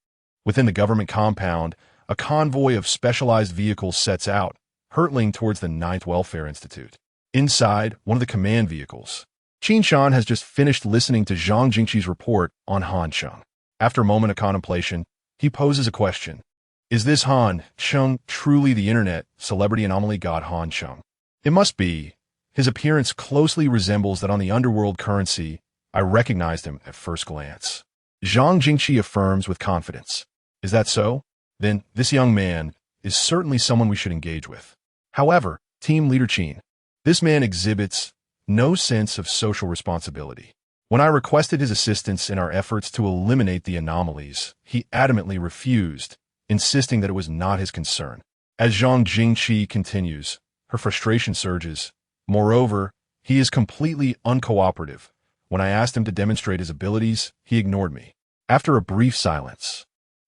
A: within the government compound, a convoy of specialized vehicles sets out, hurtling towards the Ninth Welfare Institute. Inside one of the command vehicles, Qin Shan has just finished listening to Zhang Jingqi's report on Han Cheng. After a moment of contemplation, he poses a question. Is this Han Cheng truly the internet celebrity anomaly god Han Cheng? It must be. His appearance closely resembles that on the underworld currency. I recognized him at first glance. Zhang Jingqi affirms with confidence. Is that so? Then this young man is certainly someone we should engage with. However, Team Leader Qin, this man exhibits no sense of social responsibility. When I requested his assistance in our efforts to eliminate the anomalies, he adamantly refused, insisting that it was not his concern. As Zhang Jingqi continues, her frustration surges. Moreover, he is completely uncooperative. When I asked him to demonstrate his abilities, he ignored me. After a brief silence,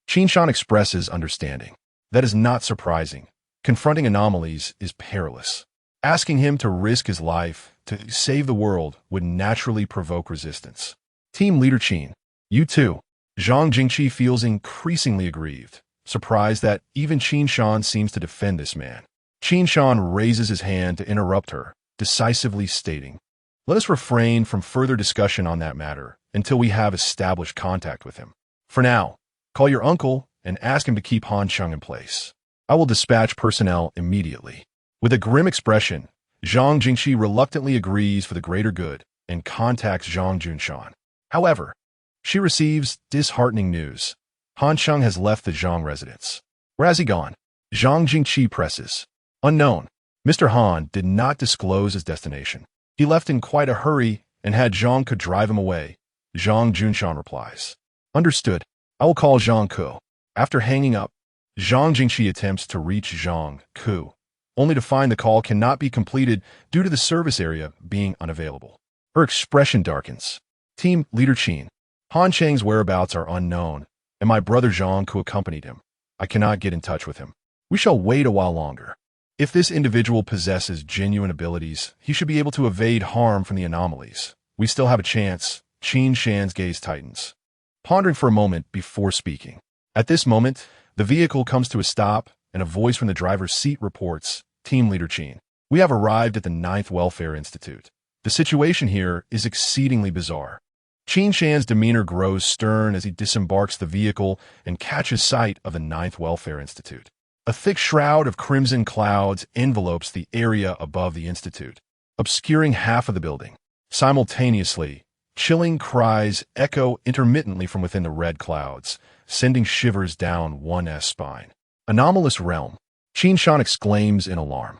A: Qin Shan expresses understanding. That is not surprising. Confronting anomalies is perilous. Asking him to risk his life to save the world would naturally provoke resistance. Team Leader Qin, you too. Zhang Jingqi feels increasingly aggrieved, surprised that even Qin Shan seems to defend this man. Qin Shan raises his hand to interrupt her, decisively stating, let us refrain from further discussion on that matter until we have established contact with him. For now, call your uncle and ask him to keep Han Cheng in place. I will dispatch personnel immediately. With a grim expression, Zhang Jingqi reluctantly agrees for the greater good and contacts Zhang Junshan. However, she receives disheartening news. Han Cheng has left the Zhang residence. Where has he gone? Zhang Jingqi presses. Unknown. Mr. Han did not disclose his destination. He left in quite a hurry and had Zhang Ke drive him away. Zhang Junshan replies. Understood. I will call Zhang Ke. After hanging up, Zhang Jingqi attempts to reach Zhang Ke, only to find the call cannot be completed due to the service area being unavailable. Her expression darkens. Team Leader Qin. Han Cheng's whereabouts are unknown, and my brother Zhang, who accompanied him, I cannot get in touch with him. We shall wait a while longer. If this individual possesses genuine abilities, he should be able to evade harm from the anomalies. We still have a chance. Qin Shan's gaze tightens, pondering for a moment before speaking. At this moment, the vehicle comes to a stop, and a voice from the driver's seat reports, Team Leader Qin. We have arrived at the Ninth Welfare Institute. The situation here is exceedingly bizarre. Qin Shan's demeanor grows stern as he disembarks the vehicle and catches sight of the Ninth Welfare Institute. A thick shroud of crimson clouds envelopes the area above the institute, obscuring half of the building. Simultaneously, chilling cries echo intermittently from within the red clouds, sending shivers down one's spine. Anomalous realm, Qin Shan exclaims in alarm.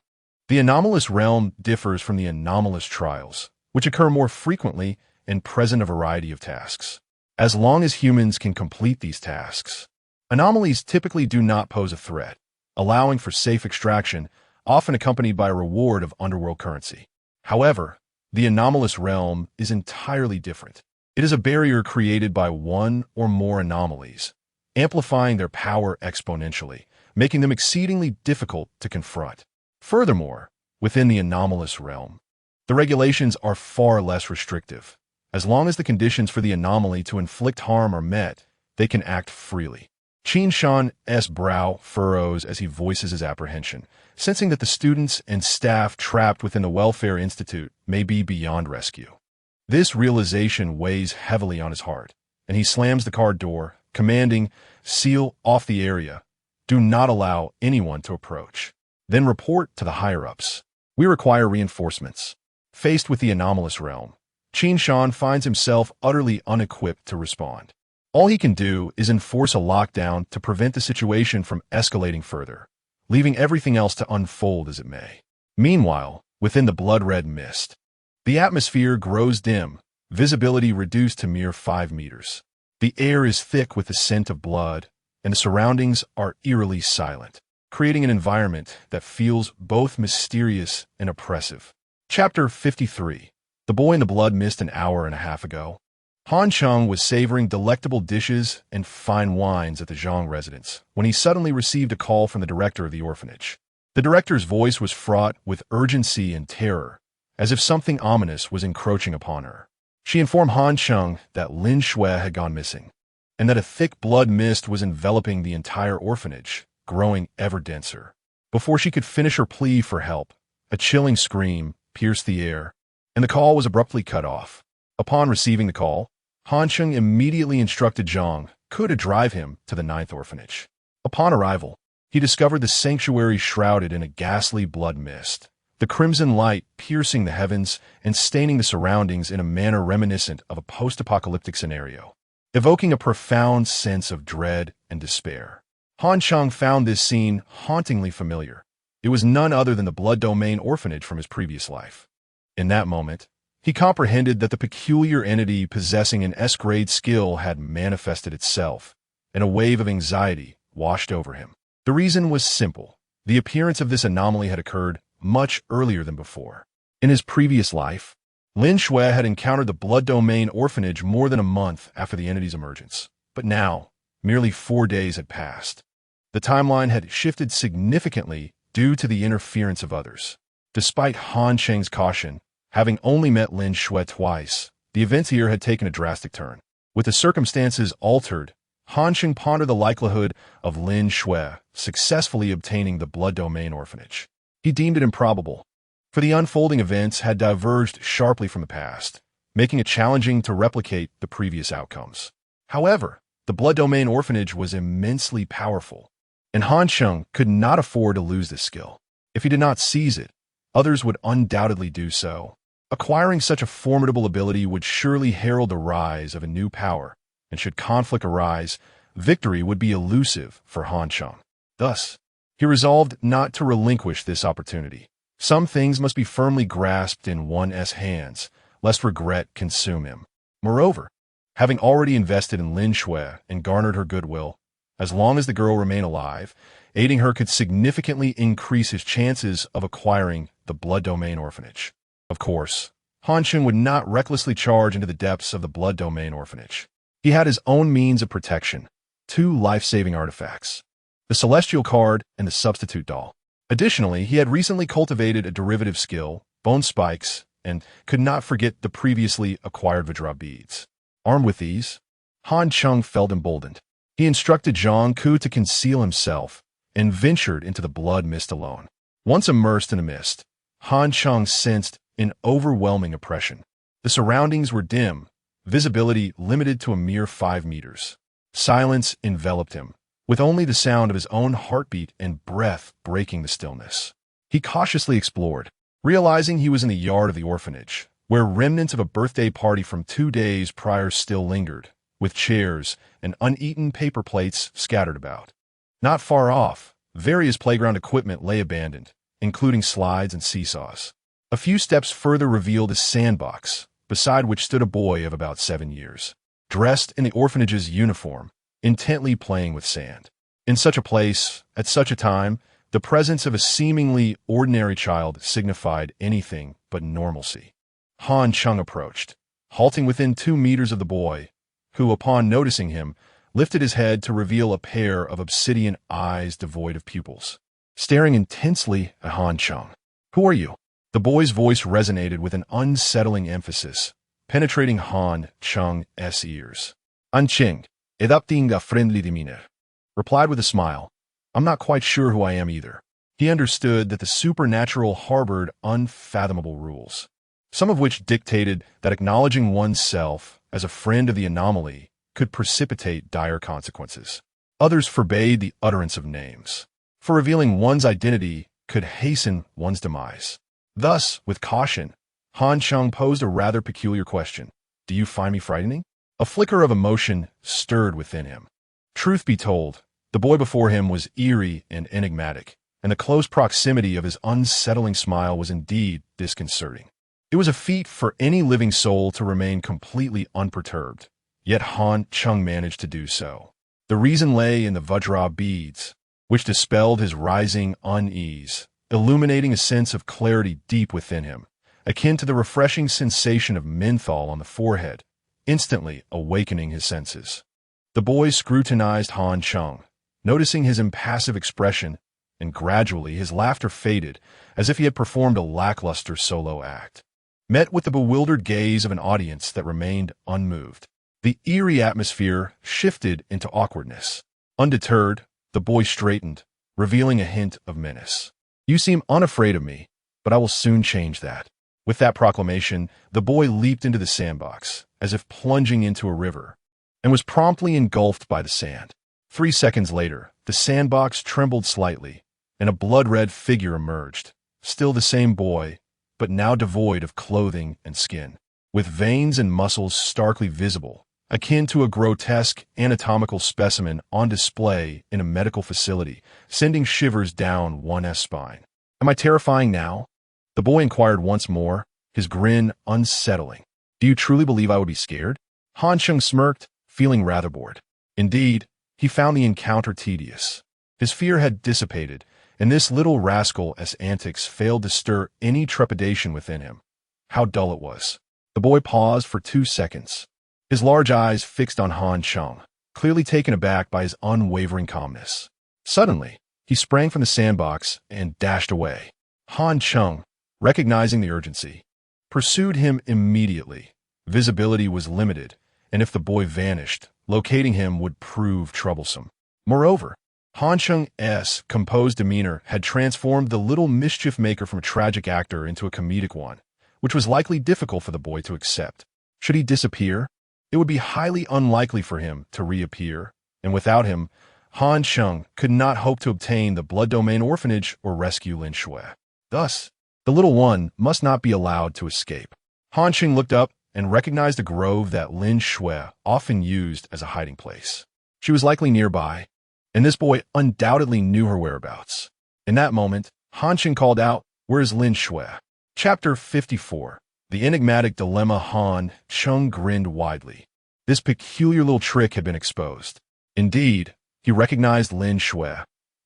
A: The anomalous realm differs from the anomalous trials, which occur more frequently and present a variety of tasks. As long as humans can complete these tasks, anomalies typically do not pose a threat, allowing for safe extraction, often accompanied by a reward of underworld currency. However, the anomalous realm is entirely different. It is a barrier created by one or more anomalies, amplifying their power exponentially, making them exceedingly difficult to confront. Furthermore, within the anomalous realm, the regulations are far less restrictive. As long as the conditions for the anomaly to inflict harm are met, they can act freely. Qin Shan's brow furrows as he voices his apprehension, sensing that the students and staff trapped within the Welfare Institute may be beyond rescue. This realization weighs heavily on his heart, and he slams the car door, commanding, "Seal off the area. Do not allow anyone to approach. Then report to the higher-ups. We require reinforcements." Faced with the anomalous realm, Qin Shan finds himself utterly unequipped to respond. All he can do is enforce a lockdown to prevent the situation from escalating further, leaving everything else to unfold as it may. Meanwhile, within the blood-red mist, the atmosphere grows dim, visibility reduced to mere 5 meters. The air is thick with the scent of blood, and the surroundings are eerily silent, creating an environment that feels both mysterious and oppressive. Chapter 53. The boy in the blood mist an hour and a half ago. Han Cheng was savoring delectable dishes and fine wines at the Zhang residence when he suddenly received a call from the director of the orphanage. The director's voice was fraught with urgency and terror, as if something ominous was encroaching upon her. She informed Han Cheng that Lin Shui had gone missing, and that a thick blood mist was enveloping the entire orphanage, growing ever denser. Before she could finish her plea for help, a chilling scream pierced the air, and the call was abruptly cut off. Upon receiving the call, Han Cheng immediately instructed Zhang to drive him to the Ninth Orphanage. Upon arrival, he discovered the sanctuary shrouded in a ghastly blood mist, the crimson light piercing the heavens and staining the surroundings in a manner reminiscent of a post-apocalyptic scenario, evoking a profound sense of dread and despair. Han Cheng found this scene hauntingly familiar. It was none other than the Blood Domain orphanage from his previous life. In that moment, he comprehended that the peculiar entity possessing an S-grade skill had manifested itself, and a wave of anxiety washed over him. The reason was simple. The appearance of this anomaly had occurred much earlier than before. In his previous life, Lin Shui had encountered the Blood Domain orphanage more than a month after the entity's emergence. But now, merely 4 days had passed. The timeline had shifted significantly due to the interference of others. Despite Han Cheng's caution, having only met Lin Shui twice, the events here had taken a drastic turn. With the circumstances altered, Han Cheng pondered the likelihood of Lin Shui successfully obtaining the Blood Domain orphanage. He deemed it improbable, for the unfolding events had diverged sharply from the past, making it challenging to replicate the previous outcomes. However, the Blood Domain orphanage was immensely powerful, and Han Cheng could not afford to lose this skill. If he did not seize it, others would undoubtedly do so. Acquiring such a formidable ability would surely herald the rise of a new power, and should conflict arise, victory would be elusive for Han Cheng. Thus, he resolved not to relinquish this opportunity. Some things must be firmly grasped in one's hands, lest regret consume him. Moreover, having already invested in Lin Shui and garnered her goodwill, As long as the girl remained alive, aiding her could significantly increase his chances of acquiring the Blood Domain Orphanage. Of course, Han Cheng would not recklessly charge into the depths of the Blood Domain Orphanage. He had his own means of protection, 2 life-saving artifacts, the Celestial Card and the Substitute Doll. Additionally, he had recently cultivated a derivative skill, Bone Spikes, and could not forget the previously acquired Vajra beads. Armed with these, Han Cheng felt emboldened. He instructed Zhang Ku to conceal himself and ventured into the blood mist alone. Once immersed in the mist, Han Cheng sensed an overwhelming oppression. The surroundings were dim, visibility limited to a mere 5 meters. Silence enveloped him, with only the sound of his own heartbeat and breath breaking the stillness. He cautiously explored, realizing he was in the yard of the orphanage, where remnants of a birthday party from 2 days prior still lingered, with chairs and uneaten paper plates scattered about. Not far off, various playground equipment lay abandoned, including slides and seesaws. A few steps further revealed a sandbox, beside which stood a boy of about 7 years, dressed in the orphanage's uniform, intently playing with sand. In such a place, at such a time, the presence of a seemingly ordinary child signified anything but normalcy. Han Cheng approached, halting within 2 meters of the boy, who, upon noticing him, lifted his head to reveal a pair of obsidian eyes devoid of pupils, staring intensely at Han Cheng. "Who are you?" The boy's voice resonated with an unsettling emphasis, penetrating Han Cheng's ears. Han Cheng, adopting a friendly demeanor, replied with a smile. "I'm not quite sure who I am either." He understood that the supernatural harbored unfathomable rules, some of which dictated that acknowledging oneself as a friend of the anomaly could precipitate dire consequences. Others forbade the utterance of names, for revealing one's identity could hasten one's demise. Thus, with caution, Han Cheng posed a rather peculiar question. "Do you find me frightening?" A flicker of emotion stirred within him. Truth be told, the boy before him was eerie and enigmatic, and the close proximity of his unsettling smile was indeed disconcerting. It was a feat for any living soul to remain completely unperturbed, yet Han Cheng managed to do so. The reason lay in the Vajra beads, which dispelled his rising unease, illuminating a sense of clarity deep within him, akin to the refreshing sensation of menthol on the forehead, instantly awakening his senses. The boy scrutinized Han Cheng, noticing his impassive expression, and gradually his laughter faded, as if he had performed a lackluster solo act. Met with the bewildered gaze of an audience that remained unmoved, the eerie atmosphere shifted into awkwardness. Undeterred, the boy straightened, revealing a hint of menace. "You seem unafraid of me, but I will soon change that." With that proclamation, the boy leaped into the sandbox, as if plunging into a river, and was promptly engulfed by the sand. 3 seconds later, the sandbox trembled slightly, and a blood-red figure emerged, still the same boy, but now devoid of clothing and skin, with veins and muscles starkly visible, akin to a grotesque anatomical specimen on display in a medical facility, sending shivers down one's spine. "Am I terrifying now?" The boy inquired once more, his grin unsettling. "Do you truly believe I would be scared?" Han Cheng smirked, feeling rather bored. Indeed, he found the encounter tedious. His fear had dissipated, and this little rascal's antics failed to stir any trepidation within him. How dull it was. The boy paused for 2 seconds, his large eyes fixed on Han Cheng, clearly taken aback by his unwavering calmness. Suddenly, he sprang from the sandbox and dashed away. Han Cheng, recognizing the urgency, pursued him immediately. Visibility was limited, and if the boy vanished, locating him would prove troublesome. Moreover, Han Cheng's composed demeanor had transformed the little mischief maker from a tragic actor into a comedic one, which was likely difficult for the boy to accept. Should he disappear, it would be highly unlikely for him to reappear, and without him, Han Cheng could not hope to obtain the Blood Domain Orphanage or rescue Lin Shui. Thus, the little one must not be allowed to escape. Han Cheng looked up and recognized a grove that Lin Shui often used as a hiding place. She was likely nearby, and this boy undoubtedly knew her whereabouts. In that moment, Han Cheng called out, "Where is Lin Shui?" Chapter 54. The Enigmatic Dilemma. Han Cheng grinned widely. This peculiar little trick had been exposed. Indeed, He recognized Lin Shui,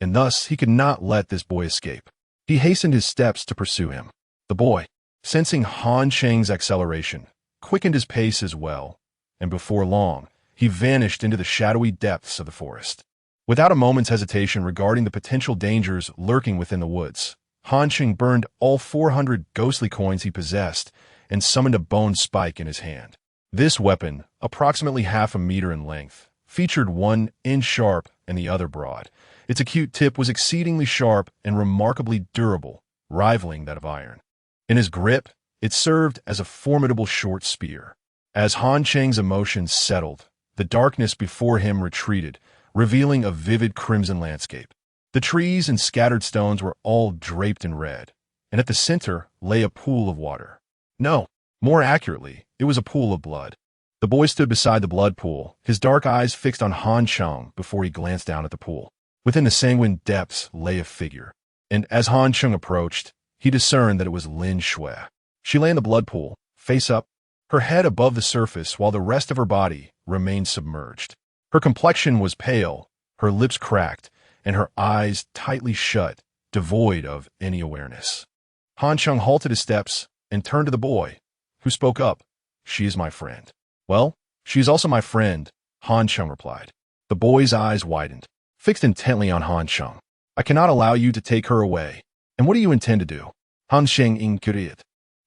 A: and thus he could not let this boy escape. He hastened his steps to pursue him. The boy, sensing Han Cheng's acceleration, quickened his pace as well, and before long, he vanished into the shadowy depths of the forest. Without a moment's hesitation regarding the potential dangers lurking within the woods, Han Cheng burned all 400 ghostly coins he possessed and summoned a bone spike in his hand. This weapon, approximately half a meter in length, featured 1 inch sharp and the other broad. Its acute tip was exceedingly sharp and remarkably durable, rivaling that of iron. In his grip, it served as a formidable short spear. As Han Cheng's emotions settled, the darkness before him retreated, revealing a vivid crimson landscape. The trees and scattered stones were all draped in red, and at the center lay a pool of water. No, more accurately, it was a pool of blood. The boy stood beside the blood pool, his dark eyes fixed on Han Cheng before he glanced down at the pool. Within the sanguine depths lay a figure, and as Han Cheng approached, he discerned that it was Lin Shui. She lay in the blood pool, face up, her head above the surface while the rest of her body remained submerged. Her complexion was pale, her lips cracked, and her eyes tightly shut, devoid of any awareness. Han Cheng halted his steps and turned to the boy, who spoke up. "She is my friend." "Well, she is also my friend," Han Cheng replied. The boy's eyes widened, fixed intently on Han Cheng. "I cannot allow you to take her away. And what do you intend to do?" Han Cheng infuriated.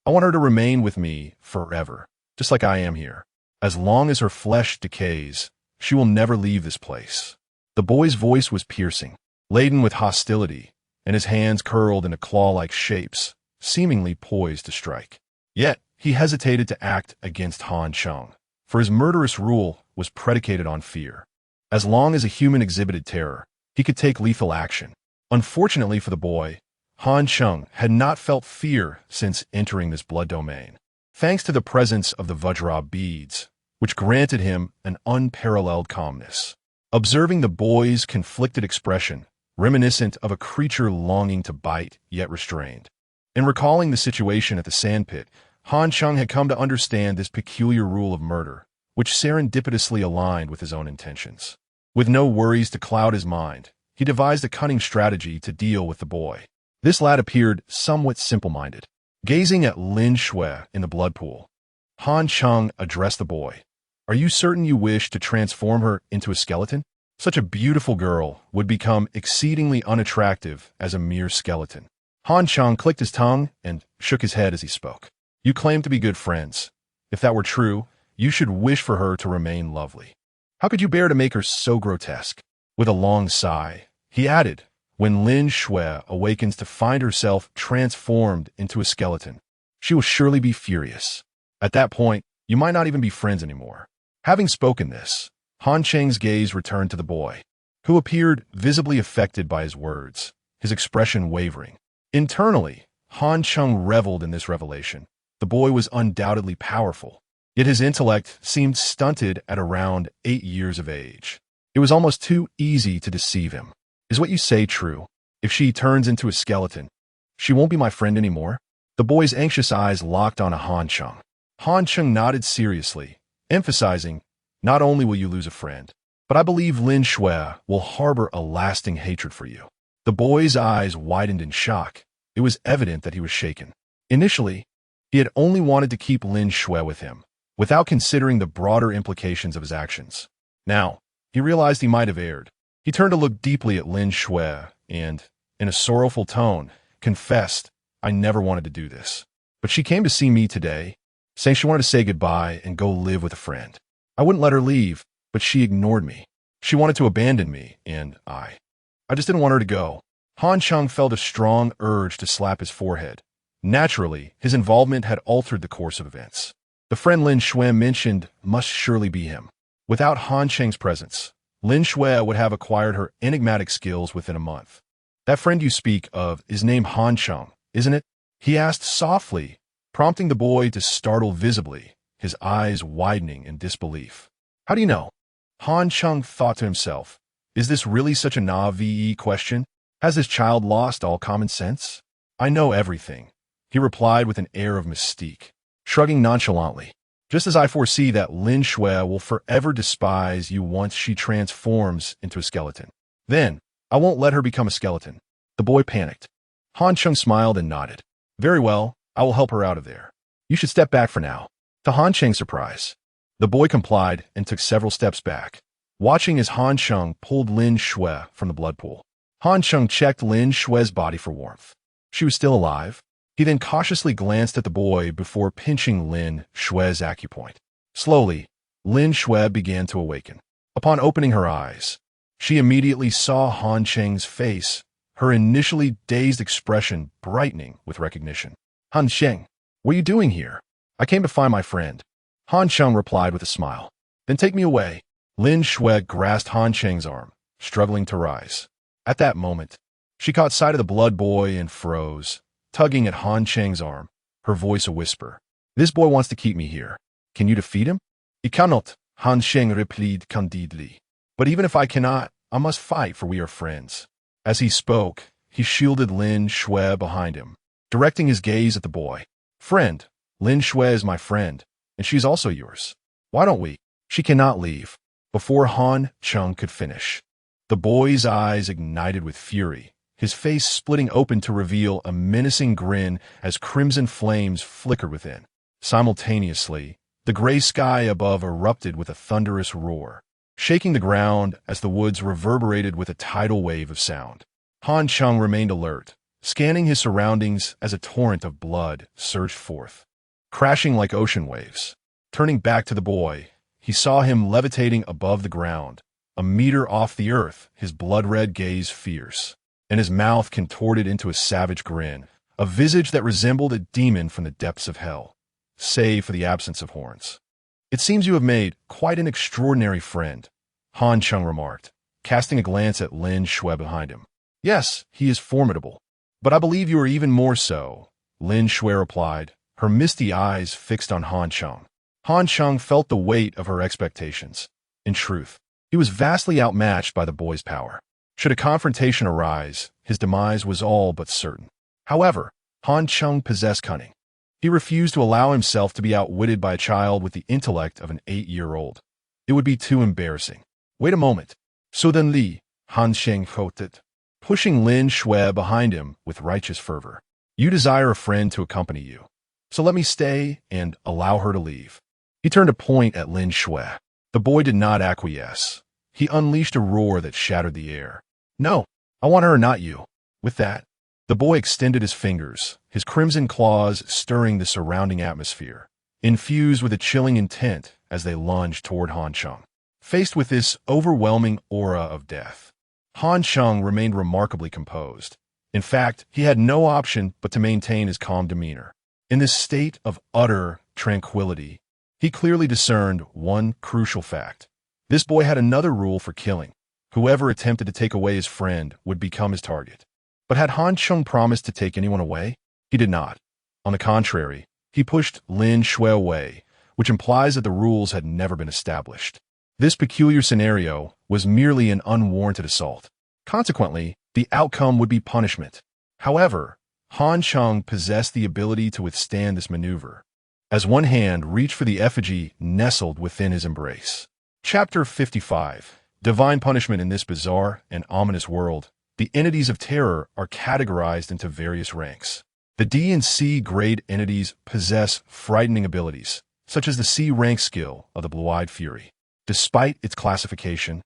A: "I want her to remain with me forever, just like I am here. As long as her flesh decays, she will never leave this place." The boy's voice was piercing, laden with hostility, and his hands curled into claw-like shapes, seemingly poised to strike. Yet, he hesitated to act against Han Cheng, for his murderous rule was predicated on fear. As long as a human exhibited terror, he could take lethal action. Unfortunately for the boy, Han Cheng had not felt fear since entering this blood domain, thanks to the presence of the Vajra beads, which granted him an unparalleled calmness. Observing the boy's conflicted expression, reminiscent of a creature longing to bite yet restrained, and recalling the situation at the sandpit, Han Cheng had come to understand this peculiar rule of murder, which serendipitously aligned with his own intentions. With no worries to cloud his mind, he devised a cunning strategy to deal with the boy. This lad appeared somewhat simple-minded. Gazing at Lin Shui in the blood pool, Han Cheng addressed the boy. "Are you certain you wish to transform her into a skeleton? Such a beautiful girl would become exceedingly unattractive as a mere skeleton." Han Cheng clicked his tongue and shook his head as he spoke. "You claim to be good friends. If that were true, you should wish for her to remain lovely. How could you bear to make her so grotesque?" With a long sigh, he added, "When Lin Shui awakens to find herself transformed into a skeleton, she will surely be furious. At that point, you might not even be friends anymore." Having spoken this, Han Cheng's gaze returned to the boy, who appeared visibly affected by his words, his expression wavering. Internally, Han Cheng reveled in this revelation. The boy was undoubtedly powerful, yet his intellect seemed stunted at around 8 years of age. It was almost too easy to deceive him. "Is what you say true? If she turns into a skeleton, she won't be my friend anymore?" The boy's anxious eyes locked on Han Cheng. Han Cheng nodded seriously, emphasizing, "Not only will you lose a friend, but I believe Lin Shui will harbor a lasting hatred for you." The boy's eyes widened in shock. It was evident that he was shaken. Initially, he had only wanted to keep Lin Shui with him, without considering the broader implications of his actions. Now, he realized he might have erred. He turned to look deeply at Lin Shui and, in a sorrowful tone, confessed, "I never wanted to do this. But she came to see me today, saying she wanted to say goodbye and go live with a friend. I wouldn't let her leave, but she ignored me. She wanted to abandon me, and I just didn't want her to go." Han Cheng felt a strong urge to slap his forehead. Naturally, his involvement had altered the course of events. The friend Lin Shui mentioned must surely be him. Without Han Cheng's presence, Lin Shui would have acquired her enigmatic skills within a month. "That friend you speak of is named Han Cheng, isn't it?" he asked softly, prompting the boy to startle visibly, his eyes widening in disbelief. "How do you know?" Han Cheng thought to himself, "Is this really such a naive question? Has this child lost all common sense?" "I know everything," he replied with an air of mystique. Shrugging nonchalantly, Just as I foresee that Lin Shui will forever despise you once she transforms into a skeleton. Then, I won't let her become a skeleton. The boy panicked. Han Cheng smiled and nodded. Very well, I will help her out of there. You should step back for now. To Han Cheng's surprise, the boy complied and took several steps back, watching as Han Cheng pulled Lin Shui from the blood pool. Han Cheng checked Lin Shui's body for warmth. She was still alive. He then cautiously glanced at the boy before pinching Lin Shui's acupoint. Slowly, Lin Shui began to awaken. Upon opening her eyes, she immediately saw Han Cheng's face, her initially dazed expression brightening with recognition. Han Cheng, what are you doing here? I came to find my friend. Han Cheng replied with a smile. Then take me away. Lin Shui grasped Han Cheng's arm, struggling to rise. At that moment, she caught sight of the blood boy and froze, tugging at Han Cheng's arm, her voice a whisper. This boy wants to keep me here. Can you defeat him? He cannot, Han Cheng replied candidly. But even if I cannot, I must fight, for we are friends. As he spoke, he shielded Lin Shui behind him, directing his gaze at the boy. Friend, Lin Shui is my friend, and she's also yours. Why don't we? She cannot leave. Before Han Cheng could finish, the boy's eyes ignited with fury, his face splitting open to reveal a menacing grin as crimson flames flickered within. Simultaneously, the gray sky above erupted with a thunderous roar, shaking the ground as the woods reverberated with a tidal wave of sound. Han Cheng remained alert, scanning his surroundings as a torrent of blood surged forth, crashing like ocean waves. Turning back to the boy, he saw him levitating above the ground, a meter off the earth, his blood-red gaze fierce, and his mouth contorted into a savage grin, a visage that resembled a demon from the depths of hell, save for the absence of horns. It seems you have made quite an extraordinary friend, Han Cheng remarked, casting a glance at Lin Shui behind him. Yes, he is formidable, but I believe you are even more so, Lin Shui replied, her misty eyes fixed on Han Cheng. Han Cheng felt the weight of her expectations. In truth, he was vastly outmatched by the boy's power. Should a confrontation arise, his demise was all but certain. However, Han Cheng possessed cunning. He refused to allow himself to be outwitted by a child with the intellect of an 8-year-old. It would be too embarrassing. Wait a moment. Suddenly, Han Cheng quoted, pushing Lin Shui behind him with righteous fervor. You desire a friend to accompany you, so let me stay and allow her to leave. He turned a point at Lin Shui. The boy did not acquiesce. He unleashed a roar that shattered the air. No, I want her, not you. With that, the boy extended his fingers, his crimson claws stirring the surrounding atmosphere, infused with a chilling intent as they lunged toward Han Cheng. Faced with this overwhelming aura of death, Han Cheng remained remarkably composed. In fact, he had no option but to maintain his calm demeanor. In this state of utter tranquility, he clearly discerned one crucial fact. This boy had another rule for killing. Whoever attempted to take away his friend would become his target. But had Han Cheng promised to take anyone away? He did not. On the contrary, he pushed Lin Shui away, which implies that the rules had never been established. This peculiar scenario was merely an unwarranted assault. Consequently, the outcome would be punishment. However, Han Cheng possessed the ability to withstand this maneuver, as one hand reached for the effigy nestled within his embrace. Chapter 55. Divine Punishment. In this bizarre and ominous world, the entities of terror are categorized into various ranks. The D and C grade entities possess frightening abilities, such as the C rank skill of the Blue-Eyed Fury. Despite its classification,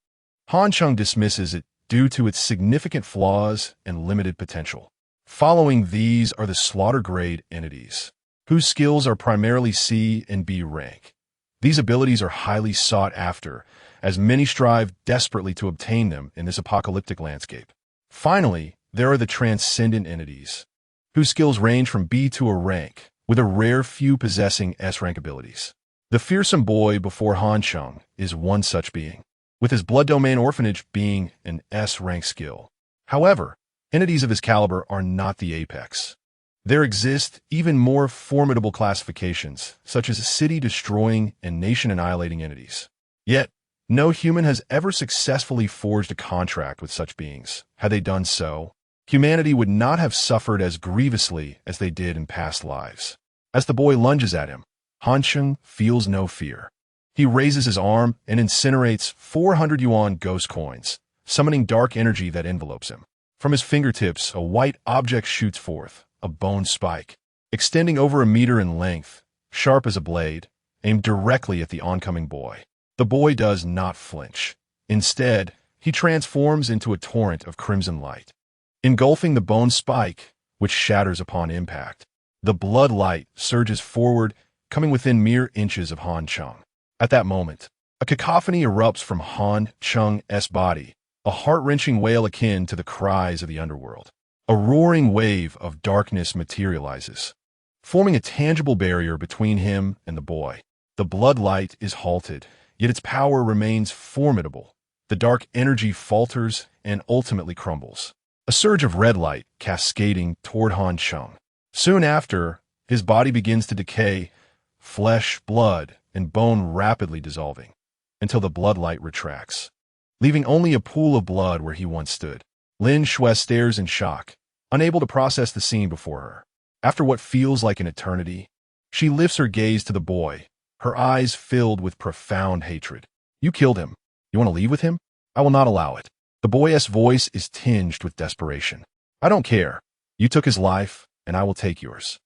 A: Han Cheng dismisses it due to its significant flaws and limited potential. Following these are the slaughter grade entities, whose skills are primarily C and B rank. These abilities are highly sought after, as many strive desperately to obtain them in this apocalyptic landscape. Finally, there are the transcendent entities, whose skills range from B to a rank, with a rare few possessing S-rank abilities. The fearsome boy before Han Cheng is one such being, with his blood domain orphanage being an S-rank skill. However, entities of his caliber are not the apex. There exist even more formidable classifications, such as city-destroying and nation-annihilating entities. Yet, no human has ever successfully forged a contract with such beings. Had they done so, humanity would not have suffered as grievously as they did in past lives. As the boy lunges at him, Han Cheng feels no fear. He raises his arm and incinerates 400 yuan ghost coins, summoning dark energy that envelopes him. From his fingertips, a white object shoots forth, a bone spike, extending over a meter in length, sharp as a blade, aimed directly at the oncoming boy. The boy does not flinch. Instead, he transforms into a torrent of crimson light, engulfing the bone spike, which shatters upon impact. The blood light surges forward, coming within mere inches of Han Cheng. At that moment, a cacophony erupts from Han Cheng's body, a heart-wrenching wail akin to the cries of the underworld. A roaring wave of darkness materializes, forming a tangible barrier between him and the boy. The blood light is halted, yet its power remains formidable. The dark energy falters and ultimately crumbles, a surge of red light cascading toward Han Cheng. Soon after, his body begins to decay, flesh, blood, and bone rapidly dissolving, until the blood light retracts, leaving only a pool of blood where he once stood. Lin Shui stares in shock, unable to process the scene before her. After what feels like an eternity, she lifts her gaze to the boy, her eyes filled with profound hatred. "You killed him. You want to leave with him? I will not allow it." The boy's voice is tinged with desperation. "I don't care. You took his life, and I will take yours."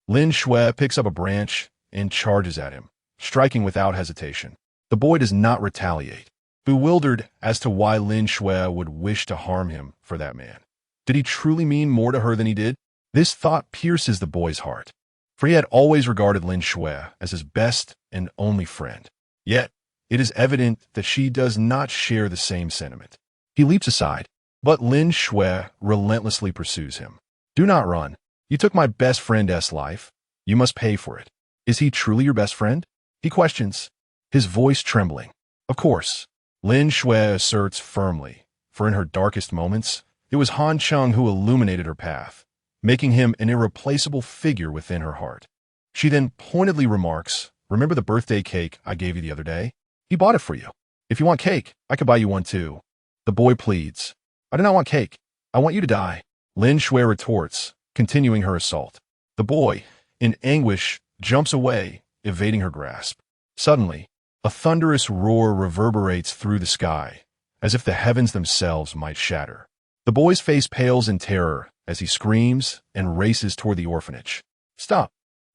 A: Lin Shui picks up a branch and charges at him, striking without hesitation. The boy does not retaliate, bewildered as to why Lin Shui would wish to harm him for that man. Did he truly mean more to her than he did? This thought pierces the boy's heart, for he had always regarded Lin Shui as his best and only friend. Yet, it is evident that she does not share the same sentiment. He leaps aside, but Lin Shui relentlessly pursues him. "Do not run. You took my best friend's life. You must pay for it." "Is he truly your best friend?" he questions, his voice trembling. "Of course," Lin Shui asserts firmly, for in her darkest moments, it was Han Cheng who illuminated her path, making him an irreplaceable figure within her heart. She then pointedly remarks, "Remember the birthday cake I gave you the other day? He bought it for you. If you want cake, I could buy you one too." The boy pleads, "I do not want cake. I want you to die." Lin Shui retorts, continuing her assault. The boy, in anguish, jumps away, evading her grasp. Suddenly, a thunderous roar reverberates through the sky, as if the heavens themselves might shatter. The boy's face pales in terror as he screams and races toward the orphanage. "Stop!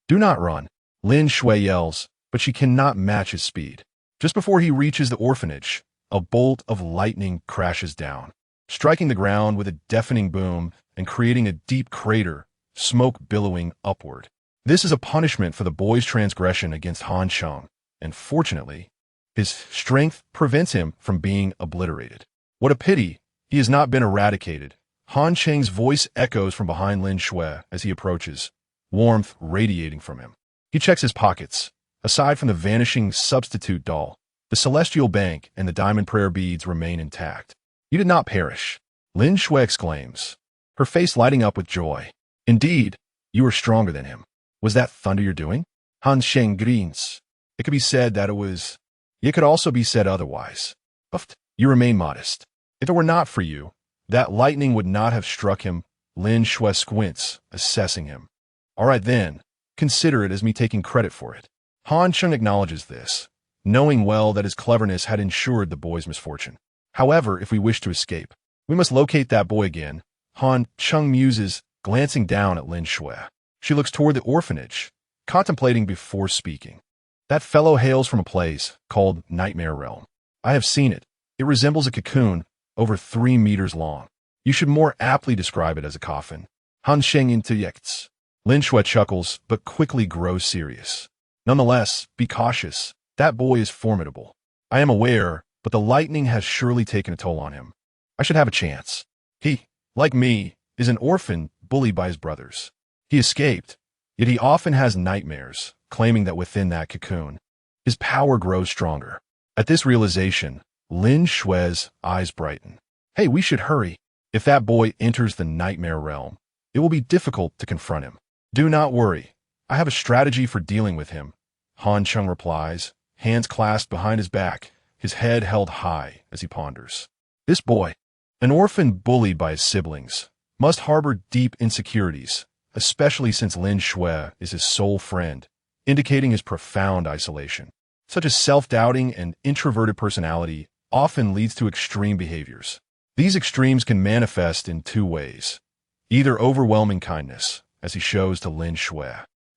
A: Do not run!" Lin Shui yells, but she cannot match his speed. Just before he reaches the orphanage, a bolt of lightning crashes down, striking the ground with a deafening boom and creating a deep crater, smoke billowing upward. This is a punishment for the boy's transgression against Han Cheng, and fortunately, his strength prevents him from being obliterated. What a pity he has not been eradicated. Han Cheng's voice echoes from behind Lin Shui as he approaches, warmth radiating from him. He checks his pockets. Aside from the vanishing substitute doll, the celestial bank and the diamond prayer beads remain intact. "You did not perish," Lin Shui exclaims, her face lighting up with joy. "Indeed, you are stronger than him. Was that thunder you're doing?" Han Cheng grins. It could be said that it was. It could also be said otherwise. But you remain modest. If it were not for you, that lightning would not have struck him. Lin Shui squints, assessing him. "All right then, consider it as me taking credit for it." Han Cheng acknowledges this, knowing well that his cleverness had ensured the boy's misfortune. "However, if we wish to escape, we must locate that boy again." Han Cheng muses, glancing down at Lin Shui. She looks toward the orphanage, contemplating before speaking. "That fellow hails from a place called Nightmare Realm. I have seen it. It resembles a cocoon, over 3 meters long. You should more aptly describe it as a coffin." Han Cheng interjects. Lin Shui chuckles, but quickly grows serious. "Nonetheless, be cautious. That boy is formidable. I am aware, but the lightning has surely taken a toll on him. I should have a chance. He, like me, is an orphan bullied by his brothers. He escaped, yet he often has nightmares, claiming that within that cocoon, his power grows stronger." At this realization, Lin Shui's eyes brighten. "Hey, we should hurry. If that boy enters the Nightmare Realm, it will be difficult to confront him." "Do not worry. I have a strategy for dealing with him," Han Cheng replies, hands clasped behind his back, his head held high as he ponders. This boy, an orphan bullied by his siblings, must harbor deep insecurities, especially since Lin Shui is his sole friend. indicating his profound isolation. Such a self-doubting and introverted personality often leads to extreme behaviors. These extremes can manifest in two ways: either overwhelming kindness, as he shows to Lin Shui,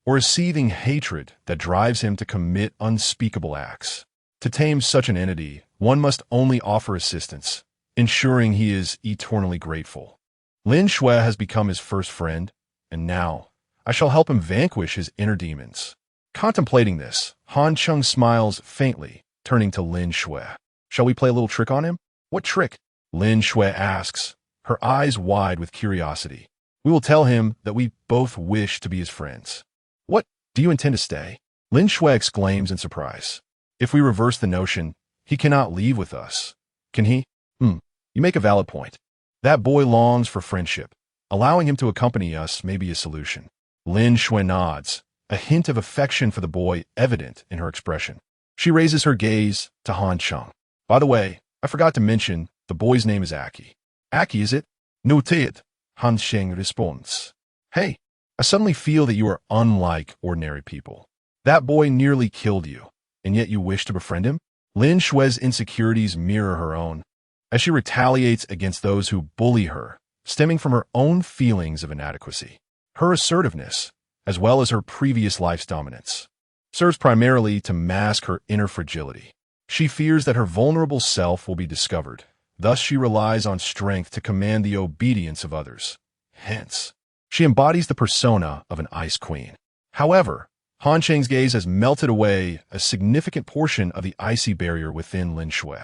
A: or a seething hatred that drives him to commit unspeakable acts. To tame such an entity, one must only offer assistance, ensuring he is eternally grateful. Lin Shui has become his first friend, and now I shall help him vanquish his inner demons. Contemplating this, Han Cheng smiles faintly, turning to Lin Shui. Shall we play a little trick on him? What trick? Lin Shui asks, her eyes wide with curiosity. We will tell him that we both wish to be his friends. What? Do you intend to stay? Lin Shui exclaims in surprise. If we reverse the notion, he cannot leave with us. Can he? You make a valid point. That boy longs for friendship. Allowing him to accompany us may be a solution. Lin Shui nods, a hint of affection for the boy evident in her expression. She raises her gaze to Han Cheng. By the way, I forgot to mention, the boy's name is Aki. Aki, is it? Noted, Han Cheng responds. Hey, I suddenly feel that you are unlike ordinary people. That boy nearly killed you, and yet you wish to befriend him? Lin Shui's insecurities mirror her own, as she retaliates against those who bully her, stemming from her own feelings of inadequacy. Her assertiveness, as well as her previous life's dominance, serves primarily to mask her inner fragility. She fears that her vulnerable self will be discovered. Thus, she relies on strength to command the obedience of others. Hence, she embodies the persona of an ice queen. However, Han Cheng's gaze has melted away a significant portion of the icy barrier within Lin Shui,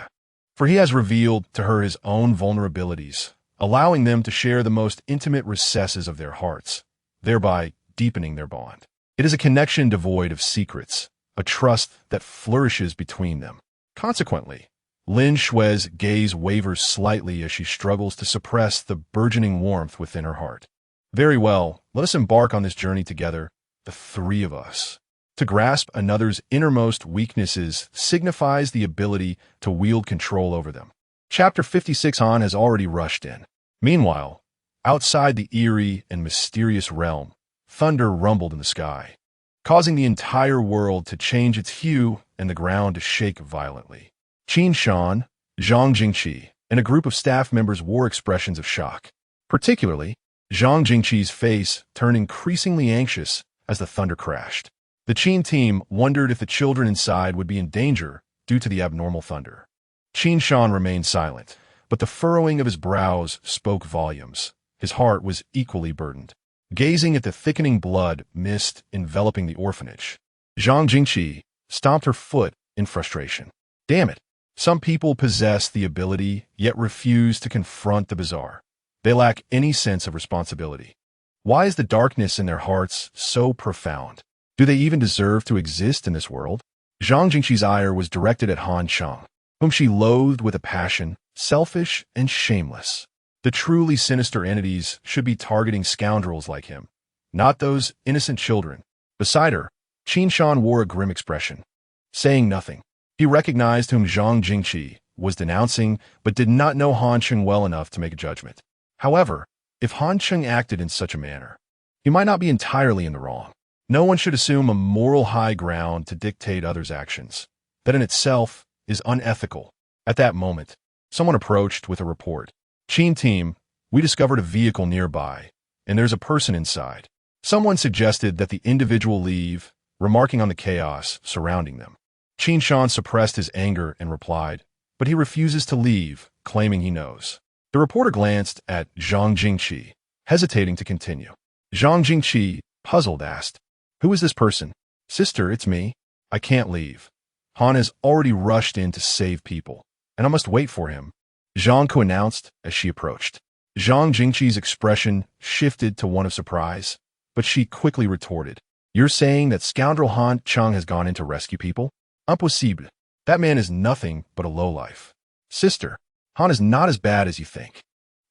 A: for he has revealed to her his own vulnerabilities, allowing them to share the most intimate recesses of their hearts, thereby deepening their bond. It is a connection devoid of secrets, a trust that flourishes between them. Consequently, Lin Shui's gaze wavers slightly as she struggles to suppress the burgeoning warmth within her heart. Very well, let us embark on this journey together, the three of us. To grasp another's innermost weaknesses signifies the ability to wield control over them. Chapter 56. Han has already rushed in. Meanwhile, outside the eerie and mysterious realm, thunder rumbled in the sky, causing the entire world to change its hue and the ground to shake violently. Qin Shan, Zhang Jingqi, and a group of staff members wore expressions of shock. Particularly, Zhang Jingqi's face turned increasingly anxious as the thunder crashed. The Qin team wondered if the children inside would be in danger due to the abnormal thunder. Qin Shan remained silent, but the furrowing of his brows spoke volumes. His heart was equally burdened. Gazing at the thickening blood mist enveloping the orphanage, Zhang Jingqi stomped her foot in frustration. Damn it! Some people possess the ability, yet refuse to confront the bizarre. They lack any sense of responsibility. Why is the darkness in their hearts so profound? Do they even deserve to exist in this world? Zhang Jingqi's ire was directed at Han Cheng, whom she loathed with a passion, selfish and shameless. The truly sinister entities should be targeting scoundrels like him, not those innocent children. Beside her, Qin Shan wore a grim expression. Saying nothing, he recognized whom Zhang Jingqi was denouncing, but did not know Han Cheng well enough to make a judgment. However, if Han Cheng acted in such a manner, he might not be entirely in the wrong. No one should assume a moral high ground to dictate others' actions. That in itself is unethical. At that moment, someone approached with a report. Qin team, we discovered a vehicle nearby, and there's a person inside. Someone suggested that the individual leave, remarking on the chaos surrounding them. Qin Shan suppressed his anger and replied, but he refuses to leave, claiming he knows. The reporter glanced at Zhang Jingqi, hesitating to continue. Zhang Jingqi, puzzled, asked, who is this person? Sister, it's me. I can't leave. Han has already rushed in to save people, and I must wait for him, Zhang Ku announced as she approached. Zhang Jingqi's expression shifted to one of surprise, but she quickly retorted, you're saying that scoundrel Han Cheng has gone in to rescue people? Impossible. That man is nothing but a lowlife. Sister, Han is not as bad as you think.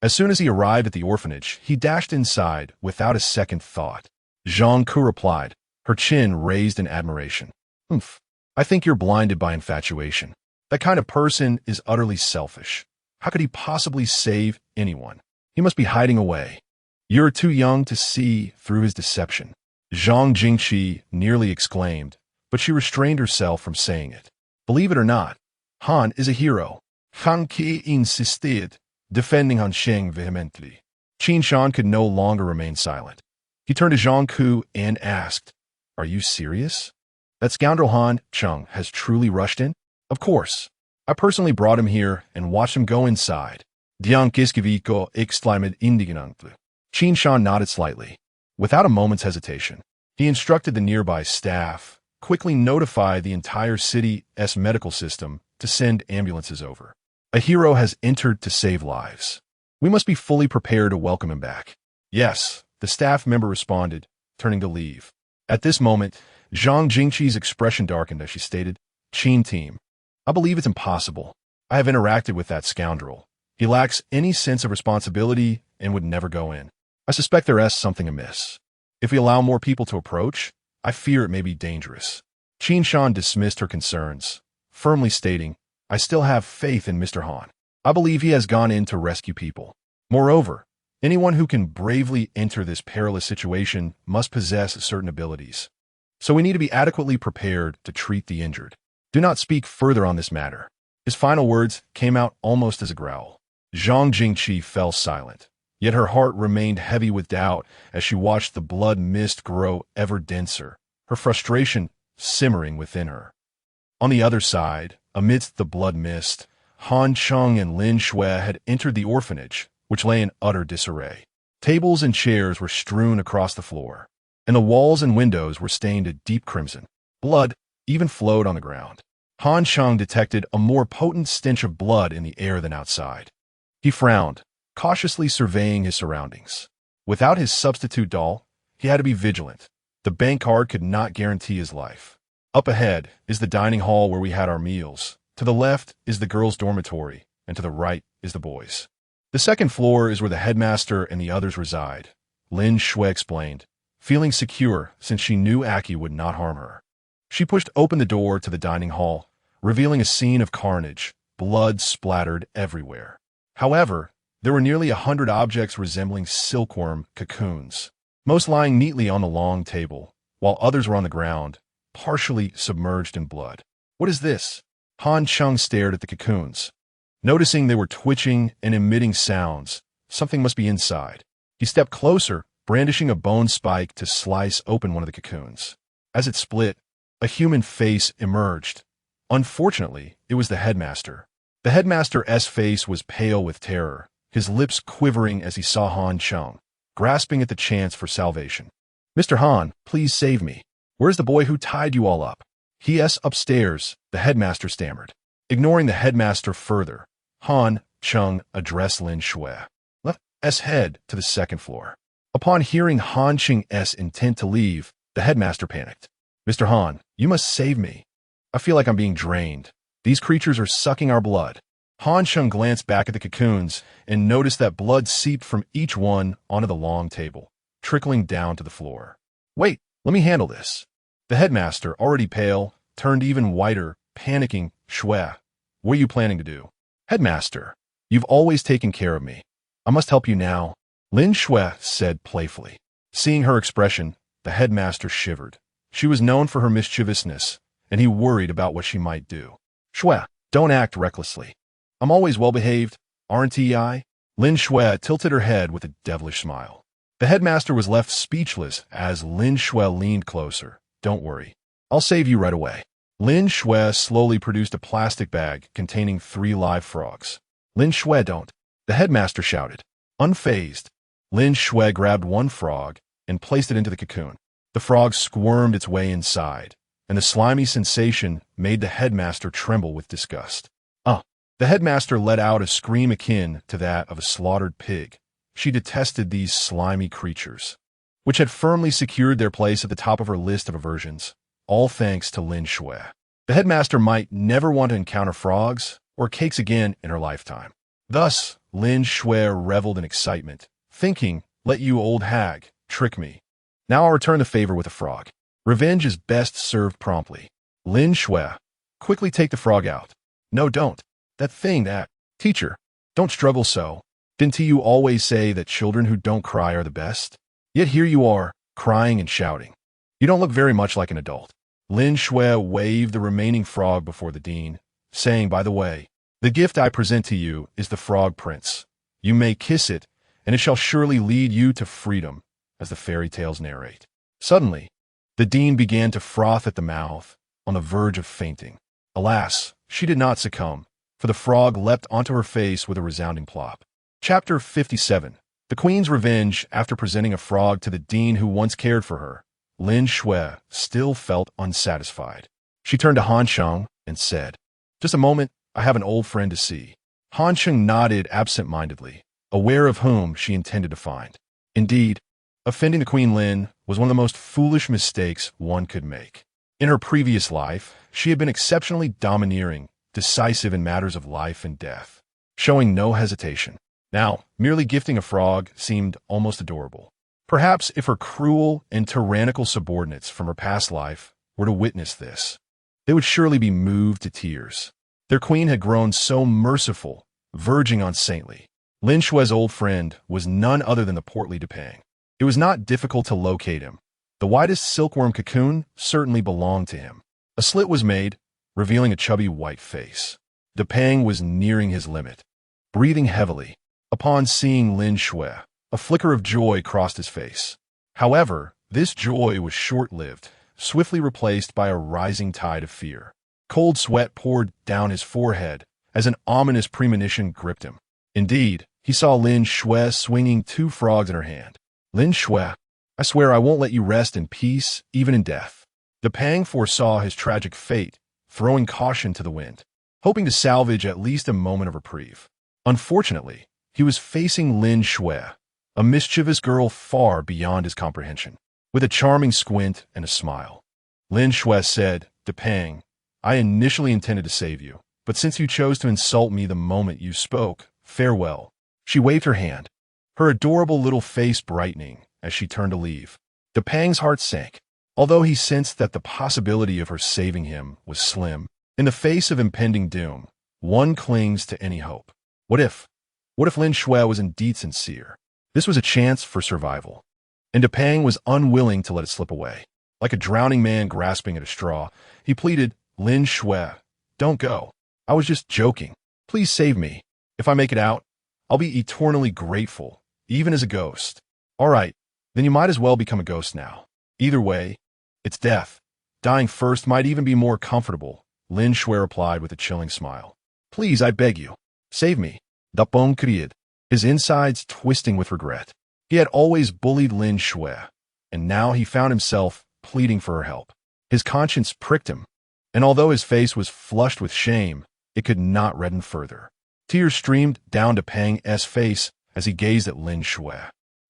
A: As soon as he arrived at the orphanage, he dashed inside without a second thought. Zhang Ku replied, her chin raised in admiration. I think you're blinded by infatuation. That kind of person is utterly selfish. How could he possibly save anyone? He must be hiding away. You're too young to see through his deception. Zhang Jingqi nearly exclaimed, but she restrained herself from saying it. Believe it or not, Han is a hero. Han Qi insisted, defending Han Cheng vehemently. Qin Shan could no longer remain silent. He turned to Zhang Ku and asked, "Are you serious? That scoundrel Han Cheng has truly rushed in?" "Of course. I personally brought him here and watched him go inside." Dian Kiskiviko exclaimed indignantly. Qin Shan nodded slightly. Without a moment's hesitation, he instructed the nearby staff, quickly notify the entire city's medical system to send ambulances over. A hero has entered to save lives. We must be fully prepared to welcome him back. Yes, the staff member responded, turning to leave. At this moment, Zhang Jingqi's expression darkened as she stated, "Qin team, I believe it's impossible. I have interacted with that scoundrel. He lacks any sense of responsibility and would never go in. I suspect there's something amiss. If we allow more people to approach, I fear it may be dangerous." Qin Shan dismissed her concerns, firmly stating, "I still have faith in Mr. Han. I believe he has gone in to rescue people. Moreover, anyone who can bravely enter this perilous situation must possess certain abilities. So we need to be adequately prepared to treat the injured. Do not speak further on this matter." His final words came out almost as a growl. Zhang Jingqi fell silent, yet her heart remained heavy with doubt as she watched the blood mist grow ever denser, her frustration simmering within her. On the other side, amidst the blood mist, Han Cheng and Lin Shui had entered the orphanage, which lay in utter disarray. Tables and chairs were strewn across the floor, and the walls and windows were stained a deep crimson. Blood even flowed on the ground. Han Cheng detected a more potent stench of blood in the air than outside. He frowned, cautiously surveying his surroundings. Without his substitute doll, he had to be vigilant. The bank card could not guarantee his life. Up ahead is the dining hall where we had our meals. To the left is the girls' dormitory, and to the right is the boys'. The second floor is where the headmaster and the others reside, Lin Shui explained, feeling secure since she knew Aki would not harm her. She pushed open the door to the dining hall, revealing a scene of carnage, blood splattered everywhere. However, there were nearly 100 objects resembling silkworm cocoons, most lying neatly on the long table, while others were on the ground, partially submerged in blood. "What is this?" Han Cheng stared at the cocoons. Noticing they were twitching and emitting sounds, something must be inside. He stepped closer, brandishing a bone spike to slice open one of the cocoons. As it split, a human face emerged. Unfortunately, it was the headmaster. The headmaster's face was pale with terror, his lips quivering as he saw Han Cheng, grasping at the chance for salvation. "Mr. Han, please save me. Where's the boy who tied you all up?" "He's upstairs," the headmaster stammered. Ignoring the headmaster further, Han Cheng addressed Lin Shui. "Let's head to the second floor." Upon hearing Han Cheng's intent to leave, the headmaster panicked. "Mr. Han, you must save me. I feel like I'm being drained. These creatures are sucking our blood." Han Cheng glanced back at the cocoons and noticed that blood seeped from each one onto the long table, trickling down to the floor. "Wait, let me handle this." The headmaster, already pale, turned even whiter, panicking. "Shui, what are you planning to do?" "Headmaster, you've always taken care of me. I must help you now," Lin Shui said playfully. Seeing her expression, the headmaster shivered. She was known for her mischievousness, and he worried about what she might do. "Shui, don't act recklessly. I'm always well-behaved, aren't I?" Lin Shui tilted her head with a devilish smile. The headmaster was left speechless as Lin Shui leaned closer. "Don't worry. I'll save you right away." Lin Shui slowly produced a plastic bag containing 3 live frogs. "Lin Shui, don't!" the headmaster shouted. Unfazed, Lin Shui grabbed one frog and placed it into the cocoon. The frog squirmed its way inside, and the slimy sensation made the headmaster tremble with disgust. The headmaster let out a scream akin to that of a slaughtered pig. She detested these slimy creatures, which had firmly secured their place at the top of her list of aversions, all thanks to Lin Shui. The headmaster might never want to encounter frogs or cakes again in her lifetime. Thus, Lin Shui reveled in excitement, thinking, "Let you old hag trick me. Now I'll return the favor with a frog. Revenge is best served promptly." Lin Shui, quickly take the frog out. "No, don't. That teacher, don't struggle so. Didn't you always say that children who don't cry are the best? Yet here you are, crying and shouting." You don't look very much like an adult. Lin Shui waved the remaining frog before the dean, saying, by the way, the gift I present to you is the Frog Prince. You may kiss it, and it shall surely lead you to freedom, as the fairy tales narrate. Suddenly, the dean began to froth at the mouth, on the verge of fainting. Alas, she did not succumb, for the frog leapt onto her face with a resounding plop. Chapter 57. The Queen's Revenge. After presenting a frog to the dean who once cared for her, Lin Shui still felt unsatisfied. She turned to Han Cheng and said, just a moment, I have an old friend to see. Han Cheng nodded absent-mindedly, aware of whom she intended to find. Indeed, offending the Queen Lin was one of the most foolish mistakes one could make. In her previous life, she had been exceptionally domineering, decisive in matters of life and death, showing no hesitation. Now, merely gifting a frog seemed almost adorable. Perhaps if her cruel and tyrannical subordinates from her past life were to witness this, they would surely be moved to tears. Their queen had grown so merciful, verging on saintly. Lin Shui's old friend was none other than the portly Depang. It was not difficult to locate him. The widest silkworm cocoon certainly belonged to him. A slit was made, revealing a chubby white face. Depang was nearing his limit, breathing heavily. Upon seeing Lin Shui, a flicker of joy crossed his face. However, this joy was short-lived, swiftly replaced by a rising tide of fear. Cold sweat poured down his forehead as an ominous premonition gripped him. Indeed, he saw Lin Shui swinging 2 frogs in her hand. Lin Shui, I swear I won't let you rest in peace, even in death. Depang foresaw his tragic fate, throwing caution to the wind, hoping to salvage at least a moment of reprieve. Unfortunately, he was facing Lin Shui, a mischievous girl far beyond his comprehension. With a charming squint and a smile, Lin Shui said, Depang, I initially intended to save you, but since you chose to insult me the moment you spoke, farewell. She waved her hand, her adorable little face brightening as she turned to leave. Depang's heart sank, although he sensed that the possibility of her saving him was slim. In the face of impending doom, one clings to any hope. What if Lin Shui was indeed sincere? This was a chance for survival, and Depang was unwilling to let it slip away. Like a drowning man grasping at a straw, he pleaded, Lin Shui, don't go. I was just joking. Please save me. If I make it out, I'll be eternally grateful, even as a ghost. All right, then you might as well become a ghost now. Either way, it's death. Dying first might even be more comfortable, Lin Shui replied with a chilling smile. Please, I beg you, save me. Dapong cried, his insides twisting with regret. He had always bullied Lin Shui, and now he found himself pleading for her help. His conscience pricked him, and although his face was flushed with shame, it could not redden further. Tears streamed down Depang's face as he gazed at Lin Shui,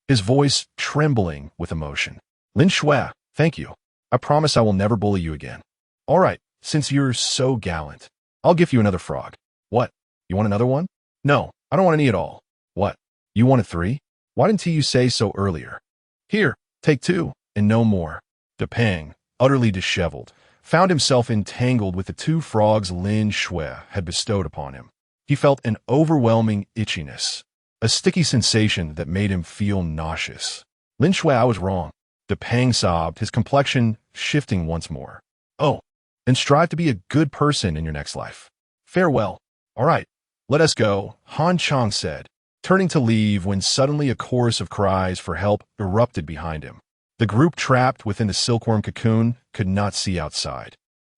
A: his voice trembling with emotion. Lin Shui, thank you. I promise I will never bully you again. All right, since you're so gallant, I'll give you another frog. What? You want another one? No, I don't want any at all. What? You wanted 3? Why didn't you say so earlier? Here, take 2, and no more. Depang, utterly disheveled, found himself entangled with the 2 frogs Lin Shui had bestowed upon him. He felt an overwhelming itchiness, a sticky sensation that made him feel nauseous. Lin Shui, I was wrong. Depang sobbed, his complexion shifting once more. Oh, then strive to be a good person in your next life. Farewell. All right, let us go, Han Cheng said, turning to leave when suddenly a chorus of cries for help erupted behind him. The group trapped within the silkworm cocoon could not see outside,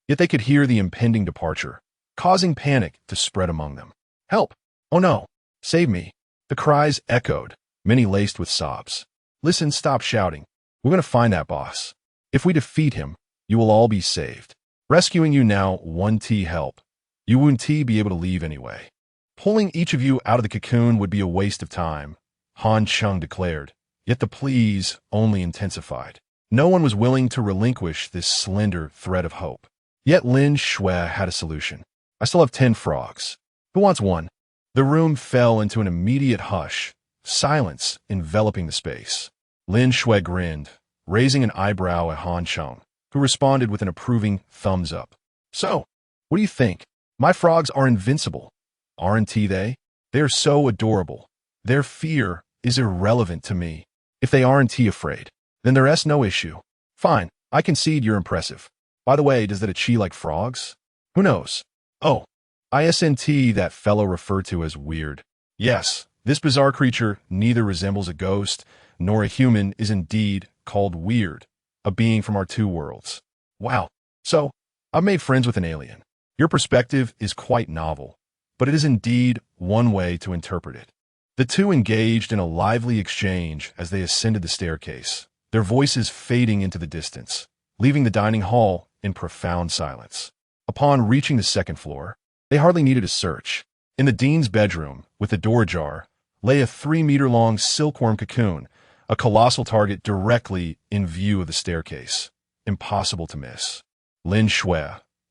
A: yet they could hear the impending departure, causing panic to spread among them. Help! Oh no! Save me! The cries echoed, many laced with sobs. Listen, stop shouting. We're going to find that boss. If we defeat him, you will all be saved. Rescuing you now won't help. You won't be able to leave anyway. Pulling each of you out of the cocoon would be a waste of time, Han Cheng declared, yet the pleas only intensified. No one was willing to relinquish this slender thread of hope. Yet Lin Shui had a solution. I still have 10 frogs. Who wants one? The room fell into an immediate hush, silence enveloping the space. Lin Shui grinned, raising an eyebrow at Han Cheng, who responded with an approving thumbs up. So, what do you think? My frogs are invincible. Aren't they? They're so adorable. Their fear is irrelevant to me. If they aren't afraid, then the rest no issue. Fine, I concede you're impressive. By the way, does that Achi like frogs? Who knows? Oh, ISNT, that fellow referred to as weird. Yes, this bizarre creature neither resembles a ghost nor a human is indeed called weird, a being from our two worlds. Wow. So, I've made friends with an alien. Your perspective is quite novel, but it is indeed one way to interpret it. The two engaged in a lively exchange as they ascended the staircase, their voices fading into the distance, leaving the dining hall in profound silence. Upon reaching the second floor, they hardly needed a search. In the dean's bedroom, with the door ajar, lay a 3-meter-long silkworm cocoon, a colossal target directly in view of the staircase. Impossible to miss. Lin Shui,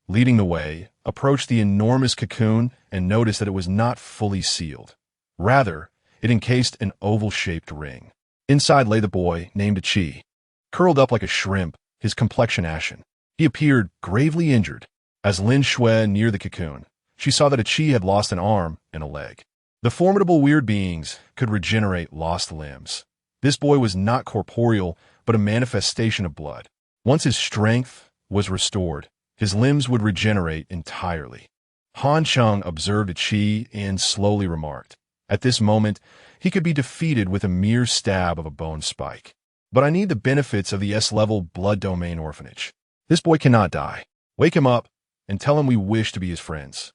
A: leading the way, approached the enormous cocoon and noticed that it was not fully sealed. Rather, it encased an oval-shaped ring. Inside lay the boy, named Achi. Curled up like a shrimp, his complexion ashen. He appeared gravely injured. As Lin Shui neared the cocoon, she saw that Achi had lost an arm and a leg. The formidable weird beings could regenerate lost limbs. This boy was not corporeal, but a manifestation of blood. Once his strength was restored, his limbs would regenerate entirely. Han Cheng observed Achi and slowly remarked, "At this moment, he could be defeated with a mere stab of a bone spike. But I need the benefits of the S-level blood domain orphanage. This boy cannot die. Wake him up and tell him we wish to be his friends."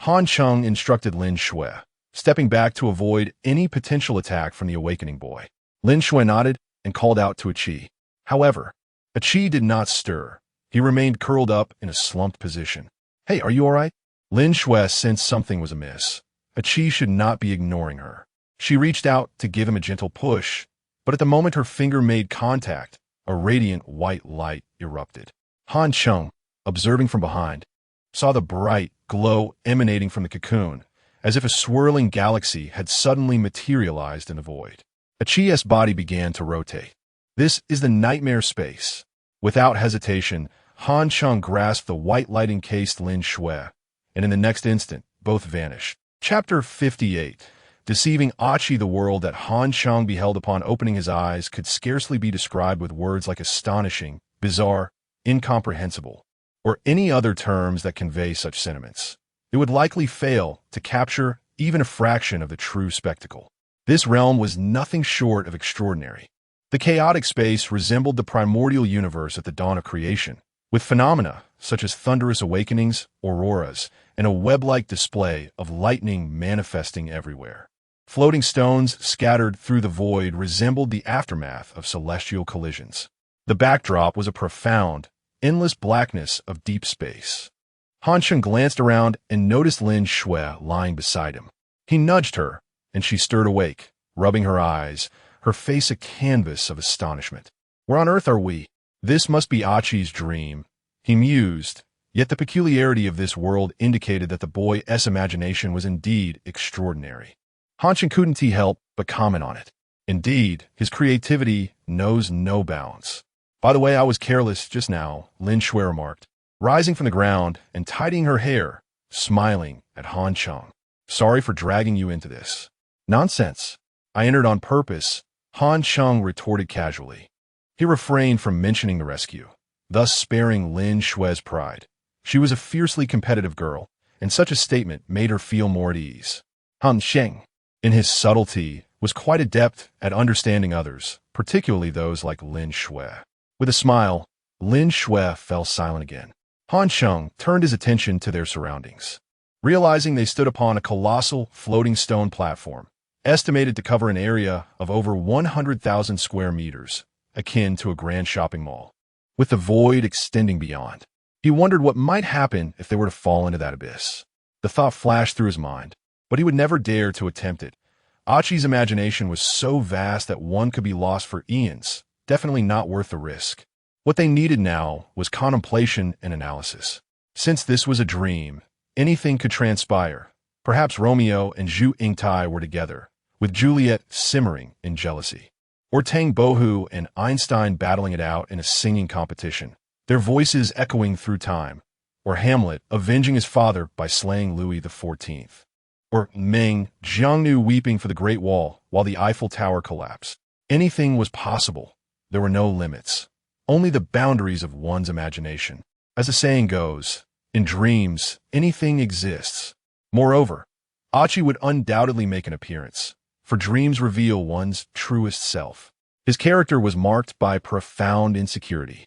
A: Han Cheng instructed Lin Shui, stepping back to avoid any potential attack from the awakening boy. Lin Shui nodded and called out to Achi. However, Achi did not stir. He remained curled up in a slumped position. "Hey, are you all right?" Lin Shui sensed something was amiss. Achi should not be ignoring her. She reached out to give him a gentle push, but at the moment her finger made contact, a radiant white light erupted. Han Cheng, observing from behind, saw the bright glow emanating from the cocoon, as if a swirling galaxy had suddenly materialized in the void. Achi's body began to rotate. This is the nightmare space. Without hesitation, Han Cheng grasped the white light-encased Lin Shui, and in the next instant, both vanished. Chapter 58. Deceiving Achi. The world that Han Cheng beheld upon opening his eyes could scarcely be described with words like astonishing, bizarre, incomprehensible, or any other terms that convey such sentiments. It would likely fail to capture even a fraction of the true spectacle. This realm was nothing short of extraordinary. The chaotic space resembled the primordial universe at the dawn of creation, with phenomena such as thunderous awakenings, auroras, and a web-like display of lightning manifesting everywhere. Floating stones scattered through the void resembled the aftermath of celestial collisions. The backdrop was a profound, endless blackness of deep space. Han Cheng glanced around and noticed Lin Shui lying beside him. He nudged her, and she stirred awake, rubbing her eyes, her face a canvas of astonishment. "Where on earth are we? This must be Achi's dream," he mused, yet the peculiarity of this world indicated that the boy's imagination was indeed extraordinary. Han Cheng couldn't help but comment on it. Indeed, his creativity knows no bounds. "By the way, I was careless just now," Lin Shui remarked, rising from the ground and tidying her hair, smiling at Han Cheng. "Sorry for dragging you into this." "Nonsense. I entered on purpose," Han Cheng retorted casually. He refrained from mentioning the rescue, thus sparing Lin Shui's pride. She was a fiercely competitive girl, and such a statement made her feel more at ease. Han Cheng, in his subtlety, was quite adept at understanding others, particularly those like Lin Shui. With a smile, Lin Shui fell silent again. Han Cheng turned his attention to their surroundings. Realizing they stood upon a colossal floating stone platform, estimated to cover an area of over 100,000 square meters, akin to a grand shopping mall, with the void extending beyond. He wondered what might happen if they were to fall into that abyss. The thought flashed through his mind, but he would never dare to attempt it. Achi's imagination was so vast that one could be lost for eons, definitely not worth the risk. What they needed now was contemplation and analysis. Since this was a dream, anything could transpire. Perhaps Romeo and Zhu Yingtai were together, with Juliet simmering in jealousy. Or Tang Bohu and Einstein battling it out in a singing competition, their voices echoing through time. Or Hamlet avenging his father by slaying Louis XIV. Or Meng Jiangnu weeping for the Great Wall while the Eiffel Tower collapsed. Anything was possible. There were no limits. only the boundaries of one's imagination. As the saying goes, in dreams, anything exists. Moreover, Achi would undoubtedly make an appearance, for dreams reveal one's truest self. His character was marked by profound insecurity,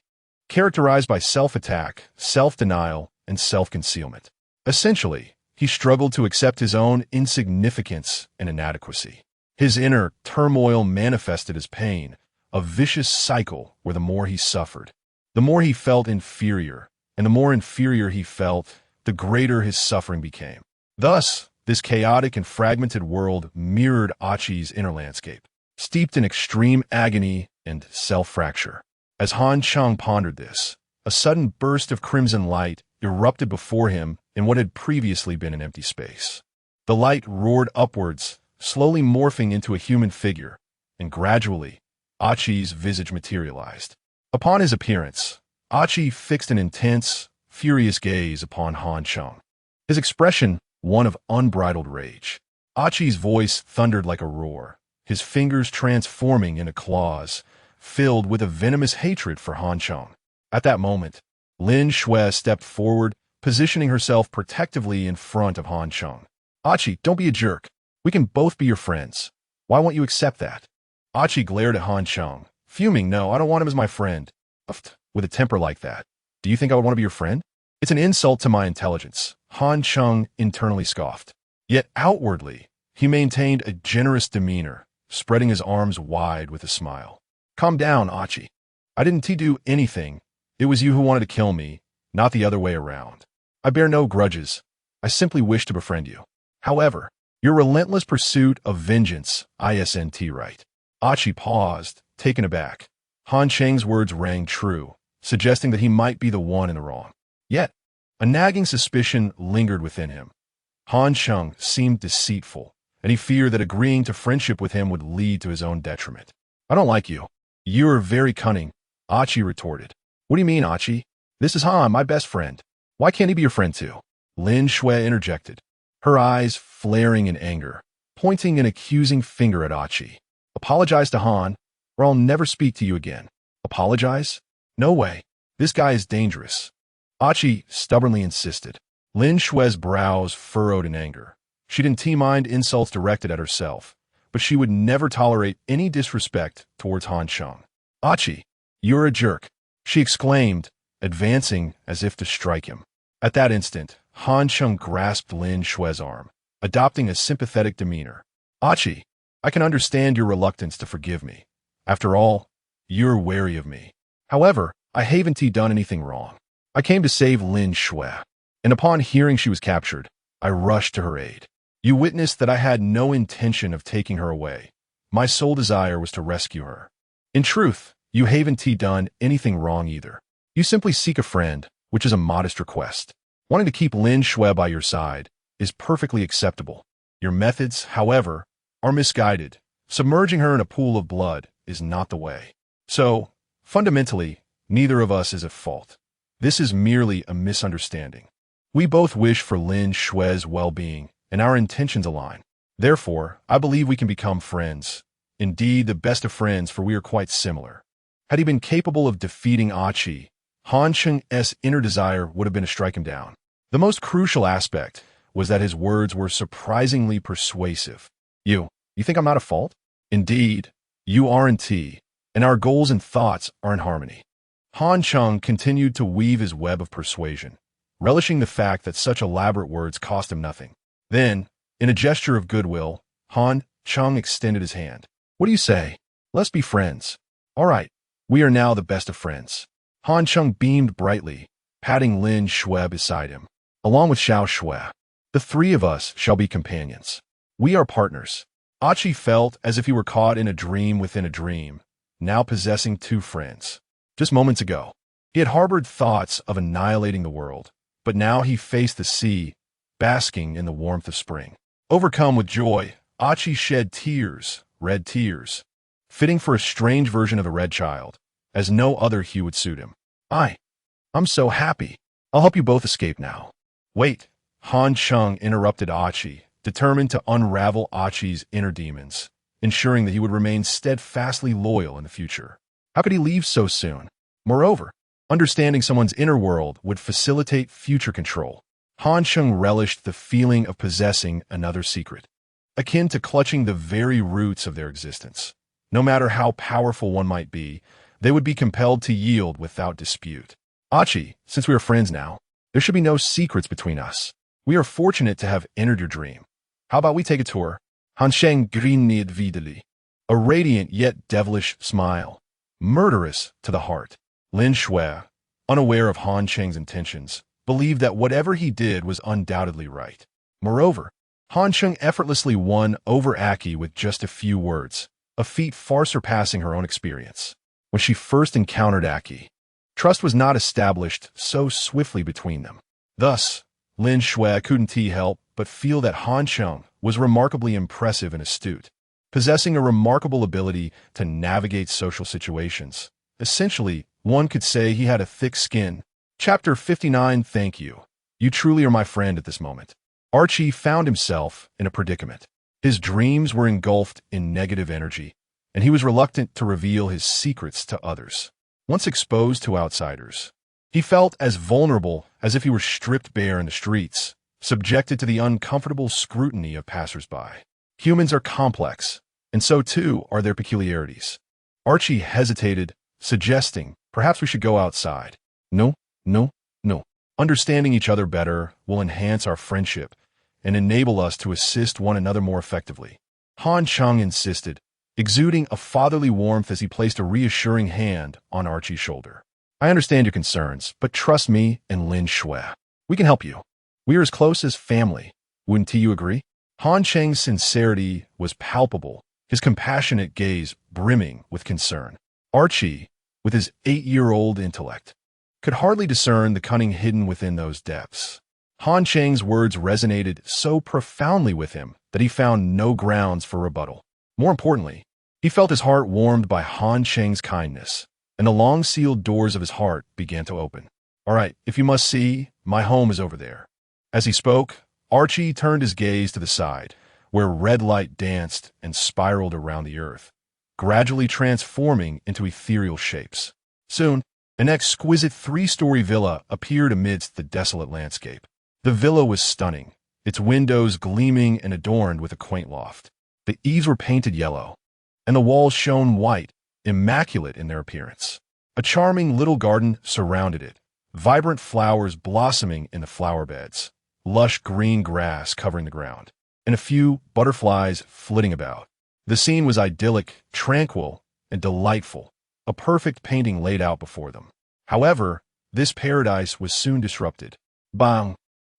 A: characterized by self-attack, self-denial, and self-concealment. Essentially, he struggled to accept his own insignificance and inadequacy. His inner turmoil manifested as pain, a vicious cycle where the more he suffered, the more he felt inferior, and the more inferior he felt, the greater his suffering became. Thus, this chaotic and fragmented world mirrored Achi's inner landscape, steeped in extreme agony and self-fracture. As Han Cheng pondered this, a sudden burst of crimson light erupted before him in what had previously been an empty space. The light roared upwards, slowly morphing into a human figure, and gradually, Achi's visage materialized. Upon his appearance, Achi fixed an intense, furious gaze upon Han Cheng. His expression, one of unbridled rage. Achi's voice thundered like a roar, his fingers transforming into claws, filled with a venomous hatred for Han Cheng. At that moment, Lin Shui stepped forward, positioning herself protectively in front of Han Cheng. Achi, don't be a jerk. We can both be your friends. Why won't you accept that? Achi glared at Han Cheng, fuming. No, I don't want him as my friend. With a temper like that, do you think I would want to be your friend? It's an insult to my intelligence, Han Cheng internally scoffed. Yet outwardly, he maintained a generous demeanor, spreading his arms wide with a smile. Calm down, Achi. I didn't do anything. It was you who wanted to kill me, not the other way around. I bear no grudges. I simply wish to befriend you. However, your relentless pursuit of vengeance, isn't right. Achi paused, taken aback. Han Cheng's words rang true, suggesting that he might be the one in the wrong. Yet, a nagging suspicion lingered within him. Han Cheng seemed deceitful, and he feared that agreeing to friendship with him would lead to his own detriment. I don't like you. You are very cunning, Achi retorted. What do you mean, Achi? This is Han, my best friend. Why can't he be your friend too? Lin Shui interjected, her eyes flaring in anger, pointing an accusing finger at Achi. Apologize to Han, or I'll never speak to you again. Apologize? No way. This guy is dangerous. Achi stubbornly insisted. Lin Shui's brows furrowed in anger. She didn't mind insults directed at herself, but she would never tolerate any disrespect towards Han Cheng. Achi, you're a jerk, she exclaimed, advancing as if to strike him. At that instant, Han Cheng grasped Lin Shui's arm, adopting a sympathetic demeanor. Achi, I can understand your reluctance to forgive me. After all, you're wary of me. However, I haven't done anything wrong. I came to save Lin Shui, and upon hearing she was captured, I rushed to her aid. You witnessed that I had no intention of taking her away. My sole desire was to rescue her. In truth, you haven't done anything wrong either. You simply seek a friend, which is a modest request. Wanting to keep Lin Shui by your side is perfectly acceptable. Your methods, however, are misguided. Submerging her in a pool of blood is not the way. So, fundamentally, neither of us is at fault. This is merely a misunderstanding. We both wish for Lin Shui's well-being, and our intentions align. Therefore, I believe we can become friends. Indeed, the best of friends, for we are quite similar. Had he been capable of defeating Achi, Han Cheng's inner desire would have been to strike him down. The most crucial aspect was that his words were surprisingly persuasive. You think I'm not at fault? Indeed, you aren't, and our goals and thoughts are in harmony. Han Cheng continued to weave his web of persuasion, relishing the fact that such elaborate words cost him nothing. Then, in a gesture of goodwill, Han Cheng extended his hand. What do you say? Let's be friends. All right, we are now the best of friends. Han Cheng beamed brightly, patting Lin Shui beside him. Along with Xiao Shui, the three of us shall be companions. We are partners. Achi felt as if he were caught in a dream within a dream, now possessing two friends. Just moments ago, he had harbored thoughts of annihilating the world, but now he faced the sea, basking in the warmth of spring. Overcome with joy, Achi shed tears, red tears, fitting for a strange version of the red child, as no other hue would suit him. I'm so happy. I'll help you both escape now. Wait, Han Cheng interrupted Achi, determined to unravel Achi's inner demons, ensuring that he would remain steadfastly loyal in the future. How could he leave so soon? Moreover, understanding someone's inner world would facilitate future control. Han Cheng relished the feeling of possessing another secret, akin to clutching the very roots of their existence. No matter how powerful one might be, they would be compelled to yield without dispute. Achi, since we are friends now, there should be no secrets between us. We are fortunate to have entered your dream. How about we take a tour? Han Cheng grinned vidily, a radiant yet devilish smile, murderous to the heart. Lin Shui, unaware of Han Cheng's intentions, believed that whatever he did was undoubtedly right. Moreover, Han Cheng effortlessly won over Aki with just a few words, a feat far surpassing her own experience. When she first encountered Aki, trust was not established so swiftly between them. Thus, Lin Shui couldn't help but feel that Han Cheng was remarkably impressive and astute, possessing a remarkable ability to navigate social situations. Essentially, one could say he had a thick skin. Chapter 59. Thank you. You truly are my friend at this moment. Archie found himself in a predicament. His dreams were engulfed in negative energy, and he was reluctant to reveal his secrets to others. Once exposed to outsiders, he felt as vulnerable as if he were stripped bare in the streets, subjected to the uncomfortable scrutiny of passersby. Humans are complex, and so too are their peculiarities. Archie hesitated, suggesting, perhaps we should go outside. No. Understanding each other better will enhance our friendship and enable us to assist one another more effectively. Han Cheng insisted, exuding a fatherly warmth as he placed a reassuring hand on Archie's shoulder. I understand your concerns, but trust me and Lin Shui. We can help you. We are as close as family. Wouldn't you agree? Han Cheng's sincerity was palpable, his compassionate gaze brimming with concern. Archie, with his 8-year-old intellect, could hardly discern the cunning hidden within those depths. Han Cheng's words resonated so profoundly with him that he found no grounds for rebuttal. More importantly, he felt his heart warmed by Han Cheng's kindness, and the long-sealed doors of his heart began to open. All right, if you must see, my home is over there. As he spoke, Archie turned his gaze to the side, where red light danced and spiraled around the earth, gradually transforming into ethereal shapes. Soon, an exquisite 3-story villa appeared amidst the desolate landscape. The villa was stunning, its windows gleaming and adorned with a quaint loft. The eaves were painted yellow, and the walls shone white, immaculate in their appearance. A charming little garden surrounded it, vibrant flowers blossoming in the flower beds, lush green grass covering the ground, and a few butterflies flitting about. The scene was idyllic, tranquil, and delightful, a perfect painting laid out before them. However, this paradise was soon disrupted. Bang!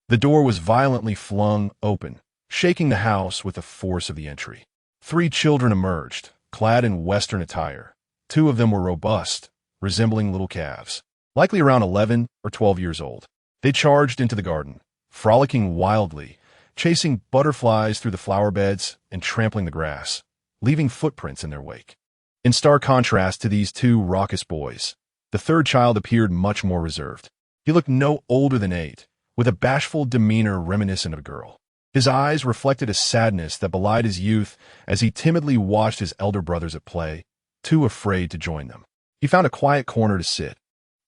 A: The door was violently flung open, shaking the house with the force of the entry. 3 children emerged, clad in Western attire. 2 of them were robust, resembling little calves, likely around 11 or 12 years old. They charged into the garden, frolicking wildly, chasing butterflies through the flower beds and trampling the grass, leaving footprints in their wake. In stark contrast to these 2 raucous boys, the 3rd child appeared much more reserved. He looked no older than 8, with a bashful demeanor reminiscent of a girl. His eyes reflected a sadness that belied his youth as he timidly watched his elder brothers at play, too afraid to join them. He found a quiet corner to sit,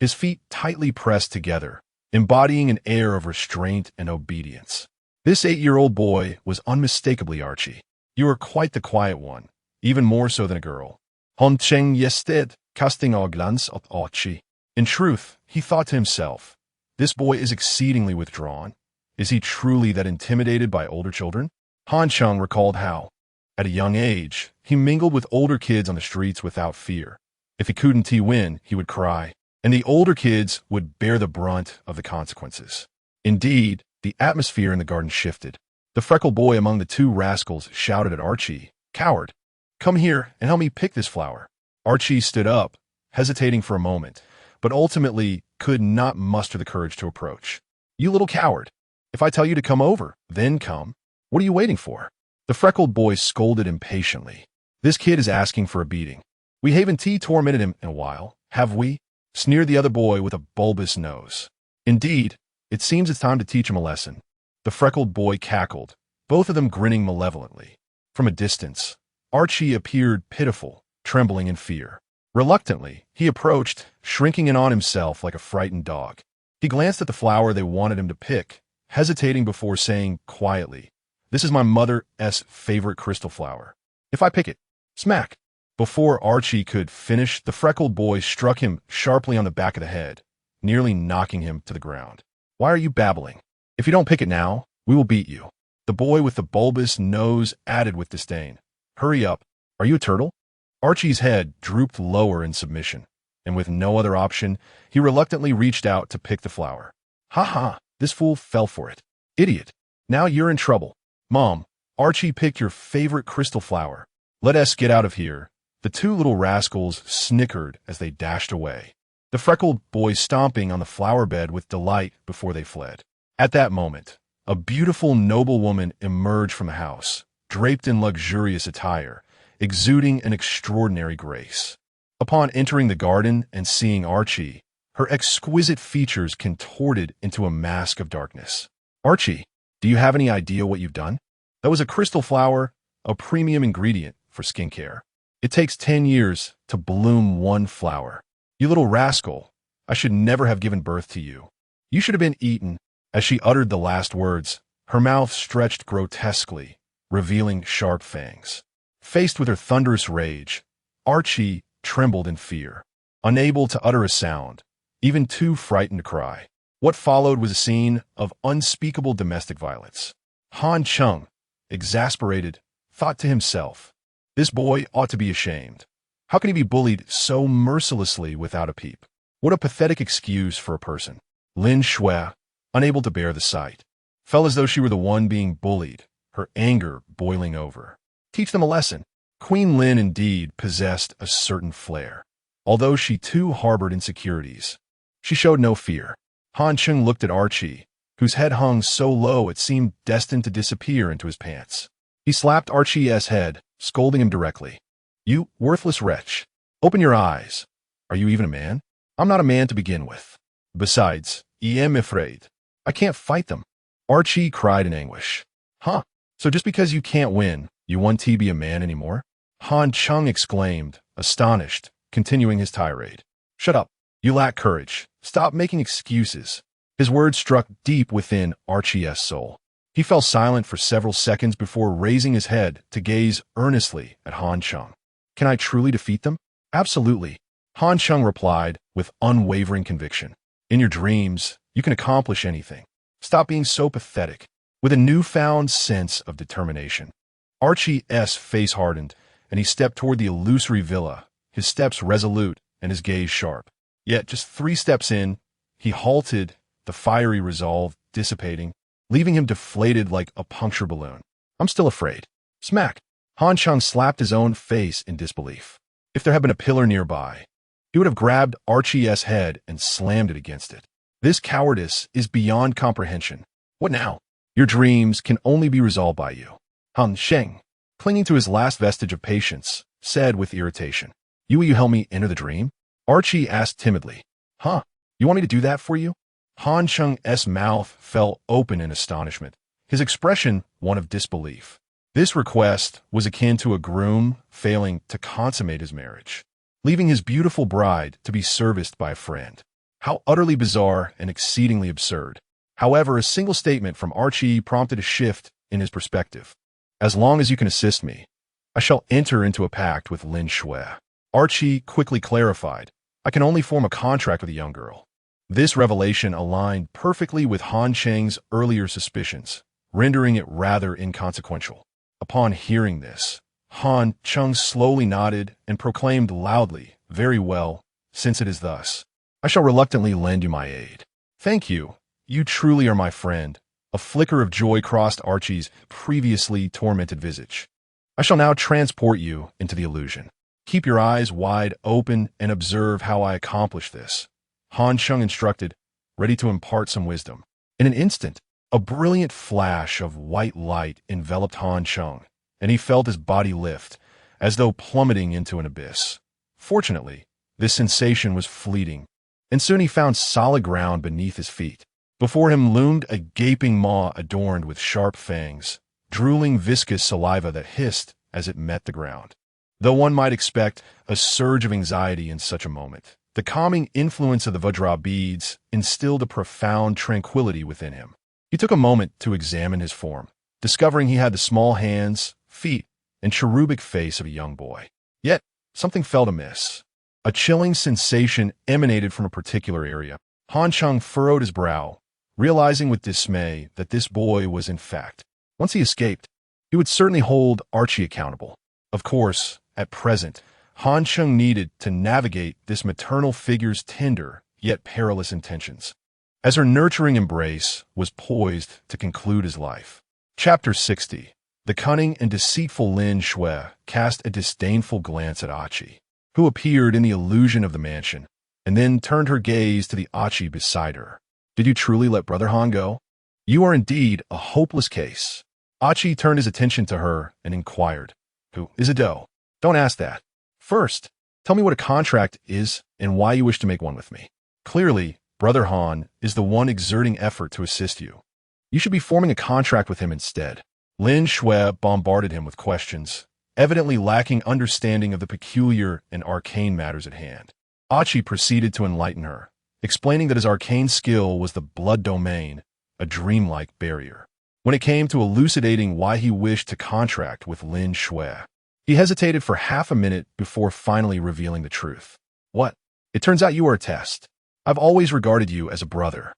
A: his feet tightly pressed together, embodying an air of restraint and obedience. This 8-year-old boy was unmistakably Archie. You are quite the quiet one, even more so than a girl. Han Cheng gjested, casting a glans åt Archie. In truth, he thought to himself, this boy is exceedingly withdrawn. Is he truly that intimidated by older children? Han Cheng recalled how, at a young age, he mingled with older kids on the streets without fear. If he couldn't win, he would cry, and the older kids would bear the brunt of the consequences. Indeed, the atmosphere in the garden shifted. The freckled boy among the 2 rascals shouted at Archie, "Coward! Come here and help me pick this flower." Archie stood up, hesitating for a moment, but ultimately could not muster the courage to approach. "You little coward! If I tell you to come over, then come. What are you waiting for?" The freckled boy scolded impatiently. "This kid is asking for a beating. We haven't tormented him in a while, have we?" sneered the other boy with a bulbous nose. "Indeed, it seems it's time to teach him a lesson." The freckled boy cackled, both of them grinning malevolently. From a distance, Archie appeared pitiful, trembling in fear. Reluctantly, he approached, shrinking in on himself like a frightened dog. He glanced at the flower they wanted him to pick, hesitating before saying quietly, "This is my mother's favorite crystal flower. If I pick it, smack." Before Archie could finish, the freckled boy struck him sharply on the back of the head, nearly knocking him to the ground. "Why are you babbling? If you don't pick it now, we will beat you." The boy with the bulbous nose added with disdain, "Hurry up. Are you a turtle?" Archie's head drooped lower in submission, and with no other option, he reluctantly reached out to pick the flower. "Ha ha, this fool fell for it. Idiot. Now you're in trouble. Mom, Archie picked your favorite crystal flower. Let us get out of here." The two little rascals snickered as they dashed away, the freckled boy stomping on the flower bed with delight before they fled. At that moment, a beautiful noblewoman emerged from the house, draped in luxurious attire, exuding an extraordinary grace. Upon entering the garden and seeing Archie, her exquisite features contorted into a mask of darkness. "Archie, do you have any idea what you've done? That was a crystal flower, a premium ingredient for skincare. It takes 10 years to bloom one flower. You little rascal, I should never have given birth to you. You should have been eaten." As she uttered the last words, her mouth stretched grotesquely, revealing sharp fangs. Faced with her thunderous rage, Archie trembled in fear, unable to utter a sound, even too frightened to cry. What followed was a scene of unspeakable domestic violence. Han Cheng, exasperated, thought to himself, "This boy ought to be ashamed. How can he be bullied so mercilessly without a peep? What a pathetic excuse for a person." Lin Shui, unable to bear the sight, felt as though she were the one being bullied, her anger boiling over. Teach them a lesson. Queen Lin indeed possessed a certain flair, although she too harbored insecurities. She showed no fear. Han Cheng looked at Archie, whose head hung so low it seemed destined to disappear into his pants. He slapped Archie's head, scolding him directly. "You worthless wretch, open your eyes. Are you even a man? I'm not a man to begin with. Besides, I am afraid. I can't fight them." Archie cried in anguish. "Huh, so just because you can't win, you won't be a man anymore?" Han Cheng exclaimed, astonished, continuing his tirade. "Shut up. You lack courage. Stop making excuses." His words struck deep within Archie's soul. He fell silent for several seconds before raising his head to gaze earnestly at Han Cheng. "Can I truly defeat them?" "Absolutely," Han Cheng replied with unwavering conviction. "In your dreams, you can accomplish anything. Stop being so pathetic." With a newfound sense of determination, Archie's face hardened, and he stepped toward the illusory villa, his steps resolute and his gaze sharp. Yet just 3 steps in, he halted, the fiery resolve dissipating, leaving him deflated like a puncture balloon. "I'm still afraid." Smack! Han Cheng slapped his own face in disbelief. If there had been a pillar nearby, he would have grabbed Archie's head and slammed it against it. This cowardice is beyond comprehension. What now? Your dreams can only be resolved by you. Han Cheng, clinging to his last vestige of patience, said with irritation. Will you help me enter the dream?" Archie asked timidly. "Huh? You want me to do that for you?" Han Cheng's mouth fell open in astonishment, his expression one of disbelief. This request was akin to a groom failing to consummate his marriage, leaving his beautiful bride to be serviced by a friend. How utterly bizarre and exceedingly absurd. However, a single statement from Archie prompted a shift in his perspective. "As long as you can assist me, I shall enter into a pact with Lin Shui." Archie quickly clarified, "I can only form a contract with a young girl." This revelation aligned perfectly with Han Cheng's earlier suspicions, rendering it rather inconsequential. Upon hearing this, Han Cheng slowly nodded and proclaimed loudly, "Very well, since it is thus, I shall reluctantly lend you my aid." "Thank you. You truly are my friend." A flicker of joy crossed Archie's previously tormented visage. "I shall now transport you into the illusion. Keep your eyes wide open and observe how I accomplish this," Han Cheng instructed, ready to impart some wisdom. In an instant, a brilliant flash of white light enveloped Han Cheng, and he felt his body lift, as though plummeting into an abyss. Fortunately, this sensation was fleeting, and soon he found solid ground beneath his feet. Before him loomed a gaping maw adorned with sharp fangs, drooling viscous saliva that hissed as it met the ground. Though one might expect a surge of anxiety in such a moment, the calming influence of the Vajra beads instilled a profound tranquility within him. He took a moment to examine his form, discovering he had the small hands, feet, and cherubic face of a young boy. Yet, something felt amiss. A chilling sensation emanated from a particular area. Han Cheng furrowed his brow, realizing with dismay that this boy was in fact. Once he escaped, he would certainly hold Archie accountable. Of course, at present, Han Cheng needed to navigate this maternal figure's tender yet perilous intentions, as her nurturing embrace was poised to conclude his life. Chapter 60. The cunning and deceitful Lin Shui cast a disdainful glance at Archie, who appeared in the illusion of the mansion, and then turned her gaze to the Archie beside her. Did you truly let Brother Han go? You are indeed a hopeless case. Archie turned his attention to her and inquired, Who is a doe? Don't ask that. First, tell me what a contract is and why you wish to make one with me. Clearly, Brother Han is the one exerting effort to assist you. You should be forming a contract with him instead. Lin Shui bombarded him with questions, evidently lacking understanding of the peculiar and arcane matters at hand. Archie proceeded to enlighten her, explaining that his arcane skill was the blood domain, a dreamlike barrier. When it came to elucidating why he wished to contract with Lin Shui, he hesitated for half a minute before finally revealing the truth. What? It turns out you are a test. I've always regarded you as a brother.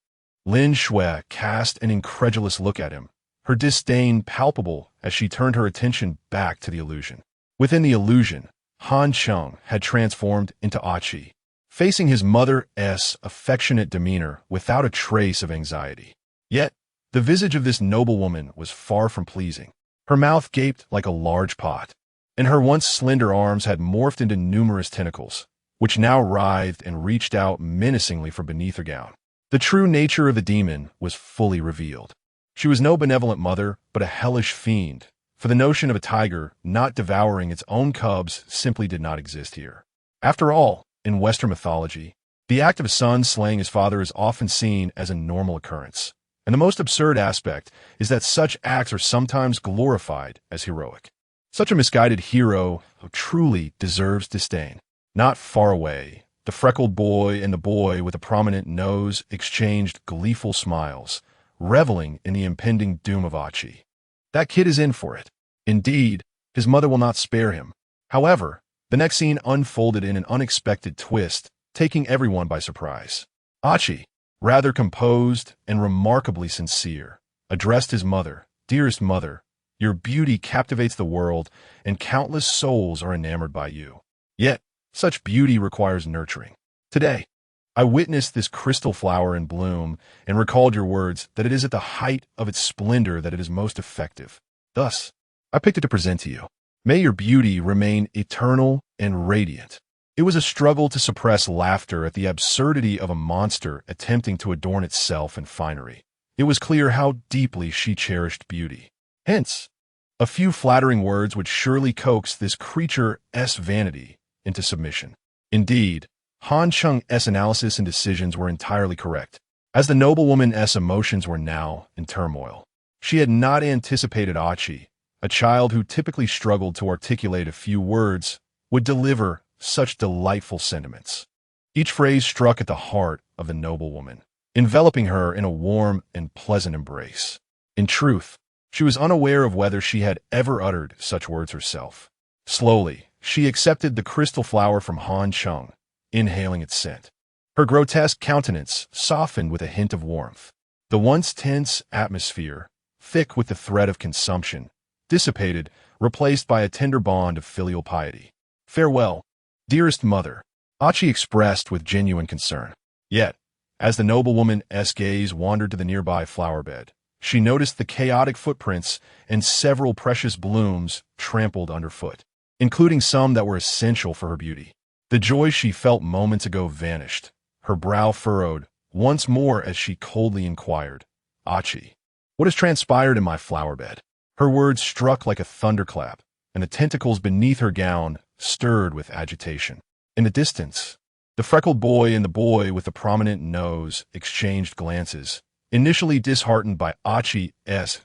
A: Lin Shui cast an incredulous look at him, her disdain palpable as she turned her attention back to the illusion. Within the illusion, Han Cheng had transformed into Archie, facing his mother's affectionate demeanor without a trace of anxiety. Yet, the visage of this noble woman was far from pleasing. Her mouth gaped like a large pot, and her once slender arms had morphed into numerous tentacles, which now writhed and reached out menacingly from beneath her gown. The true nature of the demon was fully revealed. She was no benevolent mother, but a hellish fiend, for the notion of a tiger not devouring its own cubs simply did not exist here. After all, in Western mythology, the act of a son slaying his father is often seen as a normal occurrence, and the most absurd aspect is that such acts are sometimes glorified as heroic. Such a misguided hero truly deserves disdain. Not far away, the freckled boy and the boy with a prominent nose exchanged gleeful smiles, reveling in the impending doom of Archie. That kid is in for it. Indeed, his mother will not spare him. However, the next scene unfolded in an unexpected twist, taking everyone by surprise. Archie, rather composed and remarkably sincere, addressed his mother, Dearest mother, your beauty captivates the world, and countless souls are enamored by you. Yet, such beauty requires nurturing. Today, I witnessed this crystal flower in bloom and recalled your words that it is at the height of its splendor that it is most effective. Thus, I picked it to present to you. May your beauty remain eternal and radiant. It was a struggle to suppress laughter at the absurdity of a monster attempting to adorn itself in finery. It was clear how deeply she cherished beauty. Hence, a few flattering words would surely coax this creature's vanity into submission. Indeed, Han Cheng's analysis and decisions were entirely correct, as the noblewoman's emotions were now in turmoil. She had not anticipated Archie, a child who typically struggled to articulate a few words, would deliver such delightful sentiments. Each phrase struck at the heart of the noblewoman, enveloping her in a warm and pleasant embrace. In truth, she was unaware of whether she had ever uttered such words herself. Slowly, she accepted the crystal flower from Han Cheng, inhaling its scent. Her grotesque countenance softened with a hint of warmth. The once tense atmosphere, thick with the threat of consumption, dissipated, replaced by a tender bond of filial piety. Farewell, dearest mother, Archie expressed with genuine concern. Yet, as the noblewoman's gaze wandered to the nearby flower bed, she noticed the chaotic footprints and several precious blooms trampled underfoot, including some that were essential for her beauty. The joy she felt moments ago vanished, her brow furrowed once more as she coldly inquired, Archie, what has transpired in my flower bed? Her words struck like a thunderclap, and the tentacles beneath her gown stirred with agitation. In the distance, the freckled boy and the boy with the prominent nose exchanged glances, initially disheartened by Archie's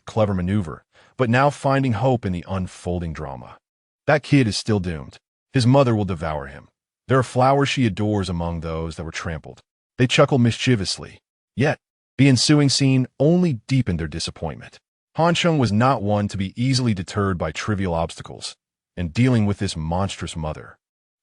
A: clever maneuver, but now finding hope in the unfolding drama. That kid is still doomed. His mother will devour him. There are flowers she adores among those that were trampled. They chuckle mischievously. Yet, the ensuing scene only deepened their disappointment. Han Cheng was not one to be easily deterred by trivial obstacles, and dealing with this monstrous mother,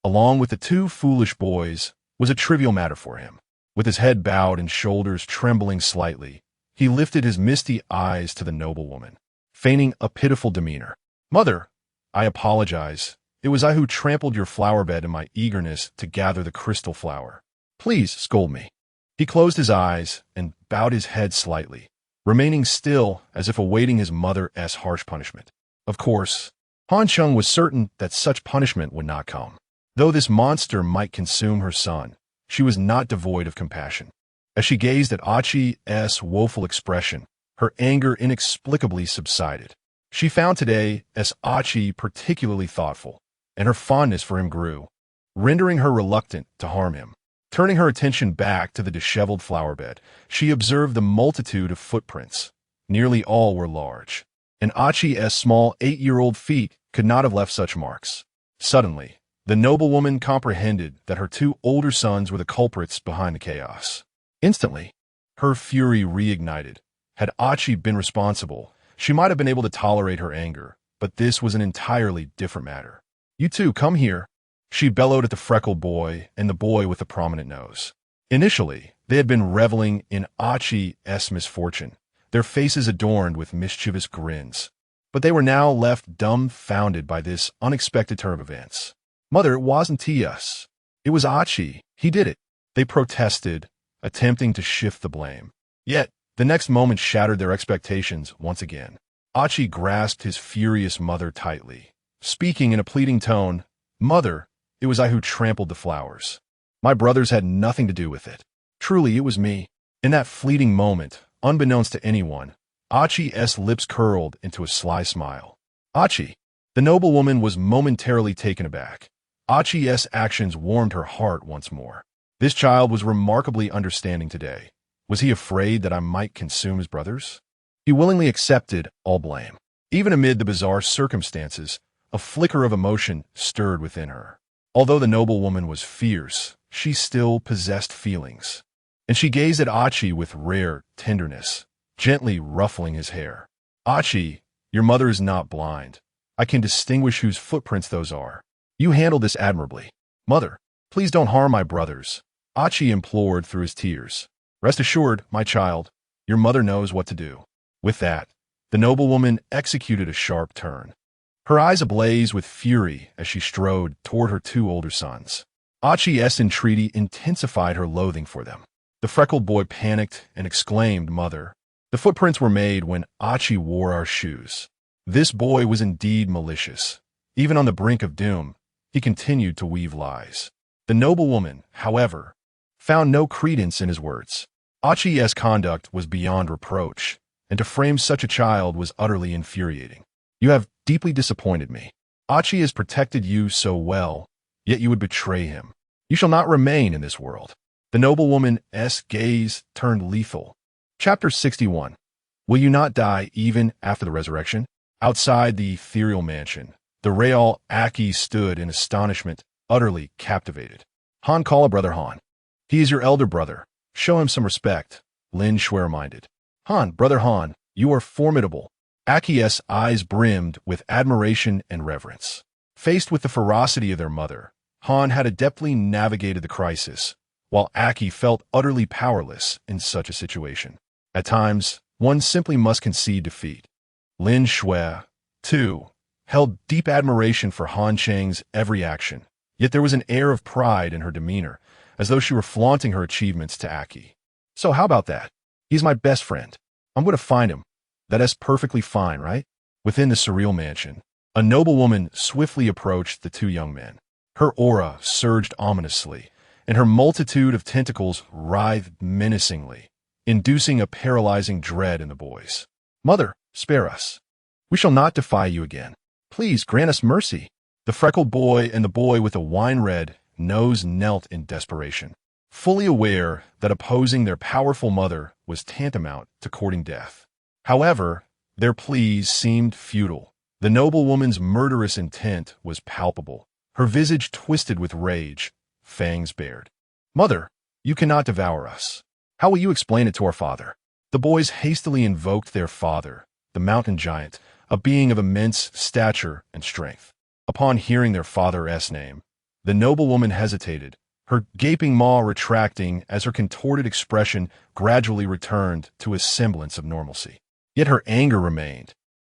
A: along with the two foolish boys, was a trivial matter for him. With his head bowed and shoulders trembling slightly, he lifted his misty eyes to the noblewoman, feigning a pitiful demeanor. "Mother, I apologize. It was I who trampled your flower bed in my eagerness to gather the crystal flower. Please scold me." He closed his eyes and bowed his head slightly, remaining still as if awaiting his mother's harsh punishment. Of course, Han Cheng was certain that such punishment would not come. Though this monster might consume her son, she was not devoid of compassion. As she gazed at Achi's woeful expression, her anger inexplicably subsided. She found today Achi particularly thoughtful, and her fondness for him grew, rendering her reluctant to harm him. Turning her attention back to the disheveled flower bed, she observed the multitude of footprints. Nearly all were large, and Achi's small 8-year-old feet could not have left such marks. Suddenly, the noblewoman comprehended that her two older sons were the culprits behind the chaos. Instantly, her fury reignited. Had Achi been responsible, she might have been able to tolerate her anger, but this was an entirely different matter. "You two, come here," she bellowed at the freckled boy and the boy with the prominent nose. Initially, they had been reveling in Achi's misfortune, their faces adorned with mischievous grins. But they were now left dumbfounded by this unexpected turn of events. "Mother, it wasn't us. It was Achi. He did it," they protested, attempting to shift the blame. Yet, the next moment shattered their expectations once again. Achi grasped his furious mother tightly, speaking in a pleading tone. "Mother, it was I who trampled the flowers. My brothers had nothing to do with it. Truly, it was me." In that fleeting moment, unbeknownst to anyone, Achi's lips curled into a sly smile. "Achi." The noblewoman was momentarily taken aback. Achi's actions warmed her heart once more. This child was remarkably understanding today. Was he afraid that I might consume his brothers? He willingly accepted all blame. Even amid the bizarre circumstances, a flicker of emotion stirred within her. Although the noblewoman was fierce, she still possessed feelings, and she gazed at Achi with rare tenderness, gently ruffling his hair. "Achi, your mother is not blind. I can distinguish whose footprints those are. You handled this admirably. Mother, please don't harm my brothers," Achi implored through his tears. "Rest assured, my child, your mother knows what to do." With that, the noblewoman executed a sharp turn, her eyes ablaze with fury as she strode toward her two older sons. Achi's entreaty intensified her loathing for them. The freckled boy panicked and exclaimed, "Mother, the footprints were made when Achi wore our shoes." This boy was indeed malicious. Even on the brink of doom, he continued to weave lies. The noblewoman, however, found no credence in his words. Achi's conduct was beyond reproach, and to frame such a child was utterly infuriating. "You have deeply disappointed me. Achi has protected you so well, yet you would betray him. You shall not remain in this world." The noblewoman's gaze turned lethal. Chapter 61. Will you not die even after the resurrection? Outside the ethereal mansion, the Real Aki stood in astonishment, utterly captivated. "Han, call a brother Han. He is your elder brother. Show him some respect," Lin Shui reminded. "Han, brother Han, you are formidable." Aki's eyes brimmed with admiration and reverence. Faced with the ferocity of their mother, Han had adeptly navigated the crisis, while Aki felt utterly powerless in such a situation. At times, one simply must concede defeat. Lin Shui, too, held deep admiration for Han Cheng's every action, yet there was an air of pride in her demeanor, as though she were flaunting her achievements to Aki. "So how about that? He's my best friend. I'm going to find him. That's perfectly fine, right?" Within the surreal mansion, a noblewoman swiftly approached the two young men. Her aura surged ominously, and her multitude of tentacles writhed menacingly, inducing a paralyzing dread in the boys. "Mother, spare us. We shall not defy you again. Please grant us mercy." The freckled boy and the boy with the wine-red nose knelt in desperation, fully aware that opposing their powerful mother was tantamount to courting death. However, their pleas seemed futile. The noblewoman's murderous intent was palpable. her visage twisted with rage, fangs bared. "Mother, you cannot devour us. How will you explain it to our father?" The boys hastily invoked their father, the mountain giant, a being of immense stature and strength. Upon hearing their father's name, the noblewoman hesitated, her gaping maw retracting as her contorted expression gradually returned to a semblance of normalcy. Yet her anger remained,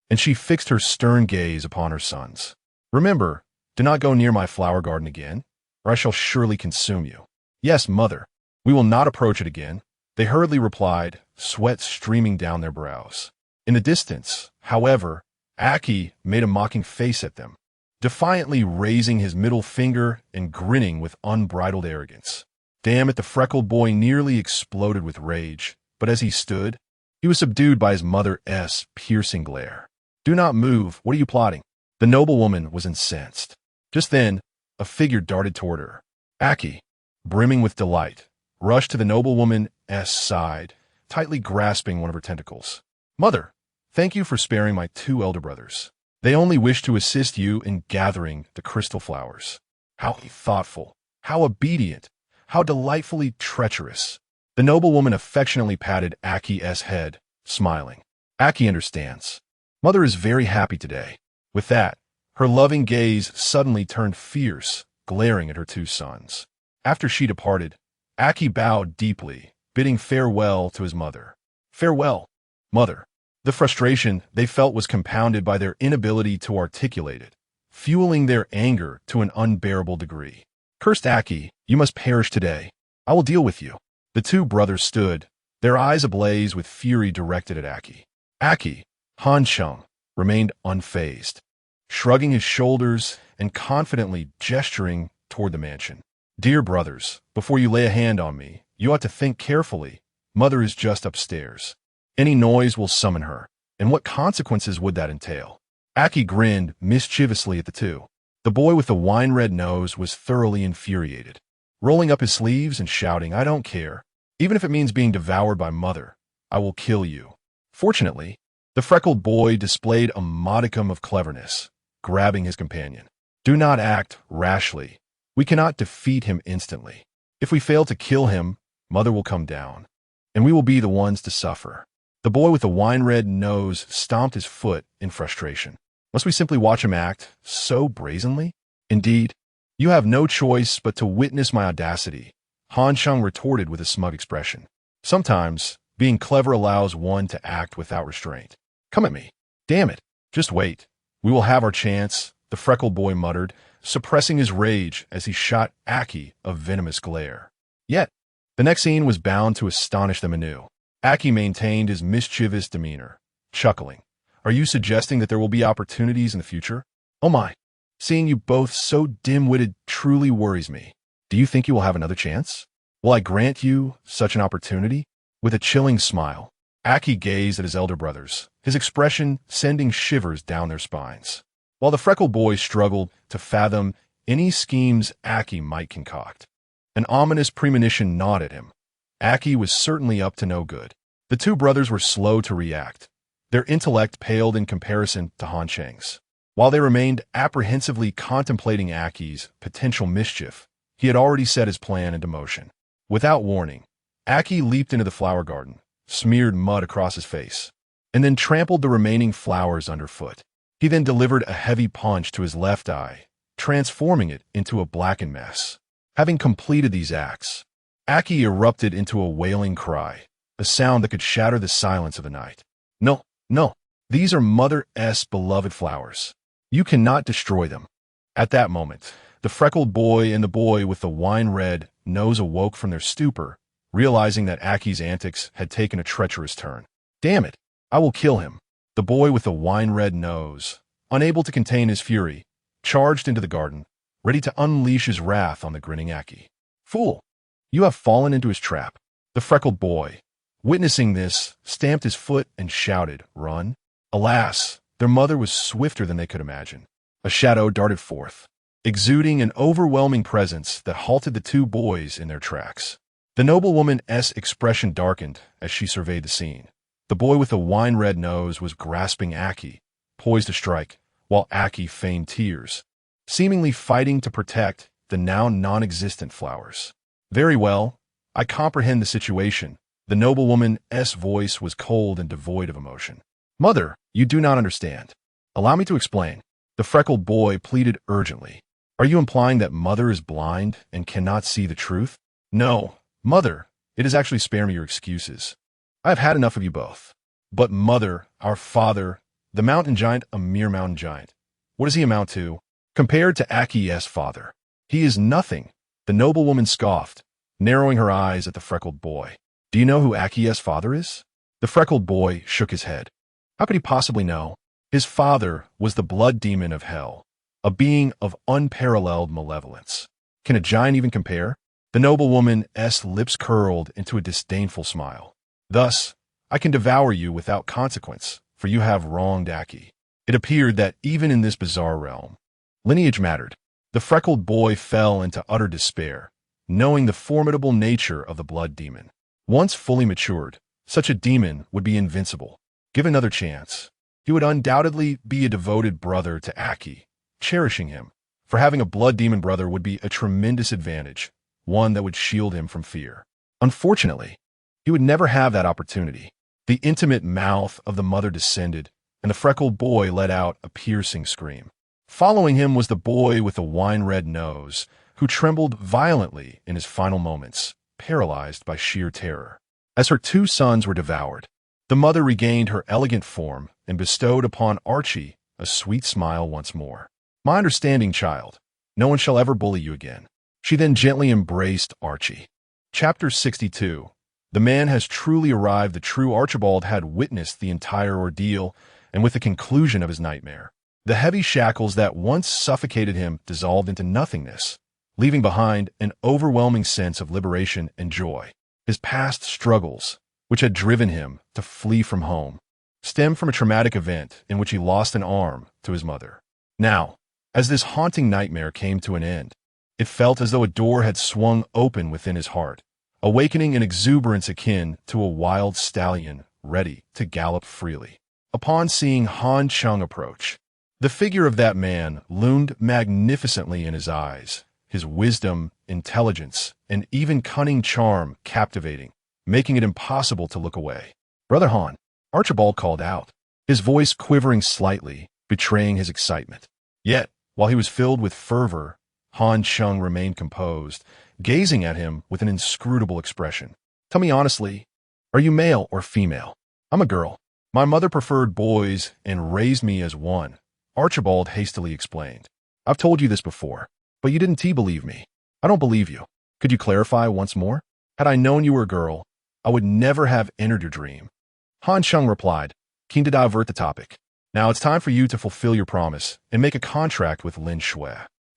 A: and she fixed her stern gaze upon her sons. "Remember, do not go near my flower garden again, or I shall surely consume you." "Yes, mother, we will not approach it again," they hurriedly replied, sweat streaming down their brows. In the distance, however, Aki made a mocking face at them, defiantly raising his middle finger and grinning with unbridled arrogance. Damn it, the freckled boy nearly exploded with rage, but as he stood, he was subdued by his mother's piercing glare. "Do not move. What are you plotting?" The noblewoman was incensed. Just then, a figure darted toward her. Aki, brimming with delight, rushed to the noblewoman's side, tightly grasping one of her tentacles. "Mother, thank you for sparing my two elder brothers. They only wish to assist you in gathering the crystal flowers." How thoughtful, how obedient, how delightfully treacherous. The noblewoman affectionately patted Aki's head, smiling. "Aki understands. Mother is very happy today." With that, her loving gaze suddenly turned fierce, glaring at her two sons. After she departed, Aki bowed deeply, bidding farewell to his mother. "Farewell, mother." The frustration they felt was compounded by their inability to articulate it, fueling their anger to an unbearable degree. "Cursed Aki, you must perish today. I will deal with you." The two brothers stood, their eyes ablaze with fury directed at Aki. Aki, Han Cheng, remained unfazed, shrugging his shoulders and confidently gesturing toward the mansion. "Dear brothers, before you lay a hand on me, you ought to think carefully. Mother is just upstairs. Any noise will summon her, and what consequences would that entail?" Aki grinned mischievously at the two. The boy with the wine-red nose was thoroughly infuriated, rolling up his sleeves and shouting, "I don't care. Even if it means being devoured by mother, I will kill you." Fortunately, the freckled boy displayed a modicum of cleverness, grabbing his companion. "Do not act rashly. We cannot defeat him instantly. If we fail to kill him, mother will come down, and we will be the ones to suffer." The boy with the wine-red nose stomped his foot in frustration. "Must we simply watch him act so brazenly?" "Indeed, you have no choice but to witness my audacity," Han Cheng retorted with a smug expression. "Sometimes, being clever allows one to act without restraint. Come at me. Damn it. Just wait. We will have our chance," the freckled boy muttered, suppressing his rage as he shot Aki a venomous glare. Yet, the next scene was bound to astonish them anew. Aki maintained his mischievous demeanor, chuckling. "Are you suggesting that there will be opportunities in the future? Oh my, seeing you both so dim-witted truly worries me. Do you think you will have another chance? Will I grant you such an opportunity?" With a chilling smile, Aki gazed at his elder brothers, his expression sending shivers down their spines. While the freckled boy struggled to fathom any schemes Aki might concoct, an ominous premonition gnawed at him. Aki was certainly up to no good. The two brothers were slow to react. Their intellect paled in comparison to Han Cheng's. While they remained apprehensively contemplating Aki's potential mischief, he had already set his plan into motion. Without warning, Aki leaped into the flower garden, smeared mud across his face, and then trampled the remaining flowers underfoot. He then delivered a heavy punch to his left eye, transforming it into a blackened mess. Having completed these acts, Aki erupted into a wailing cry, a sound that could shatter the silence of the night. "No, no, these are Mother's beloved flowers. You cannot destroy them." At that moment, the freckled boy and the boy with the wine-red nose awoke from their stupor, realizing that Aki's antics had taken a treacherous turn. "Damn it, I will kill him." The boy with the wine-red nose, unable to contain his fury, charged into the garden, ready to unleash his wrath on the grinning Aki. "Fool, you have fallen into his trap." The freckled boy, witnessing this, stamped his foot and shouted, "Run!" Alas, their mother was swifter than they could imagine. A shadow darted forth, exuding an overwhelming presence that halted the two boys in their tracks. The noblewoman's expression darkened as she surveyed the scene. The boy with the wine-red nose was grasping Aki, poised to strike, while Aki feigned tears, seemingly fighting to protect the now non-existent flowers. Very well, I comprehend the situation. The noblewoman's voice was cold and devoid of emotion. Mother, you do not understand. Allow me to explain. The freckled boy pleaded urgently. Are you implying that mother is blind and cannot see the truth? No, mother, it is actually spare me your excuses. I have had enough of you both. But mother, our father, the mountain giant, a mere mountain giant. What does he amount to? Compared to Aki's father, he is nothing. The noblewoman scoffed, narrowing her eyes at the freckled boy. Do you know who Aki's father is? The freckled boy shook his head. How could he possibly know? His father was the blood demon of hell, a being of unparalleled malevolence. Can a giant even compare? The noblewoman's lips curled into a disdainful smile. Thus, I can devour you without consequence, for you have wronged Aki. It appeared that even in this bizarre realm, lineage mattered. The freckled boy fell into utter despair, knowing the formidable nature of the blood demon. Once fully matured, such a demon would be invincible. Give another chance. He would undoubtedly be a devoted brother to Aki, cherishing him. For having a blood demon brother would be a tremendous advantage, one that would shield him from fear. Unfortunately, he would never have that opportunity. The intimate mouth of the mother descended, and the freckled boy let out a piercing scream. Following him was the boy with the wine-red nose, who trembled violently in his final moments, paralyzed by sheer terror. As her two sons were devoured, the mother regained her elegant form and bestowed upon Archie a sweet smile once more. My understanding, child. No one shall ever bully you again. She then gently embraced Archie. Chapter 62. The man has truly arrived. The true Archibald had witnessed the entire ordeal, and with the conclusion of his nightmare, the heavy shackles that once suffocated him dissolved into nothingness, leaving behind an overwhelming sense of liberation and joy. His past struggles, which had driven him to flee from home, stemmed from a traumatic event in which he lost an arm to his mother. Now, as this haunting nightmare came to an end, it felt as though a door had swung open within his heart, awakening an exuberance akin to a wild stallion ready to gallop freely. Upon seeing Han Cheng approach, the figure of that man loomed magnificently in his eyes, his wisdom, intelligence, and even cunning charm captivating, making it impossible to look away. Brother Han, Archibald called out, his voice quivering slightly, betraying his excitement. Yet, while he was filled with fervor, Han Cheng remained composed, gazing at him with an inscrutable expression. Tell me honestly, are you male or female? I'm a girl. My mother preferred boys and raised me as one, Archibald hastily explained. I've told you this before, but you didn't believe me. I don't believe you. Could you clarify once more? Had I known you were a girl, I would never have entered your dream. Han Cheng replied, keen to divert the topic. Now it's time for you to fulfill your promise and make a contract with Lin Shui.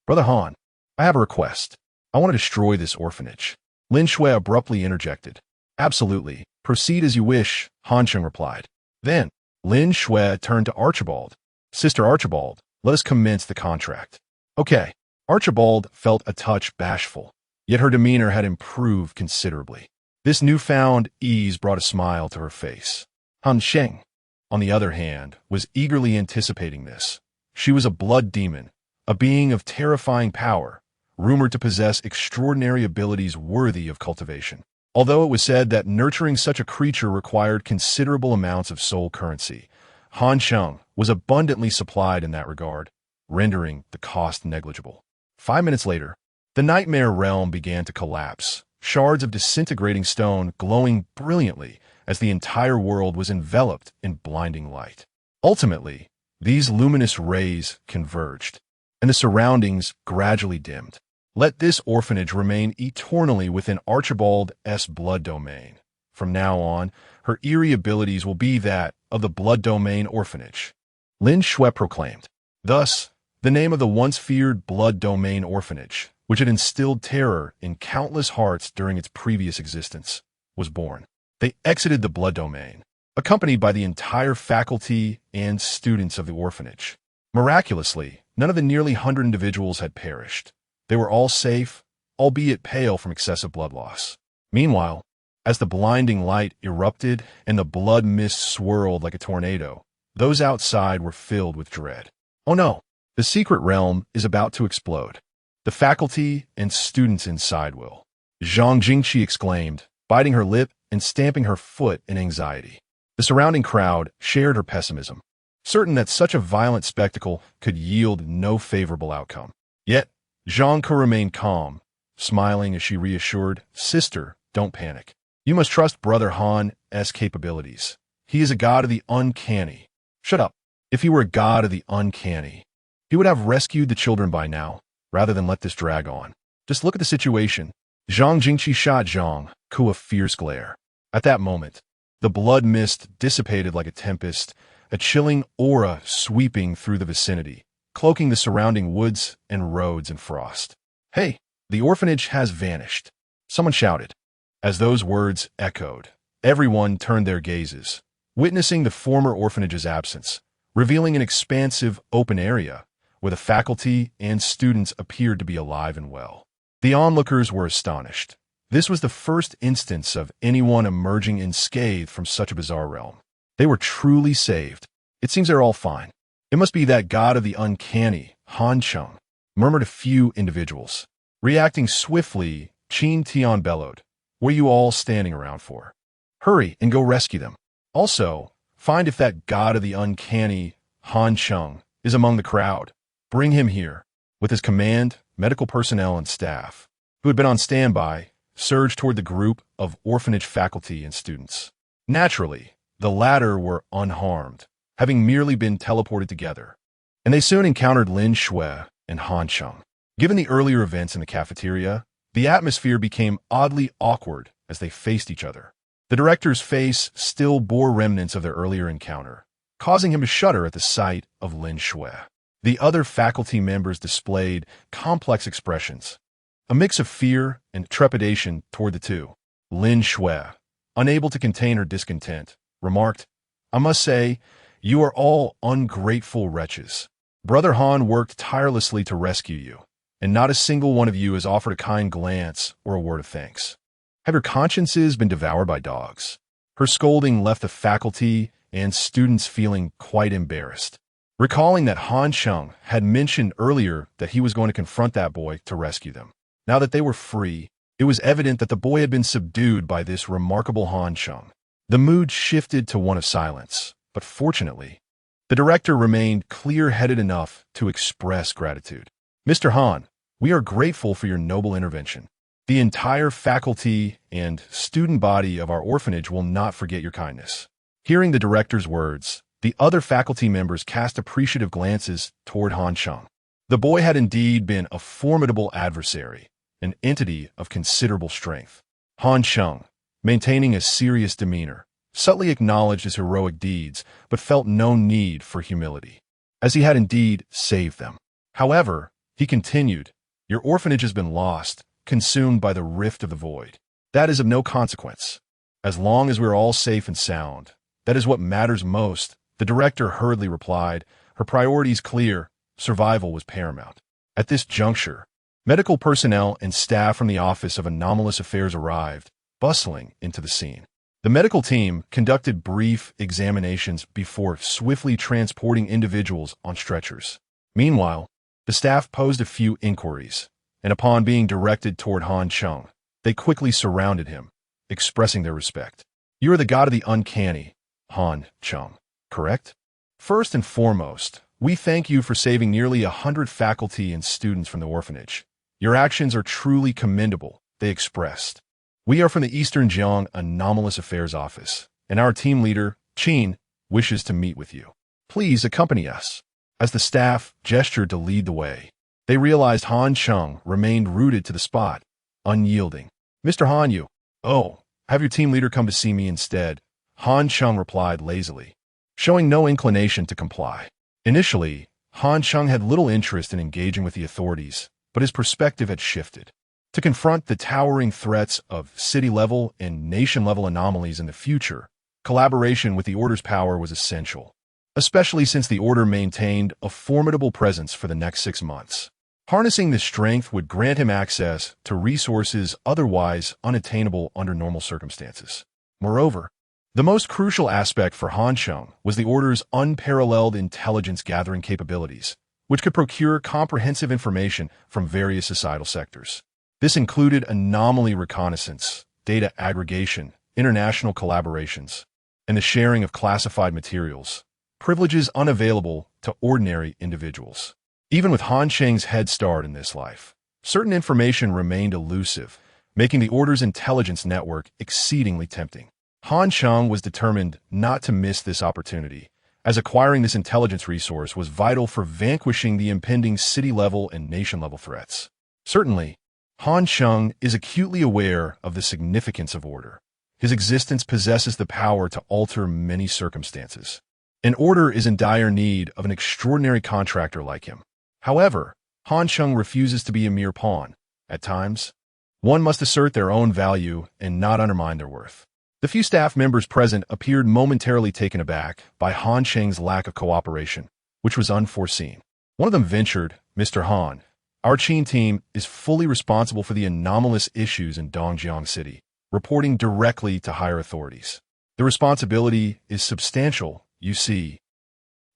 A: Brother Han, I have a request. I want to destroy this orphanage. Lin Shui abruptly interjected. Absolutely. Proceed as you wish, Han Cheng replied. Then, Lin Shui turned to Archibald. Sister Archibald, let us commence the contract. Okay. Archibald felt a touch bashful, yet her demeanor had improved considerably. This newfound ease brought a smile to her face. Han Cheng, on the other hand, was eagerly anticipating this. She was a blood demon, a being of terrifying power, rumored to possess extraordinary abilities worthy of cultivation. Although it was said that nurturing such a creature required considerable amounts of soul currency, Han Cheng was abundantly supplied in that regard, rendering the cost negligible. 5 minutes later, the nightmare realm began to collapse, shards of disintegrating stone glowing brilliantly as the entire world was enveloped in blinding light. Ultimately, these luminous rays converged, and the surroundings gradually dimmed. Let this orphanage remain eternally within Archibald's blood domain. From now on, her eerie abilities will be that of the blood domain orphanage. Lin Shui proclaimed. Thus, the name of the once feared blood domain orphanage, which had instilled terror in countless hearts during its previous existence, was born. They exited the blood domain, accompanied by the entire faculty and students of the orphanage. Miraculously, none of the nearly 100 individuals had perished. They were all safe, albeit pale from excessive blood loss. Meanwhile, as the blinding light erupted and the blood mist swirled like a tornado, those outside were filled with dread. Oh no, The secret realm is about to explode. The faculty and students inside will. Zhang Jingqi exclaimed, biting her lip and stamping her foot in anxiety. The surrounding crowd shared her pessimism, certain that such a violent spectacle could yield no favorable outcome. Yet, Zhang Ke remained calm, smiling as she reassured, "Sister, don't panic. You must trust Brother Han's capabilities. He is a god of the uncanny." "Shut up. If he were a god of the uncanny, he would have rescued the children by now, rather than let this drag on. Just look at the situation." Zhang Jingqi shot Zhang Ke a fierce glare. At that moment, the blood mist dissipated like a tempest, a chilling aura sweeping through the vicinity, cloaking the surrounding woods and roads in frost. "Hey, the orphanage has vanished," someone shouted. As those words echoed, everyone turned their gazes, witnessing the former orphanage's absence, revealing an expansive, open area where the faculty and students appeared to be alive and well. The onlookers were astonished. This was the first instance of anyone emerging unscathed from such a bizarre realm. They were truly saved. "It seems they're all fine. It must be that god of the uncanny, Han Cheng," murmured a few individuals. Reacting swiftly, Qin Tian bellowed, "What are you all standing around for? Hurry and go rescue them. Also, find if that god of the uncanny, Han Cheng, is among the crowd. Bring him here." With his command, medical personnel and staff, who had been on standby, surged toward the group of orphanage faculty and students. Naturally, the latter were unharmed, having merely been teleported together, and they soon encountered Lin Shui and Han Cheng. Given the earlier events in the cafeteria, the atmosphere became oddly awkward as they faced each other. The director's face still bore remnants of their earlier encounter, causing him to shudder at the sight of Lin Shui. The other faculty members displayed complex expressions, a mix of fear and trepidation toward the two. Lin Shui, unable to contain her discontent, remarked, "I must say, you are all ungrateful wretches. Brother Han worked tirelessly to rescue you, and not a single one of you has offered a kind glance or a word of thanks. Have your consciences been devoured by dogs?" Her scolding left the faculty and students feeling quite embarrassed, recalling that Han Cheng had mentioned earlier that he was going to confront that boy to rescue them. Now that they were free, it was evident that the boy had been subdued by this remarkable Han Cheng. The mood shifted to one of silence, but fortunately, the director remained clear-headed enough to express gratitude. "Mr. Han, we are grateful for your noble intervention. The entire faculty and student body of our orphanage will not forget your kindness." Hearing the director's words, the other faculty members cast appreciative glances toward Han Cheng. The boy had indeed been a formidable adversary, an entity of considerable strength. Han Cheng, maintaining a serious demeanor, subtly acknowledged his heroic deeds, but felt no need for humility, as he had indeed saved them. However, he continued, "Your orphanage has been lost, consumed by the rift of the void. That is of no consequence. As long as we are all safe and sound, that is what matters most." The director hurriedly replied, her priorities clear, survival was paramount. At this juncture, medical personnel and staff from the Office of Anomalous Affairs arrived, bustling into the scene. The medical team conducted brief examinations before swiftly transporting individuals on stretchers. Meanwhile, the staff posed a few inquiries, and upon being directed toward Han Cheng, they quickly surrounded him, expressing their respect. "You are the god of the uncanny, Han Cheng, correct? First and foremost, we thank you for saving nearly 100 faculty and students from the orphanage. Your actions are truly commendable," they expressed. "We are from the Eastern Jiang Anomalous Affairs Office, and our team leader, Qin, wishes to meet with you. Please accompany us." As the staff gestured to lead the way, they realized Han Cheng remained rooted to the spot, unyielding. "Mr. Han, you..." "Oh, have your team leader come to see me instead," Han Cheng replied lazily, showing no inclination to comply. Initially, Han Cheng had little interest in engaging with the authorities, but his perspective had shifted. To confront the towering threats of city-level and nation-level anomalies in the future, collaboration with the Order's power was essential, especially since the Order maintained a formidable presence for the next 6 months. Harnessing this strength would grant him access to resources otherwise unattainable under normal circumstances. Moreover, the most crucial aspect for Han Cheng was the Order's unparalleled intelligence-gathering capabilities, which could procure comprehensive information from various societal sectors. This included anomaly reconnaissance, data aggregation, international collaborations, and the sharing of classified materials, privileges unavailable to ordinary individuals. Even with Han Cheng's head start in this life, certain information remained elusive, making the Order's intelligence network exceedingly tempting. Han Cheng was determined not to miss this opportunity, as acquiring this intelligence resource was vital for vanquishing the impending city-level and nation-level threats. Certainly, Han Cheng is acutely aware of the significance of Order. His existence possesses the power to alter many circumstances. An Order is in dire need of an extraordinary contractor like him. However, Han Cheng refuses to be a mere pawn. At times, one must assert their own value and not undermine their worth. The few staff members present appeared momentarily taken aback by Han Cheng's lack of cooperation, which was unforeseen. One of them ventured, "Mr. Han, our Qin team is fully responsible for the anomalous issues in Dongjiang City, reporting directly to higher authorities. The responsibility is substantial, you see."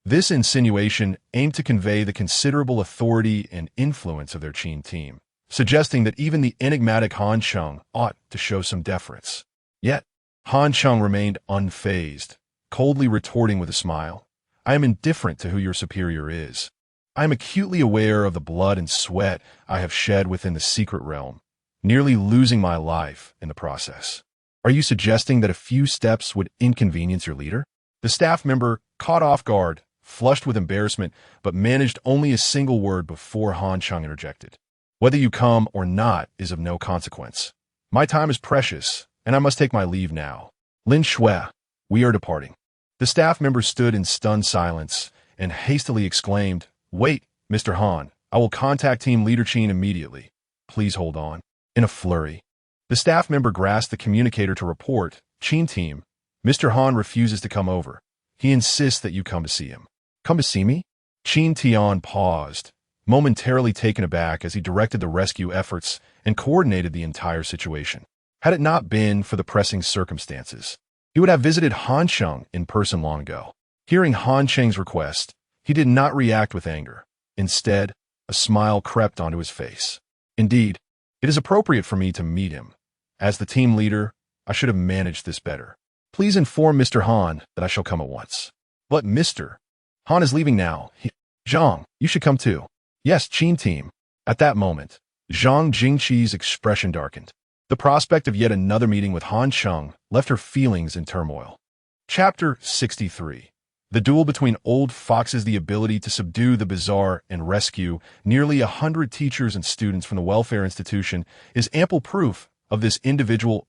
A: This insinuation aimed to convey the considerable authority and influence of their Qin team, suggesting that even the enigmatic Han Cheng ought to show some deference. Yet, Han Cheng remained unfazed, coldly retorting with a smile, "I am indifferent to who your superior is. I am acutely aware of the blood and sweat I have shed within the secret realm, nearly losing my life in the process. Are you suggesting that a few steps would inconvenience your leader?" The staff member, caught off guard, flushed with embarrassment, but managed only a single word before Han Cheng interjected. "Whether you come or not is of no consequence. My time is precious, and I must take my leave now. Lin Shui, we are departing." The staff member stood in stunned silence and hastily exclaimed, "Wait, Mr. Han, I will contact Team Leader Qin immediately. Please hold on." In a flurry, the staff member grasped the communicator to report, "Qin team, Mr. Han refuses to come over. He insists that you come to see him." "Come to see me?" Qin Tian paused, momentarily taken aback as he directed the rescue efforts and coordinated the entire situation. Had it not been for the pressing circumstances, he would have visited Han Cheng in person long ago. Hearing Han Cheng's request, he did not react with anger. Instead, a smile crept onto his face. "Indeed, it is appropriate for me to meet him. As the team leader, I should have managed this better. Please inform Mr. Han that I shall come at once." "But Mr. Han is leaving now. Zhang, you should come too." "Yes, Qin team." At that moment, Zhang Jingqi's expression darkened. The prospect of yet another meeting with Han Cheng left her feelings in turmoil. Chapter 63. The duel between old foxes. The ability to subdue the bizarre and rescue nearly 100 teachers and students from the welfare institution is ample proof of this individual's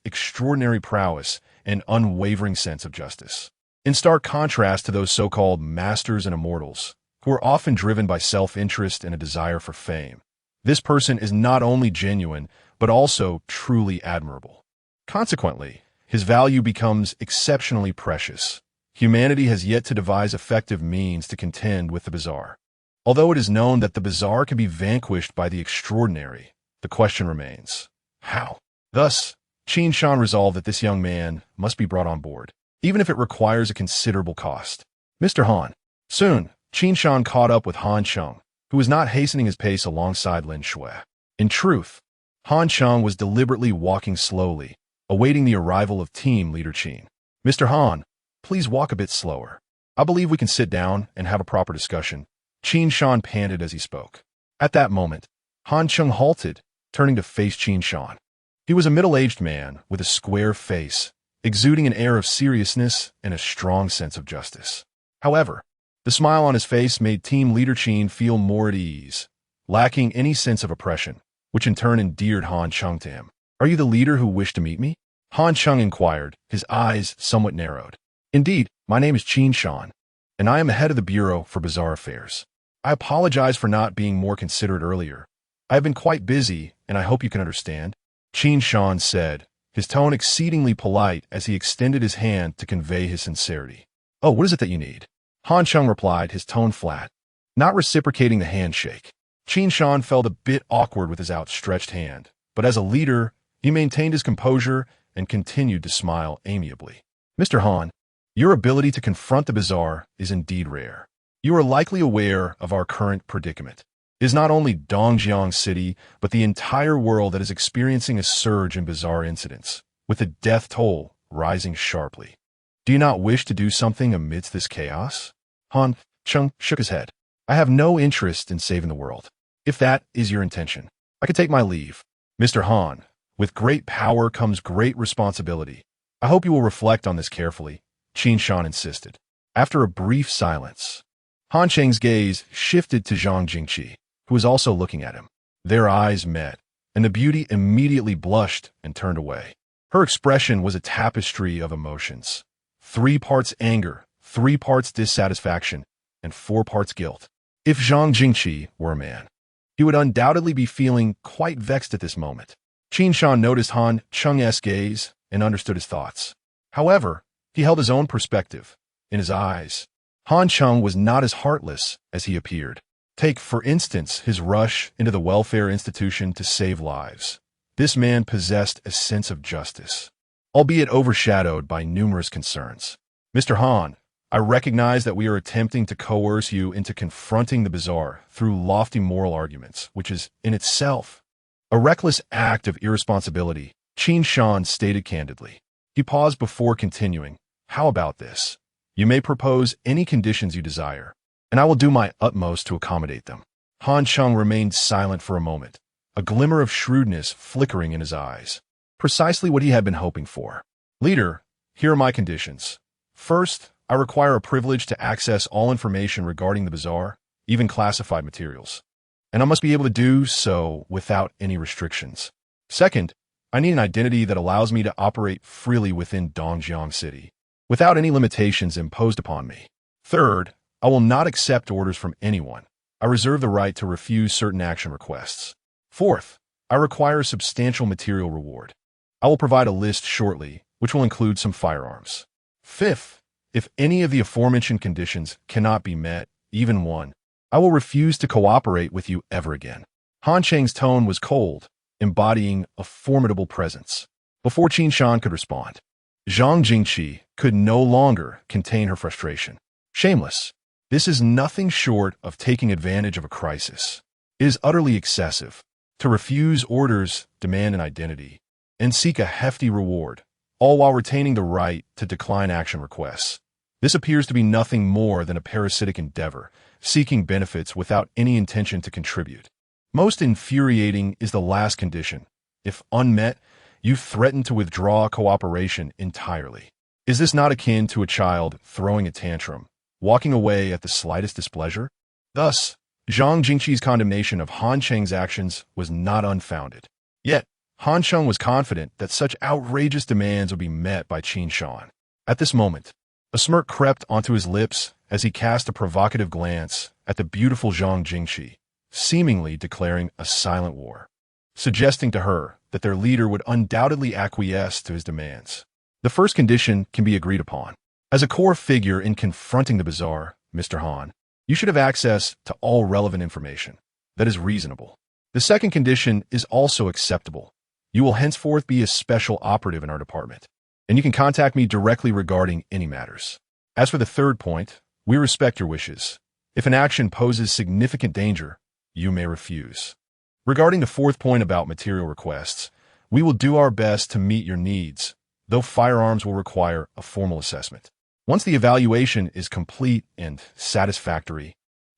A: extraordinary prowess and unwavering sense of justice. In stark contrast to those so-called masters and immortals, who are often driven by self-interest and a desire for fame, this person is not only genuine, but also truly admirable. Consequently, his value becomes exceptionally precious. Humanity has yet to devise effective means to contend with the bizarre. Although it is known that the bizarre can be vanquished by the extraordinary, the question remains, how? Thus, Qin Shan resolved that this young man must be brought on board, even if it requires a considerable cost. "Mr. Han." Soon, Qin Shan caught up with Han Cheng, who was not hastening his pace alongside Lin Shui. In truth, Han Cheng was deliberately walking slowly, awaiting the arrival of Team Leader Qin. "Mr. Han, please walk a bit slower. I believe we can sit down and have a proper discussion." Qin Shan panted as he spoke. At that moment, Han Cheng halted, turning to face Qin Shan. He was a middle-aged man with a square face, exuding an air of seriousness and a strong sense of justice. However, the smile on his face made Team Leader Qin feel more at ease, lacking any sense of oppression, which in turn endeared Han Cheng to him. "Are you the leader who wished to meet me?" Han Cheng inquired, his eyes somewhat narrowed. "Indeed, my name is Qin Shan, and I am the head of the Bureau for Bizarre Affairs. I apologize for not being more considerate earlier. I have been quite busy, and I hope you can understand," Qin Shan said, his tone exceedingly polite as he extended his hand to convey his sincerity. "Oh, what is it that you need?" Han Cheng replied, his tone flat, not reciprocating the handshake. Qin Shan felt a bit awkward with his outstretched hand, but as a leader, he maintained his composure and continued to smile amiably. "Mr. Han, your ability to confront the bizarre is indeed rare. You are likely aware of our current predicament. It is not only Dongjiang City, but the entire world that is experiencing a surge in bizarre incidents, with the death toll rising sharply. Do you not wish to do something amidst this chaos? Han Cheng shook his head. I have no interest in saving the world. If that is your intention, I could take my leave. Mr. Han, with great power comes great responsibility. I hope you will reflect on this carefully, Qin Shan insisted. After a brief silence, Han Cheng's gaze shifted to Zhang Jingqi, who was also looking at him. Their eyes met, and the beauty immediately blushed and turned away. Her expression was a tapestry of emotions. 3 parts anger, 3 parts dissatisfaction, and 4 parts guilt. If Zhang Jingqi were a man, he would undoubtedly be feeling quite vexed at this moment. Qin Shan noticed Han Cheng's gaze and understood his thoughts. However, he held his own perspective. In his eyes, Han Cheng was not as heartless as he appeared. Take, for instance, his rush into the welfare institution to save lives. This man possessed a sense of justice, albeit overshadowed by numerous concerns. Mr. Han, I recognize that we are attempting to coerce you into confronting the bizarre through lofty moral arguments, which is, in itself, a reckless act of irresponsibility, Qin Shan stated candidly. He paused before continuing. How about this? You may propose any conditions you desire, and I will do my utmost to accommodate them. Han Cheng remained silent for a moment, a glimmer of shrewdness flickering in his eyes. Precisely what he had been hoping for. Leader, here are my conditions. First, I require a privilege to access all information regarding the bazaar, even classified materials. And I must be able to do so without any restrictions. Second, I need an identity that allows me to operate freely within Dongjiang City, without any limitations imposed upon me. Third, I will not accept orders from anyone. I reserve the right to refuse certain action requests. Fourth, I require a substantial material reward. I will provide a list shortly, which will include some firearms. Fifth, if any of the aforementioned conditions cannot be met, even one, I will refuse to cooperate with you ever again. Han Cheng's tone was cold, embodying a formidable presence. Before Qin Shan could respond, Zhang Jingqi could no longer contain her frustration. Shameless. This is nothing short of taking advantage of a crisis. It is utterly excessive to refuse orders, demand an identity, and seek a hefty reward, all while retaining the right to decline action requests. This appears to be nothing more than a parasitic endeavor, seeking benefits without any intention to contribute. Most infuriating is the last condition. If unmet, you threaten to withdraw cooperation entirely. Is this not akin to a child throwing a tantrum, walking away at the slightest displeasure? Thus, Zhang Jingqi's condemnation of Han Cheng's actions was not unfounded. Yet, Han Cheng was confident that such outrageous demands would be met by Qin Shan. At this moment, a smirk crept onto his lips as he cast a provocative glance at the beautiful Zhang Jingqi, seemingly declaring a silent war, suggesting to her that their leader would undoubtedly acquiesce to his demands. The first condition can be agreed upon. As a core figure in confronting the bazaar, Mr. Han, you should have access to all relevant information. That is reasonable. The second condition is also acceptable. You will henceforth be a special operative in our department, and you can contact me directly regarding any matters. As for the third point, we respect your wishes. If an action poses significant danger, you may refuse. Regarding the fourth point about material requests, we will do our best to meet your needs, though firearms will require a formal assessment. Once the evaluation is complete and satisfactory,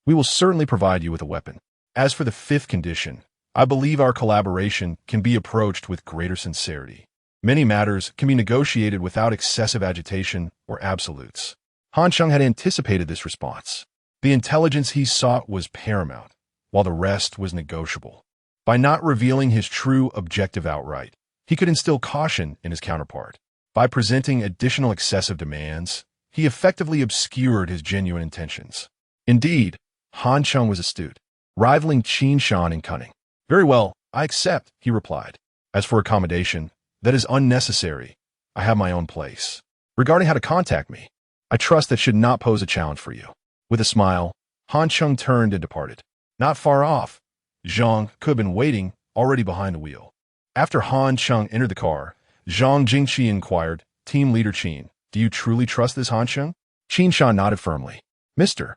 A: we will certainly provide you with a weapon. As for the fifth condition, I believe our collaboration can be approached with greater sincerity. Many matters can be negotiated without excessive agitation or absolutes. Han Cheng had anticipated this response. The intelligence he sought was paramount, while the rest was negotiable. By not revealing his true objective outright, he could instill caution in his counterpart. By presenting additional excessive demands, he effectively obscured his genuine intentions. Indeed, Han Cheng was astute, rivaling Qin Shan in cunning. Very well, I accept, he replied. As for accommodation, that is unnecessary. I have my own place. Regarding how to contact me, I trust that should not pose a challenge for you. With a smile, Han Cheng turned and departed. Not far off, Zhang could have been waiting, already behind the wheel. After Han Cheng entered the car, Zhang Jingqi inquired, Team Leader Qin, do you truly trust this Han Cheng? Qin Shan nodded firmly. Mr.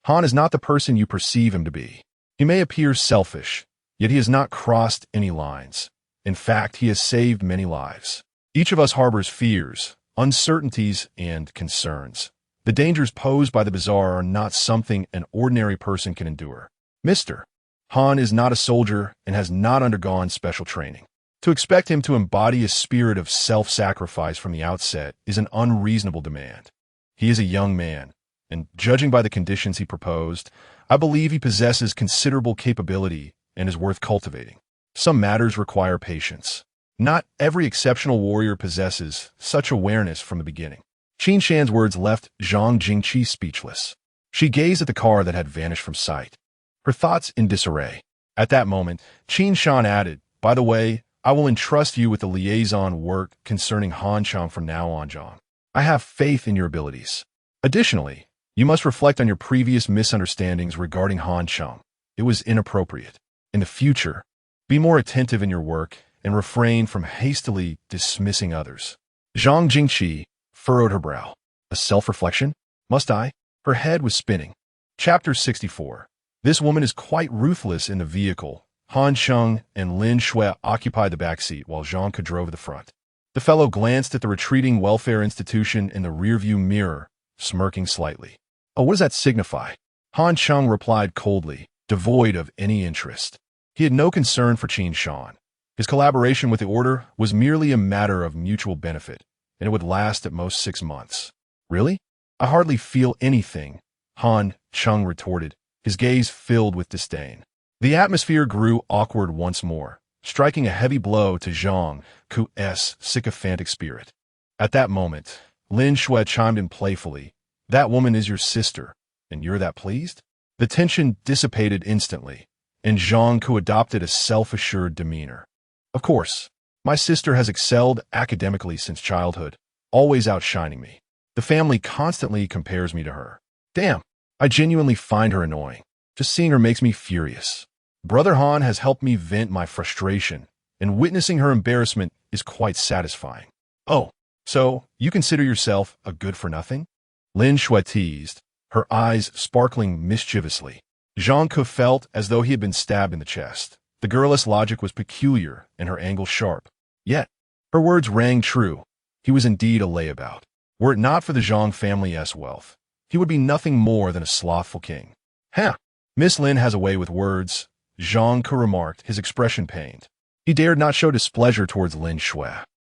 A: Han is not the person you perceive him to be. He may appear selfish, yet he has not crossed any lines. In fact, he has saved many lives. Each of us harbors fears, uncertainties, and concerns. The dangers posed by the bizarre are not something an ordinary person can endure. Mr. Han is not a soldier and has not undergone special training. To expect him to embody a spirit of self-sacrifice from the outset is an unreasonable demand. He is a young man, and judging by the conditions he proposed, I believe he possesses considerable capability and is worth cultivating. Some matters require patience. Not every exceptional warrior possesses such awareness from the beginning. Qin Shan's words left Zhang Jingqi speechless. She gazed at the car that had vanished from sight, her thoughts in disarray. At that moment, Qin Shan added, "By the way, I will entrust you with the liaison work concerning Han Cheng from now on, Zhang. I have faith in your abilities. Additionally, you must reflect on your previous misunderstandings regarding Han Cheng. It was inappropriate. In the future, be more attentive in your work and refrain from hastily dismissing others." Zhang Jingqi furrowed her brow. A self-reflection? Must I? Her head was spinning. Chapter 64. This woman is quite ruthless in the vehicle. Han Cheng and Lin Shui occupied the back seat while Zhang Ke drove the front. The fellow glanced at the retreating welfare institution in the rearview mirror, smirking slightly. "Oh, what does that signify?" Han Cheng replied coldly, devoid of any interest. He had no concern for Qin Shan. His collaboration with the Order was merely a matter of mutual benefit, and it would last at most 6 months. "Really? I hardly feel anything," Han Cheng retorted, his gaze filled with disdain. The atmosphere grew awkward once more, striking a heavy blow to Zhang Ke's sycophantic spirit. At that moment, Lin Shui chimed in playfully, "That woman is your sister, and you're that pleased?" The tension dissipated instantly, and Zhang Ke adopted a self-assured demeanor. "Of course, my sister has excelled academically since childhood, always outshining me. The family constantly compares me to her. Damn, I genuinely find her annoying. Just seeing her makes me furious. Brother Han has helped me vent my frustration, and witnessing her embarrassment is quite satisfying." "Oh, so you consider yourself a good-for-nothing?" Lin Shui teased, her eyes sparkling mischievously. Zhang Ke felt as though he had been stabbed in the chest. The girlish logic was peculiar and her angle sharp. Yet, her words rang true. He was indeed a layabout. Were it not for the Zhang family's wealth, he would be nothing more than a slothful king. "Huh, Miss Lin has a way with words," Zhang Ke remarked, his expression pained. He dared not show displeasure towards Lin Shui,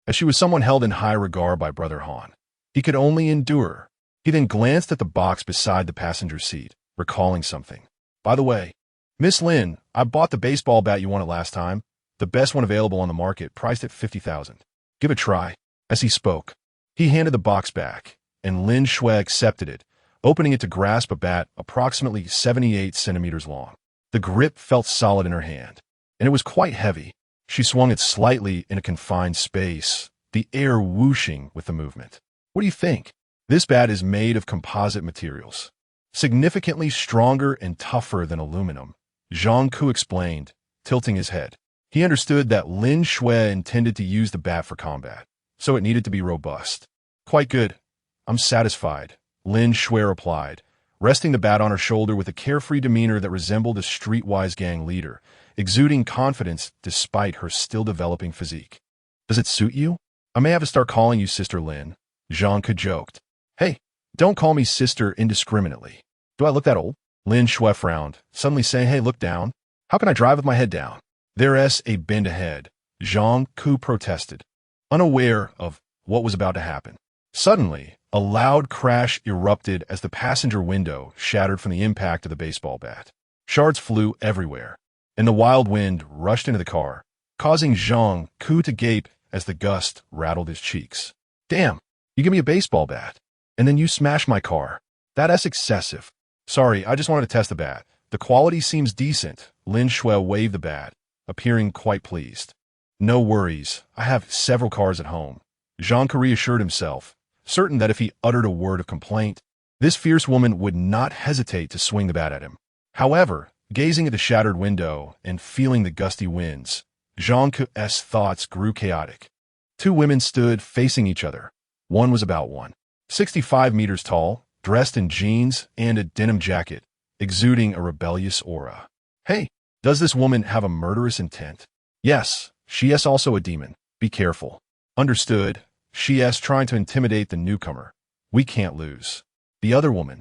A: as she was someone held in high regard by Brother Han. He could only endure. He then glanced at the box beside the passenger seat, recalling something. "By the way, Miss Lin, I bought the baseball bat you wanted last time, the best one available on the market, priced at 50,000. Give it a try." As he spoke, he handed the box back, and Lin Shui accepted it, opening it to grasp a bat approximately 78 centimeters long. The grip felt solid in her hand, and it was quite heavy. She swung it slightly in a confined space, the air whooshing with the movement. "What do you think? This bat is made of composite materials, significantly stronger and tougher than aluminum," Zhang Ke explained, tilting his head. He understood that Lin Shui intended to use the bat for combat, so it needed to be robust. "Quite good. I'm satisfied," Lin Shui replied, resting the bat on her shoulder with a carefree demeanor that resembled a streetwise gang leader, exuding confidence despite her still-developing physique. "Does it suit you? I may have to start calling you Sister Lin," Zhang Ke joked. "Hey, don't call me sister indiscriminately. Do I look that old?" Lin Shui frowned, suddenly saying, "Hey, look down. How can I drive with my head down?" "There's a bend ahead," Zhang Ke protested, unaware of what was about to happen. Suddenly, a loud crash erupted as the passenger window shattered from the impact of the baseball bat. Shards flew everywhere, and the wild wind rushed into the car, causing Zhang Ke to gape as the gust rattled his cheeks. "Damn, you give me a baseball bat, and then you smash my car. That's excessive." "Sorry, I just wanted to test the bat. The quality seems decent." Lin Shui waved the bat, appearing quite pleased. "No worries, I have several cars at home," Zhang Ke reassured himself, certain that if he uttered a word of complaint, this fierce woman would not hesitate to swing the bat at him. However, gazing at the shattered window and feeling the gusty winds, Zhang Ke's thoughts grew chaotic. Two women stood facing each other. One was about 165 meters tall, dressed in jeans and a denim jacket, exuding a rebellious aura. Hey, does this woman have a murderous intent? Yes, she is also a demon. Be careful. Understood. She is trying to intimidate the newcomer. We can't lose. The other woman,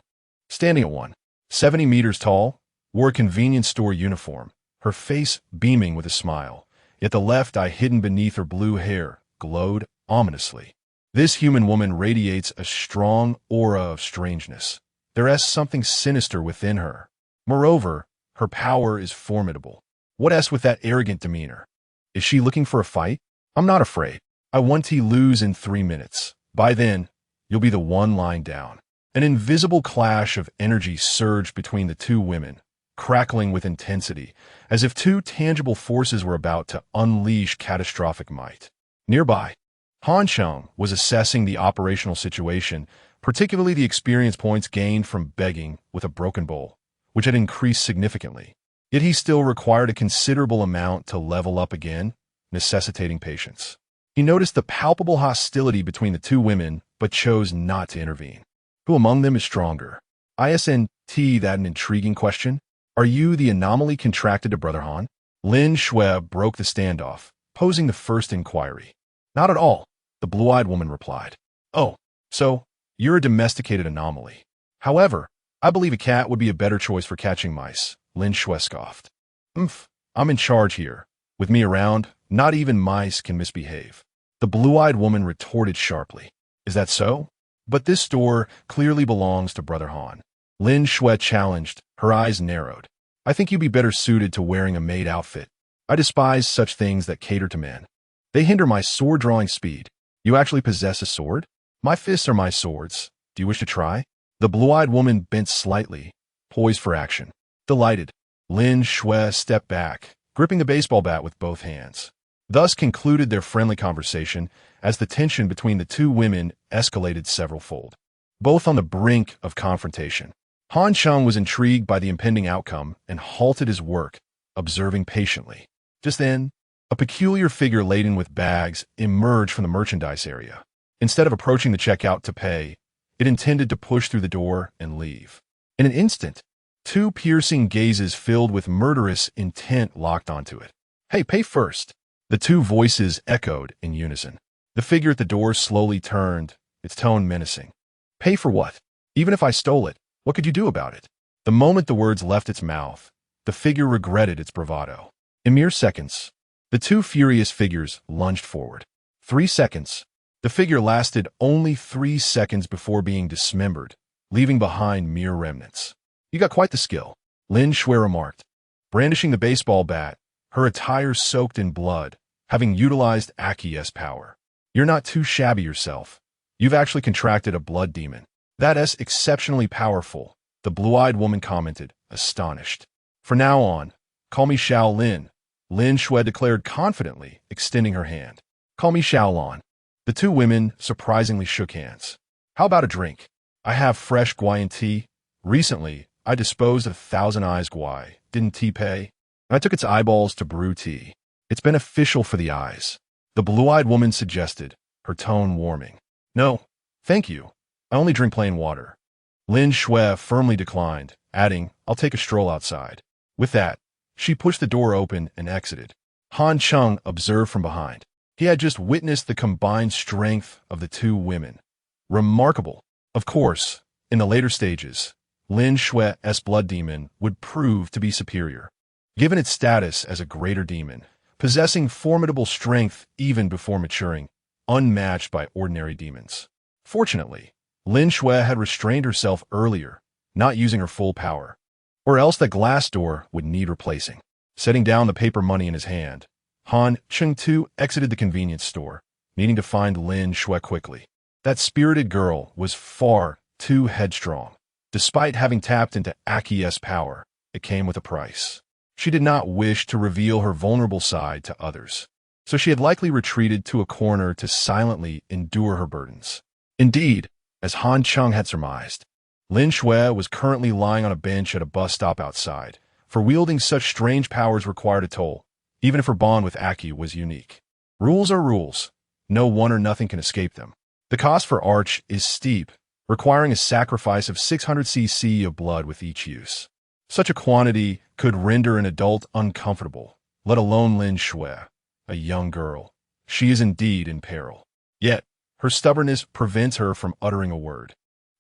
A: standing at 170 meters tall, wore a convenience store uniform, her face beaming with a smile, yet the left eye hidden beneath her blue hair glowed ominously. This human woman radiates a strong aura of strangeness. There is something sinister within her. Moreover, her power is formidable. What is with that arrogant demeanor? Is she looking for a fight? I'm not afraid. I want to lose in 3 minutes. By then, you'll be the one lying down. An invisible clash of energy surged between the two women, crackling with intensity, as if two tangible forces were about to unleash catastrophic might. Nearby, Han Cheng was assessing the operational situation, particularly the experience points gained from begging with a broken bowl, which had increased significantly. Yet he still required a considerable amount to level up again, necessitating patience. He noticed the palpable hostility between the two women, but chose not to intervene. Who among them is stronger? Isn't that an intriguing question? Are you the anomaly contracted to Brother Han? Lin Shui broke the standoff, posing the first inquiry. Not at all, the blue-eyed woman replied. Oh, so you're a domesticated anomaly. However, I believe a cat would be a better choice for catching mice, Lin Shui scoffed. I'm in charge here. With me around, not even mice can misbehave. The blue-eyed woman retorted sharply. Is that so? But this store clearly belongs to Brother Han. Lin Shui challenged, her eyes narrowed. I think you'd be better suited to wearing a maid outfit. I despise such things that cater to men. They hinder my sword-drawing speed. You actually possess a sword? My fists are my swords. Do you wish to try? The blue-eyed woman bent slightly, poised for action. Delighted, Lin Shui stepped back, gripping the baseball bat with both hands. Thus concluded their friendly conversation as the tension between the two women escalated several-fold. Both on the brink of confrontation. Han Cheng was intrigued by the impending outcome and halted his work, observing patiently. Just then, a peculiar figure laden with bags emerged from the merchandise area. Instead of approaching the checkout to pay, it intended to push through the door and leave. In an instant, two piercing gazes filled with murderous intent locked onto it. Hey, pay first! The two voices echoed in unison. The figure at the door slowly turned, its tone menacing. Pay for what? Even if I stole it, what could you do about it? The moment the words left its mouth, the figure regretted its bravado. In mere seconds, the two furious figures lunged forward. 3 seconds. The figure lasted only 3 seconds before being dismembered, leaving behind mere remnants. You got quite the skill, Lin Shui remarked. Brandishing the baseball bat, her attire soaked in blood, having utilized Aki's power. You're not too shabby yourself. You've actually contracted a blood demon. That is exceptionally powerful, the blue-eyed woman commented, astonished. From now on, call me Xiao Lin, Lin Shui declared confidently, extending her hand. Call me Xiaolon. The two women surprisingly shook hands. How about a drink? I have fresh guai tea. Recently, I disposed of Thousand Eyes guai, didn't tea pay? And I took its eyeballs to brew tea. It's beneficial for the eyes. The blue-eyed woman suggested, her tone warming. No, thank you. I only drink plain water. Lin Shui firmly declined, adding, I'll take a stroll outside. With that, she pushed the door open and exited. Han Cheng observed from behind. He had just witnessed the combined strength of the two women. Remarkable. Of course, in the later stages, Lin Shui's blood demon would prove to be superior. Given its status as a greater demon, possessing formidable strength even before maturing, unmatched by ordinary demons. Fortunately, Lin Shui had restrained herself earlier, not using her full power, or else that glass door would need replacing. Setting down the paper money in his hand, Han Cheng too exited the convenience store, needing to find Lin Shui quickly. That spirited girl was far too headstrong. Despite having tapped into Aki's power, it came with a price. She did not wish to reveal her vulnerable side to others, so she had likely retreated to a corner to silently endure her burdens. Indeed, as Han Cheng had surmised, Lin Shui was currently lying on a bench at a bus stop outside, for wielding such strange powers required a toll, even if her bond with Aki was unique. Rules are rules. No one or nothing can escape them. The cost for Arch is steep, requiring a sacrifice of 600 cc of blood with each use. Such a quantity could render an adult uncomfortable, let alone Lin Shui, a young girl. She is indeed in peril. Yet, her stubbornness prevents her from uttering a word,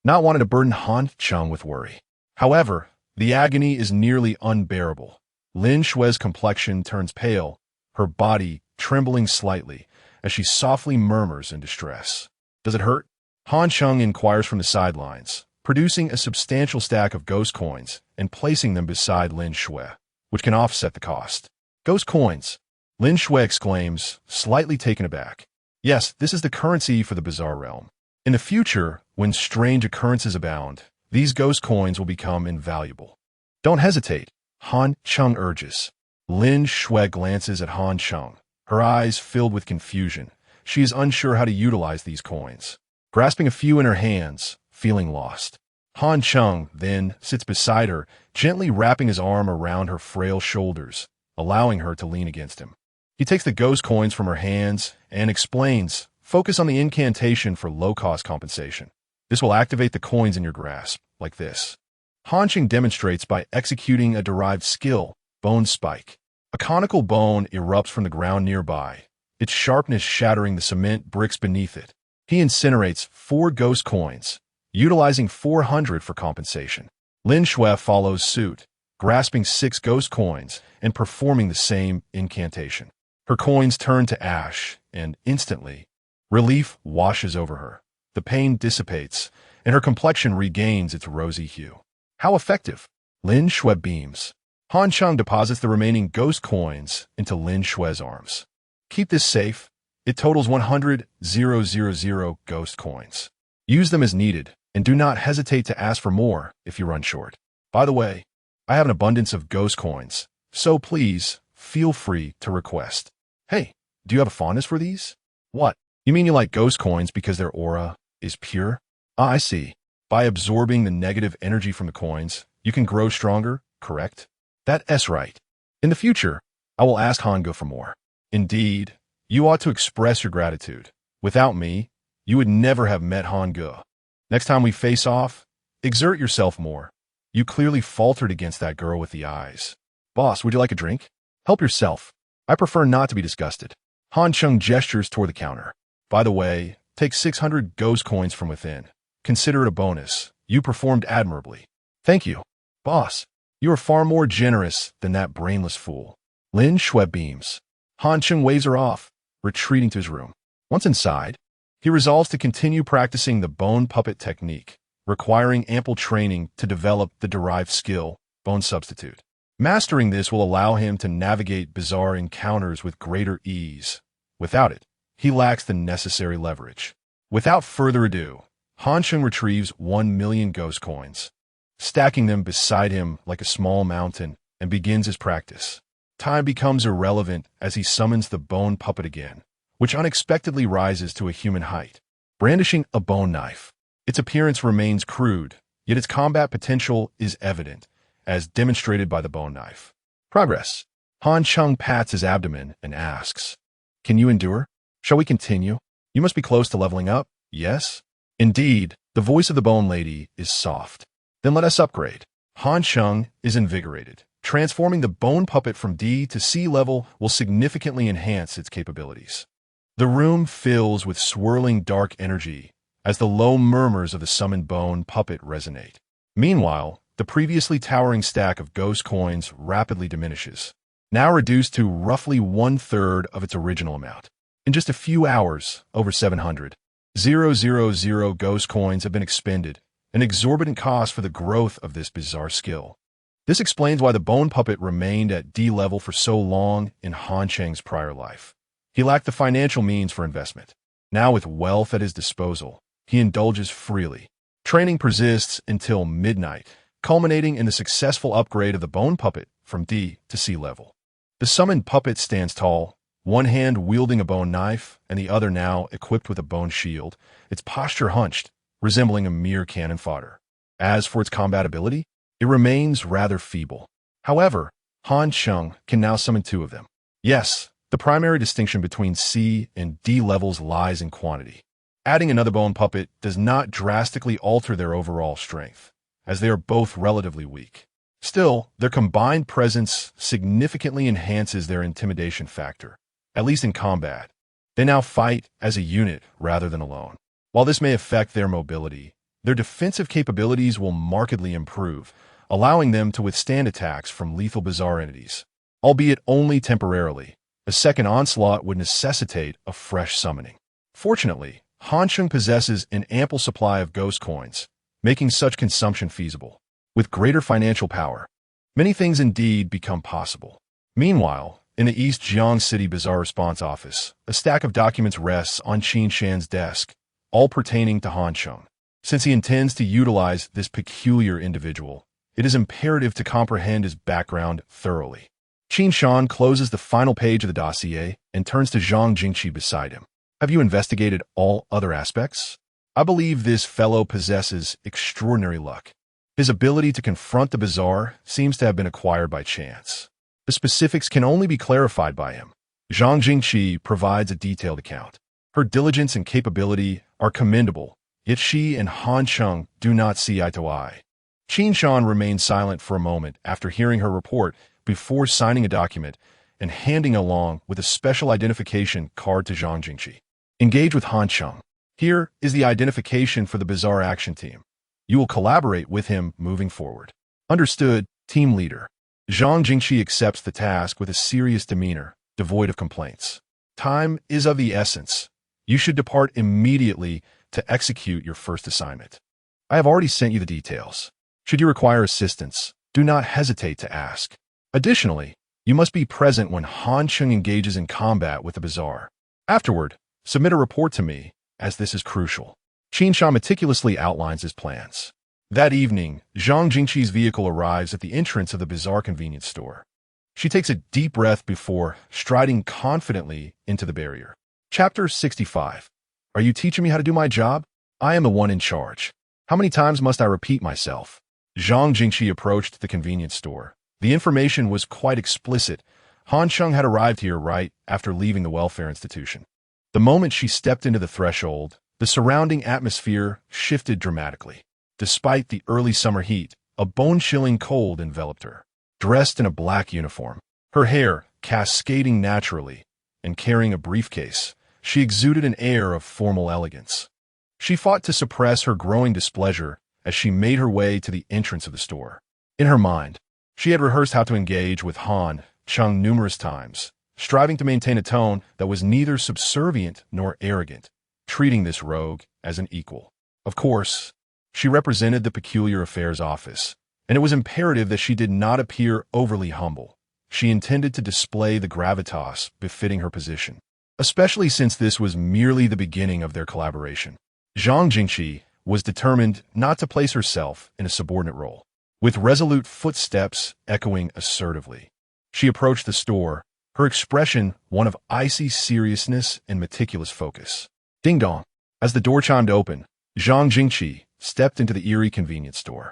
A: not wanting to burden Han Cheng with worry. However, the agony is nearly unbearable. Lin Shui's complexion turns pale, her body trembling slightly as she softly murmurs in distress. Does it hurt? Han Cheng inquires from the sidelines, producing a substantial stack of ghost coins and placing them beside Lin Shui, which can offset the cost. Ghost coins, Lin Shui exclaims, slightly taken aback. Yes, this is the currency for the bizarre realm. In the future, when strange occurrences abound, these ghost coins will become invaluable. Don't hesitate, Han Cheng urges. Lin Shui glances at Han Cheng, her eyes filled with confusion. She is unsure how to utilize these coins. Grasping a few in her hands, feeling lost. Han Cheng then sits beside her, gently wrapping his arm around her frail shoulders, allowing her to lean against him. He takes the ghost coins from her hands and explains, focus on the incantation for low-cost compensation. This will activate the coins in your grasp, like this. Han Cheng demonstrates by executing a derived skill, Bone Spike. A conical bone erupts from the ground nearby, its sharpness shattering the cement bricks beneath it. He incinerates 4 ghost coins, utilizing 400 for compensation. Lin Shui follows suit, grasping 6 ghost coins and performing the same incantation. Her coins turn to ash, and instantly, relief washes over her. The pain dissipates, and her complexion regains its rosy hue. How effective! Lin Shui beams. Han Cheng deposits the remaining ghost coins into Lin Shui's arms. Keep this safe. It totals 100,000 ghost coins. Use them as needed, and do not hesitate to ask for more if you run short. By the way, I have an abundance of ghost coins, so please feel free to request. Hey, do you have a fondness for these? What? You mean you like ghost coins because their aura is pure? Ah, I see. By absorbing the negative energy from the coins, you can grow stronger, correct? That's right. In the future, I will ask Hango for more. Indeed, you ought to express your gratitude. Without me, you would never have met Hango. Next time we face off, exert yourself more. You clearly faltered against that girl with the eyes. Boss, would you like a drink? Help yourself. I prefer not to be disgusted. Han Cheng gestures toward the counter. By the way, take 600 ghost coins from within. Consider it a bonus. You performed admirably. Thank you. Boss, you are far more generous than that brainless fool. Lin Shui beams. Han Cheng waves her off, retreating to his room. Once inside, he resolves to continue practicing the bone puppet technique, requiring ample training to develop the derived skill, bone substitute. Mastering this will allow him to navigate bizarre encounters with greater ease. Without it, he lacks the necessary leverage. Without further ado, Han Cheng retrieves 1,000,000 ghost coins, stacking them beside him like a small mountain, and begins his practice. Time becomes irrelevant as he summons the bone puppet again, which unexpectedly rises to a human height, brandishing a bone knife. Its appearance remains crude, yet its combat potential is evident, as demonstrated by the bone knife. Progress. Han Cheng pats his abdomen and asks, "Can you endure? Shall we continue? You must be close to leveling up, yes?" Indeed, the voice of the bone lady is soft. Then let us upgrade. Han Cheng is invigorated. Transforming the bone puppet from D to C level will significantly enhance its capabilities. The room fills with swirling dark energy as the low murmurs of the summoned bone puppet resonate. Meanwhile, the previously towering stack of ghost coins rapidly diminishes, now reduced to roughly 1/3 of its original amount. In just a few hours, over 700,000 ghost coins have been expended, an exorbitant cost for the growth of this bizarre skill. This explains why the bone puppet remained at D level for so long in Han Cheng's prior life. He lacked the financial means for investment. Now with wealth at his disposal, he indulges freely. Training persists until midnight, culminating in the successful upgrade of the bone puppet from D to C level. The summoned puppet stands tall, one hand wielding a bone knife and the other now equipped with a bone shield, its posture hunched, resembling a mere cannon fodder. As for its combat ability, it remains rather feeble. However, Han Cheng can now summon 2 of them. Yes, the primary distinction between C and D levels lies in quantity. Adding another bone puppet does not drastically alter their overall strength, as they are both relatively weak. Still, their combined presence significantly enhances their intimidation factor, at least in combat. They now fight as a unit rather than alone. While this may affect their mobility, their defensive capabilities will markedly improve, allowing them to withstand attacks from lethal bizarre entities. Albeit only temporarily, a second onslaught would necessitate a fresh summoning. Fortunately, Han Cheng possesses an ample supply of ghost coins, making such consumption feasible. With greater financial power, many things indeed become possible. Meanwhile, in the East Jiang City Bazaar Response Office, a stack of documents rests on Qin Shan's desk, all pertaining to Han Cheng. Since he intends to utilize this peculiar individual, it is imperative to comprehend his background thoroughly. Qin Shan closes the final page of the dossier and turns to Zhang Jingqi beside him. Have you investigated all other aspects? I believe this fellow possesses extraordinary luck. His ability to confront the bizarre seems to have been acquired by chance. The specifics can only be clarified by him. Zhang Jingqi provides a detailed account. Her diligence and capability are commendable, yet she and Han Cheng do not see eye to eye. Qin Shan remains silent for a moment after hearing her report before signing a document and handing along with a special identification card to Zhang Jingqi. Engage with Han Cheng. Here is the identification for the Bizarre Action Team. You will collaborate with him moving forward. Understood, Team Leader. Zhang Jingqi accepts the task with a serious demeanor, devoid of complaints. Time is of the essence. You should depart immediately to execute your first assignment. I have already sent you the details. Should you require assistance, do not hesitate to ask. Additionally, you must be present when Han Cheng engages in combat with the Bizarre. Afterward, submit a report to me, as this is crucial. Qin Shan meticulously outlines his plans. That evening, Zhang Jingqi's vehicle arrives at the entrance of the Bizarre convenience store. She takes a deep breath before striding confidently into the barrier. Chapter 65. Are you teaching me how to do my job? I am the one in charge. How many times must I repeat myself? Zhang Jingqi approached the convenience store. The information was quite explicit. Han Cheng had arrived here right after leaving the welfare institution. The moment she stepped into the threshold, the surrounding atmosphere shifted dramatically. Despite the early summer heat, a bone-chilling cold enveloped her. Dressed in a black uniform, her hair cascading naturally, and carrying a briefcase, she exuded an air of formal elegance. She fought to suppress her growing displeasure as she made her way to the entrance of the store. In her mind, she had rehearsed how to engage with Han Cheng numerous times, striving to maintain a tone that was neither subservient nor arrogant, treating this rogue as an equal. Of course, she represented the Peculiar Affairs Office, and it was imperative that she did not appear overly humble. She intended to display the gravitas befitting her position, especially since this was merely the beginning of their collaboration. Zhang Jingqi was determined not to place herself in a subordinate role. With resolute footsteps echoing assertively, she approached the store, her expression one of icy seriousness and meticulous focus. Ding dong. As the door chimed open, Zhang Jingqi stepped into the eerie convenience store.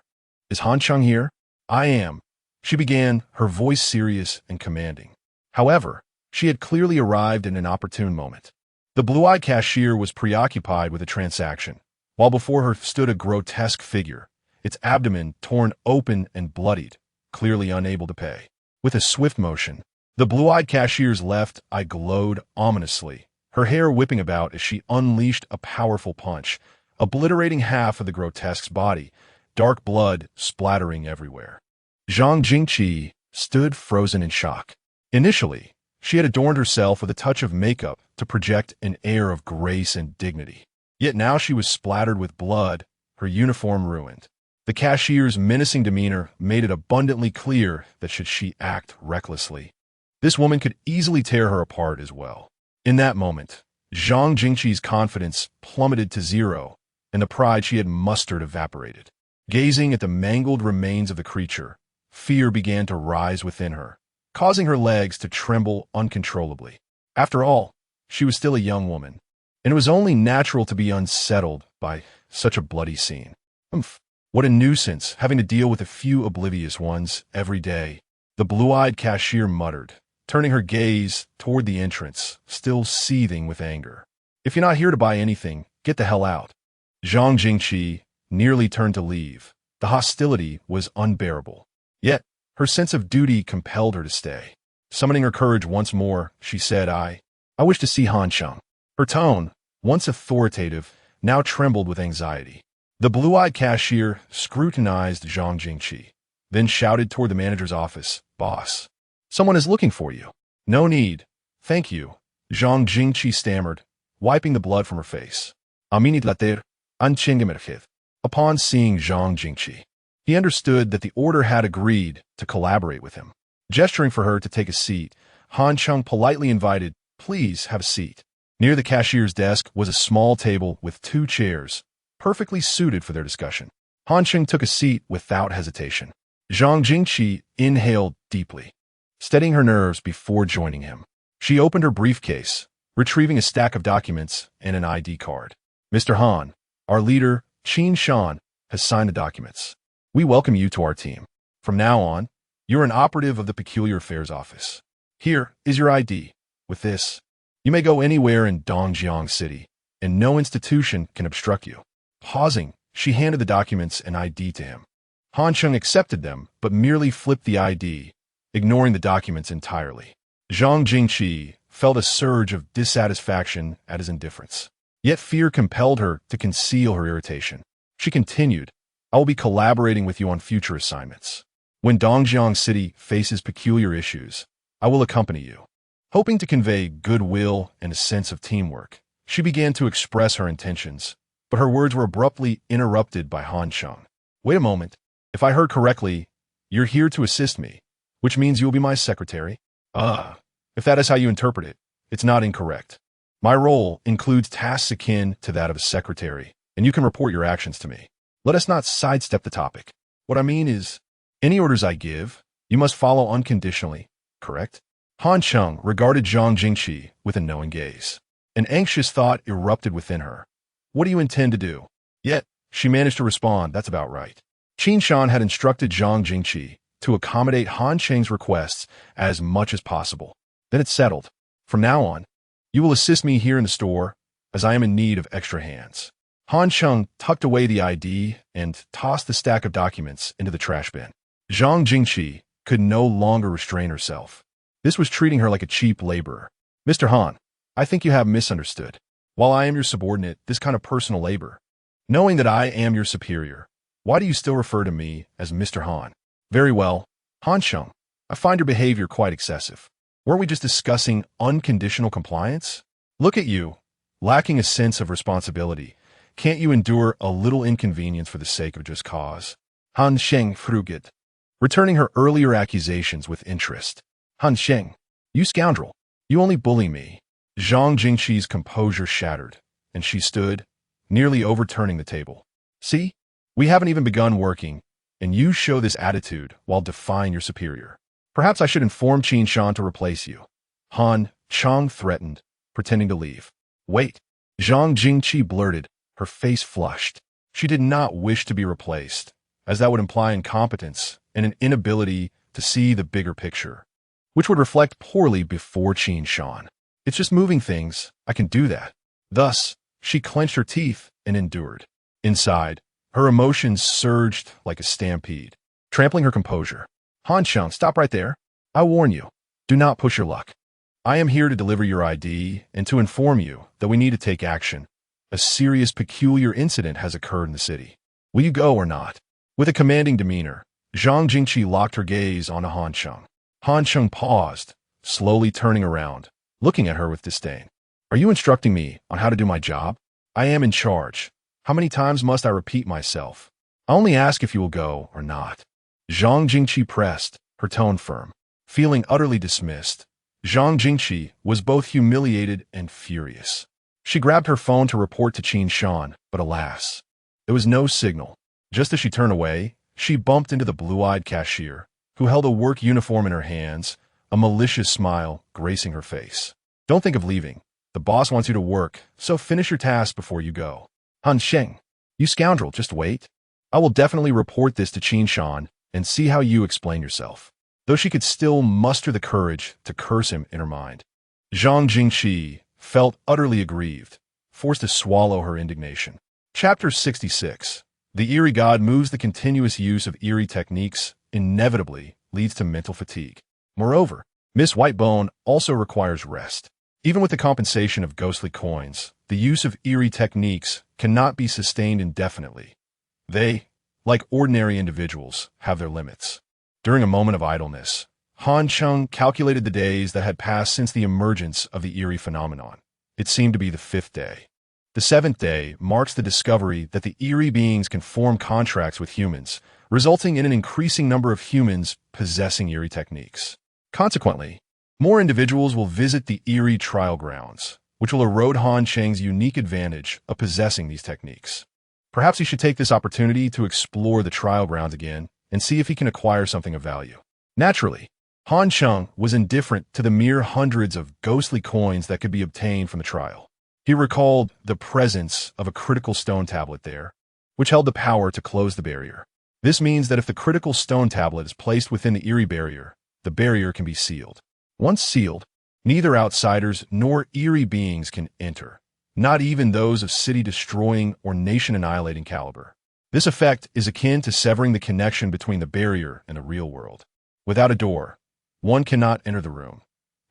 A: Is Han Cheng here? I am. She began, her voice serious and commanding. However, she had clearly arrived in an opportune moment. The blue-eyed cashier was preoccupied with a transaction, while before her stood a grotesque figure, its abdomen torn open and bloodied, clearly unable to pay. With a swift motion, the blue-eyed cashier's left eye glowed ominously, her hair whipping about as she unleashed a powerful punch, obliterating half of the grotesque's body, dark blood splattering everywhere. Zhang Jingqi stood frozen in shock. Initially, she had adorned herself with a touch of makeup to project an air of grace and dignity. Yet now she was splattered with blood, her uniform ruined. The cashier's menacing demeanor made it abundantly clear that should she act recklessly, this woman could easily tear her apart as well. In that moment, Zhang Jingqi's confidence plummeted to zero, and the pride she had mustered evaporated. Gazing at the mangled remains of the creature, fear began to rise within her, causing her legs to tremble uncontrollably. After all, she was still a young woman, and it was only natural to be unsettled by such a bloody scene. What a nuisance, having to deal with a few oblivious ones every day, the blue-eyed cashier muttered, turning her gaze toward the entrance, still seething with anger. If you're not here to buy anything, get the hell out. Zhang Jingqi nearly turned to leave. The hostility was unbearable. Yet, her sense of duty compelled her to stay. Summoning her courage once more, she said, I wish to see Han Cheng. Her tone, once authoritative, now trembled with anxiety. The blue-eyed cashier scrutinized Zhang Jingqi, then shouted toward the manager's office, Boss, someone is looking for you. No need. Thank you, Zhang Jingqi stammered, wiping the blood from her face. Aminit later, Han Cheng emerged. Upon seeing Zhang Jingqi, he understood that the order had agreed to collaborate with him. Gesturing for her to take a seat, Han Cheng politely invited, Please have a seat. Near the cashier's desk was a small table with 2 chairs, perfectly suited for their discussion. Han Cheng took a seat without hesitation. Zhang Jingqi inhaled deeply, steadying her nerves before joining him. She opened her briefcase, retrieving a stack of documents and an ID card. Mr. Han, our leader, Qin Shan, has signed the documents. We welcome you to our team. From now on, you're an operative of the Peculiar Affairs Office. Here is your ID. With this, you may go anywhere in Dongjiang City, and no institution can obstruct you. Pausing, she handed the documents and ID to him. Han Cheng accepted them, but merely flipped the ID, ignoring the documents entirely. Zhang Jingqi felt a surge of dissatisfaction at his indifference. Yet fear compelled her to conceal her irritation. She continued, I will be collaborating with you on future assignments. When Dongjiang City faces peculiar issues, I will accompany you. Hoping to convey goodwill and a sense of teamwork, she began to express her intentions, but her words were abruptly interrupted by Han Cheng. Wait a moment. If I heard correctly, you're here to assist me, which means you'll be my secretary? If that is how you interpret it, it's not incorrect. My role includes tasks akin to that of a secretary, and you can report your actions to me. Let us not sidestep the topic. What I mean is, any orders I give, you must follow unconditionally, correct? Han Cheng regarded Zhang Jingqi with a knowing gaze. An anxious thought erupted within her. What do you intend to do? Yet, she managed to respond, that's about right. Qin Shan had instructed Zhang Jingqi to accommodate Han Cheng's requests as much as possible. Then it's settled. From now on, you will assist me here in the store, as I am in need of extra hands. Han Cheng tucked away the ID and tossed the stack of documents into the trash bin. Zhang Jingqi could no longer restrain herself. This was treating her like a cheap laborer. Mr. Han, I think you have misunderstood. While I am your subordinate, this kind of personal labor. Knowing that I am your superior, why do you still refer to me as Mr. Han? Very well, Han Cheng, I find your behavior quite excessive. Weren't we just discussing unconditional compliance? Look at you, lacking a sense of responsibility. Can't you endure a little inconvenience for the sake of just cause? Han Cheng fruged, returning her earlier accusations with interest. Han Cheng, you scoundrel, you only bully me. Zhang Jingqi's composure shattered, and she stood, nearly overturning the table. See, we haven't even begun working, and you show this attitude while defying your superior. Perhaps I should inform Qin Shan to replace you. Han Cheng threatened, pretending to leave. Wait, Zhang Jingqi blurted, her face flushed. She did not wish to be replaced, as that would imply incompetence and an inability to see the bigger picture, which would reflect poorly before Qin Shan. It's just moving things, I can do that. Thus, she clenched her teeth and endured. Inside, her emotions surged like a stampede, trampling her composure. Han Cheng, stop right there. I warn you, do not push your luck. I am here to deliver your ID and to inform you that we need to take action. A serious peculiar incident has occurred in the city. Will you go or not? With a commanding demeanor, Zhang Jingqi locked her gaze onto Han Cheng. Han Cheng paused, slowly turning around, looking at her with disdain. Are you instructing me on how to do my job? I am in charge. How many times must I repeat myself? I only ask if you will go or not. Zhang Jingqi pressed, her tone firm. Feeling utterly dismissed, Zhang Jingqi was both humiliated and furious. She grabbed her phone to report to Qin Shan, but alas, there was no signal. Just as she turned away, she bumped into the blue-eyed cashier, who held a work uniform in her hands, a malicious smile gracing her face. Don't think of leaving. The boss wants you to work, so finish your task before you go. Han Cheng, you scoundrel, just wait. I will definitely report this to Qin Shan and see how you explain yourself. Though she could still muster the courage to curse him in her mind, Zhang Jingqi felt utterly aggrieved, forced to swallow her indignation. Chapter 66. The eerie god moves the continuous use of eerie techniques inevitably leads to mental fatigue. Moreover, Miss Whitebone also requires rest. Even with the compensation of ghostly coins, the use of eerie techniques cannot be sustained indefinitely. They, like ordinary individuals, have their limits. During a moment of idleness, Han Cheng calculated the days that had passed since the emergence of the eerie phenomenon. It seemed to be the 5th day. The 7th day marks the discovery that the eerie beings can form contracts with humans, resulting in an increasing number of humans possessing eerie techniques. Consequently, more individuals will visit the eerie trial grounds, which will erode Han Cheng's unique advantage of possessing these techniques. Perhaps he should take this opportunity to explore the trial grounds again and see if he can acquire something of value. Naturally, Han Cheng was indifferent to the mere hundreds of ghostly coins that could be obtained from the trial. He recalled the presence of a critical stone tablet there, which held the power to close the barrier. This means that if the critical stone tablet is placed within the eerie barrier, the barrier can be sealed. Once sealed, neither outsiders nor eerie beings can enter, not even those of city-destroying or nation-annihilating caliber. This effect is akin to severing the connection between the barrier and the real world. Without a door, one cannot enter the room,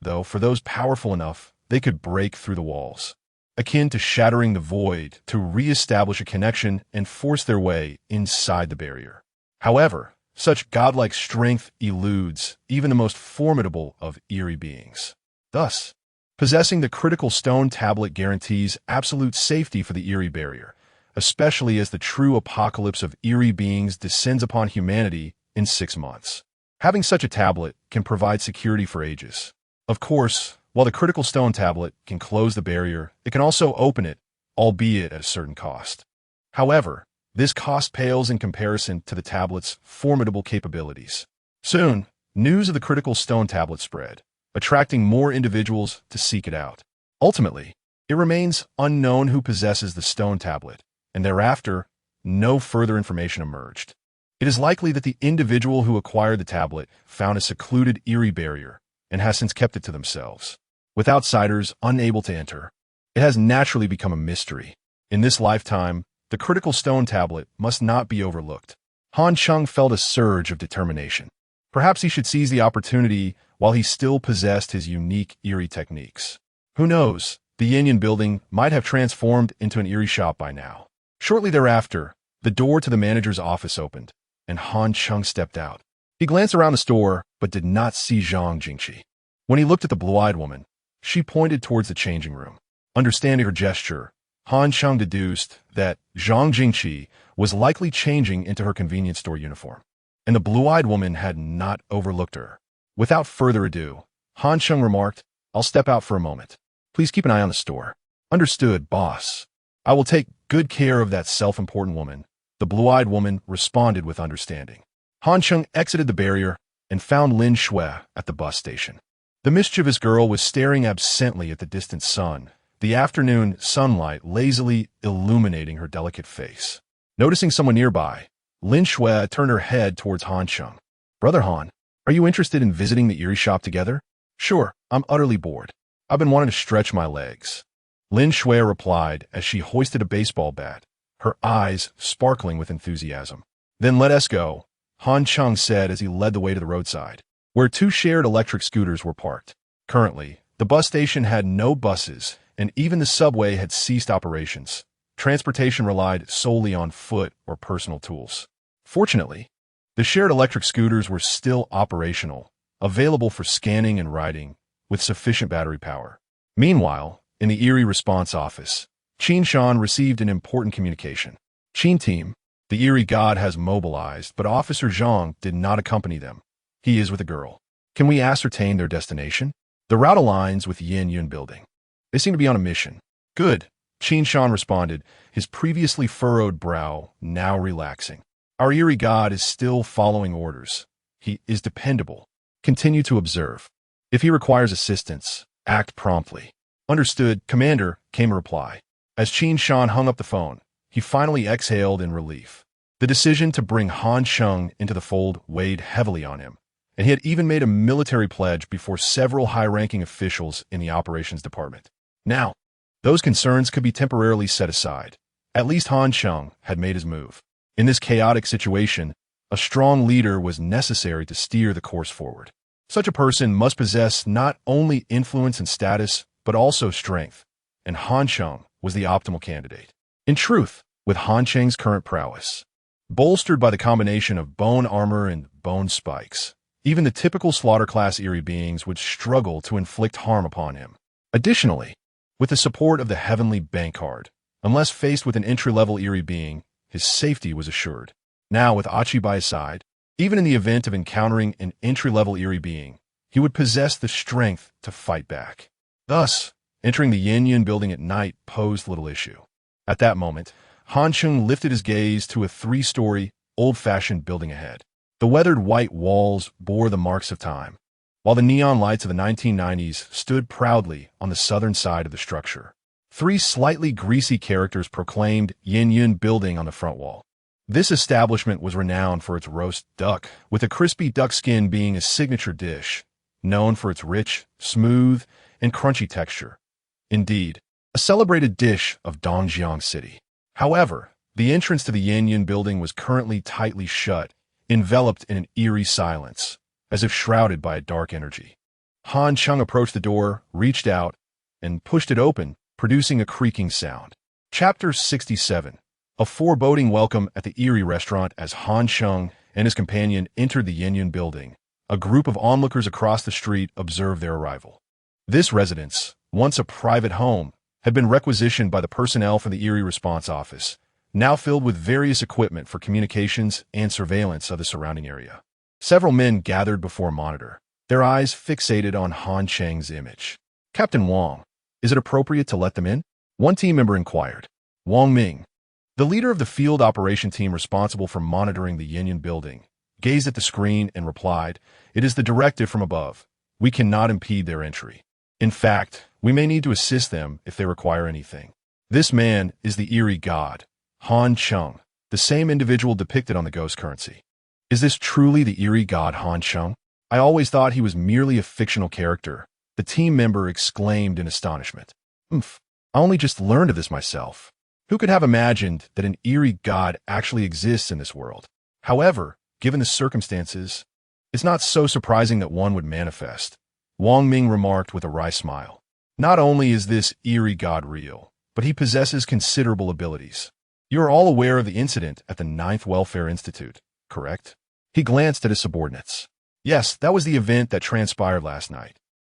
A: though for those powerful enough, they could break through the walls. Akin to shattering the void to re-establish a connection and force their way inside the barrier. However, such godlike strength eludes even the most formidable of eerie beings. Thus, possessing the critical stone tablet guarantees absolute safety for the eerie barrier, especially as the true apocalypse of eerie beings descends upon humanity in 6 months. Having such a tablet can provide security for ages. Of course, while the critical stone tablet can close the barrier, it can also open it, albeit at a certain cost. However, this cost pales in comparison to the tablet's formidable capabilities. Soon, news of the critical stone tablet spread, attracting more individuals to seek it out. Ultimately, it remains unknown who possesses the stone tablet, and thereafter, no further information emerged. It is likely that the individual who acquired the tablet found a secluded eerie barrier and has since kept it to themselves. With outsiders unable to enter, it has naturally become a mystery. In this lifetime, the critical stone tablet must not be overlooked. Han Cheng felt a surge of determination. Perhaps he should seize the opportunity while he still possessed his unique eerie techniques. Who knows, the Yin building might have transformed into an eerie shop by now. Shortly thereafter, the door to the manager's office opened, and Han Cheng stepped out. He glanced around the store, but did not see Zhang Jingqi. When he looked at the blue-eyed woman, she pointed towards the changing room. Understanding her gesture, Han Cheng deduced that Zhang Jingqi was likely changing into her convenience store uniform, and the blue-eyed woman had not overlooked her. Without further ado, Han Cheng remarked, "I'll step out for a moment. Please keep an eye on the store." "Understood, boss. I will take good care of that self-important woman," the blue-eyed woman responded with understanding. Han Cheng exited the barrier and found Lin Shui at the bus station. The mischievous girl was staring absently at the distant sun, the afternoon sunlight lazily illuminating her delicate face. Noticing someone nearby, Lin Shui turned her head towards Han Cheng. "Brother Han, are you interested in visiting the eerie shop together?" "Sure, I'm utterly bored. I've been wanting to stretch my legs," Lin Shui replied as she hoisted a baseball bat, her eyes sparkling with enthusiasm. "Then let us go," Han Cheng said as he led the way to the roadside, where 2 shared electric scooters were parked. Currently, the bus station had no buses, and even the subway had ceased operations. Transportation relied solely on foot or personal tools. Fortunately, the shared electric scooters were still operational, available for scanning and riding, with sufficient battery power. Meanwhile, in the eerie response office, Qin Shan received an important communication. "Qin team, the eerie god has mobilized, but Officer Zhang did not accompany them. He is with a girl. Can we ascertain their destination?" "The route aligns with Yin building. They seem to be on a mission." "Good," Qin Shan responded, his previously furrowed brow now relaxing. "Our eerie god is still following orders. He is dependable. Continue to observe. If he requires assistance, act promptly." "Understood, Commander," came a reply. As Qin Shan hung up the phone, he finally exhaled in relief. The decision to bring Han Cheng into the fold weighed heavily on him, and he had even made a military pledge before several high-ranking officials in the operations department. Now, those concerns could be temporarily set aside. At least Han Cheng had made his move. In this chaotic situation, A strong leader was necessary to steer the course forward. Such a person must possess not only influence and status, but also strength, and Han Cheng was the optimal candidate. In truth, with Han Cheng's current prowess, bolstered by the combination of bone armor and bone spikes, even the typical slaughter-class eerie beings would struggle to inflict harm upon him. Additionally, with the support of the Heavenly Bankard, unless faced with an entry-level eerie being, his safety was assured. Now, with Achi by his side, even in the event of encountering an entry-level eerie being, he would possess the strength to fight back. Thus, entering the Yin building at night posed little issue. At that moment, Han Cheng lifted his gaze to a 3-story, old-fashioned building ahead. The weathered white walls bore the marks of time, while the neon lights of the 1990s stood proudly on the southern side of the structure. 3 slightly greasy characters proclaimed Yin building on the front wall. This establishment was renowned for its roast duck, with a crispy duck skin being a signature dish, known for its rich, smooth, and crunchy texture. Indeed, a celebrated dish of Dongjiang City. However, the entrance to the Yin building was currently tightly shut, enveloped in an eerie silence, as if shrouded by a dark energy. Han Cheng approached the door, reached out, and pushed it open, producing a creaking sound. Chapter 67. A foreboding welcome at the eerie restaurant. As Han Cheng and his companion entered the Yin building, a group of onlookers across the street observed their arrival. This residence, once a private home, had been requisitioned by the personnel from the Eerie Response Office, now filled with various equipment for communications and surveillance of the surrounding area. Several men gathered before a monitor, their eyes fixated on Han Cheng's image. "Captain Wang, is it appropriate to let them in?" one team member inquired. Wang Ming, the leader of the field operation team responsible for monitoring the Yin building, gazed at the screen and replied, "It is the directive from above. We cannot impede their entry. In fact, we may need to assist them if they require anything." This man is the eerie god, Han Cheng, the same individual depicted on the ghost currency. Is this truly the eerie god Han Cheng? I always thought he was merely a fictional character, the team member exclaimed in astonishment. I only just learned of this myself. Who could have imagined that an eerie god actually exists in this world? However, given the circumstances, it's not so surprising that one would manifest, Wang Ming remarked with a wry smile. Not only is this eerie god real, but he possesses considerable abilities. You are all aware of the incident at the 9th Welfare Institute, correct? He glanced at his subordinates. Yes, that was the event that transpired last night,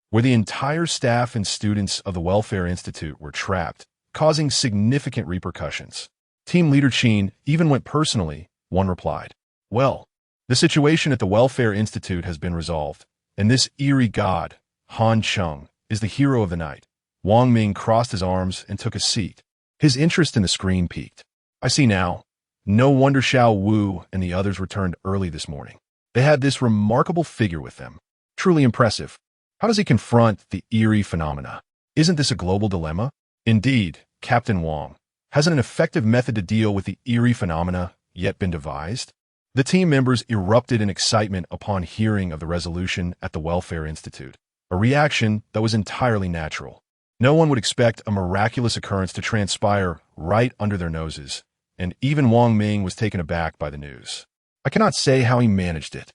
A: where the entire staff and students of the Welfare Institute were trapped, causing significant repercussions. Team leader Qin even went personally, one replied. Well, the situation at the Welfare Institute has been resolved, and this eerie god, Han Cheng, is the hero of the night. Wang Ming crossed his arms and took a seat. His interest in the screen peaked. I see now. No wonder Xiao Wu and the others returned early this morning. They had this remarkable figure with them. Truly impressive. How does he confront the eerie phenomena? Isn't this a global dilemma? Indeed, Captain Wang. Hasn't an effective method to deal with the eerie phenomena yet been devised? The team members erupted in excitement upon hearing of the resolution at the Welfare Institute, a reaction that was entirely natural. No one would expect a miraculous occurrence to transpire right under their noses, and even Wang Ming was taken aback by the news. I cannot say how he managed it.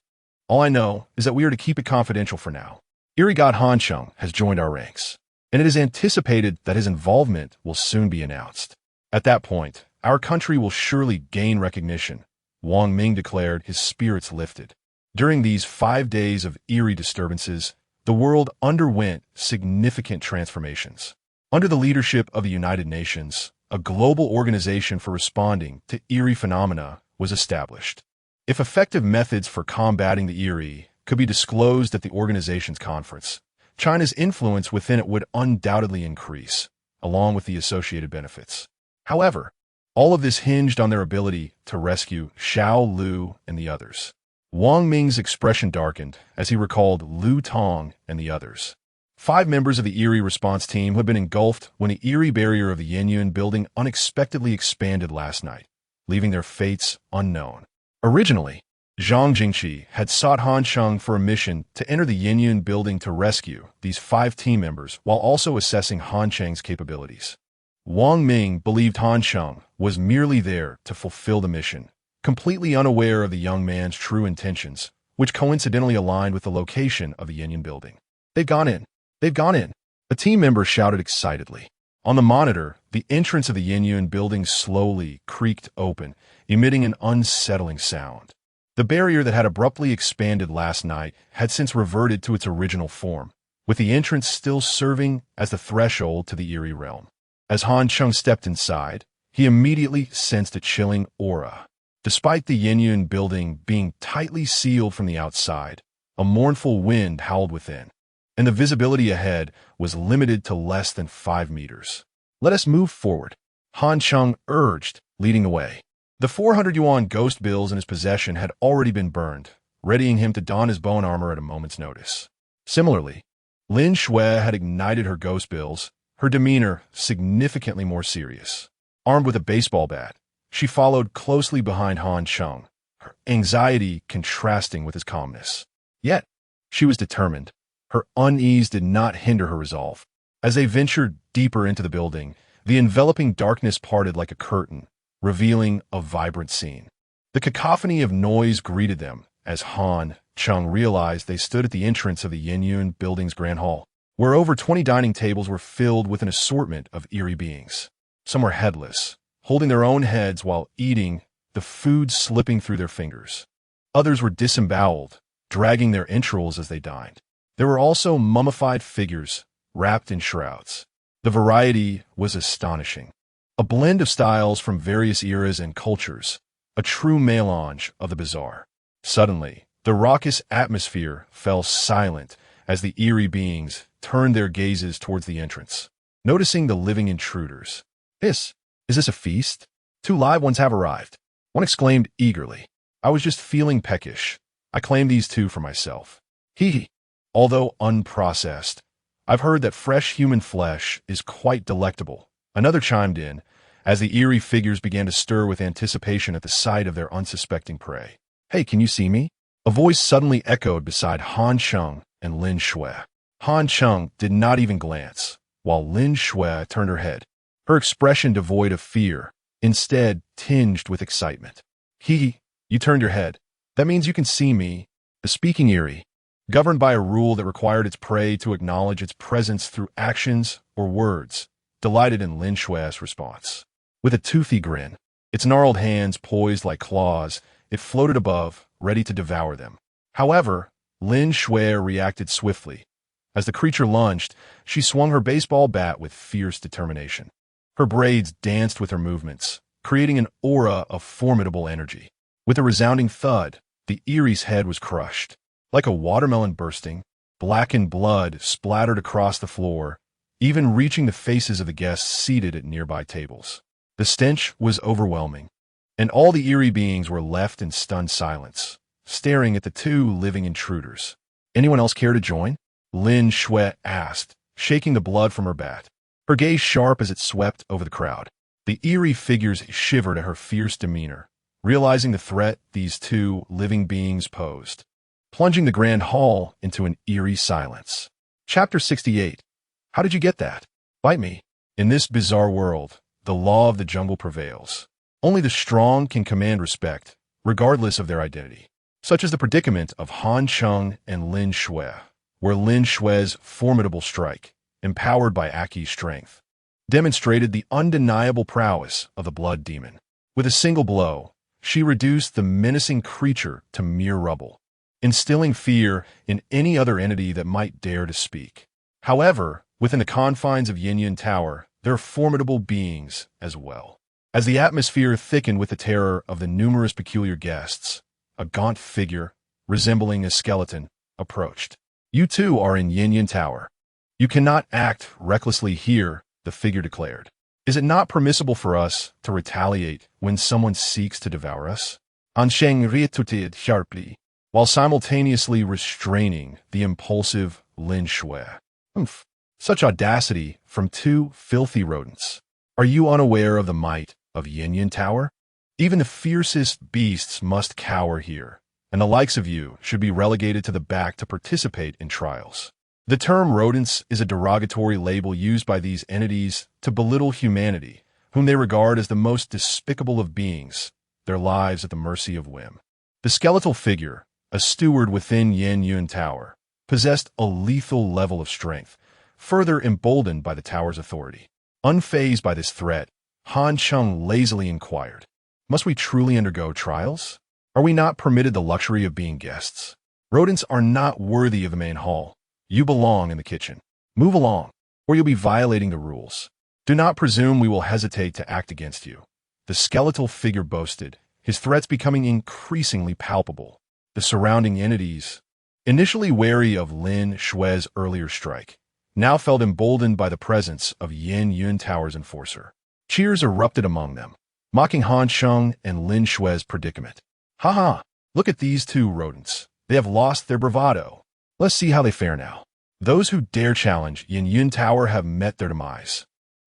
A: All I know is that we are to keep it confidential for now. Eerie God Han Cheng has joined our ranks, and it is anticipated that his involvement will soon be announced. At that point, our country will surely gain recognition, Wang Ming declared, his spirits lifted. During these 5 days of eerie disturbances, the world underwent significant transformations. Under the leadership of the United Nations, a global organization for responding to eerie phenomena was established. If effective methods for combating the eerie could be disclosed at the organization's conference, China's influence within it would undoubtedly increase, along with the associated benefits. However, all of this hinged on their ability to rescue Xiao Lu and the others. Wang Ming's expression darkened as he recalled Lu Tong and the others. 5 members of the Eerie response team had been engulfed when the Eerie barrier of the Yin building unexpectedly expanded last night, leaving their fates unknown. Originally, Zhang Jingqi had sought Han Cheng for a mission to enter the Yin building to rescue these 5 team members while also assessing Han Cheng's capabilities. Wang Ming believed Han Cheng was merely there to fulfill the mission, completely unaware of the young man's true intentions, which coincidentally aligned with the location of the Yin building. They've gone in. They've gone in. A team member shouted excitedly. On the monitor, the entrance of the Yin building slowly creaked open, emitting an unsettling sound. The barrier that had abruptly expanded last night had since reverted to its original form, with the entrance still serving as the threshold to the eerie realm. As Han Cheng stepped inside, he immediately sensed a chilling aura. Despite the Yin building being tightly sealed from the outside, a mournful wind howled within, and the visibility ahead was limited to less than 5 meters. "Let us move forward," Han Cheng urged, leading the way. The 400 yuan ghost bills in his possession had already been burned, readying him to don his bone armor at a moment's notice. Similarly, Lin Shui had ignited her ghost bills, her demeanor significantly more serious. Armed with a baseball bat, she followed closely behind Han Cheng, her anxiety contrasting with his calmness. Yet, she was determined. Her unease did not hinder her resolve. As they ventured deeper into the building, the enveloping darkness parted like a curtain, revealing a vibrant scene. The cacophony of noise greeted them as Han Cheng realized they stood at the entrance of the Yin building's grand hall, where over 20 dining tables were filled with an assortment of eerie beings. Some were headless, holding their own heads while eating, the food slipping through their fingers. Others were disemboweled, dragging their entrails as they dined. There were also mummified figures, wrapped in shrouds. The variety was astonishing. A blend of styles from various eras and cultures, a true melange of the bizarre. Suddenly, the raucous atmosphere fell silent as the eerie beings turned their gazes towards the entrance, noticing the living intruders. Is this a feast? 2 live ones have arrived," one exclaimed eagerly. "I was just feeling peckish. I claim these 2 for myself." Hee. Although unprocessed, I've heard that fresh human flesh is quite delectable. Another chimed in, as the eerie figures began to stir with anticipation at the sight of their unsuspecting prey. "Hey, can you see me?" A voice suddenly echoed beside Han Cheng and Lin Shui. Han Cheng did not even glance, while Lin Shui turned her head, her expression devoid of fear, instead tinged with excitement. "Hee, you turned your head. That means you can see me." The speaking eerie, governed by a rule that required its prey to acknowledge its presence through actions or words, delighted in Lin Shui's response. With a toothy grin, its gnarled hands poised like claws, it floated above, ready to devour them. However, Lin Shui reacted swiftly. As the creature lunged, she swung her baseball bat with fierce determination. Her braids danced with her movements, creating an aura of formidable energy. With a resounding thud, the eerie's head was crushed. Like a watermelon bursting, blackened blood splattered across the floor, even reaching the faces of the guests seated at nearby tables. The stench was overwhelming, and all the eerie beings were left in stunned silence, staring at the 2 living intruders. "Anyone else care to join?" Lin Shui asked, shaking the blood from her bat, her gaze sharp as it swept over the crowd. The eerie figures shivered at her fierce demeanor, realizing the threat these 2 living beings posed, plunging the grand hall into an eerie silence. Chapter 68. How did you get that? Bite me. In this bizarre world, the law of the jungle prevails. Only the strong can command respect, regardless of their identity. Such is the predicament of Han Cheng and Lin Shui, where Lin Shui's formidable strike, empowered by Aki's strength, demonstrated the undeniable prowess of the blood demon. With a single blow, she reduced the menacing creature to mere rubble, instilling fear in any other entity that might dare to speak. However, within the confines of Yin Tower, there are formidable beings as well. As the atmosphere thickened with the terror of the numerous peculiar guests, a gaunt figure, resembling a skeleton, approached. "You 2 are in Yin Tower. You cannot act recklessly here," the figure declared. "Is it not permissible for us to retaliate when someone seeks to devour us?" Han Cheng retorted sharply, while simultaneously restraining the impulsive Lin Shui. "Oomph. Such audacity from 2 filthy rodents. Are you unaware of the might of Yin Tower? Even the fiercest beasts must cower here, and the likes of you should be relegated to the back to participate in trials." The term rodents is a derogatory label used by these entities to belittle humanity, whom they regard as the most despicable of beings, their lives at the mercy of whim. The skeletal figure, a steward within Yuan Tower, possessed a lethal level of strength, further emboldened by the tower's authority. Unfazed by this threat, Han Cheng lazily inquired, "Must we truly undergo trials? Are we not permitted the luxury of being guests? Rodents are not worthy of the main hall. You belong in the kitchen. Move along, or you'll be violating the rules. Do not presume we will hesitate to act against you." The skeletal figure boasted, his threats becoming increasingly palpable. The surrounding entities, initially wary of Lin Shui's earlier strike, now felt emboldened by the presence of Yuan Tower's enforcer. Cheers erupted among them, mocking Han Cheng and Lin Shui's predicament. "Ha ha! Look at these two rodents. They have lost their bravado. Let's see how they fare now. Those who dare challenge Yuan Tower have met their demise.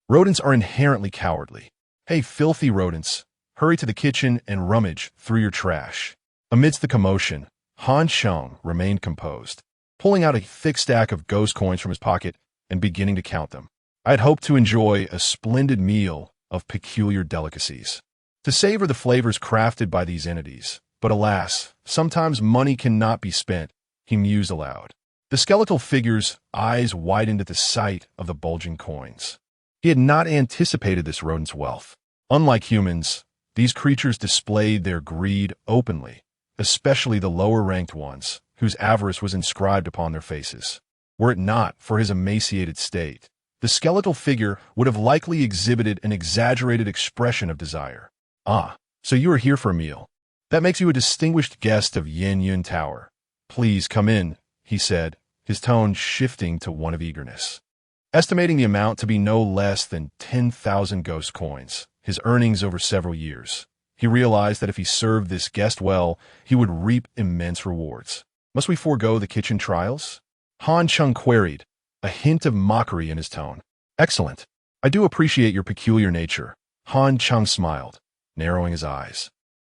A: Rodents are inherently cowardly. Hey, filthy rodents, hurry to the kitchen and rummage through your trash." Amidst the commotion, Han Cheng remained composed, pulling out a thick stack of ghost coins from his pocket and beginning to count them. I had hoped to enjoy a splendid meal of peculiar delicacies, to savor the flavors crafted by these entities. But alas, sometimes money cannot be spent, he mused aloud. The skeletal figure's eyes widened at the sight of the bulging coins. He had not anticipated this rodent's wealth. Unlike humans, these creatures displayed their greed openly, especially the lower-ranked ones, whose avarice was inscribed upon their faces. Were it not for his emaciated state, the skeletal figure would have likely exhibited an exaggerated expression of desire. "Ah, so you are here for a meal. That makes you a distinguished guest of Yuan Tower. Please come in," he said, his tone shifting to one of eagerness. Estimating the amount to be no less than 10,000 ghost coins, his earnings over several years, he realized that if he served this guest well, he would reap immense rewards. "Must we forego the kitchen trials?" Han Cheng queried, a hint of mockery in his tone. "Excellent. I do appreciate your peculiar nature." Han Cheng smiled, narrowing his eyes.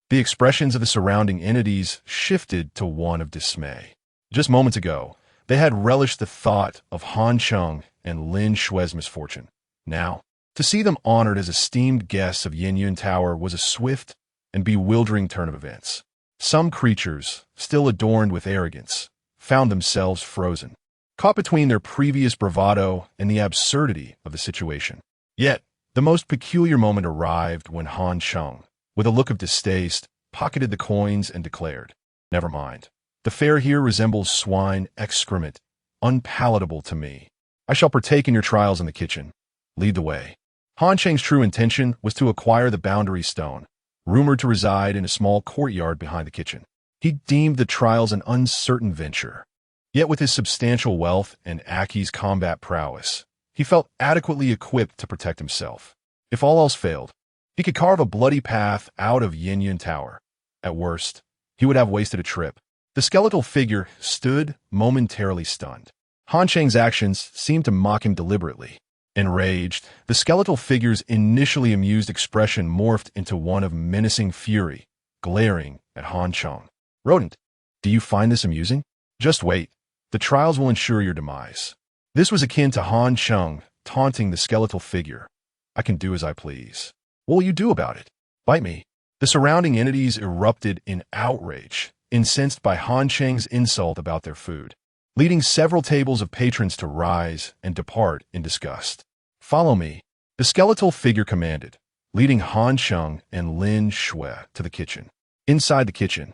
A: The expressions of the surrounding entities shifted to one of dismay. Just moments ago, they had relished the thought of Han Cheng and Lin Shui's misfortune. Now, to see them honored as esteemed guests of Yuan Tower was a swift and bewildering turn of events. Some creatures, still adorned with arrogance, found themselves frozen, caught between their previous bravado and the absurdity of the situation. Yet, the most peculiar moment arrived when Han Cheng, with a look of distaste, pocketed the coins and declared, "Never mind. The fare here resembles swine excrement, unpalatable to me. I shall partake in your trials in the kitchen. Lead the way." Han Cheng's true intention was to acquire the boundary stone, rumored to reside in a small courtyard behind the kitchen. He deemed the trials an uncertain venture. Yet with his substantial wealth and Aki's combat prowess, he felt adequately equipped to protect himself. If all else failed, he could carve a bloody path out of Yuan Tower. At worst, he would have wasted a trip. The skeletal figure stood momentarily stunned. Han Cheng's actions seemed to mock him deliberately. Enraged, the skeletal figure's initially amused expression morphed into one of menacing fury, glaring at Han Cheng. "Rodent, do you find this amusing? Just wait. The trials will ensure your demise." This was akin to Han Cheng taunting the skeletal figure. "I can do as I please. What will you do about it? Bite me." The surrounding entities erupted in outrage, incensed by Han Cheng's insult about their food, leading several tables of patrons to rise and depart in disgust. "Follow me," the skeletal figure commanded, leading Han Cheng and Lin Shui to the kitchen. Inside the kitchen,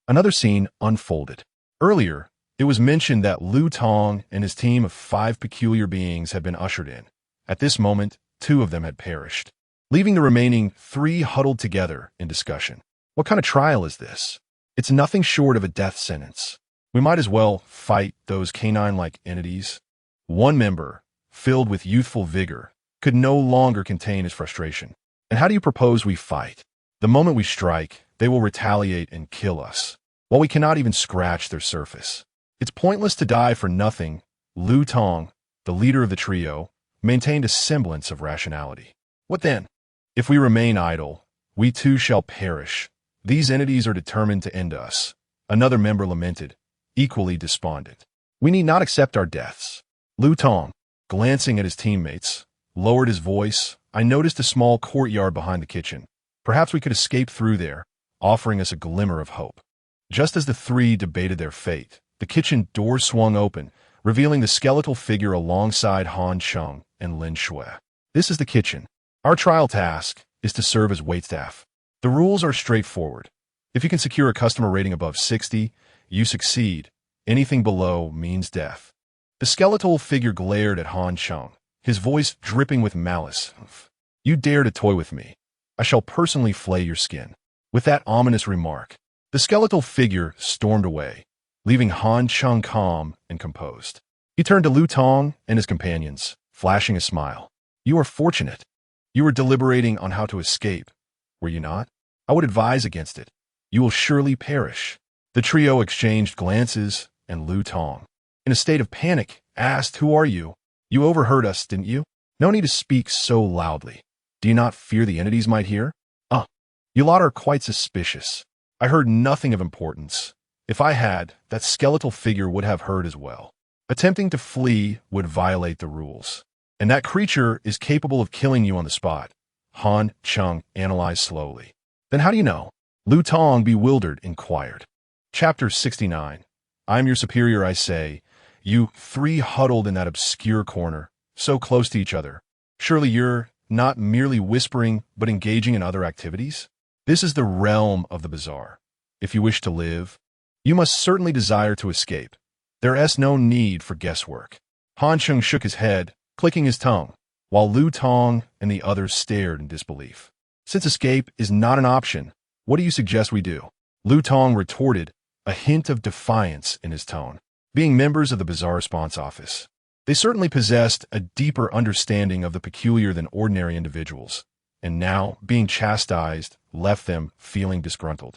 A: another scene unfolded. Earlier, it was mentioned that Lu Tong and his team of 5 peculiar beings had been ushered in. At this moment, 2 of them had perished, leaving the remaining 3 huddled together in discussion. "What kind of trial is this? It's nothing short of a death sentence. We might as well fight those canine-like entities." One member, filled with youthful vigor, could no longer contain his frustration. "And how do you propose we fight? The moment we strike, they will retaliate and kill us, while we cannot even scratch their surface. It's pointless to die for nothing." Lu Tong, the leader of the trio, maintained a semblance of rationality. "What then? If we remain idle, we too shall perish. These entities are determined to end us." Another member lamented, equally despondent. "We need not accept our deaths." Lu Tong, glancing at his teammates, lowered his voice. "I noticed a small courtyard behind the kitchen. Perhaps we could escape through there, offering us a glimmer of hope. Just as the three debated their fate, the kitchen door swung open, revealing the skeletal figure alongside Han Cheng and Lin Shui. This is the kitchen. Our trial task is to serve as waitstaff. The rules are straightforward. If you can secure a customer rating above 60, you succeed. Anything below means death. The skeletal figure glared at Han Cheng, his voice dripping with malice. You dare to toy with me. I shall personally flay your skin. With that ominous remark, the skeletal figure stormed away, leaving Han Cheng calm and composed. He turned to Lu Tong and his companions, flashing a smile. You are fortunate. You were deliberating on how to escape, were you not? I would advise against it. You will surely perish. The trio exchanged glances, and Lu Tong, in a state of panic, asked, Who are you? You overheard us, didn't you? No need to speak so loudly. Do you not fear the entities might hear? You lot are quite suspicious. I heard nothing of importance. If I had, that skeletal figure would have heard as well. Attempting to flee would violate the rules. And that creature is capable of killing you on the spot. Han Cheng analyzed slowly. Then how do you know? Lu Tong, bewildered, inquired. Chapter 69. I'm your superior, I say. You three huddled in that obscure corner, so close to each other. Surely you're not merely whispering, but engaging in other activities? This is the realm of the bizarre. If you wish to live, you must certainly desire to escape. There is no need for guesswork. Han Cheng shook his head, clicking his tongue, while Lu Tong and the others stared in disbelief. Since escape is not an option, what do you suggest we do? Lu Tong retorted, a hint of defiance in his tone. Being members of the Bizarre Response Office, they certainly possessed a deeper understanding of the peculiar than ordinary individuals, and now, being chastised, left them feeling disgruntled.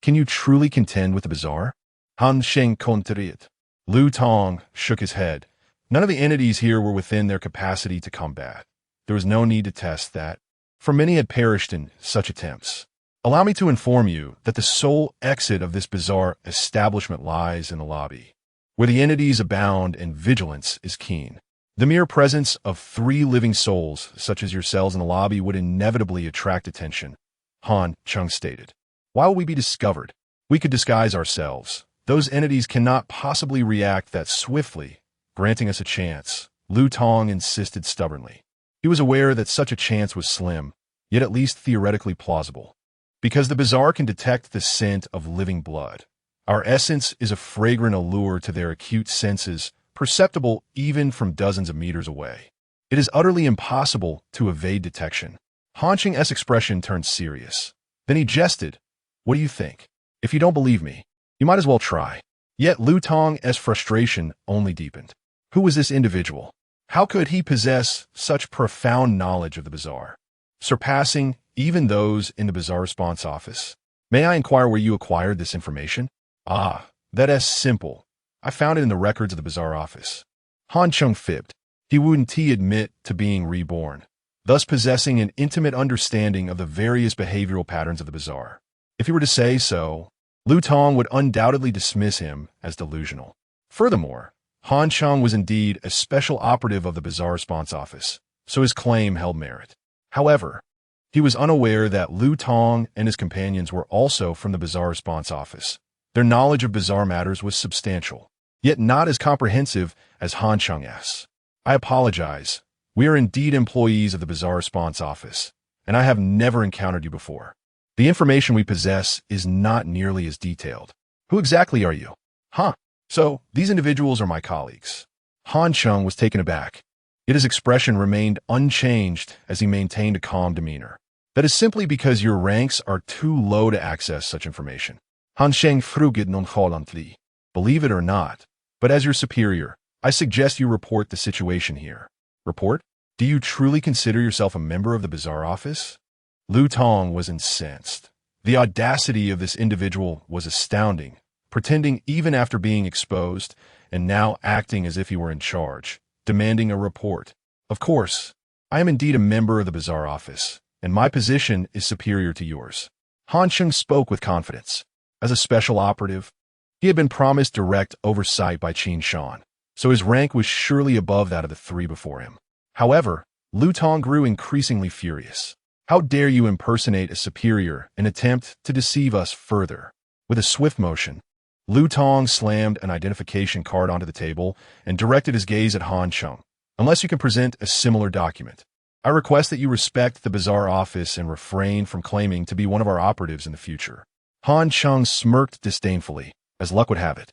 A: Can you truly contend with the bizarre? Han Cheng contraried. Lu Tong shook his head. None of the entities here were within their capacity to combat. There was no need to test that, for many had perished in such attempts. Allow me to inform you that the sole exit of this bizarre establishment lies in the lobby, where the entities abound and vigilance is keen. The mere presence of 3 living souls, such as yourselves in the lobby, would inevitably attract attention, Han Cheng stated. Why will we be discovered? We could disguise ourselves. Those entities cannot possibly react that swiftly, granting us a chance, Lu Tong insisted stubbornly. He was aware that such a chance was slim, yet at least theoretically plausible. Because the bizarre can detect the scent of living blood. Our essence is a fragrant allure to their acute senses, perceptible even from dozens of meters away. It is utterly impossible to evade detection. Han Cheng's expression turned serious. Then he jested. What do you think? If you don't believe me, you might as well try. Yet Lu Tong's frustration only deepened. Who was this individual? How could he possess such profound knowledge of the bizarre, surpassing even those in the Bizarre Response Office? May I inquire where you acquired this information? That is simple. I found it in the records of the Bizarre Office. Han Cheng fibbed. He wouldn't admit to being reborn, thus possessing an intimate understanding of the various behavioral patterns of the bizarre. If he were to say so, Lu Tong would undoubtedly dismiss him as delusional. Furthermore, Han Cheng was indeed a special operative of the Bizarre Response Office, so his claim held merit. However, he was unaware that Lu Tong and his companions were also from the Bizarre Response Office. Their knowledge of bizarre matters was substantial, yet not as comprehensive as Han Cheng's. I apologize. We are indeed employees of the Bizarre Response Office, and I have never encountered you before. The information we possess is not nearly as detailed. Who exactly are you? So, these individuals are my colleagues. Han Cheng was taken aback, yet his expression remained unchanged as he maintained a calm demeanor. That is simply because your ranks are too low to access such information. Han Cheng fruged nonchalantly. Believe it or not, but as your superior, I suggest you report the situation here. Report? Do you truly consider yourself a member of the Bizarre Office? Lu Tong was incensed. The audacity of this individual was astounding, pretending even after being exposed, and now acting as if he were in charge, demanding a report. Of course, I am indeed a member of the Bizarre Office, and my position is superior to yours. Han Cheng spoke with confidence. As a special operative, he had been promised direct oversight by Qin Shan, so his rank was surely above that of the 3 before him. However, Lu Tong grew increasingly furious. How dare you impersonate a superior and attempt to deceive us further? With a swift motion, Lu Tong slammed an identification card onto the table and directed his gaze at Han Cheng. Unless you can present a similar document, I request that you respect the Bazaar office and refrain from claiming to be one of our operatives in the future. Han Cheng smirked disdainfully, as luck would have it.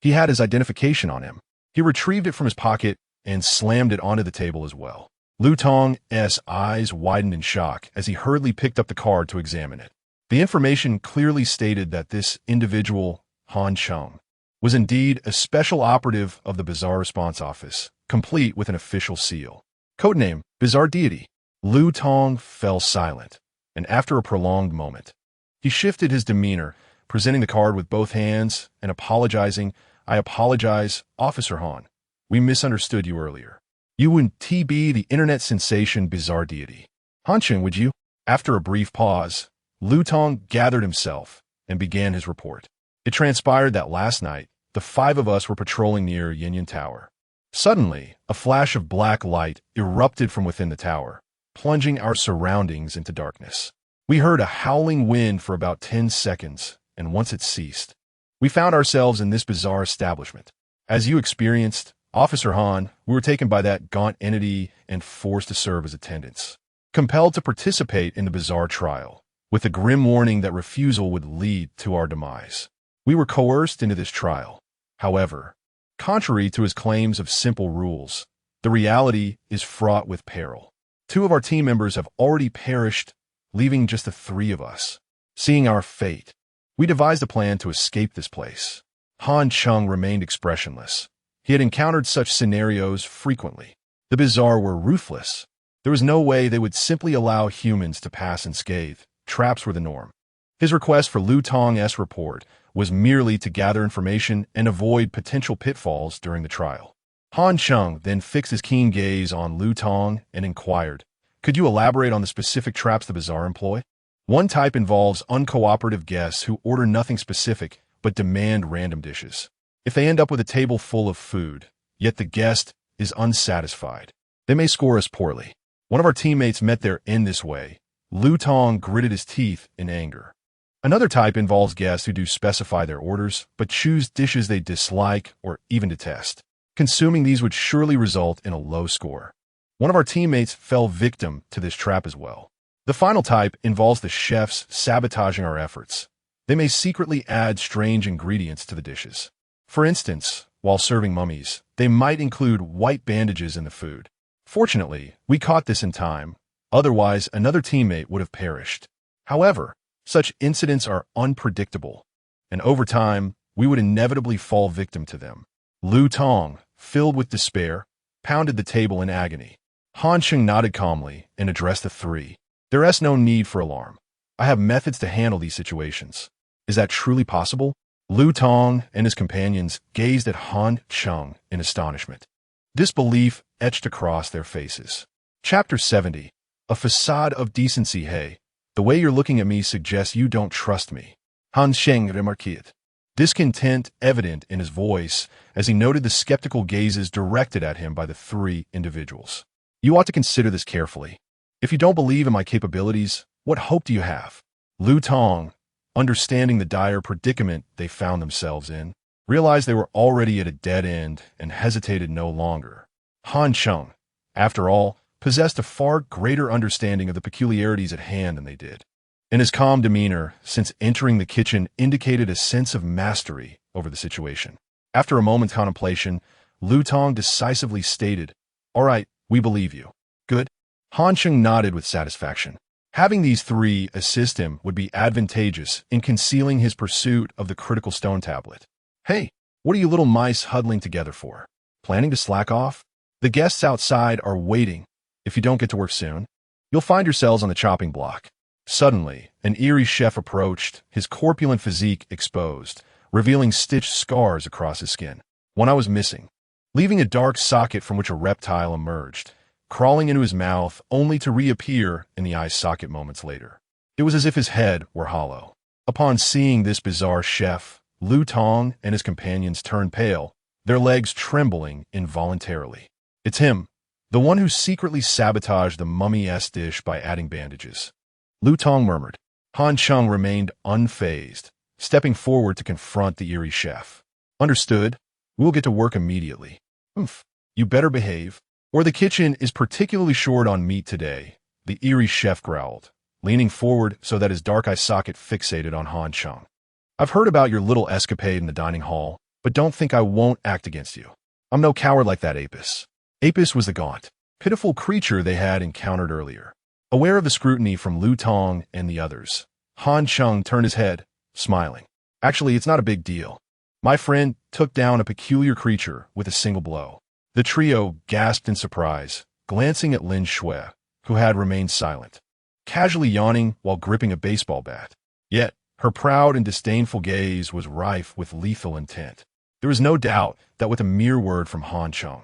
A: He had his identification on him. He retrieved it from his pocket and slammed it onto the table as well. Lu Tong's eyes widened in shock as he hurriedly picked up the card to examine it. The information clearly stated that this individual, Han Cheng, was indeed a special operative of the Bazaar Response Office, complete with an official seal. Codename, Bizarre Deity. Lu Tong fell silent, and after a prolonged moment, he shifted his demeanor, presenting the card with both hands and apologizing. I apologize, Officer Han. We misunderstood you earlier. You wouldn't be the internet sensation Bizarre Deity. Han Cheng, would you? After a brief pause, Lu Tong gathered himself and began his report. It transpired that last night, the five of us were patrolling near Yin Tower. Suddenly, a flash of black light erupted from within the tower, plunging our surroundings into darkness. We heard a howling wind for about 10 seconds, and once it ceased, we found ourselves in this bizarre establishment. As you experienced, Officer Han, we were taken by that gaunt entity and forced to serve as attendants, compelled to participate in the bizarre trial, with the grim warning that refusal would lead to our demise. We were coerced into this trial. However, contrary to his claims of simple rules, the reality is fraught with peril. 2 of our team members have already perished, leaving just the 3 of us. Seeing our fate, we devised a plan to escape this place. Han Cheng remained expressionless. He had encountered such scenarios frequently. The Bazaar were ruthless. There was no way they would simply allow humans to pass unscathed. Traps were the norm. His request for Lu Tong's report was merely to gather information and avoid potential pitfalls during the trial. Han Cheng then fixed his keen gaze on Lu Tong and inquired, "Could you elaborate on the specific traps the Bazaar employ?" One type involves uncooperative guests who order nothing specific but demand random dishes. If they end up with a table full of food, yet the guest is unsatisfied, they may score us poorly. One of our teammates met their end this way. Lu Tong gritted his teeth in anger. Another type involves guests who do specify their orders, but choose dishes they dislike or even detest. Consuming these would surely result in a low score. One of our teammates fell victim to this trap as well. The final type involves the chefs sabotaging our efforts. They may secretly add strange ingredients to the dishes. For instance, while serving mummies, they might include white bandages in the food. Fortunately, we caught this in time. Otherwise, another teammate would have perished. However, such incidents are unpredictable, and over time, we would inevitably fall victim to them. Lu Tong, filled with despair, pounded the table in agony. Han Cheng nodded calmly and addressed the 3. There is no need for alarm. I have methods to handle these situations. Is that truly possible? Lu Tong and his companions gazed at Han Cheng in astonishment. Disbelief etched across their faces. Chapter 70. A facade of decency. Hey, the way you're looking at me suggests you don't trust me. Han Cheng remarked, discontent evident in his voice as he noted the skeptical gazes directed at him by the 3 individuals. You ought to consider this carefully. If you don't believe in my capabilities, what hope do you have? Lu Tong, understanding the dire predicament they found themselves in, realized they were already at a dead end and hesitated no longer. Han Cheng, after all, possessed a far greater understanding of the peculiarities at hand than they did. And his calm demeanor, since entering the kitchen, indicated a sense of mastery over the situation. After a moment's contemplation, Lu Tong decisively stated, "All right, we believe you." "Good." Han Cheng nodded with satisfaction. Having these 3 assist him would be advantageous in concealing his pursuit of the critical stone tablet. "Hey, what are you little mice huddling together for? Planning to slack off? The guests outside are waiting. If you don't get to work soon, you'll find yourselves on the chopping block." Suddenly, an eerie chef approached, his corpulent physique exposed, revealing stitched scars across his skin. One eye was missing, leaving a dark socket from which a reptile emerged, crawling into his mouth only to reappear in the eye's socket moments later. It was as if his head were hollow. Upon seeing this bizarre chef, Lu Tong and his companions turned pale, their legs trembling involuntarily. "It's him, the one who secretly sabotaged the mummy-esque dish by adding bandages." Lu Tong murmured. Han Cheng remained unfazed, stepping forward to confront the eerie chef. Understood. We'll get to work immediately. Oomph. You better behave, or the kitchen is particularly short on meat today, the eerie chef growled, leaning forward so that his dark eye socket fixated on Han Cheng. I've heard about your little escapade in the dining hall, but don't think I won't act against you. I'm no coward like that Apis. Apis was the gaunt, pitiful creature they had encountered earlier. Aware of the scrutiny from Lu Tong and the others, Han Cheng turned his head, smiling. Actually, it's not a big deal. My friend took down a peculiar creature with a single blow. The trio gasped in surprise, glancing at Lin Shui, who had remained silent, casually yawning while gripping a baseball bat. Yet, her proud and disdainful gaze was rife with lethal intent. There was no doubt that with a mere word from Han Cheng,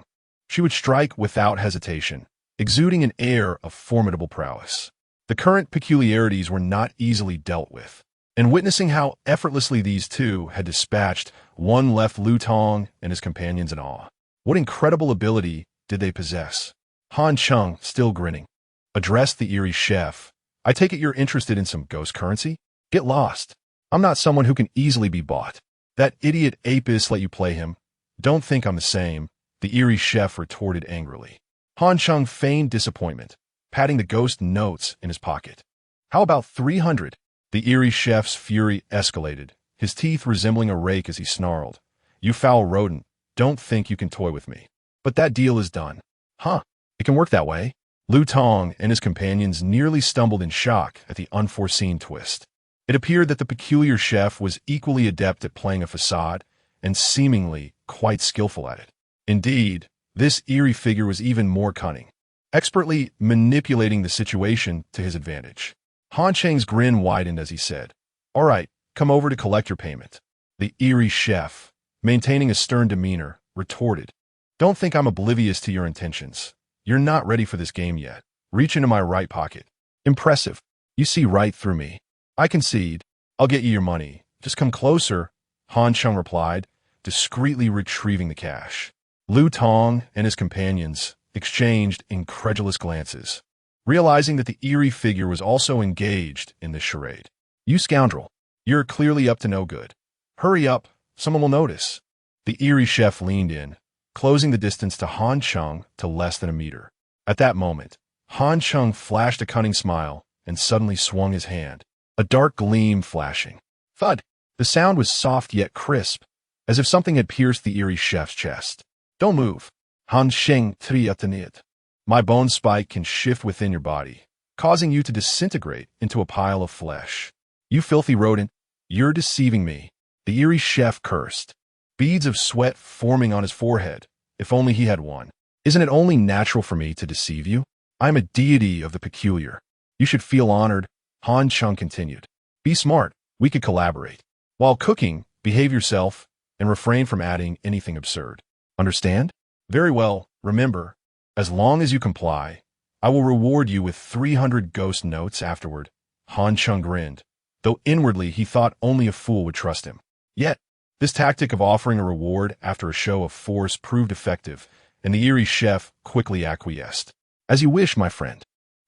A: she would strike without hesitation, exuding an air of formidable prowess. The current peculiarities were not easily dealt with, and witnessing how effortlessly these two had dispatched one left Lu Tong and his companions in awe. What incredible ability did they possess? Han Cheng, still grinning, addressed the eerie chef. I take it you're interested in some ghost currency? Get lost. I'm not someone who can easily be bought. That idiot Apis let you play him. Don't think I'm the same, the eerie chef retorted angrily. Han Cheng feigned disappointment, patting the ghost notes in his pocket. How about 300? The eerie chef's fury escalated, his teeth resembling a rake as he snarled. You foul rodent, don't think you can toy with me. But that deal is done. Huh, it can work that way. Lu Tong and his companions nearly stumbled in shock at the unforeseen twist. It appeared that the peculiar chef was equally adept at playing a facade and seemingly quite skillful at it. Indeed, this eerie figure was even more cunning, expertly manipulating the situation to his advantage. Han Cheng's grin widened as he said, All right, come over to collect your payment. The eerie chef, maintaining a stern demeanor, retorted, Don't think I'm oblivious to your intentions. You're not ready for this game yet. Reach into my right pocket. Impressive. You see right through me. I concede. I'll get you your money. Just come closer, Han Cheng replied, discreetly retrieving the cash. Lu Tong and his companions exchanged incredulous glances, realizing that the eerie figure was also engaged in this charade. You scoundrel. You're clearly up to no good. Hurry up. Someone will notice. The eerie chef leaned in, closing the distance to Han Cheng to less than a meter. At that moment, Han Cheng flashed a cunning smile and suddenly swung his hand, a dark gleam flashing. Thud! The sound was soft yet crisp, as if something had pierced the eerie chef's chest. Don't move. Han Cheng triatanit. My bone spike can shift within your body, causing you to disintegrate into a pile of flesh. You filthy rodent, you're deceiving me. The eerie chef cursed, beads of sweat forming on his forehead. If only he had one. Isn't it only natural for me to deceive you? I'm a deity of the peculiar. You should feel honored, Han Cheng continued. Be smart. We could collaborate. While cooking, behave yourself and refrain from adding anything absurd. Understand? Very well. Remember, as long as you comply, I will reward you with 300 ghost notes afterward. Han Cheng grinned, though inwardly he thought only a fool would trust him. Yet, this tactic of offering a reward after a show of force proved effective, and the eerie chef quickly acquiesced. As you wish, my friend.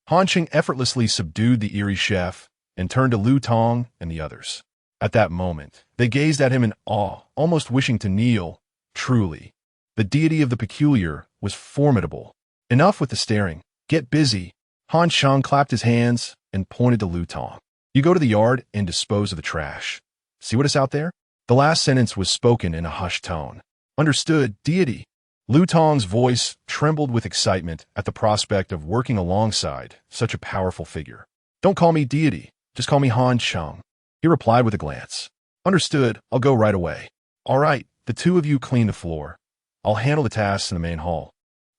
A: Han Cheng effortlessly subdued the eerie chef and turned to Lu Tong and the others. At that moment, they gazed at him in awe, almost wishing to kneel. Truly, the deity of the peculiar was formidable. Enough with the staring. Get busy. Han Cheng clapped his hands and pointed to Lu Tong. You go to the yard and dispose of the trash. See what is out there? The last sentence was spoken in a hushed tone. Understood, deity. Lu Tong's voice trembled with excitement at the prospect of working alongside such a powerful figure. Don't call me deity, just call me Han Cheng. He replied with a glance. Understood, I'll go right away. All right, the two of you clean the floor. I'll handle the tasks in the main hall.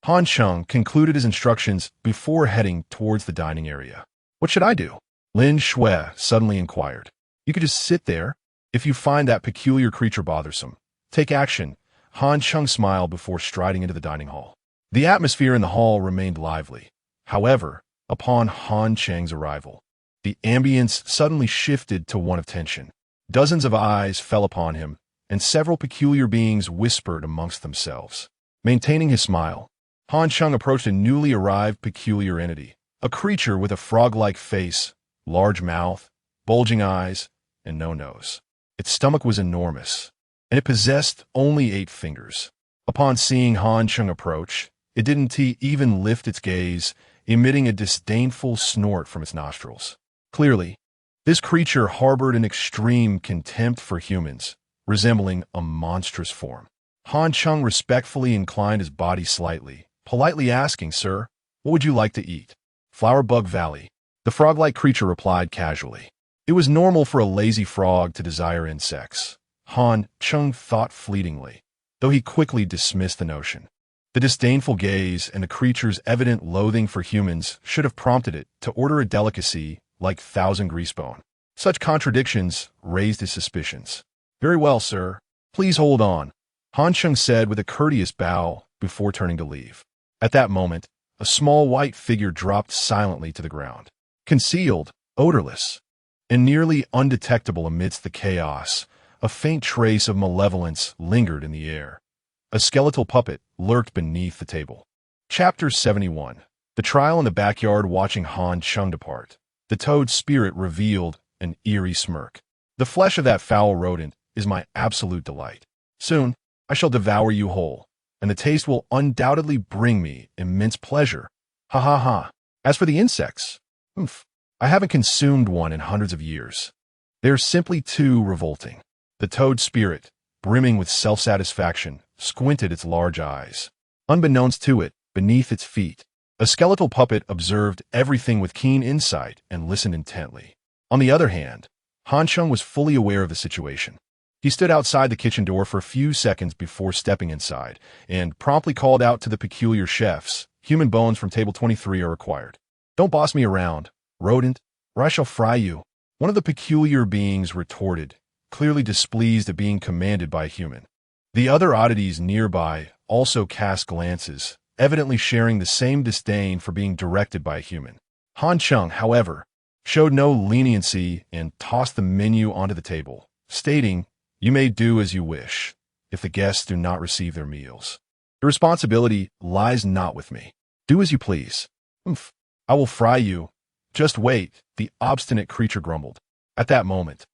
A: Han Cheng concluded his instructions before heading towards the dining area. What should I do? Lin Shui suddenly inquired. You could just sit there. If you find that peculiar creature bothersome, take action. Han Cheng smiled before striding into the dining hall. The atmosphere in the hall remained lively. However, upon Han Cheng's arrival, the ambience suddenly shifted to one of tension. Dozens of eyes fell upon him, and several peculiar beings whispered amongst themselves. Maintaining his smile, Han Cheng approached a newly arrived peculiar entity, a creature with a frog-like face, large mouth, bulging eyes, and no nose. Its stomach was enormous, and it possessed only 8 fingers. Upon seeing Han Cheng approach, it didn't even lift its gaze, emitting a disdainful snort from its nostrils. Clearly, this creature harbored an extreme contempt for humans, resembling a monstrous form. Han Cheng respectfully inclined his body slightly, politely asking, "Sir, what would you like to eat?" "Flowerbug Valley," the frog-like creature replied casually. It was normal for a lazy frog to desire insects. Han Cheng thought fleetingly, though he quickly dismissed the notion. The disdainful gaze and the creature's evident loathing for humans should have prompted it to order a delicacy like thousand greasebone. Such contradictions raised his suspicions. "Very well, sir. Please hold on," Han Cheng said with a courteous bow before turning to leave. At that moment, a small white figure dropped silently to the ground. Concealed, odorless, and nearly undetectable amidst the chaos, a faint trace of malevolence lingered in the air. A skeletal puppet lurked beneath the table. Chapter 71. The trial in the backyard. Watching Han Cheng depart, the toad's spirit revealed an eerie smirk. "The flesh of that foul rodent is my absolute delight. Soon, I shall devour you whole, and the taste will undoubtedly bring me immense pleasure. Ha ha ha. As for the insects, I haven't consumed one in hundreds of years. They're simply too revolting." The toad spirit, brimming with self-satisfaction, squinted its large eyes. Unbeknownst to it, beneath its feet, a skeletal puppet observed everything with keen insight and listened intently. On the other hand, Han Cheng was fully aware of the situation. He stood outside the kitchen door for a few seconds before stepping inside, and promptly called out to the peculiar chefs, "Human bones from table 23 are required. Don't boss me around, rodent, or I shall fry you." One of the peculiar beings retorted, clearly displeased at being commanded by a human. The other oddities nearby also cast glances, evidently sharing the same disdain for being directed by a human. Han Cheng, however, showed no leniency and tossed the menu onto the table, stating, "You may do as you wish, if the guests do not receive their meals. The responsibility lies not with me. Do as you please." "I will fry you. Just wait," the obstinate creature grumbled. At that moment,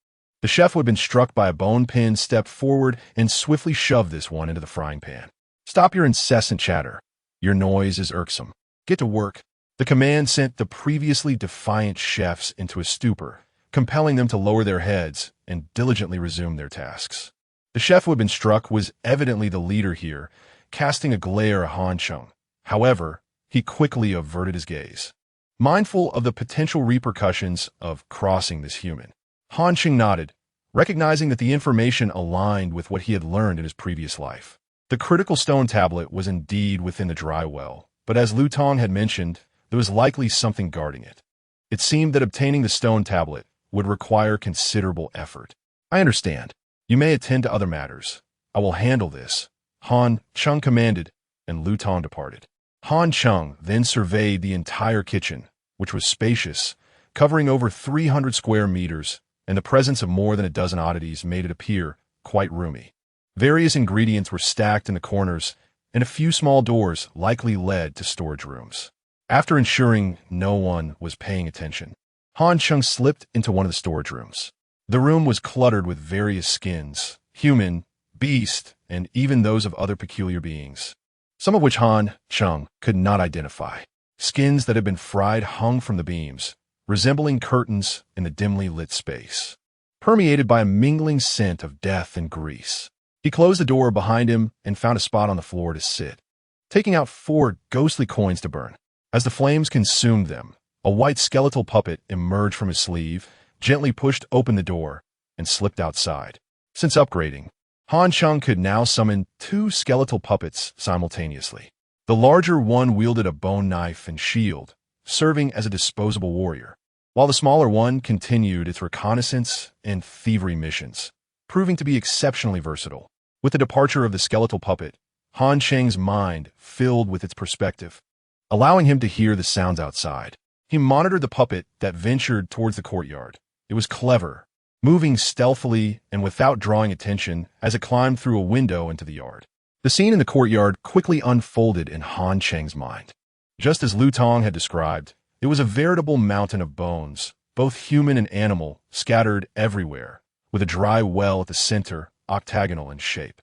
A: the chef who had been struck by a bone pin stepped forward and swiftly shoved this one into the frying pan. "Stop your incessant chatter. Your noise is irksome. Get to work." The command sent the previously defiant chefs into a stupor, compelling them to lower their heads and diligently resume their tasks. The chef who had been struck was evidently the leader here, casting a glare at Han Cheng. However, he quickly averted his gaze, mindful of the potential repercussions of crossing this human. Han Cheng nodded, recognizing that the information aligned with what he had learned in his previous life. The critical stone tablet was indeed within the dry well, but as Lu Tong had mentioned, there was likely something guarding it. It seemed that obtaining the stone tablet would require considerable effort. "I understand. You may attend to other matters. I will handle this," Han Cheng commanded, and Lu Tong departed. Han Cheng then surveyed the entire kitchen, which was spacious, covering over 300 square meters, and the presence of more than a dozen oddities made it appear quite roomy. Various ingredients were stacked in the corners, and a few small doors likely led to storage rooms. After ensuring no one was paying attention, Han Cheng slipped into one of the storage rooms. The room was cluttered with various skins, human, beast, and even those of other peculiar beings, some of which Han Cheng could not identify. Skins that had been fried hung from the beams, resembling curtains in the dimly lit space, permeated by a mingling scent of death and grease. He closed the door behind him and found a spot on the floor to sit, taking out 4 ghostly coins to burn. As the flames consumed them, a white skeletal puppet emerged from his sleeve, gently pushed open the door, and slipped outside. Since upgrading, Han Cheng could now summon 2 skeletal puppets simultaneously. The larger one wielded a bone knife and shield, serving as a disposable warrior, while the smaller one continued its reconnaissance and thievery missions, proving to be exceptionally versatile. With the departure of the skeletal puppet, Han Cheng's mind filled with its perspective, allowing him to hear the sounds outside. He monitored the puppet that ventured towards the courtyard. It was clever, moving stealthily and without drawing attention as it climbed through a window into the yard. The scene in the courtyard quickly unfolded in Han Cheng's mind. Just as Lu Tong had described, it was a veritable mountain of bones, both human and animal, scattered everywhere, with a dry well at the center, octagonal in shape.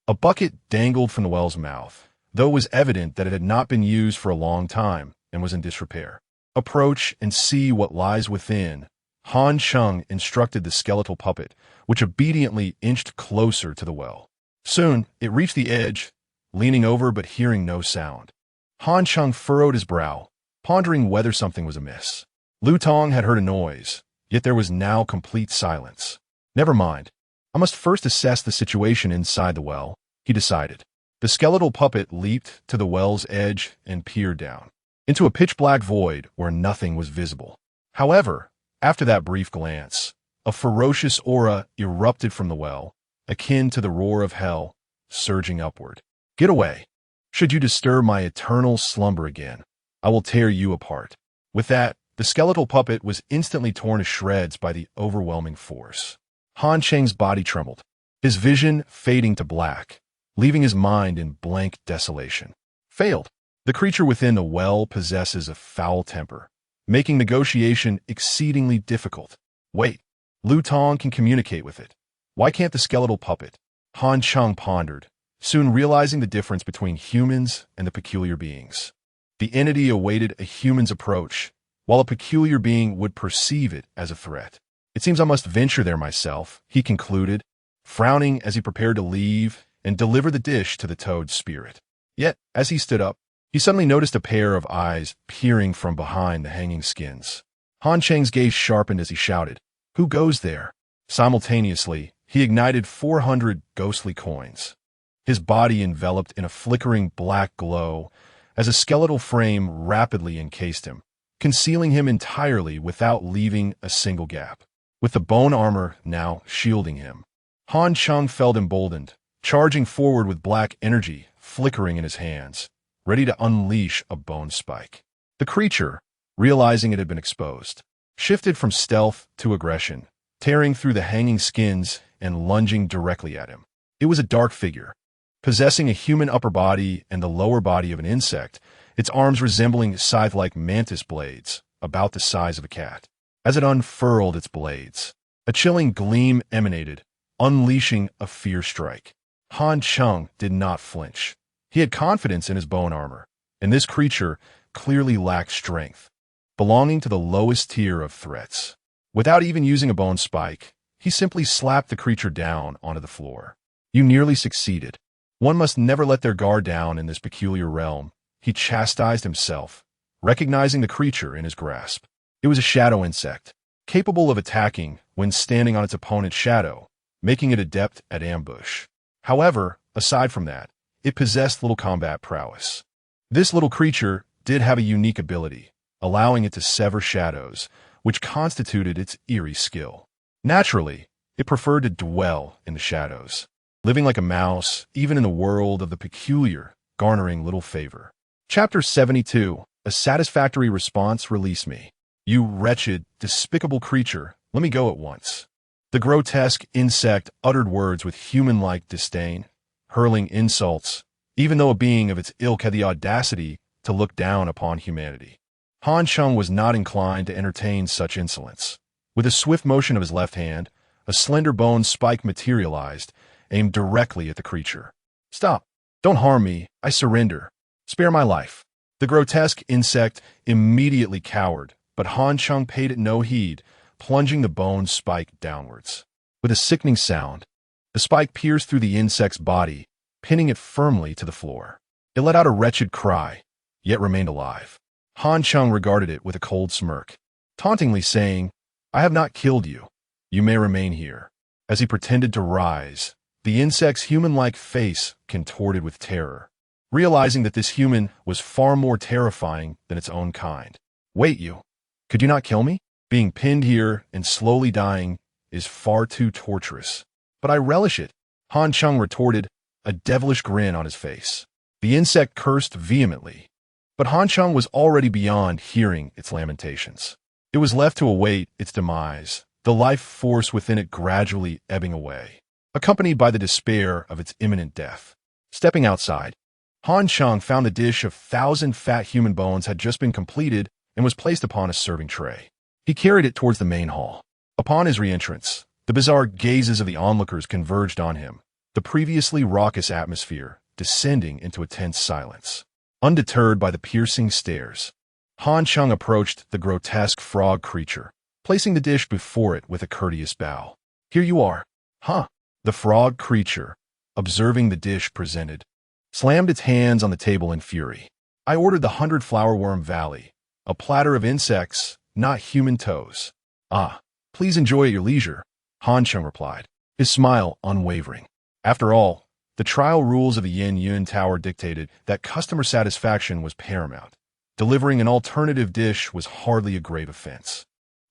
A: A bucket dangled from the well's mouth, though it was evident that it had not been used for a long time and was in disrepair. "Approach and see what lies within," Han Cheng instructed the skeletal puppet, which obediently inched closer to the well. Soon, it reached the edge, leaning over but hearing no sound. Han Cheng furrowed his brow, pondering whether something was amiss. Lu Tong had heard a noise, yet there was now complete silence. Never mind. I must first assess the situation inside the well, he decided. The skeletal puppet leaped to the well's edge and peered down into a pitch-black void where nothing was visible. However, after that brief glance, a ferocious aura erupted from the well, akin to the roar of hell, surging upward. "Get away! Should you disturb my eternal slumber again, I will tear you apart." With that, the skeletal puppet was instantly torn to shreds by the overwhelming force. Han Cheng's body trembled, his vision fading to black, leaving his mind in blank desolation. Failed. The creature within the well possesses a foul temper, making negotiation exceedingly difficult. Wait, Lu Tong can communicate with it. Why can't the skeletal puppet? Han Cheng pondered, soon realizing the difference between humans and the peculiar beings. The entity awaited a human's approach, while a peculiar being would perceive it as a threat. "It seems I must venture there myself," he concluded, frowning as he prepared to leave and deliver the dish to the toad's spirit. Yet, as he stood up, he suddenly noticed a pair of eyes peering from behind the hanging skins. Han Cheng's gaze sharpened as he shouted, "Who goes there?" Simultaneously, he ignited 400 ghostly coins. His body enveloped in a flickering black glow as a skeletal frame rapidly encased him, concealing him entirely without leaving a single gap. With the bone armor now shielding him, Han Cheng felt emboldened, charging forward with black energy flickering in his hands, ready to unleash a bone spike. The creature, realizing it had been exposed, shifted from stealth to aggression, tearing through the hanging skins and lunging directly at him. It was a dark figure, possessing a human upper body and the lower body of an insect, its arms resembling scythe-like mantis blades, about the size of a cat. As it unfurled its blades, a chilling gleam emanated, unleashing a fierce strike. Han Cheng did not flinch. He had confidence in his bone armor, and this creature clearly lacked strength, belonging to the lowest tier of threats. Without even using a bone spike, he simply slapped the creature down onto the floor. "You nearly succeeded. One must never let their guard down in this peculiar realm," he chastised himself, recognizing the creature in his grasp. It was a shadow insect, capable of attacking when standing on its opponent's shadow, making it adept at ambush. However, aside from that, it possessed little combat prowess. This little creature did have a unique ability, allowing it to sever shadows, which constituted its eerie skill. Naturally, it preferred to dwell in the shadows, living like a mouse, even in the world of the peculiar, garnering little favor. Chapter 72, A Satisfactory Response. Release me. "You wretched, despicable creature, let me go at once." The grotesque insect uttered words with human-like disdain, hurling insults, even though a being of its ilk had the audacity to look down upon humanity. Han Cheng was not inclined to entertain such insolence. With a swift motion of his left hand, a slender bone spike materialized, aimed directly at the creature. "Stop! Don't harm me! I surrender! Spare my life!" The grotesque insect immediately cowered, but Han Cheng paid it no heed, plunging the bone spike downwards. With a sickening sound, the spike pierced through the insect's body, pinning it firmly to the floor. It let out a wretched cry, yet remained alive. Han Cheng regarded it with a cold smirk, tauntingly saying, "I have not killed you. You may remain here." As he pretended to rise, the insect's human-like face contorted with terror, realizing that this human was far more terrifying than its own kind. "Wait, you. Could you not kill me? Being pinned here and slowly dying is far too torturous." "But I relish it," Han Cheng retorted, a devilish grin on his face. The insect cursed vehemently, but Han Cheng was already beyond hearing its lamentations. It was left to await its demise, the life force within it gradually ebbing away, accompanied by the despair of its imminent death. Stepping outside, Han Cheng found the dish of 1,000 fat human bones had just been completed and was placed upon a serving tray. He carried it towards the main hall. Upon his re-entrance, the bizarre gazes of the onlookers converged on him, the previously raucous atmosphere descending into a tense silence. Undeterred by the piercing stares, Han Cheng approached the grotesque frog creature, placing the dish before it with a courteous bow. "Here you are." "Huh." The frog creature, observing the dish presented, slammed its hands on the table in fury. "I ordered the 100-flower worm valley, a platter of insects, not human toes." "Ah, please enjoy at your leisure," Han Cheng replied, his smile unwavering. After all, the trial rules of the Yuan Tower dictated that customer satisfaction was paramount. Delivering an alternative dish was hardly a grave offense.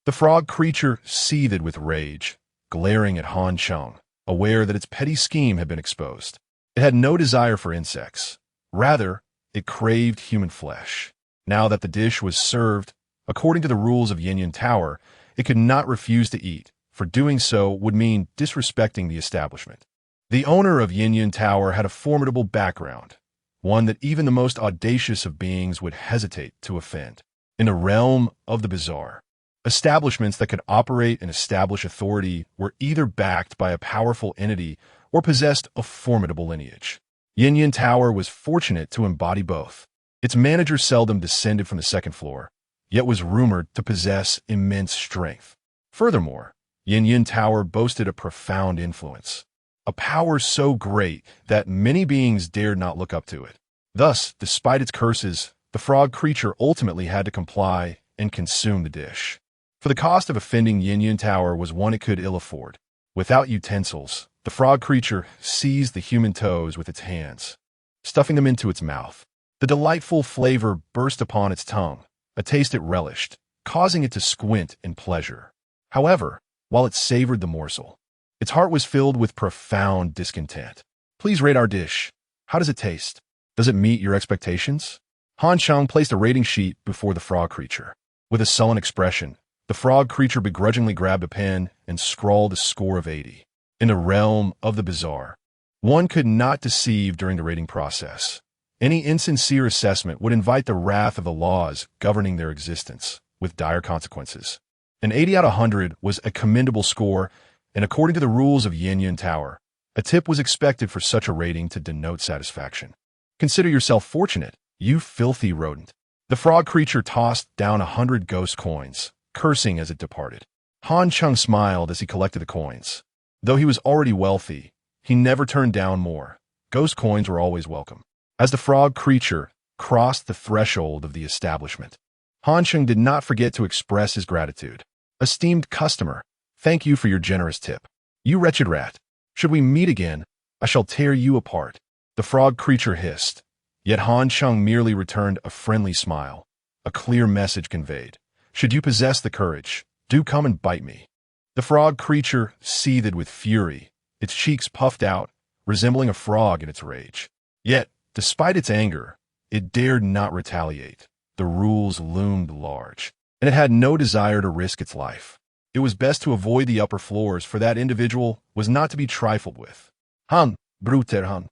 A: The frog creature seethed with rage, glaring at Han Cheng, aware that its petty scheme had been exposed. It had no desire for insects. Rather, it craved human flesh. Now that the dish was served, according to the rules of Yuan Tower, it could not refuse to eat, for doing so would mean disrespecting the establishment. The owner of Yuan Tower had a formidable background, one that even the most audacious of beings would hesitate to offend. In the realm of the bizarre, establishments that could operate and establish authority were either backed by a powerful entity or possessed a formidable lineage. Yuan Tower was fortunate to embody both. Its manager seldom descended from the second floor, yet was rumored to possess immense strength. Furthermore, Yuan Tower boasted a profound influence, a power so great that many beings dared not look up to it. Thus, despite its curses, the frog creature ultimately had to comply and consume the dish. For the cost of offending Yuan Tower was one it could ill afford. Without utensils, the frog creature seized the human toes with its hands, stuffing them into its mouth. The delightful flavor burst upon its tongue, a taste it relished, causing it to squint in pleasure. However, while it savored the morsel, its heart was filled with profound discontent. "Please rate our dish. How does it taste? Does it meet your expectations?" Han Cheng placed a rating sheet before the frog creature. With a sullen expression, the frog creature begrudgingly grabbed a pen and scrawled a score of 80. In the realm of the bizarre, one could not deceive during the rating process. Any insincere assessment would invite the wrath of the laws governing their existence, with dire consequences. An 80 out of 100 was a commendable score, and according to the rules of Yuan Tower, a tip was expected for such a rating to denote satisfaction. "Consider yourself fortunate, you filthy rodent." The frog creature tossed down 100 ghost coins, cursing as it departed. Han Cheng smiled as he collected the coins. Though he was already wealthy, he never turned down more. Ghost coins were always welcome. As the frog creature crossed the threshold of the establishment, Han Cheng did not forget to express his gratitude. "Esteemed customer, thank you for your generous tip. You wretched rat, should we meet again, I shall tear you apart." The frog creature hissed, yet Han Cheng merely returned a friendly smile, a clear message conveyed. "Should you possess the courage, do come and bite me." The frog creature seethed with fury, its cheeks puffed out, resembling a frog in its rage. Yet, despite its anger, it dared not retaliate. The rules loomed large, and it had no desire to risk its life. It was best to avoid the upper floors, for that individual was not to be trifled with. "Han, bruter Han."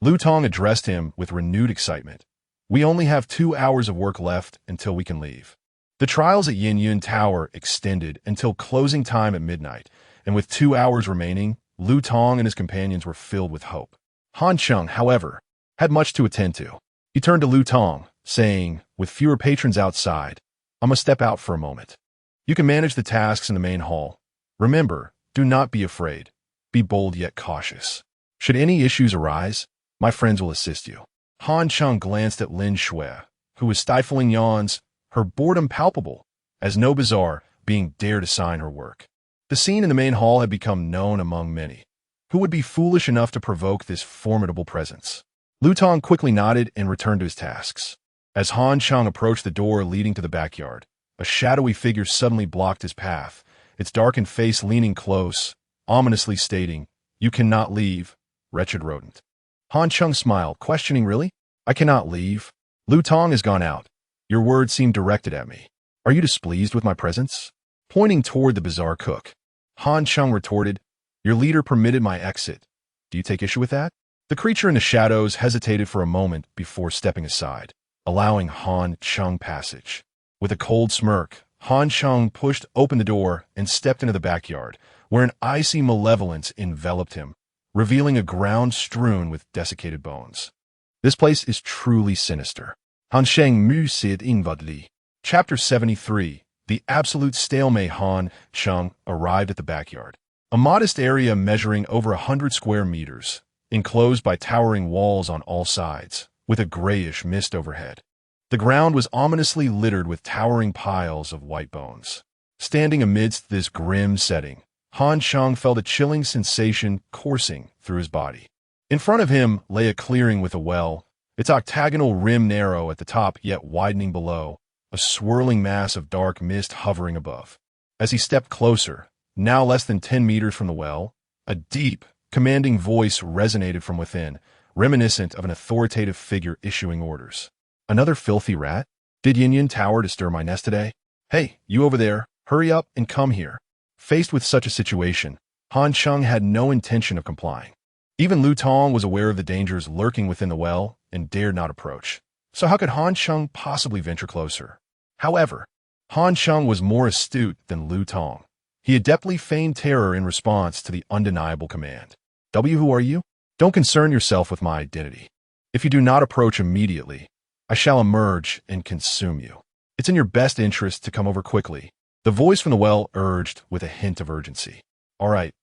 A: Lu Tong addressed him with renewed excitement. "We only have 2 hours of work left until we can leave." The trials at Yuan Tower extended until closing time at midnight, and with 2 hours remaining, Lu Tong and his companions were filled with hope. Han Cheng, however, had much to attend to. He turned to Lu Tong, saying, with fewer patrons outside, "I must step out for a moment. You can manage the tasks in the main hall. Remember, do not be afraid. Be bold yet cautious. Should any issues arise, my friends will assist you." Han Cheng glanced at Lin Shui, who was stifling yawns, her boredom palpable, as no bizarre being dared to sign her work. The scene in the main hall had become known among many. Who would be foolish enough to provoke this formidable presence? Lu Tong quickly nodded and returned to his tasks. As Han Cheng approached the door leading to the backyard, a shadowy figure suddenly blocked his path, its darkened face leaning close, ominously stating, "You cannot leave, wretched rodent." Han Cheng smiled, questioning, "Really? I cannot leave? Lu Tong has gone out. Your words seem directed at me. Are you displeased with my presence?" Pointing toward the bizarre cook, Han Cheng retorted, "Your leader permitted my exit. Do you take issue with that?" The creature in the shadows hesitated for a moment before stepping aside, allowing Han Cheng passage. With a cold smirk, Han Cheng pushed open the door and stepped into the backyard, where an icy malevolence enveloped him, revealing a ground strewn with desiccated bones. This place is truly sinister. Han Cheng mused inwardly. Chapter 73. The absolute stalemate. Han Cheng arrived at the backyard, a modest area measuring over 100 square meters, enclosed by towering walls on all sides, with a grayish mist overhead. The ground was ominously littered with towering piles of white bones. Standing amidst this grim setting, Han Cheng felt a chilling sensation coursing through his body. In front of him lay a clearing with a well, its octagonal rim narrow at the top yet widening below, a swirling mass of dark mist hovering above. As he stepped closer, now less than 10 meters from the well, a deep, commanding voice resonated from within, reminiscent of an authoritative figure issuing orders. Another filthy rat? Did Yuan Tower disturb my nest today? Hey, you over there, hurry up and come here. Faced with such a situation, Han Cheng had no intention of complying. Even Lu Tong was aware of the dangers lurking within the well and dared not approach. So how could Han Cheng possibly venture closer? However, Han Cheng was more astute than Lu Tong. He adeptly feigned terror in response to the undeniable command. Who are you? Don't concern yourself with my identity. If you do not approach immediately, I shall emerge and consume you. It's in your best interest to come over quickly. The voice from the well urged with a hint of urgency. All right,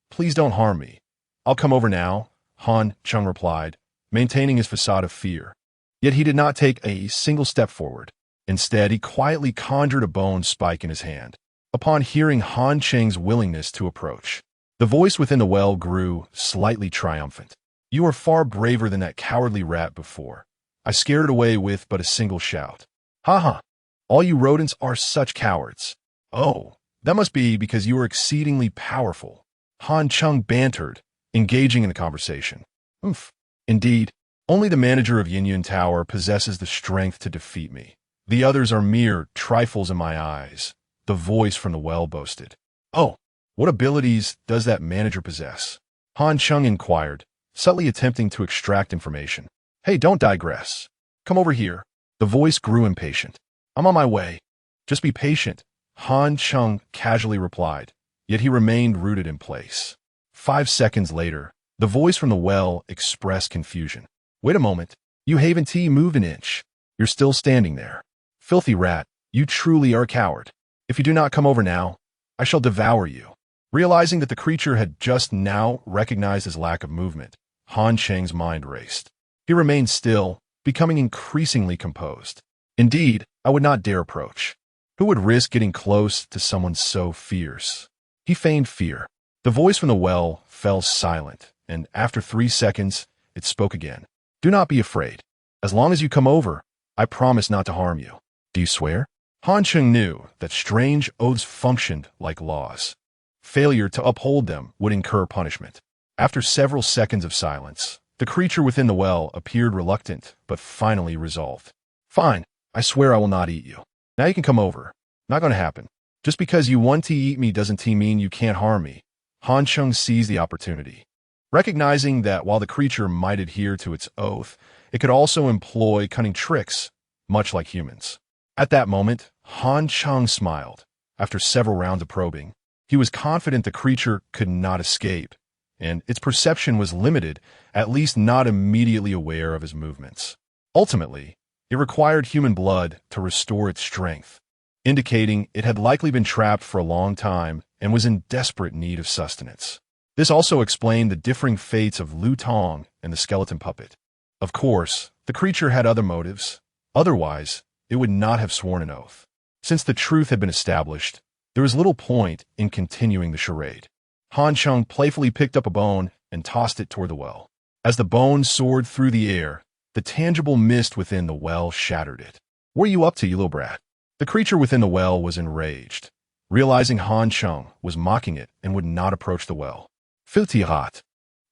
A: please don't harm me. I'll come over now, Han Cheng replied, maintaining his facade of fear. Yet he did not take a single step forward. Instead, he quietly conjured a bone spike in his hand. Upon hearing Han Cheng's willingness to approach, the voice within the well grew slightly triumphant. You are far braver than that cowardly rat before. I scared it away with but a single shout. Ha ha! All you rodents are such cowards. Oh, that must be because you are exceedingly powerful. Han Cheng bantered, engaging in the conversation. Oof. Indeed, only the manager of Yuan Tower possesses the strength to defeat me. The others are mere trifles in my eyes, the voice from the well boasted. Oh, what abilities does that manager possess? Han Cheng inquired, subtly attempting to extract information. Hey, don't digress. Come over here. The voice grew impatient. I'm on my way. Just be patient, Han Cheng casually replied, yet he remained rooted in place. 5 seconds later, the voice from the well expressed confusion. Wait a moment. You haven't moved an inch. You're still standing there. Filthy rat, you truly are a coward. If you do not come over now, I shall devour you. Realizing that the creature had just now recognized his lack of movement, Han Cheng's mind raced. He remained still, becoming increasingly composed. Indeed, I would not dare approach. Who would risk getting close to someone so fierce? He feigned fear. The voice from the well fell silent, and after 3 seconds, it spoke again. Do not be afraid. As long as you come over, I promise not to harm you. Do you swear? Han Cheng knew that strange oaths functioned like laws. Failure to uphold them would incur punishment. After several seconds of silence, the creature within the well appeared reluctant, but finally resolved. Fine, I swear I will not eat you. Now you can come over. Not going to happen. Just because you want to eat me doesn't mean you can't harm me. Han Cheng seized the opportunity. Recognizing that while the creature might adhere to its oath, it could also employ cunning tricks, much like humans. At that moment, Han Cheng smiled. After several rounds of probing, he was confident the creature could not escape, and its perception was limited, at least not immediately aware of his movements. Ultimately, it required human blood to restore its strength, indicating it had likely been trapped for a long time and was in desperate need of sustenance. This also explained the differing fates of Lu Tong and the skeleton puppet. Of course, the creature had other motives. Otherwise, it would not have sworn an oath. Since the truth had been established, there was little point in continuing the charade. Han Cheng playfully picked up a bone and tossed it toward the well. As the bone soared through the air, the tangible mist within the well shattered it. What are you up to, you little brat? The creature within the well was enraged, realizing Han Cheng was mocking it and would not approach the well. Filthy rat,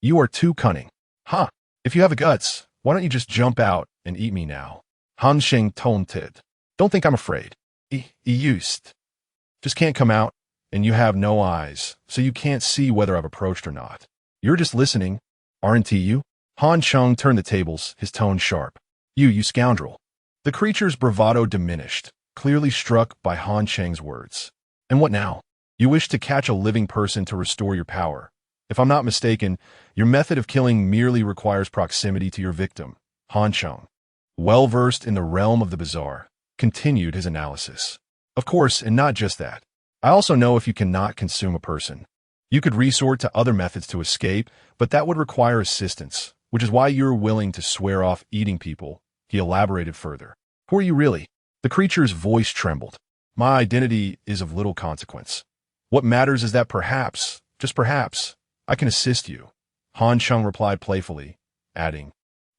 A: you are too cunning. Ha! If you have the guts, why don't you just jump out and eat me now? Han Cheng taunted. Don't think I'm afraid. Used. Just can't come out, and you have no eyes, so you can't see whether I've approached or not. You're just listening, aren't you? Han Cheng turned the tables, his tone sharp. You scoundrel. The creature's bravado diminished, clearly struck by Han Cheng's words. And what now? You wish to catch a living person to restore your power. If I'm not mistaken, your method of killing merely requires proximity to your victim. Han Cheng, well versed in the realm of the bizarre, continued his analysis. Of course, and not just that. I also know if you cannot consume a person, you could resort to other methods to escape, but that would require assistance, which is why you're willing to swear off eating people. He elaborated further. Who are you really? The creature's voice trembled. My identity is of little consequence. What matters is that perhaps, just perhaps, I can assist you. Han Cheng replied playfully, adding,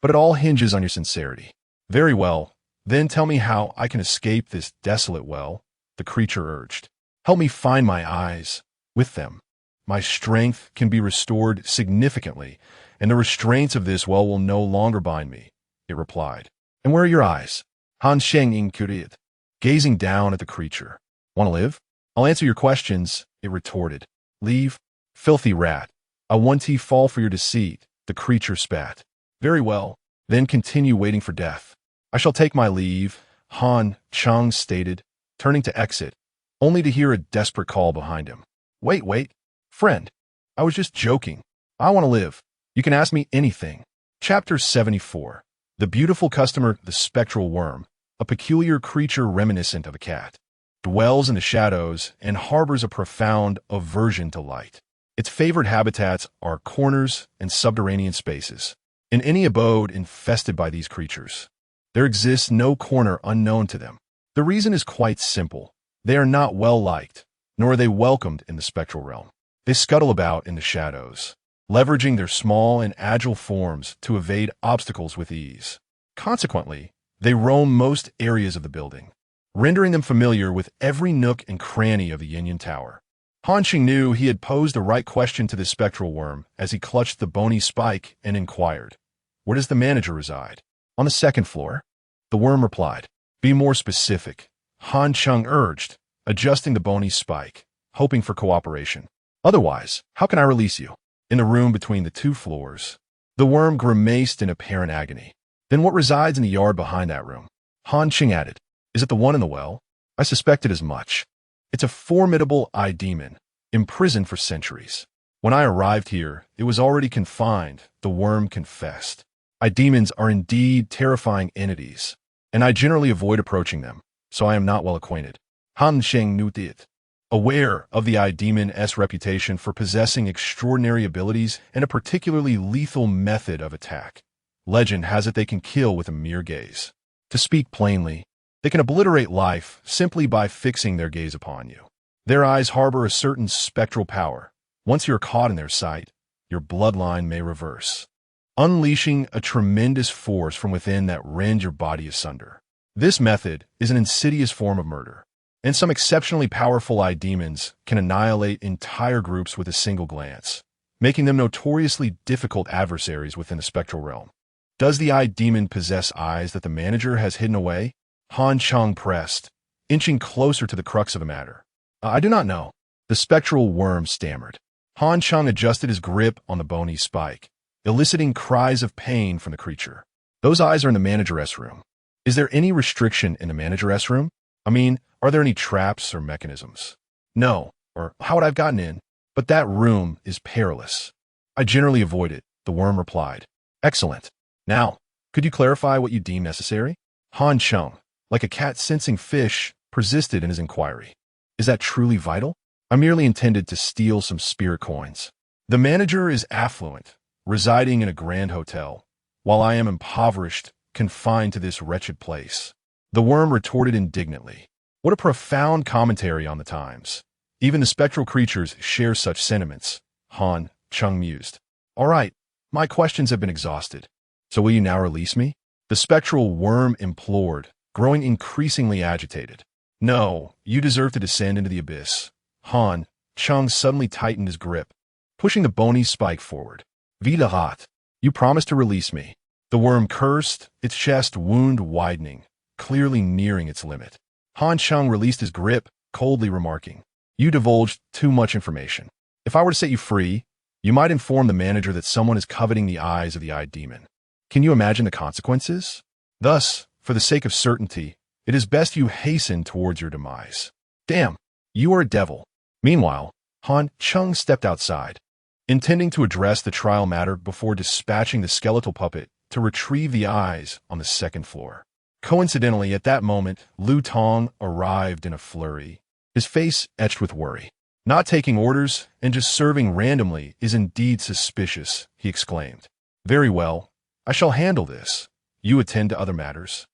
A: but it all hinges on your sincerity. Very well, then tell me how I can escape this desolate well, the creature urged. Help me find my eyes. With them, my strength can be restored significantly, and the restraints of this well will no longer bind me, it replied. And where are your eyes? Han Cheng inquired, gazing down at the creature. Want to live? I'll answer your questions, it retorted. Leave? Filthy rat. I want to fall for your deceit, the creature spat. Very well, then continue waiting for death. I shall take my leave, Han Cheng stated, turning to exit, only to hear a desperate call behind him. Wait. Friend, I was just joking. I want to live. You can ask me anything. Chapter 74. The beautiful customer, the spectral worm, a peculiar creature reminiscent of a cat, dwells in the shadows and harbors a profound aversion to light. Its favored habitats are corners and subterranean spaces. In any abode infested by these creatures, there exists no corner unknown to them. The reason is quite simple. They are not well liked, nor are they welcomed in the spectral realm. They scuttle about in the shadows, leveraging their small and agile forms to evade obstacles with ease. Consequently, they roam most areas of the building, rendering them familiar with every nook and cranny of the Yin Tower. Han Cheng knew he had posed the right question to the spectral worm as he clutched the bony spike and inquired, "Where does the manager reside?" "On the second floor." The worm replied. "Be more specific," Han Cheng urged, adjusting the bony spike, hoping for cooperation. "Otherwise, how can I release you?" "In the room between the two floors." The worm grimaced in apparent agony. "Then what resides in the yard behind that room?" Han Cheng added. "Is it the one in the well?" "I suspected as much. It's a formidable eye demon, imprisoned for centuries. When I arrived here, it was already confined," the worm confessed. "Eye demons are indeed terrifying entities, and I generally avoid approaching them, so I am not well acquainted." Han Cheng knew it. Aware of the eye demon's reputation for possessing extraordinary abilities and a particularly lethal method of attack, legend has it they can kill with a mere gaze. To speak plainly, they can obliterate life simply by fixing their gaze upon you. Their eyes harbor a certain spectral power. Once you're caught in their sight, your bloodline may reverse, unleashing a tremendous force from within that rends your body asunder. This method is an insidious form of murder, and some exceptionally powerful eye demons can annihilate entire groups with a single glance, making them notoriously difficult adversaries within the spectral realm. Does the eye demon possess eyes that the manager has hidden away? Han Cheng pressed, inching closer to the crux of the matter. I do not know. The spectral worm stammered. Han Cheng adjusted his grip on the bony spike, eliciting cries of pain from the creature. Those eyes are in the manager's room. Is there any restriction in the manager's room? I mean, are there any traps or mechanisms? No, or how would I have gotten in? But that room is perilous. I generally avoid it, the worm replied. Excellent. Now, could you clarify what you deem necessary? Han Cheng, like a cat sensing fish, persisted in his inquiry. Is that truly vital? I merely intended to steal some spirit coins. The manager is affluent, residing in a grand hotel, while I am impoverished, confined to this wretched place. The worm retorted indignantly. What a profound commentary on the times. Even the spectral creatures share such sentiments, Han Cheng mused. All right, my questions have been exhausted. So will you now release me? The spectral worm implored, growing increasingly agitated. No, you deserve to descend into the abyss. Han Cheng suddenly tightened his grip, pushing the bony spike forward. Vidarat, you promised to release me. The worm cursed, its chest wound widening, clearly nearing its limit. Han Cheng released his grip, coldly remarking, You divulged too much information. If I were to set you free, you might inform the manager that someone is coveting the eyes of the eye demon. Can you imagine the consequences? Thus, for the sake of certainty, It is best you hasten towards your demise. Damn, you are a devil. Meanwhile, Han Cheng stepped outside, intending to address the trial matter before dispatching the skeletal puppet to retrieve the eyes on the second floor. Coincidentally, at that moment, Lu Tong arrived in a flurry, his face etched with worry. Not taking orders and just serving randomly is indeed suspicious, he exclaimed. Very well, I shall handle this. You attend to other matters.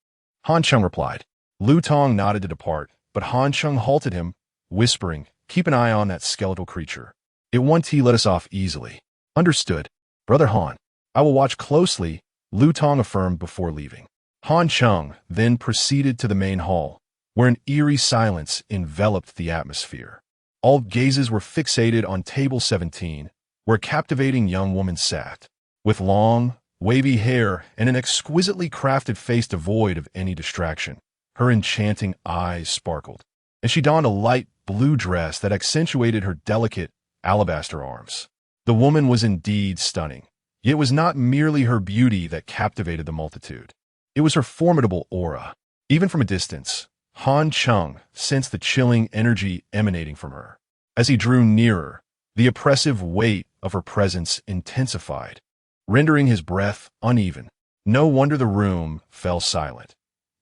A: Han Cheng replied. Lu Tong nodded to depart, but Han Cheng halted him, whispering, Keep an eye on that skeletal creature. It won't let us off easily. Understood. Brother Han. I will watch closely, Lu Tong affirmed before leaving. Han Cheng then proceeded to the main hall, where an eerie silence enveloped the atmosphere. All gazes were fixated on table 17, where a captivating young woman sat, with long, wavy hair and an exquisitely crafted face devoid of any distraction. Her enchanting eyes sparkled, and she donned a light blue dress that accentuated her delicate alabaster arms. The woman was indeed stunning, yet it was not merely her beauty that captivated the multitude. It was her formidable aura. Even from a distance, Han Cheng sensed the chilling energy emanating from her. As he drew nearer, the oppressive weight of her presence intensified, rendering his breath uneven. No wonder the room fell silent.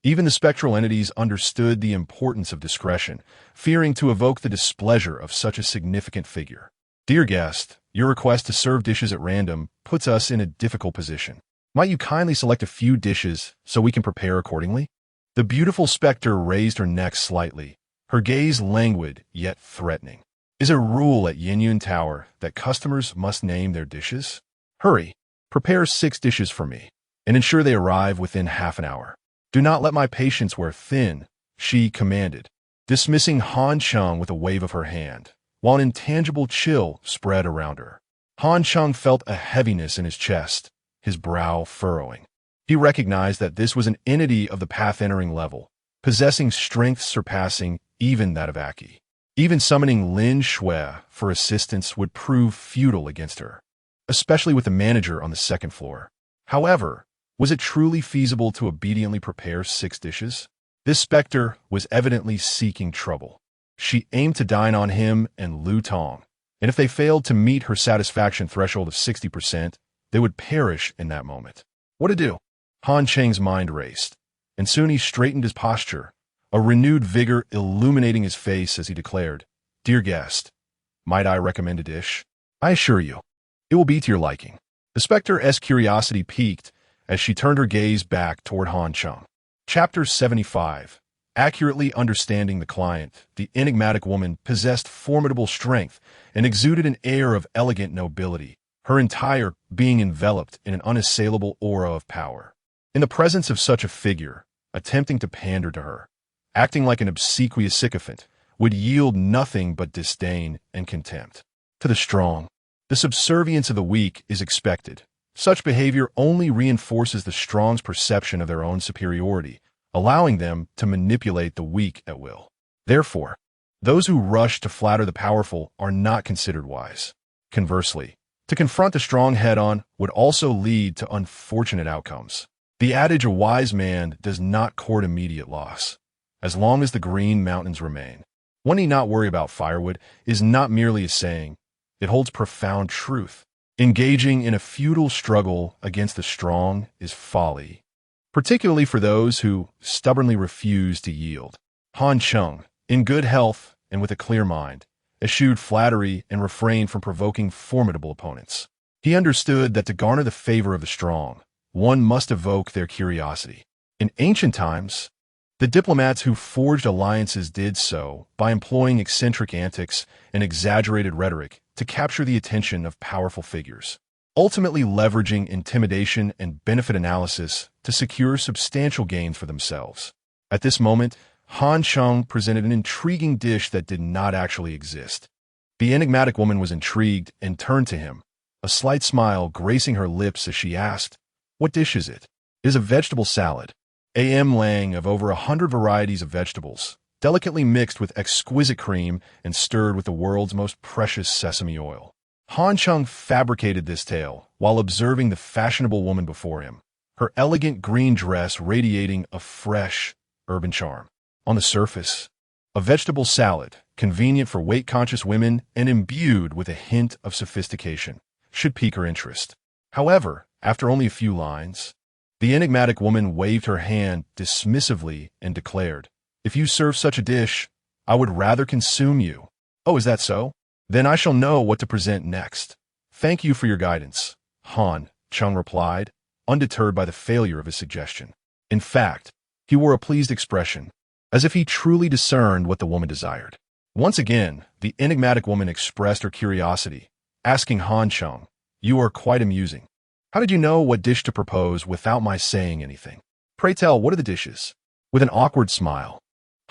A: Even the spectral entities understood the importance of discretion, fearing to evoke the displeasure of such a significant figure. Dear guest, your request to serve dishes at random puts us in a difficult position. Might you kindly select a few dishes so we can prepare accordingly? The beautiful specter raised her neck slightly, her gaze languid yet threatening. Is it a rule at Yinyun Tower that customers must name their dishes? Hurry, prepare 6 dishes for me, and ensure they arrive within half an hour. Do not let my patience wear thin, she commanded, dismissing Han Cheng with a wave of her hand, while an intangible chill spread around her. Han Cheng felt a heaviness in his chest, his brow furrowing. He recognized that this was an entity of the path-entering level, possessing strength surpassing even that of Aki. Even summoning Lin Shui for assistance would prove futile against her, especially with the manager on the second floor. However, was it truly feasible to obediently prepare 6 dishes? This specter was evidently seeking trouble. She aimed to dine on him and Lu Tong, and if they failed to meet her satisfaction threshold of 60%, they would perish in that moment. What to do? Han Cheng's mind raced, and soon he straightened his posture, a renewed vigor illuminating his face as he declared, Dear guest, might I recommend a dish? I assure you, it will be to your liking. The specter's curiosity piqued as she turned her gaze back toward Han Cheng. Chapter 75. Accurately understanding the client, the enigmatic woman possessed formidable strength and exuded an air of elegant nobility, her entire being enveloped in an unassailable aura of power. In the presence of such a figure, attempting to pander to her, acting like an obsequious sycophant, would yield nothing but disdain and contempt. To the strong, the subservience of the weak is expected. Such behavior only reinforces the strong's perception of their own superiority, allowing them to manipulate the weak at will. Therefore, those who rush to flatter the powerful are not considered wise. Conversely, to confront the strong head-on would also lead to unfortunate outcomes. The adage, a wise man does not court immediate loss. As long as the green mountains remain, one need not worry about firewood is not merely a saying, it holds profound truth. Engaging in a futile struggle against the strong is folly, particularly for those who stubbornly refuse to yield. Han Cheng, in good health and with a clear mind, eschewed flattery and refrained from provoking formidable opponents. He understood that to garner the favor of the strong, one must evoke their curiosity. In ancient times, the diplomats who forged alliances did so by employing eccentric antics and exaggerated rhetoric to capture the attention of powerful figures, ultimately leveraging intimidation and benefit analysis to secure substantial gains for themselves. At this moment, Han Cheng presented an intriguing dish that did not actually exist. The enigmatic woman was intrigued and turned to him, a slight smile gracing her lips as she asked, What dish is it? It is a vegetable salad. Lang of over 100 varieties of vegetables, delicately mixed with exquisite cream and stirred with the world's most precious sesame oil. Han Cheng fabricated this tale while observing the fashionable woman before him, her elegant green dress radiating a fresh, urban charm. On the surface, a vegetable salad, convenient for weight-conscious women and imbued with a hint of sophistication, should pique her interest. However, after only a few lines, the enigmatic woman waved her hand dismissively and declared, "If you serve such a dish, I would rather consume you." "Oh, is that so? Then I shall know what to present next. Thank you for your guidance," Han Cheng replied, undeterred by the failure of his suggestion. In fact, he wore a pleased expression, as if he truly discerned what the woman desired. Once again, the enigmatic woman expressed her curiosity, asking Han Cheng, "You are quite amusing. How did you know what dish to propose without my saying anything? Pray tell, what are the dishes?" With an awkward smile,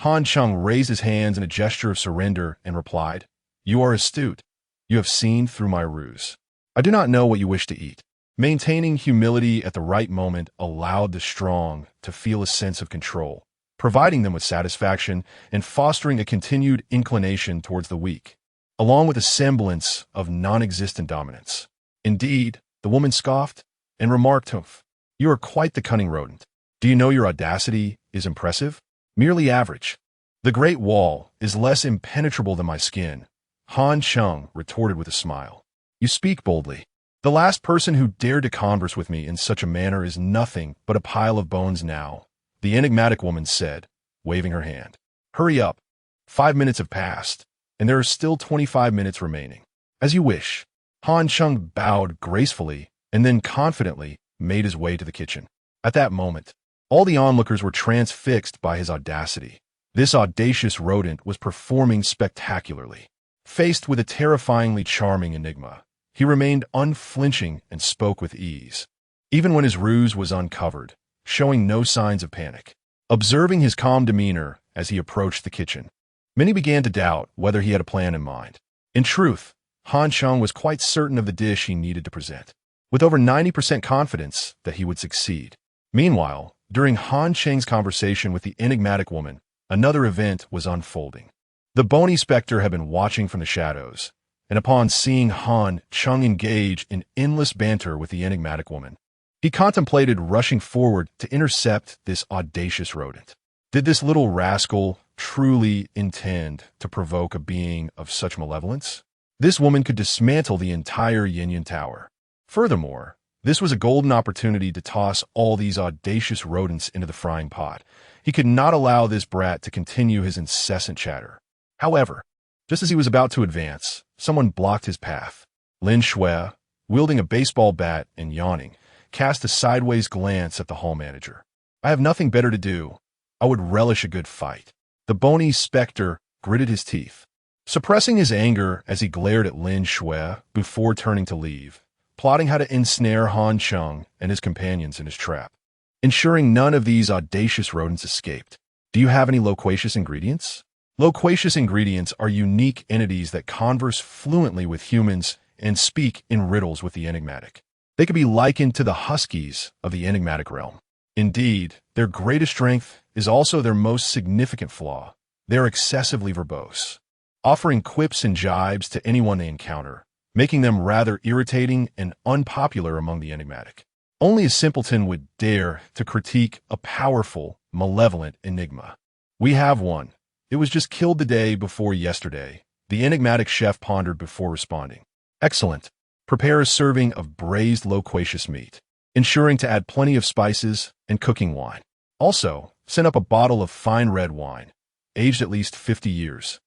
A: Han Cheng raised his hands in a gesture of surrender and replied, "You are astute. You have seen through my ruse. I do not know what you wish to eat." Maintaining humility at the right moment allowed the strong to feel a sense of control, providing them with satisfaction and fostering a continued inclination towards the weak, along with a semblance of non-existent dominance. Indeed, the woman scoffed and remarked, "Humph, you are quite the cunning rodent. Do you know your audacity is impressive? Merely average. The Great Wall is less impenetrable than my skin," Han Cheng retorted with a smile. "You speak boldly. The last person who dared to converse with me in such a manner is nothing but a pile of bones now," the enigmatic woman said, waving her hand. "Hurry up. 5 minutes have passed, and there are still 25 minutes remaining." "As you wish." Han Cheng bowed gracefully and then confidently made his way to the kitchen. At that moment, all the onlookers were transfixed by his audacity. This audacious rodent was performing spectacularly. Faced with a terrifyingly charming enigma, he remained unflinching and spoke with ease, even when his ruse was uncovered, showing no signs of panic. Observing his calm demeanor as he approached the kitchen, many began to doubt whether he had a plan in mind. In truth, Han Cheng was quite certain of the dish he needed to present, with over 90% confidence that he would succeed. Meanwhile, during Han Cheng's conversation with the enigmatic woman, another event was unfolding. The bony specter had been watching from the shadows, and upon seeing Han Cheng engage in endless banter with the enigmatic woman, he contemplated rushing forward to intercept this audacious rodent. Did this little rascal truly intend to provoke a being of such malevolence? This woman could dismantle the entire Yin Tower. Furthermore, this was a golden opportunity to toss all these audacious rodents into the frying pot. He could not allow this brat to continue his incessant chatter. However, just as he was about to advance, someone blocked his path. Lin Shui, wielding a baseball bat and yawning, cast a sideways glance at the hall manager. "I have nothing better to do. I would relish a good fight." The bony specter gritted his teeth, suppressing his anger as he glared at Lin Shui before turning to leave, plotting how to ensnare Han Cheng and his companions in his trap, ensuring none of these audacious rodents escaped. "Do you have any loquacious ingredients?" Loquacious ingredients are unique entities that converse fluently with humans and speak in riddles with the enigmatic. They could be likened to the huskies of the enigmatic realm. Indeed, their greatest strength is also their most significant flaw. They are excessively verbose, offering quips and jibes to anyone they encounter, making them rather irritating and unpopular among the enigmatic. Only a simpleton would dare to critique a powerful, malevolent enigma. "We have one. It was just killed the day before yesterday," the enigmatic chef pondered before responding. "Excellent. Prepare a serving of braised loquacious meat, ensuring to add plenty of spices and cooking wine. Also, send up a bottle of fine red wine, aged at least 50 years.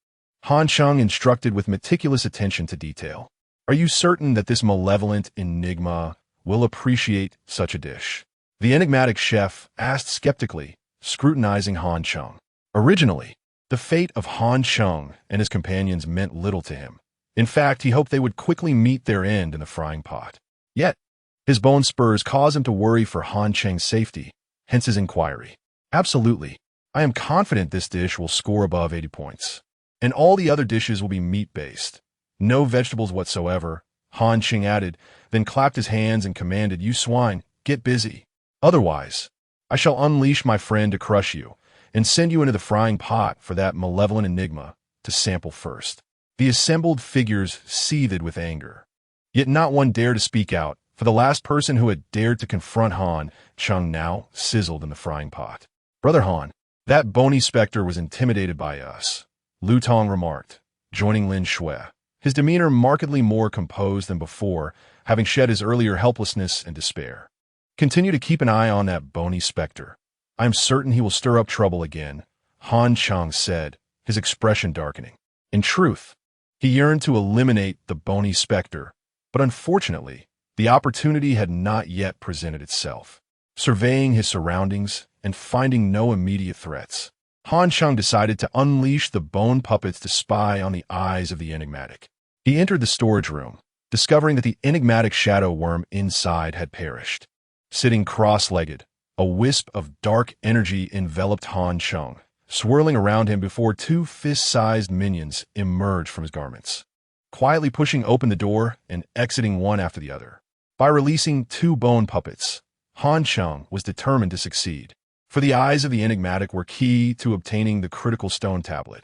A: Han Cheng instructed with meticulous attention to detail. "Are you certain that this malevolent enigma will appreciate such a dish?" the enigmatic chef asked skeptically, scrutinizing Han Cheng. Originally, the fate of Han Cheng and his companions meant little to him. In fact, he hoped they would quickly meet their end in the frying pot. Yet, his bone spurs caused him to worry for Han Cheng's safety, hence his inquiry. "Absolutely. I am confident this dish will score above 80 points. And all the other dishes will be meat-based. No vegetables whatsoever," Han Cheng added, then clapped his hands and commanded, "You swine, get busy. Otherwise, I shall unleash my friend to crush you and send you into the frying pot for that malevolent enigma to sample first." The assembled figures seethed with anger. Yet not one dared to speak out, for the last person who had dared to confront Han Cheng now sizzled in the frying pot. "Brother Han, That bony specter was intimidated by us, Lu Tong remarked, joining Lin Shui, his demeanor markedly more composed than before, having shed his earlier helplessness and despair. Continue to keep an eye on that bony specter. I am certain he will stir up trouble again, Han Cheng said, his expression darkening. In truth, he yearned to eliminate the bony specter, but unfortunately, the opportunity had not yet presented itself. Surveying his surroundings and finding no immediate threats, Han Cheng decided to unleash the bone puppets to spy on the eyes of the enigmatic. He entered the storage room, discovering that the enigmatic shadow worm inside had perished. Sitting cross-legged, a wisp of dark energy enveloped Han Cheng, swirling around him before two fist-sized minions emerged from his garments, quietly pushing open the door and exiting one after the other. By releasing two bone puppets, Han Cheng was determined to succeed, for the eyes of the enigmatic were key to obtaining the critical stone tablet.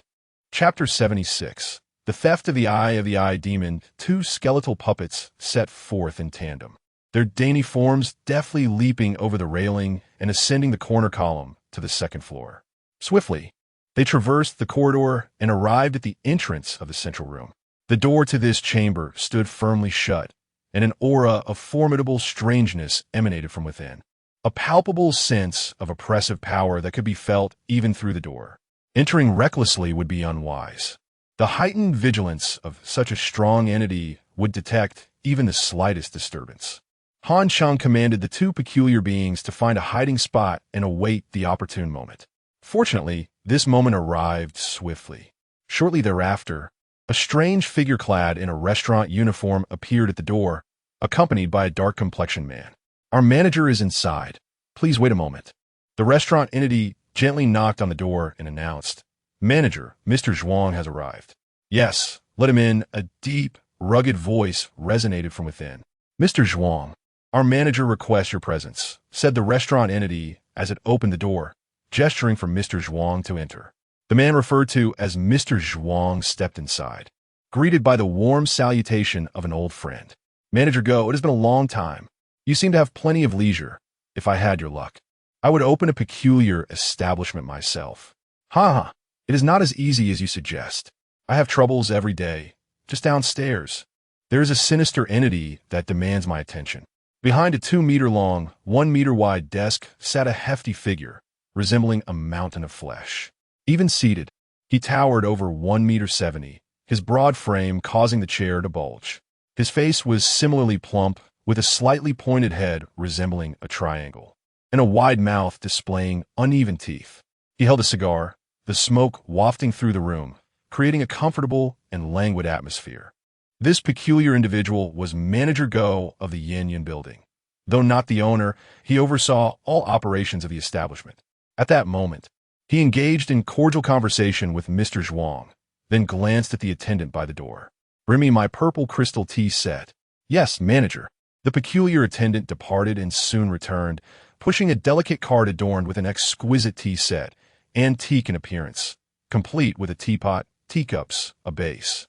A: Chapter 76. The Theft of the Eye Demon. Two skeletal puppets set forth in tandem, their dainty forms deftly leaping over the railing and ascending the corner column to the second floor. Swiftly, they traversed the corridor and arrived at the entrance of the central room. The door to this chamber stood firmly shut, and an aura of formidable strangeness emanated from within. A palpable sense of oppressive power that could be felt even through the door. Entering recklessly would be unwise. The heightened vigilance of such a strong entity would detect even the slightest disturbance. Han Cheng commanded the two peculiar beings to find a hiding spot and await the opportune moment. Fortunately, this moment arrived swiftly. Shortly thereafter, a strange figure clad in a restaurant uniform appeared at the door, accompanied by a dark-complexioned man. Our manager is inside. Please wait a moment. The restaurant entity gently knocked on the door and announced, Manager, Mr. Zhuang has arrived. Yes, let him in. A deep, rugged voice resonated from within. Mr. Zhuang, our manager requests your presence, said the restaurant entity as it opened the door, gesturing for Mr. Zhuang to enter. The man referred to as Mr. Zhuang stepped inside, greeted by the warm salutation of an old friend. Manager Go, it has been a long time. You seem to have plenty of leisure. If I had your luck, I would open a peculiar establishment myself. Ha! It is not as easy as you suggest. I have troubles every day. Just downstairs, there is a sinister entity that demands my attention. Behind a 2-meter-long, 1-meter-wide desk sat a hefty figure, resembling a mountain of flesh. Even seated, he towered over 1.70 meters, his broad frame causing the chair to bulge. His face was similarly plump, with a slightly pointed head resembling a triangle, and a wide mouth displaying uneven teeth. He held a cigar, the smoke wafting through the room, creating a comfortable and languid atmosphere. This peculiar individual was Manager Go of the Yin Yin building. Though not the owner, he oversaw all operations of the establishment. At that moment, he engaged in cordial conversation with Mr. Zhuang, then glanced at the attendant by the door. Bring me my purple crystal tea set. Yes, manager. The peculiar attendant departed and soon returned, pushing a delicate cart adorned with an exquisite tea set, antique in appearance, complete with a teapot, teacups, a base,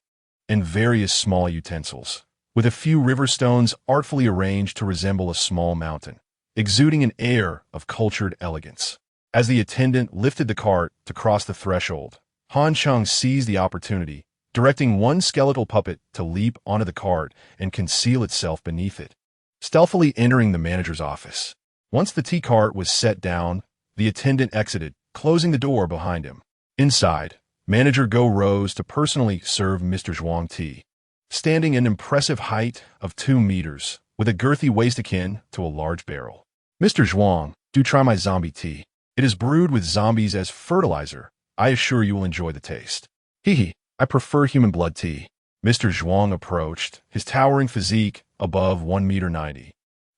A: and various small utensils, with a few river stones artfully arranged to resemble a small mountain, exuding an air of cultured elegance. As the attendant lifted the cart to cross the threshold, Han Cheng seized the opportunity, directing one skeletal puppet to leap onto the cart and conceal itself beneath it, stealthily entering the manager's office. Once the tea cart was set down, the attendant exited, closing the door behind him. Inside, Manager Go rose to personally serve Mr. Zhuang tea, standing an impressive height of 2 meters, with a girthy waist akin to a large barrel. Mr. Zhuang, do try my zombie tea. It is brewed with zombies as fertilizer. I assure you will enjoy the taste. Hee, I prefer human blood tea. Mr. Zhuang approached, his towering physique above 1.90 meters,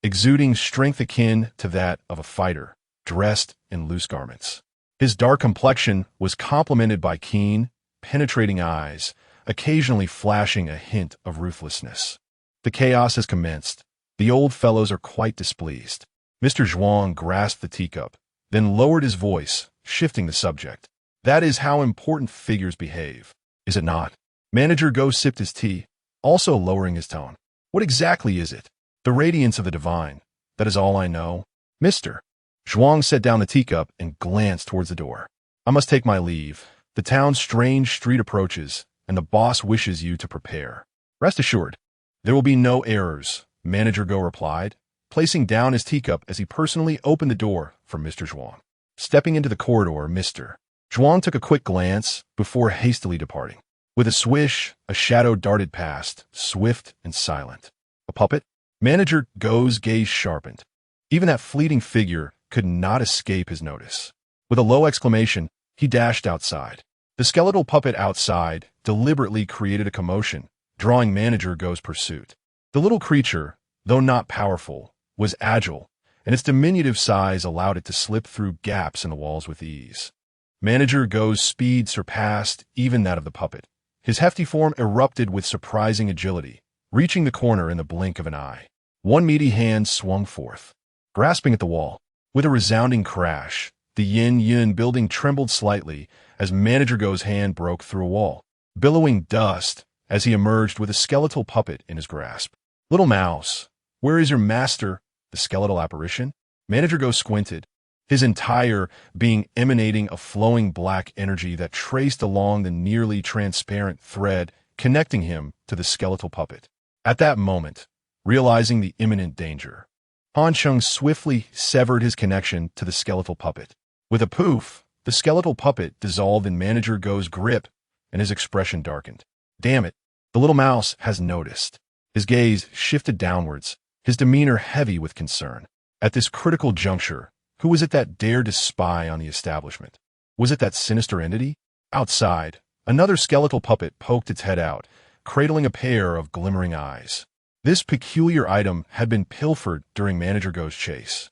A: exuding strength akin to that of a fighter, dressed in loose garments. His dark complexion was complemented by keen, penetrating eyes, occasionally flashing a hint of ruthlessness. The chaos has commenced. The old fellows are quite displeased. Mr. Zhuang grasped the teacup, then lowered his voice, shifting the subject. That is how important figures behave, is it not? Manager Go sipped his tea, also lowering his tone. What exactly is it? The radiance of the divine. That is all I know. Mr. Zhuang set down the teacup and glanced towards the door. I must take my leave. The town's strange street approaches, and the boss wishes you to prepare. Rest assured, there will be no errors, Manager Go replied, placing down his teacup as he personally opened the door for Mr. Zhuang. Stepping into the corridor, Mr. Zhuang took a quick glance before hastily departing. With a swish, a shadow darted past, swift and silent. A puppet? Manager Go's gaze sharpened. Even that fleeting figure could not escape his notice. With a low exclamation, he dashed outside. The skeletal puppet outside deliberately created a commotion, drawing Manager Go's pursuit. The little creature, though not powerful, was agile, and its diminutive size allowed it to slip through gaps in the walls with ease. Manager Go's speed surpassed even that of the puppet. His hefty form erupted with surprising agility, reaching the corner in the blink of an eye. One meaty hand swung forth, grasping at the wall. With a resounding crash, the yin building trembled slightly as Manager Go's hand broke through a wall, billowing dust as he emerged with a skeletal puppet in his grasp. Little mouse, where is your master? The skeletal apparition? Manager Go squinted, his entire being emanating a flowing black energy that traced along the nearly transparent thread connecting him to the skeletal puppet. At that moment, realizing the imminent danger, Han Cheng swiftly severed his connection to the skeletal puppet. With a poof, the skeletal puppet dissolved in Manager Go's grip, and his expression darkened. Damn it, the little mouse has noticed. His gaze shifted downwards, his demeanor heavy with concern. At this critical juncture, who was it that dared to spy on the establishment? Was it that sinister entity? Outside, another skeletal puppet poked its head out, cradling a pair of glimmering eyes. This peculiar item had been pilfered during Manager Go's chase,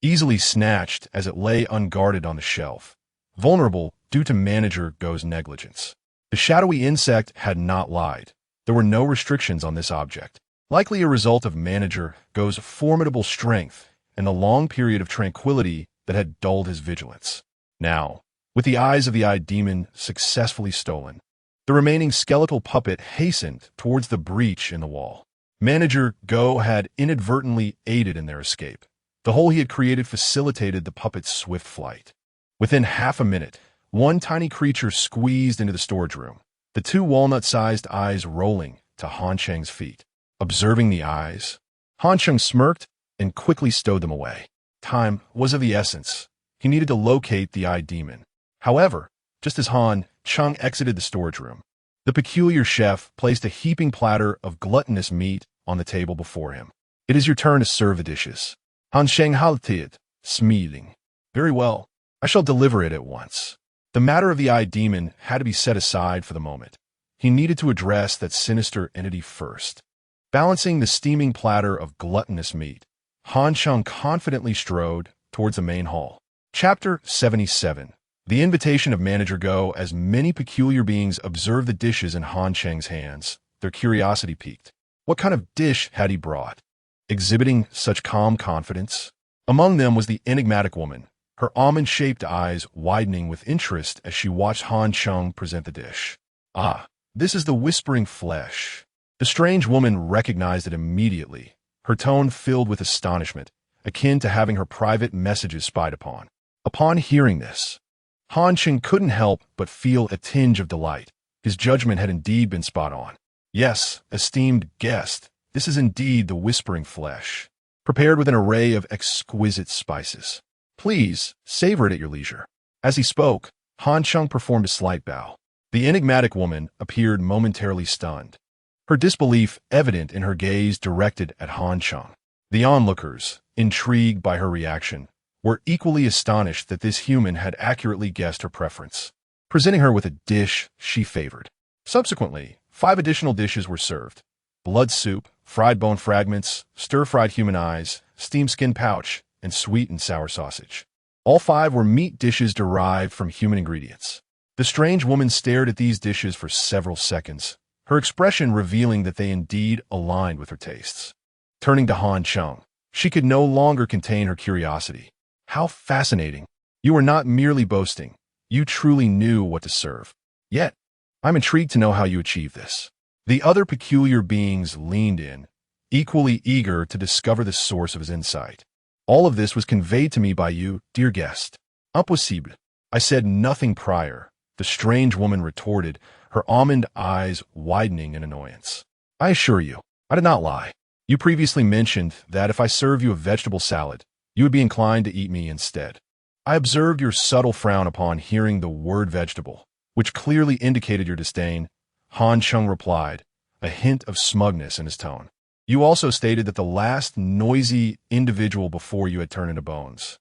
A: easily snatched as it lay unguarded on the shelf, vulnerable due to Manager Go's negligence. The shadowy insect had not lied. There were no restrictions on this object, likely a result of Manager Go's formidable strength and the long period of tranquility that had dulled his vigilance. Now, with the eyes of the eye demon successfully stolen, the remaining skeletal puppet hastened towards the breach in the wall. Manager Go had inadvertently aided in their escape. The hole he had created facilitated the puppet's swift flight. Within half a minute, one tiny creature squeezed into the storage room, the two walnut-sized eyes rolling to Han Cheng's feet. Observing the eyes, Han Cheng smirked and quickly stowed them away. Time was of the essence. He needed to locate the eye demon. However, just as Han Cheng exited the storage room, the peculiar chef placed a heaping platter of gluttonous meat on the table before him. It is your turn to serve the dishes. Han Cheng halted, smiling. Very well, I shall deliver it at once. The matter of the eye demon had to be set aside for the moment. He needed to address that sinister entity first. Balancing the steaming platter of gluttonous meat, Han Cheng confidently strode towards the main hall. Chapter 77. The invitation of Manager Go. As many peculiar beings observed the dishes in Han Cheng's hands, their curiosity piqued. What kind of dish had he brought? Exhibiting such calm confidence? Among them was the enigmatic woman, her almond-shaped eyes widening with interest as she watched Han Cheng present the dish. Ah, this is the whispering flesh. The strange woman recognized it immediately, her tone filled with astonishment, akin to having her private messages spied upon. Upon hearing this, Han Cheng couldn't help but feel a tinge of delight. His judgment had indeed been spot on. Yes, esteemed guest, this is indeed the whispering flesh, prepared with an array of exquisite spices. Please, savor it at your leisure. As he spoke, Han Cheng performed a slight bow. The enigmatic woman appeared momentarily stunned, her disbelief evident in her gaze directed at Han Cheng. The onlookers, intrigued by her reaction, were equally astonished that this human had accurately guessed her preference, presenting her with a dish she favored. Subsequently, 5 additional dishes were served: blood soup, fried bone fragments, stir-fried human eyes, steamed skin pouch, and sweet and sour sausage. All 5 were meat dishes derived from human ingredients. The strange woman stared at these dishes for several seconds, her expression revealing that they indeed aligned with her tastes. Turning to Han Cheng, she could no longer contain her curiosity. How fascinating. You are not merely boasting. You truly knew what to serve. Yet, I'm intrigued to know how you achieved this. The other peculiar beings leaned in, equally eager to discover the source of his insight. All of this was conveyed to me by you, dear guest. Impossible. I said nothing prior, the strange woman retorted, her almond eyes widening in annoyance. I assure you, I did not lie. You previously mentioned that if I serve you a vegetable salad, you would be inclined to eat me instead. I observed your subtle frown upon hearing the word vegetable, which clearly indicated your disdain. Han Cheng replied, a hint of smugness in his tone. You also stated that the last noisy individual before you had turned into bones.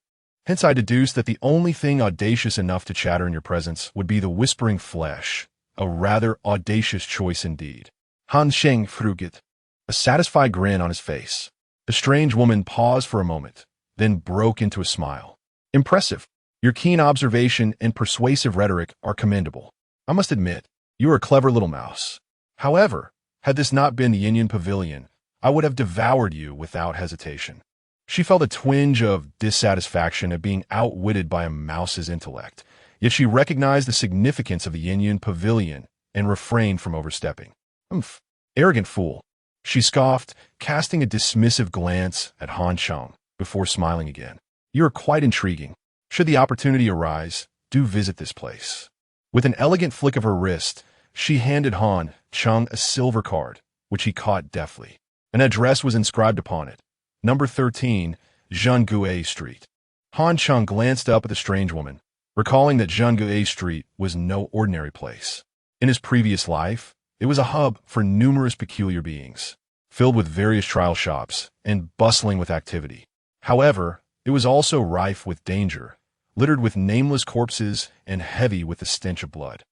A: Hence I deduced that the only thing audacious enough to chatter in your presence would be the whispering flesh, a rather audacious choice indeed. Han Cheng fruget, a satisfied grin on his face. The strange woman paused for a moment, then broke into a smile. Impressive. Your keen observation and persuasive rhetoric are commendable. I must admit, you are a clever little mouse. However, had this not been the Yin Pavilion, I would have devoured you without hesitation. She felt a twinge of dissatisfaction at being outwitted by a mouse's intellect, yet she recognized the significance of the Yin Pavilion and refrained from overstepping. Humph, arrogant fool. She scoffed, casting a dismissive glance at Han Cheng before smiling again. You are quite intriguing. Should the opportunity arise, do visit this place. With an elegant flick of her wrist, she handed Han Cheng a silver card, which he caught deftly. An address was inscribed upon it. Number 13, Zhengguo Street. Han Cheng glanced up at the strange woman, recalling that Zhengguo Street was no ordinary place. In his previous life, it was a hub for numerous peculiar beings, filled with various trial shops and bustling with activity. However, it was also rife with danger, littered with nameless corpses and heavy with the stench of blood.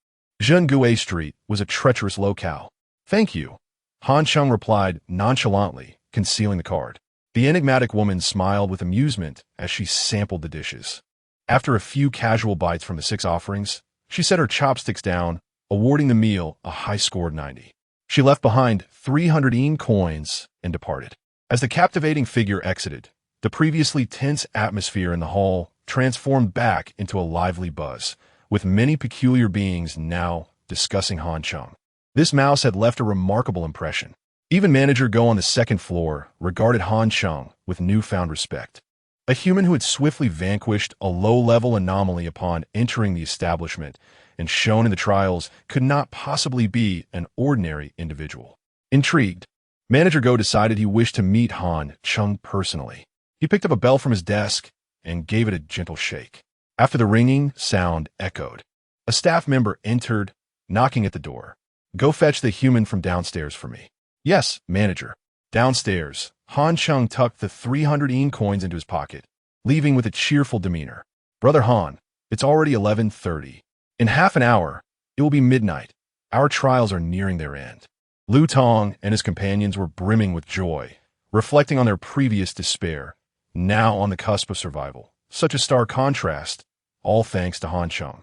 A: Zhengguo Street was a treacherous locale. Thank you, Han Cheng replied nonchalantly, concealing the card. The enigmatic woman smiled with amusement as she sampled the dishes. After a few casual bites from the 6 offerings, she set her chopsticks down, awarding the meal a high score of 90. She left behind 300 yuan coins and departed. As the captivating figure exited, the previously tense atmosphere in the hall transformed back into a lively buzz, with many peculiar beings now discussing Han Cheng. This mouse had left a remarkable impression. Even Manager Go on the 2nd floor regarded Han Cheng with newfound respect. A human who had swiftly vanquished a low-level anomaly upon entering the establishment and shown in the trials could not possibly be an ordinary individual. Intrigued, Manager Go decided he wished to meet Han Cheng personally. He picked up a bell from his desk and gave it a gentle shake. After the ringing sound echoed, a staff member entered, knocking at the door. Go fetch the human from downstairs for me. Yes, manager. Downstairs, Han Cheng tucked the 300 yuan coins into his pocket, leaving with a cheerful demeanor. Brother Han, it's already 11:30. In half an hour, it will be midnight. Our trials are nearing their end. Lu Tong and his companions were brimming with joy, reflecting on their previous despair, now on the cusp of survival. Such a stark contrast, all thanks to Han Cheng.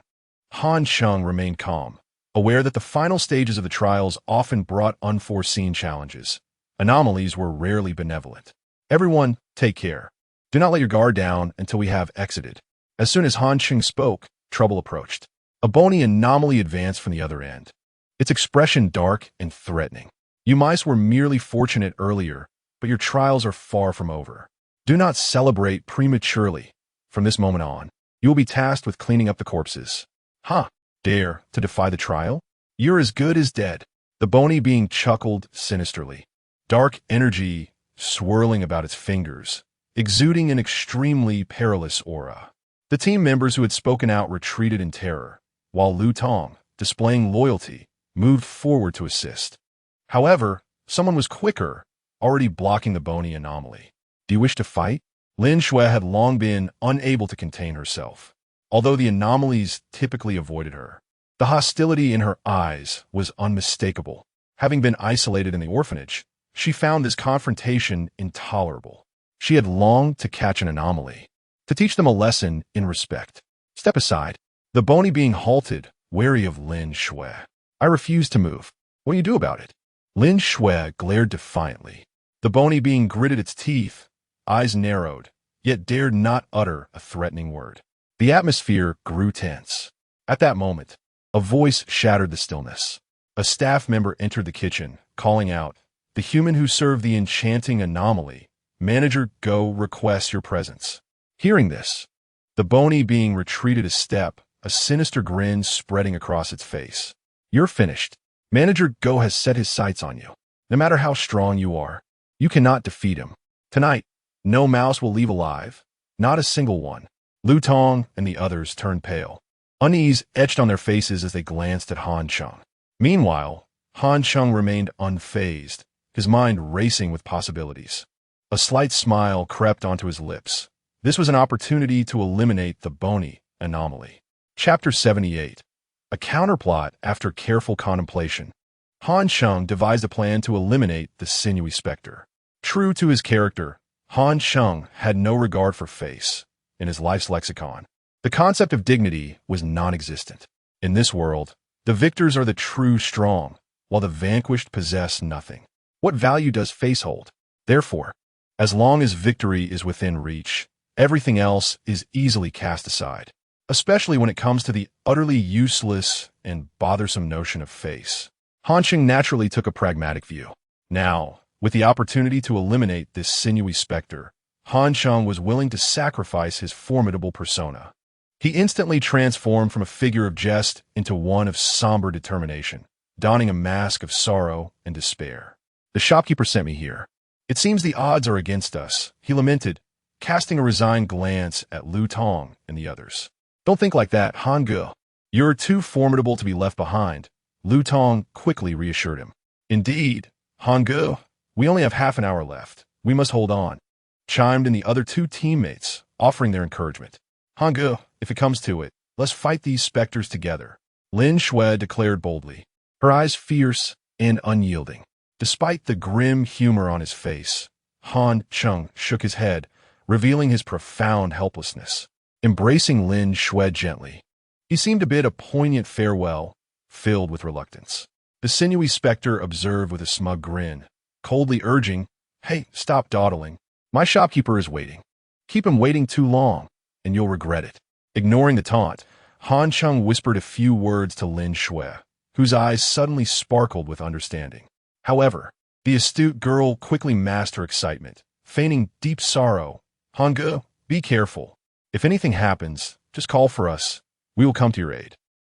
A: Han Cheng remained calm, aware that the final stages of the trials often brought unforeseen challenges. Anomalies were rarely benevolent. Everyone, take care. Do not let your guard down until we have exited. As soon as Han Cheng spoke, trouble approached. A bony anomaly advanced from the other end, its expression dark and threatening. You mice were merely fortunate earlier, but your trials are far from over. Do not celebrate prematurely. From this moment on, you will be tasked with cleaning up the corpses. Ha! Dare to defy the trial? You're as good as dead. The bony being chuckled sinisterly, dark energy swirling about its fingers, exuding an extremely perilous aura. The team members who had spoken out retreated in terror, while Lu Tong, displaying loyalty, moved forward to assist. However, someone was quicker, already blocking the bony anomaly. Do you wish to fight? Lin Shui had long been unable to contain herself, although the anomalies typically avoided her. The hostility in her eyes was unmistakable. Having been isolated in the orphanage, she found this confrontation intolerable. She had longed to catch an anomaly, to teach them a lesson in respect. Step aside. The bony being halted, wary of Lin Shui. I refuse to move. What do you do about it? Lin Shui glared defiantly. The bony being gritted its teeth, eyes narrowed, yet dared not utter a threatening word. The atmosphere grew tense. At that moment, a voice shattered the stillness. A staff member entered the kitchen, calling out, "The human who served the enchanting anomaly, Manager Go requests your presence." Hearing this, the bony being retreated a step, a sinister grin spreading across its face. You're finished. Manager Go has set his sights on you. No matter how strong you are, you cannot defeat him. Tonight, no mouse will leave alive. Not a single one. Lu Tong and the others turned pale. Unease etched on their faces as they glanced at Han Cheng. Meanwhile, Han Cheng remained unfazed, his mind racing with possibilities. A slight smile crept onto his lips. This was an opportunity to eliminate the bony anomaly. Chapter 78. A counterplot after careful contemplation. Han Cheng devised a plan to eliminate the sinewy specter. True to his character, Han Cheng had no regard for face. In his life's lexicon, the concept of dignity was non-existent. In this world, the victors are the true strong, while the vanquished possess nothing. What value does face hold? Therefore, as long as victory is within reach, everything else is easily cast aside, especially when it comes to the utterly useless and bothersome notion of face. Han Cheng naturally took a pragmatic view. Now, with the opportunity to eliminate this sinewy specter, Han Cheng was willing to sacrifice his formidable persona. He instantly transformed from a figure of jest into one of somber determination, donning a mask of sorrow and despair. The shopkeeper sent me here. It seems the odds are against us, he lamented, casting a resigned glance at Lu Tong and the others. Don't think like that, Han Ge. You're too formidable to be left behind, Lu Tong quickly reassured him. Indeed, Han Ge, we only have half an hour left. We must hold on, chimed in the other two teammates, offering their encouragement. Han Ge, if it comes to it, let's fight these specters together, Lin Shui declared boldly, her eyes fierce and unyielding. Despite the grim humor on his face, Han Cheng shook his head, revealing his profound helplessness. Embracing Lin Shui gently, he seemed to bid a poignant farewell, filled with reluctance. The sinewy specter observed with a smug grin, coldly urging, "Hey, stop dawdling. My shopkeeper is waiting. Keep him waiting too long, and you'll regret it." Ignoring the taunt, Han Cheng whispered a few words to Lin Shui, whose eyes suddenly sparkled with understanding. However, the astute girl quickly masked her excitement, feigning deep sorrow. Han Ge, be careful. If anything happens, just call for us. We will come to your aid.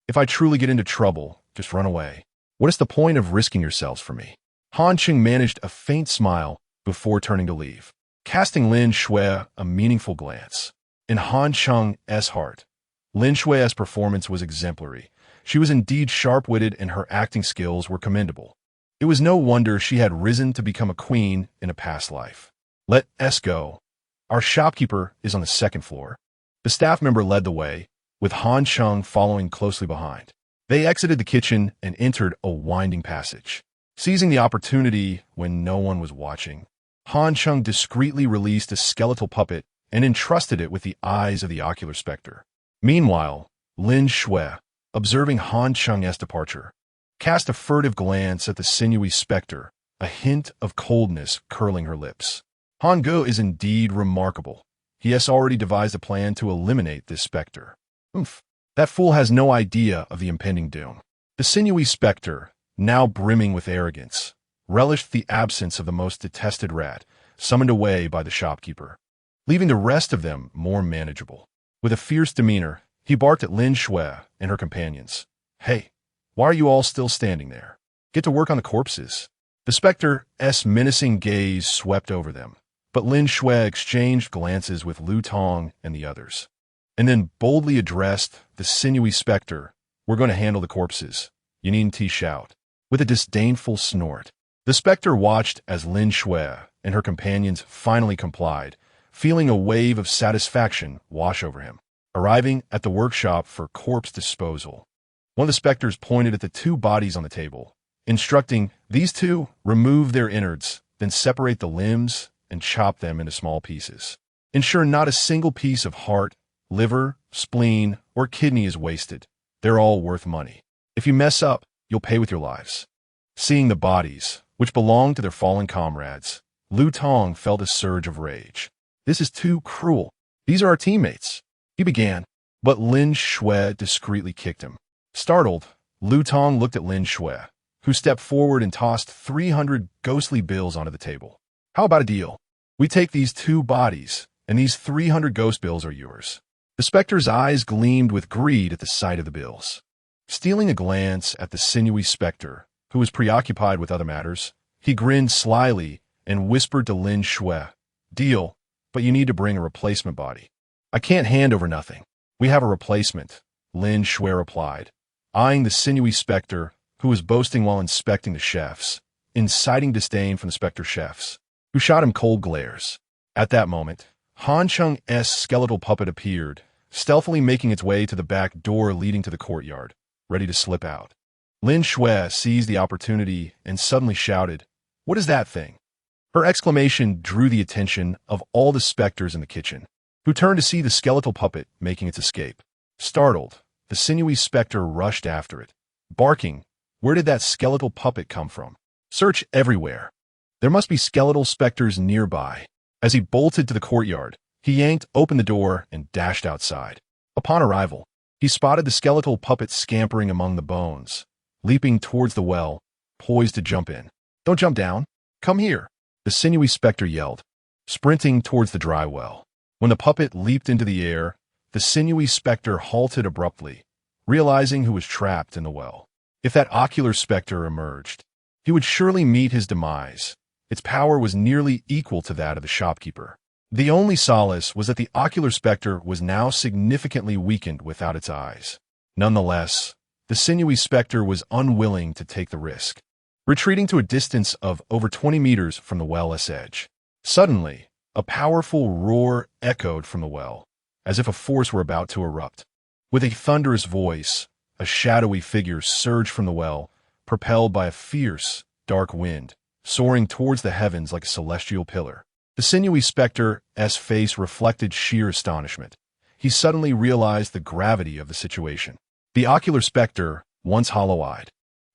A: If I truly get into trouble, just run away. What is the point of risking yourselves for me? Han Cheng managed a faint smile before turning to leave, casting Lin Shui a meaningful glance. In Han Cheng's heart, Lin Shui's performance was exemplary. She was indeed sharp-witted and her acting skills were commendable. It was no wonder she had risen to become a queen in a past life. Let us go. Our shopkeeper is on the second floor. The staff member led the way, with Han Cheng following closely behind. They exited the kitchen and entered a winding passage. Seizing the opportunity when no one was watching, Han Cheng discreetly released a skeletal puppet and entrusted it with the eyes of the ocular specter. Meanwhile, Lin Shui, observing Han Cheng's departure, cast a furtive glance at the sinewy specter, a hint of coldness curling her lips. Han Ge is indeed remarkable. He has already devised a plan to eliminate this specter. Oomph, that fool has no idea of the impending doom. The sinewy specter, now brimming with arrogance, relished the absence of the most detested rat, summoned away by the shopkeeper, leaving the rest of them more manageable. With a fierce demeanor, he barked at Lin Shui and her companions. "Hey, why are you all still standing there? Get to work on the corpses." The specter's menacing gaze swept over them, but Lin Shui exchanged glances with Lu Tong and the others, and then boldly addressed the sinewy specter. "We're going to handle the corpses. You needn't shout." With a disdainful snort, the specter watched as Lin Shui and her companions finally complied, feeling a wave of satisfaction wash over him. Arriving at the workshop for corpse disposal, one of the specters pointed at the two bodies on the table, instructing these two remove their innards, then separate the limbs and chop them into small pieces. Ensure not a single piece of heart, liver, spleen, or kidney is wasted. They're all worth money. If you mess up, you'll pay with your lives. Seeing the bodies, which belonged to their fallen comrades, Lu Tong felt a surge of rage. "This is too cruel. These are our teammates," he began, but Lin Shui discreetly kicked him. Startled, Lu Tong looked at Lin Shui, who stepped forward and tossed 300 ghostly bills onto the table. "How about a deal? We take these two bodies, and these 300 ghost bills are yours." The specter's eyes gleamed with greed at the sight of the bills. Stealing a glance at the sinewy specter, who was preoccupied with other matters, he grinned slyly and whispered to Lin Shui, "Deal, but you need to bring a replacement body." "I can't hand over nothing. We have a replacement," Lin Shui replied, eyeing the sinewy specter, who was boasting while inspecting the chefs, inciting disdain from the specter chefs, who shot him cold glares. At that moment, Han Cheng's skeletal puppet appeared, stealthily making its way to the back door leading to the courtyard, ready to slip out. Lin Shui seized the opportunity and suddenly shouted, "What is that thing?" Her exclamation drew the attention of all the specters in the kitchen, who turned to see the skeletal puppet making its escape. Startled, the sinewy specter rushed after it, barking, "Where did that skeletal puppet come from? Search everywhere. There must be skeletal specters nearby." As he bolted to the courtyard, he yanked open the door and dashed outside. Upon arrival, he spotted the skeletal puppet scampering among the bones, leaping towards the well, poised to jump in. "Don't jump down. Come here," the sinewy specter yelled, sprinting towards the dry well. When the puppet leaped into the air, the sinewy specter halted abruptly, realizing who was trapped in the well. If that ocular specter emerged, he would surely meet his demise. Its power was nearly equal to that of the shopkeeper. The only solace was that the ocular specter was now significantly weakened without its eyes. Nonetheless, the sinewy specter was unwilling to take the risk, retreating to a distance of over 20 meters from the well's edge. Suddenly, a powerful roar echoed from the well, as if a force were about to erupt. With a thunderous voice, a shadowy figure surged from the well, propelled by a fierce, dark wind, soaring towards the heavens like a celestial pillar. The sinewy specter's face reflected sheer astonishment. He suddenly realized the gravity of the situation. The ocular specter, once hollow-eyed,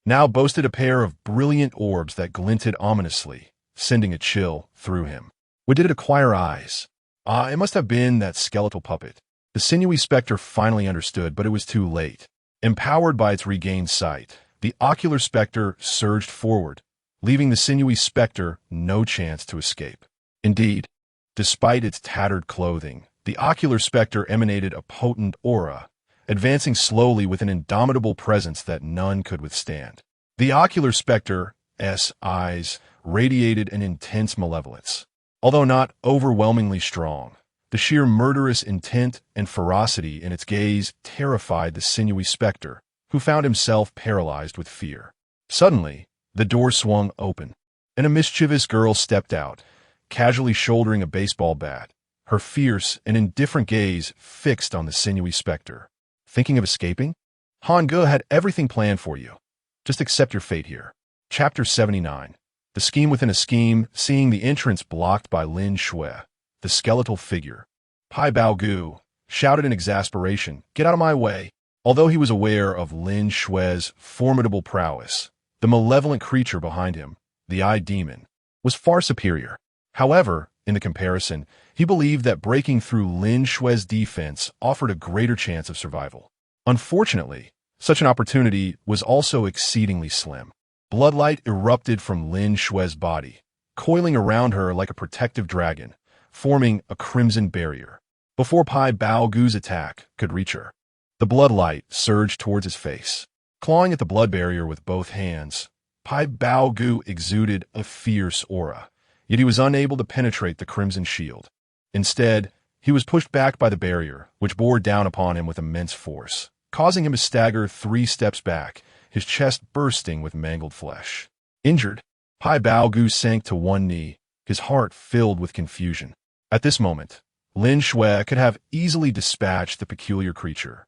A: now boasted a pair of brilliant orbs that glinted ominously, sending a chill through him. What did it acquire eyes? It must have been that skeletal puppet. The sinewy specter finally understood, but it was too late. Empowered by its regained sight, the ocular specter surged forward, leaving the sinewy specter no chance to escape. Indeed, despite its tattered clothing, the ocular specter emanated a potent aura, advancing slowly with an indomitable presence that none could withstand. The ocular specter's eyes radiated an intense malevolence. Although not overwhelmingly strong, the sheer murderous intent and ferocity in its gaze terrified the sinewy specter, who found himself paralyzed with fear. Suddenly, the door swung open, and a mischievous girl stepped out, casually shouldering a baseball bat, her fierce and indifferent gaze fixed on the sinewy specter. "Thinking of escaping? Han Ge had everything planned for you. Just accept your fate here." Chapter 79. The scheme within a scheme, seeing the entrance blocked by Lin Shui, the skeletal figure. Pai Baogu shouted in exasperation, "Get out of my way!" Although he was aware of Lin Shui's formidable prowess, the malevolent creature behind him, the Eye Demon, was far superior. However, in the comparison, he believed that breaking through Lin Shui's defense offered a greater chance of survival. Unfortunately, such an opportunity was also exceedingly slim. Bloodlight erupted from Lin Shui's body, coiling around her like a protective dragon, forming a crimson barrier. Before Pai Baogu's attack could reach her, the bloodlight surged towards his face. Clawing at the blood barrier with both hands, Pai Baogu exuded a fierce aura, yet he was unable to penetrate the crimson shield. Instead, he was pushed back by the barrier, which bore down upon him with immense force, causing him to stagger 3 steps back, his chest bursting with mangled flesh. Injured, Pai Baogu sank to one knee, his heart filled with confusion. At this moment, Lin Shui could have easily dispatched the peculiar creature,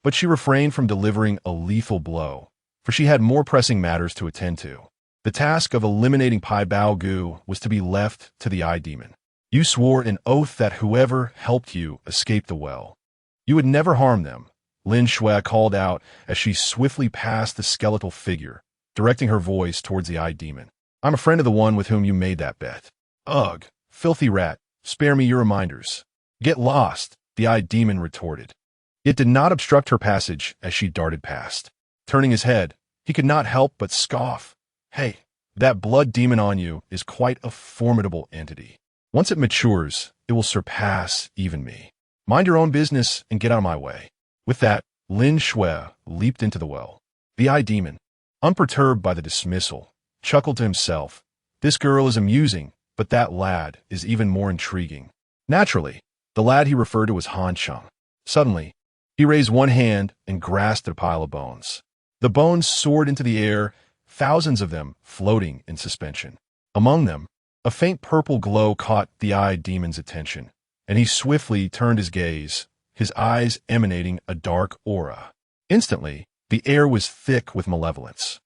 A: but she refrained from delivering a lethal blow, for she had more pressing matters to attend to. The task of eliminating Pai Baogu was to be left to the Eye Demon. "You swore an oath that whoever helped you escape the well, you would never harm them," Lin Shui called out as she swiftly passed the skeletal figure, directing her voice towards the Eye Demon. "I'm a friend of the one with whom you made that bet." "Ugh, filthy rat, spare me your reminders." "Get lost," the Eye Demon retorted. It did not obstruct her passage as she darted past. Turning his head, he could not help but scoff. "Hey, that blood demon on you is quite a formidable entity. Once it matures, it will surpass even me." Mind your own business and get out of my way." With that, Lin Shui leaped into the well. The eye demon, unperturbed by the dismissal, chuckled to himself. This girl is amusing, but that lad is even more intriguing. Naturally, the lad he referred to was Han Cheng. Suddenly, he raised one hand and grasped at a pile of bones. The bones soared into the air, thousands of them floating in suspension. Among them, a faint purple glow caught the eye demon's attention, and he swiftly turned his gaze, his eyes emanating a dark aura. Instantly, the air was thick with malevolence,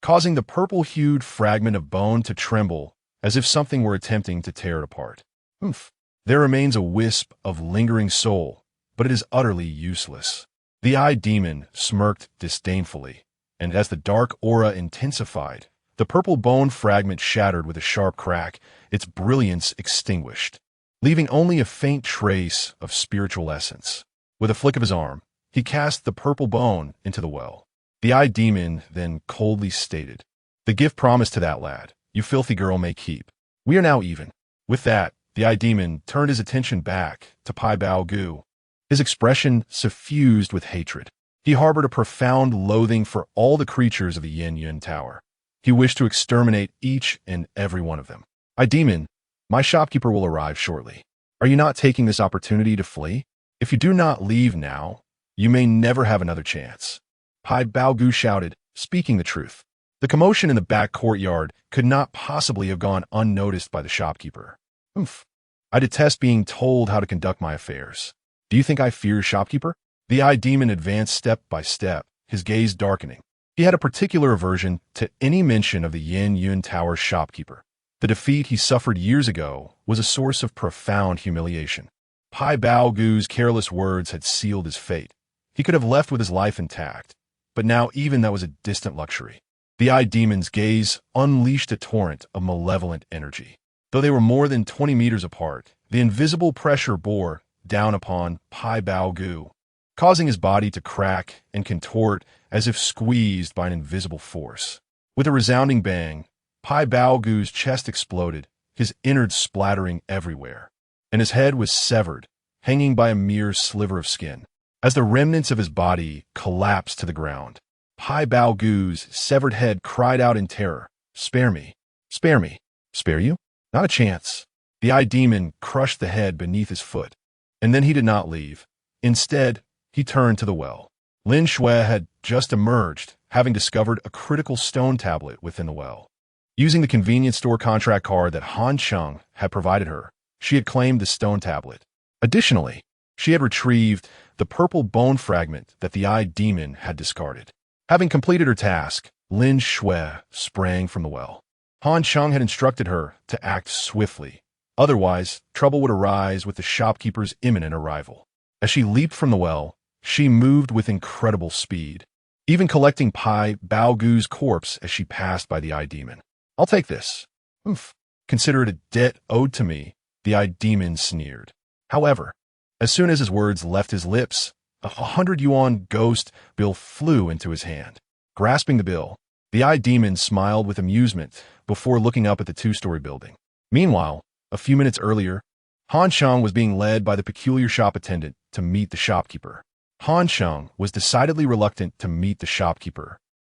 A: causing the purple-hued fragment of bone to tremble as if something were attempting to tear it apart. Oomph. There remains a wisp of lingering soul, but it is utterly useless. The eye demon smirked disdainfully, and as the dark aura intensified, the purple bone fragment shattered with a sharp crack, its brilliance extinguished, leaving only a faint trace of spiritual essence. With a flick of his arm, he cast the purple bone into the well. The eye demon then coldly stated, "The gift promised to that lad, you filthy girl, may keep. We are now even." With that, the eye demon turned his attention back to Pai Bao Gu, his expression suffused with hatred. He harbored a profound loathing for all the creatures of the Yin Yun Tower. He wished to exterminate each and every one of them. "Eye demon, my shopkeeper will arrive shortly. Are you not taking this opportunity to flee? If you do not leave now, you may never have another chance." Pai Bao Gu shouted, speaking the truth. The commotion in the back courtyard could not possibly have gone unnoticed by the shopkeeper. "Oomph. I detest being told how to conduct my affairs. Do you think I fear shopkeeper?" The eye demon advanced step by step, his gaze darkening. He had a particular aversion to any mention of the Yin Yun Tower shopkeeper. The defeat he suffered years ago was a source of profound humiliation. Pai Bao Gu's careless words had sealed his fate. He could have left with his life intact, but now even that was a distant luxury. The eye demon's gaze unleashed a torrent of malevolent energy. Though they were more than 20 meters apart, the invisible pressure bore down upon Pai Bao Gu, causing his body to crack and contort as if squeezed by an invisible force. With a resounding bang, Pai Bao Gu's chest exploded, his innards splattering everywhere, and his head was severed, hanging by a mere sliver of skin. As the remnants of his body collapsed to the ground, Pai Bao Gu's severed head cried out in terror, "Spare me! Spare me! Spare you? Not a chance." The eye demon crushed the head beneath his foot, and then he did not leave. Instead, he turned to the well. Lin Shui had just emerged, having discovered a critical stone tablet within the well. Using the convenience store contract card that Han Cheng had provided her, she had claimed the stone tablet. Additionally, she had retrieved the purple bone fragment that the eye demon had discarded. Having completed her task, Lin Shui sprang from the well. Han Cheng had instructed her to act swiftly. Otherwise, trouble would arise with the shopkeeper's imminent arrival. As she leaped from the well, she moved with incredible speed, even collecting Pai Bao Gu's corpse as she passed by the eye demon. "I'll take this. Oomph. Consider it a debt owed to me," the eye demon sneered. However, as soon as his words left his lips, a 100 yuan ghost bill flew into his hand. Grasping the bill, the eye demon smiled with amusement before looking up at the two-story building. Meanwhile, a few minutes earlier, Han Cheng was being led by the peculiar shop attendant to meet the shopkeeper. Han Cheng was decidedly reluctant to meet the shopkeeper,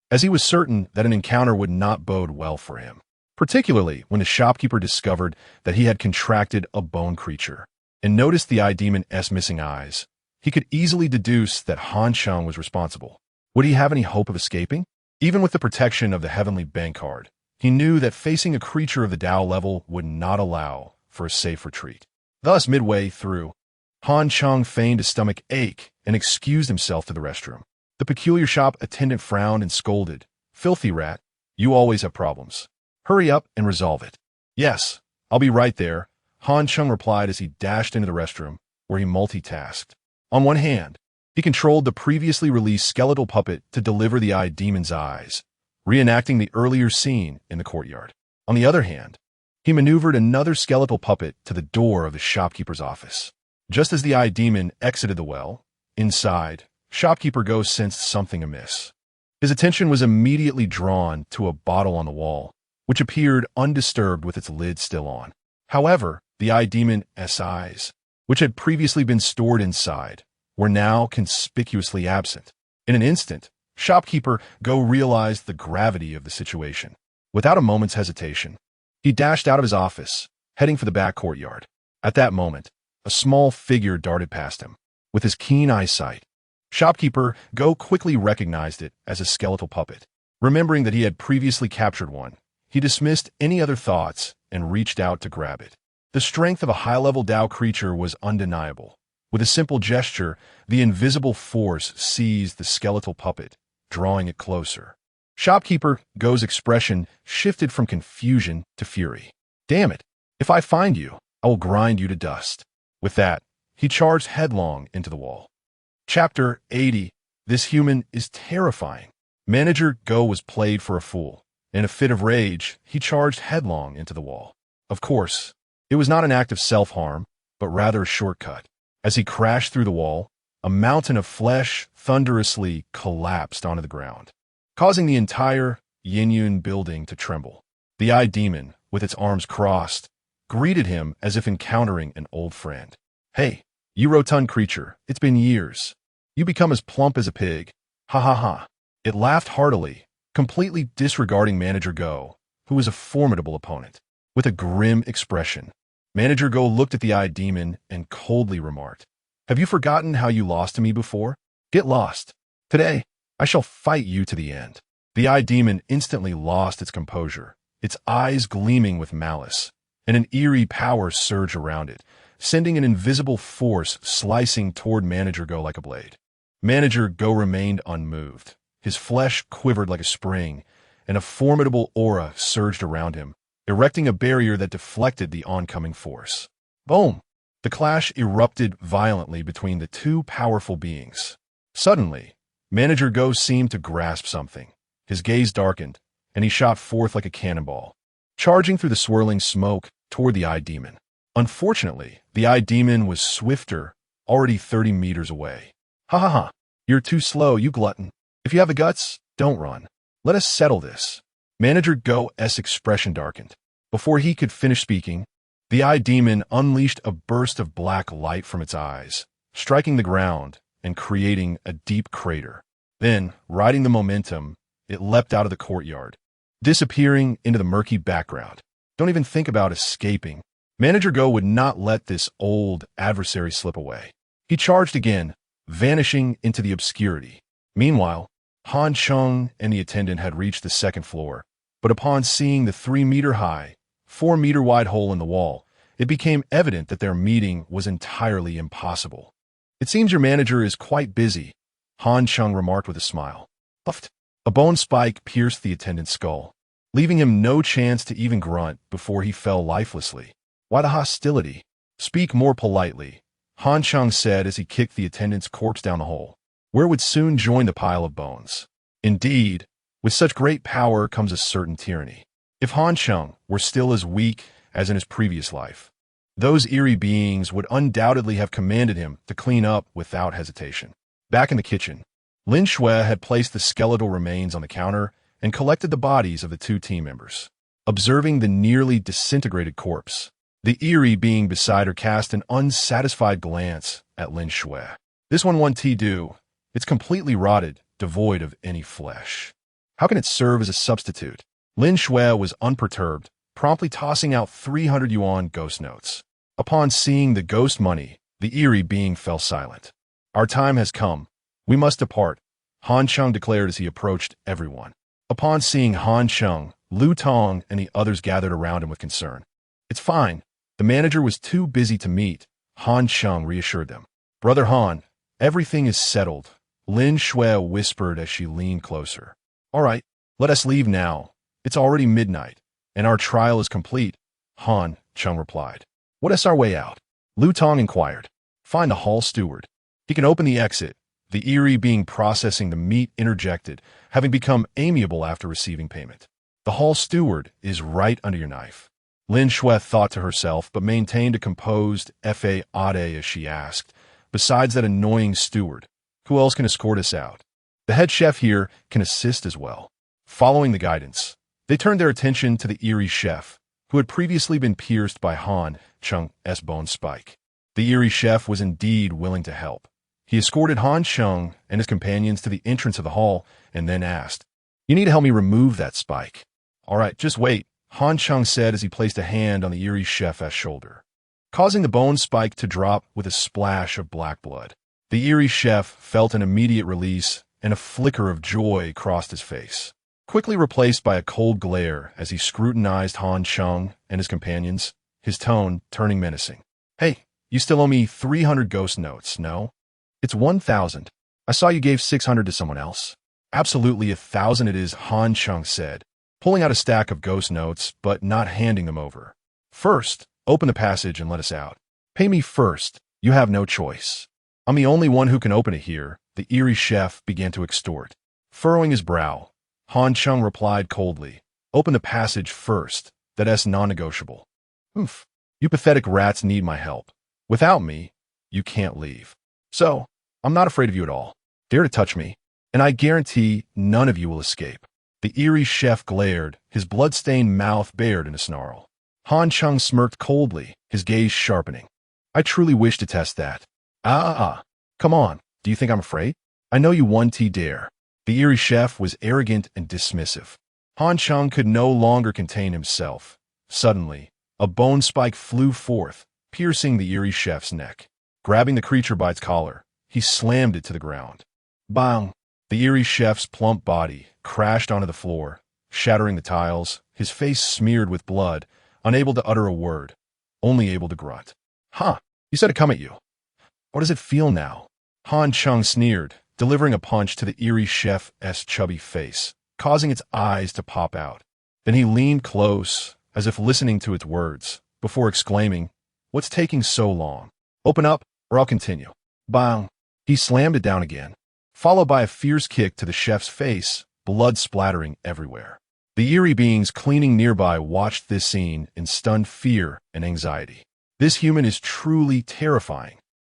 A: as he was certain that an encounter would not bode well for him, particularly when the shopkeeper discovered that he had contracted a bone creature and noticed the eye demon's missing eyes. He could easily deduce that Han Cheng was responsible. Would he have any hope of escaping? Even with the protection of the heavenly bank card, he knew that facing a creature of the Tao level would not allow for a safe retreat. Thus, midway through, Han Cheng feigned a stomach ache and excused himself to the restroom. The peculiar shop attendant frowned and scolded, "Filthy rat, you always have problems. Hurry up and resolve it." "Yes, I'll be right there," Han Cheng replied as he dashed into the restroom, where he multitasked. On one hand, he controlled the previously released skeletal puppet to deliver the eye demon's eyes, reenacting the earlier scene in the courtyard. On the other hand, he maneuvered another skeletal puppet to the door of the shopkeeper's office. Just as the eye demon exited the well, inside, shopkeeper Ghost sensed something amiss. His attention was immediately drawn to a bottle on the wall, which appeared undisturbed with its lid still on. However, the eye demon's eyes which had previously been stored inside, were now conspicuously absent. In an instant, shopkeeper Go realized the gravity of the situation. Without a moment's hesitation, he dashed out of his office, heading for the back courtyard. At that moment, a small figure darted past him. With his keen eyesight, shopkeeper Go quickly recognized it as a skeletal puppet. Remembering that he had previously captured one, he dismissed any other thoughts and reached out to grab it. The strength of a high-level Dao creature was undeniable. With a simple gesture, the invisible force seized the skeletal puppet, drawing it closer. Shopkeeper Go's expression shifted from confusion to fury. Damn it! If I find you, I will grind you to dust. With that, he charged headlong into the wall. Chapter 80. This human is terrifying. Manager Go was played for a fool. In a fit of rage, he charged headlong into the wall. Of course, it was not an act of self-harm, but rather a shortcut. As he crashed through the wall, a mountain of flesh thunderously collapsed onto the ground, causing the entire Yuan building to tremble. The eye demon, with its arms crossed, greeted him as if encountering an old friend. Hey, you rotund creature, it's been years. You become as plump as a pig. Ha ha ha. It laughed heartily, completely disregarding Manager Go, who was a formidable opponent. With a grim expression, Manager Go looked at the eye demon and coldly remarked, "Have you forgotten how you lost to me before? Get lost. Today, I shall fight you to the end." The eye demon instantly lost its composure, its eyes gleaming with malice, and an eerie power surged around it, sending an invisible force slicing toward Manager Go like a blade. Manager Go remained unmoved. His flesh quivered like a spring, and a formidable aura surged around him, erecting a barrier that deflected the oncoming force. Boom! The clash erupted violently between the two powerful beings. Suddenly, Manager Go seemed to grasp something. His gaze darkened, and he shot forth like a cannonball, charging through the swirling smoke toward the eye demon. Unfortunately, the eye demon was swifter, already 30 meters away. Ha ha ha! You're too slow, you glutton. If you have the guts, don't run. Let us settle this. Manager Go's expression darkened. Before he could finish speaking, the eye demon unleashed a burst of black light from its eyes, striking the ground and creating a deep crater. Then, riding the momentum, it leapt out of the courtyard, disappearing into the murky background. Don't even think about escaping. Manager Go would not let this old adversary slip away. He charged again, vanishing into the obscurity. Meanwhile, Han Cheng and the attendant had reached the second floor, but upon seeing the 3-meter-high, 4-meter-wide hole in the wall, it became evident that their meeting was entirely impossible. "It seems your manager is quite busy," Han Cheng remarked with a smile. Puffed. A bone spike pierced the attendant's skull, leaving him no chance to even grunt before he fell lifelessly. "Why the hostility? Speak more politely," Han Cheng said as he kicked the attendant's corpse down the hole, where it would soon join the pile of bones. Indeed, with such great power comes a certain tyranny. If Han Cheng were still as weak as in his previous life, those eerie beings would undoubtedly have commanded him to clean up without hesitation. Back in the kitchen, Lin Shui had placed the skeletal remains on the counter and collected the bodies of the two team members. Observing the nearly disintegrated corpse, the eerie being beside her cast an unsatisfied glance at Lin Shui. "This one won't do. It's completely rotted, devoid of any flesh. How can it serve as a substitute?" Lin Shui was unperturbed, promptly tossing out 300 yuan ghost notes. Upon seeing the ghost money, the eerie being fell silent. "Our time has come. We must depart," Han Cheng declared as he approached everyone. Upon seeing Han Cheng, Lu Tong and the others gathered around him with concern. "It's fine. The manager was too busy to meet," Han Cheng reassured them. "Brother Han, everything is settled," Lin Shui whispered as she leaned closer. "All right, let us leave now. It's already midnight, and our trial is complete," Han Cheng replied. "What is our way out?" Lu Tong inquired. "Find the hall steward. He can open the exit," the eerie being processing the meat interjected, having become amiable after receiving payment. "The hall steward is right under your knife." Lin Shui thought to herself, but maintained a composed fa ade as she asked, "Besides that annoying steward, who else can escort us out? The head chef here can assist as well." Following the guidance, they turned their attention to the eerie chef, who had previously been pierced by Han Cheng's bone spike. The eerie chef was indeed willing to help. He escorted Han Cheng and his companions to the entrance of the hall and then asked, "You need to help me remove that spike." "All right, just wait," Han Cheng said as he placed a hand on the eerie chef's shoulder, causing the bone spike to drop with a splash of black blood. The eerie chef felt an immediate release, and a flicker of joy crossed his face, quickly replaced by a cold glare as he scrutinized Han Cheng and his companions, his tone turning menacing. "Hey, you still owe me 300 ghost notes, no? It's 1,000. I saw you gave 600 to someone else." "Absolutely 1,000 it is," Han Cheng said, pulling out a stack of ghost notes but not handing them over. "First, open the passage and let us out. Pay me first. You have no choice." "I'm the only one who can open it here," the eerie chef began to extort. Furrowing his brow, Han Cheng replied coldly, "Open the passage first. That's non-negotiable." "Oof. You pathetic rats need my help. Without me, you can't leave. So, I'm not afraid of you at all. Dare to touch me, and I guarantee none of you will escape." The eerie chef glared, his blood-stained mouth bared in a snarl. Han Cheng smirked coldly, his gaze sharpening. "I truly wish to test that." Come on, do you think I'm afraid? I know you 1T dare." The eerie chef was arrogant and dismissive. Han Cheng could no longer contain himself. Suddenly, a bone spike flew forth, piercing the eerie chef's neck. Grabbing the creature by its collar, he slammed it to the ground. Bang! The eerie chef's plump body crashed onto the floor, shattering the tiles, his face smeared with blood, unable to utter a word, only able to grunt. "Huh, you said to come at you. What does it feel now?" Han Cheng sneered, delivering a punch to the eerie chef's chubby face, causing its eyes to pop out. Then he leaned close, as if listening to its words, before exclaiming, "What's taking so long? Open up, or I'll continue." Bang! He slammed it down again, followed by a fierce kick to the chef's face, blood splattering everywhere. The eerie beings cleaning nearby watched this scene in stunned fear and anxiety. This human is truly terrifying.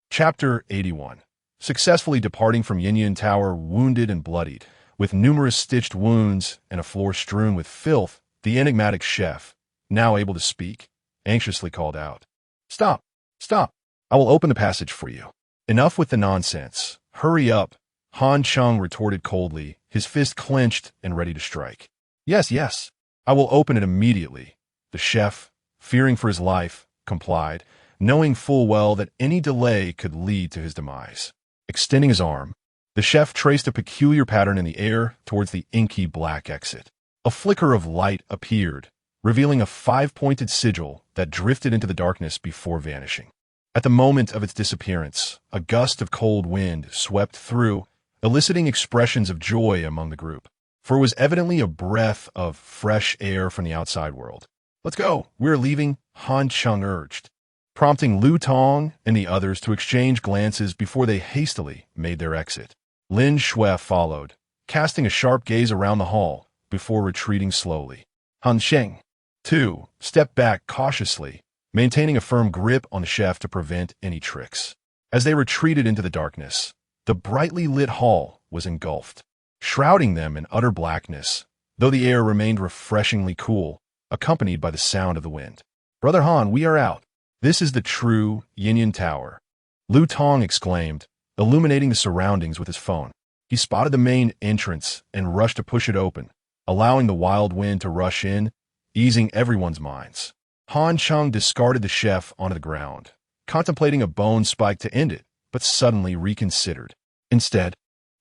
A: Chapter 81. Successfully departing from Yuan Tower wounded and bloodied, with numerous stitched wounds and a floor strewn with filth, the enigmatic chef, now able to speak, anxiously called out, "Stop! Stop! I will open the passage for you." "Enough with the nonsense. Hurry up," Han Cheng retorted coldly, his fist clenched and ready to strike. Yes, I will open it immediately." The chef, fearing for his life, complied, knowing full well that any delay could lead to his demise. Extending his arm, the chef traced a peculiar pattern in the air towards the inky black exit. A flicker of light appeared, revealing a 5-pointed sigil that drifted into the darkness before vanishing. At the moment of its disappearance, a gust of cold wind swept through, eliciting expressions of joy among the group, for it was evidently a breath of fresh air from the outside world. "Let's go, we're leaving," Han Cheng urged, prompting Lu Tong and the others to exchange glances before they hastily made their exit. Lin Shui followed, casting a sharp gaze around the hall before retreating slowly. Han Cheng, too, stepped back cautiously, maintaining a firm grip on the chef to prevent any tricks. As they retreated into the darkness, the brightly lit hall was engulfed, shrouding them in utter blackness, though the air remained refreshingly cool, accompanied by the sound of the wind. "Brother Han, we are out. This is the true Yuan Tower," Lu Tong exclaimed, illuminating the surroundings with his phone. He spotted the main entrance and rushed to push it open, allowing the wild wind to rush in, easing everyone's minds. Han Cheng discarded the chef onto the ground, contemplating a bone spike to end it, but suddenly reconsidered. Instead,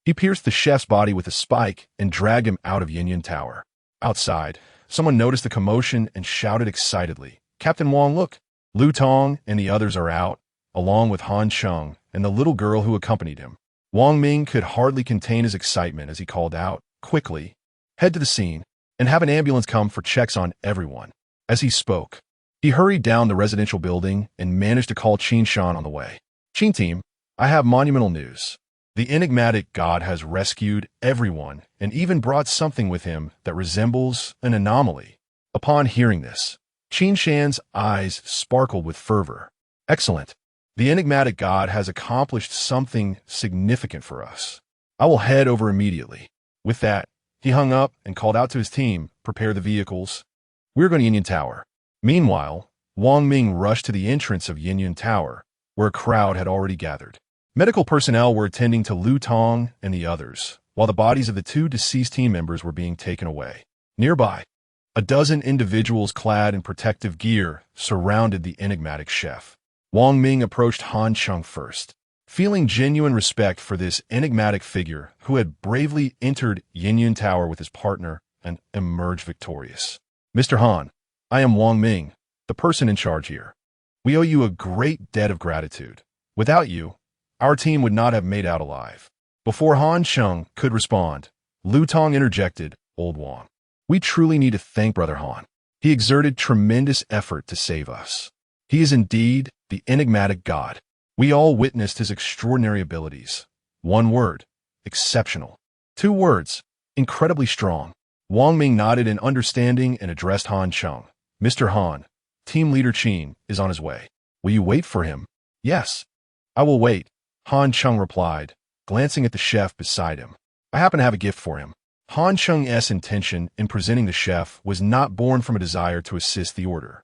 A: he pierced the chef's body with a spike and dragged him out of Yuan Tower. Outside, someone noticed the commotion and shouted excitedly, "Captain Wang, look! Lu Tong and the others are out, along with Han Cheng and the little girl who accompanied him." Wang Ming could hardly contain his excitement as he called out, "Quickly, head to the scene, and have an ambulance come for checks on everyone." As he spoke, he hurried down the residential building and managed to call Qin Shan on the way. "Qin team, I have monumental news. The enigmatic god has rescued everyone and even brought something with him that resembles an anomaly." Upon hearing this, Qin Shan's eyes sparkled with fervor. "Excellent. The enigmatic god has accomplished something significant for us. I will head over immediately." With that, he hung up and called out to his team, "Prepare the vehicles. We're going to Yuan Tower." Meanwhile, Wang Ming rushed to the entrance of Yuan Tower, where a crowd had already gathered. Medical personnel were attending to Lu Tong and the others, while the bodies of the two deceased team members were being taken away. Nearby, a dozen individuals clad in protective gear surrounded the enigmatic chef. Wang Ming approached Han Cheng first. Feeling genuine respect for this enigmatic figure who had bravely entered Yinyun Tower with his partner and emerged victorious. Mr. Han, I am Wang Ming, the person in charge here. We owe you a great debt of gratitude. Without you, our team would not have made out alive. Before Han Cheng could respond, Lu Tong interjected, Old Wang. We truly need to thank Brother Han. He exerted tremendous effort to save us. He is indeed the enigmatic god. We all witnessed his extraordinary abilities. One word, exceptional. Two words, incredibly strong. Wang Ming nodded in understanding and addressed Han Cheng. Mr. Han, Team Leader Qin is on his way. Will you wait for him? Yes, I will wait, Han Cheng replied, glancing at the chef beside him. I happen to have a gift for him. Han Cheng's intention in presenting the chef was not born from a desire to assist the order.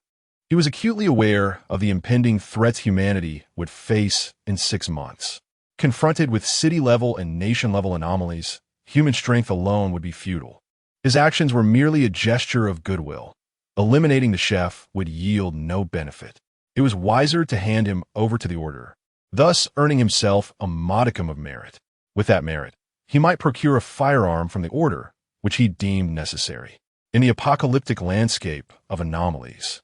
A: He was acutely aware of the impending threats humanity would face in 6 months. Confronted with city-level and nation-level anomalies, human strength alone would be futile. His actions were merely a gesture of goodwill. Eliminating the chef would yield no benefit. It was wiser to hand him over to the order, thus earning himself a modicum of merit. With that merit, he might procure a firearm from the order, which he deemed necessary. In the apocalyptic landscape of anomalies,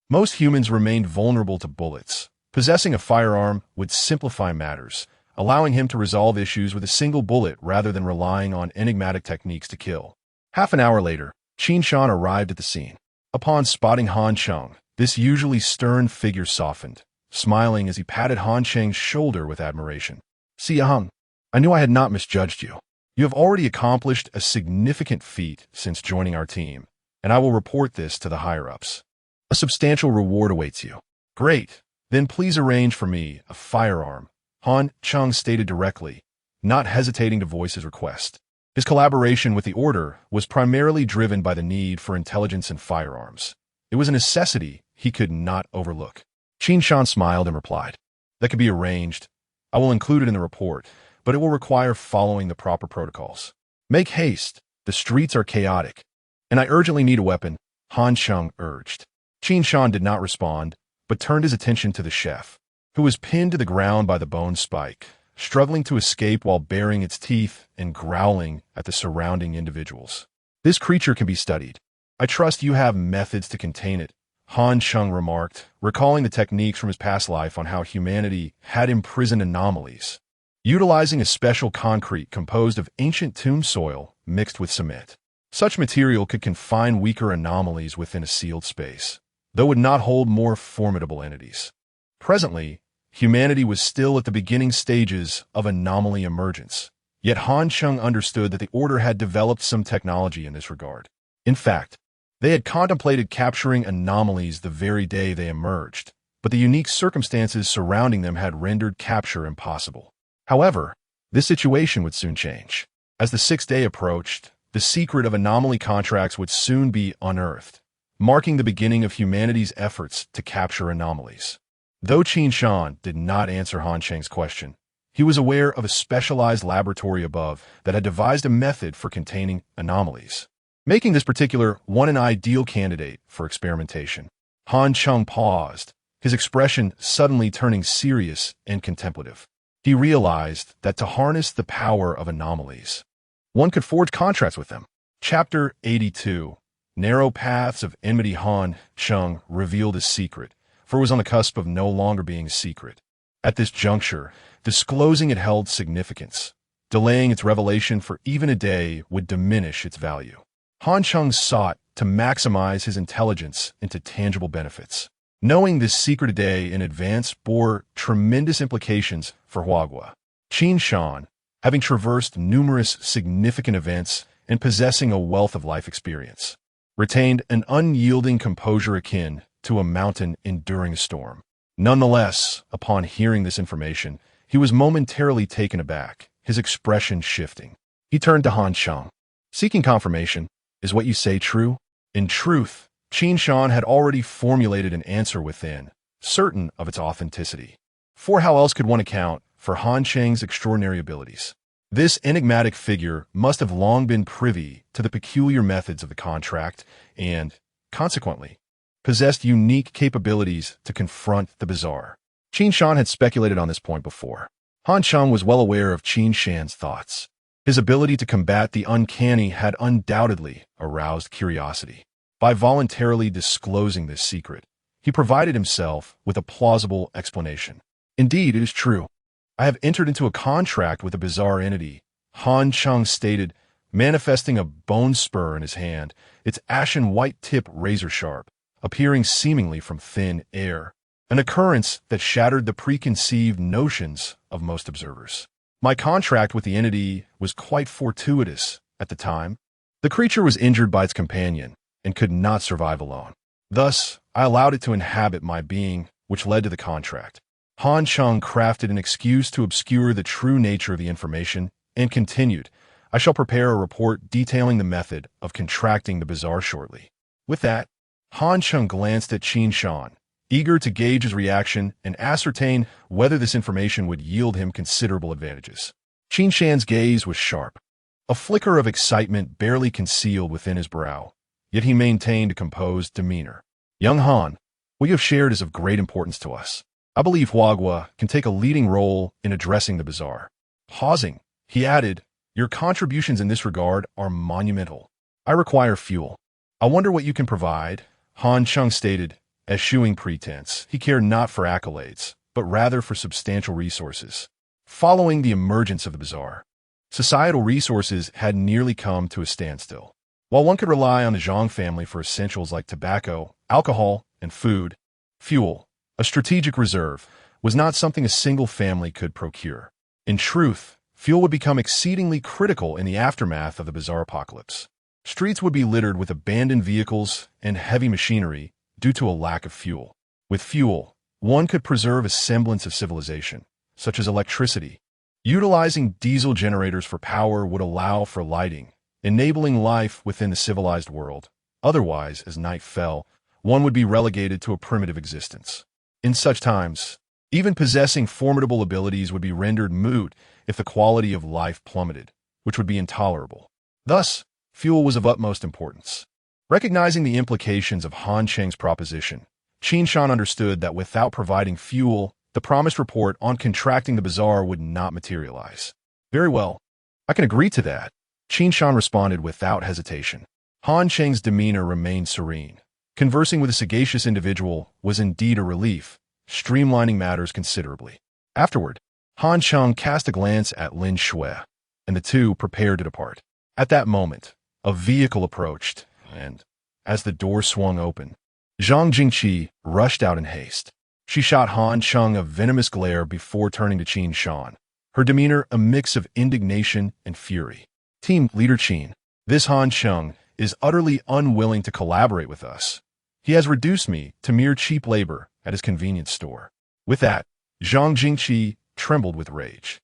A: most humans remained vulnerable to bullets. Possessing a firearm would simplify matters, allowing him to resolve issues with a single bullet rather than relying on enigmatic techniques to kill. Half an hour later, Qin Shan arrived at the scene. Upon spotting Han Cheng, this usually stern figure softened, smiling as he patted Han Cheng's shoulder with admiration. Xia Heng, I knew I had not misjudged you. You have already accomplished a significant feat since joining our team, and I will report this to the higher-ups. A substantial reward awaits you. Great. Then please arrange for me a firearm, Han Cheng stated directly, not hesitating to voice his request. His collaboration with the Order was primarily driven by the need for intelligence and firearms. It was a necessity he could not overlook. Qin Shan smiled and replied, That could be arranged. I will include it in the report, but it will require following the proper protocols. Make haste. The streets are chaotic. And I urgently need a weapon, Han Cheng urged. Qin Shan did not respond, but turned his attention to the chef, who was pinned to the ground by the bone spike, struggling to escape while baring its teeth and growling at the surrounding individuals. This creature can be studied. I trust you have methods to contain it, Han Cheng remarked, recalling the techniques from his past life on how humanity had imprisoned anomalies, utilizing a special concrete composed of ancient tomb soil mixed with cement. Such material could confine weaker anomalies within a sealed space, though would not hold more formidable entities. Presently, humanity was still at the beginning stages of anomaly emergence, yet Han Cheng understood that the Order had developed some technology in this regard. In fact, they had contemplated capturing anomalies the very day they emerged, but the unique circumstances surrounding them had rendered capture impossible. However, this situation would soon change. As the 6th day approached, the secret of anomaly contracts would soon be unearthed, marking the beginning of humanity's efforts to capture anomalies. Though Qin Shan did not answer Han Cheng's question, he was aware of a specialized laboratory above that had devised a method for containing anomalies, making this particular one an ideal candidate for experimentation. Han Cheng paused, his expression suddenly turning serious and contemplative. He realized that to harness the power of anomalies, one could forge contracts with them. Chapter 82. Narrow Paths of Enmity. Han Cheng revealed his secret, for it was on the cusp of no longer being a secret. At this juncture, disclosing it held significance. Delaying its revelation for even a day would diminish its value. Han Cheng sought to maximize his intelligence into tangible benefits. Knowing this secret a day in advance bore tremendous implications for Huagua. Qin Shan, having traversed numerous significant events and possessing a wealth of life experience, retained an unyielding composure akin to a mountain enduring a storm. Nonetheless, upon hearing this information, he was momentarily taken aback, his expression shifting. He turned to Han Cheng. Seeking confirmation, is what you say true? In truth, Qin Shan had already formulated an answer within, certain of its authenticity. For how else could one account for Han Cheng's extraordinary abilities? This enigmatic figure must have long been privy to the peculiar methods of the contract and, consequently, possessed unique capabilities to confront the bizarre. Qin Shan had speculated on this point before. Han Cheng was well aware of Qin Shan's thoughts. His ability to combat the uncanny had undoubtedly aroused curiosity. By voluntarily disclosing this secret, he provided himself with a plausible explanation. Indeed, it is true. I have entered into a contract with a bizarre entity, Han Cheng stated, manifesting a bone spur in his hand, its ashen white tip razor-sharp, appearing seemingly from thin air, an occurrence that shattered the preconceived notions of most observers. My contract with the entity was quite fortuitous at the time. The creature was injured by its companion and could not survive alone. Thus, I allowed it to inhabit my being, which led to the contract. Han Cheng crafted an excuse to obscure the true nature of the information and continued, I shall prepare a report detailing the method of contracting the bizarre shortly. With that, Han Cheng glanced at Qin Shan, eager to gauge his reaction and ascertain whether this information would yield him considerable advantages. Qin Shan's gaze was sharp, a flicker of excitement barely concealed within his brow, yet he maintained a composed demeanor. Young Han, what you have shared is of great importance to us. I believe Huagua can take a leading role in addressing the bizarre. Pausing, he added, your contributions in this regard are monumental. I require fuel. I wonder what you can provide, Han Cheng stated, eschewing pretense. He cared not for accolades, but rather for substantial resources. Following the emergence of the bizarre, societal resources had nearly come to a standstill. While one could rely on the Zhang family for essentials like tobacco, alcohol, and food, fuel, a strategic reserve, was not something a single family could procure. In truth, fuel would become exceedingly critical in the aftermath of the bizarre apocalypse. Streets would be littered with abandoned vehicles and heavy machinery due to a lack of fuel. With fuel, one could preserve a semblance of civilization, such as electricity. Utilizing diesel generators for power would allow for lighting, enabling life within the civilized world. Otherwise, as night fell, one would be relegated to a primitive existence. In such times, even possessing formidable abilities would be rendered moot if the quality of life plummeted, which would be intolerable. Thus, fuel was of utmost importance. Recognizing the implications of Han Cheng's proposition, Qin Shan understood that without providing fuel, the promised report on contracting the bizarre would not materialize. Very well, I can agree to that, Qin Shan responded without hesitation. Han Cheng's demeanor remained serene. Conversing with a sagacious individual was indeed a relief, streamlining matters considerably. Afterward, Han Cheng cast a glance at Lin Shui, and the two prepared to depart. At that moment, a vehicle approached, and, as the door swung open, Zhang Jingqi rushed out in haste. She shot Han Cheng a venomous glare before turning to Qin Shan, her demeanor a mix of indignation and fury. Team Leader Qin, this Han Cheng is utterly unwilling to collaborate with us. He has reduced me to mere cheap labor at his convenience store. With that, Zhang Jingqi trembled with rage.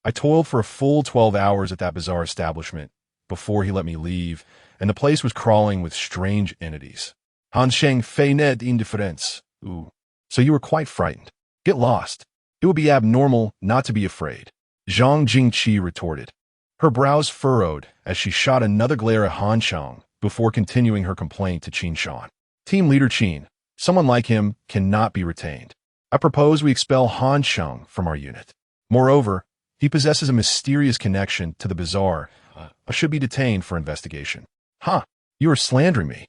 A: I toiled for a full 12 hours at that bizarre establishment before he let me leave, and the place was crawling with strange entities. Han Cheng feigned indifference. Ooh, so you were quite frightened. Get lost. It would be abnormal not to be afraid, Zhang Jingqi retorted. Her brows furrowed as she shot another glare at Han Cheng before continuing her complaint to Qin Shan. Team Leader Qin, someone like him cannot be retained. I propose we expel Han Cheng from our unit. Moreover, he possesses a mysterious connection to the bizarre. I should be detained for investigation. Huh, you are slandering me.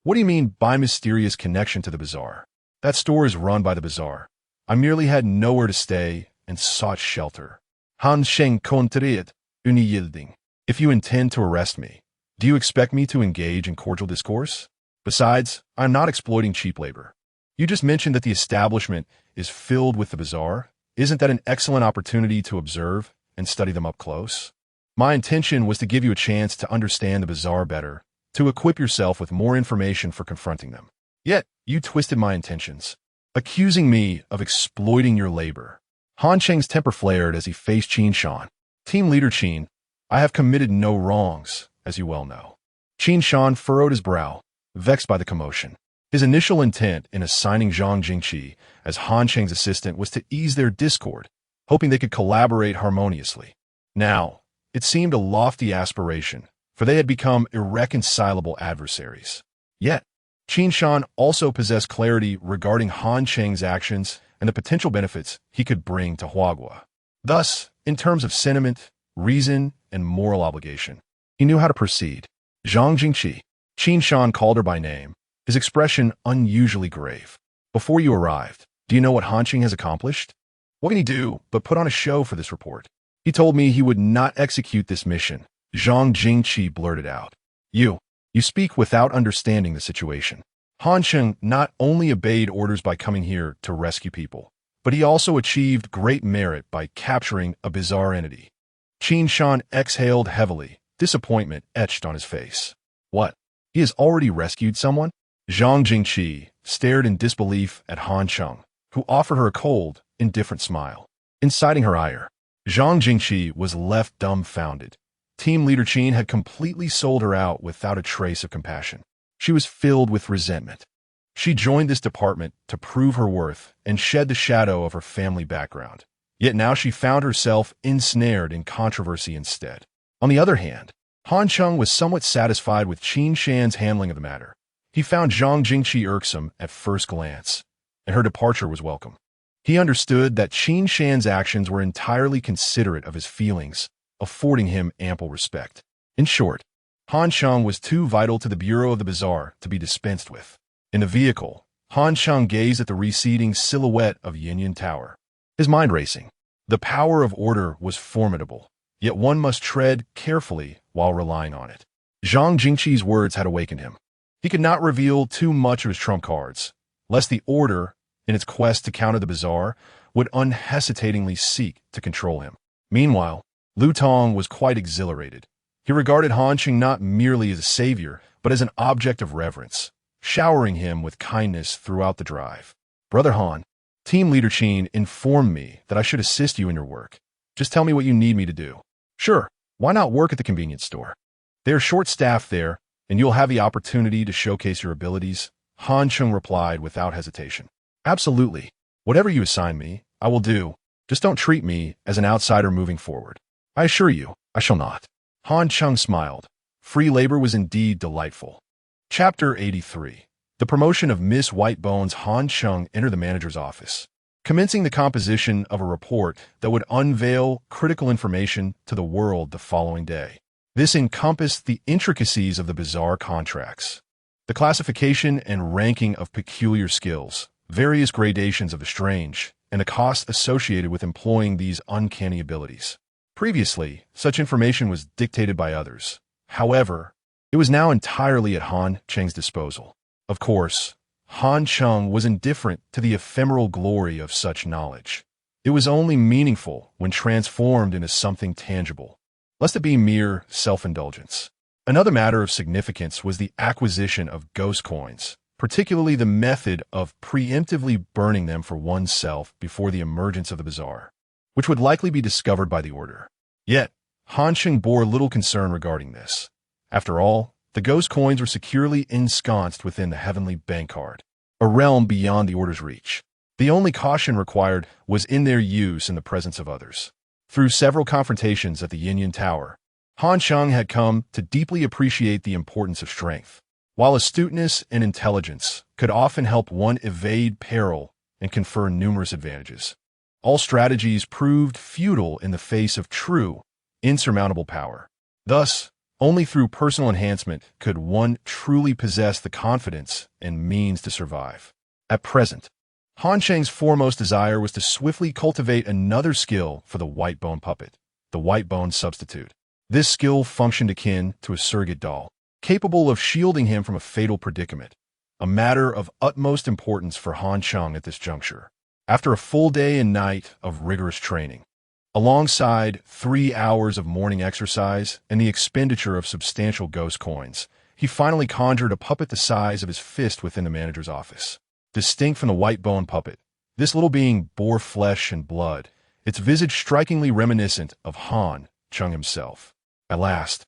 A: What do you mean by mysterious connection to the bizarre? That store is run by the bizarre. I merely had nowhere to stay and sought shelter. Han Cheng contraried, unyielding. If you intend to arrest me, do you expect me to engage in cordial discourse? Besides, I am not exploiting cheap labor. You just mentioned that the establishment is filled with the bizarre. Isn't that an excellent opportunity to observe and study them up close? My intention was to give you a chance to understand the bizarre better, to equip yourself with more information for confronting them. Yet, you twisted my intentions, accusing me of exploiting your labor. Han Cheng's temper flared as he faced Qin Shan. Team Leader Qin, I have committed no wrongs, as you well know. Qin Shan furrowed his brow, vexed by the commotion. His initial intent in assigning Zhang Jingqi as Han Cheng's assistant was to ease their discord, hoping they could collaborate harmoniously. Now, it seemed a lofty aspiration, for they had become irreconcilable adversaries. Yet, Qin Shan also possessed clarity regarding Han Cheng's actions and the potential benefits he could bring to Huagua. Thus, in terms of sentiment, reason, and moral obligation, he knew how to proceed. Zhang Jingqi, Qin Shan called her by name, his expression unusually grave. Before you arrived, do you know what Han Cheng has accomplished? What can he do but put on a show for this report? He told me he would not execute this mission. Zhang Jingqi blurted out. You speak without understanding the situation. Han Cheng not only obeyed orders by coming here to rescue people, but he also achieved great merit by capturing a bizarre entity. Qin Shan exhaled heavily, disappointment etched on his face. What? He has already rescued someone? Zhang Jingqi stared in disbelief at Han Cheng, who offered her a cold, indifferent smile. Inciting her ire, Zhang Jingqi was left dumbfounded. Team leader Qin had completely sold her out without a trace of compassion. She was filled with resentment. She joined this department to prove her worth and shed the shadow of her family background. Yet now she found herself ensnared in controversy instead. On the other hand, Han Cheng was somewhat satisfied with Qin Shan's handling of the matter. He found Zhang Jingqi irksome at first glance, and her departure was welcome. He understood that Qin Shan's actions were entirely considerate of his feelings, affording him ample respect. In short, Han Cheng was too vital to the Bureau of the Bazaar to be dispensed with. In the vehicle, Han Cheng gazed at the receding silhouette of Yuan Tower, his mind racing. The power of order was formidable, yet one must tread carefully while relying on it. Zhang Jingqi's words had awakened him. He could not reveal too much of his trump cards, lest the order, in its quest to counter the Bazaar, would unhesitatingly seek to control him. Meanwhile, Lu Tong was quite exhilarated. He regarded Han Cheng not merely as a savior, but as an object of reverence, showering him with kindness throughout the drive. Brother Han, Team Leader Qin informed me that I should assist you in your work. Just tell me what you need me to do. Sure, why not work at the convenience store? They are short-staffed there, and you'll have the opportunity to showcase your abilities, Han Cheng replied without hesitation. Absolutely. Whatever you assign me, I will do. Just don't treat me as an outsider moving forward. I assure you, I shall not. Han Cheng smiled. Free labor was indeed delightful. Chapter 83. The promotion of Miss Whitebone's Han Cheng entered the manager's office, commencing the composition of a report that would unveil critical information to the world the following day. This encompassed the intricacies of the Bazaar contracts, the classification and ranking of peculiar skills, various gradations of the strange, and the cost associated with employing these uncanny abilities. Previously, such information was dictated by others. However, it was now entirely at Han Cheng's disposal. Of course, Han Cheng was indifferent to the ephemeral glory of such knowledge. It was only meaningful when transformed into something tangible, lest it be mere self-indulgence. Another matter of significance was the acquisition of ghost coins, particularly the method of preemptively burning them for oneself before the emergence of the Bazaar, which would likely be discovered by the Order. Yet, Han Cheng bore little concern regarding this. After all, the ghost coins were securely ensconced within the heavenly bankard, a realm beyond the Order's reach. The only caution required was in their use in the presence of others. Through several confrontations at the Yuan Tower, Han Cheng had come to deeply appreciate the importance of strength. While astuteness and intelligence could often help one evade peril and confer numerous advantages, all strategies proved futile in the face of true, insurmountable power. Thus, only through personal enhancement could one truly possess the confidence and means to survive. At present, Han Cheng's foremost desire was to swiftly cultivate another skill for the white-bone puppet, the white-bone substitute. This skill functioned akin to a surrogate doll, capable of shielding him from a fatal predicament, a matter of utmost importance for Han Cheng at this juncture. After a full day and night of rigorous training, alongside 3 hours of morning exercise and the expenditure of substantial ghost coins, he finally conjured a puppet the size of his fist within the manager's office. Distinct from the white-bone puppet, this little being bore flesh and blood, its visage strikingly reminiscent of Han Cheng himself. At last,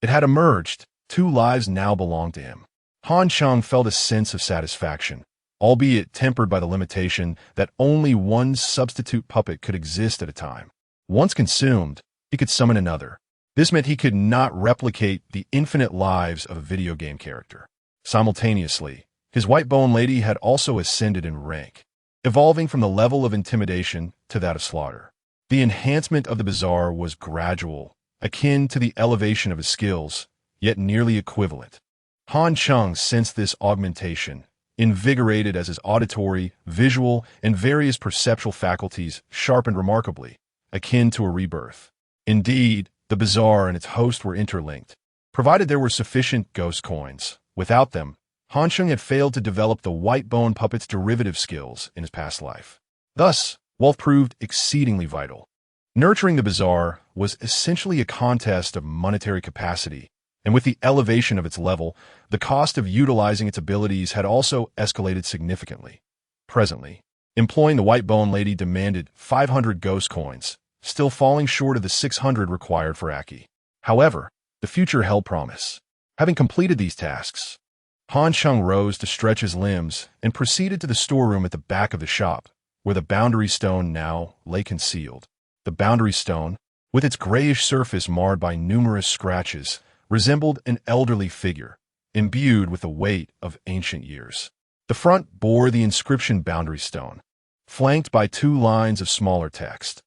A: it had emerged. 2 lives now belonged to him. Han Cheng felt a sense of satisfaction, albeit tempered by the limitation that only one substitute puppet could exist at a time. Once consumed, he could summon another. This meant he could not replicate the infinite lives of a video game character. Simultaneously, his white bone lady had also ascended in rank, evolving from the level of intimidation to that of slaughter. The enhancement of the bazaar was gradual, akin to the elevation of his skills, yet nearly equivalent. Han Cheng sensed this augmentation, invigorated as his auditory, visual, and various perceptual faculties sharpened remarkably, akin to a rebirth. Indeed, the bazaar and its host were interlinked, provided there were sufficient ghost coins. Without them, Han Cheng had failed to develop the white bone puppet's derivative skills in his past life. Thus, wealth proved exceedingly vital. Nurturing the bazaar was essentially a contest of monetary capacity, and with the elevation of its level, the cost of utilizing its abilities had also escalated significantly. Presently, employing the white bone lady demanded 500 ghost coins, still falling short of the 600 required for Aki. However, the future held promise. Having completed these tasks, Han Cheng rose to stretch his limbs and proceeded to the storeroom at the back of the shop, where the boundary stone now lay concealed. The boundary stone, with its grayish surface marred by numerous scratches, resembled an elderly figure, imbued with the weight of ancient years. The front bore the inscription boundary stone, flanked by 2 lines of smaller text.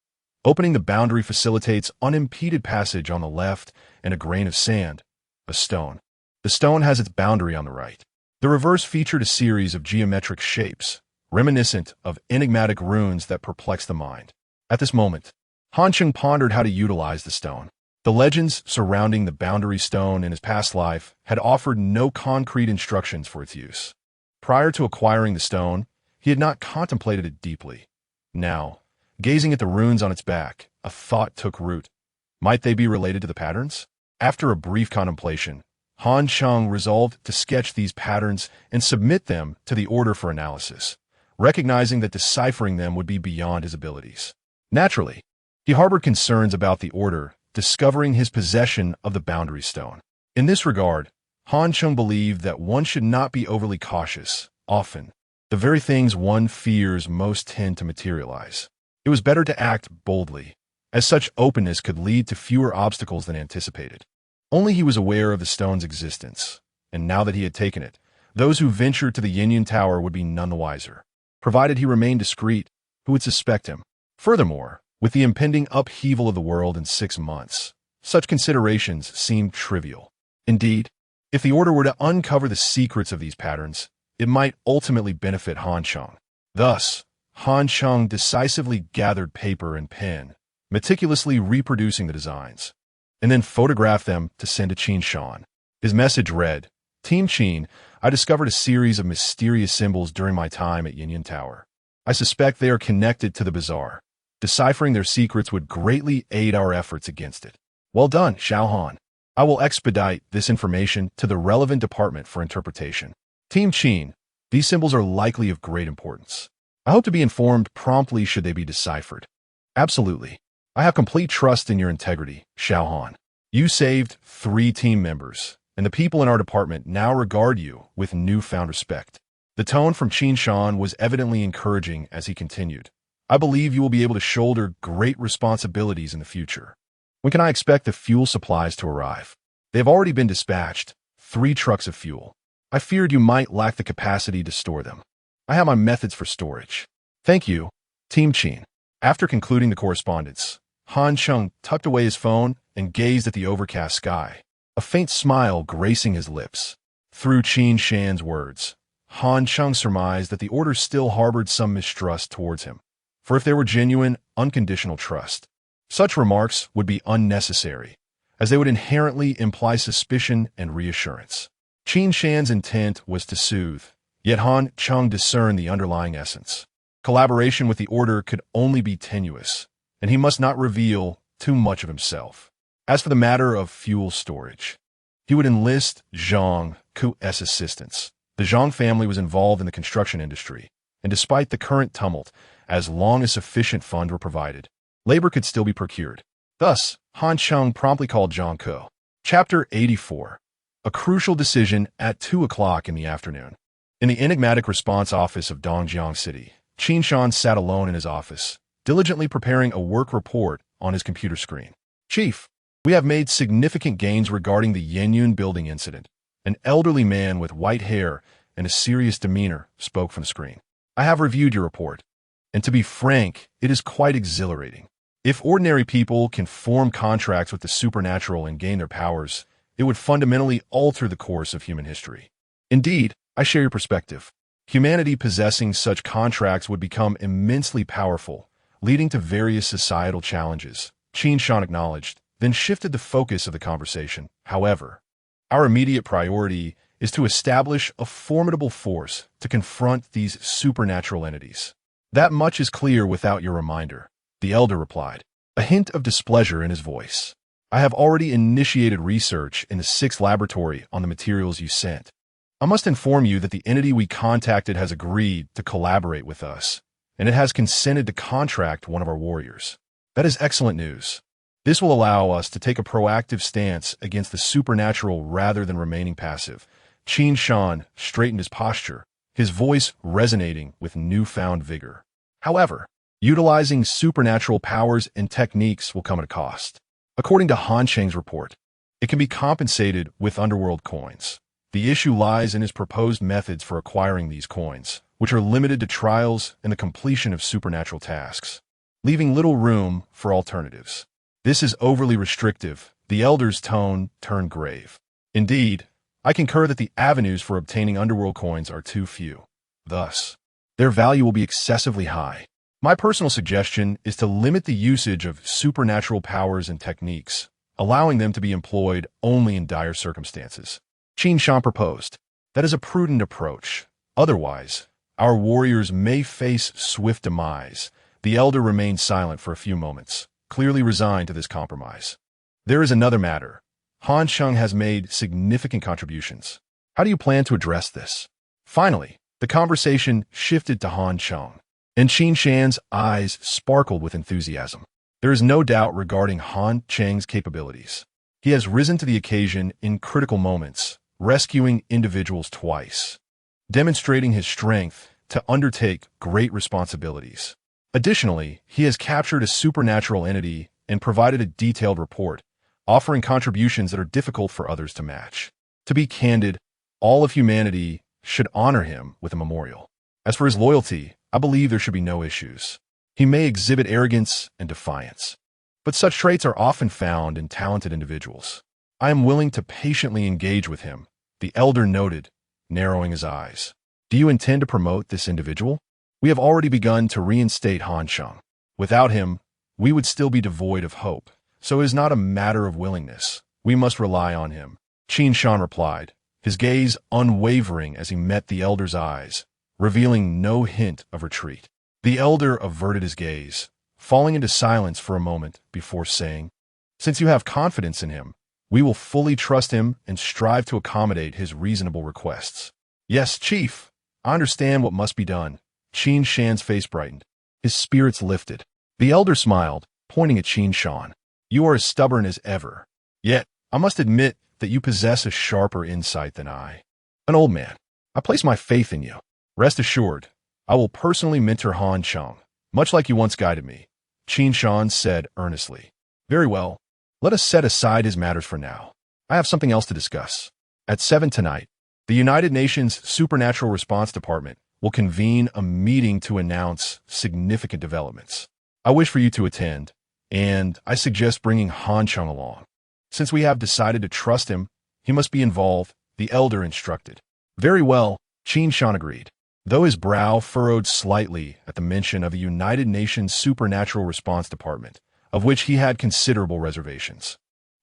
A: Opening the boundary facilitates unimpeded passage on the left and a grain of sand, a stone. The stone has its boundary on the right. The reverse featured a series of geometric shapes, reminiscent of enigmatic runes that perplex the mind. At this moment, Han Cheng pondered how to utilize the stone. The legends surrounding the boundary stone in his past life had offered no concrete instructions for its use. Prior to acquiring the stone, he had not contemplated it deeply. Now, gazing at the runes on its back, a thought took root. Might they be related to the patterns? After a brief contemplation, Han Cheng resolved to sketch these patterns and submit them to the order for analysis, recognizing that deciphering them would be beyond his abilities. Naturally, he harbored concerns about the order discovering his possession of the boundary stone. In this regard, Han Cheng believed that one should not be overly cautious. Often, the very things one fears most tend to materialize. It was better to act boldly, as such openness could lead to fewer obstacles than anticipated. Only he was aware of the stone's existence, and now that he had taken it, those who ventured to the Yin Tower would be none the wiser. Provided he remained discreet, who would suspect him? Furthermore, with the impending upheaval of the world in 6 months, such considerations seemed trivial. Indeed, if the Order were to uncover the secrets of these patterns, it might ultimately benefit Han Cheng. Thus, Han Cheng decisively gathered paper and pen, meticulously reproducing the designs, and then photographed them to send to Qin Shan. His message read, "Team Qin, I discovered a series of mysterious symbols during my time at Yin Tower. I suspect they are connected to the bazaar. Deciphering their secrets would greatly aid our efforts against it. Well done, Xiao Han. I will expedite this information to the relevant department for interpretation. Team Qin, these symbols are likely of great importance. I hope to be informed promptly should they be deciphered." "Absolutely. I have complete trust in your integrity, Xiao Han. You saved 3 team members, and the people in our department now regard you with newfound respect." The tone from Qin Shan was evidently encouraging as he continued. "I believe you will be able to shoulder great responsibilities in the future. When can I expect the fuel supplies to arrive?" "They have already been dispatched, 3 trucks of fuel. I feared you might lack the capacity to store them. I have my methods for storage." "Thank you, Team Qin." After concluding the correspondence, Han Cheng tucked away his phone and gazed at the overcast sky, a faint smile gracing his lips. Through Qin Shan's words, Han Cheng surmised that the Order still harbored some mistrust towards him. For if there were genuine, unconditional trust, such remarks would be unnecessary, as they would inherently imply suspicion and reassurance. Qin Shan's intent was to soothe, yet Han Cheng discerned the underlying essence. Collaboration with the Order could only be tenuous, and he must not reveal too much of himself. As for the matter of fuel storage, he would enlist Zhang Ku's assistance. The Zhang family was involved in the construction industry, and despite the current tumult, as long as sufficient funds were provided, labor could still be procured. Thus, Han Cheng promptly called Zhang Ku. Chapter 84. A crucial decision at 2 o'clock in the afternoon. In the enigmatic response office of Dongjiang City, Qin Shan sat alone in his office, diligently preparing a work report on his computer screen. Chief, we have made significant gains regarding the Yenyun building incident. An elderly man with white hair and a serious demeanor spoke from the screen. I have reviewed your report, and to be frank, it is quite exhilarating. If ordinary people can form contracts with the supernatural and gain their powers, it would fundamentally alter the course of human history. Indeed, I share your perspective. Humanity possessing such contracts would become immensely powerful, leading to various societal challenges, Qin Shan acknowledged, then shifted the focus of the conversation. However, our immediate priority is to establish a formidable force to confront these supernatural entities. That much is clear without your reminder, the elder replied, a hint of displeasure in his voice. I have already initiated research in the 6th laboratory on the materials you sent. I must inform you that the entity we contacted has agreed to collaborate with us, and it has consented to contract one of our warriors. That is excellent news. This will allow us to take a proactive stance against the supernatural rather than remaining passive. Qin Shan straightened his posture, his voice resonating with newfound vigor. However, utilizing supernatural powers and techniques will come at a cost. According to Han Cheng's report, it can be compensated with Underworld coins. The issue lies in his proposed methods for acquiring these coins, which are limited to trials and the completion of supernatural tasks, leaving little room for alternatives. This is overly restrictive. The elder's tone turned grave. Indeed, I concur that the avenues for obtaining Underworld coins are too few. Thus, their value will be excessively high. My personal suggestion is to limit the usage of supernatural powers and techniques, allowing them to be employed only in dire circumstances. Qin Shan proposed. That is a prudent approach. Otherwise, our warriors may face swift demise. The elder remained silent for a few moments, clearly resigned to this compromise. There is another matter. Han Cheng has made significant contributions. How do you plan to address this? Finally, the conversation shifted to Han Cheng, and Qin Shan's eyes sparkled with enthusiasm. There is no doubt regarding Han Cheng's capabilities. He has risen to the occasion in critical moments, rescuing individuals twice, demonstrating his strength to undertake great responsibilities. Additionally, he has captured a supernatural entity and provided a detailed report, offering contributions that are difficult for others to match. To be candid, all of humanity should honor him with a memorial. As for his loyalty, I believe there should be no issues. He may exhibit arrogance and defiance, but such traits are often found in talented individuals. I am willing to patiently engage with him, the elder noted, narrowing his eyes. Do you intend to promote this individual? We have already begun to reinstate Han Cheng. Without him, we would still be devoid of hope. So it is not a matter of willingness. We must rely on him. Qin Shan replied, his gaze unwavering as he met the elder's eyes, revealing no hint of retreat. The elder averted his gaze, falling into silence for a moment before saying, since you have confidence in him, we will fully trust him and strive to accommodate his reasonable requests. Yes, Chief, I understand what must be done. Qin Shan's face brightened. His spirits lifted. The elder smiled, pointing at Qin Shan. You are as stubborn as ever. Yet, I must admit that you possess a sharper insight than I. An old man, I place my faith in you. Rest assured, I will personally mentor Han Cheng, much like you once guided me, Qin Shan said earnestly. Very well, let us set aside his matters for now. I have something else to discuss. At 7 tonight, the United Nations Supernatural Response Department will convene a meeting to announce significant developments. I wish for you to attend, and I suggest bringing Han Cheng along. Since we have decided to trust him, he must be involved, the elder instructed. Very well, Qin Shan agreed, though his brow furrowed slightly at the mention of the United Nations Supernatural Response Department, of which he had considerable reservations.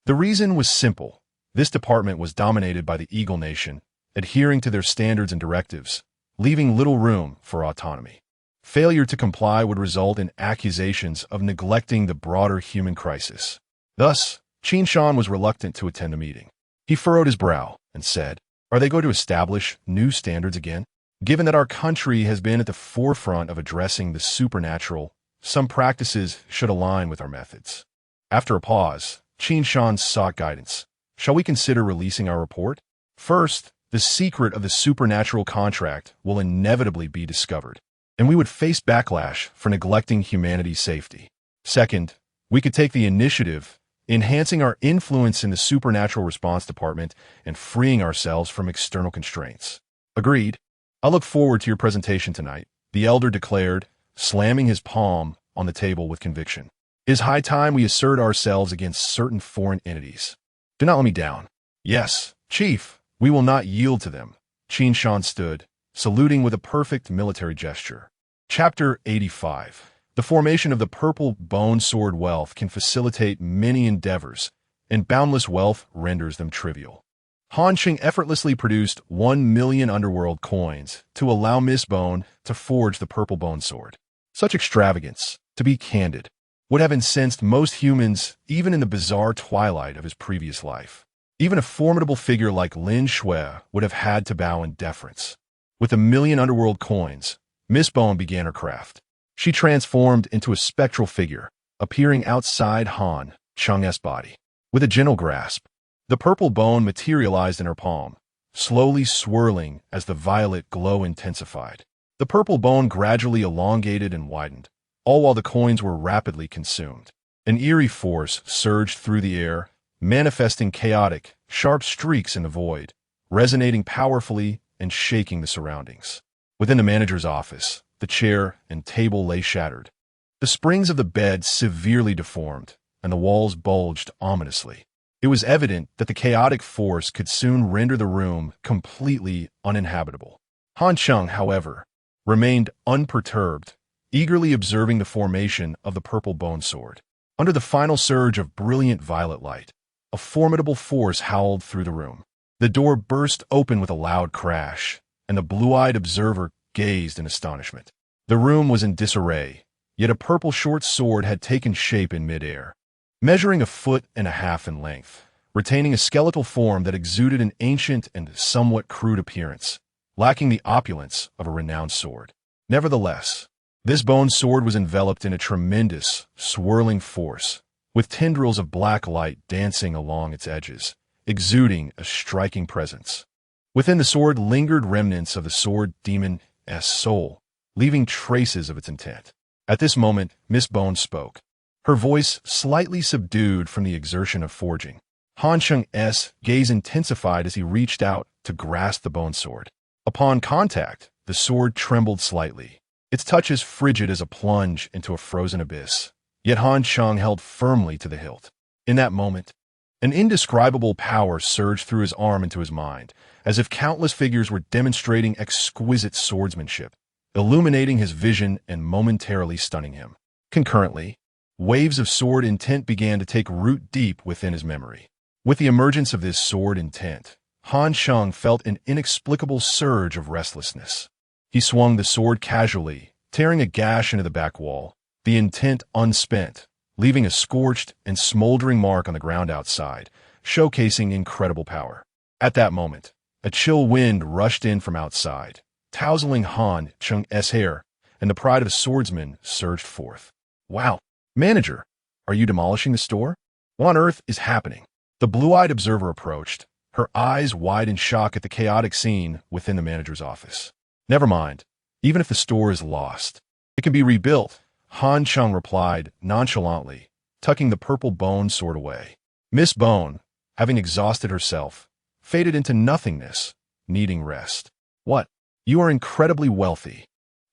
A: The reason was simple. This department was dominated by the Eagle Nation, adhering to their standards and directives, leaving little room for autonomy. Failure to comply would result in accusations of neglecting the broader human crisis. Thus, Qin Shan was reluctant to attend the meeting. He furrowed his brow and said, are they going to establish new standards again? Given that our country has been at the forefront of addressing the supernatural, some practices should align with our methods. After a pause, Qin Shan sought guidance. Shall we consider releasing our report? First, the secret of the supernatural contract will inevitably be discovered, and we would face backlash for neglecting humanity's safety. Second, we could take the initiative, enhancing our influence in the supernatural response department and freeing ourselves from external constraints. Agreed. I look forward to your presentation tonight, the elder declared, slamming his palm on the table with conviction. It is high time we assert ourselves against certain foreign entities. Do not let me down. Yes, Chief, we will not yield to them. Qin Shan stood, saluting with a perfect military gesture. Chapter 85. The formation of the purple bone sword wealth can facilitate many endeavors, and boundless wealth renders them trivial. Han Cheng effortlessly produced 1,000,000 Underworld coins to allow Miss Bone to forge the purple bone sword. Such extravagance, to be candid, would have incensed most humans even in the bizarre twilight of his previous life. Even a formidable figure like Lin Shui would have had to bow in deference. With 1,000,000 Underworld coins, Miss Bone began her craft. She transformed into a spectral figure, appearing outside Han Cheng's body. With a gentle grasp, the purple bone materialized in her palm, slowly swirling as the violet glow intensified. The purple bone gradually elongated and widened, all while the coins were rapidly consumed. An eerie force surged through the air, manifesting chaotic, sharp streaks in the void, resonating powerfully and shaking the surroundings. Within the manager's office, the chair and table lay shattered. The springs of the bed severely deformed, and the walls bulged ominously. It was evident that the chaotic force could soon render the room completely uninhabitable. Han Cheng, however, remained unperturbed, eagerly observing the formation of the purple bone sword. Under the final surge of brilliant violet light, a formidable force howled through the room. The door burst open with a loud crash, and the blue-eyed observer gazed in astonishment. The room was in disarray, yet a purple short sword had taken shape in midair. Measuring 1.5 feet in length, retaining a skeletal form that exuded an ancient and somewhat crude appearance, lacking the opulence of a renowned sword. Nevertheless, this bone sword was enveloped in a tremendous, swirling force, with tendrils of black light dancing along its edges, exuding a striking presence. Within the sword lingered remnants of the sword demon's soul, leaving traces of its intent. At this moment, Miss Bone spoke, her voice slightly subdued from the exertion of forging. Han Cheng's gaze intensified as he reached out to grasp the bone sword. Upon contact, the sword trembled slightly, its touch as frigid as a plunge into a frozen abyss. Yet Han Cheng held firmly to the hilt. In that moment, an indescribable power surged through his arm into his mind, as if countless figures were demonstrating exquisite swordsmanship, illuminating his vision and momentarily stunning him. Concurrently, waves of sword intent began to take root deep within his memory. With the emergence of this sword intent, Han Cheng felt an inexplicable surge of restlessness. He swung the sword casually, tearing a gash into the back wall, the intent unspent, leaving a scorched and smoldering mark on the ground outside, showcasing incredible power. At that moment, a chill wind rushed in from outside, tousling Han Cheng's hair, and the pride of a swordsman surged forth. Wow, manager, are you demolishing the store? What on earth is happening? The blue-eyed observer approached, her eyes wide in shock at the chaotic scene within the manager's office. Never mind, even if the store is lost, it can be rebuilt, Han Cheng replied nonchalantly, tucking the purple bone sword away. Miss Bone, having exhausted herself, faded into nothingness, needing rest. What? You are incredibly wealthy.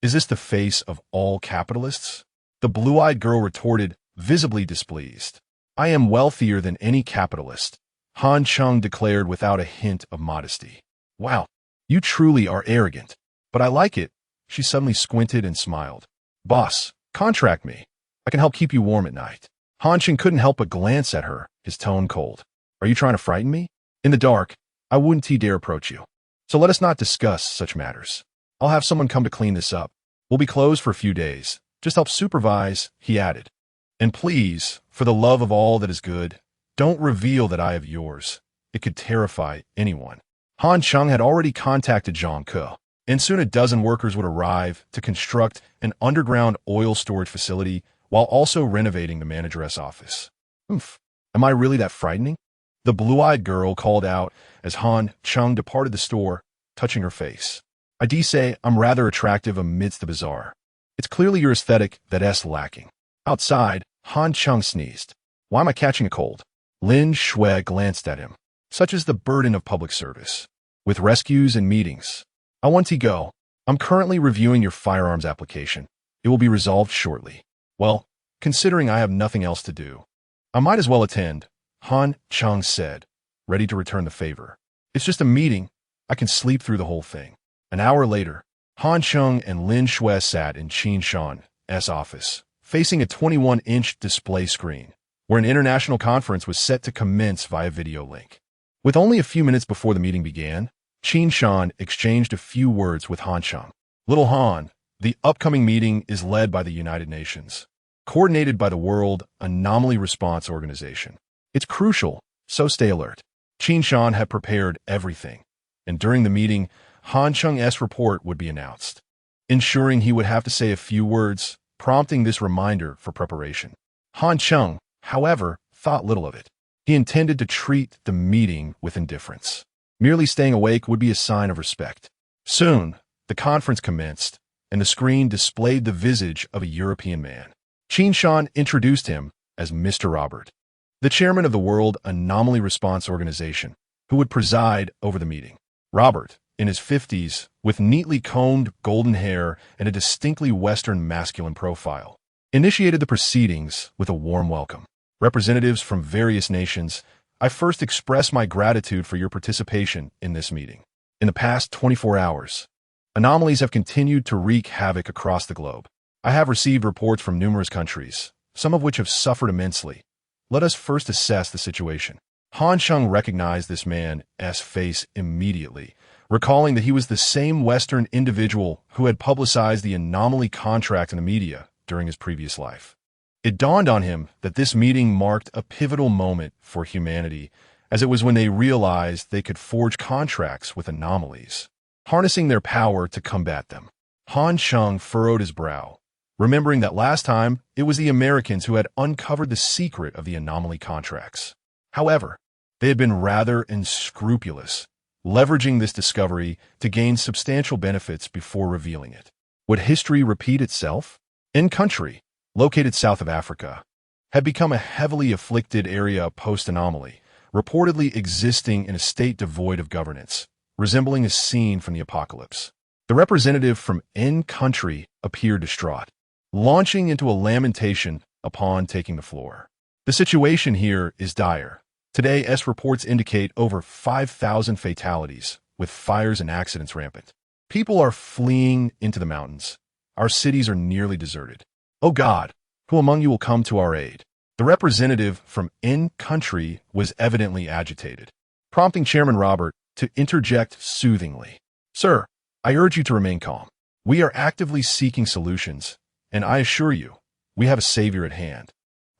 A: Is this the face of all capitalists? The blue-eyed girl retorted, visibly displeased. I am wealthier than any capitalist, Han Cheng declared without a hint of modesty. Wow, you truly are arrogant. But I like it. She suddenly squinted and smiled. Boss, contract me. I can help keep you warm at night. Han Cheng couldn't help but glance at her, his tone cold. Are you trying to frighten me? In the dark, I wouldn't dare approach you. So let us not discuss such matters. I'll have someone come to clean this up. We'll be closed for a few days. Just help supervise, he added. And please, for the love of all that is good, don't reveal that I have yours. It could terrify anyone. Han Cheng had already contacted Zhang Ke, and soon a dozen workers would arrive to construct an underground oil storage facility while also renovating the manager's office. Oof, am I really that frightening? The blue-eyed girl called out as Han Cheng departed the store, touching her face. I do say I'm rather attractive amidst the bazaar. It's clearly your aesthetic that's lacking. Outside, Han Cheng sneezed. Why am I catching a cold? Lin Shui glanced at him. Such is the burden of public service. With rescues and meetings. I want to go. I'm currently reviewing your firearms application. It will be resolved shortly. Well, considering I have nothing else to do, I might as well attend, Han Cheng said, ready to return the favor. It's just a meeting. I can sleep through the whole thing. An hour later, Han Cheng and Lin Shui sat in Qin Shan's office, facing a 21-inch display screen, where an international conference was set to commence via video link. With only a few minutes before the meeting began, Qin Shan exchanged a few words with Han Cheng. Little Han, the upcoming meeting is led by the United Nations, coordinated by the World Anomaly Response Organization. It's crucial, so stay alert. Qin Shan had prepared everything, and during the meeting, Han Cheng's report would be announced, ensuring he would have to say a few words, prompting this reminder for preparation. Han Cheng, however, thought little of it. He intended to treat the meeting with indifference. Merely staying awake would be a sign of respect. Soon, the conference commenced, and the screen displayed the visage of a European man. Qin Shan introduced him as Mr. Robert, the chairman of the World Anomaly Response Organization, who would preside over the meeting. Robert, in his 50s, with neatly combed golden hair and a distinctly Western masculine profile, initiated the proceedings with a warm welcome. Representatives from various nations, I first express my gratitude for your participation in this meeting. In the past 24 hours, anomalies have continued to wreak havoc across the globe. I have received reports from numerous countries, some of which have suffered immensely. Let us first assess the situation. Han Cheng recognized this man's face immediately, recalling that he was the same Western individual who had publicized the anomaly contract in the media during his previous life. It dawned on him that this meeting marked a pivotal moment for humanity, as it was when they realized they could forge contracts with anomalies, harnessing their power to combat them. Han Cheng furrowed his brow, remembering that last time it was the Americans who had uncovered the secret of the anomaly contracts. However, they had been rather unscrupulous, leveraging this discovery to gain substantial benefits before revealing it. Would history repeat itself? In-country, located south of Africa, had become a heavily afflicted area post-anomaly, reportedly existing in a state devoid of governance, resembling a scene from the apocalypse. The representative from in-country appeared distraught, launching into a lamentation upon taking the floor. The situation here is dire. Today's reports indicate over 5,000 fatalities, with fires and accidents rampant. People are fleeing into the mountains. Our cities are nearly deserted. Oh God, who among you will come to our aid? The representative from in-country was evidently agitated, prompting Chairman Robert to interject soothingly. Sir, I urge you to remain calm. We are actively seeking solutions, and I assure you, we have a savior at hand.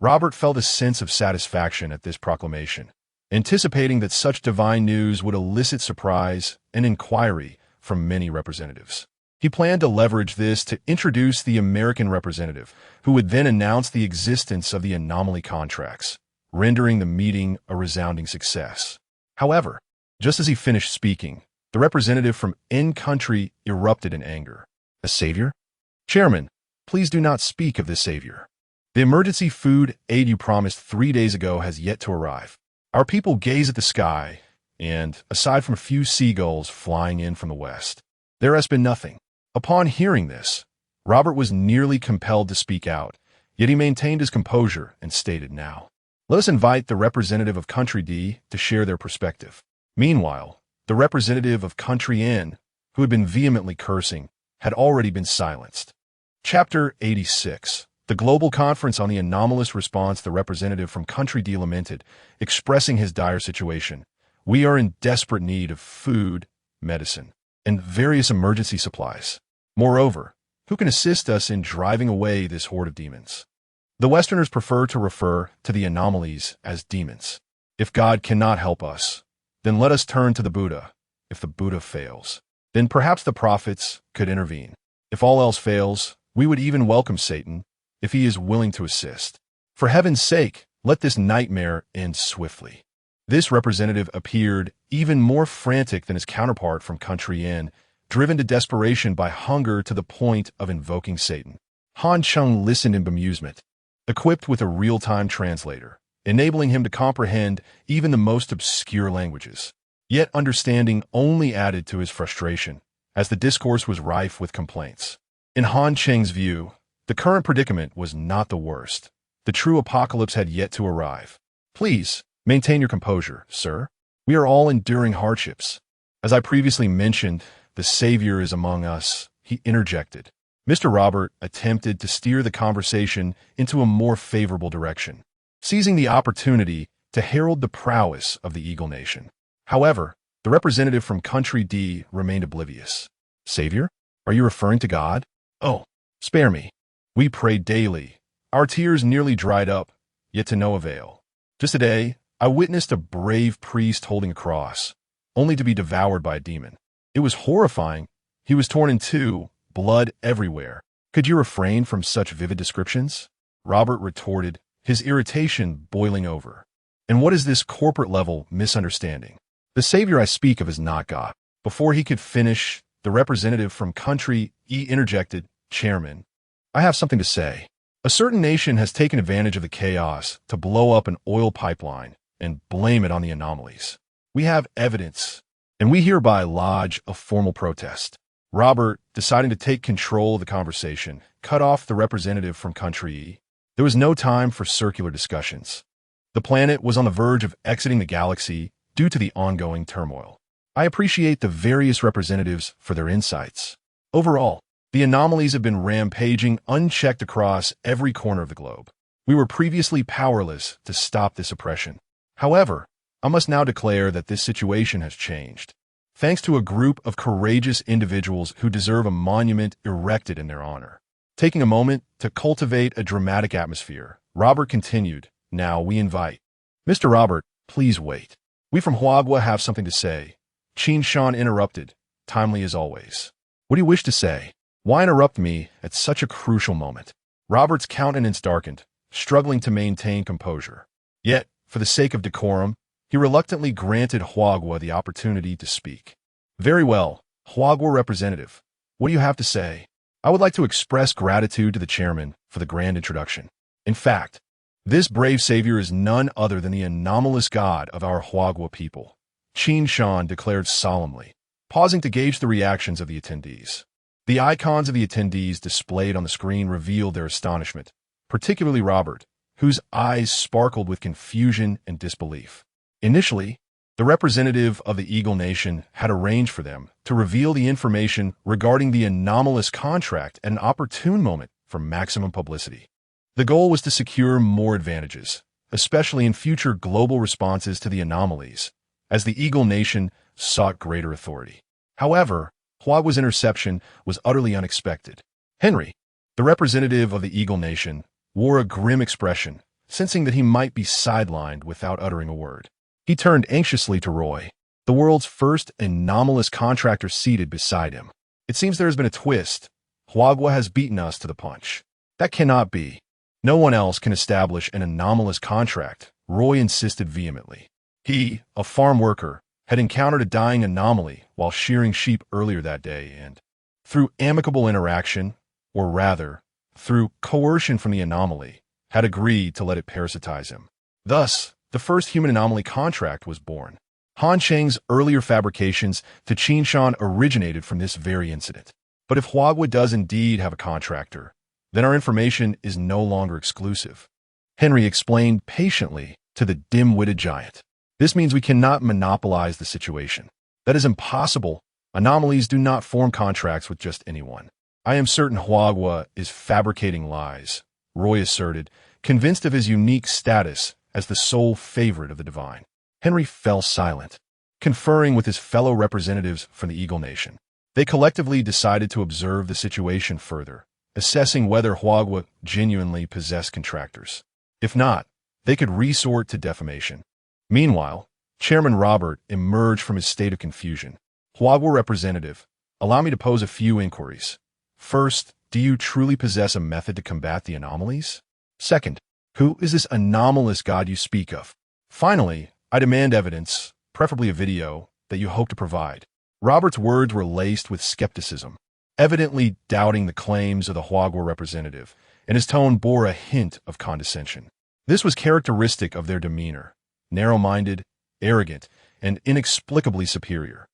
A: Robert felt a sense of satisfaction at this proclamation, anticipating that such divine news would elicit surprise and inquiry from many representatives. He planned to leverage this to introduce the American representative, who would then announce the existence of the anomaly contracts, rendering the meeting a resounding success. However, just as he finished speaking, the representative from in-country erupted in anger. A savior? Chairman, please do not speak of this savior. The emergency food aid you promised 3 days ago has yet to arrive. Our people gaze at the sky, and, aside from a few seagulls flying in from the west, there has been nothing. Upon hearing this, Robert was nearly compelled to speak out, yet he maintained his composure and stated, now, let us invite the representative of Country D to share their perspective. Meanwhile, the representative of Country N, who had been vehemently cursing, had already been silenced. Chapter 86. The Global Conference on the Anomalous Response. The representative from Country D lamented, expressing his dire situation. We are in desperate need of food, medicine, and various emergency supplies. Moreover, who can assist us in driving away this horde of demons? The Westerners prefer to refer to the anomalies as demons. If God cannot help us, then let us turn to the Buddha. If the Buddha fails, then perhaps the prophets could intervene. If all else fails, we would even welcome Satan, if he is willing to assist. For heaven's sake, let this nightmare end swiftly. This representative appeared even more frantic than his counterpart from Country Inn, driven to desperation by hunger to the point of invoking Satan. Han Cheng listened in bemusement, equipped with a real-time translator, enabling him to comprehend even the most obscure languages. Yet understanding only added to his frustration, as the discourse was rife with complaints. In Han Cheng's view, the current predicament was not the worst. The true apocalypse had yet to arrive. Please, maintain your composure, sir. We are all enduring hardships. As I previously mentioned, the Savior is among us, he interjected. Mr. Robert attempted to steer the conversation into a more favorable direction, seizing the opportunity to herald the prowess of the Eagle Nation. However, the representative from Country D remained oblivious. Savior? Are you referring to God? Oh, spare me. We pray daily. Our tears nearly dried up, yet to no avail. Just today, I witnessed a brave priest holding a cross, only to be devoured by a demon. It was horrifying. He was torn in two, blood everywhere. Could you refrain from such vivid descriptions? Robert retorted, his irritation boiling over. And what is this corporate-level misunderstanding? The Savior I speak of is not God. Before he could finish, the representative from Country E interjected, Chairman, I have something to say. A certain nation has taken advantage of the chaos to blow up an oil pipeline and blame it on the anomalies. We have evidence, and we hereby lodge a formal protest. Robert, deciding to take control of the conversation, cut off the representative from Country E. There was no time for circular discussions. The planet was on the verge of exiting the galaxy due to the ongoing turmoil. I appreciate the various representatives for their insights. Overall, the anomalies have been rampaging unchecked across every corner of the globe. We were previously powerless to stop this oppression. However, I must now declare that this situation has changed, thanks to a group of courageous individuals who deserve a monument erected in their honor. Taking a moment to cultivate a dramatic atmosphere, Robert continued, Now we invite. Mr. Robert, please wait. We from Huagua have something to say. Qin Shan interrupted, timely as always. What do you wish to say? Why interrupt me at such a crucial moment? Robert's countenance darkened, struggling to maintain composure. Yet, for the sake of decorum, he reluctantly granted Huagua the opportunity to speak. Very well, Huagua representative. What do you have to say? I would like to express gratitude to the chairman for the grand introduction. In fact, this brave savior is none other than the anomalous god of our Huagua people, Qin Shan declared solemnly, pausing to gauge the reactions of the attendees. The icons of the attendees displayed on the screen revealed their astonishment, particularly Robert, whose eyes sparkled with confusion and disbelief. Initially, the representative of the Eagle Nation had arranged for them to reveal the information regarding the anomalous contract at an opportune moment for maximum publicity. The goal was to secure more advantages, especially in future global responses to the anomalies, as the Eagle Nation sought greater authority. However, Huagua's interception was utterly unexpected. Henry, the representative of the Eagle Nation, wore a grim expression, sensing that he might be sidelined without uttering a word. He turned anxiously to Roy, the world's first anomalous contractor seated beside him. It seems there has been a twist. Huagua has beaten us to the punch. That cannot be. No one else can establish an anomalous contract, Roy insisted vehemently. He, a farm worker, had encountered a dying anomaly while shearing sheep earlier that day and, through amicable interaction, or rather, through coercion from the anomaly, had agreed to let it parasitize him. Thus, the first human anomaly contract was born. Han Cheng's earlier fabrications to Qin Shan originated from this very incident. But if Huagua does indeed have a contractor, then our information is no longer exclusive. Henry explained patiently to the dim-witted giant. This means we cannot monopolize the situation. That is impossible. Anomalies do not form contracts with just anyone. I am certain Huagua is fabricating lies, Roy asserted, convinced of his unique status as the sole favorite of the divine. Henry fell silent, conferring with his fellow representatives from the Eagle Nation. They collectively decided to observe the situation further, assessing whether Huagua genuinely possessed contractors. If not, they could resort to defamation. Meanwhile, Chairman Robert emerged from his state of confusion. Huagua representative, allow me to pose a few inquiries. First, do you truly possess a method to combat the anomalies? Second, who is this anomalous god you speak of? Finally, I demand evidence, preferably a video, that you hope to provide. Robert's words were laced with skepticism, evidently doubting the claims of the Huagua representative, and his tone bore a hint of condescension. This was characteristic of their demeanor, narrow-minded, arrogant, and inexplicably superior.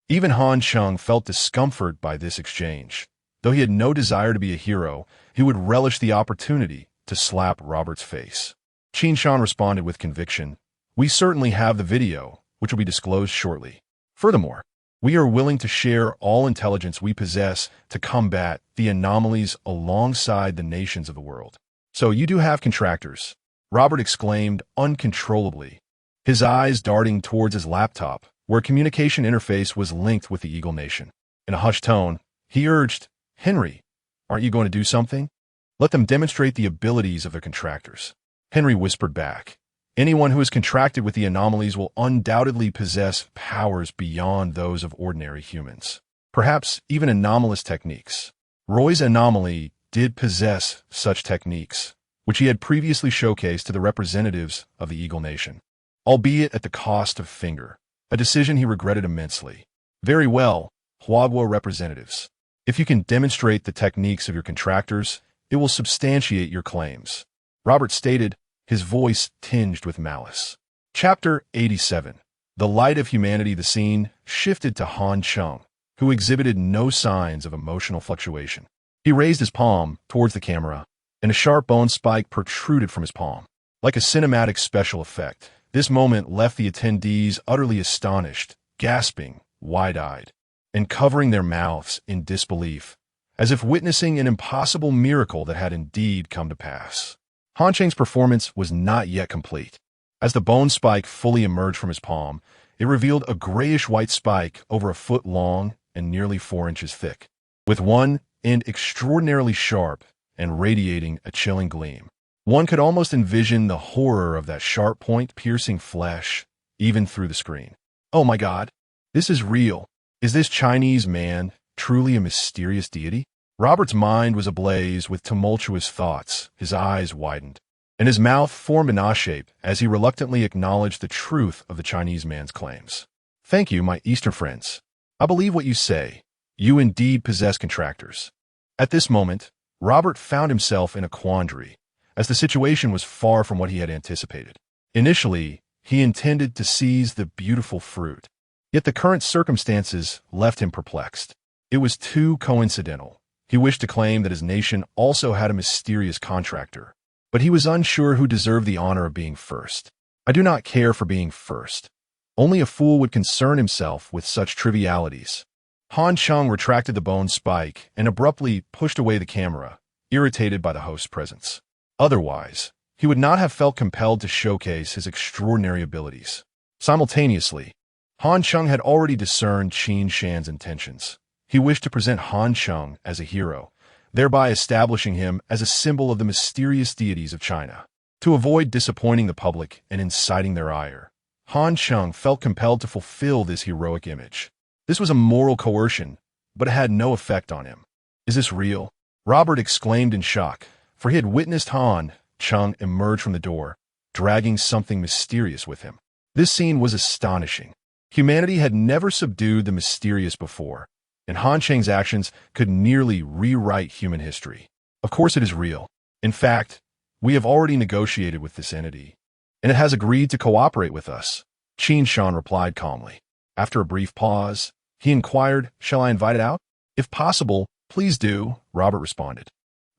A: Even Han Cheng felt discomfort by this exchange. Though he had no desire to be a hero, he would relish the opportunity to slap Robert's face. Qin Shan responded with conviction, "We certainly have the video, which will be disclosed shortly. Furthermore, we are willing to share all intelligence we possess to combat the anomalies alongside the nations of the world." "So you do have contractors," Robert exclaimed uncontrollably, his eyes darting towards his laptop, where a communication interface was linked with the Eagle Nation. In a hushed tone, he urged, "Henry, aren't you going to do something? Let them demonstrate the abilities of their contractors." Henry whispered back, "Anyone who is contracted with the anomalies will undoubtedly possess powers beyond those of ordinary humans. Perhaps even anomalous techniques." Roy's anomaly did possess such techniques, which he had previously showcased to the representatives of the Eagle Nation, albeit at the cost of finger, a decision he regretted immensely. "Very well, Huagua representatives. If you can demonstrate the techniques of your contractors, it will substantiate your claims," Robert stated, his voice tinged with malice. Chapter 87. The Light of Humanity. The scene shifted to Han Cheng, who exhibited no signs of emotional fluctuation. He raised his palm towards the camera, and a sharp bone spike protruded from his palm. Like a cinematic special effect, this moment left the attendees utterly astonished, gasping, wide-eyed, and covering their mouths in disbelief, as if witnessing an impossible miracle that had indeed come to pass. Han Cheng's performance was not yet complete. As the bone spike fully emerged from his palm, it revealed a grayish-white spike over a foot long and nearly 4 inches thick, with one end extraordinarily sharp and radiating a chilling gleam. One could almost envision the horror of that sharp point piercing flesh, even through the screen. "Oh my God, this is real. Is this Chinese man truly a mysterious deity?" Robert's mind was ablaze with tumultuous thoughts. His eyes widened, and his mouth formed an O shape as he reluctantly acknowledged the truth of the Chinese man's claims. "Thank you, my Eastern friends. I believe what you say. You indeed possess contractors." At this moment, Robert found himself in a quandary, as the situation was far from what he had anticipated. Initially, he intended to seize the beautiful fruit, yet the current circumstances left him perplexed. It was too coincidental. He wished to claim that his nation also had a mysterious contractor, but he was unsure who deserved the honor of being first. "I do not care for being first. Only a fool would concern himself with such trivialities." Han Cheng retracted the bone spike and abruptly pushed away the camera, irritated by the host's presence. Otherwise, he would not have felt compelled to showcase his extraordinary abilities. Simultaneously, Han Cheng had already discerned Qin Shan's intentions. He wished to present Han Cheng as a hero, thereby establishing him as a symbol of the mysterious deities of China. To avoid disappointing the public and inciting their ire, Han Cheng felt compelled to fulfill this heroic image. This was a moral coercion, but it had no effect on him. "Is this real?" Robert exclaimed in shock, for he had witnessed Han Cheng emerge from the door, dragging something mysterious with him. This scene was astonishing. Humanity had never subdued the mysterious before, and Han Cheng's actions could nearly rewrite human history. "Of course it is real. In fact, we have already negotiated with this entity, and it has agreed to cooperate with us," Qin Shan replied calmly. After a brief pause, he inquired, "Shall I invite it out?" "If possible, please do," Robert responded.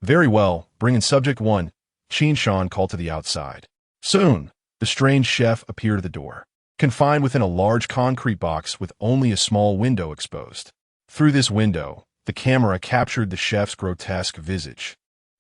A: "Very well, bring in subject 1, Qin Shan called to the outside. Soon, the strange chef appeared at the door, confined within a large concrete box with only a small window exposed. Through this window, the camera captured the chef's grotesque visage,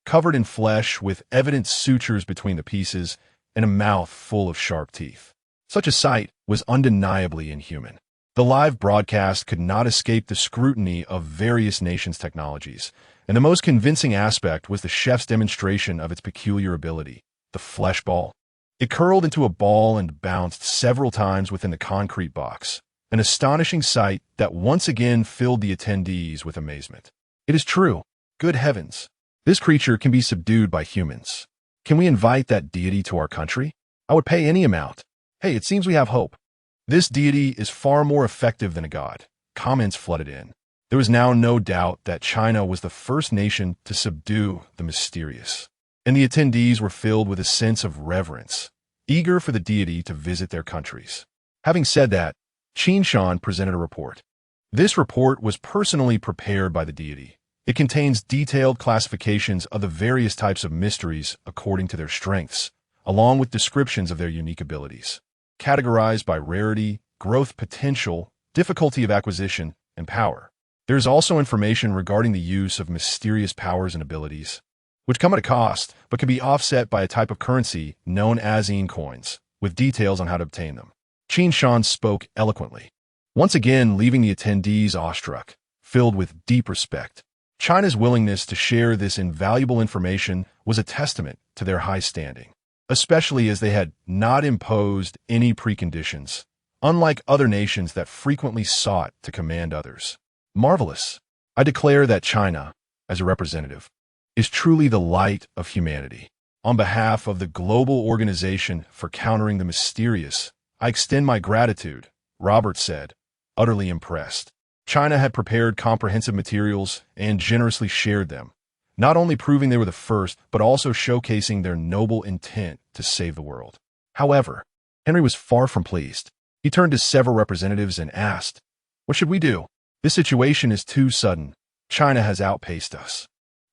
A: covered in flesh with evident sutures between the pieces and a mouth full of sharp teeth. Such a sight was undeniably inhuman. The live broadcast could not escape the scrutiny of various nations' technologies, and the most convincing aspect was the chef's demonstration of its peculiar ability, the flesh ball. It curled into a ball and bounced several times within the concrete box, an astonishing sight that once again filled the attendees with amazement. "It is true. Good heavens. This creature can be subdued by humans. Can we invite that deity to our country? I would pay any amount." Hey, it seems we have hope. This deity is far more effective than a god. Comments flooded in. There was now no doubt that China was the first nation to subdue the mysterious, and the attendees were filled with a sense of reverence, eager for the deity to visit their countries. Having said that, Qin Shan presented a report. This report was personally prepared by the deity. It contains detailed classifications of the various types of mysteries according to their strengths, along with descriptions of their unique abilities, categorized by rarity, growth potential, difficulty of acquisition, and power. There is also information regarding the use of mysterious powers and abilities, which come at a cost, but can be offset by a type of currency known as yuan coins, with details on how to obtain them. Qin Shan spoke eloquently, once again leaving the attendees awestruck, filled with deep respect. China's willingness to share this invaluable information was a testament to their high standing, especially as they had not imposed any preconditions, unlike other nations that frequently sought to command others. Marvelous. I declare that China, as a representative, is truly the light of humanity. On behalf of the global organization for countering the mysterious, I extend my gratitude, Robert said, utterly impressed. China had prepared comprehensive materials and generously shared them, not only proving they were the first, but also showcasing their noble intent to save the world. However, Henry was far from pleased. He turned to several representatives and asked, "What should we do? This situation is too sudden. China has outpaced us."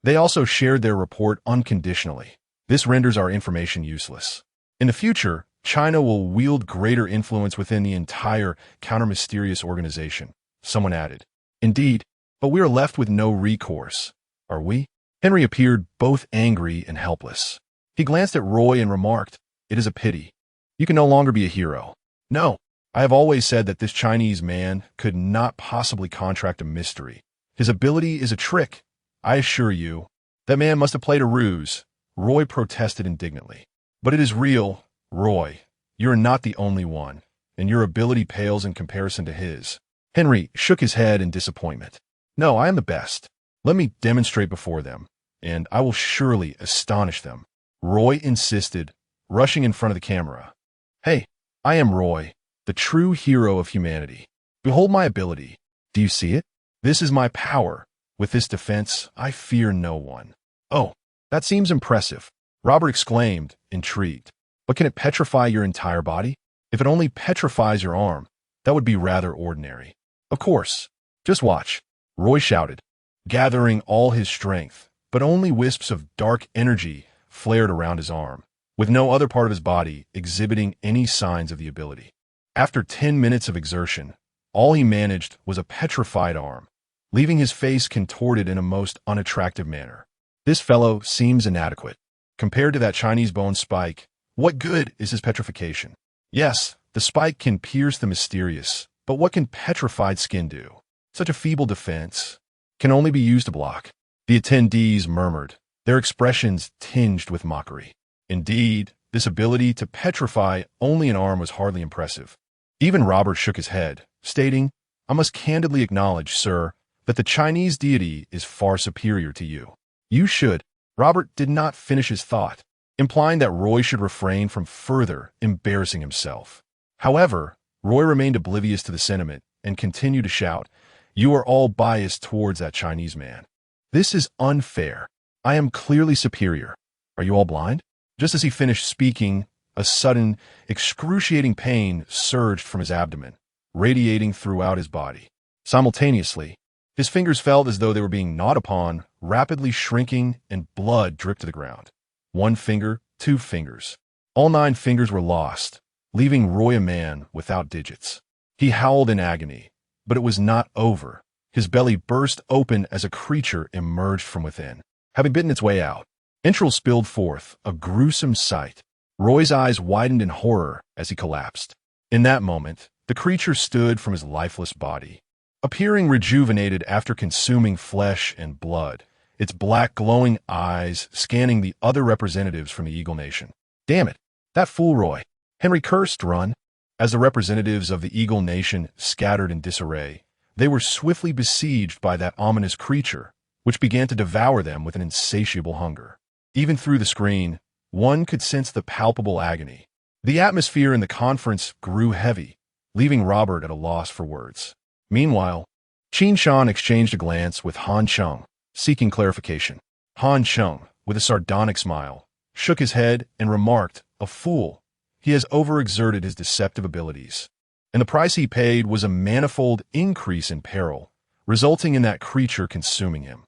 A: They also shared their report unconditionally. This renders our information useless. In the future, China will wield greater influence within the entire counter-mysterious organization, someone added. Indeed, but we are left with no recourse, are we? Henry appeared both angry and helpless. He glanced at Roy and remarked, "It is a pity. You can no longer be a hero." "No, I have always said that this Chinese man could not possibly contract a mystery. His ability is a trick. I assure you, that man must have played a ruse," Roy protested indignantly. "But it is real, Roy. You are not the only one, and your ability pales in comparison to his." Henry shook his head in disappointment. "No, I am the best. Let me demonstrate before them, and I will surely astonish them," Roy insisted, rushing in front of the camera. "Hey, I am Roy, the true hero of humanity. Behold my ability. Do you see it? This is my power. With this defense, I fear no one." "Oh, that seems impressive," Robert exclaimed, intrigued. "But can it petrify your entire body? If it only petrifies your arm, that would be rather ordinary." "Of course. Just watch," Roy shouted, gathering all his strength, but only wisps of dark energy flared around his arm, with no other part of his body exhibiting any signs of the ability. After 10 minutes of exertion, all he managed was a petrified arm, leaving his face contorted in a most unattractive manner. This fellow seems inadequate. Compared to that Chinese bone spike, what good is his petrification? Yes, the spike can pierce the mysterious, but what can petrified skin do? Such a feeble defense can only be used to block. The attendees murmured, their expressions tinged with mockery. Indeed, this ability to petrify only an arm was hardly impressive. Even Robert shook his head, stating, "I must candidly acknowledge, sir, that the Chinese deity is far superior to you. You should." Robert did not finish his thought, implying that Roy should refrain from further embarrassing himself. However, Roy remained oblivious to the sentiment and continued to shout, "You are all biased towards that Chinese man. This is unfair. I am clearly superior. Are you all blind?" Just as he finished speaking, a sudden, excruciating pain surged from his abdomen, radiating throughout his body. Simultaneously, his fingers felt as though they were being gnawed upon, rapidly shrinking, and blood dripped to the ground. 1 finger, 2 fingers. All 9 fingers were lost, leaving Roy a man without digits. He howled in agony, but it was not over. His belly burst open as a creature emerged from within, having bitten its way out. Entrails spilled forth, a gruesome sight. Roy's eyes widened in horror as he collapsed. In that moment, the creature stood from his lifeless body, appearing rejuvenated after consuming flesh and blood, its black glowing eyes scanning the other representatives from the Eagle Nation. "Damn it, that fool Roy!" Henry cursed. "Run." As the representatives of the Eagle Nation scattered in disarray, they were swiftly besieged by that ominous creature, which began to devour them with an insatiable hunger. Even through the screen, one could sense the palpable agony. The atmosphere in the conference grew heavy, leaving Robert at a loss for words. Meanwhile, Qin Shan exchanged a glance with Han Cheng, seeking clarification. Han Cheng, with a sardonic smile, shook his head and remarked, "A fool. He has overexerted his deceptive abilities. And the price he paid was a manifold increase in peril, resulting in that creature consuming him.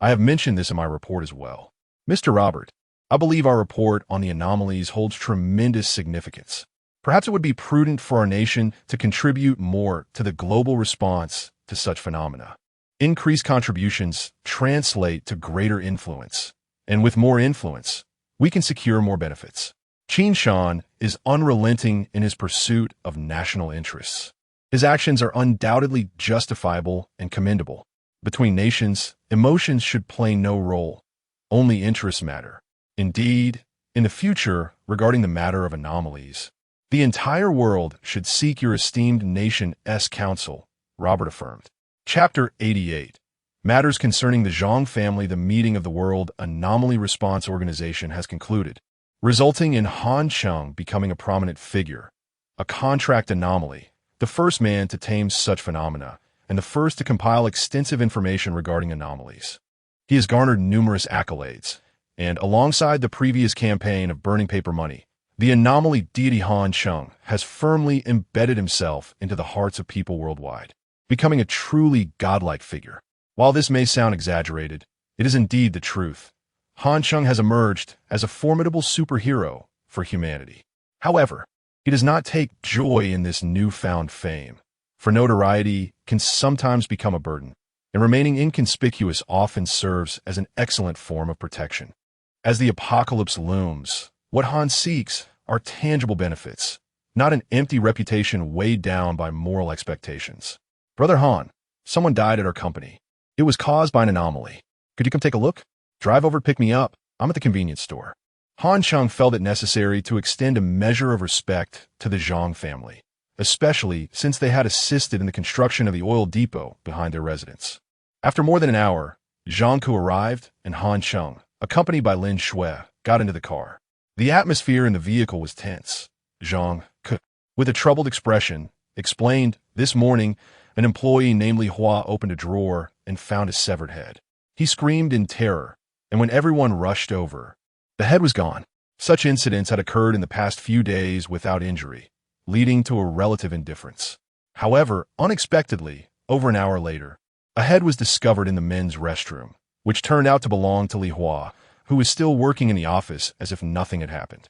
A: I have mentioned this in my report as well. Mr. Robert, I believe our report on the anomalies holds tremendous significance. Perhaps it would be prudent for our nation to contribute more to the global response to such phenomena. Increased contributions translate to greater influence, and with more influence, we can secure more benefits." Qin Shan is unrelenting in his pursuit of national interests. His actions are undoubtedly justifiable and commendable. Between nations, emotions should play no role. Only interests matter. Indeed, in the future, regarding the matter of anomalies, the entire world should seek your esteemed nation's counsel, Robert affirmed. Chapter 88. Matters concerning the Zhang family. The meeting of the World Anomaly Response Organization has concluded, resulting in Han Cheng becoming a prominent figure, a contract anomaly, the first man to tame such phenomena, and the first to compile extensive information regarding anomalies. He has garnered numerous accolades, and alongside the previous campaign of burning paper money, the anomaly deity Han Cheng has firmly embedded himself into the hearts of people worldwide, becoming a truly godlike figure. While this may sound exaggerated, it is indeed the truth. Han Cheng has emerged as a formidable superhero for humanity. However, he does not take joy in this newfound fame, for notoriety can sometimes become a burden, and remaining inconspicuous often serves as an excellent form of protection. As the apocalypse looms, what Han seeks are tangible benefits, not an empty reputation weighed down by moral expectations. "Brother Han, someone died at our company. It was caused by an anomaly. Could you come take a look? Drive over to pick me up. I'm at the convenience store." Han Cheng felt it necessary to extend a measure of respect to the Zhang family, especially since they had assisted in the construction of the oil depot behind their residence. After more than an hour, Zhang Ku arrived, and Han Cheng, accompanied by Lin Shui, got into the car. The atmosphere in the vehicle was tense. Zhang Ku, with a troubled expression, explained, "This morning, an employee, namely Hua, opened a drawer and found a severed head. He screamed in terror, and when everyone rushed over, the head was gone." Such incidents had occurred in the past few days without injury, leading to a relative indifference. However, unexpectedly, over an hour later, a head was discovered in the men's restroom, which turned out to belong to Li Hua, who was still working in the office as if nothing had happened.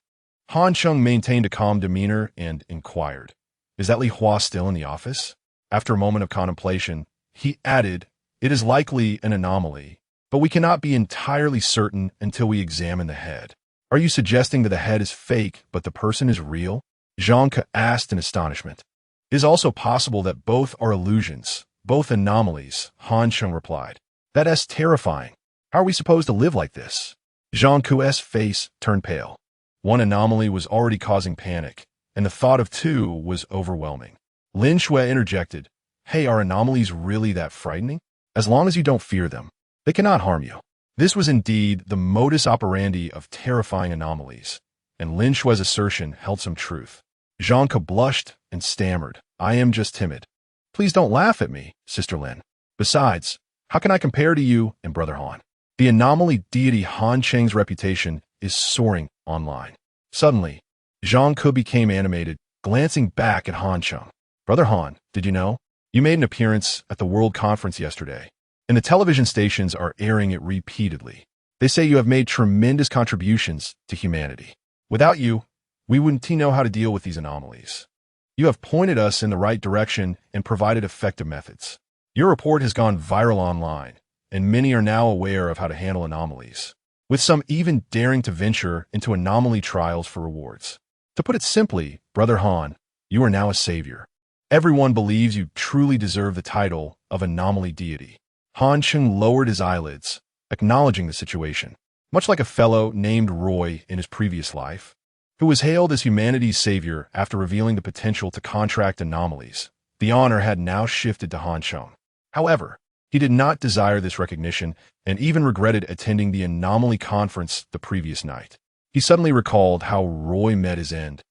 A: Han Cheng maintained a calm demeanor and inquired, "Is that Li Hua still in the office?" After a moment of contemplation, he added, "It is likely an anomaly, but we cannot be entirely certain until we examine the head." "Are you suggesting that the head is fake, but the person is real?" Zhang Ke asked in astonishment. "It is also possible that both are illusions, both anomalies," Han Cheng replied. "That's terrifying. How are we supposed to live like this?" Zhang Ku's face turned pale. One anomaly was already causing panic, and the thought of two was overwhelming. Lin Shui interjected, "Hey, are anomalies really that frightening? As long as you don't fear them, they cannot harm you." This was indeed the modus operandi of terrifying anomalies, and Lin Shui's assertion held some truth. Zhang Ke blushed and stammered, "I am just timid." "Please don't laugh at me, Sister Lin. Besides, how can I compare to you and Brother Han? The anomaly deity Han Cheng's reputation is soaring online." Suddenly, Zhang Ke became animated, glancing back at Han Cheng. "Brother Han, did you know? You made an appearance at the World Conference yesterday, and the television stations are airing it repeatedly. They say you have made tremendous contributions to humanity. Without you, we wouldn't know how to deal with these anomalies. You have pointed us in the right direction and provided effective methods. Your report has gone viral online, and many are now aware of how to handle anomalies, with some even daring to venture into anomaly trials for rewards. To put it simply, Brother Han, you are now a savior. Everyone believes you truly deserve the title of anomaly deity." Han Cheng lowered his eyelids, acknowledging the situation, much like a fellow named Roy in his previous life, who was hailed as humanity's savior after revealing the potential to contract anomalies. The honor had now shifted to Han Cheng. However, he did not desire this recognition and even regretted attending the anomaly conference the previous night. He suddenly recalled how Roy met his end.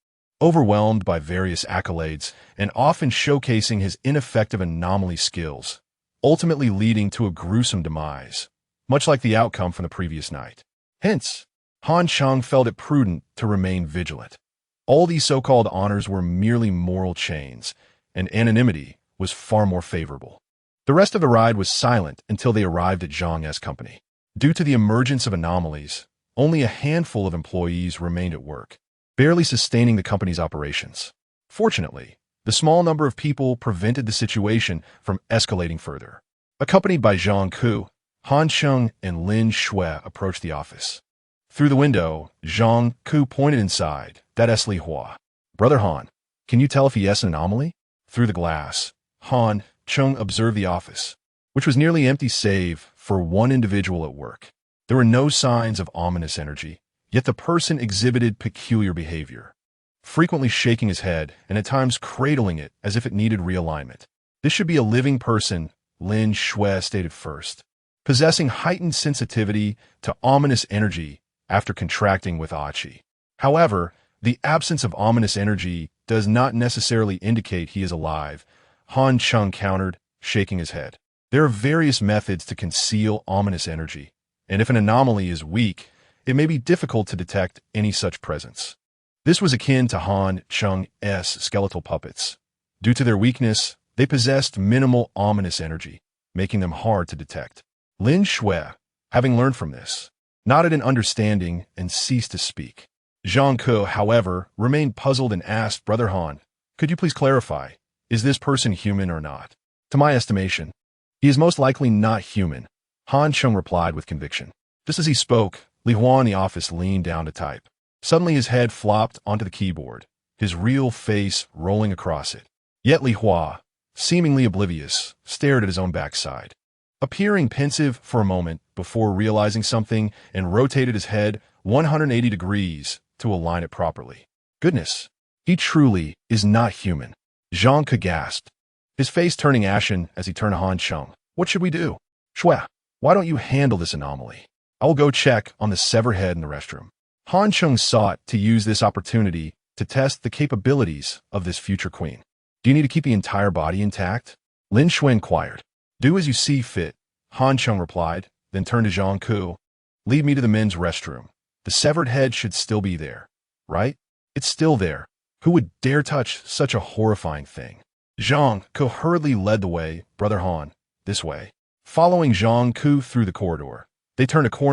A: overwhelmed by various accolades and often showcasing his ineffective anomaly skills, ultimately leading to a gruesome demise, much like the outcome from the previous night. Hence, Han Cheng felt it prudent to remain vigilant. All these so-called honors were merely moral chains, and anonymity was far more favorable. The rest of the ride was silent until they arrived at Zhang's company. Due to the emergence of anomalies, only a handful of employees remained at work, barely sustaining the company's operations. Fortunately, the small number of people prevented the situation from escalating further. Accompanied by Zhang Ku, Han Cheng and Lin Shui approached the office. Through the window, Zhang Ku pointed inside. That's Li Hua. Brother Han, can you tell if he has an anomaly? Through the glass, Han Cheng observed the office, which was nearly empty save for one individual at work. There were no signs of ominous energy, yet the person exhibited peculiar behavior, frequently shaking his head and at times cradling it as if it needed realignment. This should be a living person, Lin Shui stated first, possessing heightened sensitivity to ominous energy after contracting with Achi. However, the absence of ominous energy does not necessarily indicate he is alive, Han Cheng countered, shaking his head. There are various methods to conceal ominous energy, and if an anomaly is weak, it may be difficult to detect any such presence. This was akin to Han Cheng's skeletal puppets. Due to their weakness, they possessed minimal ominous energy, making them hard to detect. Lin Shui, having learned from this, nodded in understanding and ceased to speak. Zhang Ku, however, remained puzzled and asked, Brother Han, could you please clarify, is this person human or not? To my estimation, he is most likely not human, Han Cheng replied with conviction. Just as he spoke, Li Hua in the office leaned down to type. Suddenly his head flopped onto the keyboard, his real face rolling across it. Yet Li Hua, seemingly oblivious, stared at his own backside, appearing pensive for a moment before realizing something and rotated his head 180 degrees to align it properly. Goodness, he truly is not human. Zhang Ke gasped, his face turning ashen as he turned to Han Cheng. What should we do? Shui, why don't you handle this anomaly? I will go check on the severed head in the restroom. Han Cheng sought to use this opportunity to test the capabilities of this future queen. Do you need to keep the entire body intact? Lin Shui inquired. Do as you see fit, Han Cheng replied, then turned to Zhang Ku. Lead me to the men's restroom. The severed head should still be there, right? It's still there. Who would dare touch such a horrifying thing? Zhang Ku hurriedly led the way. Brother Han, this way. Following Zhang Ku through the corridor, they turned a corner